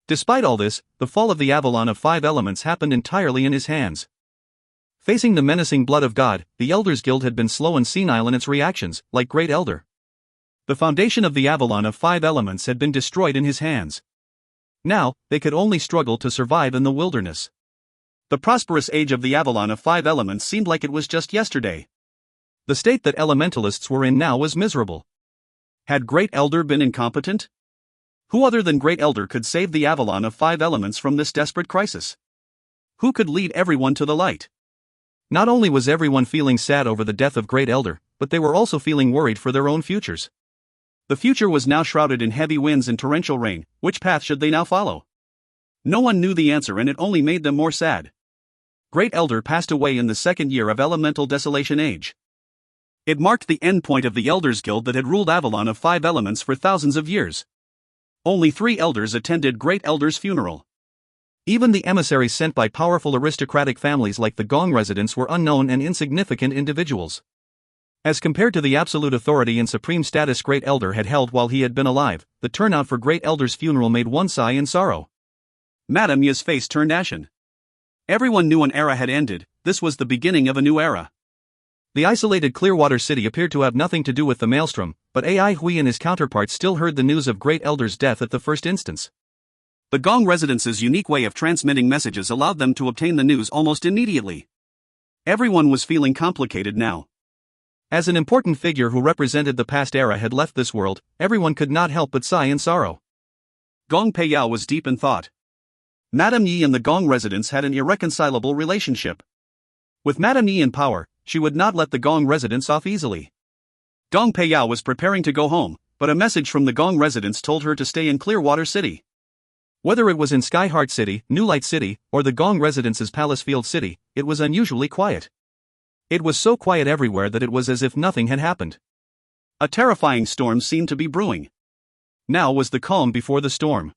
Despite all this, the fall of the Avalon of 5 Elements happened entirely in his hands. Facing the menacing blood of God, the Elders Guild had been slow and senile in its reactions, like Great Elder. The foundation of the Avalon of 5 Elements had been destroyed in his hands. Now, they could only struggle to survive in the wilderness. The prosperous age of the Avalon of 5 Elements seemed like it was just yesterday. The state that elementalists were in now was miserable. Had Great Elder been incompetent? Who other than Great Elder could save the Avalon of 5 Elements from this desperate crisis? Who could lead everyone to the light? Not only was everyone feeling sad over the death of Great Elder, but they were also feeling worried for their own futures. The future was now shrouded in heavy winds and torrential rain. Which path should they now follow? No one knew the answer, and it only made them more sad. Great Elder passed away in the 2nd year of Elemental Desolation Age. It marked the end point of the Elders Guild that had ruled Avalon of 5 Elements for thousands of years. Only 3 elders attended Great Elder's funeral. Even the emissaries sent by powerful aristocratic families like the Gong residents were unknown and insignificant individuals. As compared to the absolute authority and supreme status Great Elder had held while he had been alive, the turnout for Great Elder's funeral made one sigh in sorrow. Madame Yi's face turned ashen. Everyone knew an era had ended. This was the beginning of a new era. The isolated Clearwater City appeared to have nothing to do with the maelstrom, but Ai Hui and his counterparts still heard the news of Great Elder's death at the first instance. The Gong residents' unique way of transmitting messages allowed them to obtain the news almost immediately. Everyone was feeling complicated now. As an important figure who represented the past era had left this world, everyone could not help but sigh in sorrow. Gong Peiyao was deep in thought. Madame Yi and the Gong residents had an irreconcilable relationship. With Madame Yi in power, she would not let the Gong residents off easily. Gong Peiyao was preparing to go home, but a message from the Gong residents told her to stay in Clearwater City. Whether it was in Skyheart City, New Light City, or the Gong residents' Palace Field City, it was unusually quiet. It was so quiet everywhere that it was as if nothing had happened. A terrifying storm seemed to be brewing. Now was the calm before the storm.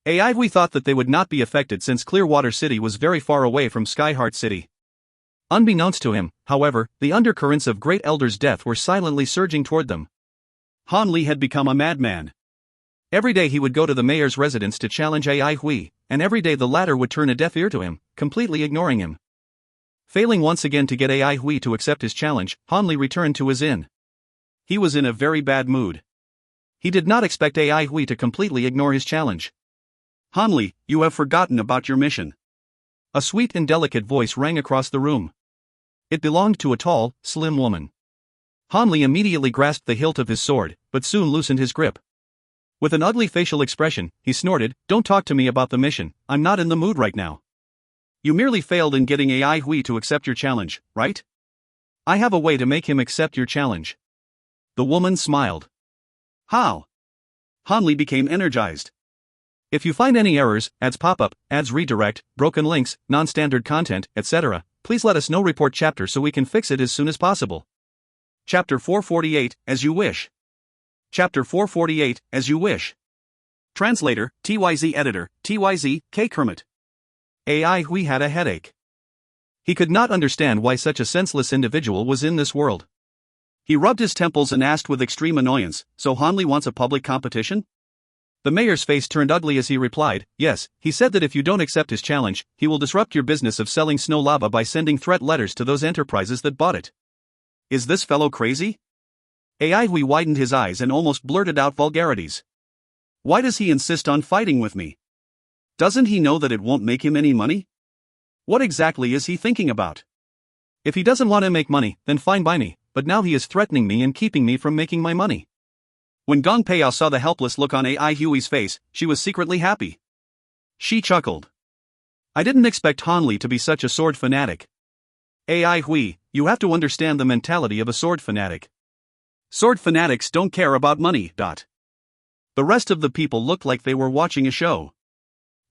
AI Hui thought that they would not be affected since Clearwater City was very far away from Skyheart City. Unbeknownst to him, however, the undercurrents of Great Elder's death were silently surging toward them. Han Li had become a madman. Every day he would go to the mayor's residence to challenge AI Hui, and every day the latter would turn a deaf ear to him, completely ignoring him. Failing once again to get AI Hui to accept his challenge, Han Li returned to his inn. He was in a very bad mood. He did not expect AI Hui to completely ignore his challenge. Han Li, you have forgotten about your mission. A sweet and delicate voice rang across the room. It belonged to a tall, slim woman. Han Li immediately grasped the hilt of his sword, but soon loosened his grip. With an ugly facial expression, he snorted, "Don't talk to me about the mission, I'm not in the mood right now." You merely failed in getting AI Hui to accept your challenge, right? I have a way to make him accept your challenge. The woman smiled. How? Han Li became energized. If you find any errors, ads pop-up, ads redirect, broken links, non-standard content, etc., please let us know. Report chapter so we can fix it as soon as possible. Chapter 448, As You Wish. Chapter 448, As You Wish. Translator, TYZ Editor, TYZ, K. Kermit. AI Hui had a headache. He could not understand why such a senseless individual was in this world. He rubbed his temples and asked with extreme annoyance, "So Han Li wants a public competition?" The mayor's face turned ugly as he replied, "Yes, he said that if you don't accept his challenge, he will disrupt your business of selling snow lava by sending threat letters to those enterprises that bought it." Is this fellow crazy? AI Hui widened his eyes and almost blurted out vulgarities. Why does he insist on fighting with me? Doesn't he know that it won't make him any money? What exactly is he thinking about? If he doesn't want to make money, then fine by me, but now he is threatening me and keeping me from making my money. When Gong Peiyao saw the helpless look on AI Hui's face, she was secretly happy. She chuckled. I didn't expect Han Li to be such a sword fanatic. AI Hui, you have to understand the mentality of a sword fanatic. Sword fanatics don't care about money. The rest of the people looked like they were watching a show.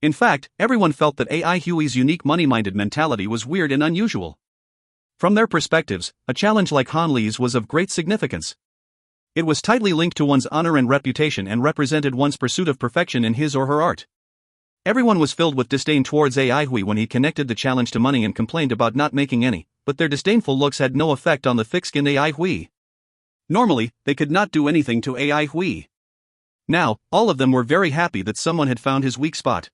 In fact, everyone felt that AI Hui's unique money-minded mentality was weird and unusual. From their perspectives, a challenge like Han Li's was of great significance. It was tightly linked to one's honor and reputation and represented one's pursuit of perfection in his or her art. Everyone was filled with disdain towards AI Hui when he connected the challenge to money and complained about not making any, but their disdainful looks had no effect on the thick-skinned AI Hui. Normally, they could not do anything to AI Hui. Now, all of them were very happy that someone had found his weak spot.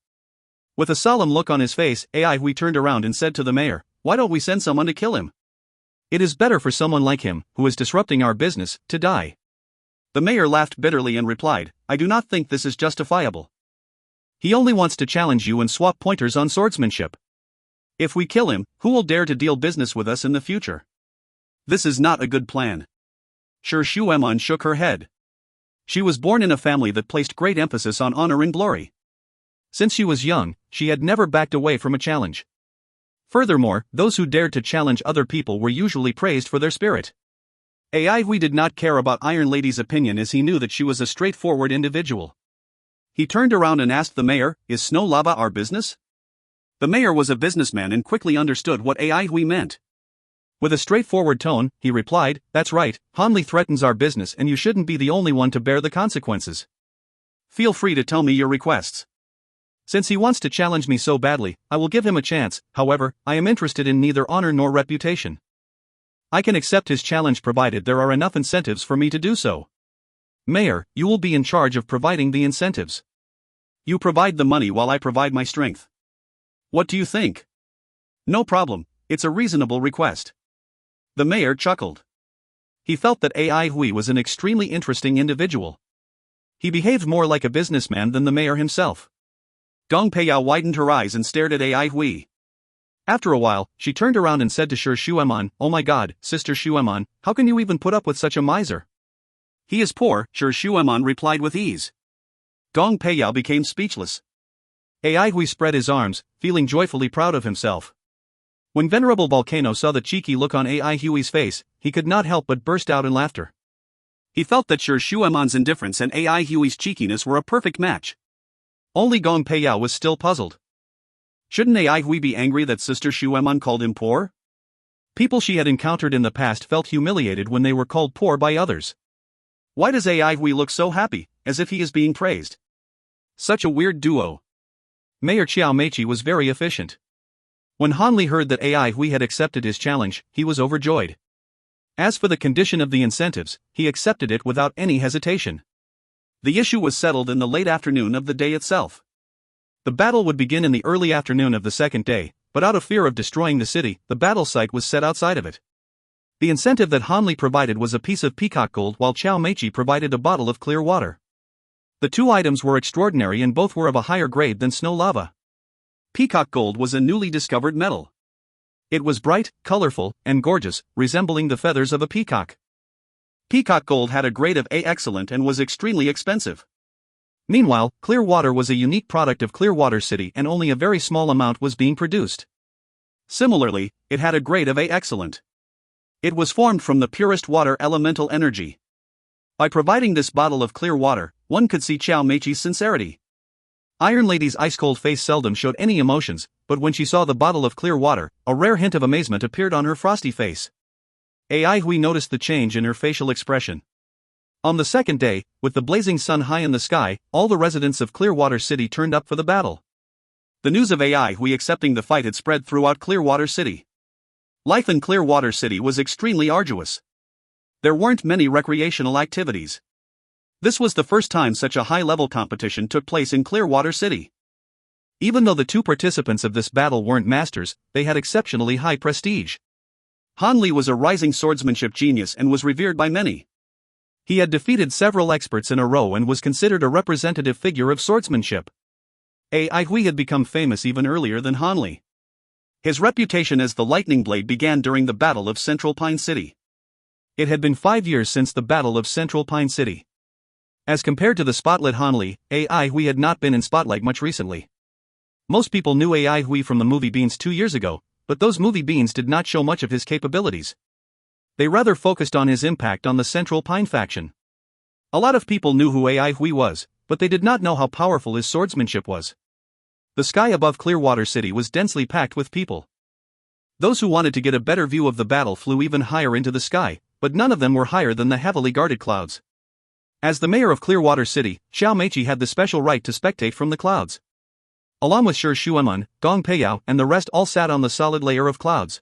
With a solemn look on his face, AI Hui turned around and said to the mayor, "Why don't we send someone to kill him? It is better for someone like him, who is disrupting our business, to die." The mayor laughed bitterly and replied, "I do not think this is justifiable. He only wants to challenge you and swap pointers on swordsmanship. If we kill him, who will dare to deal business with us in the future? This is not a good plan." Shi Shueman shook her head. She was born in a family that placed great emphasis on honor and glory. Since she was young, she had never backed away from a challenge. Furthermore, those who dared to challenge other people were usually praised for their spirit. AI Hui did not care about Iron Lady's opinion as he knew that she was a straightforward individual. He turned around and asked the mayor, "Is snow lava our business?" The mayor was a businessman and quickly understood what AI Hui meant. With a straightforward tone, he replied, "That's right, Han Li threatens our business and you shouldn't be the only one to bear the consequences. Feel free to tell me your requests. Since he wants to challenge me so badly, I will give him a chance. However, I am interested in neither honor nor reputation. I can accept his challenge provided there are enough incentives for me to do so. Mayor, you will be in charge of providing the incentives. You provide the money while I provide my strength. What do you think?" "No problem, it's a reasonable request." The mayor chuckled. He felt that AI Hui was an extremely interesting individual. He behaved more like a businessman than the mayor himself. Gong Peiyao widened her eyes and stared at AI Hui. After a while, she turned around and said to Shi Shueman, "Oh my god, Sister Shueman, how can you even put up with such a miser?" "He is poor," Shi Shueman replied with ease. Gong Peiyao became speechless. AI Hui spread his arms, feeling joyfully proud of himself. When Venerable Volcano saw the cheeky look on AI Hui's face, he could not help but burst out in laughter. He felt that Shi Shueman's indifference and AI Hui's cheekiness were a perfect match. Only Gong Peiyao was still puzzled. Shouldn't AI Hui be angry that Sister Shueman called him poor? People she had encountered in the past felt humiliated when they were called poor by others. Why does AI Hui look so happy, as if he is being praised? Such a weird duo. Mayor Xiao Meiqi was very efficient. When Han Li heard that AI Hui had accepted his challenge, he was overjoyed. As for the condition of the incentives, he accepted it without any hesitation. The issue was settled in the late afternoon of the day itself. The battle would begin in the early afternoon of the second day, but out of fear of destroying the city, the battle site was set outside of it. The incentive that Han Li provided was a piece of peacock gold while Xiao Meiqi provided a bottle of clear water. The two items were extraordinary and both were of a higher grade than snow lava. Peacock gold was a newly discovered metal. It was bright, colorful, and gorgeous, resembling the feathers of a peacock. Peacock gold had a grade of A excellent and was extremely expensive. Meanwhile, clear water was a unique product of Clearwater City and only a very small amount was being produced. Similarly, it had a grade of A excellent. It was formed from the purest water elemental energy. By providing this bottle of clear water, one could see Xiao Meiqi's sincerity. Iron Lady's ice-cold face seldom showed any emotions, but when she saw the bottle of clear water, a rare hint of amazement appeared on her frosty face. AI Hui noticed the change in her facial expression. On the second day, with the blazing sun high in the sky, all the residents of Clearwater City turned up for the battle. The news of AI Hui accepting the fight had spread throughout Clearwater City. Life in Clearwater City was extremely arduous. There weren't many recreational activities. This was the first time such a high-level competition took place in Clearwater City. Even though the two participants of this battle weren't masters, they had exceptionally high prestige. Han Li was a rising swordsmanship genius and was revered by many. He had defeated several experts in a row and was considered a representative figure of swordsmanship. AI Hui had become famous even earlier than Han Li. His reputation as the Lightning Blade began during the Battle of Central Pine City. It had been 5 years since the Battle of Central Pine City. As compared to the spotlit Han Li, AI Hui had not been in spotlight much recently. Most people knew AI Hui from the movie Beans 2 years ago, but those movie beans did not show much of his capabilities. They rather focused on his impact on the Central Pine faction. A lot of people knew who AI Hui was, but they did not know how powerful his swordsmanship was. The sky above Clearwater City was densely packed with people. Those who wanted to get a better view of the battle flew even higher into the sky, but none of them were higher than the heavily guarded clouds. As the mayor of Clearwater City, Xiao Meiqi had the special right to spectate from the clouds. Along with Shi Xueman, Gong Peiyao, and the rest all sat on the solid layer of clouds.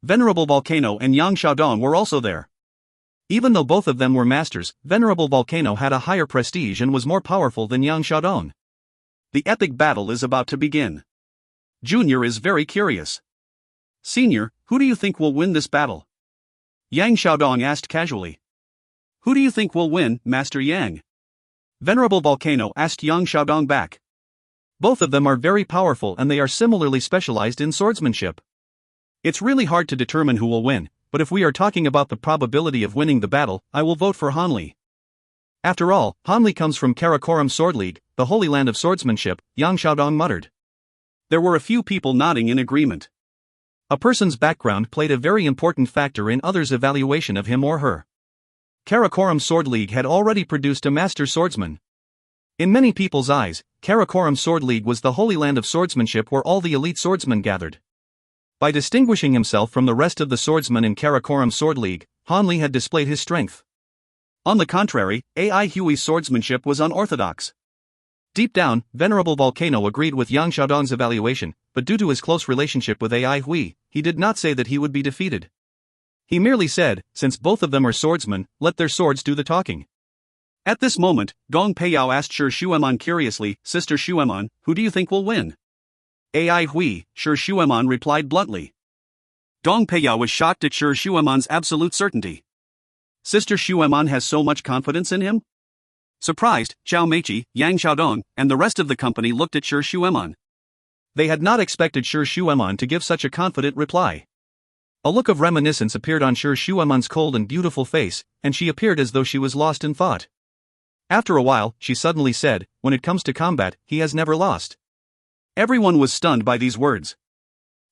Venerable Volcano and Yang Xiaodong were also there. Even though both of them were masters, Venerable Volcano had a higher prestige and was more powerful than Yang Xiaodong. The epic battle is about to begin. Junior is very curious. Senior, who do you think will win this battle? Yang Xiaodong asked casually. Who do you think will win, Master Yang? Venerable Volcano asked Yang Xiaodong back. Both of them are very powerful and they are similarly specialized in swordsmanship. It's really hard to determine who will win, but if we are talking about the probability of winning the battle, I will vote for Han Li. After all, Han Li comes from Karakoram Sword League, the holy land of swordsmanship, Yang Xiaodong muttered. There were a few people nodding in agreement. A person's background played a very important factor in others' evaluation of him or her. Karakoram Sword League had already produced a master swordsman. In many people's eyes, Karakoram Sword League was the holy land of swordsmanship where all the elite swordsmen gathered. By distinguishing himself from the rest of the swordsmen in Karakoram Sword League, Han Li had displayed his strength. On the contrary, AI Hui's swordsmanship was unorthodox. Deep down, Venerable Volcano agreed with Yang Xiaodong's evaluation, but due to his close relationship with AI Hui, he did not say that he would be defeated. He merely said, since both of them are swordsmen, let their swords do the talking. At this moment, Gong Peiyao asked Shi Xueman curiously, Sister Xueman, who do you think will win? AI Hui, Shi Xueman replied bluntly. Gong Peiyao was shocked at Shi Xueman's absolute certainty. Sister Xueman has so much confidence in him? Surprised, Xiao Meiqi, Yang Xiaodong, and the rest of the company looked at Shi Xueman. They had not expected Shi Xueman to give such a confident reply. A look of reminiscence appeared on Shi Xueman's cold and beautiful face, and she appeared as though she was lost in thought. After a while, she suddenly said, when it comes to combat, he has never lost. Everyone was stunned by these words.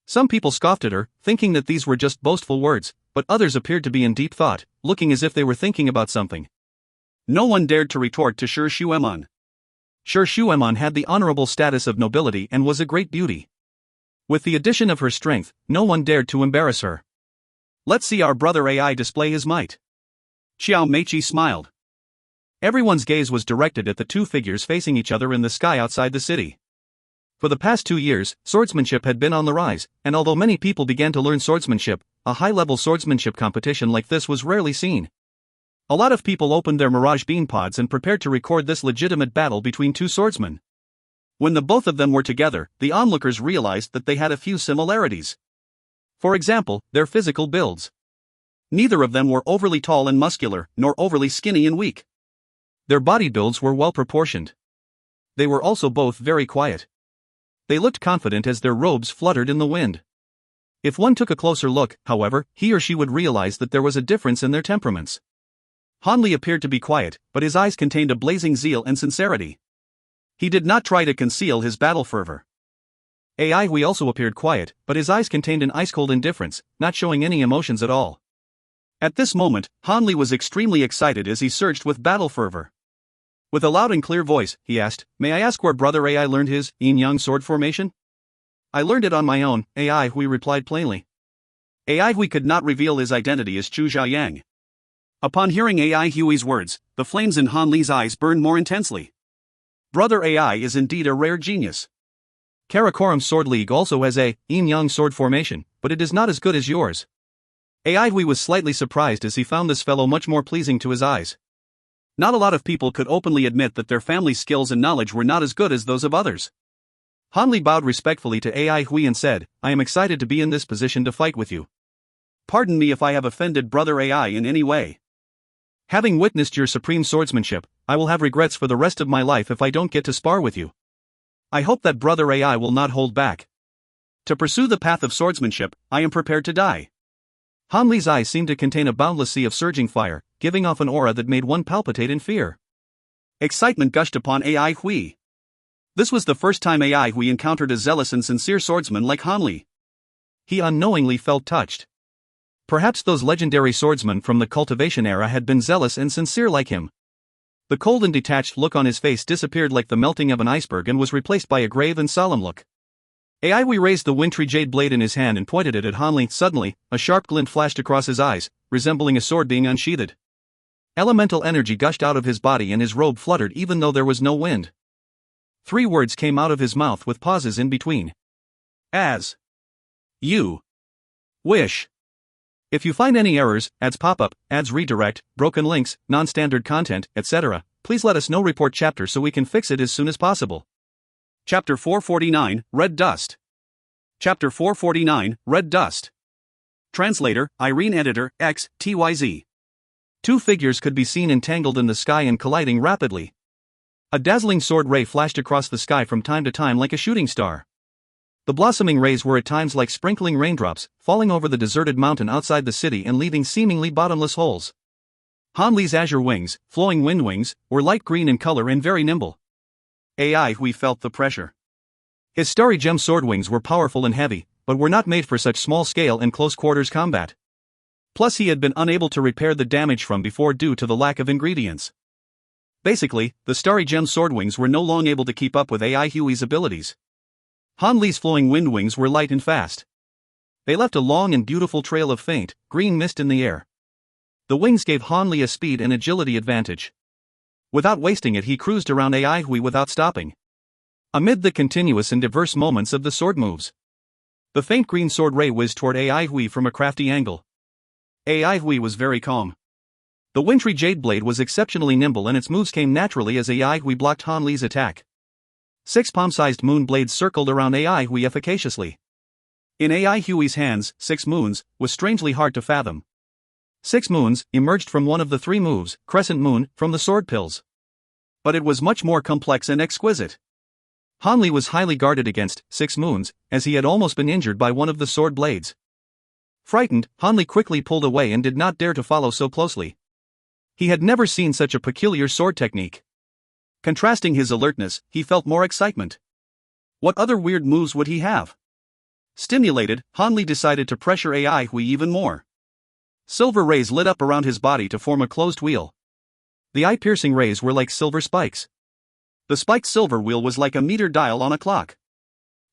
Some people scoffed at her, thinking that these were just boastful words, but others appeared to be in deep thought, looking as if they were thinking about something. No one dared to retort to Shi Xueman. Shi Xueman had the honorable status of nobility and was a great beauty. With the addition of her strength, no one dared to embarrass her. Let's see our brother AI display his might. Xiao Meiqi smiled. Everyone's gaze was directed at the two figures facing each other in the sky outside the city. For the past 2 years, swordsmanship had been on the rise, and although many people began to learn swordsmanship, a high-level swordsmanship competition like this was rarely seen. A lot of people opened their Mirage bean pods and prepared to record this legitimate battle between two swordsmen. When the both of them were together, the onlookers realized that they had a few similarities. For example, their physical builds. Neither of them were overly tall and muscular, nor overly skinny and weak. Their body builds were well proportioned. They were also both very quiet. They looked confident as their robes fluttered in the wind. If one took a closer look, however, he or she would realize that there was a difference in their temperaments. Hanli appeared to be quiet, but his eyes contained a blazing zeal and sincerity. He did not try to conceal his battle fervor. Hui also appeared quiet, but his eyes contained an ice-cold indifference, not showing any emotions at all. At this moment, Hanli was extremely excited as he surged with battle fervor. With a loud and clear voice, he asked, "May I ask where Brother Ai learned his yin-yang sword formation?" "I learned it on my own," Hui replied plainly. Hui could not reveal his identity as Chu Xiaoyang. Upon hearing Hui's words, the flames in Han Li's eyes burned more intensely. Brother Ai is indeed a rare genius. Karakoram's Sword League also has a yin-yang sword formation, but it is not as good as yours. Hui was slightly surprised as he found this fellow much more pleasing to his eyes. Not a lot of people could openly admit that their family's skills and knowledge were not as good as those of others. Han Li bowed respectfully to Hui and said, "I am excited to be in this position to fight with you. Pardon me if I have offended Brother Ai in any way. Having witnessed your supreme swordsmanship, I will have regrets for the rest of my life if I don't get to spar with you. I hope that Brother Ai will not hold back. To pursue the path of swordsmanship, I am prepared to die." Han Li's eyes seemed to contain a boundless sea of surging fire, giving off an aura that made one palpitate in fear. Excitement gushed upon Hui. This was the first time Hui encountered a zealous and sincere swordsman like Han Li. He unknowingly felt touched. Perhaps those legendary swordsmen from the cultivation era had been zealous and sincere like him. The cold and detached look on his face disappeared like the melting of an iceberg and was replaced by a grave and solemn look. Hui raised the wintry jade blade in his hand and pointed it at Han Li. Suddenly, a sharp glint flashed across his eyes, resembling a sword being unsheathed. Elemental energy gushed out of his body and his robe fluttered even though there was no wind. 3 words came out of his mouth with pauses in between. "As you wish." If you find any errors, ads pop up, ads redirect, broken links, non-standard content, etc., please let us know. Report chapter so we can fix it as soon as possible. Chapter 449, Red Dust. Chapter 449, Red Dust. Translator, Irene. Editor, XTYZ. 2 figures could be seen entangled in the sky and colliding rapidly. A dazzling sword ray flashed across the sky from time to time like a shooting star. The blossoming rays were at times like sprinkling raindrops, falling over the deserted mountain outside the city and leaving seemingly bottomless holes. Han Li's azure wings, flowing wind wings, were light green in color and very nimble. Hui felt the pressure. His starry gem sword wings were powerful and heavy, but were not made for such small-scale and close-quarters combat. Plus he had been unable to repair the damage from before due to the lack of ingredients. Basically, the starry gem sword wings were no longer able to keep up with Hui's abilities. Han Li's flowing wind wings were light and fast. They left a long and beautiful trail of faint, green mist in the air. The wings gave Han Li a speed and agility advantage. Without wasting it, he cruised around Hui without stopping. Amid the continuous and diverse moments of the sword moves, the faint green sword ray whizzed toward Hui from a crafty angle. Hui was very calm. The wintry jade blade was exceptionally nimble and its moves came naturally as Hui blocked Han Li's attack. 6 palm-sized moon blades circled around Hui efficaciously. In Hui's hands, 6 moons was strangely hard to fathom. 6 moons emerged from one of the 3 moves, crescent moon, from the sword pills. But it was much more complex and exquisite. Han Li was highly guarded against 6 moons, as he had almost been injured by one of the sword blades. Frightened, Han Li quickly pulled away and did not dare to follow so closely. He had never seen such a peculiar sword technique. Contrasting his alertness, he felt more excitement. What other weird moves would he have? Stimulated, Han Li decided to pressure Hui even more. Silver rays lit up around his body to form a closed wheel. The eye-piercing rays were like silver spikes. The spiked silver wheel was like a meter dial on a clock.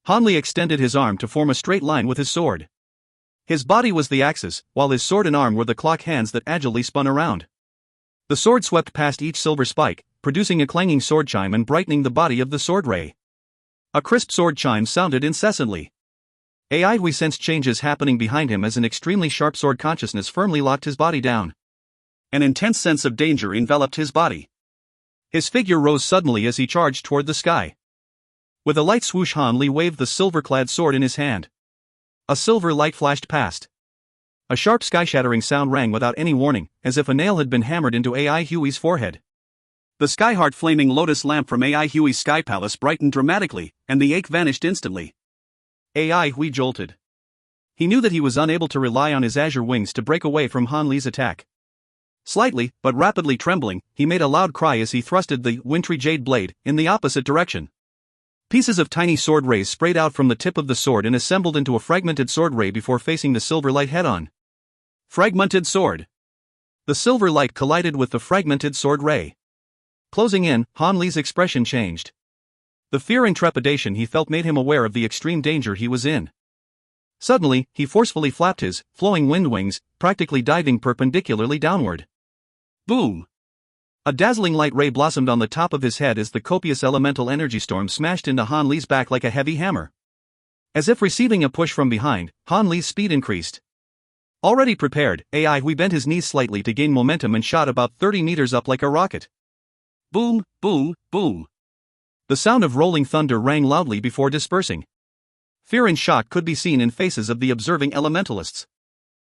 Han Li extended his arm to form a straight line with his sword. His body was the axis, while his sword and arm were the clock hands that agilely spun around. The sword swept past each silver spike, producing a clanging sword chime and brightening the body of the sword ray. A crisp sword chime sounded incessantly. AI Hui sensed changes happening behind him as an extremely sharp sword consciousness firmly locked his body down. An intense sense of danger enveloped his body. His figure rose suddenly as he charged toward the sky. With a light swoosh, Han Li waved the silver-clad sword in his hand. A silver light flashed past. A sharp sky-shattering sound rang without any warning, as if a nail had been hammered into AI Hui's forehead. The sky-heart flaming lotus lamp from AI Hui's sky palace brightened dramatically, and the ache vanished instantly. AI Hui jolted. He knew that he was unable to rely on his azure wings to break away from Han Li's attack. Slightly, but rapidly trembling, he made a loud cry as he thrusted the wintry jade blade in the opposite direction. Pieces of tiny sword rays sprayed out from the tip of the sword and assembled into a fragmented sword ray before facing the silver light head-on. Fragmented sword. The silver light collided with the fragmented sword ray. Closing in, Han Li's expression changed. The fear and trepidation he felt made him aware of the extreme danger he was in. Suddenly, he forcefully flapped his flowing wind wings, practically diving perpendicularly downward. Boom! A dazzling light ray blossomed on the top of his head as the copious elemental energy storm smashed into Han Li's back like a heavy hammer. As if receiving a push from behind, Han Li's speed increased. Already prepared, AI Hui bent his knees slightly to gain momentum and shot about 30 meters up like a rocket. Boom, boom, boom. The sound of rolling thunder rang loudly before dispersing. Fear and shock could be seen in faces of the observing elementalists.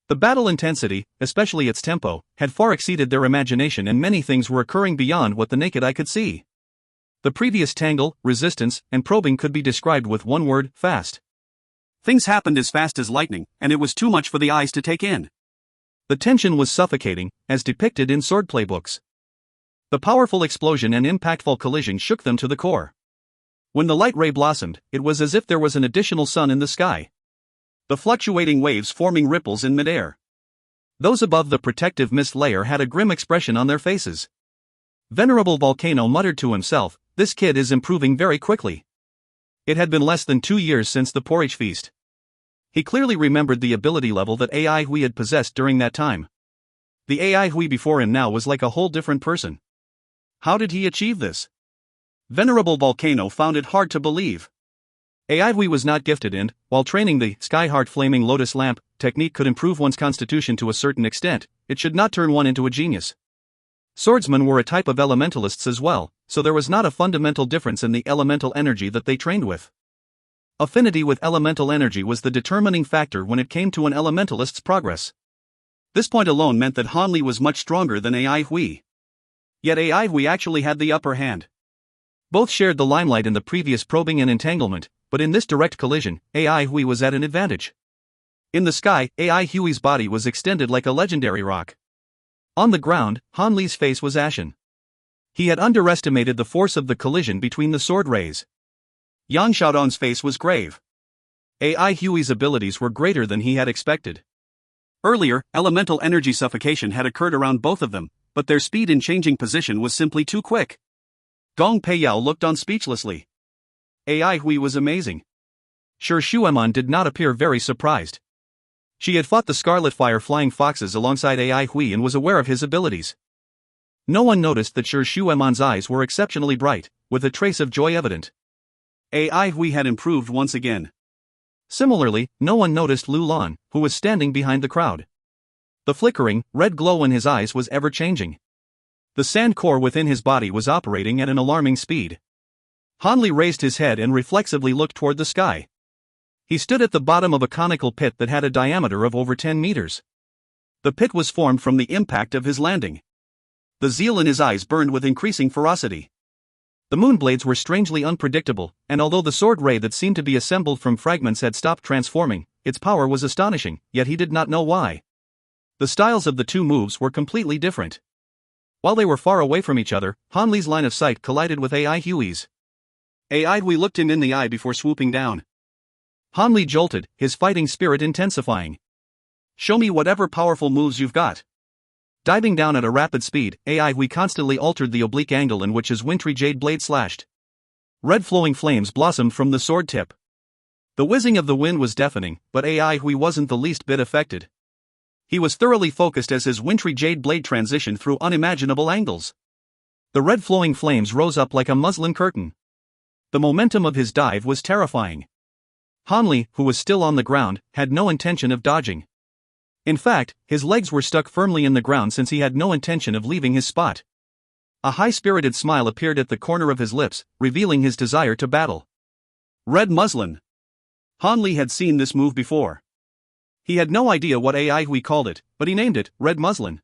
The battle intensity, especially its tempo, had far exceeded their imagination, and many things were occurring beyond what the naked eye could see. The previous tangle, resistance, and probing could be described with one word: fast. Things happened as fast as lightning, and it was too much for the eyes to take in. The tension was suffocating, as depicted in swordplay books. The powerful explosion and impactful collision shook them to the core. When the light ray blossomed, it was as if there was an additional sun in the sky. The fluctuating waves forming ripples in midair. Those above the protective mist layer had a grim expression on their faces. Venerable Volcano muttered to himself, "This kid is improving very quickly." It had been less than 2 years since the porridge feast. He clearly remembered the ability level that AI Hui had possessed during that time. The AI Hui before him now was like a whole different person. How did he achieve this? Venerable Volcano found it hard to believe. AI Hui was not gifted, and, while training the sky-heart flaming lotus lamp technique could improve one's constitution to a certain extent, it should not turn one into a genius. Swordsmen were a type of elementalists as well, so there was not a fundamental difference in the elemental energy that they trained with. Affinity with elemental energy was the determining factor when it came to an elementalist's progress. This point alone meant that Han Li was much stronger than AI Hui. Yet AI Hui actually had the upper hand. Both shared the limelight in the previous probing and entanglement, but in this direct collision, AI Hui was at an advantage. In the sky, AI Hui's body was extended like a legendary rock. On the ground, Han Li's face was ashen. He had underestimated the force of the collision between the sword rays. Yang Xiaodong's face was grave. AI Hui's abilities were greater than he had expected. Earlier, elemental energy suffocation had occurred around both of them, but their speed in changing position was simply too quick. Gong Peiyao looked on speechlessly. AI Hui was amazing. Shi Shueman did not appear very surprised. She had fought the Scarlet Fire Flying Foxes alongside AI Hui and was aware of his abilities. No one noticed that Shi Shueman's eyes were exceptionally bright, with a trace of joy evident. AI Hui had improved once again. Similarly, no one noticed Lu Lan, who was standing behind the crowd. The flickering, red glow in his eyes was ever-changing. The sand core within his body was operating at an alarming speed. Han Li raised his head and reflexively looked toward the sky. He stood at the bottom of a conical pit that had a diameter of over 10 meters. The pit was formed from the impact of his landing. The zeal in his eyes burned with increasing ferocity. The moonblades were strangely unpredictable, and although the sword ray that seemed to be assembled from fragments had stopped transforming, its power was astonishing, yet he did not know why. The styles of the two moves were completely different. While they were far away from each other, Han Li's line of sight collided with AI Hui's. AI Hui looked him in the eye before swooping down. Han Li jolted, his fighting spirit intensifying. "Show me whatever powerful moves you've got." Diving down at a rapid speed, AI Hui constantly altered the oblique angle in which his wintry jade blade slashed. Red flowing flames blossomed from the sword tip. The whizzing of the wind was deafening, but AI Hui wasn't the least bit affected. He was thoroughly focused as his wintry jade blade transitioned through unimaginable angles. The red flowing flames rose up like a muslin curtain. The momentum of his dive was terrifying. Han Li, who was still on the ground, had no intention of dodging. In fact, his legs were stuck firmly in the ground since he had no intention of leaving his spot. A high-spirited smile appeared at the corner of his lips, revealing his desire to battle. Red muslin. Han Li had seen this move before. He had no idea what AI Hui called it, but he named it red muslin.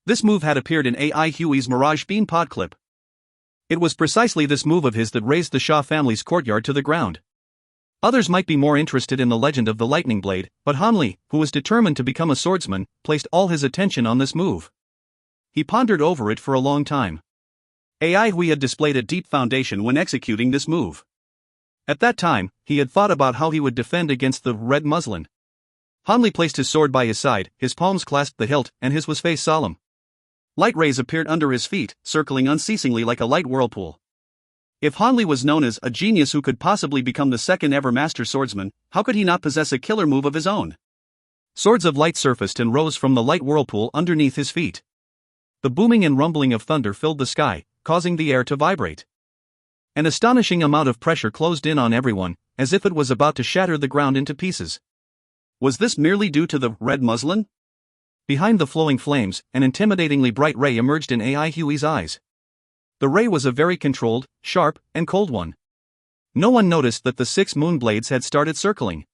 This move had appeared in AI Hui's Mirage Bean pod clip. It was precisely this move of his that raised the Shah family's courtyard to the ground. Others might be more interested in the legend of the lightning blade, but Han Li, who was determined to become a swordsman, placed all his attention on this move. He pondered over it for a long time. AI Hui had displayed a deep foundation when executing this move. At that time, he had thought about how he would defend against the red muslin. Han Li placed his sword by his side, his palms clasped the hilt, and his was face solemn. Light rays appeared under his feet, circling unceasingly like a light whirlpool. If Han Li was known as a genius who could possibly become the second ever master swordsman, how could he not possess a killer move of his own? Swords of light surfaced and rose from the light whirlpool underneath his feet. The booming and rumbling of thunder filled the sky, causing the air to vibrate. An astonishing amount of pressure closed in on everyone, as if it was about to shatter the ground into pieces. Was this merely due to the red muslin? Behind the flowing flames, an intimidatingly bright ray emerged in AI Hui's eyes. The ray was a very controlled, sharp, and cold one. No one noticed that the 6 moon blades had started circling.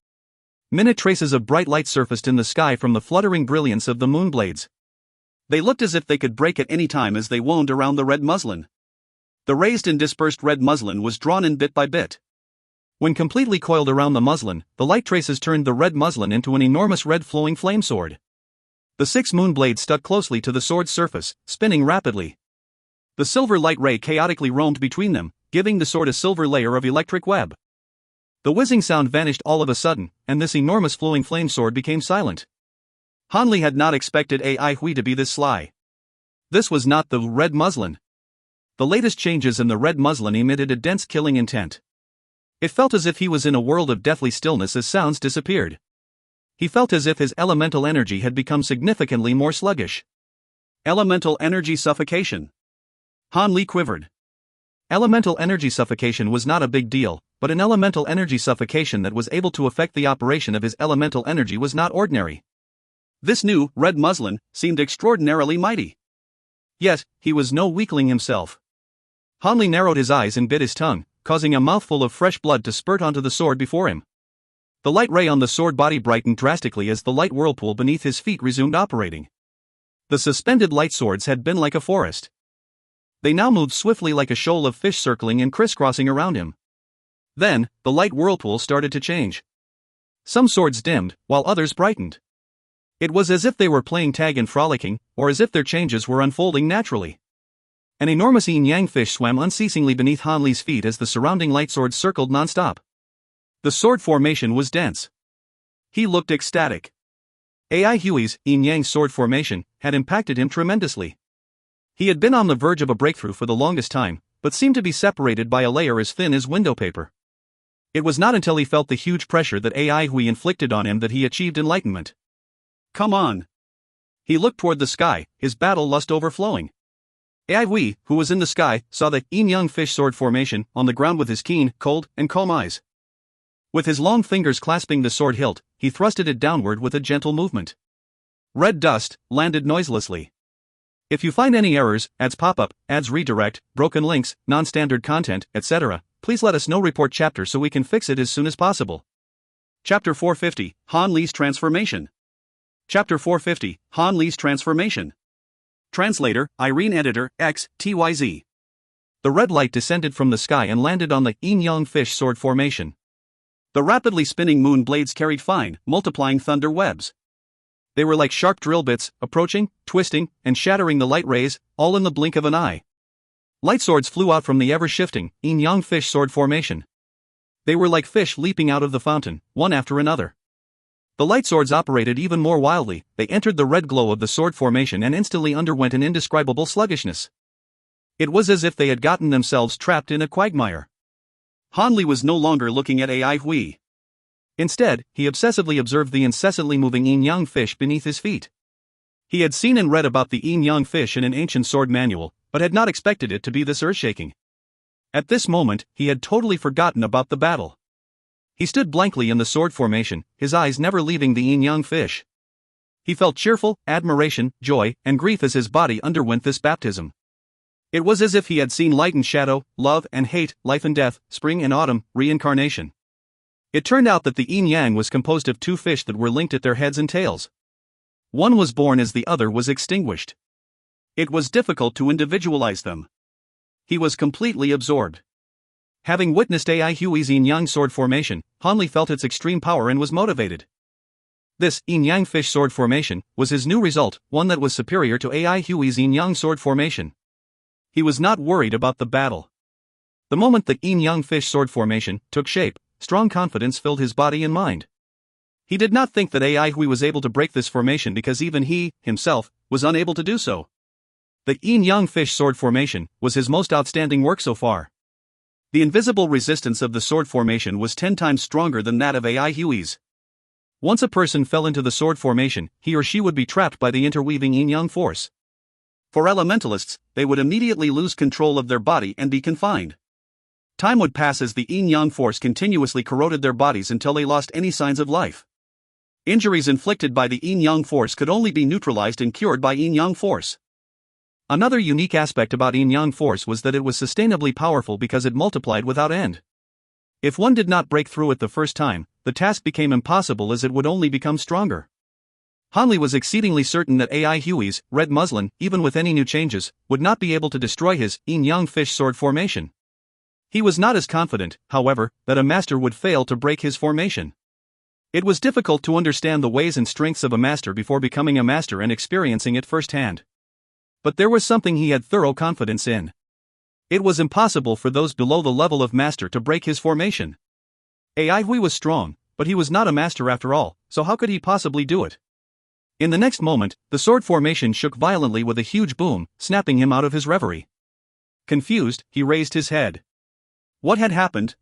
Minute traces of bright light surfaced in the sky from the fluttering brilliance of the moon blades. They looked as if they could break at any time as they wound around the red muslin. The raised and dispersed red muslin was drawn in bit by bit. When completely coiled around the muslin, the light traces turned the red muslin into an enormous red flowing flame sword. The 6 moon blades stuck closely to the sword's surface, spinning rapidly. The silver light ray chaotically roamed between them, giving the sword a silver layer of electric web. The whizzing sound vanished all of a sudden, and this enormous flowing flame sword became silent. Han Li had not expected AI Hui to be this sly. This was not the red muslin. The latest changes in the red muslin emitted a dense killing intent. It felt as if he was in a world of deathly stillness as sounds disappeared. He felt as if his elemental energy had become significantly more sluggish. Elemental energy suffocation. Han Li quivered. Elemental energy suffocation was not a big deal, but an elemental energy suffocation that was able to affect the operation of his elemental energy was not ordinary. This new, red muslin, seemed extraordinarily mighty. Yet, he was no weakling himself. Han Li narrowed his eyes and bit his tongue, causing a mouthful of fresh blood to spurt onto the sword before him. The light ray on the sword body brightened drastically as the light whirlpool beneath his feet resumed operating. The suspended light swords had been like a forest. They now moved swiftly like a shoal of fish circling and crisscrossing around him. Then, the light whirlpool started to change. Some swords dimmed, while others brightened. It was as if they were playing tag and frolicking, or as if their changes were unfolding naturally. An enormous yin-yang fish swam unceasingly beneath Han Li's feet as the surrounding light swords circled non-stop. The sword formation was dense. He looked ecstatic. AI Hui's yin-yang sword formation had impacted him tremendously. He had been on the verge of a breakthrough for the longest time, but seemed to be separated by a layer as thin as window paper. It was not until he felt the huge pressure that AI Hui inflicted on him that he achieved enlightenment. Come on. He looked toward the sky, his battle lust overflowing. AI Hui, who was in the sky, saw the yin-yang fish sword formation on the ground with his keen, cold, and calm eyes. With his long fingers clasping the sword hilt, he thrusted it downward with a gentle movement. Red dust landed noiselessly. If you find any errors, ads pop up, ads redirect, broken links, non-standard content, etc., please let us know. Report chapter so we can fix it as soon as possible. Chapter 450, Han Li's Transformation. Chapter 450, Han Li's Transformation. Translator, Irene Editor, X, TYZ. The red light descended from the sky and landed on the yin-yang fish sword formation. The rapidly spinning moon blades carried fine, multiplying thunder webs. They were like sharp drill bits, approaching, twisting, and shattering the light rays, all in the blink of an eye. Light swords flew out from the ever-shifting, yin-yang fish sword formation. They were like fish leaping out of the fountain, one after another. The light swords operated even more wildly. They entered the red glow of the sword formation and instantly underwent an indescribable sluggishness. It was as if they had gotten themselves trapped in a quagmire. Han Li was no longer looking at AI Hui. Instead, he obsessively observed the incessantly moving yin-yang fish beneath his feet. He had seen and read about the yin-yang fish in an ancient sword manual, but had not expected it to be this earth-shaking. At this moment, he had totally forgotten about the battle. He stood blankly in the sword formation, his eyes never leaving the yin-yang fish. He felt cheerful, admiration, joy, and grief as his body underwent this baptism. It was as if he had seen light and shadow, love and hate, life and death, spring and autumn, reincarnation. It turned out that the yin-yang was composed of two fish that were linked at their heads and tails. One was born as the other was extinguished. It was difficult to individualize them. He was completely absorbed. Having witnessed Ai Hui's yin-yang sword formation, Hanli felt its extreme power and was motivated. This yin-yang fish sword formation was his new result, one that was superior to Ai Hui's yin-yang sword formation. He was not worried about the battle. The moment the yin-yang fish sword formation took shape, strong confidence filled his body and mind. He did not think that Ai Hui was able to break this formation because even he, himself, was unable to do so. The yin-yang fish sword formation was his most outstanding work so far. The invisible resistance of the sword formation was 10 times stronger than that of Ai Hui's. Once a person fell into the sword formation, he or she would be trapped by the interweaving yin-yang force. For elementalists, they would immediately lose control of their body and be confined. Time would pass as the yin-yang force continuously corroded their bodies until they lost any signs of life. Injuries inflicted by the yin-yang force could only be neutralized and cured by yin-yang force. Another unique aspect about yin-yang force was that it was sustainably powerful because it multiplied without end. If one did not break through it the first time, the task became impossible as it would only become stronger. Hanli was exceedingly certain that Ai Hui's red muslin, even with any new changes, would not be able to destroy his yin-yang fish sword formation. He was not as confident, however, that a master would fail to break his formation. It was difficult to understand the ways and strengths of a master before becoming a master and experiencing it firsthand. But there was something he had thorough confidence in. It was impossible for those below the level of master to break his formation. Ai Hui was strong, but he was not a master after all, so how could he possibly do it? In the next moment, the sword formation shook violently with a huge boom, snapping him out of his reverie. Confused, he raised his head. What had happened?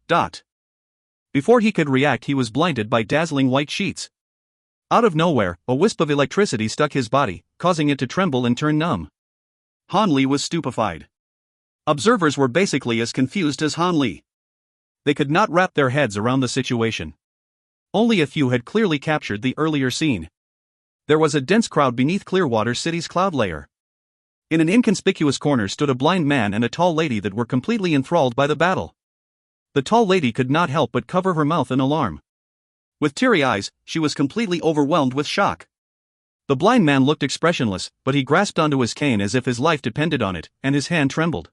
Before he could react, he was blinded by dazzling white sheets. Out of nowhere, a wisp of electricity struck his body, causing it to tremble and turn numb. Hanli was stupefied. Observers were basically as confused as Hanli. They could not wrap their heads around the situation. Only a few had clearly captured the earlier scene. There was a dense crowd beneath Clearwater City's cloud layer. In an inconspicuous corner stood a blind man and a tall lady that were completely enthralled by the battle. The tall lady could not help but cover her mouth in alarm. With teary eyes, she was completely overwhelmed with shock. The blind man looked expressionless, but he grasped onto his cane as if his life depended on it, and his hand trembled.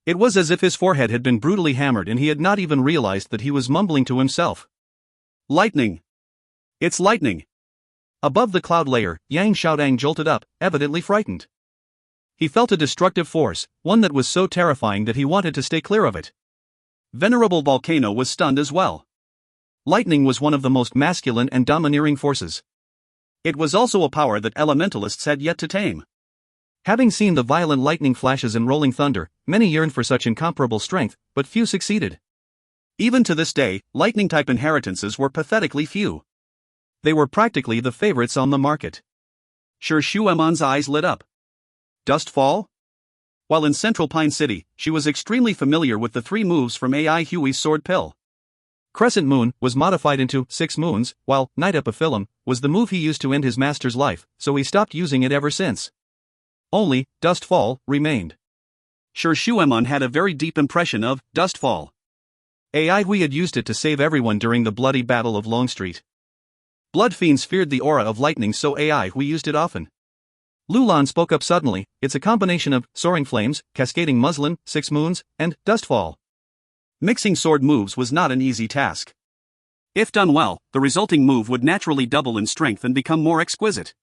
It was as if his forehead had been brutally hammered and he had not even realized that he was mumbling to himself. Lightning! It's lightning! Above the cloud layer, Yang Xiaodang jolted up, evidently frightened. He felt a destructive force, one that was so terrifying that he wanted to stay clear of it. Venerable Volcano was stunned as well. Lightning was one of the most masculine and domineering forces. It was also a power that elementalists had yet to tame. Having seen the violent lightning flashes and rolling thunder, many yearned for such incomparable strength, but few succeeded. Even to this day, lightning-type inheritances were pathetically few. They were practically the favorites on the market. Shi Shuemon's eyes lit up. Dustfall? While in Central Pine City, she was extremely familiar with the 3 moves from Ai Hui's sword pill. Crescent Moon was modified into 6 moons, while Night Epiphyllum was the move he used to end his master's life, so he stopped using it ever since. Only Dustfall remained. Shi Shuemon had a very deep impression of Dustfall. Ai Hui had used it to save everyone during the bloody Battle of Longstreet. Blood fiends feared the aura of lightning, so Ai Hui used it often. Lulan spoke up suddenly. It's a combination of soaring flames, cascading muslin, 6 moons, and Dustfall. Mixing sword moves was not an easy task. If done well, the resulting move would naturally double in strength and become more exquisite.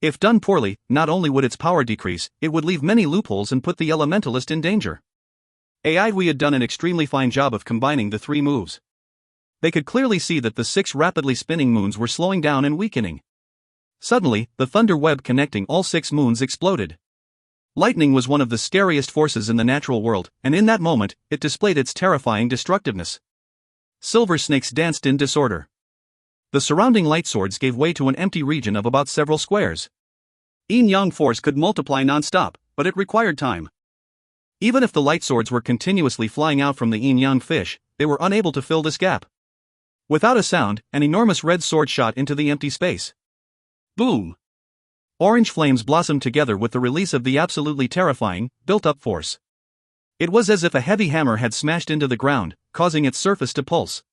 If done poorly, not only would its power decrease, it would leave many loopholes and put the elementalist in danger. Ai Hui had done an extremely fine job of combining the 3 moves. They could clearly see that the 6 rapidly spinning moons were slowing down and weakening. Suddenly, the thunder web connecting all 6 moons exploded. Lightning was one of the scariest forces in the natural world, and in that moment, it displayed its terrifying destructiveness. Silver snakes danced in disorder. The surrounding light swords gave way to an empty region of about several squares. Yin-yang force could multiply non-stop, but it required time. Even if the light swords were continuously flying out from the yin-yang fish, they were unable to fill this gap. Without a sound, an enormous red sword shot into the empty space. Boom! Orange flames blossomed together with the release of the absolutely terrifying, built-up force. It was as if a heavy hammer had smashed into the ground, causing its surface to pulse.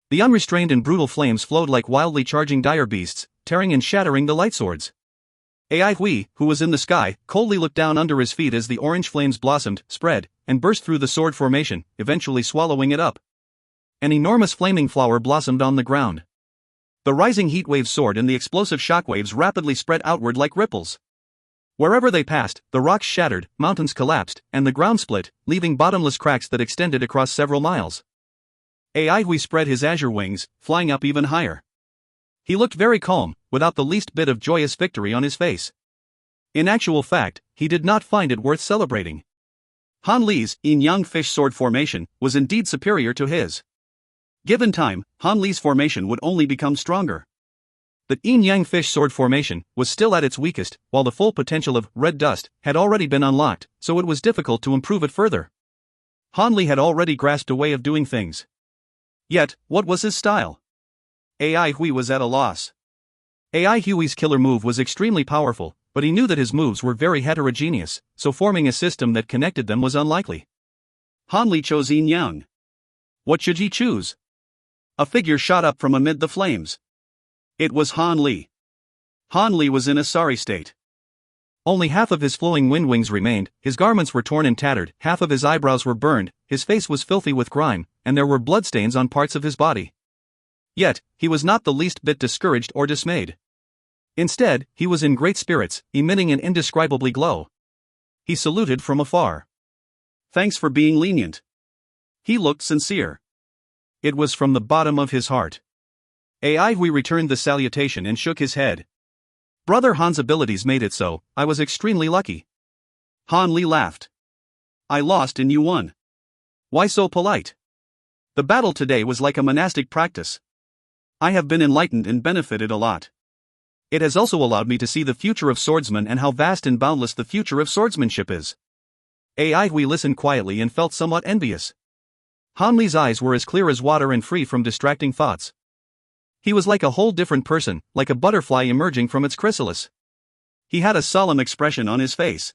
The unrestrained and brutal flames flowed like wildly charging dire beasts, tearing and shattering the light swords. Ai Hui, who was in the sky, coldly looked down under his feet as the orange flames blossomed, spread, and burst through the sword formation, eventually swallowing it up. An enormous flaming flower blossomed on the ground. The rising heatwave soared and the explosive shockwaves rapidly spread outward like ripples. Wherever they passed, the rocks shattered, mountains collapsed, and the ground split, leaving bottomless cracks that extended across several miles. Ai Hui spread his azure wings, flying up even higher. He looked very calm, without the least bit of joyous victory on his face. In actual fact, he did not find it worth celebrating. Han Li's yin-yang fish sword formation was indeed superior to his. Given time, Han Li's formation would only become stronger. The yin-yang fish sword formation was still at its weakest, while the full potential of red dust had already been unlocked, so it was difficult to improve it further. Han Li had already grasped a way of doing things. Yet, what was his style? Ai Hui was at a loss. Ai Hui's killer move was extremely powerful, but he knew that his moves were very heterogeneous, so forming a system that connected them was unlikely. Han Li chose yin-yang. What should he choose? A figure shot up from amid the flames. It was Han Li. Han Li was in a sorry state. Only half of his flowing wind wings remained, his garments were torn and tattered, half of his eyebrows were burned, his face was filthy with grime, and there were bloodstains on parts of his body. Yet, he was not the least bit discouraged or dismayed. Instead, he was in great spirits, emitting an indescribably glow. He saluted from afar. Thanks for being lenient. He looked sincere. It was from the bottom of his heart. Ai Hui returned the salutation and shook his head. Brother Han's abilities made it so, I was extremely lucky. Han Li laughed. I lost and you won. Why so polite? The battle today was like a monastic practice. I have been enlightened and benefited a lot. It has also allowed me to see the future of swordsmen and how vast and boundless the future of swordsmanship is. Ai Hui listened quietly and felt somewhat envious. Han Li's eyes were as clear as water and free from distracting thoughts. He was like a whole different person, like a butterfly emerging from its chrysalis. He had a solemn expression on his face.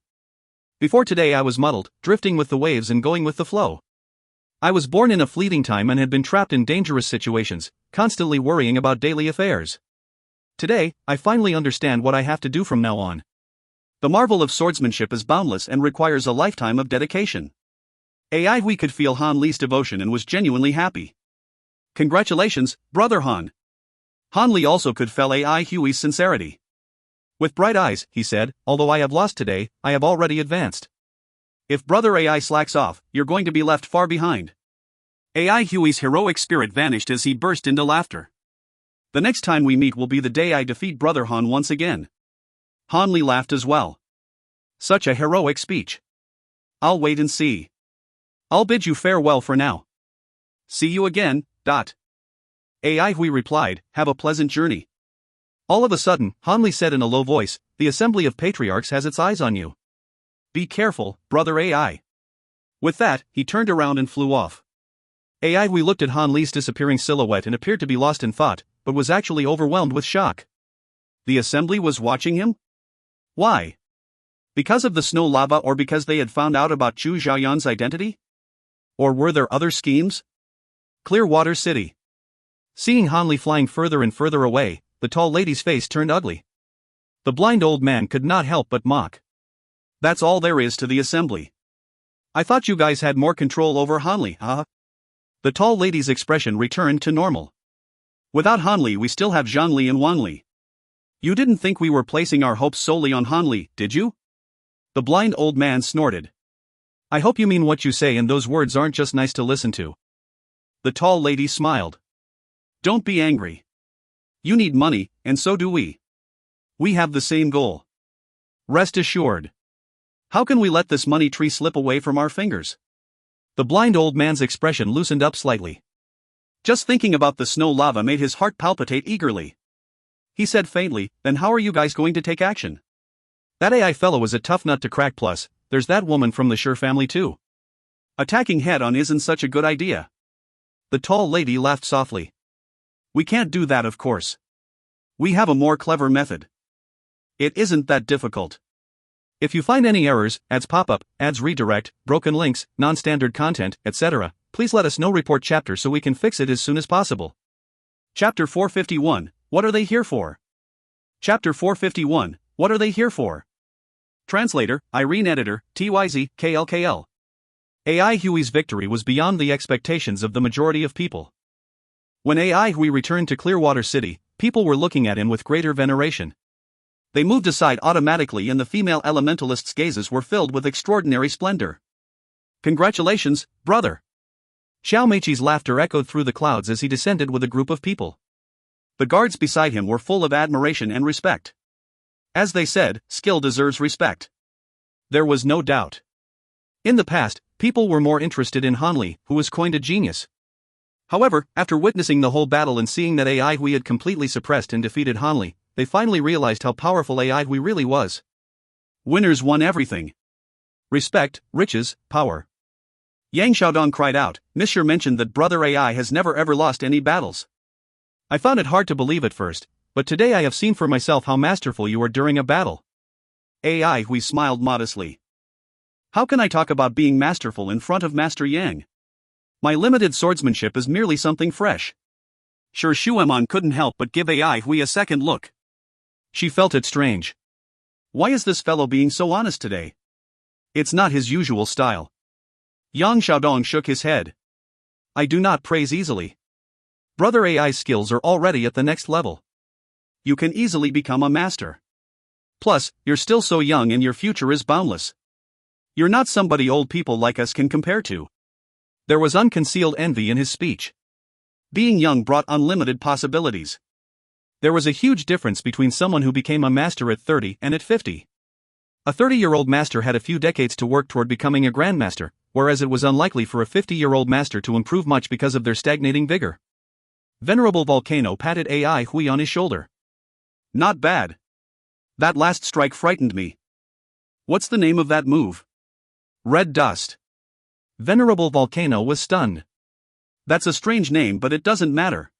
Before today I was muddled, drifting with the waves and going with the flow. I was born in a fleeting time and had been trapped in dangerous situations, constantly worrying about daily affairs. Today, I finally understand what I have to do from now on. The marvel of swordsmanship is boundless and requires a lifetime of dedication. Ai Hui could feel Han Li's devotion and was genuinely happy. Congratulations, Brother Han. Han Li also could feel Ai Hui's sincerity. With bright eyes, he said, although I have lost today, I have already advanced. If Brother Ai slacks off, you're going to be left far behind. Ai Hui's heroic spirit vanished as he burst into laughter. The next time we meet will be the day I defeat Brother Han once again. Han Li laughed as well. Such a heroic speech. I'll wait and see. I'll bid you farewell for now. See you again. Ai Hui replied, have a pleasant journey. All of a sudden, Han Li said in a low voice, the assembly of patriarchs has its eyes on you. Be careful, Brother Ai. With that, he turned around and flew off. Ai Hui looked at Han Li's disappearing silhouette and appeared to be lost in thought, but was actually overwhelmed with shock. The assembly was watching him? Why? Because of the snow lava or because they had found out about Chu Xiaoyan's identity? Or were there other schemes? Clearwater City. Seeing Han Li flying further and further away, the tall lady's face turned ugly. The blind old man could not help but mock. That's all there is to the assembly. I thought you guys had more control over Han Li, huh? The tall lady's expression returned to normal. Without Han Li we still have Zhang Li and Wang Li. You didn't think we were placing our hopes solely on Han Li, did you? The blind old man snorted. I hope you mean what you say and those words aren't just nice to listen to. The tall lady smiled. Don't be angry. You need money, and so do we. We have the same goal. Rest assured. How can we let this money tree slip away from our fingers? The blind old man's expression loosened up slightly. Just thinking about the snow lava made his heart palpitate eagerly. He said faintly, then how are you guys going to take action? That AI fellow is a tough nut to crack plus, there's that woman from the Sure family too. Attacking head-on isn't such a good idea. The tall lady laughed softly. We can't do that, of course. We have a more clever method. It isn't that difficult. If you find any errors, ads pop up, ads redirect, broken links, non-standard content, etc., please let us know. Report chapter so we can fix it as soon as possible. Chapter 451, What are they here for? Chapter 451, What are they here for? Translator, Irene. Editor, TYZ, KLKL. AI Huey's victory was beyond the expectations of the majority of people. When AI Huey returned to Clearwater City, people were looking at him with greater veneration. They moved aside automatically and the female elementalist's gazes were filled with extraordinary splendor. Congratulations, brother! Xiao Meiqi's laughter echoed through the clouds as he descended with a group of people. The guards beside him were full of admiration and respect. As they said, skill deserves respect. There was no doubt. In the past, people were more interested in Hanli, who was coined a genius. However, after witnessing the whole battle and seeing that AI Hui had completely suppressed and defeated Hanli, they finally realized how powerful AI Hui really was. Winners won everything. Respect, riches, power. Yang Xiaodong cried out, Monsieur mentioned that brother AI has never ever lost any battles. I found it hard to believe at first, but today I have seen for myself how masterful you are during a battle. AI Hui smiled modestly. How can I talk about being masterful in front of Master Yang? My limited swordsmanship is merely something fresh. Sure, Shuemon couldn't help but give AI Hui a second look. She felt it strange. Why is this fellow being so honest today? It's not his usual style. Yang Xiaodong shook his head. I do not praise easily. Brother AI's skills are already at the next level. You can easily become a master. Plus, you're still so young and your future is boundless. You're not somebody old people like us can compare to. There was unconcealed envy in his speech. Being young brought unlimited possibilities. There was a huge difference between someone who became a master at 30 and at 50. A 30-year-old master had a few decades to work toward becoming a grandmaster, whereas it was unlikely for a 50-year-old master to improve much because of their stagnating vigor. Venerable Volcano patted AI Hui on his shoulder. Not bad. That last strike frightened me. What's the name of that move? Red Dust. Venerable Volcano was stunned. That's a strange name, but it doesn't matter.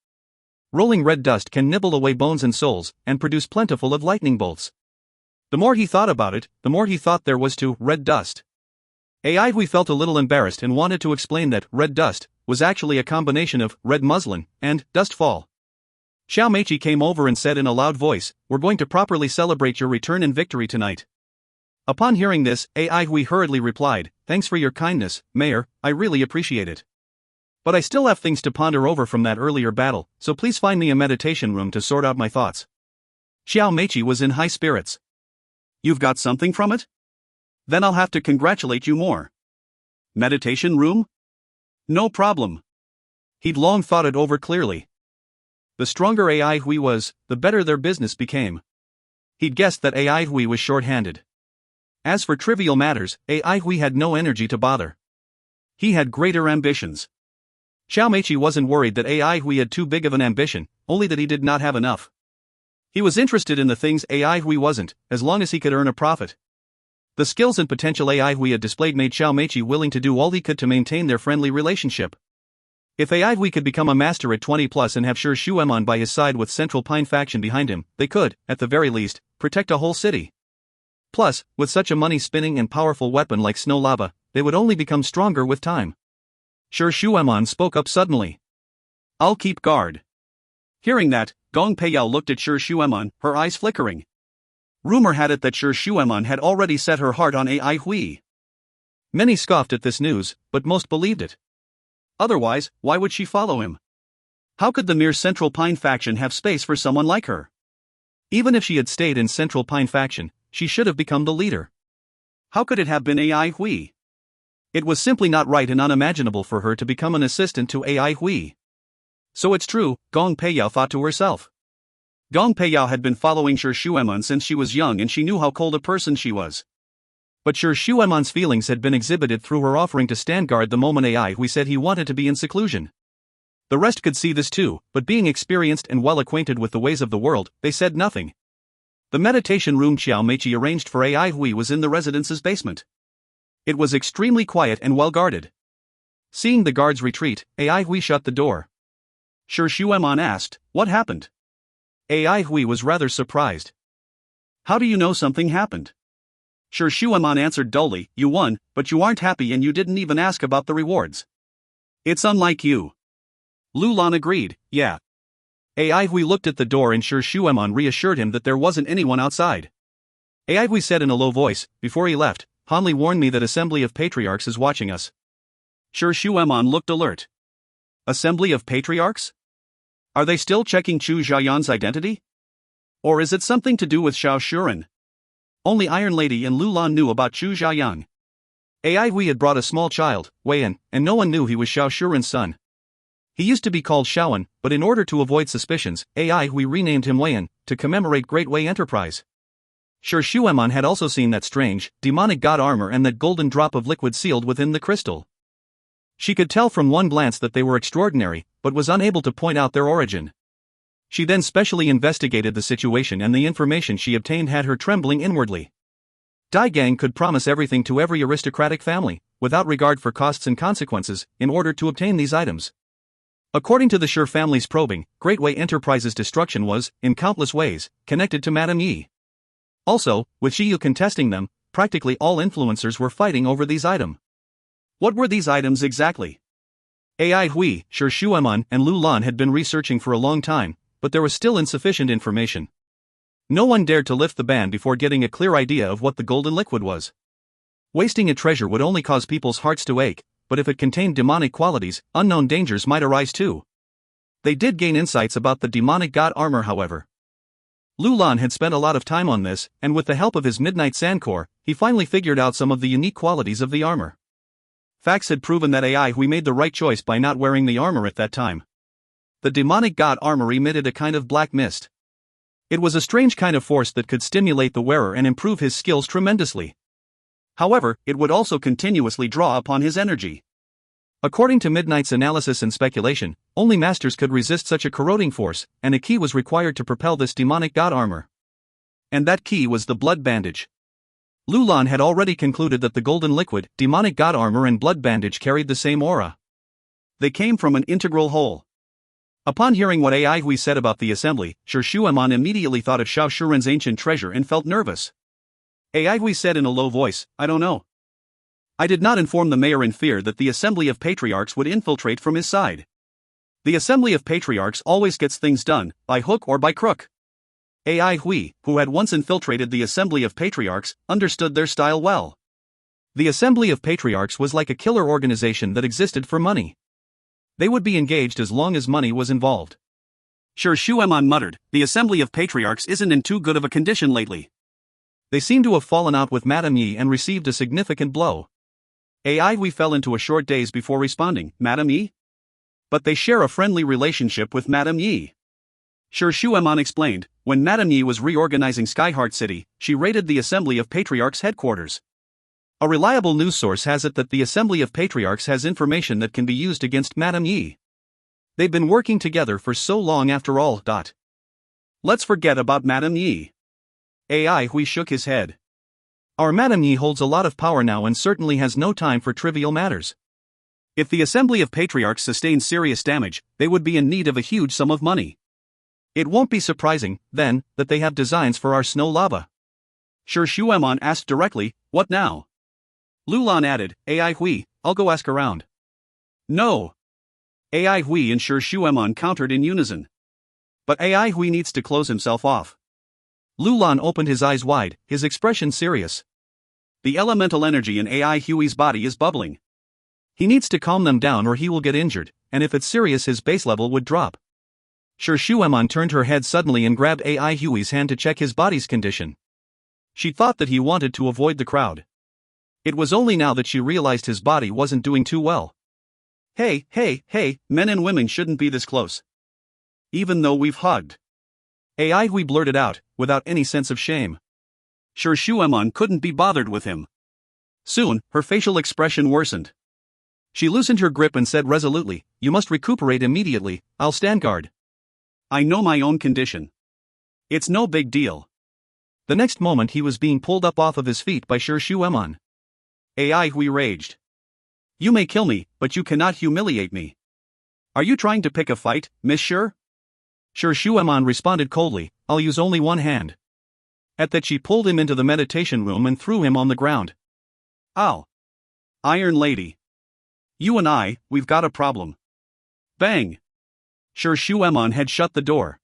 Rolling red dust can nibble away bones and souls, and produce plentiful of lightning bolts. The more he thought about it, the more he thought there was to red dust. AI Hui felt a little embarrassed and wanted to explain that red dust was actually a combination of red muslin and dust fall. Xiao Meiqi came over and said in a loud voice, We're going to properly celebrate your return and victory tonight. Upon hearing this, AI Hui hurriedly replied, Thanks for your kindness, Mayor, I really appreciate it. But I still have things to ponder over from that earlier battle, so please find me a meditation room to sort out my thoughts. Xiao Meiqi was in high spirits. You've got something from it? Then I'll have to congratulate you more. Meditation room? No problem. He'd long thought it over clearly. The stronger AI Hui was, the better their business became. He'd guessed that AI Hui was short-handed. As for trivial matters, AI Hui had no energy to bother. He had greater ambitions. Xiao Meiqi wasn't worried that AI Hui had too big of an ambition, only that he did not have enough. He was interested in the things AI Hui wasn't, as long as he could earn a profit. The skills and potential AI Hui had displayed made Xiao Meiqi willing to do all he could to maintain their friendly relationship. If AI Hui could become a master at 20 plus and have Sure Shuemon by his side with Central Pine faction behind him, they could, at the very least, protect a whole city. Plus, with such a money-spinning and powerful weapon like snow lava, they would only become stronger with time. Sure Shuemon spoke up suddenly. I'll keep guard. Hearing that, Gong Peiyao looked at Sure Shuemon, her eyes flickering. Rumor had it that Sure Shuemon had already set her heart on AI Hui. Many scoffed at this news, but most believed it. Otherwise, why would she follow him? How could the mere Central Pine faction have space for someone like her? Even if she had stayed in Central Pine faction, she should have become the leader. How could it have been AI Hui? It was simply not right and unimaginable for her to become an assistant to AI Hui. So it's true, Gong Peiyao thought to herself. Gong Peiyao had been following Sure Shuemon since she was young and she knew how cold a person she was. But Sure Shuemon's feelings had been exhibited through her offering to stand guard the moment AI Hui said he wanted to be in seclusion. The rest could see this too, but being experienced and well acquainted with the ways of the world, they said nothing. The meditation room Xiao Meiqi arranged for AI Hui was in the residence's basement. It was extremely quiet and well guarded. Seeing the guards retreat, Ai Hui shut the door. Shi Shuemon asked, "What happened?" Ai Hui was rather surprised. "How do you know something happened?" Shi Shuemon answered dully, "You won, but you aren't happy and you didn't even ask about the rewards." "It's unlike you." Lu Lan agreed, "Yeah." Ai Hui looked at the door and Shi Shuemon reassured him that there wasn't anyone outside. Ai Hui said in a low voice, "Before he left, Hanli warned me that Assembly of Patriarchs is watching us." Shi Shuemon looked alert. Assembly of Patriarchs? Are they still checking Chu Xiaoyan's identity? Or is it something to do with Xiao Shuren? Only Iron Lady and Lu Lan knew about Chu Xiaoyan. Ai Hui had brought a small child, Weiyan, and no one knew he was Xiao Shuren's son. He used to be called Xiaoan, but in order to avoid suspicions, Ai Hui renamed him Weiyan, to commemorate Great Wei Enterprise. Shi Shuemon had also seen that strange, demonic god armor and that golden drop of liquid sealed within the crystal. She could tell from one glance that they were extraordinary, but was unable to point out their origin. She then specially investigated the situation and the information she obtained had her trembling inwardly. Dai Gang could promise everything to every aristocratic family, without regard for costs and consequences, in order to obtain these items. According to the Shi family's probing, Great Wei Enterprise's destruction was, in countless ways, connected to Madame Yi. Also, with Shi Yu contesting them, practically all influencers were fighting over these items. What were these items exactly? Ai Hui, Shi Shuemon, and Lu Lan had been researching for a long time, but there was still insufficient information. No one dared to lift the ban before getting a clear idea of what the golden liquid was. Wasting a treasure would only cause people's hearts to ache, but if it contained demonic qualities, unknown dangers might arise too. They did gain insights about the demonic god armor, however. Lu Lan had spent a lot of time on this, and with the help of his Midnight Sandcore, he finally figured out some of the unique qualities of the armor. Facts had proven that Ai Hui made the right choice by not wearing the armor at that time. The demonic god armor emitted a kind of black mist. It was a strange kind of force that could stimulate the wearer and improve his skills tremendously. However, it would also continuously draw upon his energy. According to Midnight's analysis and speculation, only masters could resist such a corroding force, and a key was required to propel this demonic god armor. And that key was the blood bandage. Lu Lan had already concluded that the golden liquid, demonic god armor and blood bandage carried the same aura. They came from an integral whole. Upon hearing what Ai Hui said about the assembly, Shi Shuemon immediately thought of Xiao Shuren's ancient treasure and felt nervous. Ai Hui said in a low voice, "I don't know. I did not inform the mayor in fear that the Assembly of Patriarchs would infiltrate from his side. The Assembly of Patriarchs always gets things done, by hook or by crook." Ai Hui, who had once infiltrated the Assembly of Patriarchs, understood their style well. The Assembly of Patriarchs was like a killer organization that existed for money. They would be engaged as long as money was involved. Shi Shuemon muttered, "The Assembly of Patriarchs isn't in too good of a condition lately." They seemed to have fallen out with Madame Yi and received a significant blow. Ai Hui fell into a short daze before responding, "Madame Yi?" "But they share a friendly relationship with Madame Yi." Shi Shuemon explained, "When Madame Yi was reorganizing Skyheart City, she raided the Assembly of Patriarchs headquarters. A reliable news source has it that the Assembly of Patriarchs has information that can be used against Madame Yi. They've been working together for so long after all. Let's forget about Madame Yi." Ai Hui shook his head. "Our Madame Yi holds a lot of power now and certainly has no time for trivial matters. If the Assembly of Patriarchs sustained serious damage, they would be in need of a huge sum of money. It won't be surprising, then, that they have designs for our snow lava." Shi Shuemon asked directly, "What now?" Lu Lan added, "Ai Hui, I'll go ask around." "No." Ai Hui and Shi Shuemon countered in unison. "But Ai Hui needs to close himself off." Lu Lan opened his eyes wide, his expression serious. "The elemental energy in Ai Hui's body is bubbling. He needs to calm them down or he will get injured, and if it's serious his base level would drop." Shi Shuemon turned her head suddenly and grabbed Ai Hui's hand to check his body's condition. She thought that he wanted to avoid the crowd. It was only now that she realized his body wasn't doing too well. Hey, men and women shouldn't be this close. Even though we've hugged." Ai Hui blurted out, without any sense of shame. Shi Shuemon couldn't be bothered with him. Soon, her facial expression worsened. She loosened her grip and said resolutely, "You must recuperate immediately, I'll stand guard. I know my own condition. It's no big deal." The next moment he was being pulled up off of his feet by Shi Shuemon. AI Hui raged. You may kill me, but you cannot humiliate me. Are you trying to pick a fight, Miss Sure? Sure Shueman responded coldly, I'll use only one hand. At that she pulled him into the meditation room and threw him on the ground. Ow. Iron Lady. You and we've got a problem. Bang. Sure Shueman had shut the door.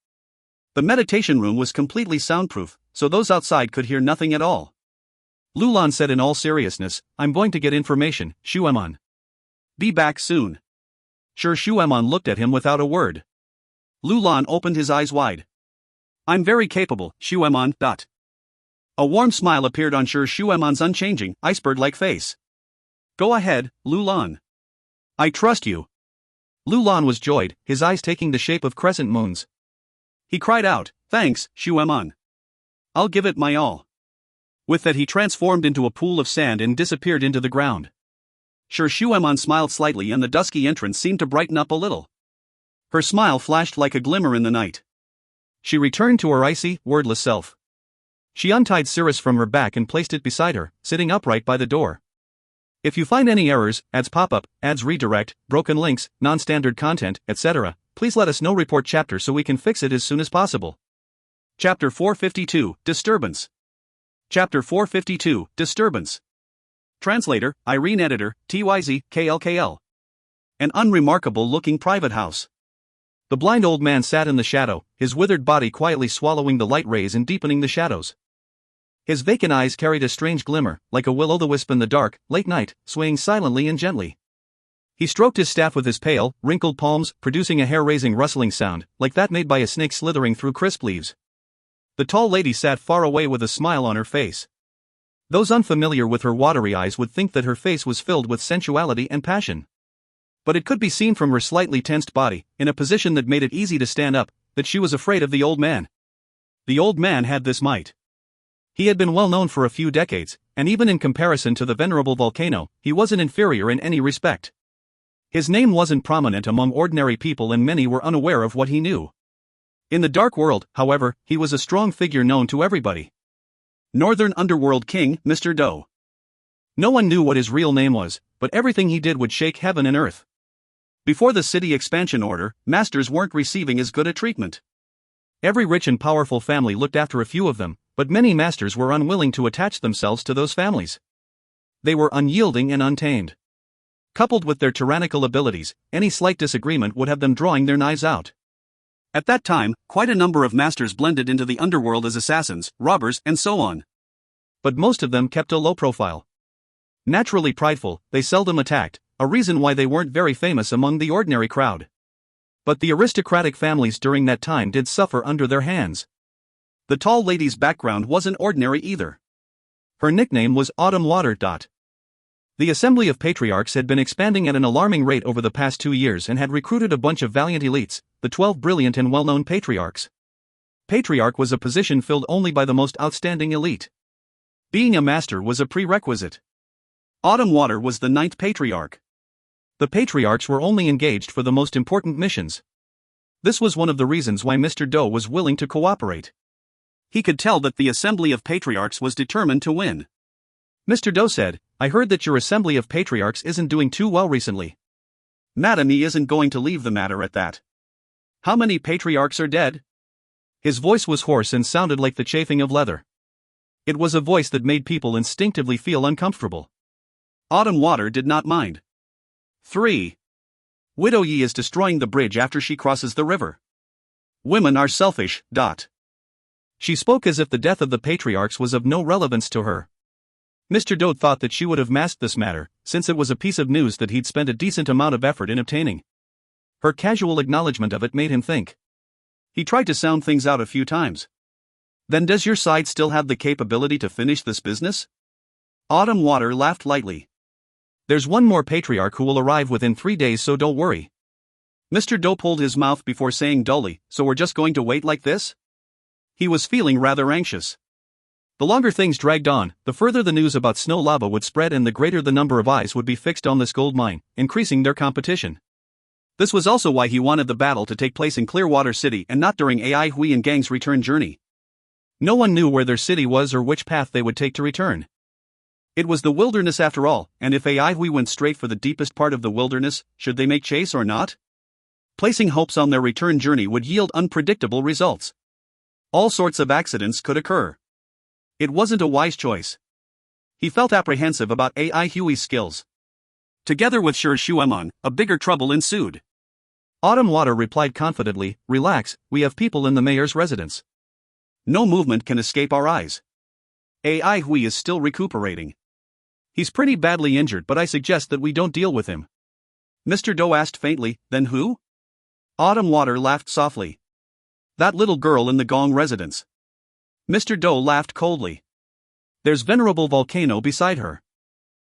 The meditation room was completely soundproof, so those outside could hear nothing at all. Lulan said in all seriousness, I'm going to get information, Shueman. Be back soon. Sure Shueman looked at him without a word. Lulan opened his eyes wide. I'm very capable, Shueman. A warm smile appeared on Sure Shueman's unchanging, iceberg-like face. Go ahead, Lulan. I trust you. Lulan was joyed, his eyes taking the shape of crescent moons. He cried out, thanks, Shueman. I'll give it my all. With that he transformed into a pool of sand and disappeared into the ground. Sure Shueman smiled slightly and the dusky entrance seemed to brighten up a little. Her smile flashed like a glimmer in the night. She returned to her icy, wordless self. She untied Cirrus from her back and placed it beside her, sitting upright by the door. If you find any errors, ads pop up, ads redirect, broken links, non-standard content, etc., please let us know. Report chapter so we can fix it as soon as possible. Chapter 452, Disturbance. Chapter 452, Disturbance. Translator, Irene Editor, TYZ, KLKL. An unremarkable-looking private house. The blind old man sat in the shadow, his withered body quietly swallowing the light rays and deepening the shadows. His vacant eyes carried a strange glimmer, like a will-o'-the-wisp in the dark, late night, swaying silently and gently. He stroked his staff with his pale, wrinkled palms, producing a hair-raising rustling sound, like that made by a snake slithering through crisp leaves. The tall lady sat far away with a smile on her face. Those unfamiliar with her watery eyes would think that her face was filled with sensuality and passion. But it could be seen from her slightly tensed body, in a position that made it easy to stand up, that she was afraid of the old man. The old man had this might. He had been well known for a few decades, and even in comparison to the venerable volcano, he wasn't inferior in any respect. His name wasn't prominent among ordinary people and many were unaware of what he knew. In the dark world, however, he was a strong figure known to everybody. Northern Underworld King, Mr. Doe. No one knew what his real name was, but everything he did would shake heaven and earth. Before the city expansion order, masters weren't receiving as good a treatment. Every rich and powerful family looked after a few of them, but many masters were unwilling to attach themselves to those families. They were unyielding and untamed. Coupled with their tyrannical abilities, any slight disagreement would have them drawing their knives out. At that time, quite a number of masters blended into the underworld as assassins, robbers, and so on. But most of them kept a low profile. Naturally prideful, they seldom attacked, a reason why they weren't very famous among the ordinary crowd. But the aristocratic families during that time did suffer under their hands. The tall lady's background wasn't ordinary either. Her nickname was Autumn Water. The Assembly of Patriarchs had been expanding at an alarming rate over the past 2 years and had recruited a bunch of valiant elites, the 12 brilliant and well-known patriarchs. Patriarch was a position filled only by the most outstanding elite. Being a master was a prerequisite. Autumn Water was the 9th patriarch. The patriarchs were only engaged for the most important missions. This was one of the reasons why Mr. Doe was willing to cooperate. He could tell that the Assembly of Patriarchs was determined to win. Mr. Doe said, I heard that your Assembly of Patriarchs isn't doing too well recently. Madam, he isn't going to leave the matter at that. How many patriarchs are dead? His voice was hoarse and sounded like the chafing of leather. It was a voice that made people instinctively feel uncomfortable. Autumn Water did not mind. 3. Widow Yi is destroying the bridge after she crosses the river. Women are selfish. She spoke as if the death of the patriarchs was of no relevance to her. Mr. Doe thought that she would have masked this matter, since it was a piece of news that he'd spent a decent amount of effort in obtaining. Her casual acknowledgement of it made him think. He tried to sound things out a few times. Then does your side still have the capability to finish this business? Autumn Water laughed lightly. There's one more patriarch who will arrive within 3 days, so don't worry. Mr. Doe pulled his mouth before saying dully, so we're just going to wait like this? He was feeling rather anxious. The longer things dragged on, the further the news about snow lava would spread and the greater the number of eyes would be fixed on this gold mine, increasing their competition. This was also why he wanted the battle to take place in Clearwater City and not during Ai Hui and Gang's return journey. No one knew where their city was or which path they would take to return. It was the wilderness after all, and if AI we went straight for the deepest part of the wilderness, should they make chase or not? Placing hopes on their return journey would yield unpredictable results. All sorts of accidents could occur. It wasn't a wise choice. He felt apprehensive about AI Huey's skills. Together with Sir Shuemon, a bigger trouble ensued. Autumn Water replied confidently, "Relax, we have people in the mayor's residence. No movement can escape our eyes. AI Hui is still recuperating. He's pretty badly injured, but I suggest that we don't deal with him." Mr. Doe asked faintly, "Then who?" Autumn Water laughed softly. "That little girl in the Gong residence." Mr. Doe laughed coldly. "There's venerable volcano beside her.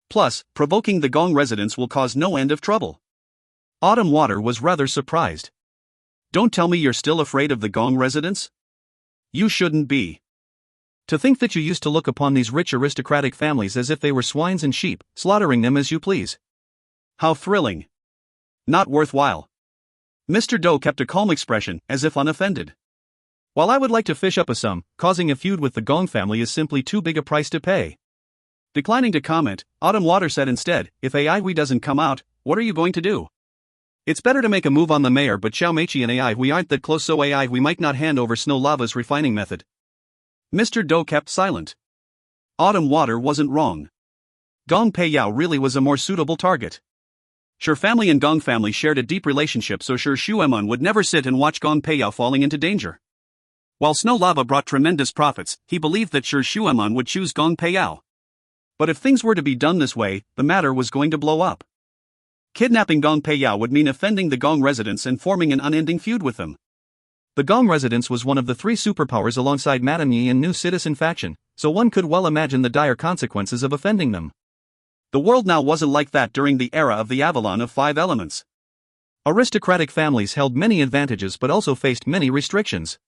Plus, provoking the Gong residence will cause no end of trouble." Autumn Water was rather surprised. "Don't tell me you're still afraid of the Gong residence? You shouldn't be. To think that you used to look upon these rich aristocratic families as if they were swines and sheep, slaughtering them as you please. How thrilling. Not worthwhile." Mr. Doe kept a calm expression, as if unoffended. "While I would like to fish up a sum, causing a feud with the Gong family is simply too big a price to pay." Declining to comment, Autumn Water said instead, "If AI Hui doesn't come out, what are you going to do? It's better to make a move on the mayor, but Xiao Meiqi and AI Hui aren't that close, so AI Hui might not hand over Snow Lava's refining method." Mr. Doe kept silent. Autumn Water wasn't wrong. Gong Pei Yao really was a more suitable target. Sher family and Gong family shared a deep relationship, so Sher Shuemon would never sit and watch Gong Pei Yao falling into danger. While Snow Lava brought tremendous profits, he believed that Sher Shuemon would choose Gong Pei Yao. But if things were to be done this way, the matter was going to blow up. Kidnapping Gong Pei Yao would mean offending the Gong residents and forming an unending feud with them. The Gong residence was one of the three superpowers alongside Madame Yi and New Citizen faction, so one could well imagine the dire consequences of offending them. The world now wasn't like that during the era of the Avalon of Five Elements. Aristocratic families held many advantages but also faced many restrictions.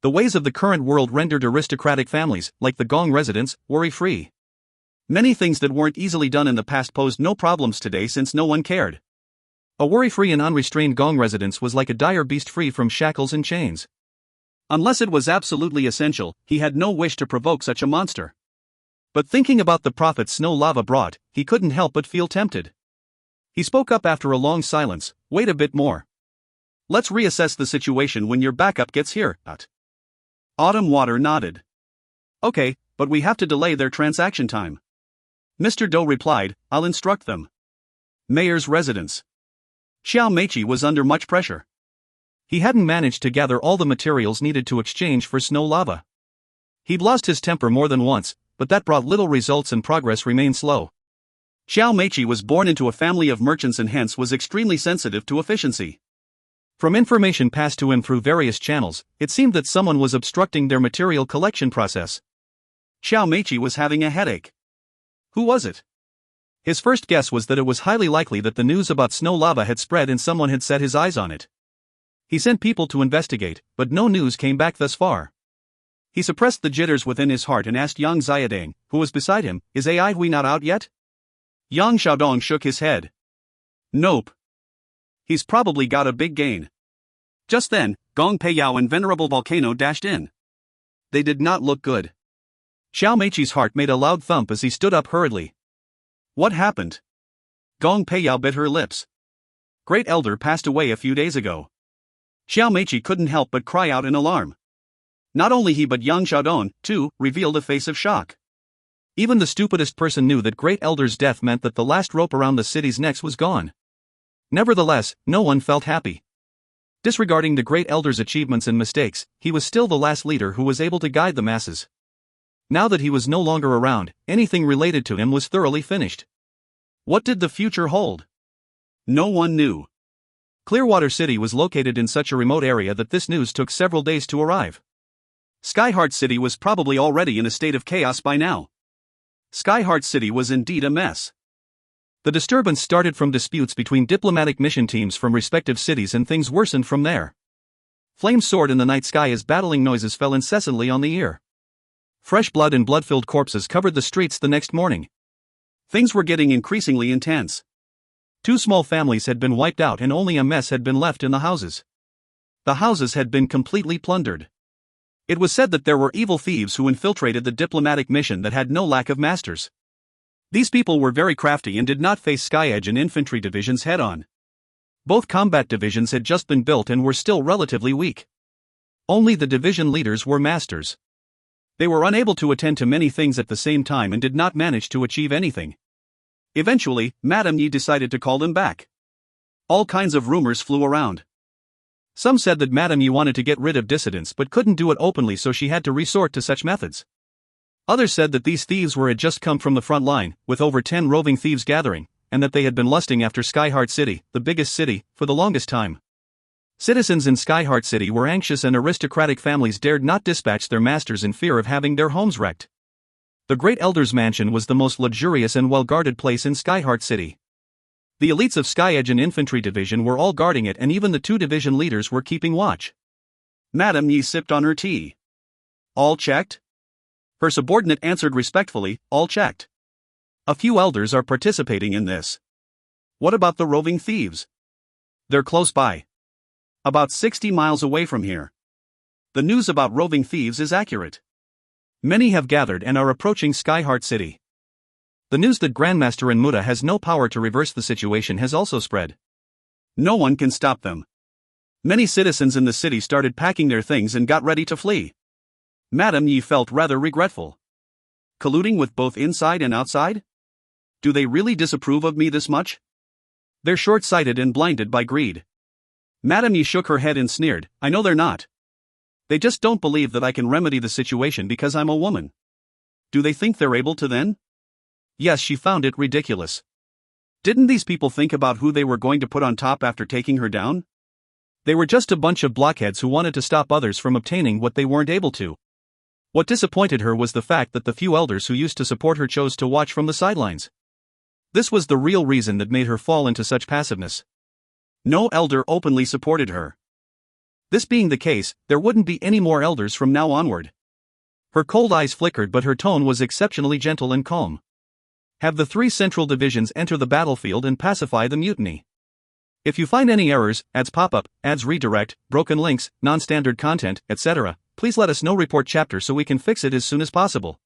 The ways of the current world rendered aristocratic families, like the Gong residents, worry-free. Many things that weren't easily done in the past posed no problems today since no one cared. A worry-free and unrestrained Gong residence was like a dire beast free from shackles and chains. Unless it was absolutely essential, he had no wish to provoke such a monster. But thinking about the profits Snow Lava brought, he couldn't help but feel tempted. He spoke up after a long silence, "Wait a bit more. Let's reassess the situation when your backup gets here." Autumn Water nodded. "Okay, but we have to delay their transaction time." Mr. Doe replied, "I'll instruct them." Mayor's residence. Xiao Meiqi was under much pressure. He hadn't managed to gather all the materials needed to exchange for Snow Lava. He'd lost his temper more than once, but that brought little results and progress remained slow. Xiao Meiqi was born into a family of merchants and hence was extremely sensitive to efficiency. From information passed to him through various channels, it seemed that someone was obstructing their material collection process. Xiao Meiqi was having a headache. Who was it? His first guess was that it was highly likely that the news about Snow Lava had spread and someone had set his eyes on it. He sent people to investigate, but no news came back thus far. He suppressed the jitters within his heart and asked Yang Xiaodong, who was beside him, "Is AI Hui not out yet?" Yang Xiaodong shook his head. "Nope. He's probably got a big gain." Just then, Gong Pei Yao and Venerable Volcano dashed in. They did not look good. Xiao Meiqi's heart made a loud thump as he stood up hurriedly. What happened? Gong Pei Yao bit her lips. Great Elder passed away a few days ago. Xiao Meiqi couldn't help but cry out in alarm. Not only he but Yang Xiaodong, too, revealed a face of shock. Even the stupidest person knew that Great Elder's death meant that the last rope around the city's necks was gone. Nevertheless, no one felt happy. Disregarding the Great Elder's achievements and mistakes, he was still the last leader who was able to guide the masses. Now that he was no longer around, anything related to him was thoroughly finished. What did the future hold? No one knew. Clearwater City was located in such a remote area that this news took several days to arrive. Skyheart City was probably already in a state of chaos by now. Skyheart City was indeed a mess. The disturbance started from disputes between diplomatic mission teams from respective cities and things worsened from there. Flames soared in the night sky as battling noises fell incessantly on the ear. Fresh blood and blood-filled corpses covered the streets the next morning. Things were getting increasingly intense. 2 small families had been wiped out and only a mess had been left in the houses. The houses had been completely plundered. It was said that there were evil thieves who infiltrated the diplomatic mission that had no lack of masters. These people were very crafty and did not face SkyEdge and infantry divisions head-on. Both combat divisions had just been built and were still relatively weak. Only the division leaders were masters. They were unable to attend to many things at the same time and did not manage to achieve anything. Eventually, Madame Yi decided to call them back. All kinds of rumors flew around. Some said that Madame Yi wanted to get rid of dissidents but couldn't do it openly, so she had to resort to such methods. Others said that these thieves had just come from the front line, with over 10 roving thieves gathering, and that they had been lusting after Skyheart City, the biggest city, for the longest time. Citizens in Skyheart City were anxious and aristocratic families dared not dispatch their masters in fear of having their homes wrecked. The Great Elder's Mansion was the most luxurious and well-guarded place in Skyheart City. The elites of SkyEdge and Infantry Division were all guarding it, and even the 2 division leaders were keeping watch. Madame Yi sipped on her tea. All checked? Her subordinate answered respectfully, all checked. A few elders are participating in this. What about the roving thieves? They're close by. About 60 miles away from here. The news about roving thieves is accurate. Many have gathered and are approaching Skyheart City. The news that Grandmaster Enmuta has no power to reverse the situation has also spread. No one can stop them. Many citizens in the city started packing their things and got ready to flee. Madame Yi felt rather regretful. Colluding with both inside and outside? Do they really disapprove of me this much? They're short-sighted and blinded by greed. Madame Yi shook her head and sneered, I know they're not. They just don't believe that I can remedy the situation because I'm a woman. Do they think they're able to then? Yes, she found it ridiculous. Didn't these people think about who they were going to put on top after taking her down? They were just a bunch of blockheads who wanted to stop others from obtaining what they weren't able to. What disappointed her was the fact that the few elders who used to support her chose to watch from the sidelines. This was the real reason that made her fall into such passiveness. No elder openly supported her. This being the case, there wouldn't be any more elders from now onward. Her cold eyes flickered, but her tone was exceptionally gentle and calm. Have the 3 central divisions enter the battlefield and pacify the mutiny. If you find any errors, ads pop up, ads redirect, broken links, non-standard content, etc., please let us know. Report chapter so we can fix it as soon as possible.